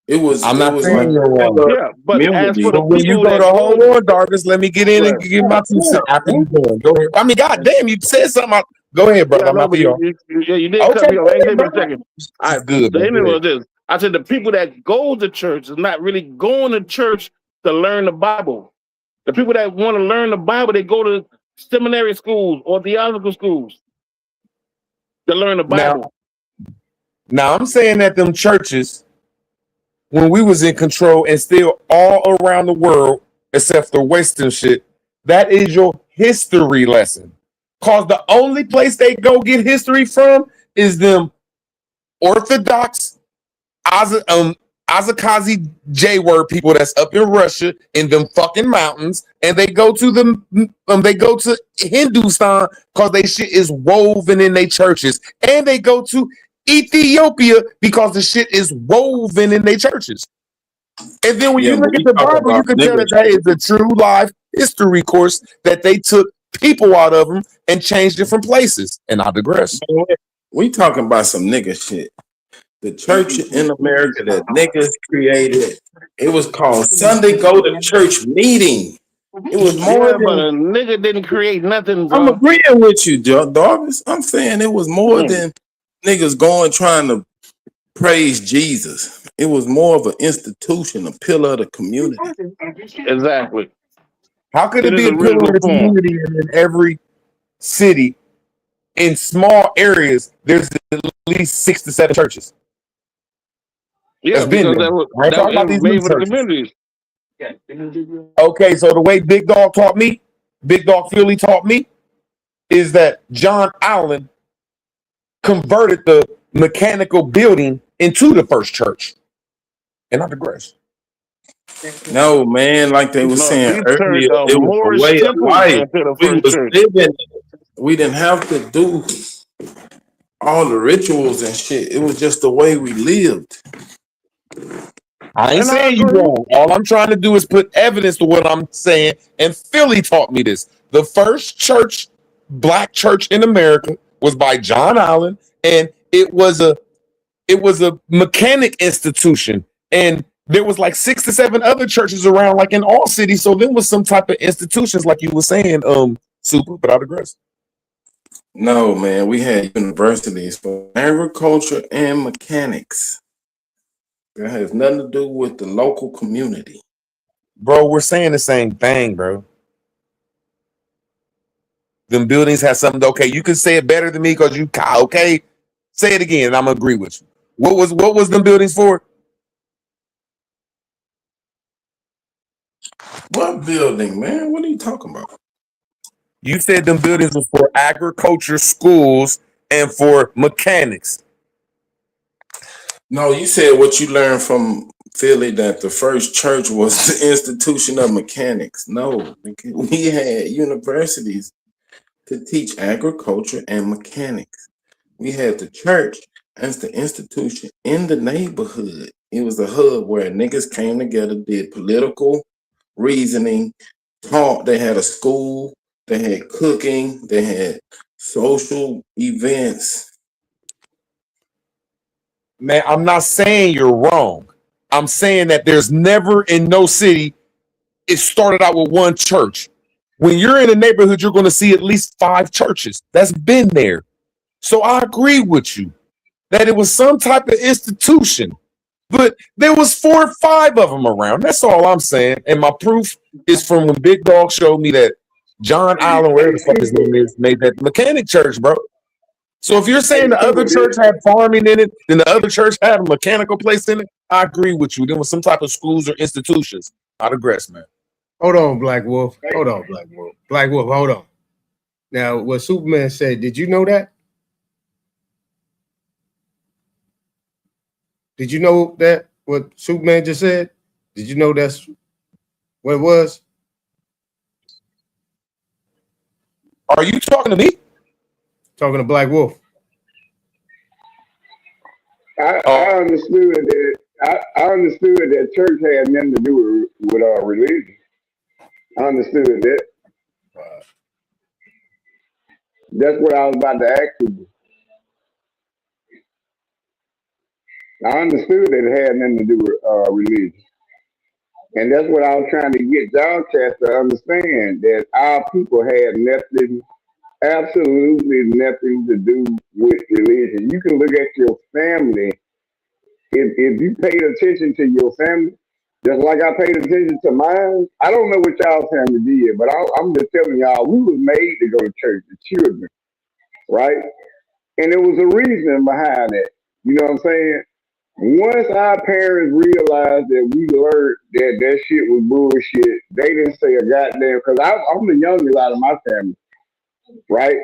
It was. I'm It not was saying like you're wrong. Yeah, but as for the But when you people go to that hold go, on, Darvis, let me get in and give my 2 cents after you done. Go ahead. I mean, goddamn, you said something. Go ahead, brother. yeah, I'm no, after but y'all. you did cut Okay, me off. go I ain't ahead, say for a brother. second. This All is right, good, the man. ending Go was ahead. this. I said the people that go to church is not really going to church to learn the Bible. The people that want to learn the Bible, they go to seminary schools or theological schools to learn the Bible. Now I'm saying that them churches, when we was in control and still all around the world, except for Western shit, that is your history lesson. Cause the only place they go get history from is them Orthodox Azakazi J-word people that's up in Russia in them fucking mountains, and they go to they go to Hindustan because they shit is woven in their churches, and they go to Ethiopia because the shit is woven in their churches. And then when Yeah, you but look at we the talking Bible, you about can tell that niggas. that is a true life history course that they took people out of them and changed different places. And I digress. We talking about some nigga shit. The church in America that niggas created. It was called Sunday Go to Church Meeting. It was more Yeah, but than. a nigga didn't create nothing, I'm bro. agreeing with you, Darvis. I'm saying it was more than niggas going trying to praise Jesus. It was more of an institution, a pillar of the community. Exactly. How could It it is be a a pillar of original the form. community and in every city, in small areas, there's at least 6 to 7 churches? Yeah, That's been because there. that was I ain't talking it about was these new made for the churches. communities. Okay, so the way Big Dog taught me, Big Dog Philly taught me, is that John Allen converted the mechanical building into the first church. And I digress. No, man, like they were No, saying he earlier, turned a it was a Moorish way of temple life. into the We first was church. living. We didn't have to do all the rituals and shit. It was just the way we lived. I ain't And I saying you agree. wrong. All I'm trying to do is put evidence to what I'm saying. And Philly taught me this. The first church, black church in America, was by John Allen, and it was a mechanic institution. And there was like 6 to 7 other churches around, like in all cities. So there was some type of institutions, like you were saying, Super. But I digress. No, man, we had universities for agriculture and mechanics. That has nothing to do with the local community. Bro, we're saying the same thing, bro. Them buildings have something. Okay, you can say it better than me because you okay. Say it again, and I'm gonna agree with you. What was them buildings for? What building, man? What are you talking about? You said them buildings was for agriculture schools and for mechanics. No, you said what you learned from Philly that the first church was the institution of mechanics. No, we had universities to teach agriculture and mechanics. We had the church as the institution in the neighborhood. It was a hub where niggas came together, did political reasoning, taught. They had a school, they had cooking, they had social events. Man, I'm not saying you're wrong. I'm saying that there's never in no city it started out with one church. When you're in a neighborhood, you're going to see at least 5 churches. That's been there. So I agree with you that it was some type of institution, but there was 4 or 5 of them around. That's all I'm saying. And my proof is from when Big Dog showed me that John Allen, whatever the fuck his name is, made that mechanic church, bro. So if you're saying the other church had farming in it, then the other church had a mechanical place in it, I agree with you. There was some type of schools or institutions. I digress, man. Hold on, Black Wolf. Hold on, Black Wolf. Black Wolf, hold on. Now, what Superman said, did you know that? Did you know that what Superman just said? Did you know that's what it was? Are you talking to me? Talking to Black Wolf. I understood that. I understood that church had nothing to do with our religion. I understood that. That's what I was about to ask you. I understood that it had nothing to do with religion. And that's what I was trying to get John Chast to understand, that our people had nothing, absolutely nothing to do with religion. You can look at your family. If you paid attention to your family, just like I paid attention to mine, I don't know what y'all family did, but I'm just telling y'all, we was made to go to church, the children, right? And there was a reason behind that. You know what I'm saying? Once our parents realized that we learned that that shit was bullshit, they didn't say a goddamn. Because I'm the youngest out of my family, right?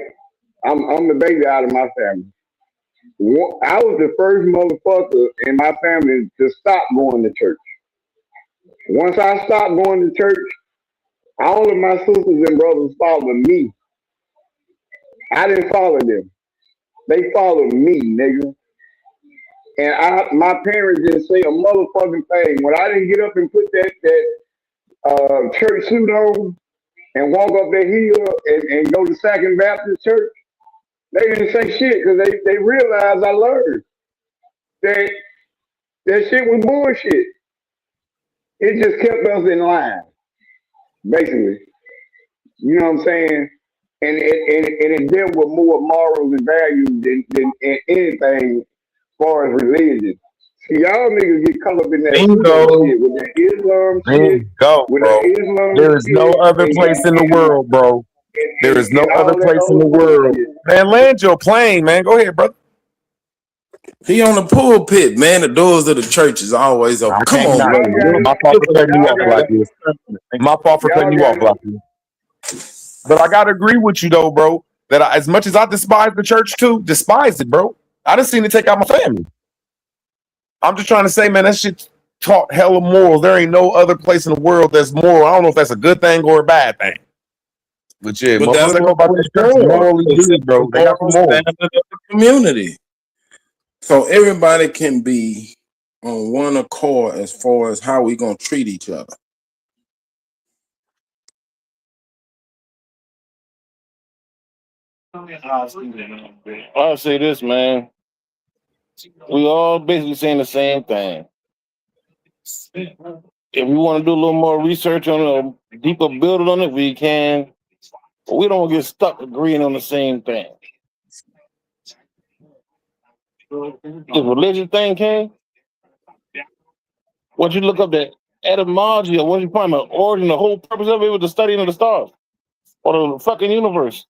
I'm the baby out of my family. I was the first motherfucker in my family to stop going to church. Once I stopped going to church, all of my sisters and brothers followed me. I didn't follow them. They followed me, nigga. And my parents didn't say a motherfucking thing. When I didn't get up and put that church suit on and walk up that hill and go to Second Baptist Church, they didn't say shit because they realized I learned that that shit was bullshit. It just kept us in line, basically. You know what I'm saying? And it dealt with more morals and values than anything as far as religion. See, y'all niggas get caught up in that Bingo. shit with that Islam shit. Bingo, With bro. that Islam There is no shit other place in the world, bro. There is no and other all that place in the other world. bullshit. Man, land your plane, man. Go ahead, brother. He on the pulpit, man. The doors of the church is always open. I Come can't on, knock Y'all brother. got you. it. My fault for cutting you Y'all off got like it. this. My fault for cutting Y'all you off got it. like this. But I gotta agree with you though, bro. That as much as I despise the church too, despise it, bro. I done seen it take out my family. I'm just trying to say, man, that shit taught hella morals. There ain't no other place in the world that's moral. I don't know if that's a good thing or a bad thing. But yeah, But that's motherfuckers that go what about we're this church for. morally To set good, bro. the They got some moral morals. standard of the community. So everybody can be on one accord as far as how we gonna treat each other. I'll say this, man. We all basically saying the same thing. If we want to do a little more research on it, a deeper build on it, we can. But we don't get stuck agreeing on the same thing. The religion thing came. Once you look up the etymology, or once you find the origin, the whole purpose of it was the studying of the stars or the fucking universe.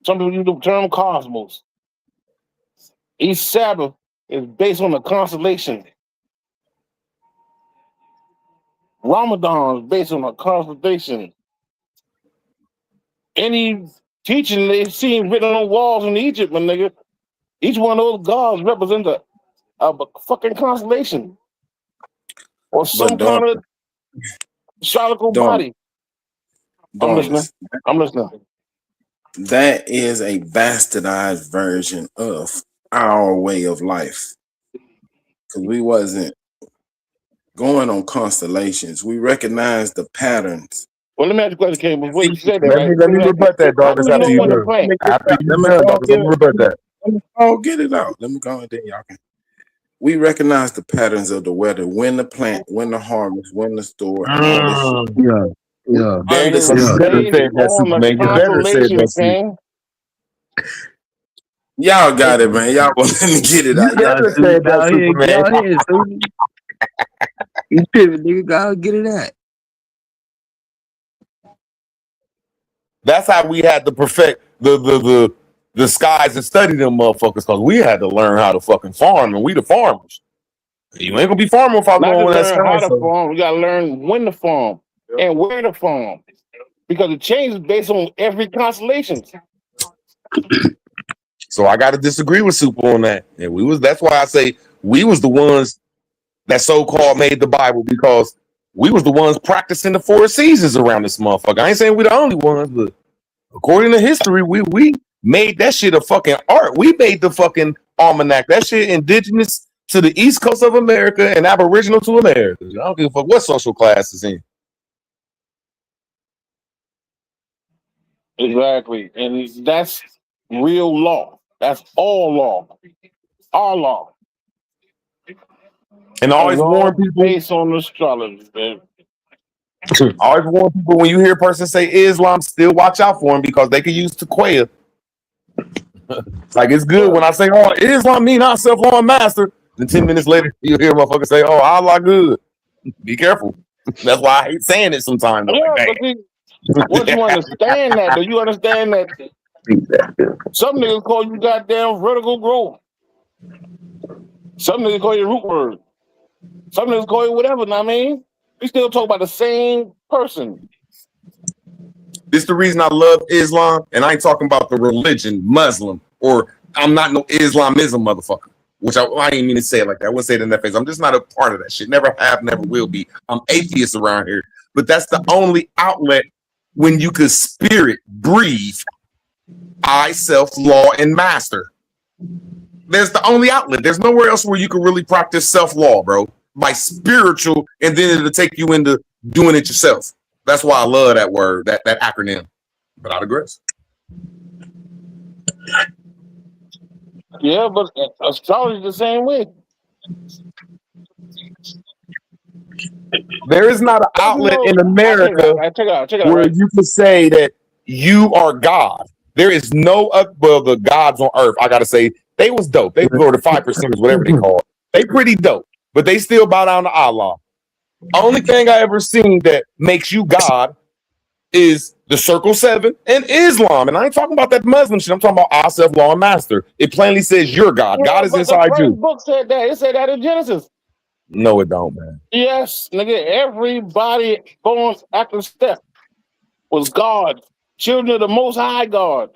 Some people use the term cosmos. Each Sabbath is based on the constellation. Ramadan is based on a constellation. Any teaching they've seen written on walls in Egypt, my nigga, each one of those gods represents a fucking constellation or some But kind of astrological body. I'm listening. I'm listening. That is a bastardized version of our way of life. Because we wasn't going on constellations. We recognized the patterns. Well, let me ask you a question, King. Before you say that, Let right? me rebut that, How Douglas, do you after know you when to done. plant? After you Let me done, go Douglas, let me rebut that. get it out. Let me go and then y'all can. We recognize the patterns of the weather, when to plant, when to harvest, when to store, and all this shit. Yeah, yeah, And it was You better based say that, on the Superman. You better say constellation, that shit. King. Y'all got it, man. Y'all want let me get it You out. Y'all better Susan, say that, go ahead, Superman. go ahead, Susan. You tripping, nigga? Go get it at. That's how we had to perfect the skies and study them motherfuckers, because we had to learn how to fucking farm, and we the farmers. You ain't gonna be farming without Not knowing just where that learn sky how is. to So. farm, we gotta learn when to farm and where to farm. Because it changes based on every constellation. So I gotta disagree with Super on that. And that's why I say we was the ones that so-called made the Bible, because we was the ones practicing the 4 seasons around this motherfucker. I ain't saying we the only ones, but according to history, we made that shit a fucking art. We made the fucking almanac. That shit indigenous to the East Coast of America and aboriginal to America. I don't give a fuck what social class is in. Exactly. And that's real law. That's all law. Our law. And I always warn people. Based on astrology, man. I always warn people when you hear a person say Islam, still watch out for them because they could use Taqiyya. Like it's good when I say, "Oh, Islam mean not self-lawing master." Then 10 minutes later, you hear a motherfucker say, "Oh, Allah good." Be careful. That's why I hate saying it sometimes. Yeah, like, but see, once you understand that, do you understand that some niggas call you goddamn vertical growth? Some niggas call you root word. Some niggas call you whatever, know what I mean? We still talk about the same person. This the reason I love Islam, and I ain't talking about the religion, Muslim, or I'm not no Islamism motherfucker. Which I ain't mean to say it like that. I wouldn't say it in that face. I'm just not a part of that shit. Never have, never will be. I'm atheist around here. But that's the only outlet when you could spirit, breathe, I, self, law, and master. There's the only outlet. There's nowhere else where you can really practice self-law, bro. By spiritual, and then it'll take you into doing it yourself. That's why I love that word, that acronym. But I digress. Yeah, but astrology the same way. There is not an outlet in America where you can say that you are God. There is no the gods on earth. I gotta say they was dope. They were the 5%, whatever they call it. They pretty dope, but they still bow down to Allah. Only thing I ever seen that makes you God is the Circle 7 and Islam. And I ain't talking about that Muslim shit. I'm talking about I, self, law, and master. It plainly says you're God. Yeah, God is but inside the you. first book said that. It said that in Genesis. No, it don't, man. Yes, nigga. Everybody born after Steph was God. Children of the Most High God.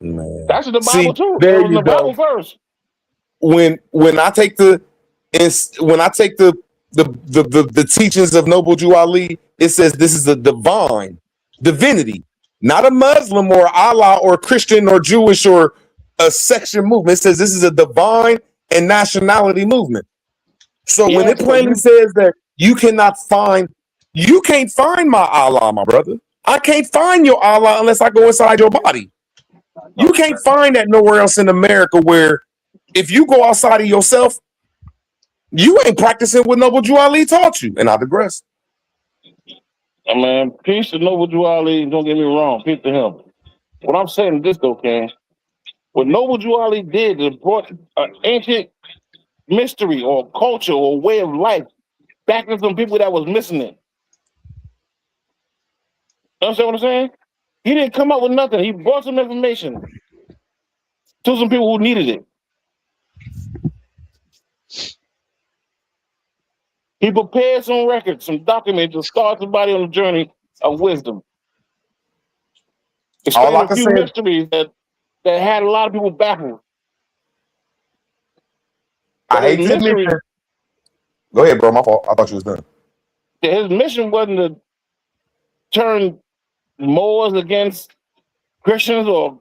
Man. That's in the Bible too. There It was in you the go. Bible first. When I take the teachings of Noble Jew Ali, it says this is a divinity, not a Muslim or Allah or Christian or Jewish or a section movement. It says this is a divine and nationality movement. So when it plainly says that you can't find my Allah, my brother. I can't find your Allah unless I go inside your body. You can't find that nowhere else in America where if you go outside of yourself, you ain't practicing what Noble Jew Ali taught you. And I digress. I mean, peace to Noble Jew Ali. Don't get me wrong. Peace to him. What I'm saying is this, though, Ken. What Noble Jew Ali did is brought an ancient mystery or culture or way of life back to some people that was missing it. You understand what I'm saying? He didn't come up with nothing. He brought some information to some people who needed it. He prepared some records, some documents to start somebody on a journey of wisdom. Explain a few mysteries that had a lot of people baffled. I hate to admit that. Go ahead, bro. My fault. I thought you was done. His mission wasn't to turn Moors against Christians or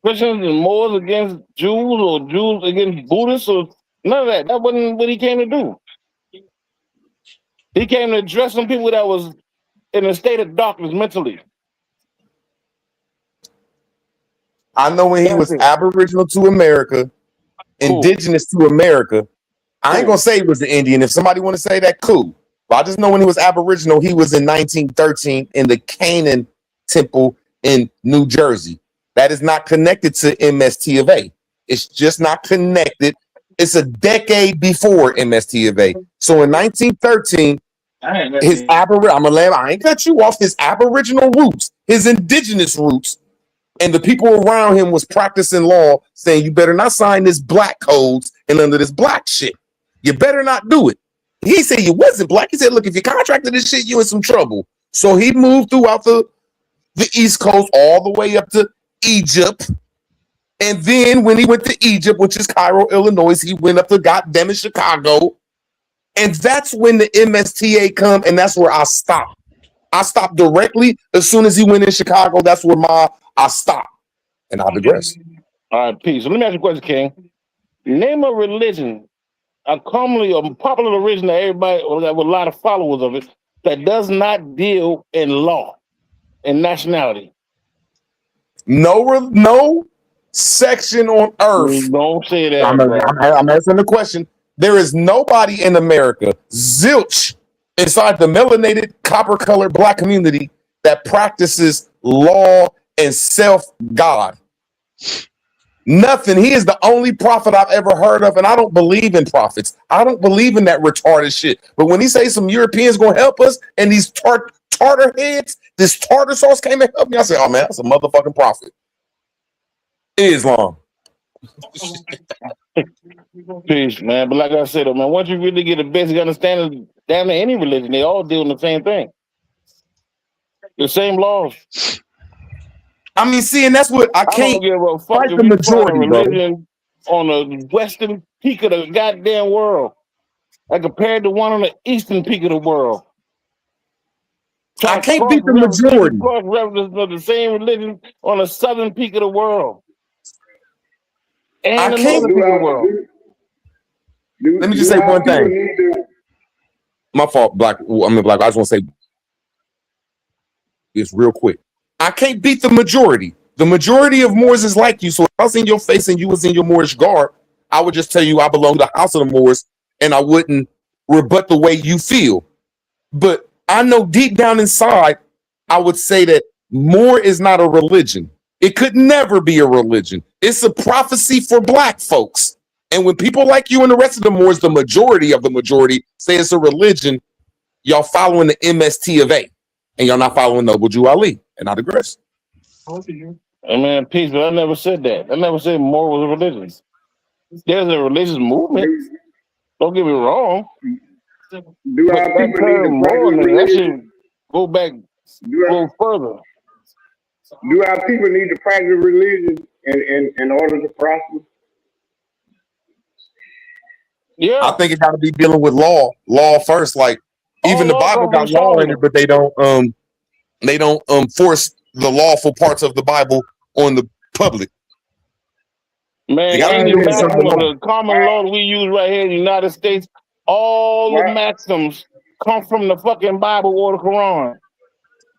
Christians and Moors against Jews or Jews against Buddhists or none of that. That wasn't what he came to do. He came to address some people that was in a state of darkness mentally. I know when he was Aboriginal to America, indigenous to America. I ain't gonna say he was an Indian. If somebody want to say that, cool. But I just know when he was Aboriginal, he was in 1913 in the Canaan Temple in New Jersey. That is not connected to MST of A. It's just not connected. It's a decade before MST of A. So in 1913, his I ain't cut you off. His Aboriginal roots, his indigenous roots, and the people around him was practicing law, saying you better not sign this black codes and under this black shit. You better not do it. He said you wasn't black. He said, look, if you contracted this shit, you in some trouble. So he moved throughout the East Coast all the way up to Egypt. And then when he went to Egypt, which is Cairo, Illinois, he went up to goddamn it, Chicago. And that's when the MSTA come, and that's where I stopped. I stopped directly as soon as he went in Chicago. That's where I stopped. And I digress. All right, peace. So let me ask you a question, King. Name a religion, a popular religion that everybody, or that with a lot of followers of it, that does not deal in law and nationality. No section on earth. Don't say that. I'm answering the question. There is nobody in America, zilch, inside the melanated, copper-colored black community that practices law and self-God. Nothing. He is the only prophet I've ever heard of, and I don't believe in prophets. I don't believe in that retarded shit. But when he say some Europeans gonna help us, and these tartar heads, this tartar sauce came and helped me, I said, oh man, that's a motherfucking prophet. Islam. Peace, man. But like I said, man, once you really get a basic understanding, damn near any religion, they all deal in the same thing. The same laws. I mean, see, and that's what I can't don't give a fuck fight if the you majority, find a bro. religion on the western peak of the goddamn world, and compared to one on the eastern peak of the world. I can't beat the majority. Cross-reference of the same religion on the southern peak of the world. And I the can't- northern peak of the world. Let me just say one thing. My fault, Black. I mean, Black. I just want to say this real quick. I can't beat the majority. The majority of Moors is like you. So if I was in your face and you was in your Moorish garb, I would just tell you I belong to the house of the Moors, and I wouldn't rebut the way you feel. But I know deep down inside, I would say that Moor is not a religion. It could never be a religion. It's a prophecy for black folks. And when people like you and the rest of the Moors, the majority of the majority, say it's a religion, y'all following the MST of A. And y'all not following Noble Jew Ali. And I digress. Hey man, peace, but I never said that. I never said more was a religion. There's a religious movement. Don't get me wrong. Do But our that people need term to more, practice that should religion? go back, go further. Do our people need to practice religion in order to prosper? Yeah. I think it got to be dealing with law first. Like even the law Bible comes got from law in it, but they don't force the lawful parts of the Bible on the public. Man, You gotta any be doing something maxim of wrong. the common law that we use right here in the United States, all the maxims come from the fucking Bible or the Quran.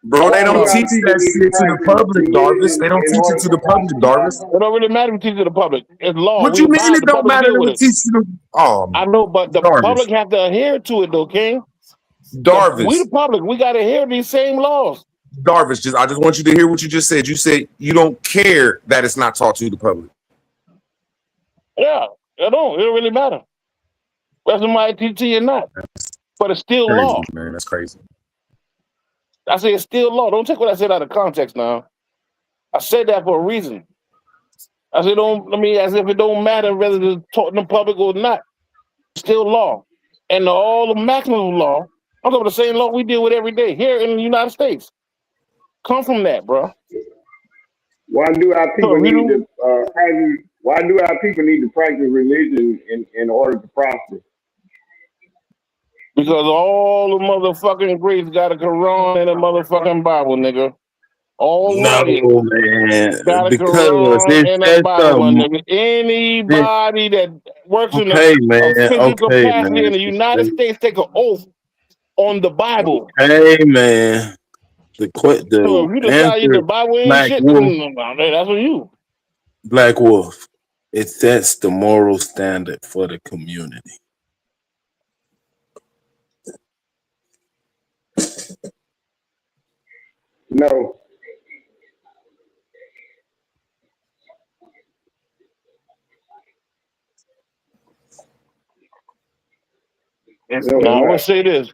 Bro, they don't teach that shit to the public, Darvis. They don't teach it to the public, Darvis. It don't really matter if you teach it to the public. It's law. What We you mean advise it the don't public to matter deal with to it. teach you the I know, but the Darvis. public have to adhere to it though, King. Darvis. We the public, we gotta adhere to these same laws. Darvis, I just want you to hear what you just said. You said you don't care that it's not taught to the public. Yeah, it don't really matter. Whether somebody teach you or not. But it's still Crazy, law. man. That's crazy. I say it's still law. Don't take what I said out of context now. I said that for a reason. I said as if it don't matter whether it's taught in the public or not. It's still law. And all the maximum law, I'm talking about the same law we deal with every day here in the United States. Come from that, bro. Why do our people need to practice? Why do our people need to practice religion in order to prosper? Because all the motherfucking Greeks got a Quran and a motherfucking Bible, nigga. All No, man. got a Because Quran it's and a just Bible, nigga. Anybody that works in okay, a man. physical Okay, capacity man. in the United States take an oath on the Bible. Hey, man. So if you decide you the Bible ain't Black shit, Wolf. then that's on you. Black Wolf. It sets the moral standard for the community. No. Now, I will say this.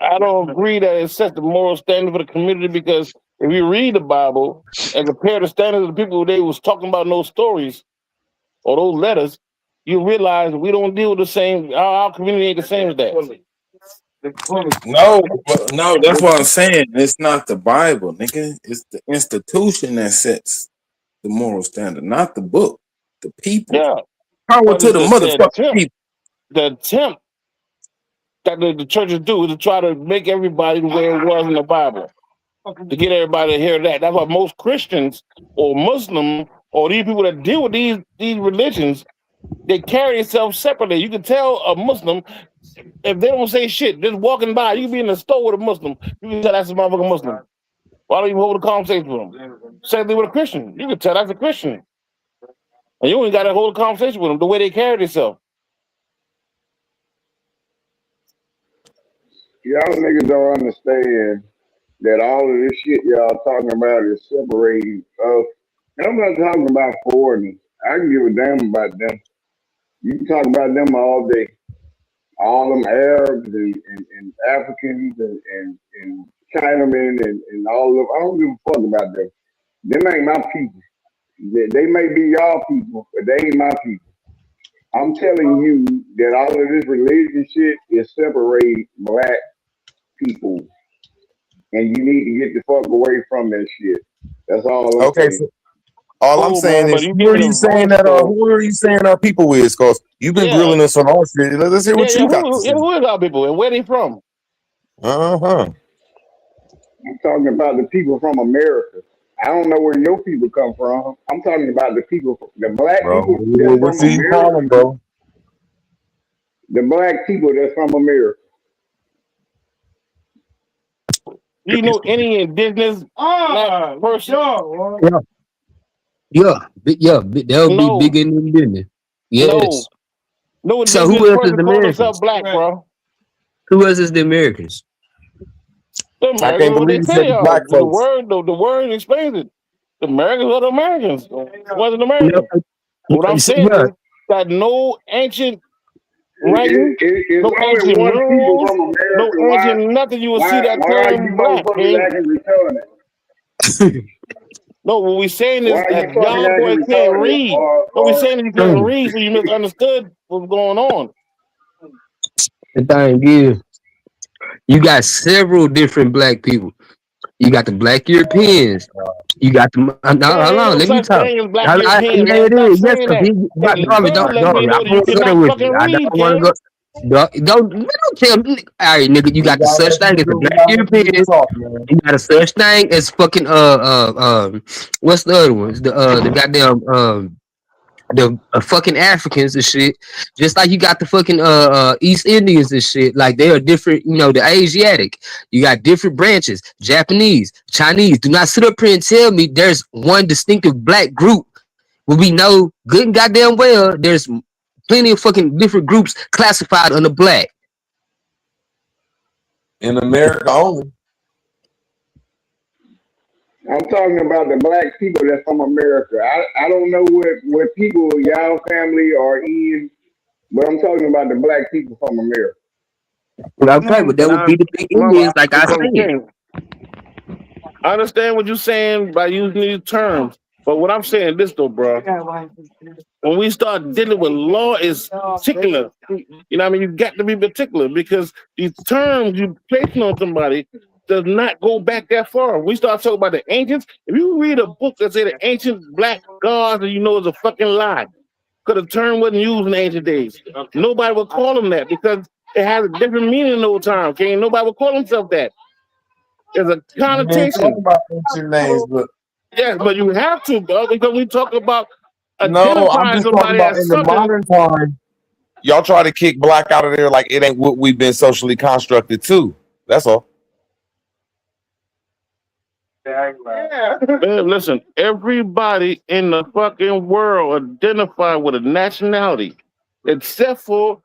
I don't agree that it sets the moral standard for the community because if you read the Bible and compare the standards of the people they was talking about in those stories or those letters, you realize we don't deal with the same, our community ain't the same as that. No, that's what I'm saying. It's not the Bible, nigga. It's the institution that sets the moral standard, not the book. The people. Yeah. Power But to the motherfucking people. The attempt that the churches do is to try to make everybody the way it was in the Bible. To get everybody to hear that. That's why most Christians or Muslim or these people that deal with these religions, they carry themselves separately. You can tell a Muslim if they don't say shit, just walking by, you can be in the store with a Muslim, you can tell that's a motherfucking Muslim. Why don't you hold a conversation with them? Same thing with a Christian. You can tell that's a Christian. And you ain't got to hold a conversation with them the way they carry themselves. Y'all niggas don't understand that all of this shit y'all talking about is separating us. And I'm not talking about foreigners. I can give a damn about them. You can talk about them all day. All them Arabs and Africans and Chinamen and all of, I don't give a fuck about them. Them ain't my people. They may be y'all people, but they ain't my people. I'm telling you that all of this religion shit is separating black people. And you need to get the fuck away from that shit. That's all I'm Okay, saying. so all I'm saying is, who are you saying that our people is? Because you've been grilling us on our shit. Let's hear what you got to say. Who is our people and where they from? I'm talking about the people from America. I don't know where your people come from. I'm talking about the people, the black people that's What's from he America. calling, bro? The black people that's from America. Do you know any indigenous black person? They'll be big in the business. Yes. No So indigenous who else is person the call Americans? themselves black, bro. Who else is the Americans? The I Americans, can't what they believe you say said are. black The folks. word explains it. The Americans are the Americans. Wasn't No, American. What I'm saying yeah. is that no ancient It's writing, no only ancient one people murals, from America. no ancient nothing you will see that Why are you term black, motherfuckers King. acting retarded? No, what we saying Why is are you that fucking y'all boys acting can't retarded? read. No, we saying you can't read, so you misunderstood what's going on. The thing is, you got several different black people. You got the black Europeans. You got the no, There hold ain't on, no let me such talk. thing as black European, Yeah, man. it Stop is. Yes, saying because that. And Darby, further, let me Darby, know I'm that you gonna cannot with fucking you. I read, don't want to King. go. Don't tell me. All right, nigga, you got the such thing as the black Europeans. You got a such thing as fucking what's the other ones? The goddamn the fucking Africans and shit. Just like you got the fucking East Indians and shit. Like they are different, you know, the Asiatic. You got different branches. Japanese, Chinese. Do not sit up here and tell me there's one distinctive black group where we know good and goddamn well there's plenty of fucking different groups classified under black. In America only. I'm talking about the black people that's from America. I don't know what people y'all family are in, but I'm talking about the black people from America. Okay, but that would be the big Indians, like I said. King, I understand what you're saying by using these terms, but what I'm saying this though, bro. When we start dealing with law is particular. You know what I mean? You got to be particular because these terms you placing on somebody does not go back that far. We start talking about the ancients. If you read a book that say the ancient black gods, you know it's a fucking lie. Because the term wasn't used in the ancient days. Nobody would call them that because it has a different meaning in old time. Okay, nobody would call themselves that. There's a connotation. About ancient names, but yes, but you have to, bro, because we talk about no, I'm identifying just talking somebody about as in the something. modern time. Y'all try to kick black out of there like it ain't what we've been socially constructed to. That's all. Man, listen, everybody in the fucking world identify with a nationality, except for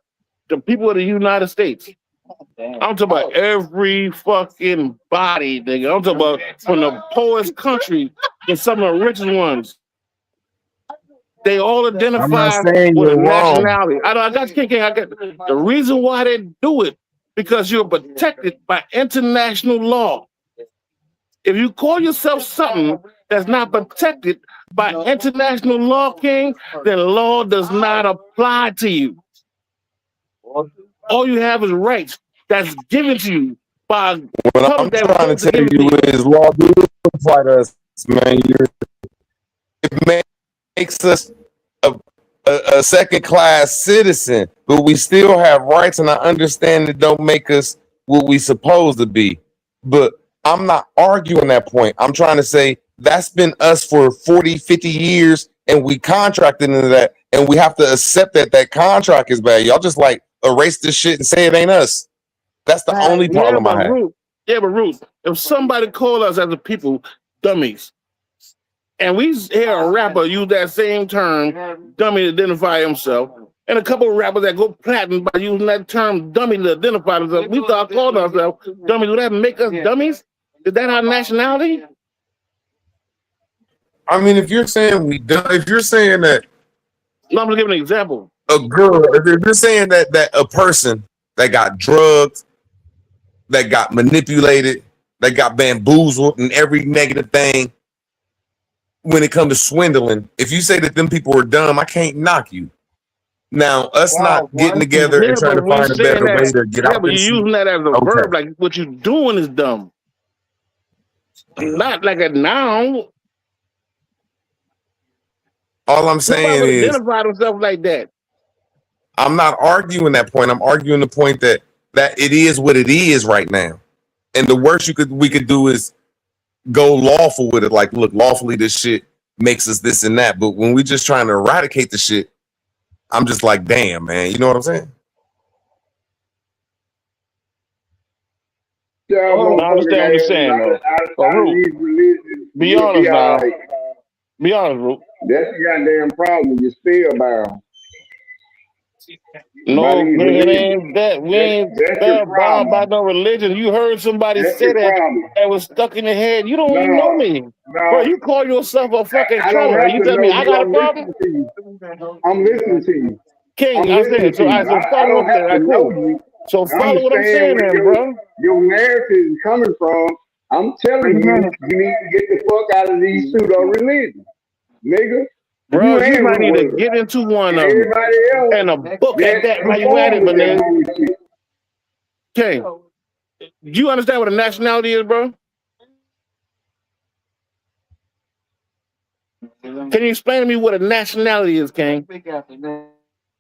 the people of the United States. I'm talking about every fucking body, nigga. I'm talking about from the poorest country to some of the richest ones. They all I'm identify not saying with a you're wrong. nationality. I got the reason why they do it because you're protected by international law. If you call yourself something that's not protected by international law, King, then law does not apply to you. All you have is rights that's given to you by What I'm that trying to vote tell give it you to is law do apply to us, man. It makes us a second class citizen, but we still have rights, and I understand it don't make us what we supposed to be. But I'm not arguing that point. I'm trying to say that's been us for 40, 50 years, and we contracted into that, and we have to accept that that contract is bad. Y'all just like erase this shit and say it ain't us. That's the only problem I have. Ruth, if somebody call us as a people dummies, and we hear a rapper use that same term, dummy, to identify himself, and a couple of rappers that go platinum by using that term dummy to identify themselves. We start calling ourselves dummies. Would that make us dummies? Is that our nationality? I mean, if you're saying if you're saying that, no, I'm gonna give an example. A girl, if you're saying that a person that got drugged, that got manipulated, that got bamboozled, and every negative thing, when it comes to swindling, if you say that them people were dumb, I can't knock you. Now, us not getting together and trying to find a better way to get out. Yeah, but you're using that as a verb, like what you're doing is dumb. Not like a noun. All I'm saying is identify themselves like that. I'm not arguing that point. I'm arguing the point that it is what it is right now. And the worst we could do is go lawful with it. Like, look, lawfully this shit makes us this and that. But when we just trying to eradicate the shit, I'm just like, damn, man. You know what I'm saying? Yeah, I understand what you're saying, though. Be honest now. Be honest, Root. That's the goddamn problem. You're still bound. No, it ain't that. We ain't bound by no religion. You heard somebody say that was stuck in the head. You don't even know me. Bro, you call yourself a fucking troller. You tell me I got a problem? I'm listening to you. King, I said, so follow what I'm saying. So follow what I'm saying, bro. Your narrative is coming from, I'm telling you, you need to get the fuck out of these pseudo religions, nigga. Bro, you might need to get into one of them. And a book at that while you at it, my nigga. Okay. Do you understand what a nationality is, bro? Can you explain to me what a nationality is, King?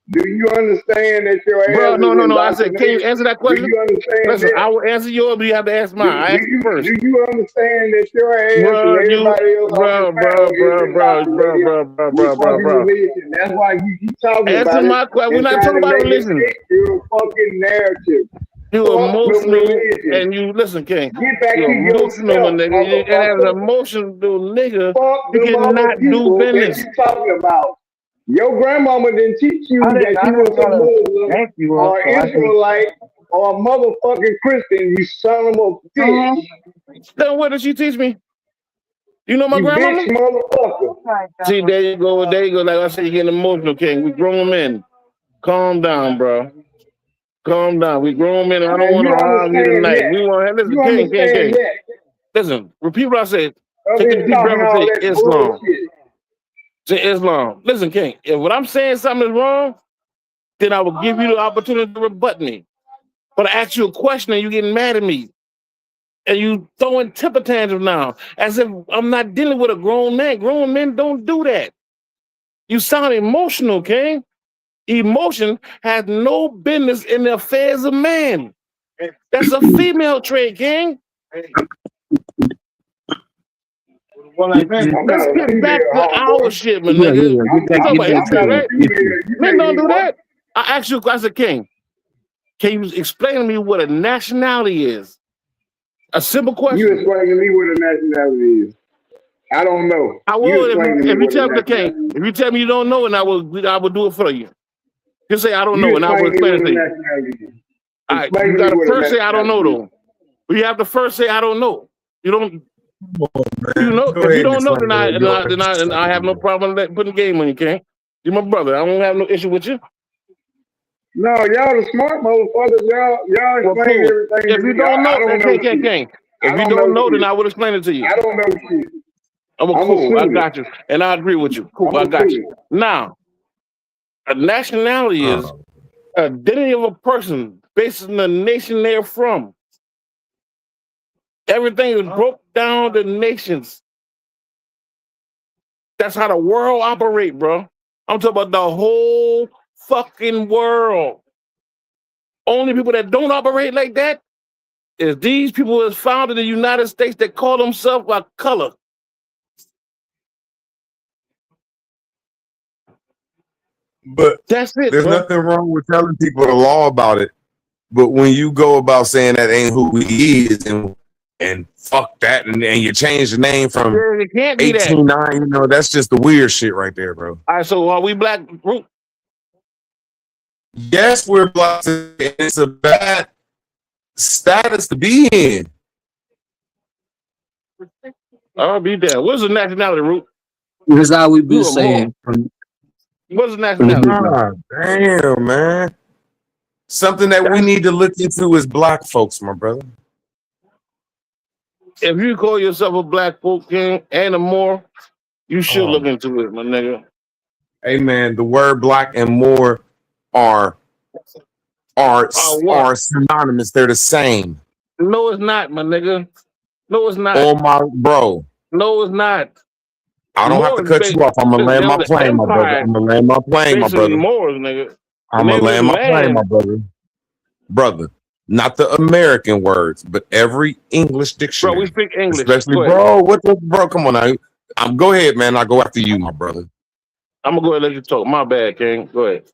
Do you understand that your ass? Bro, no. I said, can you answer that question? Do you understand? Listen, I will answer yours, but you have to ask mine. I ask you first. Do you understand that your ass and everybody else? Bro. That's why you keep talking about it. Answer my question. We're not talking about religion. Your fucking narrative. You emotional and you listen, King. Get back you to emotional, yourself, nigga. And as an emotional nigga, you cannot do business. You talking about? Your grandmama didn't teach you that you was a Muslim or Israelite or a motherfucking Christian, you son of a bitch. Then what did she teach me? You know my grandmama? Bitch motherfucker. See, there you go. Like I said, you're getting emotional, King. We grown men. Calm down, bro. Calm down. We grown men. I don't want to argue tonight. We want to listen, King. Listen, repeat what I said. Take a deep breath and say Islam. Say Islam. Listen, King, if what I'm saying something is wrong, then I will give you the opportunity to rebut me. But I ask you a question and you getting mad at me. And you throwing temper tantrums now, as if I'm not dealing with a grown man. Grown men don't do that. You sound emotional, King. Emotion has no business in the affairs of man. That's a female trait, King. Let's get back to our shit, my nigga. Men don't do that. I ask you as a king. Can you explain to me what a nationality is? A simple question. You explain to me what a nationality is. I don't know. I will if you tell me, King. If you tell me you don't know, and I will do it for you. Just say I don't know, and I will explain it to you. All right, you got to first say I don't know, though. You have to first say I don't know. You don't. You know, if you don't know, then I have no problem putting game on you, King. You're my brother. I don't have no issue with you. No, y'all the smart motherfuckers. Y'all explain everything. If you don't know, King. If you don't know, then I would explain it to you. I don't know shit. I'm cool. I got you, and I agree with you. Cool. I got you. Now, a nationality is identity of a person based on the nation they're from. Everything is broke down to nations. That's how the world operate, bro. I'm talking about the whole fucking world. Only people that don't operate like that is these people that's found in the United States that call themselves a color. But that's it. There's nothing wrong with telling people the law about it. But when you go about saying that ain't who he is and fuck that, and you change the name from 18-9, you know, that's just the weird shit right there, bro. All right, so are we black? Yes, we're black, and it's a bad status to be in. I'll be there. What's the nationality, Root? This is how we've been You a saying What's the from the nationality? get-go. Ah, damn, man. Something that we need to look into is black folks, my brother. If you call yourself a black folk king and a Moor, you should look into it, my nigga. Hey, man, the word black and Moor are synonymous. They're the same. No, it's not, my nigga. No, it's not. Oh, my bro. No, it's not. I don't have to cut you off. I'm going to land my plane, my brother. I'm going to land my plane, my brother. Moors, nigga. I'm going to land my plane, my brother. Brother, not the American words, but every English dictionary. Bro, we speak English. Especially, bro, come on now. Go ahead, man. I'll go after you, my brother. I'm going to go ahead and let you talk. My bad, King. Go ahead.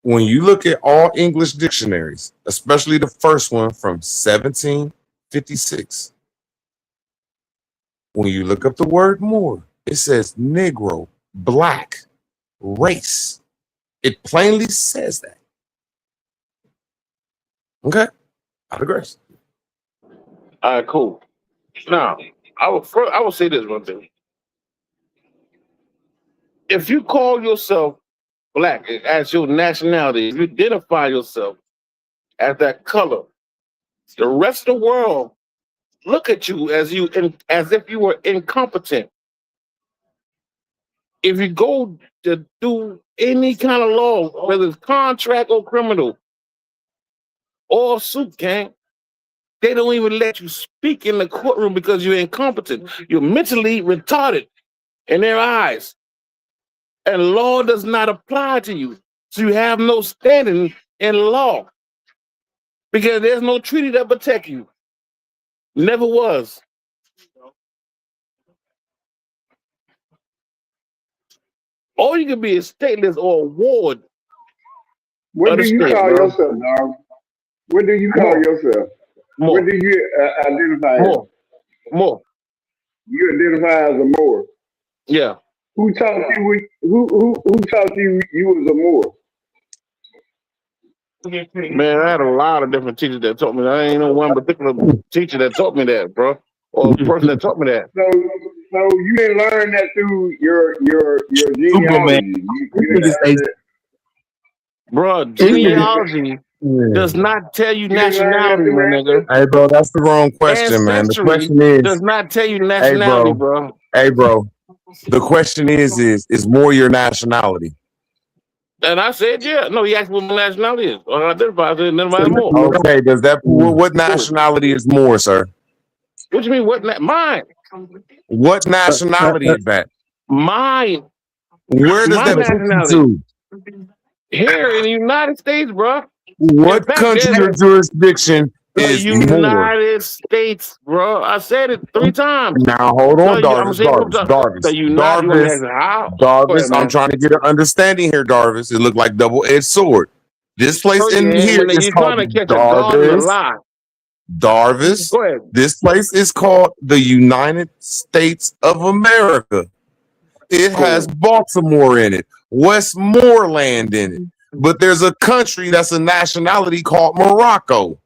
When you look at all English dictionaries, especially the first one from 1756, when you look up the word Moor, it says Negro, black, race. It plainly says that. Okay? I digress. All right, cool. Now, I will say this one thing. If you call yourself black as your nationality, if you identify yourself as that color, the rest of the world look at you as if you were incompetent. If you go to do any kind of law, whether it's contract or criminal or suit gang, they don't even let you speak in the courtroom because you're incompetent. You're mentally retarded in their eyes. And law does not apply to you. So you have no standing in law because there's no treaty that protect you. Never was. Or you can be a stateless or a ward. What do you call yourself, dog? What do you call yourself? What do you identify as? More. You identify as a Moor. Yeah. Who taught you? Who taught you was a Moor? Man, I had a lot of different teachers that taught me that. I ain't no one particular teacher that taught me that, bro, or person that taught me that. So you didn't learn that through your genealogy. Bro, genealogy does not tell you nationality, my nigga. Hey, bro, that's the wrong question, man. The question is, does not tell you nationality, bro. Hey, bro. The question is more your nationality? And I said, yeah. No, he asked what my nationality is. Or I identify, I said, never mind more. Okay, does that what nationality is more, sir? What you mean? Mine. What nationality is that? Mine. Where does that put you to? Here in the United States, bro. What country or jurisdiction is the more? United States, bro. I said it 3 times. Now hold on, Darvis. I'm trying to get an understanding here, Darvis. It looked like double-edged sword. This place here is called Darvis. Darvis. Go ahead. This place is called the United States of America. It has Baltimore in it, Westmoreland in it. But there's a country that's a nationality called Morocco.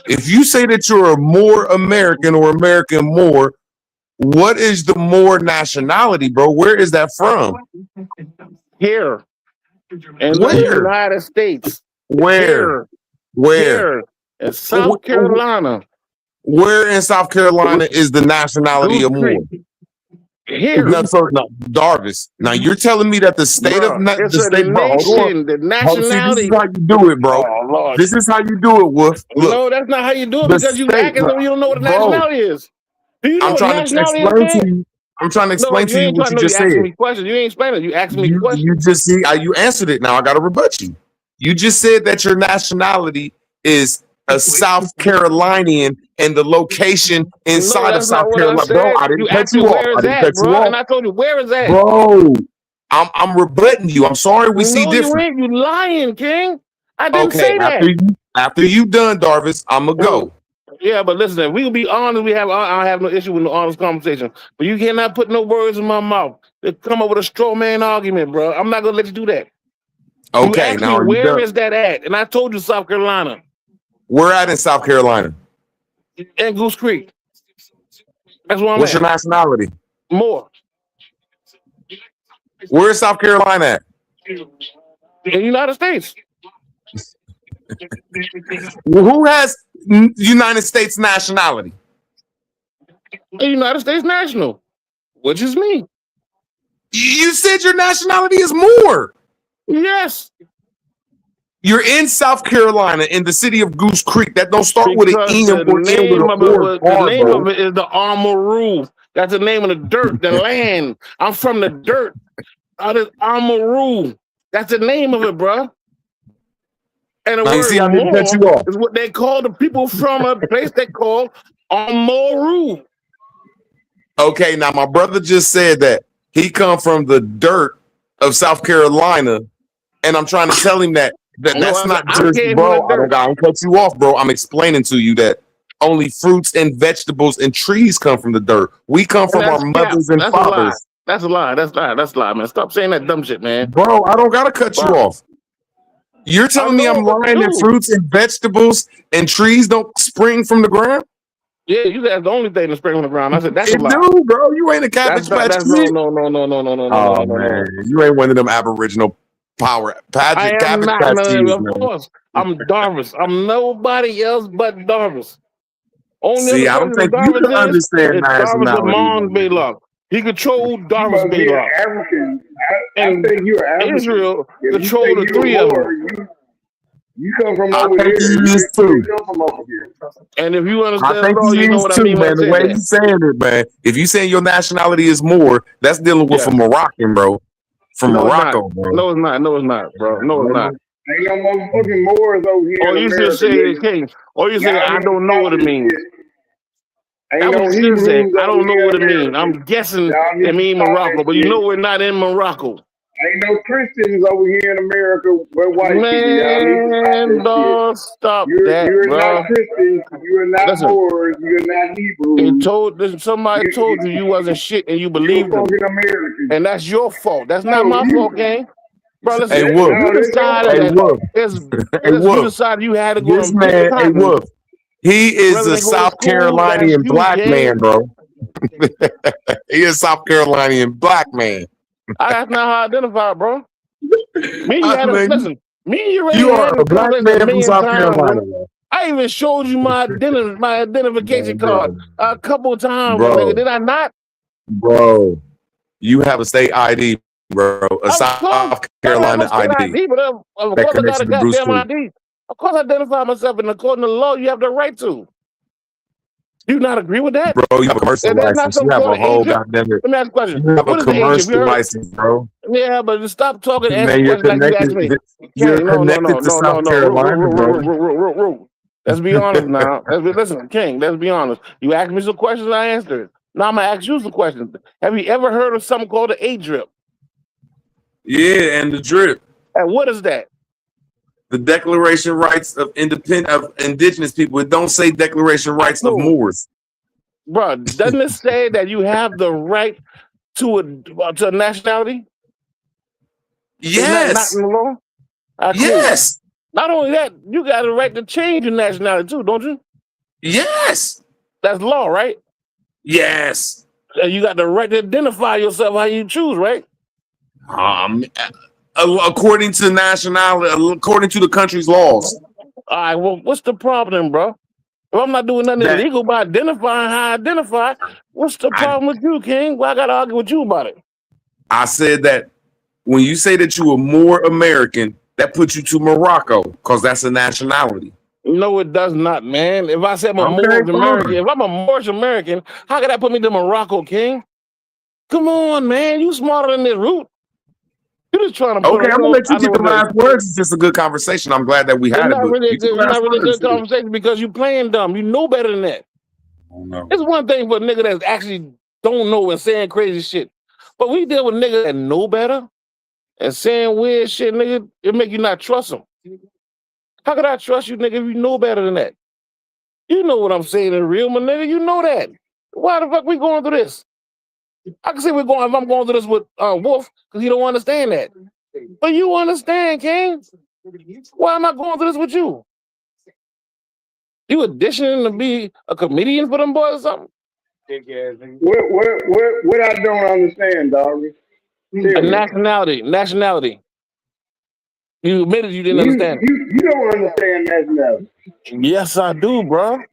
If you say that you're a Moor American or American Moor, what is the Moor nationality, bro? Where is that from? Here. In the United States. Where? Here. In South Carolina. Where in South Carolina is the nationality of Moor? Here. No, Darvis. Now you're telling me that the state of the nationality. This is how you do it, bro. Oh, this is how you do it, Wolf. Look, no, that's not how you do it because you acting though you don't know what a nationality is. Do you know I'm trying to explain to you. I'm trying to explain to you what you just said. You ain't explaining. You asked me questions. You just see. You answered it. Now I got to rebut you. You just said that your nationality is a South Carolinian and the location inside of South Carolina. Bro, I didn't cut you off. And I told you, where is that? Bro, I'm rebutting you. I'm sorry we see different. You lying, King. I didn't say that. After you done, Darvis, I'm going to go. Yeah, but listen, we will be honest. I have no issue with no honest conversation. But you cannot put no words in my mouth. They come up with a straw man argument, bro. I'm not going to let you do that. Okay, you asked now me are you where done? is that at, and I told you South Carolina. We're at in South Carolina. In Goose Creek. That's where I'm What's at. your nationality? More. Where's South Carolina at? In the United States. Well, who has United States nationality? The United States national, which is me. You said your nationality is Moor. Yes. You're in South Carolina in the city of Goose Creek. That don't start with an E Because or end with the name of it is the Amaru. That's the name of the dirt, the land. I'm from the dirt. Out of Amaru. That's the name of it, bro. And the Now, you word see, I didn't cut you Moor off. is what they call the people from a place they call Amaru. Okay, now my brother just said that he come from the dirt of South Carolina, and I'm trying to tell him that that's not just, bro. I don't cut you off, bro. I'm explaining to you that only fruits and vegetables and trees come from the dirt. We come from our mothers and fathers. That's a lie. That's a lie, man. Stop saying that dumb shit, man. Bro, I don't gotta cut you off. You're telling me I'm lying that fruits and vegetables and trees don't spring from the ground? Yeah, you said that's the only thing that spring from the ground. I said that's a lie. No, bro, you ain't a cabbage patch kid. No. Oh man, you ain't one of them Aboriginal power I am cabbage not patch none, kids, of man. course. I'm Darvis. I'm nobody else but Darvis. Only See, I other don't person think you can Darvis understand is Darvis nationality. Amon Baylock. He controlled Darvis must be an Baylock. African. I And think you're African. Israel If you controlled say the you're three of Moor, them. you come from I over think here. he is too. You come from over here. And if you I understand think it all, he you know is what I too, mean when I man. The say way that. you saying it, man. If you saying your nationality is more, that's dealing with a Moroccan, bro. From No, it's not. Morocco, bro. No, it's not. No, it's not, bro. No, it's not. Ain't no motherfucking Moors over here Or in you should America. say, King. Or you say, Y'all I niggas don't know what it talking means. shit. Ain't That's what no you should say. Hebrews I don't over know here what in it means. America. I'm guessing Y'all it niggas means talk Morocco, that but you shit. know we're not in Morocco. Ain't no Christians over here in America. We're white people. Y'all need to stop Man, that shit. dog, stop You're that, not bro. Christians. You're not Listen, Moors. You're not Hebrews. somebody told you wasn't shit and you You're believed them. fucking American. And that's your fault. That's No, not my you. fault, gang. Bro, listen, Hey, Wolf. you No, that's your decided Hey, that Wolf. Hey, you Wolf. decided you had to go This and pick man, hey, cotton Wolf. He is rather a than go to South school. That's Carolinian you, black gang. man, bro. He is South Carolinian black man. That's not how I identify, bro. Me, you had to Man, listen. Me, you already you are had a the black conversation man a from million South times, Carolina, bro. bro. I even showed you my identification card a couple of times, my nigga. Did I not? Bro, you have a state ID, bro. A Of course, South I don't have Carolina no state ID ID, but of that course I connects got a you to Bruce goddamn Creek. ID. Of course I identify myself, and according to the law, you have the right to. Do you not agree with that? Bro, you have a commercial And that's not license. You some have sort a of whole agent. goddamn it. Let me ask a question. You have a What is the agent? You commercial heard? license, bro. Yeah, but stop talking and answer Man, you're questions like you asked connected. me. You're Okay, no. connected to South Carolina, bro. Let's be honest now. Listen, King, let's be honest. You asked me some questions, I answered. Now I'm gonna ask you some questions. Have you ever heard of something called the A drip? Yeah, and the drip. And what is that? The Declaration Rights of Indigenous People. It don't say Declaration Rights of Moors. Bro, doesn't it say that you have the right to a nationality? Yes. Not in the law? Cool. Yes. Not only that, you got the right to change your nationality too, don't you? Yes. That's law, right? Yes. And you got the right to identify yourself how you choose, right? According to nationality, according to the country's laws. All right, well, what's the problem, bro? If I'm not doing nothing illegal by identifying how I identify, what's the problem with you, King? Well, I got to argue with you about it. I said that when you say that you are more American, that puts you to Morocco because that's a nationality. No, it does not, man. If I say I'm a Moorish American, if I'm a Moorish American, how could that put me to Morocco, King? Come on, man. You smarter than this root. You're just trying to put Okay, I'm gonna let you get the last words. It's just a good conversation. I'm glad that we had it. Not really a good conversation because you playing dumb. You know better than that. Oh, no. It's one thing for a nigga that actually don't know and saying crazy shit. But we deal with niggas that know better and saying weird shit, nigga, it make you not trust them. How could I trust you, nigga, if you know better than that? You know what I'm saying in real, my nigga. You know that. Why the fuck we going through this? I can say if I'm going through this with Wolf, because he don't understand that. But you understand, King? Why am I going through this with you? You auditioning to be a comedian for them boys or something? What I don't understand, doggy? A nationality. You admitted you didn't understand. You don't understand nationality. Yes, I do, bro.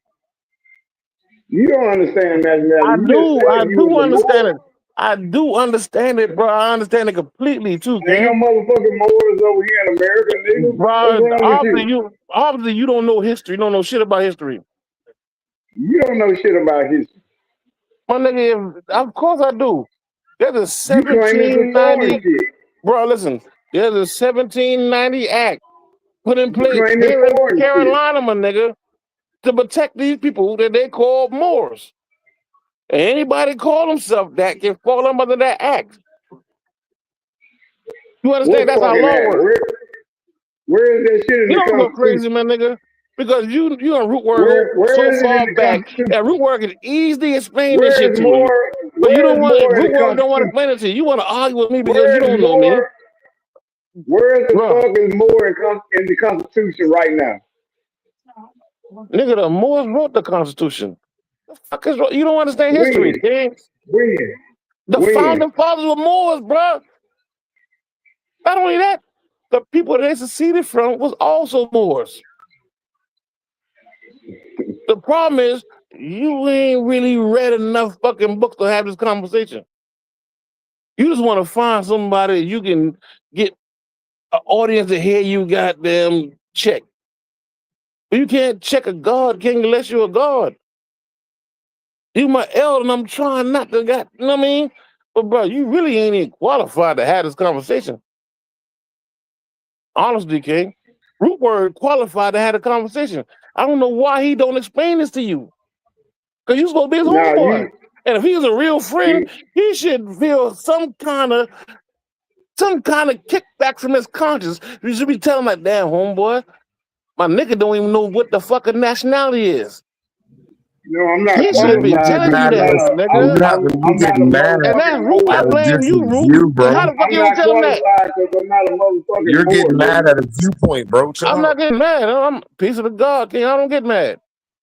You don't understand nationality. I You do. just said I you do was a understand Moor. it. I do understand it, bro. I understand it completely too, Ain't no King. motherfucking Moors over here in America, nigga. Bro, What's wrong with you? obviously you don't know history. You don't know shit about history. You don't know shit about history. My nigga, of course I do. There's a You claiming some foreign 1790. shit. Bro, listen. There's a 1790 act put in You place claiming here in foreign shit. Carolina, my nigga, to protect these people that they call Moors. And anybody call themselves that can fall under that act. You understand? What That's how fucking law act? works. Where is that shit in You the don't go Constitution? crazy, man, nigga. Because you on root word Where so is it far in the back Constitution? that root word can easily explain this Where shit is to you. more? But you Where don't is want more in root the word don't want to Constitution? explain it to you. You want to argue with me because Where you is don't know me. more? Where is the Bro, fuck is more in the Constitution right now? nigga, the Moors wrote the Constitution. The fuck is you don't understand history, When? King. When? The When? founding fathers were Moors, bro. Not only that, the people they seceded from was also Moors. The problem is you ain't really read enough fucking books to have this conversation. You just want to find somebody you can get an audience to hear you goddamn check. But you can't check a God, King, unless you're a God. You my elder, and I'm trying not to you know what I mean? But bro, you really ain't even qualified to have this conversation. Honestly, King. Root word qualified to have a conversation. I don't know why he don't explain this to you. Because you supposed to be his Now homeboy. And if he's a real friend, you he should feel some kind of kickback from his conscience. You should be telling like, damn, homeboy, my nigga don't even know what the fucking nationality is. No, I'm not He should be qualified telling you because that, nigga. I'm not a And that's motherfucking Root. I Moor. blame you, Root. Because how the fuck I'm you don't not tell him that? qualified because I'm not a motherfucking You're Moor, getting mad nigga. at a viewpoint, bro. Chill I'm not out. getting mad. I'm a piece of the God, King. I don't get mad.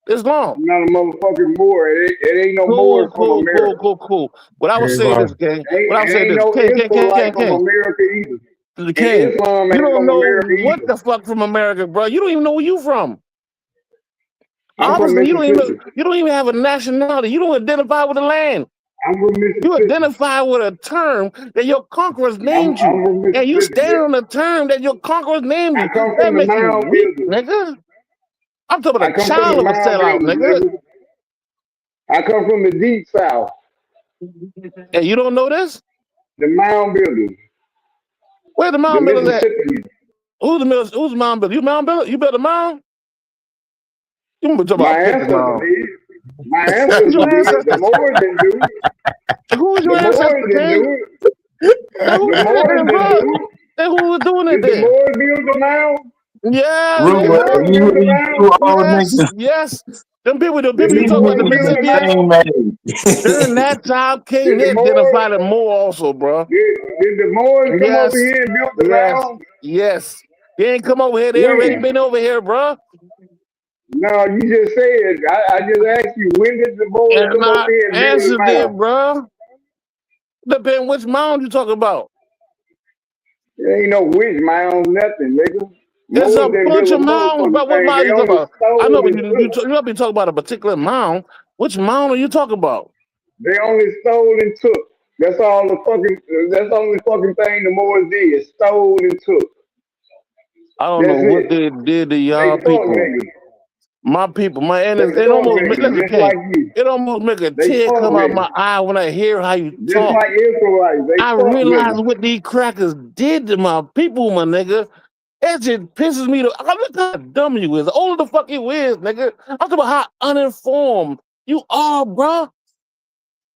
Islam. I'm not a motherfucking Moor. It ain't no Moors from America. Cool. What I would say this, King. What I would say Ain't this, no Israelite from King. America either. The And King. Islam You ain't don't from know America what either. the fuck from America, bro. You don't even know where you from. I'm from Obviously, Mississippi. you don't even have a nationality. You don't identify with the land. I'm from Mississippi. You identify with a term that your conquerors named I'm you. from And you Mississippi, stand nigga. on the term that your conquerors named I you. come That from the make you mound weak, builders. nigga. I'm talking I about a come from child the of a mound sellout, builders, nigga. nigga. I come from the deep south. And you don't know this? The mound builders. Where the The mound builders at? Mississippians. Who's the mound builder? You mound builder? You built a mound? You want to talk My about pick the ancestors mound. did. My Who's ancestors your did. The ancestor? Moors didn't do it. Who's your The Moors ancestor, didn't King? do it. Then who The did it Moors then, didn't bro? do it. Then who was doing it Did the then? Moors build the mound? Yeah, Did the Rumor, Moors nigga. build the mound? Yes. Them people Did you the talk about Moors the build the Mississippi Act. mound? During that time, King, Did they the Moors? identified it more also, bro. Did the Moors come over Yes. here and build the mound? Yes. They ain't come over here. They already When? been over here, bro. No, you just said. I just asked you, when did the Moors And come over I here and build the answered it, mound? bro. Depend which mound you talking about. There ain't no witch mounds, nothing, nigga. There's a Moors didn't bunch build a of mounds, motherfucking but what thing. mound They you talking only about? I stole know, but and took. you not be talking about a particular mound. Which mound are you talking about? They only stole and took. That's all the fucking. That's the only fucking thing the Moors did. Stole and took. I don't know That's what it. they did to They y'all fuck people. niggas. My people, They it fuck almost niggas, listen, just like King. you. It almost make a They tear fuck come out niggas, my eye when I hear how you just talk. like Israelites. They I fuck realize niggas. what these crackers did to my people, my nigga. That shit pisses me to. Look how dumb you is. Old the fuck you is, nigga. I'm talking about how uninformed you are, bro.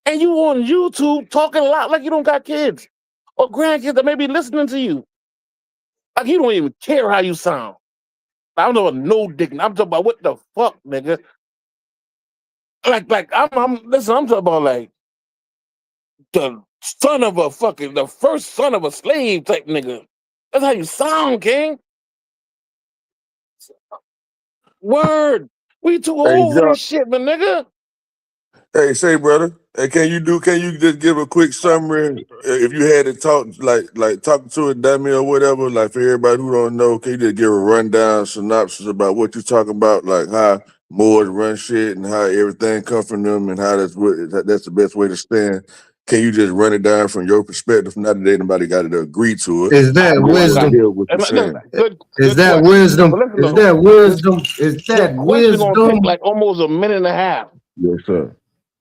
And you on YouTube talking a lot like you don't got kids or grandkids that may be listening to you. Like you don't even care how you sound. I don't know no dignity. I'm talking about what the fuck, nigga. Like listen, I'm talking about like the first son of a slave type nigga. That's how you sound, King. Word. We too Hey, old for Jock. this shit, my nigga. Hey, say, brother. Hey, can you just give a quick summary if you had to talk like talking to a dummy or whatever, like for everybody who don't know, can you just give a rundown synopsis about what you're talking about, like how Moors run shit and how everything come from them and how that's the best way to stand. Can you just run it down from your perspective? Not that anybody got to agree to it. Is that But just wisdom? hear what you're saying. Is Good that question. wisdom? But listen, Is though, that wisdom? Is your that question gonna wisdom? take like almost a minute and a half. Yes, sir.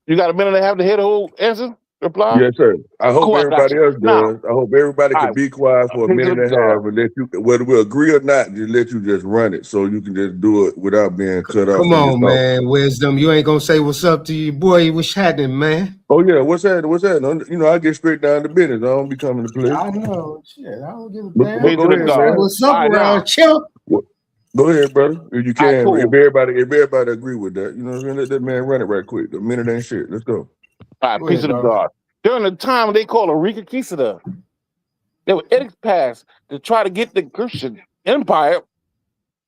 You got a minute and a half to hear the whole answer? Reply? Yes, sir. I hope Cool, I got everybody you. else Now, does. I hope everybody all can right, be quiet for a piece minute of and the a half dog. and let you, whether we agree or not, just let you just run it so you can just do it without being cut off Come in your on, thought. man. Wisdom. You ain't gonna say what's up to your boy. What's happening, man? Oh yeah, what's that? What's that? You know, I get straight down to business. I don't be coming to play. I know. Shit, I don't give a But damn. go ahead, man. What's up All right, around now. Chip? Go ahead, brother. If you All right, can, cool. if everybody agree with that, you know what I'm saying? Let that man run it right quick. A minute ain't shit. Let's go. All right, Go piece ahead, of the dog. God. During the time they call a Reconquista, there were edicts passed to try to get the Christian empire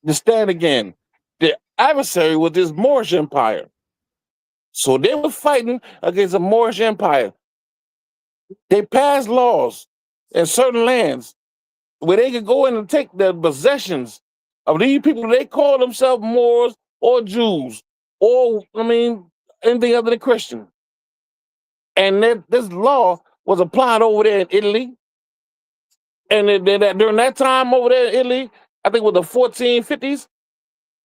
to stand again. The adversary was this Moorish empire. So they were fighting against the Moorish empire. They passed laws in certain lands where they could go in and take the possessions of these people. They call themselves Moors or Jews or, anything other than Christian. And this law was applied over there in Italy. And during that time over there in Italy, I think it was the 1450s,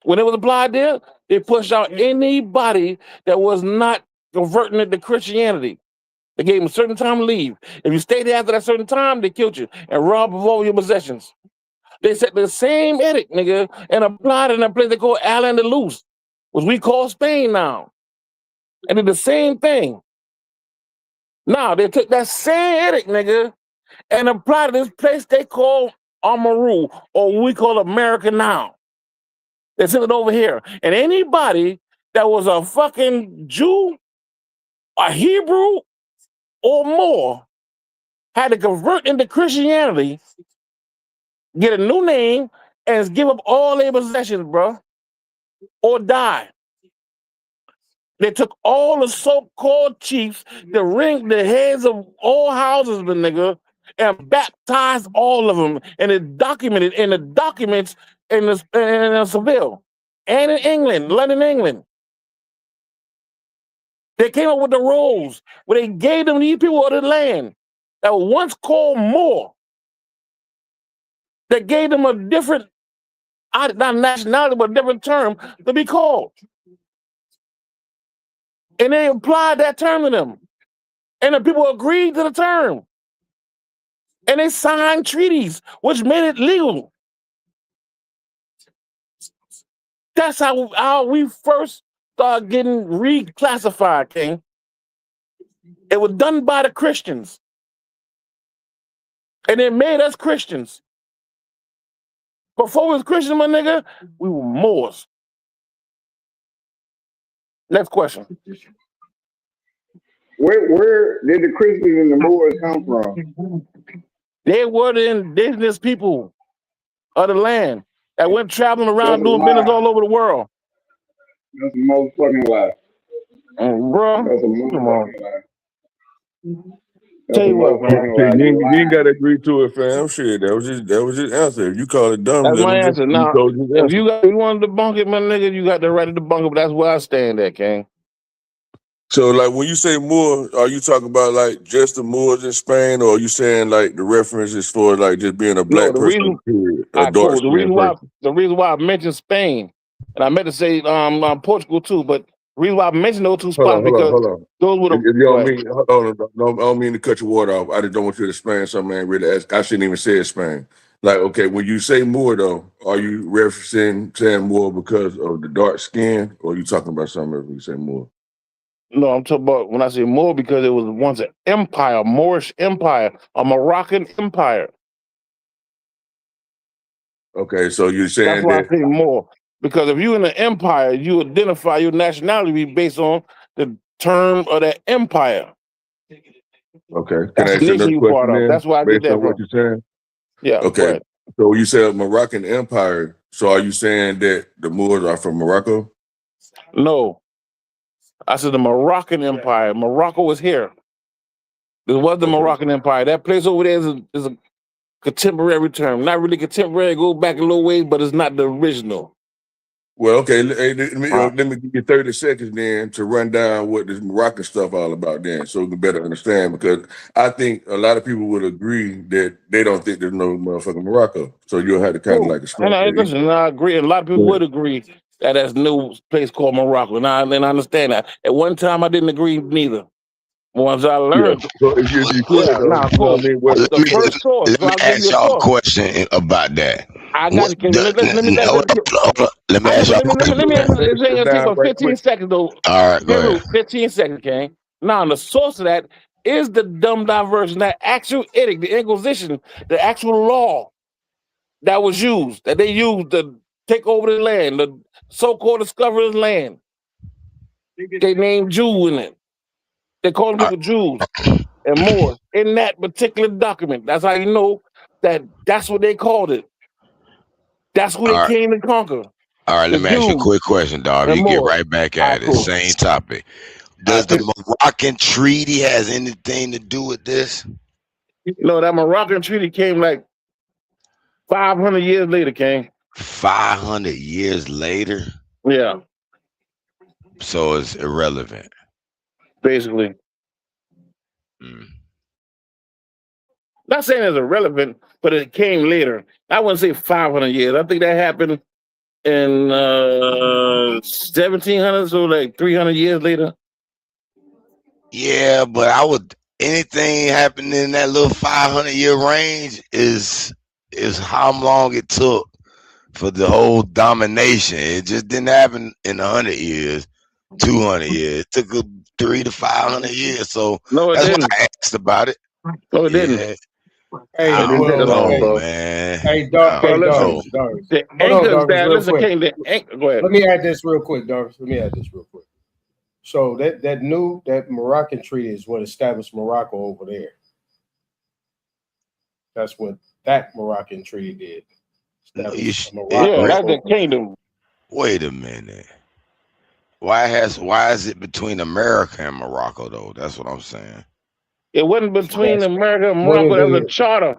when it was applied there, they pushed out anybody that was not converting it to Christianity. They gave them a certain time to leave. If you stayed there after that certain time, they killed you and robbed of all your possessions. They set the same edict, nigga, and applied it in a place they call Al-Andalus, which we call Spain now. And did the same thing. Now, they took that same edict, nigga, and applied to this place they call Amaru, or we call America now. They sent it over here. And anybody that was a fucking Jew, a Hebrew, or more had to convert into Christianity, get a new name, and give up all their possessions, bro, or die. They took all the so-called chiefs, the heads of all houses, nigga, and baptized all of them, and it documented in the documents in Seville and in England, London, England. They came up with the rolls where they gave them these people of the land that were once called Moor. They gave them a different, not nationality, but a different term to be called. And they applied that term to them. And the people agreed to the term. And they signed treaties, which made it legal. That's how we first started getting reclassified, King. It was done by the Christians. And it made us Christians. Before we was Christians, my nigga, we were Moors. Next question. Where did the Christians and the Moors come from? They were the indigenous people of the land that went traveling around doing business all over the world. That's a motherfucking lie. Bro, That's a come on. motherfucking lie. Tell you what, man. You ain't got to agree to it, fam. Shit, that was his answer. If you call it dumb, That's let my him answer. just Now, told his if answer. you want to debunk it, my nigga, you got the right to debunk it, but that's where I stand at, King. So, like, when you say Moor, are you talking about like just the Moors in Spain, or are you saying like the reference is for like just being a black No, the person, reason, period, all a right, dark cool. skinned person? The reason why I mentioned Spain, and I meant to say Portugal too, but the reason why I mentioned those two spots because Hold on. those were the. If you Go don't ahead. mean, hold on, no, I don't mean to cut your water off. I just don't want you to explain something I ain't really asked. I shouldn't even say Spain. Like, okay, when you say Moor though, are you referencing saying Moor because of the dark skin, or are you talking about something else when you say Moor? No, I'm talking about when I say Moor because it was once an empire, Moorish empire, a Moroccan empire. Okay, so you're That's saying why I that. say Moor. Because if you're in an empire, you identify your nationality based on the term of that empire. Okay, can That's I the ask you nation another you question part of. then, That's where I get based that on what from. you're saying? Yeah, go Okay, ahead. So you said Moroccan Empire. So are you saying that the Moors are from Morocco? No, I said the Moroccan Empire. Morocco was here. This was the Moroccan Empire. That place over there is a contemporary term. Not really contemporary. Go back a little ways, but it's not the original. Well, okay. Let me give you 30 seconds then to run down what this Moroccan stuff all about then, so we can better understand. Because I think a lot of people would agree that they don't think there's no motherfucking Morocco. So you'll have to kind of like explain. And I agree. A lot of people would agree that there's a new place called Morocco. And I understand that. At one time, I didn't agree neither. Once I learned. So if you the first source. Let me ask y'all a question about that. I got it. Let me ask y'all a question. Let me take for 15 seconds though. All right, go ahead. 15 seconds, King. Now, the source of that is the dumbed down version, that actual edict, the Inquisition, the actual law that was used, that they used to take over the land, the so-called discovery of the land. They named Jew in it. They called people Jews and more in that particular document. That's how you know that that's what they called it. That's who they came to conquer. All right, let me ask you a quick question, dog. You get right back at it. Same topic. Does the Moroccan Treaty has anything to do with this? No, that Moroccan Treaty came like 500 years later, King. 500 years later? Yeah. So it's irrelevant. Basically. Not saying it's irrelevant, but it came later. I wouldn't say 500 years. I think that happened in 1700, so like 300 years later. Yeah, but anything happening in that little 500-year range is how long it took for the whole domination. It just didn't happen in 100 years, 200 years. It took 300 to 500 years. So that's why I asked about it. No, it didn't. Hey, I don't know, man. man. Hey, Doris. Go ahead. Let me add this real quick, Doris. So that Moroccan treaty is what established Morocco over there. That's what that Moroccan treaty did. That's the kingdom. Wait a minute. Why is it between America and Morocco though? That's what I'm saying. It wasn't between America and Morocco. There was a charter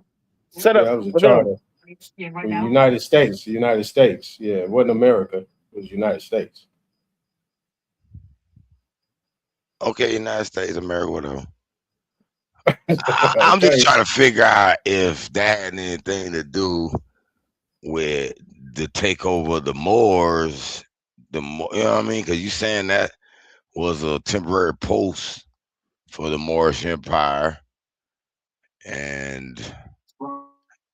set up. That was a charter. The United States. Yeah, it wasn't America. It was the United States. Okay, United States, America, whatever. I'm just trying to figure out if that had anything to do with the takeover of the Moors. You know what I mean? Because you saying that was a temporary post for the Moorish Empire, and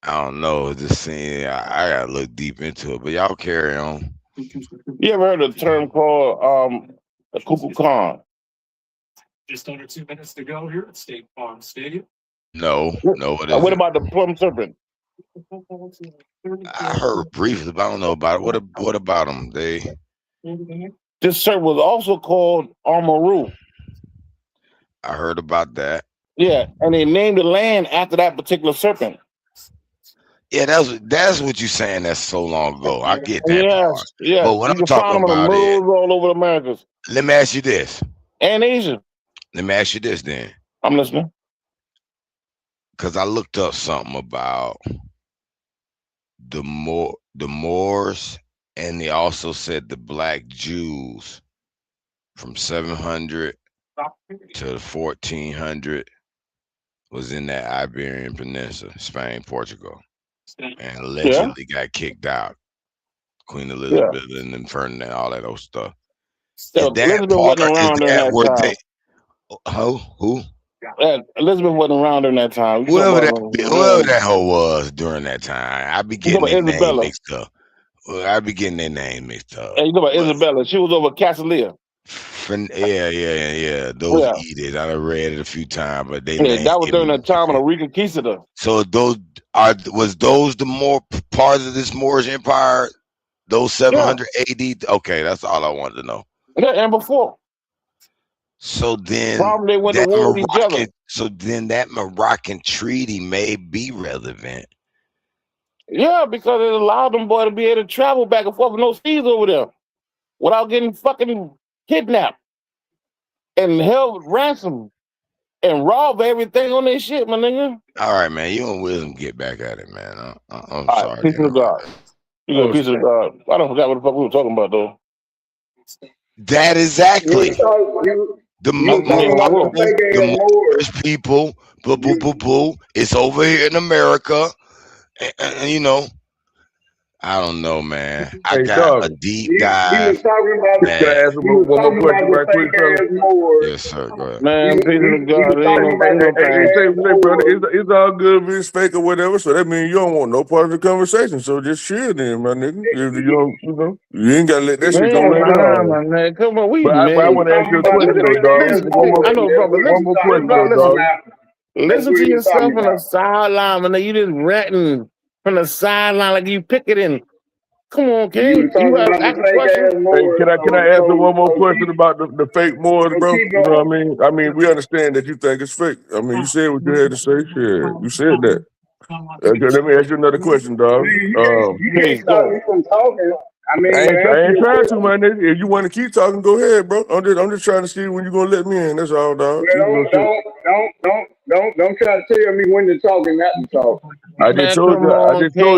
I don't know. Just seeing, I gotta look deep into it. But y'all carry on. You ever heard of a term called a Kukulkan Khan? Just under 2 minutes to go here at State Farm Stadium. No. What about the plum serpent? I heard briefly, but I don't know about it. What about them? This serpent was also called Amaru. I heard about that. Yeah, and they named the land after that particular serpent. Yeah, that's what you're saying. That's so long ago. I get that. Yes, yeah. But what I'm talking about is, all over the Americas. Let me ask you this. And Asia. Let me ask you this then. I'm listening. Because I looked up something about the Moors, and they also said the Black Jews from 700 to the 1400 was in that Iberian Peninsula, Spain, Portugal, and allegedly got kicked out. Queen Elizabeth and then Ferdinand, all that old stuff. Elizabeth wasn't around during that time. Who? Elizabeth wasn't around during that time. Whoever that hoe was during that time, I be getting their name mixed up. I be getting their name mixed up. Hey, you know about Isabella? She was over Cassilia. Yeah. Those edicts, I done read it a few times, but that was during the time of the Reconquista. So was those the more parts of this Moorish Empire? Those 700 AD? Okay, that's all I wanted to know. Yeah, and before. So then probably they went to war with each other. So then that Moroccan treaty may be relevant Yeah, because it allowed them boy to be able to travel back and forth with no fees over there without getting fucking kidnapped and held ransom and rob everything on their shit, my nigga. All right, man. You and Wisdom get back at it, man. I'm All right, sorry. peace of God. You got a piece of God. I don't forget what the fuck we were talking about though. That exactly. The Moorish people, boo, boo, boo, boo. It's over here in America. And you know, I don't know, man. I got a deep dive. Can I ask him one more question right quick, brother? Yes, sir. Go ahead. Man, peace of God. It's all good if it's fake or whatever. So that means you don't want no part of the conversation. So just chill then, my nigga. If you don't, you ain't gotta let that shit go later on. Man, come on, But I want to ask you a question, though, dog. I know, bro, but One more question, though, dog. Listen to yourself on the sideline, man. You just ratting from the sideline like you picketing. Come on, King. You have asked a question. Hey, can I ask you one more question about the fake Moors, bro? You know what I mean? I mean, we understand that you think it's fake. I mean, you said what you had to say. Shit, you said that. Okay, let me ask you another question, dog. You can't stop me from talking. I mean, I ain't trying to, man. If you want to keep talking, go ahead, bro. I'm just trying to see when you gonna let me in. That's all, dog. Don't try to tell me when to talk and not to talk. I just told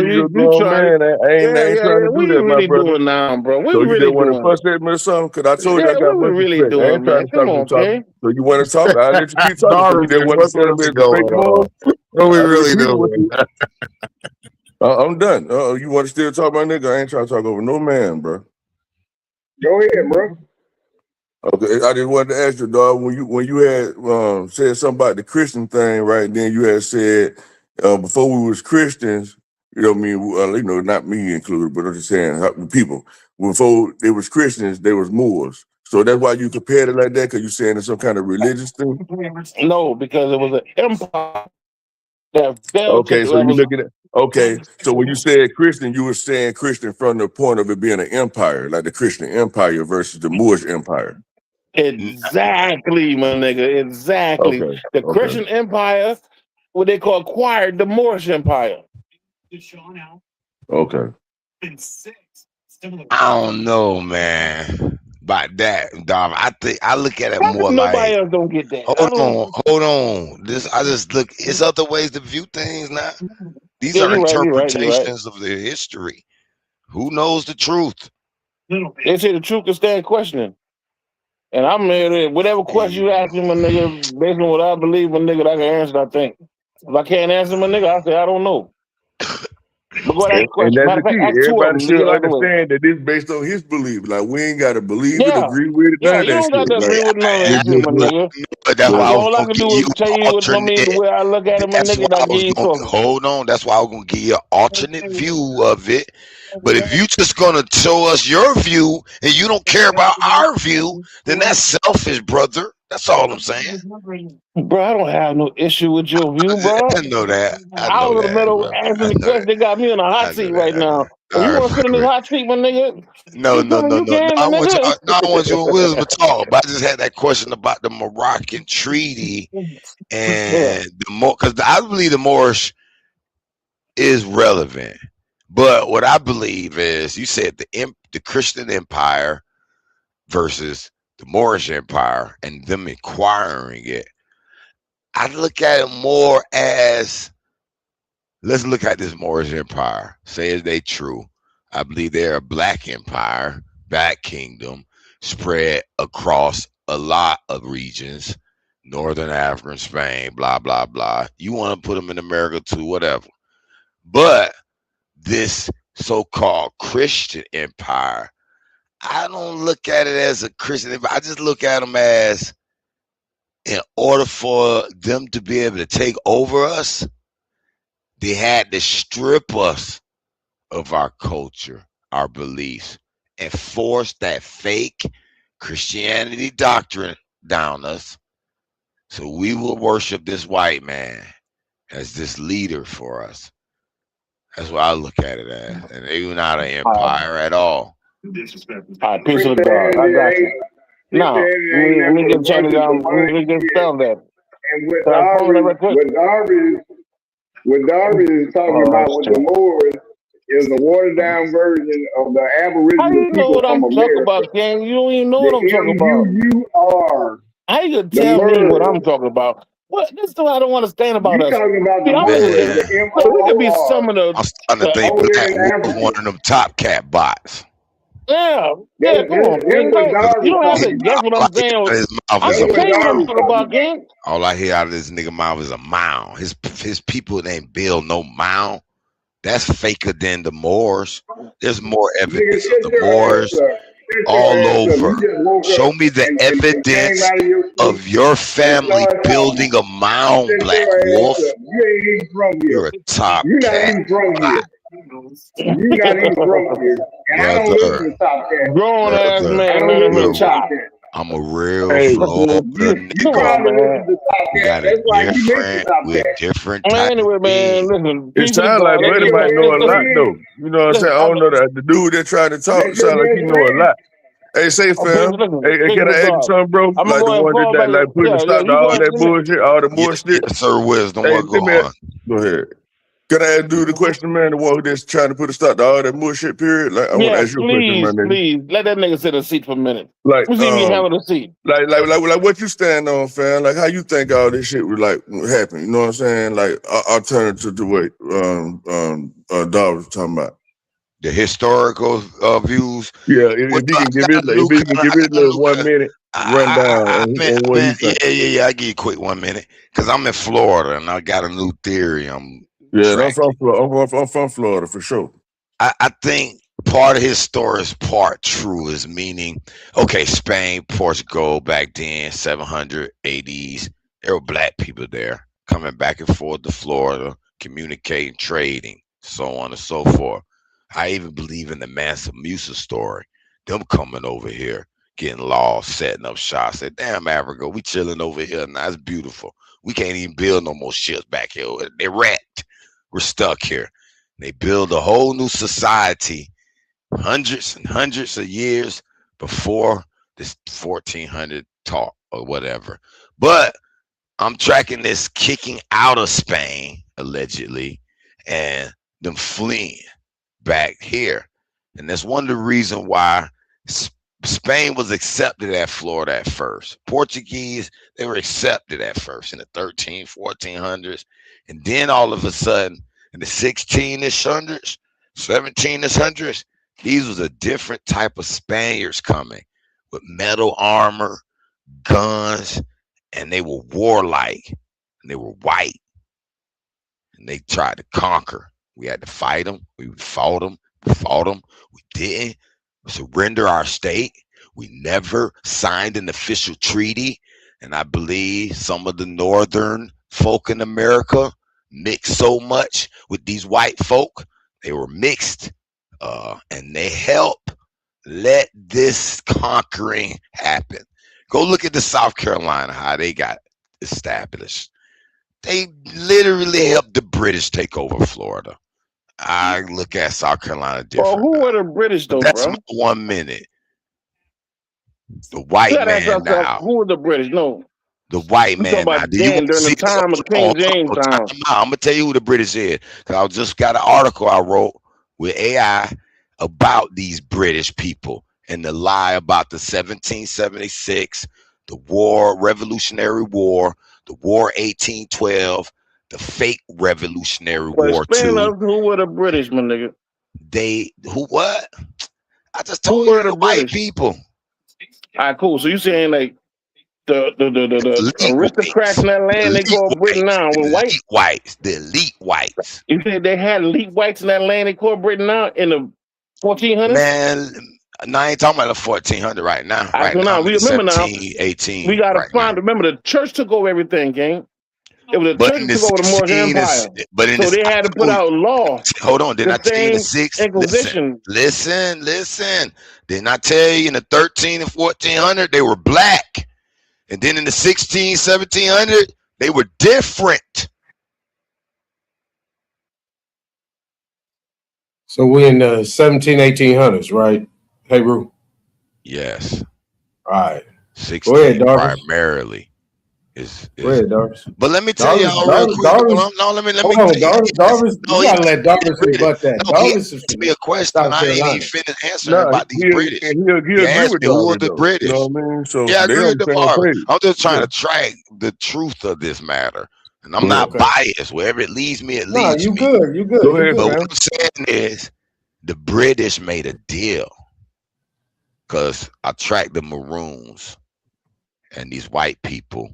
you you're a grown man. I ain't trying to do that, my brother. Doing now, bro? What So we you really just want to doing? fuss at me or something? Cause I told you I got what we really respect. I doing, ain't trying man? to stop Come you on, talking. King. So you want to talk? I'll let you keep talking. So you just want to tell me it's a fake Moor? What we really doing? I'm done. You want to still talk, my nigga? I ain't trying to talk over no man, bro. Go ahead, bro. Okay, I just wanted to ask you, dog. When you had said something about the Christian thing, right? Then you had said before we was Christians, you know what I mean? You know, not me included, but I'm just saying the people. Before they was Christians, they was Moors. So that's why you compared it like that, because you saying it's some kind of religious thing. No, because it was an empire that fell. Okay, so you look at it. Okay, so when you said Christian, you were saying Christian from the point of it being an empire, like the Christian Empire versus the Moorish Empire. Exactly, my nigga. Exactly. Okay, The okay. Christian Empire, what they call acquired the Moorish Empire. Okay. I don't know, man. About that, dog. I look at it more Nobody like else don't get that. hold on. I just look. It's other ways to view things now. These Yeah, are you're right, you're right. interpretations of the history. Who knows the truth? They say the truth can stand questioning. And I'm here, whatever question you ask me, my nigga, based on what I believe, my nigga, I can answer, I think. If I can't answer, my nigga, I say I don't know. But go ahead, ask a And question. that's Matter the of key. fact, ask two of them. Everybody should Get out the way. understand that it's based on his belief. Like we ain't gotta believe it, Yeah. agree with it, none Yeah, of you that don't got shit. to agree with none of that shit, my nigga. But that's why I was All I gonna can give do you is tell you what I mean, the way I look at it, my That's nigga, why I that was you gonna talking. hold on. That's why I was gonna give you an alternate view of it. But if you just gonna show us your view and you don't care about our view, then that's selfish, brother. That's all I'm saying. Bro, I don't have no issue with your view, bro. I know that. I was in the middle of answering the question. They got me in a hot seat right now. If you want to sit in this hot seat, my nigga, No. you can, my I want you. nigga. No, I want you and Wisdom to talk. But I just had that question about the Moroccan treaty and the more, because I believe the Moorish is relevant. But what I believe is, you said the Christian Empire versus the Moorish Empire and them acquiring it. I look at it more as, let's look at this Moorish Empire. Say is they true. I believe they're a black empire, black kingdom, spread across a lot of regions, Northern Africa, Spain, blah, blah, blah. You want to put them in America too, whatever. But this so-called Christian empire, I don't look at it as a Christian empire. I just look at them as, in order for them to be able to take over us, they had to strip us of our culture, our beliefs, and force that fake Christianity doctrine down us, so we will worship this white man as this leader for us. That's what I look at it as. And they're not an empire at all. All right, peace of God. I got you. Now, let me get Johnny down. Let me get spelled that. And with garbage What Darby is talking about with the Moors is a watered down version of the How Aboriginal you know people what from I'm talking America. about, gang? You don't even know what I'm The talking about. MUUR. How you gonna The tell me what I'm Moors. talking about? What this is what I don't understand about You us. talking about See, the I'm Moors, listening. the Look, we could be MOOR. some of I'm starting to think Over there Black in Wolf Africa. one of them Top Cat bots. Yeah, That's come on, gang. what Don't, Darby's you don't have to talking guess about. what All I I'm hear saying. out of his mouth I'm is a just That's what saying what I'm Darby's talking talking about, gang. all I hear out of this nigga mouth is a mound. His people ain't build no mound. That's faker than the Moors. There's more Nigga, evidence of shut the your ass Moors up. Shut all your ass up. over. You just woke Show up me the and came evidence out of your sleep of your and family started building talking. a mound, Shut Black your ass Wolf. up. You ain't even from here. You're a Top You're not Cat even from bot, here. You're not even from here. And I don't listen brother. to Top Cat. Grown ass Brother, man, I don't man, a listen little to Top child. Cat. I'm a real Hey, Florida You You come on, nigga. probably listen man. to Top We Cat. got a That's why you mentioned different, Top we're Cat. different Man, type anyway, of man, being. listen, it peace to the sounds like God. Buddy might know a lot though. You know what I'm Listen, saying? I don't know that the dude that tried to talk That's your sound like he best know a friend. lot. Hey, say fam. listen, Hey, peace can to I ask you God. something, bro? I'm Like gonna the go and one fall that back. like putting a stop to You all go. that bullshit, all the more shit. Yes, sir, Wisdom. Hey, What go on? go ahead. Can I ask dude the question, man? The one that's trying to put a stop to all that bullshit, period. Like I want to Yeah, ask you a question, my nigga. please, let that nigga sit in a seat for a minute. Like, Let me see me having a seat. like what you stand on, fam? Like how you think all this shit would like happen? You know what I'm saying? Like alternative to what Dawg was talking about. The historical views. Yeah, if he can give it, a 1 minute rundown on what he think. Yeah. I give you a quick 1 minute because I'm in Florida and I got a new theory. I'm from Florida. I'm from Florida for sure. I think part of his story is part true, is meaning, okay, Spain, Portugal back then, 700 ADs, there were black people there coming back and forth to Florida, communicating, trading, so on and so forth. I even believe in the Mansa Musa story, them coming over here, getting lost, setting up shops. Said, damn, Africa, we chilling over here now. It's beautiful. We can't even build no more ships back here. They're wrecked. We're stuck here. They build a whole new society hundreds and hundreds of years before this 1400 talk or whatever. But I'm tracking this kicking out of Spain, allegedly, and them fleeing back here. And that's one of the reasons why Spain was accepted at Florida at first. Portuguese, they were accepted at first in the 1400s. And then all of a sudden, in the 16-ish hundreds, 17-ish hundreds, these was a different type of Spaniards coming with metal armor, guns, and they were warlike, and they were white, and they tried to conquer. We had to fight them. We fought them. We didn't surrender our state. We never signed an official treaty, and I believe some of the northern folk in America mixed so much with these white folk. They were mixed, and they helped let this conquering happen. Go look at the South Carolina, how they got established. They literally helped the British take over Florida. I look at South Carolina different. Well, who were the British though, That's bro? my 1 minute. The white man now. Who were the British? No. The white We man talking now. about Do you then want to during see the time of King James time. I'm gonna tell you who the British is, because I just got an article I wrote with AI about these British people and the lie about the 1776, the war, Revolutionary War, the War 1812, the fake Revolutionary War Explain 2. us who were the British, my nigga. What? I just told you the white people. All right, cool. So you saying like the aristocrats in that land they call Britain now were white? The elite whites. You said they had elite whites in that land they call Britain now in the 1400s? Man, now I ain't talking about the 1400 right now. Right now, we remember 17, 18. We gotta right find. now. Remember, the church took over everything, gang. It was the But church in that the took over the Moorish 16 Empire. but in So the, they had to put out law. Hold on, didn't I tell you in the same 6? Inquisition. Listen. Didn't I tell you in the 13 and 1400 they were black, and then in the 16, 1700 they were different. So we in the 1800s, right? Hey, Rue. Yes. All right. 16 Go ahead, Darby. primarily. Go ahead, Darvis. But let me tell Darvis, y'all real quick. Darvis, No, let me hold on, Darvis. No, You gotta let Darvis British. rebut that. No, he Darvis is asked from me a question South and I ain't even Carolina. finished answering Nah, about these British. he'll He agree asked with me who are Darby the though. You British. know what I mean? So Yeah, I they agree on with the the same part. page. I'm just trying Yeah. to track the truth of this matter. And I'm Go not ahead. biased. Wherever it leads me, it Nah, leads you me. good. You good. Go You ahead. good, But man. what I'm saying is the British made a deal because I tracked the Maroons and these white people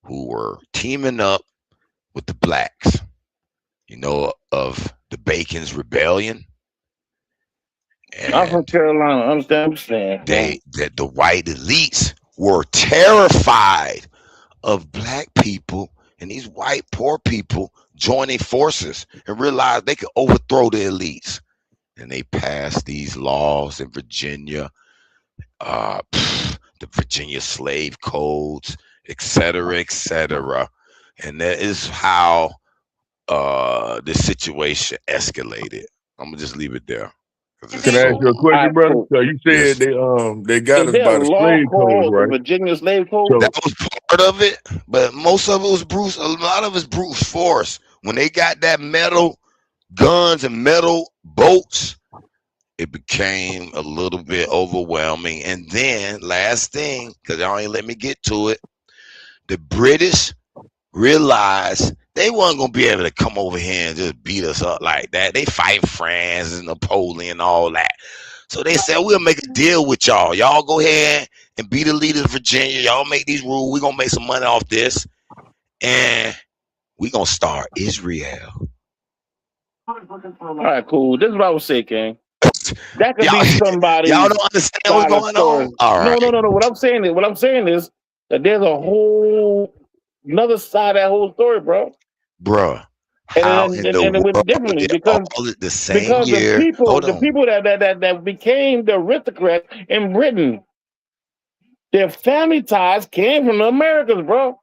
who were teaming up with the blacks, you know, of the Bacon's Rebellion. I'm from And Carolina. I understand what you're saying. that the white elites were terrified of black people and these white poor people joining forces and realized they could overthrow the elites. And they passed these laws in Virginia, the Virginia slave codes, et cetera, et cetera. And that is how the situation escalated. I'm gonna just leave it there. Can I ask you a question, brother? So you said they got Is us there by a the law slave codes, called the right? Virginia Slave Code? So That was part of it, but most of it was Bruce. A lot of it's Bruce force. When they got that metal guns and metal boats, it became a little bit overwhelming. And then last thing, because y'all ain't let me get to it, the British realized they wasn't gonna be able to come over here and just beat us up like that. They fight France and Napoleon and all that. So they said, we'll make a deal with y'all. Y'all go ahead and be the leaders of Virginia. Y'all make these rules. We're gonna make some money off this. And we're gonna start Israel. All right, cool. This is what I was saying, King. That could be somebody. Y'all don't understand what's going on? All right. No. What I'm saying is that there's a whole another side of that whole story, bro. Bruh. And it went differently because the same year. the people that became the aristocrats in Britain, their family ties came from the Americas, bro.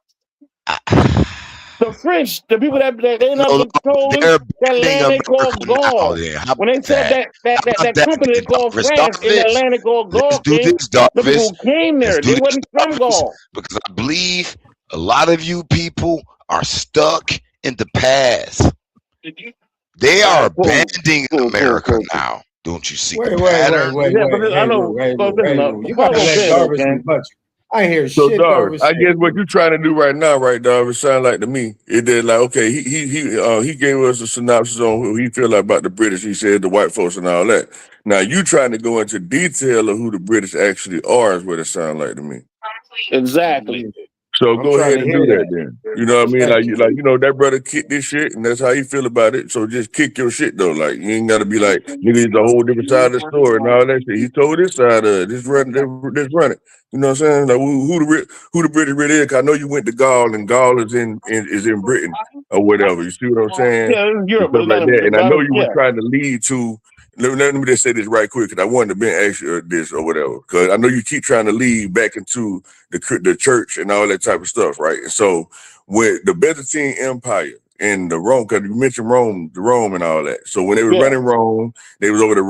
The French, the people that ended up controlling that land they call Gaul. When they set up that company they call France in the Atlantic called Gaul, Let's do this, the people Darvis. who came there, they wasn't from Gaul. Because I believe a lot of you people are stuck in the past. They are abandoning America now. Don't you see the pattern? Wait. I know. You gotta let Darvis rebut you. I ain't hear So shit Darvis, Darvis I said. guess what you're trying to do right now, right, Darvis, sound like to me, it did like, okay, he gave us a synopsis on who he feel like about the British. He said the white folks and all that. Now you trying to go into detail of who the British actually are is what it sounds like to me. Exactly. So I'm go ahead trying and to do hear that then. You know what I mean? Like that brother kicked this shit, and that's how he feel about it. So just kick your shit though. Like you ain't gotta be like, nigga, it's a whole different side of the story and all that shit. He told this side of it. Just run it. You know what I'm saying? Like who the British really is? 'Cause I know you went to Gaul, and Gaul is in Britain or whatever. You see what I'm saying? Yeah, in Europe, And stuff like that. And I know you were yeah. trying to lead to. Let me just say this right quick, because I wanted to be ask you this or whatever. Because I know you keep trying to lead back into the church and all that type of stuff, right? And so with the Byzantine Empire and the Rome, because you mentioned Rome and all that. So when they were running Rome, they was over the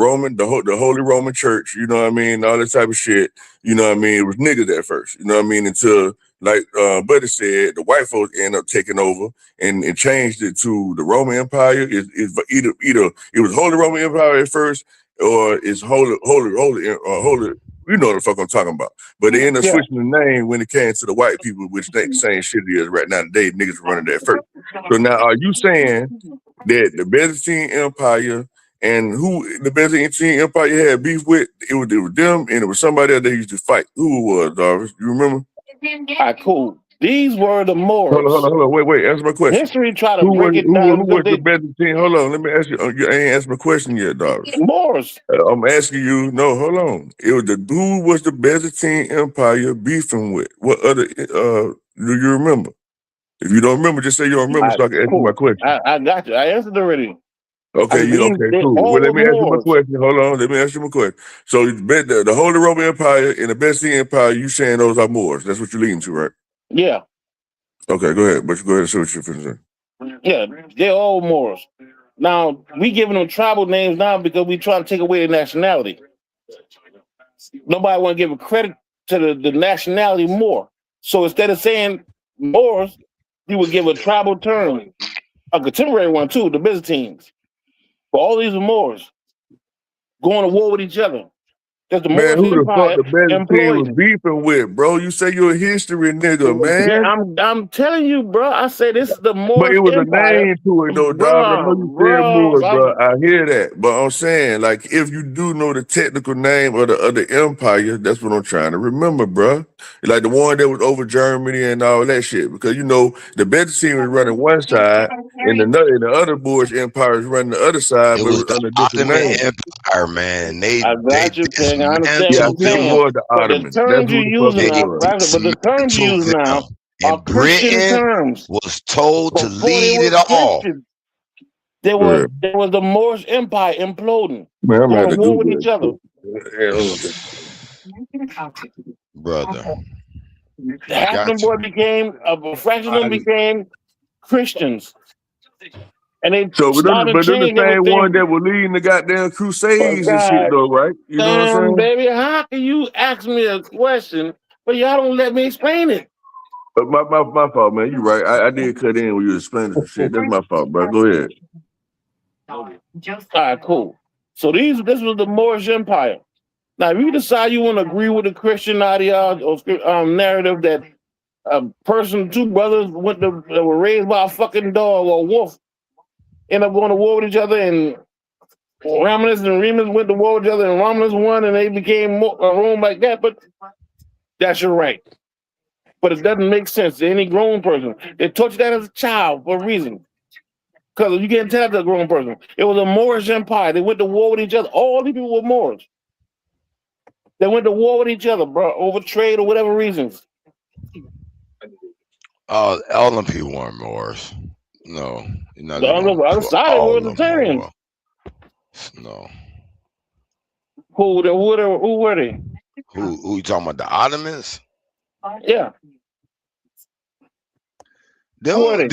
Holy Roman Church, you know what I mean, all that type of shit. You know what I mean? It was niggas at first, you know what I mean, until like Buddy said, the white folks ended up taking over and changed it to the Roman Empire. Either it was Holy Roman Empire at first, or it's holy. You know what the fuck I'm talking about. But they ended up switching the name when it came to the white people, which ain't the same shit it is right now today. Niggas running that first. So now, are you saying that the Byzantine Empire and who the Byzantine Empire had beef with, it was them, and it was somebody else they used to fight? Who it was, Darvis? You remember? All right, cool. These were the Moors. Hold on. Wait. Answer my question. History try to break it down. Who was the Byzantine? Hold on. Let me ask you. You ain't answered my question yet, Darvis. Moors. I'm asking you. No, hold on. It was who was the Byzantine Empire beefing with? What other? Do you remember? If you don't remember, just say you don't remember, so I can ask you my question. I got you. I answered already. Okay, cool. Well, let me ask you my question. Hold on. Let me ask you my question. So the Holy Roman Empire and the Byzantine Empire, you saying those are Moors? That's what you're leading to, right? Yeah. Okay, go ahead. But go ahead and see what you're finishing. Yeah, they're all Moors. Now, we giving them tribal names now because we trying to take away their nationality. Nobody want to give a credit to the nationality more. So instead of saying Moors, he would give a tribal term, a contemporary one too, the Byzantines. But all these Moors going to war with each other. That's the Man, Moorish who the fuck Empire the best team was imploding. beefing with, bro? You say you're a history nigga, Yeah, man. I'm telling you, bro. I say this is the But Moorish it was a Empire, name to it though, dog. I know you said more, bro. I hear that. But I'm saying, like, if you do know the technical name of the empire, that's what I'm trying to remember, bro. Like the one that was over Germany and all that shit. Because you know, the Byzantine was running one side, and the other Moorish empire is running the other side, It but was the under different Ottoman names. Empire, man. They I got you, King. I understand Yeah, I what said you're it saying. was the But the Ottomans. That's terms who you're the fuck using it now, was. but the terms you use now are And Christian Britain terms. was told to Before they lead were it all. Christians, there was the Moorish Empire imploding, Man, I'm going gonna to have to war with Google each that other. shit. Brother. Half of them Got you. boys became, a fraction of them became Christians. And they So, but them started the changing same one everything. that were leading the goddamn But crusades and shit, God though, right? You know what I'm damn, saying? baby, how can you ask me a question, but y'all don't let me explain it? But my fault, man. You right. I did cut in when you explaining some shit. That's my fault, bro. Go ahead. All right, cool. So this was the Moorish Empire. Now, if you decide you want to agree with the Christian ideology or narrative that a person, two brothers were raised by a fucking dog or a wolf, end up going to war with each other, and Romulus and Remus went to war with each other, and Romulus won, and they became Rome like that. But that's your right. But it doesn't make sense to any grown person. They taught you that as a child for a reason. Because you can't tell that to a grown person. It was a Moorish empire. They went to war with each other. All these people were Moors. They went to war with each other, bro, over trade or whatever reasons. All them people weren't Moors. No. You're not The other side all were of them Unitarians. Moor. No. Who were they? Who you talking about? The Ottomans? Yeah. Them were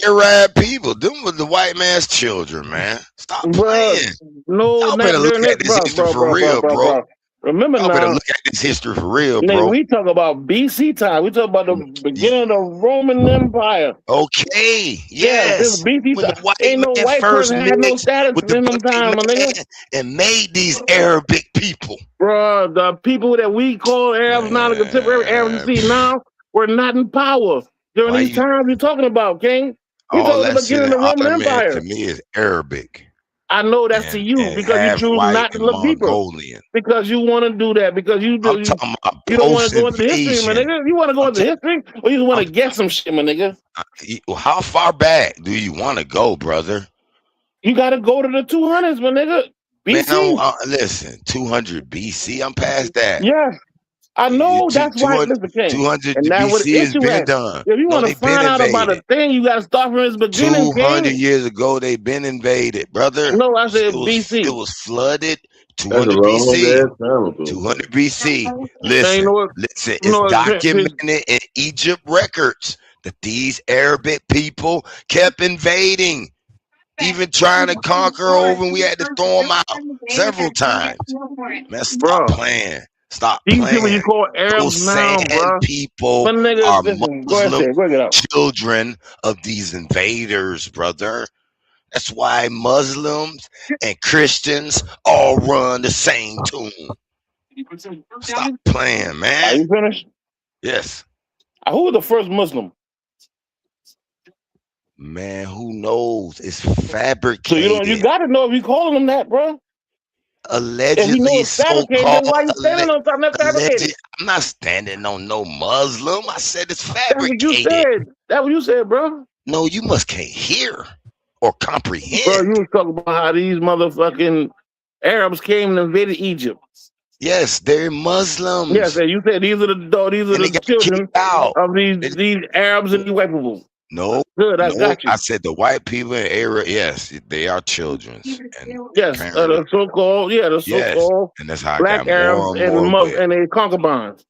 Arab people. Them were the white man's children, man. Stop playing. No, Y'all not better look during at this history for bro, real, bro. Remember Y'all now, better look at this history for real, nigga, bro. we talk about BC time. We talk about the beginning of the Roman Empire. Okay, Yeah, this yes. BC When the time. white Ain't no man white first person had no mixed status with the in them black time, my man nigga. and made these Arabic people. Bro, the people that we call Arabs now, the contemporary Arabs you see now, were not in power during Why these times you're talking about, King. We all talking that about shit beginning in of the Roman Ottoman Empire. to me is Arabic I know that's to you and because you half choose white not to and look deeper. Mongolian. Because you want to do that. Because you I'm talking about you don't want to go into the history, my post-invasion. nigga. You want to go into history, or you want to guess some shit, my nigga. How far back do you want to go, brother? You got to go to the 200s, my nigga. BC. Man, listen, 200 BC. I'm past that. Yeah, I know. That's why. 200, Listen, King. 200 And that's what the BC has issue been is. done. If you No, want to they've been find out about a invaded. thing, you got to start from its beginning, 200 King. years ago, they've been invaded, brother. No, I said It BC. was flooded. That's a 200 long BC. ass time ago. 200 BC. Man, Listen, you know what? listen. You know It's what, documented in Egypt records that these Arabic people kept invading, even trying to conquer over, and we had to throw them out several times. Man, stop playing. Stop These people you playing. call Arabs Those now, sand bro. people But nigga, are listen, go ahead, Muslim go ahead, get out. children of these invaders, brother. That's why Muslims and Christians all run the same tune. Stop playing, Are man. you finished? Yes. Who was the first Muslim? Man, who knows? It's So fabricated. you got to know if you calling them that, bro. If you know Allegedly it's fabricated, then why you standing on something that's fabricated? I'm not standing on no Muslim. I said it's That's what you fabricated. said. That's what you said, bro. No, you must can't hear or comprehend. Bro, you was talking about how these motherfucking Arabs came and invaded Egypt. Yes, they're Muslims. Yes, and you said these are the children of these Arabs and these white people. No, Good, I no, got you. I said the white people in Arab, yes, they are children. And Yes, the so-called, and that's how I black got Arabs more and more with. and their concubines.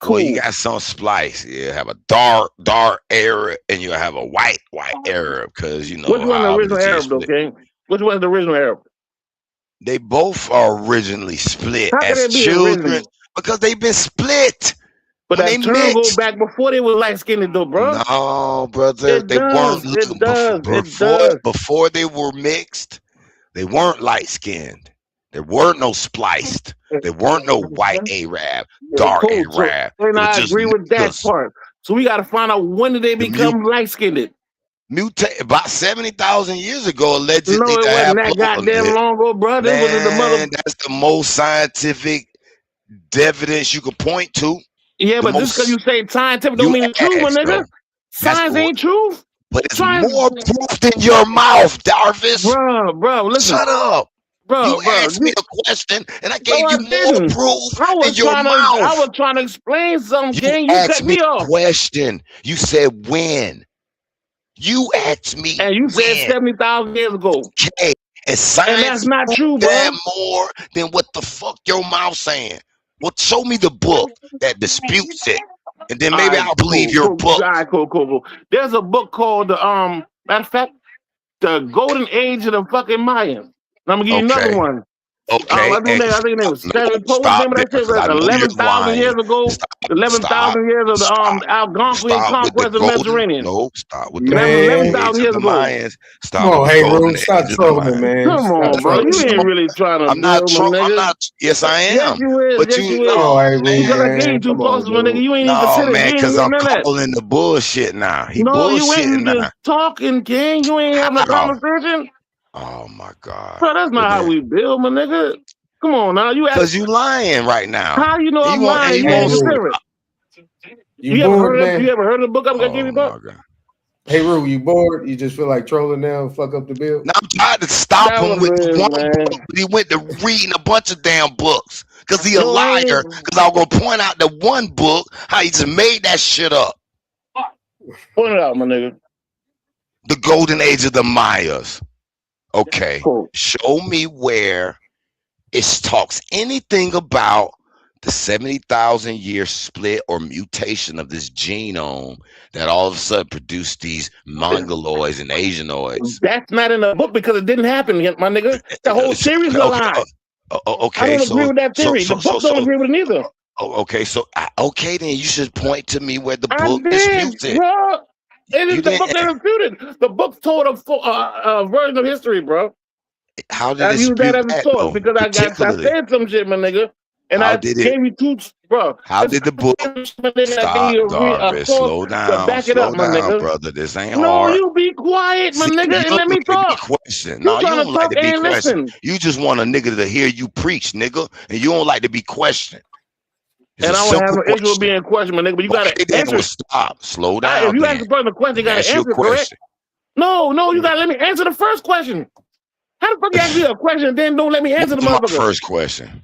Well, you got some splice. You have a dark Arab, and you have a white Arab, because you know which one the how original obviously Arab, though, King? Which one's the original Arab? they both are originally split How can as they be children original? because they've been split. But When that they term go mixed. back before they were light skinned though, bro. No, brother, It they does. weren't. It does. It does. Before they were mixed, they weren't light skinned. There weren't no spliced. There weren't no white Arab, dark Cool. So, Arab. and It was I just agree with that niggas. part. So we got to find out when did they become light skinned. About 70,000 years ago, allegedly. No, it to wasn't have that blood on goddamn it. long ago, bro. This was the mother. Man, that's the most scientific evidence you could point to. Yeah, The but just because you say scientific don't mean it's true, my asked, nigga. though. Science ain't true. But it's Science, more proof than your mouth, Darvis. Bro, listen. Shut up. Bro, You asked me a question, and I gave No, you I more didn't. proof I than was your trying mouth. to. I was trying to explain something, King. You asked cut me a off. question. You said when. You asked me And you said when. 70,000 years ago. Okay. And science that's not proved true, bro. that more than what the fuck your mouth saying. Well, show me the book that disputes it, and then maybe I'll believe your book. All right, cool. There's a book called matter of fact, The Golden Age of the fucking Mayans. I'm gonna give you another one. Okay. I think it was Stephen Poe. Stop Remember that there, shit? 'cause I know you're 11,000 years lying. ago. 11,000 years of the Algonquian conquest of the Mediterranean. No, stop with That was 11,000 years ago. Mayans. Stop. Come on, with hey, golden Rue, stop age of the trolling, Mayans. man. Come on, Stop bro. trolling. You ain't really trying to I'm not build, my I'm nigga. not. Yes, I am. Yes, you is. But Yes, you you is. Oh, hey, Rue, Because I man. gave you two Come on, closest, my dude. nigga. You ain't even No, considered. man, You because ain't I'm none of that. calling the bullshit now. He No, you bullshitting ain't now. just talking, King. You ain't having a How? conversation. Oh my God. Bro, that's not how we build, my nigga. Come on now. Because you lying right now. How you know And I'm you won't- lying? and You you ain't won't- consider it. You ever bored, heard of man? You ever heard of the book I gave you about? Hey, Rue, you bored? You just feel like trolling now and fuck up the bill? Now I'm trying to stop That him was with it, one man. book, but he went to reading a bunch of damn books. Because he a No, I ain't. liar. Because I'm going to point out the one book, how he just made that shit up. Point it out, my nigga. The Golden Age of the Mayas. Okay. Show me where it talks anything about the 70,000 year split or mutation of this genome that all of a sudden produced these Mongoloids and Asianoids. That's not in the book because it didn't happen yet, my nigga. The whole series is a lie. Okay, I don't agree with that theory. The book don't agree with it neither. Okay, so okay, then you should point to me where the I book did, disputes it. bro. It is You the didn't- book that disputed. The book told a version of history, bro. How did I it use that dispute as a that, source though? because I Particularly? said some shit, my nigga, and How I did it- gave you two, bro. How did the book stop, Darvis? Slow down, back it slow up, my down, nigga. brother. This ain't No, hard. you be quiet, my See, nigga, you and let me don't like to be talk. questioned. You No, you tryna don't like to talk be and questioned. listen. You just want a nigga to hear you preach, nigga, and you don't like to be questioned. It's And a I don't have simple no issue with being questioned, my nigga, but you gotta Okay, then, answer. well, stop. Slow If down. you then. ask the person a question, you gotta Ask your answer, correct? question. No, you gotta let me answer the first question. How the fuck you ask me a question and then don't let me answer the What's my motherfucker? first question?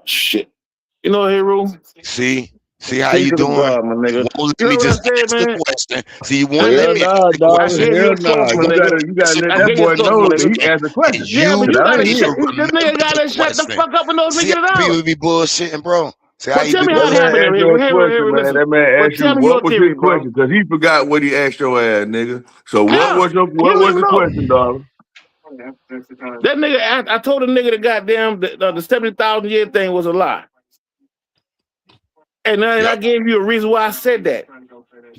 Shit. You know, Hero. See how you doing? God, my nigga. You won't You let me know what just I said, answer man? the question. See, you won't I let gave- me answer the I question. gave you a source, my nigga. You gotta let I that gave you boy a source, know my that nigga. he asked a question. Yeah, but you I gotta ain't shut. hear. This nigga gotta shut the fuck up and know See get it how out. people be bullshitting, bro. See how But you tell do me how it that? happened. That man asked you a question, man. Listen. That man But asked you tell me what your was theory, his bro. question because he forgot what he asked your ass, nigga. So what Yeah, was your he what don't was even the know. question, dog? That nigga, I told the nigga the goddamn the 70,000 year thing was a lie. And I gave you a reason why I said that.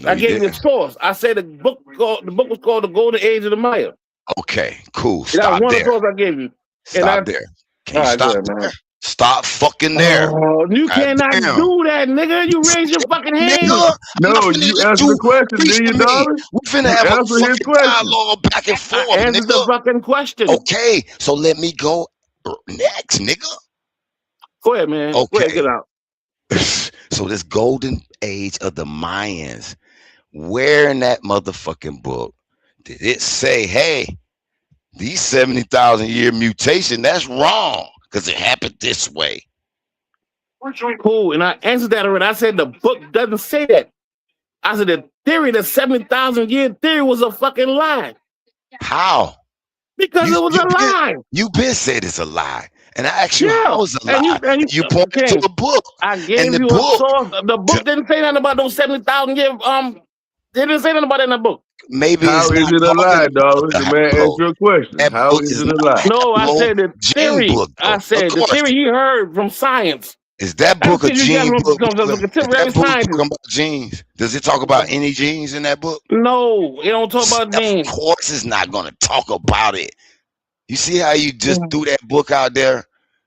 I gave you a source. I said the book was called The Golden Age of the Maya. Okay, cool. That was Stop one of the there. sources I gave you. Stop there. Can you All right, stop good, there? man. Stop fucking there. Oh, you cannot Goddamn. do that, nigga. You raise your fucking hand. Nigga, No, you answered the question, didn't you, darling? we finna You have a answered his fucking question. dialogue back and forth, I answered the nigga. fucking question. Okay, so let me go next, nigga. Go ahead, man. Go ahead, get out. So this golden age of the Mayans, where in that motherfucking book did it say, hey, these 70,000 year mutation, that's wrong because it happened this way? Cool, and I answered that already. I said the book doesn't say that. I said the theory, the 70,000 year theory was a fucking lie. How? Because it was a lie. You been said it's a lie. And I asked you Yeah, how it's a and lie. You pointed to a book. I gave and the you book, a source. The book didn't say nothing about those 70,000 year. They didn't say nothing about it in the book. Maybe How it's is not it a called lie, the dog? The man asked you a question. That How book is is it a not lie? No, I no said the Jane theory. book, though. I said Of the course. theory he heard from science. Is that book a gene book? Comes up with Is contemporary that book scientists. talking about genes? Does it talk about any genes in that book? No, it don't talk about genes. Of course, it's not going to talk about it. You see how you just threw that book out there?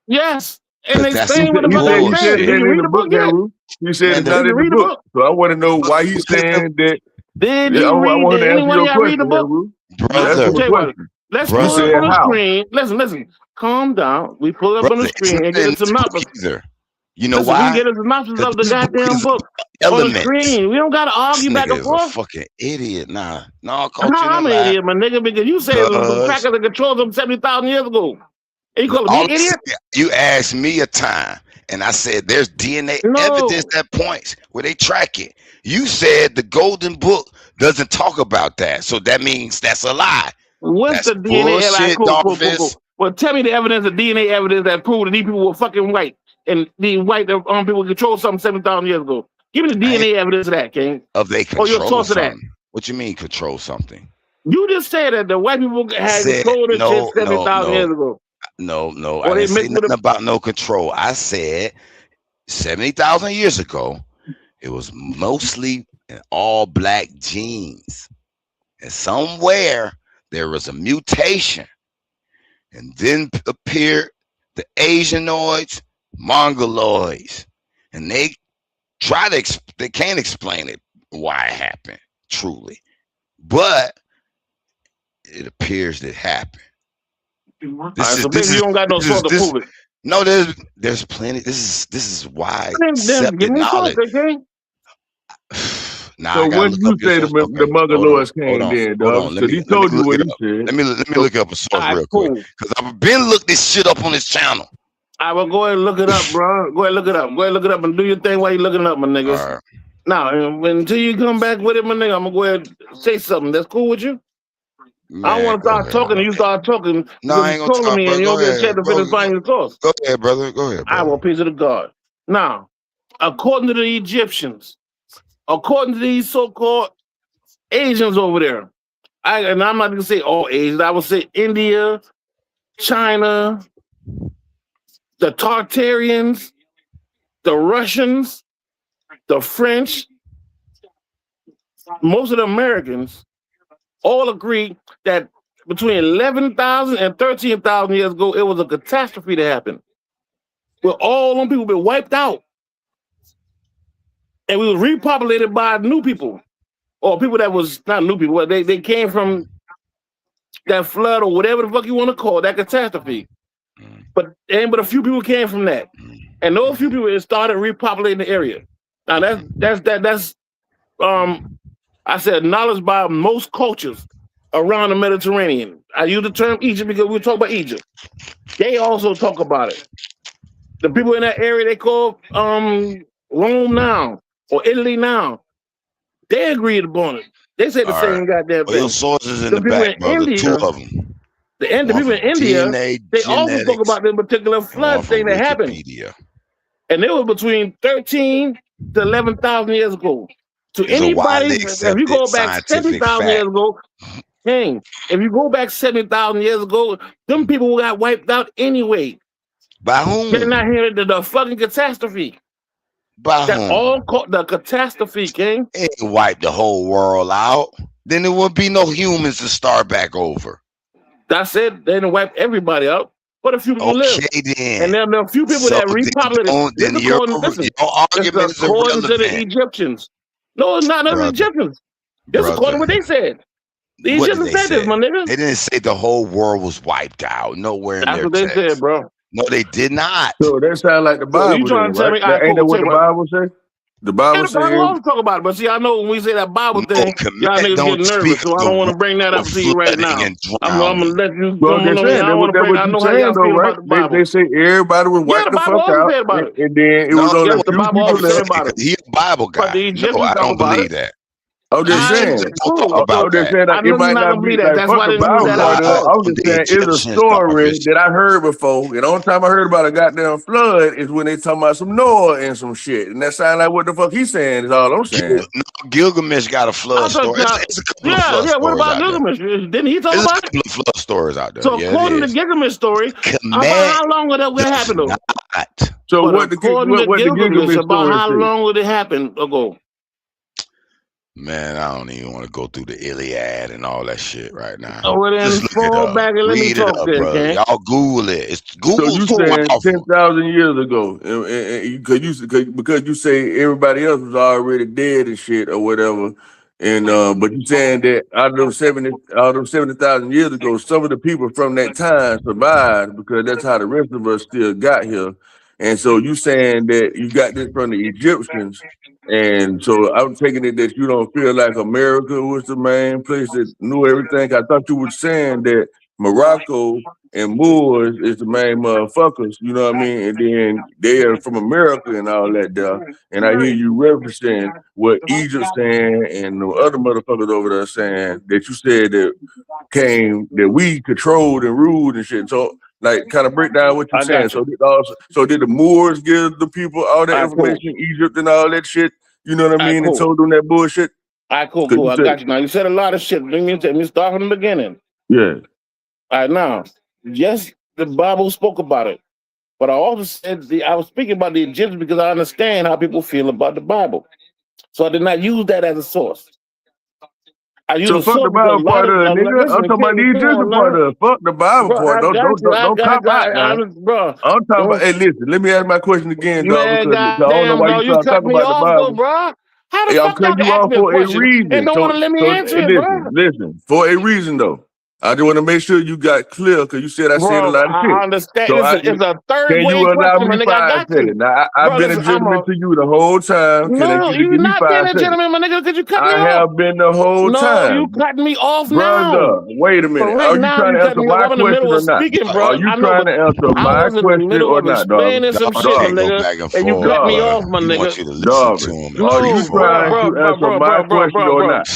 Yes, and they That's explain what the fuck You they said said. Did it you in read the the book, book yet? you said Man, it's not Did you in the read the book. book? So I want to know why he's saying that. Did Yeah, you I want read? to Did answer anyone your y'all read the question, book? That's brother. the Tell you what, question. let's Brother. pull it up said on the how? screen. Listen. Calm down. We pull it up on the Brother, it's screen not and get in a the book synopsis. either. You know Listen, we why? get a synopsis Because of the this book goddamn is book about on the elements. screen. We don't gotta This argue back nigga and is a forth. fucking idiot. Nah, I caught you in I'm a an lie. idiot, my nigga, because you said the crackers and controls them 70,000 years ago. And you calling me All an idiot? you asked me a time, and I said there's DNA evidence that points where they track it. You said the Golden Book doesn't talk about that, so that means that's a lie. What's That's the DNA evidence? bullshit, Cool. Well, tell me the evidence, the DNA evidence that proved that these people were fucking white and the white people controlled something 7,000 years ago. Give me the DNA evidence of that, King. Of they Or your control source of that. something. What you mean control something? You just said that the white people had control of shit 70,000 years ago. No. Or I they didn't say mixed with nothing about no control. I said 70,000 years ago, it was mostly in all black genes. And somewhere there was a mutation. And then appeared the Asianoids, Mongoloids. And they they can't explain it, why it happened, truly. But it appears that it happened. This you don't got no source to prove it. No, there's plenty. This is why Then give me knowledge. source, okay? Now So I when gotta you look say up the mother lords came in, dog, Let because me he told you look what it he up. said. Let me look up a source real quick, because I've been look this shit up on this channel. I will go ahead and look it up, bro. Go ahead and look it up. Go ahead and look it up and do your thing while you looking it up, my niggas. All right. Now, until you come back with it, my nigga, I'm gonna go ahead and say something. That's cool with you? I don't want to start talking and you start talking. No, I ain't gonna talk, me bro. and you Go don't get a ahead, chance to bro. finish finding your source. Go ahead, brother. Go ahead, I bro. will peace of the God. Now, according to the Egyptians, according to these so-called Asians over there, and I'm not gonna say all Asians, I would say India, China, the Tartarians, the Russians, the French, most of the Americans all agree that between 11,000 and 13,000 years ago, it was a catastrophe that happened. Where all them people been wiped out. And we were repopulated by new people. Or people that was not new people, but they came from that flood or whatever the fuck you want to call it, that catastrophe. But a few people came from that. And those few people started repopulating the area. Now that's I said knowledge by most cultures around the Mediterranean. I use the term Egypt because we talk about Egypt. They also talk about it. The people in that area they call Rome now or Italy now. They agreed upon it. They said the same goddamn thing. Your sources in the the people back, in brother. India, Two of them. The people in India, DNA, they also talk genetics, about the particular flood thing that happened. Wikipedia. And it was between 13 to 11,000 years ago. To It's a anybody, widely if you accepted go back scientific 70,000 years fact. ago, King, if you go back 70,000 years ago, them people got wiped out anyway. By whom? They're not hearing the fucking catastrophe. By That whom? all called the catastrophe, King. It ain't wiped the whole world out. Then there wouldn't be no humans to start back over. That's it. They didn't wipe everybody out. But a few people live. Then. And then there are a few people that repopulated. Then your argument is according to the irrelevant. Egyptians. No, it's not the Egyptians. This is according to what they said. The What Egyptians did they said this, say? my nigga. They didn't say the whole world was wiped out. Nowhere in That's their what they text. said, bro. No, they did not. So that sounds like the So Bible. you trying to then, tell me? right? Ain't that what the Bible says? The Bible Yeah, the says. Bible always talk about it. But see, I know when we say that Bible thing, y'all niggas don't get nervous, speak so I of don't the want to bring that up to you right now. flooding and I'm gonna let you Well, come they're on. saying I don't want to bring. I know how y'all feel about the Bible. They say everybody was Yeah, wiped the the Bible fuck always out, said about it. and then it was No, only yeah, a the few Bible people always said left. about it. He a Bible guy. But the Egyptians No, I talk don't about believe it. that. I'm just saying. Don't talk about I'm just that. saying that I it know might you're not not gonna be believe that. like That's fuck why the they use Bible that part as of it. source. I'm just The saying it's a Egyptians are story rich. that I heard before. And the only time I heard about a goddamn flood is when they talking about some Noah and some shit. And that sound like what the fuck he's saying is all I'm saying. Gilgamesh got a flood story. It's a couple of flood Yeah. What stories about out there. Gilgamesh? Didn't he talk There's a about it? couple of flood stories out there. So Yeah, according it to is. Gilgamesh story, Command about how long ago that happened though? So But what the according to what the Gilgamesh, Gilgamesh about story how say? long would it happen ago? Man, I don't even want to go through the Iliad and all that shit right now. Oh, well, then Just look it fall up. back and let me Read it talk up, then, bro. King. Y'all Google it. It's So Google's you so saying powerful. 10,000 years ago, and because you say everybody else was already dead and shit or whatever, and but you saying that out of those 70,000 years ago, some of the people from that time survived because that's how the rest of us still got here, and so you saying that you got this from the Egyptians, and so I'm taking it that you don't feel like America was the main place that knew everything. I thought you were saying that Morocco and Moors is the main motherfuckers, you know what I mean? And then they are from America and all that there. And I hear you referencing what Egypt saying and the other motherfuckers over there saying that you said that we controlled and ruled and shit. So like kind of break down what you're I saying. got you. So did the Moors give the people all that All right, cool. information, Egypt and all that shit? You know what I All right, mean? And cool. told them that bullshit? All right, cool, 'Cause cool. you I said, got you. Now, you said a lot of shit. Let me start from the beginning. yeah. All right, now, yes, the Bible spoke about it. But I also said I was speaking about the Egyptians because I understand how people feel about the Bible. So I did not use that as a source. I use So a fuck the source because Bible a lot part of of it, nigga. listen, I'm talking about the King, come Egyptian on, part man. of it. Fuck the Bible Bro, part. I got you. Don't cop out now. Bro. I'm talking about. Hey, listen. Let me ask my question again, dog, Man, because I don't know goddamn, why bro, you you trying to cut talk me about the off, though, Bible. bro. How Hey, the I'm fuck y'all cutting you ask off me a for a question and reason. don't want to let me answer it, bro? Listen. For a reason, though. I just want to make sure you got clear because you said I said a Bro, lot of shit. I understand. So It's a third can you way allow question, my me nigga. I 5 got seconds? you. Now, I've Bro, been a listen, gentleman to you the whole time. No, Give you me not 5 being a seconds. gentleman, my nigga, because you cut me I off. have been the whole No, you time. cutting me off Brother, now. wait a minute. For right Are you now, trying you to cut answer me off. my I'm in the question middle or of not? speaking, bro. Are you I know, trying but to answer I my was in the question middle or of not, dog? explaining some Y'all shit, my can't go nigga, back and and you forth, cut me bro. off, my He wants nigga. you to listen Darvin, to him and are you No, control bro, trying him. bro, to bro, answer bro, my bro, bro, question bro, or bro. not?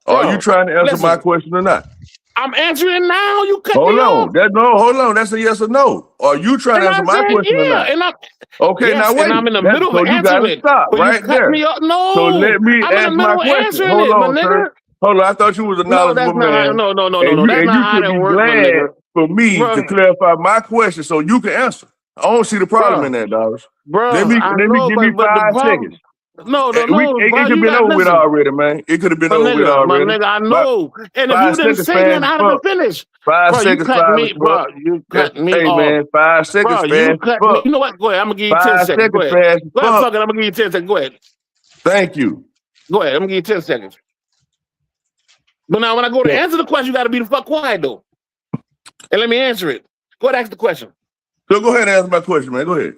Are you trying to answer my Listen, question or not? I'm answering now. You cut Hold me off. on. Hold on. That's a yes or no. Are you trying to And answer I my said, question or yeah. not? And I'm Okay, now yes, and wait. I'm in the middle of So you answering gotta it. stop But you right cut there. me off. So No, let me I'm in the ask my middle of question. answering Hold it, my on, sir. nigga. Hold on. I thought you was a No, that's knowledgeable not how. man. No. And That's not you how should that be work, my glad nigga. for me to Bro, clarify my question so you can answer. I don't see the problem in that, dollars. Let me I know, give me but the 5 problem. seconds. No, It bro, could have you been got over with listen, already, man. It could have been over with my already. nigga. I But know. And if 5 you didn't seconds say fast nothing, as I'd have fuck. been finished. 5 Bro, you seconds cut fast as me, fuck. bro. You cut me Hey off. man, 5 seconds Bro, you fast as cut me. fuck. You know what? Go ahead. I'm gonna give you 10 5 seconds. Go seconds ahead. fast as Go ahead, fuck. fuck it. I'm gonna give you 10 seconds. Go ahead. Thank you. Go ahead. I'm gonna give you 10 seconds. But now when I go to Yeah. answer the question, you gotta be the fuck quiet though. And let me answer it. Go ahead, ask the question. So go ahead and answer my question, man. Go ahead.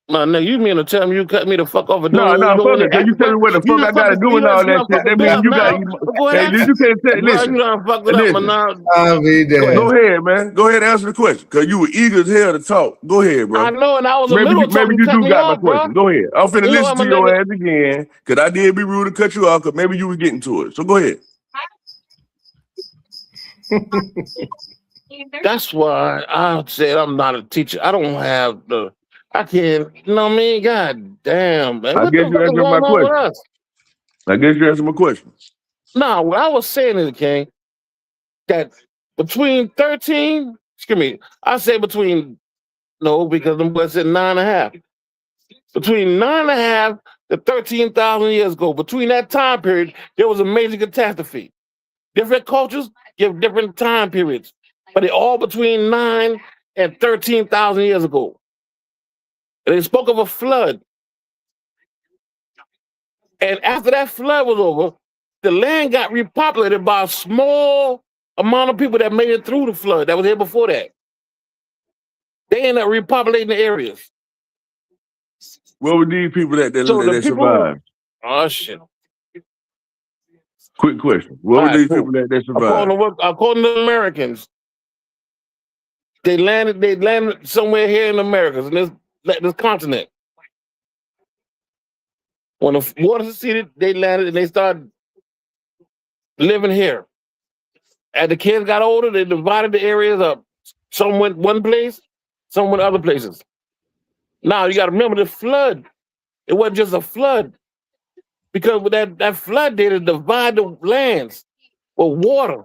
No, you mean to tell me you cut me the fuck off and No, don't fuck it. Cause you answer, tell me what the you fuck I done gotta do you and all that done shit. That fucked it means up you got. now. Go ahead, Hey, answer. you can't say. Bro, Listen, you done fucked it up, man. Now, I'll be go there. ahead. go ahead, man. Go ahead and answer the question. Cause you were eager as hell to talk. Go ahead, bro. I know, and I was in the Maybe middle of talking. You you cut do me got my off, bro. question. Go ahead. I'm finna You know listen what, my to your nigga? ass again. Cause I did be rude to cut you off. Cause maybe you was getting to it. So go ahead. That's why I said I'm not a teacher. I don't have the. I can't. You know what I mean? God damn, man. I What the guess you fuck is answered my going on with question. us? I guess you answered my question. No, what I was saying is, King, that between 13, excuse me, I say between, no, because the boy said 9.5. Between 9.5 to 13,000 years ago, between that time period, there was a major catastrophe. Different cultures give different time periods, but they all between 9 and 13,000 years ago. And they spoke of a flood. And after that flood was over, the land got repopulated by a small amount of people that made it through the flood that was here before that. They ended up repopulating the areas. What were these people that So the people, survived? oh shit. Quick question. What All were right, these cool. people that survived? According to the Americans, they landed somewhere here in the Americas, in this continent. When the water receded, they landed and they started living here. As the kids got older, they divided the areas up. Some went one place, some went other places. Now you got to remember the flood. It wasn't just a flood, because with that flood did it divide the lands with water.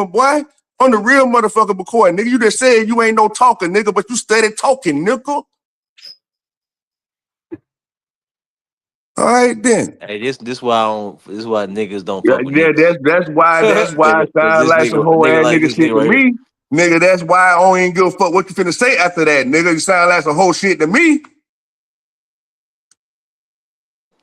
one, boy. I'm the real motherfucker McCoy, nigga. You just said you ain't no talker, nigga, but you steady talking, nigga. All right then. Hey, this why I don't, this why niggas don't Yeah, fuck with yeah, niggas. that's why it Cause sound this like some nigga, whole nigga ass like nigga this shit nigga to right here. me. Nigga, that's why I don't even give a fuck what you finna say after that, nigga. You sound like some whole shit to me.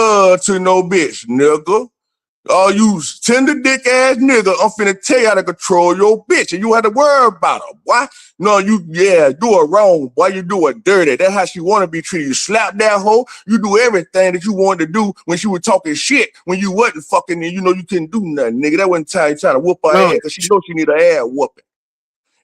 love to no bitch, nigga. Oh, you tender dick ass nigga, I'm finna tell you how to control your bitch, and you have to worry about her, boy. No, you do it wrong, boy. You do it dirty. That's how she want to be treated. You slap that hoe. You do everything that you wanted to do when she was talking shit. When you wasn't fucking, and you know you couldn't do nothing, nigga. That wasn't time you trying to whoop her ass because she know she need her ass whooping.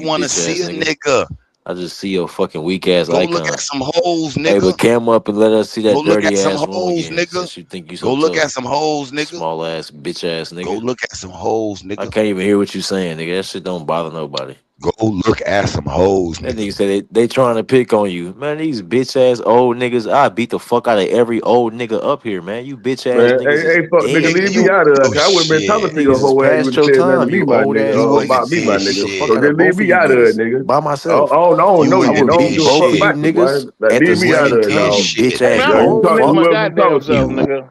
want to bitch ass see a nigga. nigga, I just see your fucking weak ass go look icon. at some hoes, Hey, nigga. but cam up and let us see Go that look at dirty some ass room hoes, again. nigga. Since you think you Go so look tough, at some hoes, nigga. small ass bitch ass Go nigga. look at some hoes, I nigga. can't even hear what you saying, nigga. That shit don't bother nobody. Go look at some hoes, That nigga. nigga said they trying to pick on you. Man, these bitch ass old niggas, I beat the fuck out of every old nigga up here, man. You bitch ass Man, niggas is hey, fuck, nigga, dead, leave Nigga, me nigga. you out of oh it. I wouldn't been talking You shit. to your niggas is whole ass. You would past have your said nothing to time, me, you my old nigga. ass You ain't niggas. About me, my did Beat the nigga. fuck So out shit. of just leave both of me you out of it, niggas nigga. by myself. I don't know You I you. ain't would Don't beat did give a both fuck of shit. you about you, boy. niggas Like, at the leave me You out same of ain't it, did time, dog. you shit, bitch Hey ass man, nigga. I'm Yeah, an you old old talk to nigga fuck. my whoever you goddamn talk self, to. You nigga.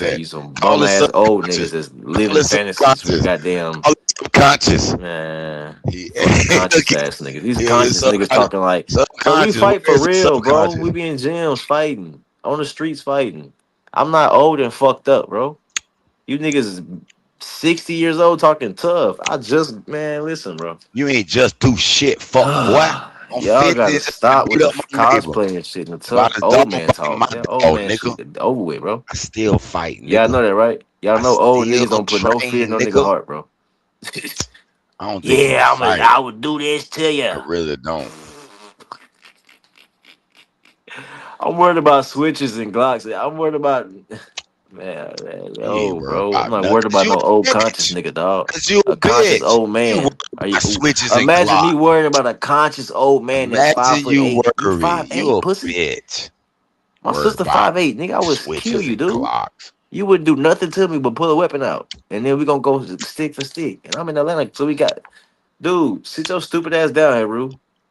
represent. You some Call bum it ass old subconscious. niggas that's Call living it fantasies for subconscious. goddamn Call it subconscious. man. He, Fucking conscious look, ass niggas. These yeah, it's conscious niggas subconscious. talking like, bro, we Subconscious. Where fight for is the real, bro. subconscious? We be in gyms fighting. On the streets fighting. I'm not old and fucked up, bro. You niggas is 60 years old talking tough. Man, listen, bro. You ain't just do shit, fuck boy. I'm Y'all 50 gotta and just about stop to with beat the up my neighbor. cosplaying shit and the About tough to old dog man by my talk. That old dog, man nigga. shit over with, bro. I still fight, Y'all nigga. know that, right? Y'all I know old still niggas don't put no fear in train, no nigga nigga. heart, bro. I don't think you a Yeah, fighter. I would do this to you. I really don't. I'm worried about switches and Glocks. I'm worried about man, You ain't yo, worried bro. I'm about not nothing. worried Cause about you no old a conscious bitch. nigga, dog. Cause you a A conscious bitch. old You man. worried about switches and Imagine Glock. me worrying about a conscious old man that's Imagine you 5'8". You worry. You 5'8", a pussy. bitch. My Worried sister about 5'8", nigga. I would kill switches you, and dude. Glocks. You wouldn't do nothing to me but pull a weapon out, and then we gonna go stick for stick. And I'm in Atlanta, so we got, dude. Sit your stupid ass down here, Rue.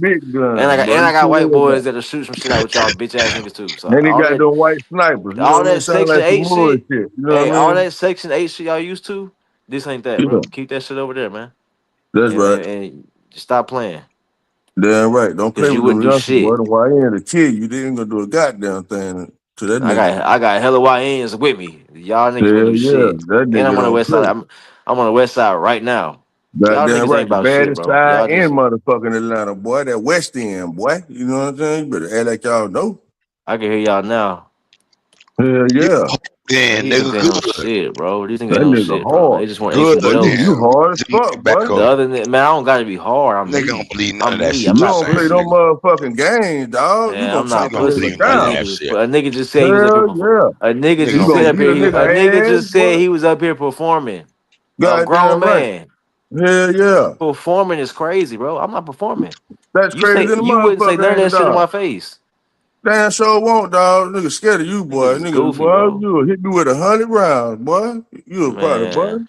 big guns, And bro. I You got white feel boys that? that'll shoot some shit out with y'all bitch ass niggas too. So Then he got them white snipers. You know all what I mean? that Sound Section like some 8 bullshit. shit, You know hey, what I all mean? that Section 8 shit y'all used to, this ain't that, Yeah, bro. Keep that shit over there, man. that's right. And stop playing. Damn right. Don't play Cause you with wouldn't them do youngsters, boy. shit. The YN to kill you. They ain't gonna do a goddamn thing to that nigga. I got hella YNs with me. Y'all niggas wouldn't Hell do yeah. shit. That And nigga I'm on the don't west side. play. I'm on the west side right now. Y'all Goddamn niggas ain't right. The about shit, baddest bro. side Y'all in just motherfucking Atlanta, boy. That West End, boy. You know what I'm saying? You better act like y'all know. I can hear y'all now. Hell yeah. Man, these niggas ain't no shit, bro. These niggas That ain't no nigga shit, bro. They hard. just want Good, Boy, AK but dope. you damn, hard as fuck, boy. The other man, I don't gotta be hard. I'm nigga don't me. believe none of I'm that me. shit I'm You you not don't play saying. no pussy. motherfucking games, dog. You Man, gonna I'm not talk Nigga don't this pussy, believe bro. none These of down. that niggas shit. a nigga just said he was up here Hell yeah. a nigga Nigga You just don't said gonna up believe beat here a he, none of nigga a that. nigga ass, just boy. said he was up here performing. A Goddamn grown right. man. Hell yeah. Performing is crazy, bro. I'm not performing. That's crazy than a You wouldn't say none of motherfucker, that ain't it, shit in dog? my face. Damn sure won't, dog. Nigga scared of you, boy. Niggas is Nigga, goofy, boy, bro. you will hit me with 100 rounds, boy. You a probably, boy. Man.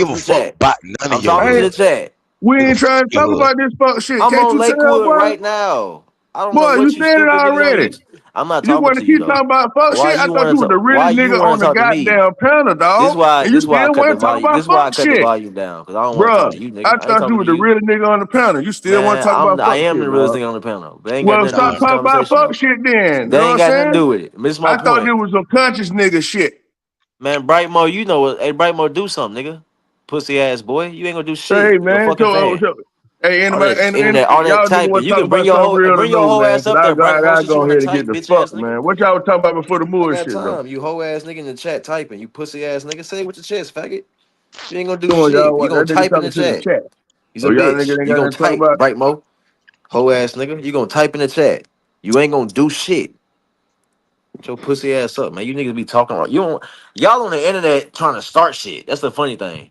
give to a the fuck chat. about none of I'm your talking to the hood. chat. We Give a ain't fuck trying to your talk hood. about this fuck shit. I'm Can't on you tell, Lakewood boy? right now. I don't know Boy, you what you said it stupid niggas on you. already. I'm not You talking want to to you keep talking though. about fuck Why shit? I you thought want you to was the talk? Why realest you nigga want on to the talk to me? goddamn panel, dog. And you This why I still cut want the to talk volume. about This why I fuck cut the shit. volume down because I don't want to talk Bruh, to you, I nigga. I ain't thought you talking was to the you, realest nigga on the panel. You still want to man. talk about I fuck am shit, the realest dog. thing on the panel. They ain't got Well, nothing to do with stop this talking about conversation fuck though. shit then. You They know what ain't I'm got nothing to saying? do with it. Miss my I thought point, this was some conscious nigga shit. man. Brightmo, you know what? Hey, Brightmo, do something, nigga. Pussy ass boy, you ain't gonna do Hey, shit. You a man. fucking fan. Hey, All anybody, that internet, all that y'all nigga typing. want to You talk can about something real to bring your know, whole man? ass Because up there, Brightmo, I since you go want ahead to and get type, the bitch fuck, ass nigga. man. What y'all was talking about before the I got bullshit, though? time. You hoe ass nigga in the chat typing. You pussy ass nigga. Say it with your chest, faggot. You ain't gonna do Come on, y'all. shit. You What gonna that nigga type in the talking to the chat. chat? He's Oh, a y'all nigga bitch. ain't You got gonna nothing to talk type, about? Brightmo. Hoe ass nigga. You gonna type in the chat. You ain't gonna do shit. Get your pussy ass up, man. You niggas be talking. You don't. Y'all on the internet trying to start shit. That's the funny thing.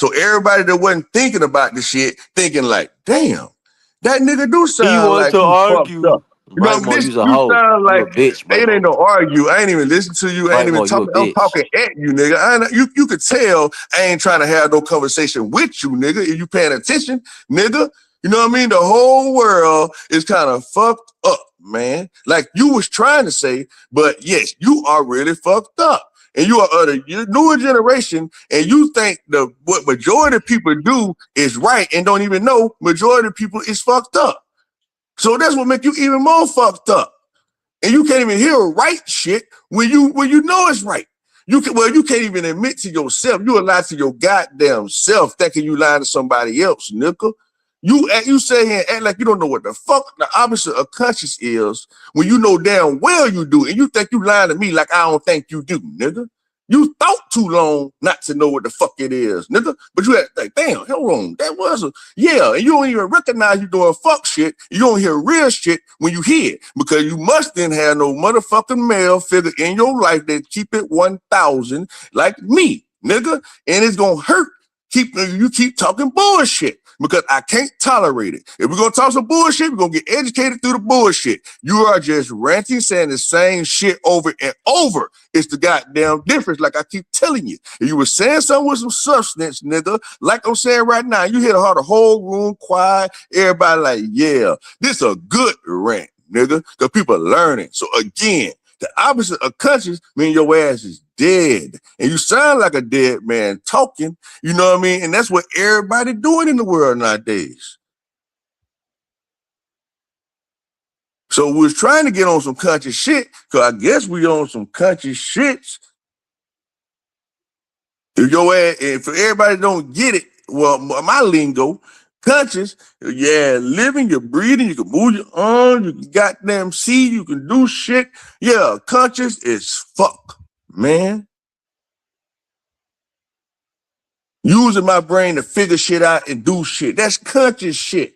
So everybody that wasn't thinking about the shit, thinking like, damn, that nigga do He sound wanted like to he fucked argue. up. You know, Brightmore, this you's a you hoe. sound You like a bitch, it ain't Brightmore. no argue. I ain't even listen to you. I ain't even Brightmore, you a talking. I'm bitch. talking at you, nigga. You could tell I ain't trying to have no conversation with you, nigga. If you paying attention, nigga. You know what I mean? The whole world is kind of fucked up, man. Like you was trying to say, but yes, you are really fucked up. And you are the newer generation, and you think what majority of people do is right and don't even know majority of people is fucked up. So that's what make you even more fucked up. And you can't even hear right shit when you know it's right. You can't even admit to yourself. You lie to your goddamn self thinking you lying to somebody else, nigga. You say here and act like you don't know what the fuck the opposite of conscious is when you know damn well you do, and you think you lying to me like I don't think you do, nigga. You thought too long not to know what the fuck it is, nigga. But you had to think, damn, hold on, that was a, yeah, and you don't even recognize you doing fuck shit. You don't hear real shit when you hear it, because you must then have no motherfucking male figure in your life that keep it 1,000 like me, nigga. And it's gonna hurt. You keep talking bullshit, because I can't tolerate it. If we're gonna talk some bullshit, we're gonna get educated through the bullshit. You are just ranting, saying the same shit over and over. It's the goddamn difference, like I keep telling you. If you were saying something with some substance, nigga, like I'm saying right now, you hear the whole room quiet, everybody like, yeah, this a good rant, nigga, because people are learning. So again, the opposite of conscious means your ass is dead. And you sound like a dead man talking, you know what I mean? And that's what everybody doing in the world nowadays. So we was trying to get on some conscious shit, because I guess we on some conscious shits. If your ass, if everybody don't get it, well, my lingo, conscious, yeah, living, you're breathing, you can move your arms, you can goddamn see, you can do shit. Yeah, conscious is fuck, man. Using my brain to figure shit out and do shit. That's conscious shit.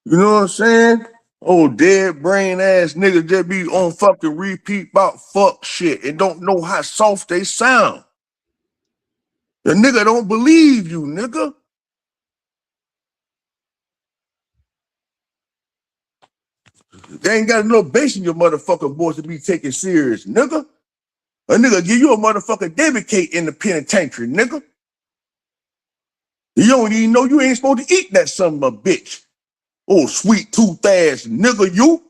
You know what I'm saying? Oh, dead brain ass niggas just be on fucking repeat about fuck shit and don't know how soft they sound. The nigga don't believe you, nigga. They ain't got enough bass in your motherfucking voice to be taken serious, nigga. A nigga give you a motherfucking debit cake in the penitentiary, nigga. You don't even know you ain't supposed to eat that son of a bitch. Oh, sweet tooth ass nigga, you.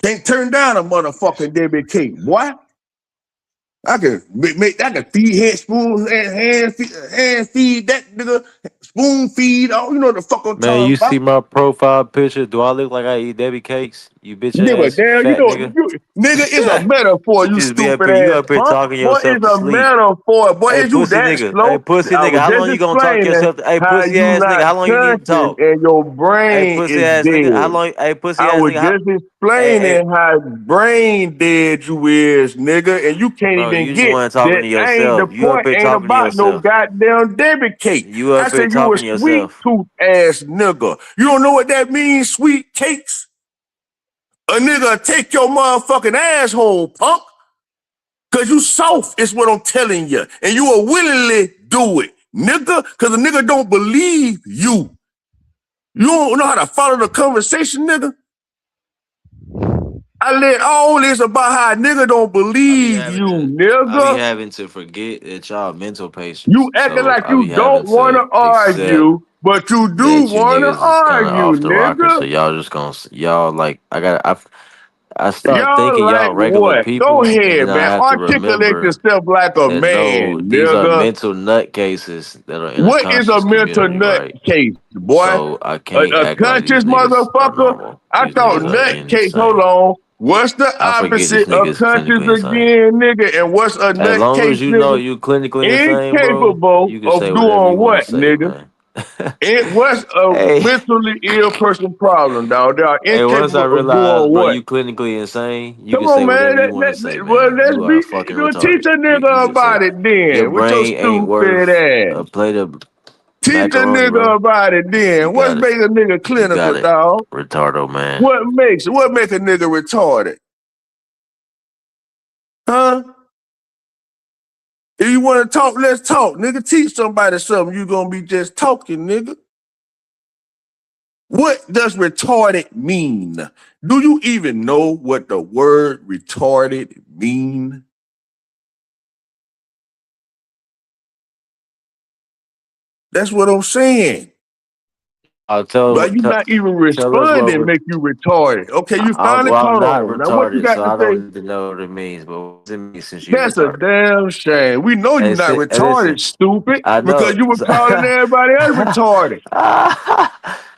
Can't turn down a motherfucking debit cake, boy. I can feed hand feed that nigga, spoon feed, all you know the fuck I'm Man, talking you about. see my profile picture? Do I look like I eat Debbie cakes? You bitch Nigga, ass damn, you fat know, nigga. nigga is a metaphor, You you just be up stupid here, you ass up here punk. talking Boy, yourself it's to a sleep. metaphor. Boy, Hey, is you pussy that nigga. Hey, slow? pussy I nigga. was How long just you gonna talk explaining yourself? Hey, how pussy you ass nigga. not How long you need to conscious talk? and your Hey, brain pussy is ass nigga. How dead. long? Hey, pussy I ass was nigga. just Hey, explaining how brain dead you is, nigga, and you can't bro, even you just get want talking that. to Ain't the yourself. You up point here ain't talking to about no yourself. goddamn debit cake. You I up here said you a talking to sweet yourself. tooth ass nigga. You don't know what that means, sweet cakes? A nigga take your motherfucking asshole, punk. Cause you soft is what I'm telling you. And you will willingly do it, nigga. Cause a nigga don't believe you. You don't know how to follow the conversation, nigga. I let all this about how a nigga don't believe you, I be nigga. having to forget that y'all mental You patients. acting So like I you be having don't want to to accept argue, but you do that you want to niggas is kind of argue, off the rocker. nigga. So y'all just gonna y'all like I start Y'all thinking like y'all regular what? Go people, and then ahead, I man. have to Articulate remember yourself like a that no, man, these are nigga. mental nutcases that are in a What is a conscious mental community, nut right? case, boy? So I can't A act like conscious these niggas are motherfucker? normal. I These thought niggas are nut case, hold insane. on. What's the I forget this opposite nigga of is conscious clinically insane. again, nigga? And what's a As nut long case, as you know nigga? you clinically insane, bro, Incapable you can of say whatever doing you want what, to say, nigga? man. What's a Hey, mentally ill person problem, dog? They are hey, once I incapable of realized, doing bro, what? you clinically insane, you Come can on, say man. whatever you want to say, Well, man. let's You are be. fucking Well, teach retarded. a You nigga can say about it your then. With your brain ain't stupid worth ass. a plate of Teach a macaroni, nigga bro. about it You then. What's got it. make a nigga You got clinical, it, dog? retardo, man. What make a nigga retarded? Huh? If you want to talk, let's talk. Nigga, teach somebody something. You gonna be just talking, nigga. What does retarded mean? Do you even know what the word retarded mean? That's what I'm saying. I'll tell But you not even us what responding make you retarded. Okay, you finally well, I'm caught not on. Now what you retarded, got so to I say? don't need to know what it means. But what does it mean since you That's a retarded? damn shame. We know you Hey, not hey, listen, retarded, stupid, I because know. you were calling everybody else retarded.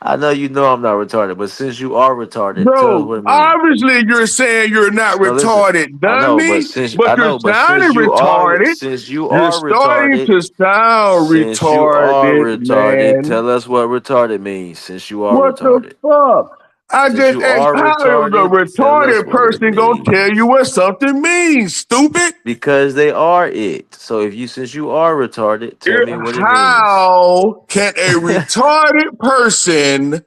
I know you know I'm not retarded, but since you are retarded, tell us Bro, what it means. obviously you're saying you're not No, listen. retarded, I know, dummy, but you're sounding retarded. since you You're are starting retarded, to sound since you are retarded, retarded, man. tell us what retarded means. Since you are What the retarded, fuck? I since just you asked are how is a retarded, tell us retarded what it person gonna tell you means. what something means, stupid? Because they are it. So since you are retarded, tell me what it means. How can a retarded person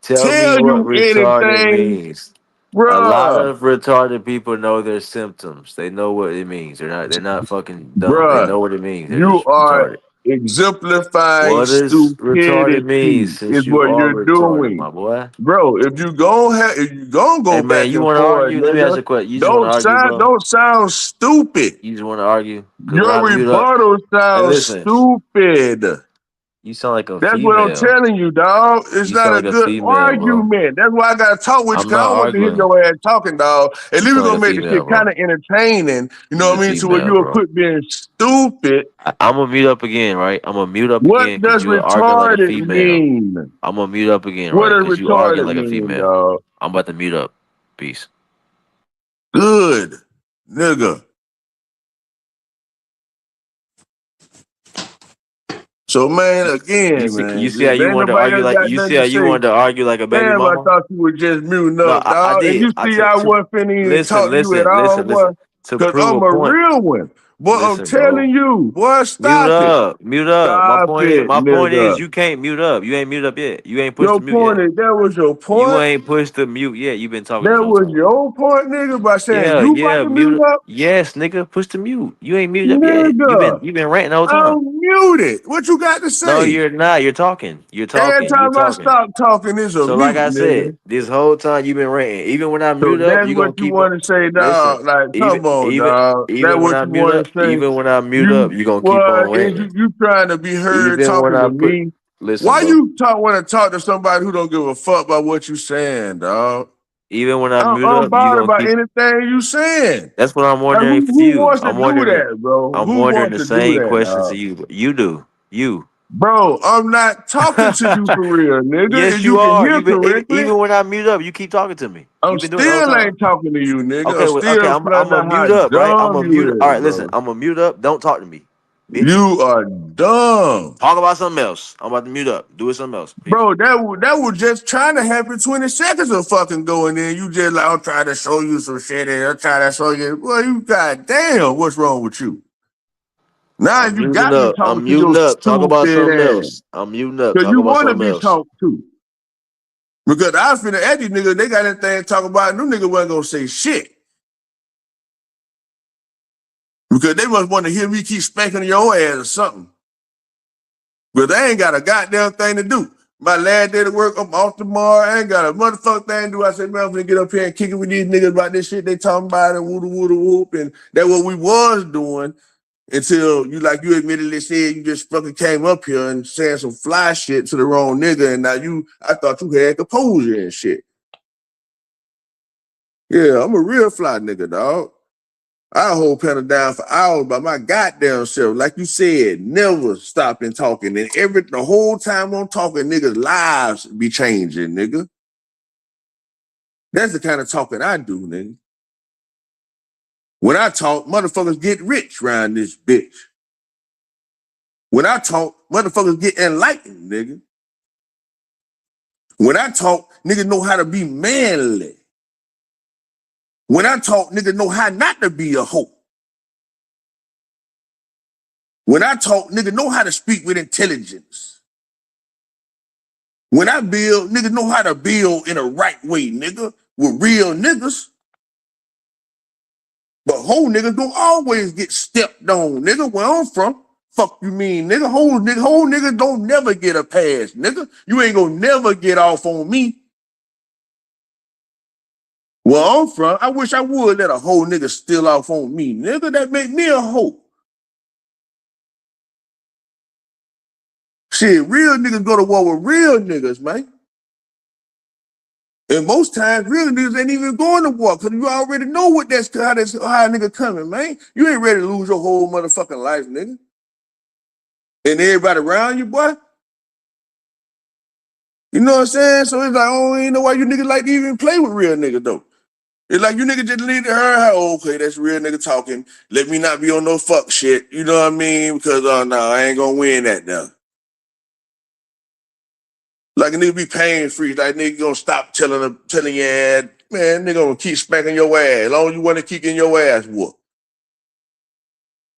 Tell me tell what you retarded anything, means. A lot bruh? of retarded people know their symptoms. They know what it means. They're not fucking dumb. They Bruh, know what it means. They're you just are retarded. exemplifying What does retarded mean stupidity is since you what are you're retarded, doing. my boy? Bro, if you gonna Hey go man, back you and wanna forth, argue? Let me ask you nigga, a question. You just wanna argue, bro? don't sound stupid. You just wanna argue? Cause when Your I mute up, rebuttal hey sounds listen, stupid. you sound like a That's what I'm female. telling you, dog. It's You not sound a like a good female, bro. argument. That's why I gotta talk with you, I'm cause I not don't want to hear arguing. your ass talking, dog. At You least we're sound like gonna a make the female, shit kind bro. of entertaining. You know You's a what I mean? To where female, you'll bro. quit being stupid. I'm gonna mute up again, right? I'm gonna mute up What again because does you are arguing like a retarded female. mean? I'm gonna mute up again, What right? does Because you arguing retarded like a mean, female. dog? I'm about to mute up. Peace. Good, nigga. So man, You again, you man, see how if you ain't wanted to nobody argue else like got you nothing see to how you say, wanted to argue like a baby damn, I mama? thought you were just muting No, up, I dog. And did. you I see I wasn't finna even talk to you at all, boy. To Cause prove I'm a a point. real one. Boy, I'm Listen, bro. telling you, boy, Mute stop it. up. Mute up. Stop it, My point is nigga. you can't mute up. You ain't mute up yet. You ain't pushed Your the mute yet. point is, that was your You point? ain't pushed the mute yet. You've been talking this That whole was time. your point, nigga, by saying Yeah, you about yeah, to mute up? Yes, nigga, push the mute. You ain't muted up yet. Nigga, You've been ranting the whole time. I'm muted. What you got to No, say? you're not. You're talking. You're Every talking. You're time I talking. stop talking, it's a So like mute, I said, nigga. this whole time you've been ranting. Even when I So mute up, that's you what gonna you keep on. want to say, Listen, dog. Like, come on, dog. That's even when what I you mute want up, to say. you gonna keep on What is ranting. you trying to be heard Even when talking I to put me? listen, Why bro. you want to talk to somebody who don't give a fuck about what you saying, dog? Even when I mute I'm up, you bothered gonna about keep. anything you saying. That's what I'm Like, wondering for who you. wants to do that, bro? I'm Who wondering wants the to do same that, question to dog? you. You do. You. Bro, I'm not talking to you for real, nigga. Yes, If you you can are. hear You've been correctly, even when I mute up, you keep talking to me. I'm You've been doing it the whole still time. ain't talking to you, nigga. I'm Okay, okay. still I'm finding gonna out how mute up, right? I'm dumb gonna mute. you All is, right, listen. bro. I'm gonna mute up. Don't talk to me, bitch. You are dumb. Talk about something else. I'm about to mute up. Do it something else. Peace. Bro, that was just trying to happen 20 seconds of fucking going in. You just like, I'm trying to show you some shit and I'm trying to show you. Well, you goddamn, what's wrong with you? Now I'm you muting got me up. talking I'm to your muting up. Talk about stupid something ass. else. I'm muting up. Cause Talk you about want to something be else. talked to. Because I was finna ask you niggas, they got anything to talk about, and them niggas wasn't gonna say shit. Because they must want to hear me keep spanking your ass or something. But they ain't got a goddamn thing to do. My last day to work, I'm off tomorrow. I ain't got a motherfucking thing to do. I said, man, I'm gonna get up here and kick it with these niggas about this shit they talking about and whoop. And that's what we was doing until you admittedly said you just fucking came up here and saying some fly shit to the wrong nigga. And now I thought you had composure and shit. Yeah, I'm a real fly nigga, dog. I hold Panda down for hours by my goddamn self. Like you said, never stopping talking. And the whole time I'm talking, niggas' lives be changing, nigga. That's the kind of talking I do, nigga. When I talk, motherfuckers get rich around this bitch. When I talk, motherfuckers get enlightened, nigga. When I talk, niggas know how to be manly. When I talk, niggas know how not to be a hoe. When I talk, niggas know how to speak with intelligence. When I build, niggas know how to build in a right way, nigga, with real niggas. But whole niggas don't always get stepped on, nigga. Where I'm from, fuck you mean, nigga. Whole niggas don't never get a pass, nigga. You ain't gonna never get off on me. Where I'm from, I wish I would let a whole nigga steal off on me, nigga. That make me a hoe. Shit, real niggas go to war with real niggas, man. And most times, real niggas ain't even going to war because you already know how a nigga coming, man. You ain't ready to lose your whole motherfucking life, nigga. And everybody around you, boy, You know what I'm saying? So it's like, oh, ain't know why you niggas like to even play with real niggas though. It's like you niggas just leave to her, oh, okay, that's real nigga talking. Let me not be on no fuck shit. You know what I mean? Because no, I ain't gonna win that now. Like a nigga be pain free. Like nigga gonna stop telling your ass, man, nigga gonna keep spanking your ass. As long as you wanna keep getting your ass whooped.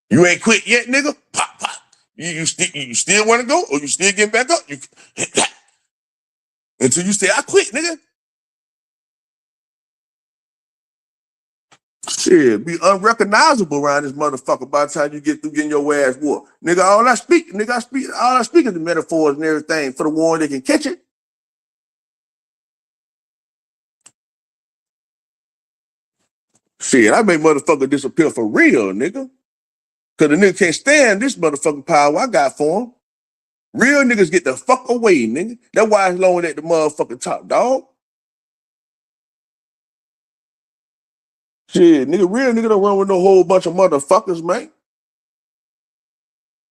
You ain't quit yet, nigga? Pop, pop. You still wanna go? Or you still getting back up? You until you say, I quit, nigga. Shit, be unrecognizable around this motherfucker by the time you get through getting your ass whooped. Nigga, all I speak is the metaphors and everything for the one that can catch it. Shit, I make motherfucker disappear for real, nigga. Cause the nigga can't stand this motherfucking power I got for him. Real niggas get the fuck away, nigga. That's why it's lower at the motherfucking top, dog. Shit, nigga, real nigga don't run with no whole bunch of motherfuckers, man.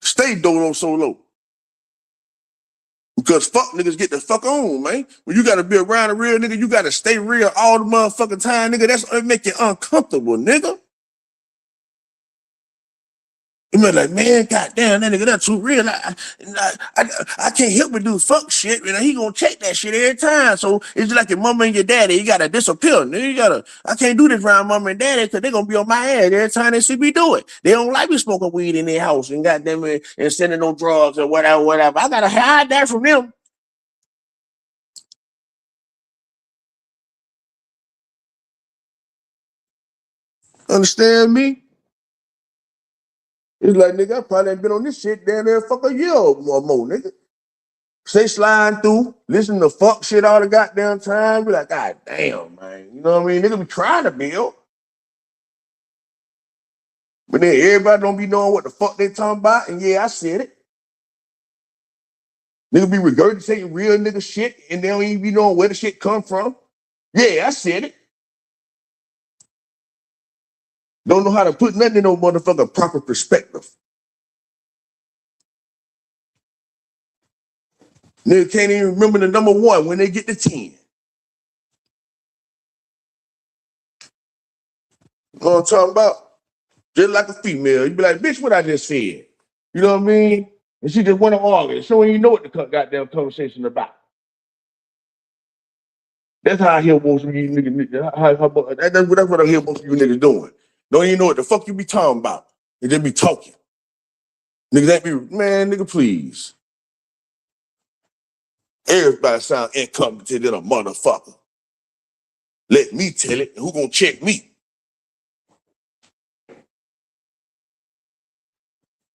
Stay dodo solo. Because fuck niggas get the fuck on, man. When you gotta be around a real nigga, you gotta stay real all the motherfucking time, nigga. That's what make you uncomfortable, nigga. You be like, man, goddamn, that nigga, that's too real. I can't help but do fuck shit. You know, he gonna check that shit every time. So it's just like your mama and your daddy. You gotta disappear. Nigga, I can't do this around mama and daddy because they gonna be on my ass every time they see me do it. They don't like me smoking weed in their house and goddamn it and sending no drugs or whatever. I gotta hide that from them. Understand me? It's like, nigga, I probably ain't been on this shit damn near fuck a year or more, nigga. Say sliding through, listen to fuck shit all the goddamn time. Be like, God damn, man. You know what I mean? Nigga be trying to build. But then everybody don't be knowing what the fuck they talking about. And yeah, I said it. Nigga be regurgitating real nigga shit and they don't even be knowing where the shit come from. Yeah, I said it. Don't know how to put nothing in no motherfucker proper perspective. Nigga can't even remember the number 1 when they get to 10. You know what I'm talking about? Just like a female. You be like, bitch, what I just said. You know what I mean? And she just want to argue. She don't even know what the goddamn conversation about. That's how I hear most of you niggas. That's what I hear most of you niggas doing. Don't even know what the fuck you be talking about. You just be talking. Niggas ain't be, man, nigga, please. Everybody sound incompetent than a motherfucker. Let me tell it. Who gonna check me?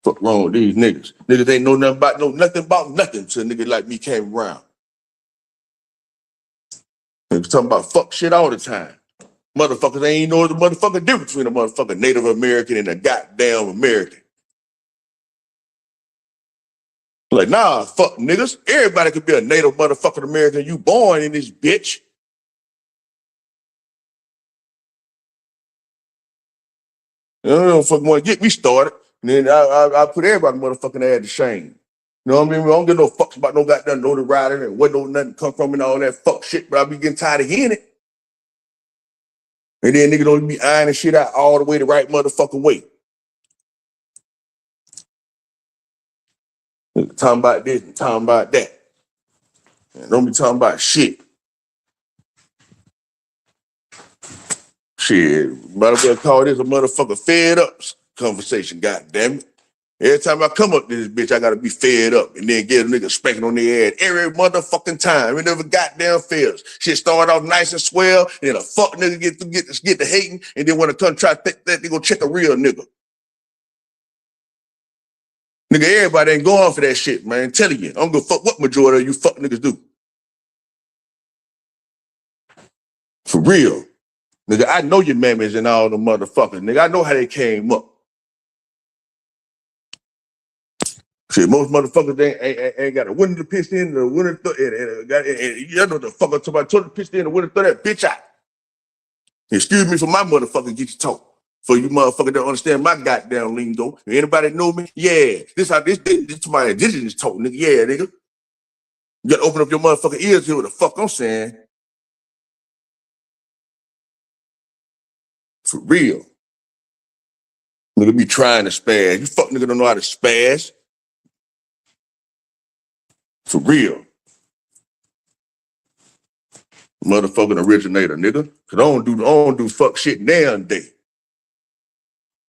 Fuck wrong with these niggas. Niggas ain't know nothing about nothing till a nigga like me came around. Niggas talking about fuck shit all the time. Motherfuckers ain't know the motherfucking difference between a motherfucking Native American and a goddamn American. Like, nah, fuck niggas. Everybody could be a Native motherfucking American. You born in this bitch. You don't fucking want to get me started. And then I put everybody motherfucking ass to shame. You know what I mean? I don't give no fucks about no goddamn notoriety and what no nothing come from and all that fuck shit, but I be getting tired of hearing it. And then nigga don't be ironing shit out all the way the right motherfucking way. Talking about this and talking about that. And don't be talking about shit. Shit, might as well call this a motherfucker fed up conversation, goddamn it. Every time I come up to this bitch, I gotta be fed up and then get a nigga spanking on their ass every motherfucking time. It never goddamn fails. Shit start off nice and swell, and then a fuck nigga get the hating, and then when it come try to think that they gonna check a real nigga. Nigga, everybody ain't going for that shit, man. I'm telling you, I don't give a fuck what majority of you fuck niggas do. For real. Nigga, I know your mammies and all the motherfuckers. Nigga, I know how they came up. Shit, most motherfuckers ain't got a window to piss in, the window you know the fuck I'm talking about, told to piss in the window, throw that bitch out. Excuse me for my motherfucker get you talk. For you motherfucker don't understand my goddamn lingo. Anybody know me? Yeah. This my indigenous talk, nigga. Yeah, nigga. You gotta open up your motherfucking ears to hear what the fuck I'm saying. For real. Nigga be trying to spaz. You fuck nigga don't know how to spaz. For real. Motherfucking originator, nigga. Cause I don't do fuck shit damn day.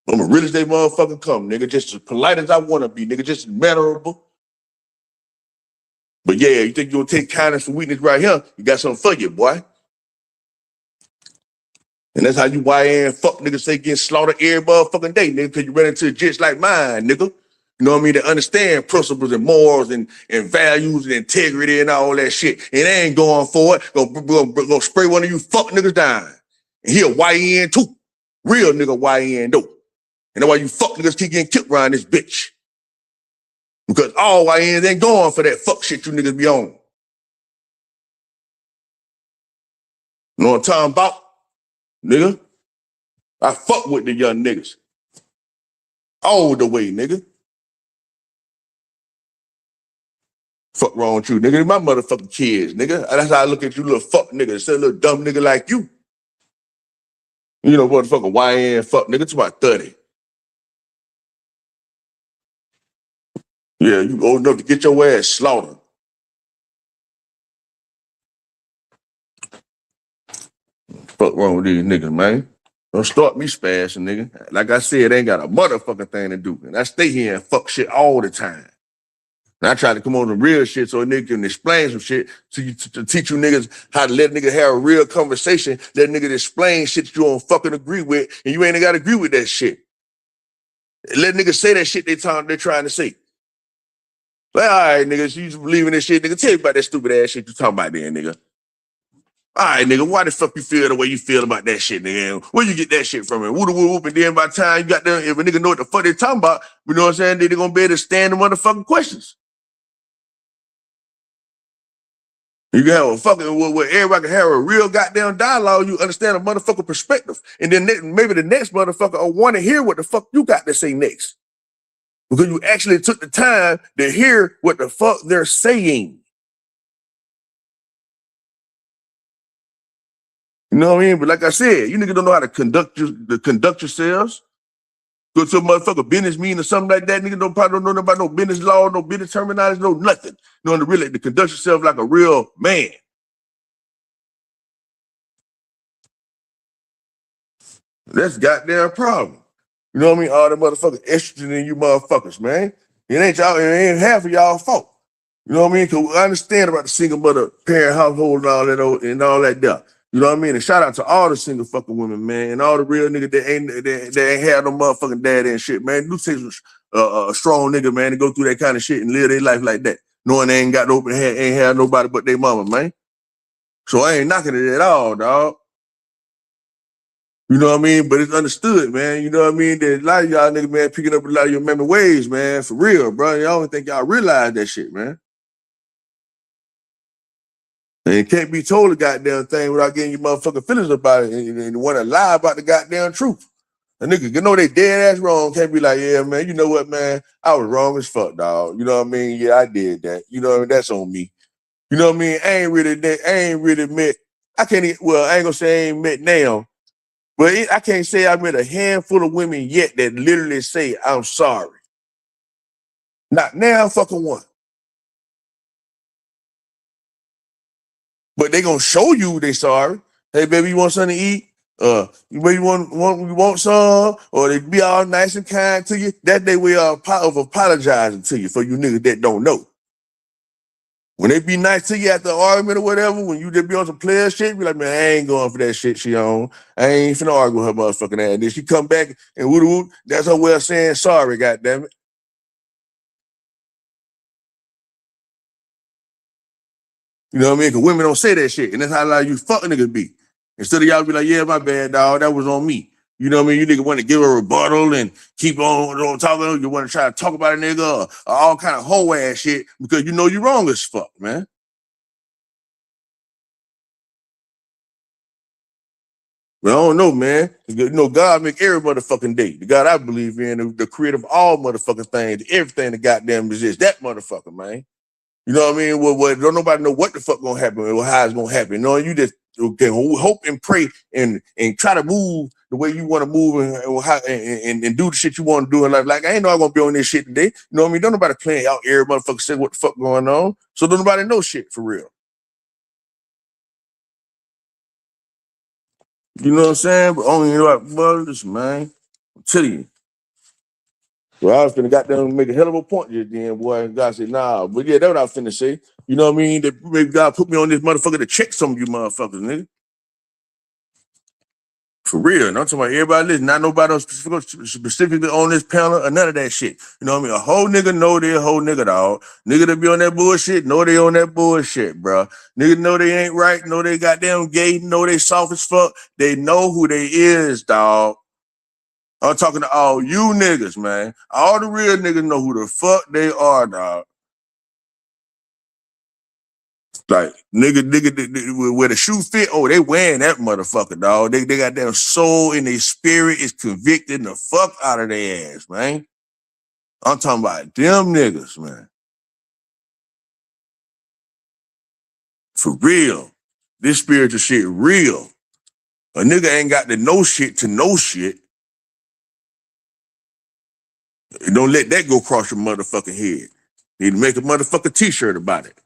I'm a real as they motherfucking come, nigga. Just as polite as I wanna be, nigga. Just as mannerable. But yeah, you think you're gonna take kindness for weakness right here? You got something for you, boy. And that's how you YN fuck niggas say get slaughtered every motherfucking day, nigga, because you run into jits like mine, nigga. You know what I mean? That understand principles and morals and values and integrity and all that shit. And they ain't going for it. Go spray one of you fuck niggas down. And he a YN too. Real nigga YN though. And that's why you fuck niggas keep getting killed around this bitch. Because all YNs ain't going for that fuck shit you niggas be on. You know what I'm talking about? Nigga, I fuck with the young niggas. All the way, nigga. Fuck wrong with you, nigga. My motherfucking kids, nigga. That's how I look at you little fuck nigga. Instead of a little dumb nigga like you. You know, motherfucking YN fuck nigga. It's about 30. Yeah, you old enough to get your ass slaughtered. Fuck wrong with these niggas, man. Don't start me spazzing, nigga. Like I said, they ain't got a motherfucking thing to do. And I stay here and fuck shit all the time. And I try to come on the real shit so a nigga can explain some shit to teach you niggas how to let niggas have a real conversation, let niggas explain shit that you don't fucking agree with, and you ain't got to agree with that shit. Let niggas say that shit they're trying to say. Like, all right, niggas, you just believe in this shit, nigga. Tell me about that stupid ass shit you talking about there, nigga. All right, nigga, why the fuck you feel the way you feel about that shit, nigga? Where you get that shit from? And whoop, and then by the time you got there, if a nigga know what the fuck they talking about, you know what I'm saying, they're gonna be able to stand the motherfucking questions. You can have a fucking, where everybody can have a real goddamn dialogue, you understand a motherfucking perspective. And then maybe the next motherfucker will want to hear what the fuck you got to say next. Because you actually took the time to hear what the fuck they're saying. You know what I mean? But like I said, you niggas don't know how to conduct yourselves. Go to a motherfucker business meeting or something like that. Nigga probably don't know about no business law, no business terminology, no nothing. You know, to conduct yourself like a real man. That's goddamn problem. You know what I mean? All the motherfuckers estrogen in you motherfuckers, man. It ain't half of y'all fault. You know what I mean? Cause I understand about the single mother parent household and all that there. You know what I mean? And shout out to all the single fucking women, man, and all the real niggas that ain't had no motherfucking daddy and shit, man. Do take a strong nigga, man, to go through that kind of shit and live their life like that, knowing they ain't had nobody but their mama, man. So I ain't knocking it at all, dog. You know what I mean? But it's understood, man. You know what I mean? That a lot of y'all niggas, man, picking up a lot of your memory ways, man, for real, bro. Y'all don't think y'all realize that shit, man. And it can't be told a goddamn thing without getting your motherfucking feelings about it and want to lie about the goddamn truth. A nigga, you know they dead ass wrong, can't be like, yeah, man, you know what, man? I was wrong as fuck, dog. You know what I mean? Yeah, I did that. You know what I mean? That's on me. You know what I mean? I ain't really met, I ain't gonna say I ain't met now, but I can't say I met a handful of women yet that literally say, I'm sorry. Not now, fucking one. But they gonna show you they sorry. Hey, baby, you want something to eat? You want some? Or they be all nice and kind to you. That they way of apologizing to you for you niggas that don't know. When they be nice to you after an argument or whatever, when you just be on some player shit, be like, man, I ain't going for that shit she on. I ain't finna argue with her motherfucking ass. Then she come back and woo, that's her way of saying sorry, goddammit. You know what I mean? Because women don't say that shit. And that's how a lot of you fuck niggas be. Instead of y'all be like, yeah, my bad, dog. That was on me. You know what I mean? You nigga want to give a rebuttal and keep on talking. You want to try to talk about a nigga or all kind of hoe ass shit because you know you wrong as fuck, man. But I don't know, man. You know, God make every motherfucking day. The God I believe in, the creator of all motherfucking things, everything that goddamn exists. That motherfucker, man. You know what I mean? Well, don't nobody know what the fuck gonna happen or how it's gonna happen. No, you just can hope and pray and try to move the way you want to move and do the shit you want to do in life. Like I ain't know I'm gonna be on this shit today. You know what I mean? Don't nobody playing out every motherfucker say what the fuck going on. So don't nobody know shit for real. You know what I'm saying? But only like, well, listen, man. I'm telling you. Well, I was finna got them make a hell of a point just then, boy. And God said, nah. But yeah, that's what I was finna say. You know what I mean? That maybe God put me on this motherfucker to check some of you motherfuckers, nigga. For real. And I'm talking about everybody listen. Not nobody else specifically on this panel or none of that shit. You know what I mean? A whole nigga know they a whole nigga, dog. Nigga that be on that bullshit, know they on that bullshit, bro. Nigga know they ain't right, know they goddamn gay, know they soft as fuck. They know who they is, dog. I'm talking to all you niggas, man. All the real niggas know who the fuck they are, dog. Like, nigga, where the shoe fit, oh, they wearing that motherfucker, dog. They got their soul and their spirit is convicting the fuck out of their ass, man. I'm talking about them niggas, man. For real. This spiritual shit real. A nigga ain't got to know shit to know shit. Don't let that go across your motherfucking head. Need to make a motherfucking t-shirt about it.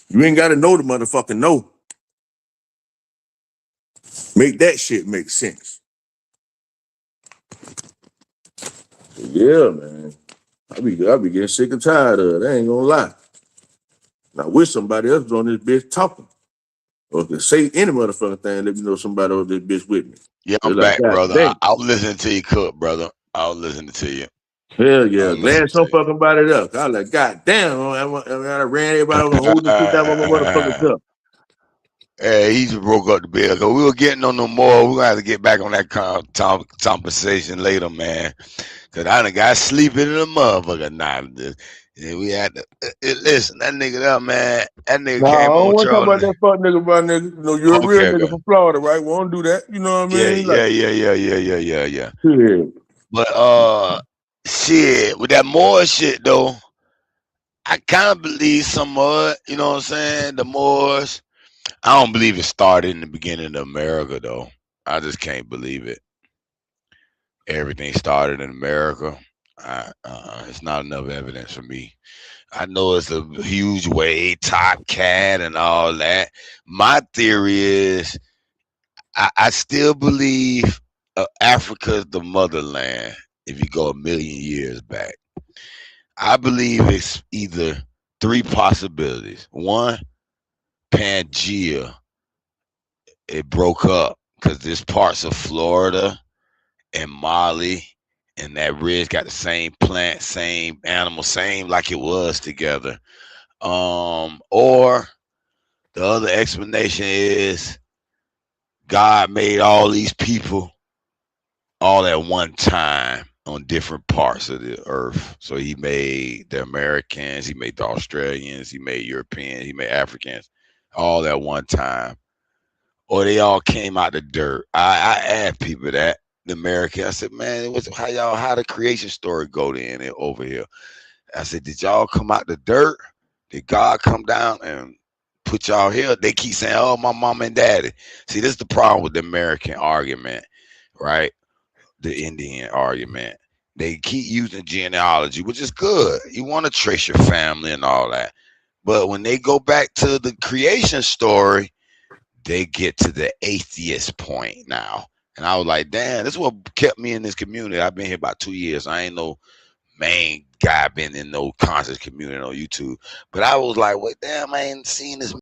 You ain't got to know the motherfucking know. Make that shit make sense. Yeah, man. I be getting sick and tired of it. I ain't gonna lie. I wish somebody else was on this bitch talking. Or could say any motherfucking thing, let me know somebody on this bitch with me. Yeah, I'm like, back, brother. I was listening to you cook, brother. I was listening to you. Hell yeah. Glad some fucking body up. I was like, God damn, I ran everybody on holding the shit down on my motherfucking cup. Hey, he just broke up the bill. Cause we were getting on no more. We're gonna have to get back on that conversation later, man. Cause I done got sleeping in the motherfucker now. And we had to listen, that nigga there, man. That nigga Nah, I came don't on want to talk about Charlie. that fuck nigga, my nigga. You know, you're a real nigga from Florida, right? We won't do that. You know what I mean? Yeah. Yeah. But shit, with that Moore shit though, I kind of believe some of it. You know what I'm saying? The Moors. I don't believe it started in the beginning of America though. I just can't believe it. Everything started in America. It's not enough evidence for me. I know it's a huge way, top cat and all that. My theory is I still believe Africa is the motherland if you go 1 million years back. I believe it's either 3 possibilities. One, Pangea, it broke up because there's parts of Florida and Mali and that ridge got the same plant, same animal, same like it was together. Or the other explanation is God made all these people all at one time on different parts of the earth. So he made the Americans, he made the Australians, he made Europeans, he made Africans all at one time. Or they all came out the dirt. I asked people that, the American, I said, man, how the creation story go then over here? I said, did y'all come out the dirt? Did God come down and put y'all here? They keep saying, oh, my mom and daddy. See, this is the problem with the American argument, right? The Indian argument. They keep using genealogy, which is good. You want to trace your family and all that. But when they go back to the creation story, they get to the atheist point now. And I was like, damn, this is what kept me in this community. I've been here about 2 years. I ain't no main guy been in no conscious community on YouTube. But I was like, well, damn, I ain't seen this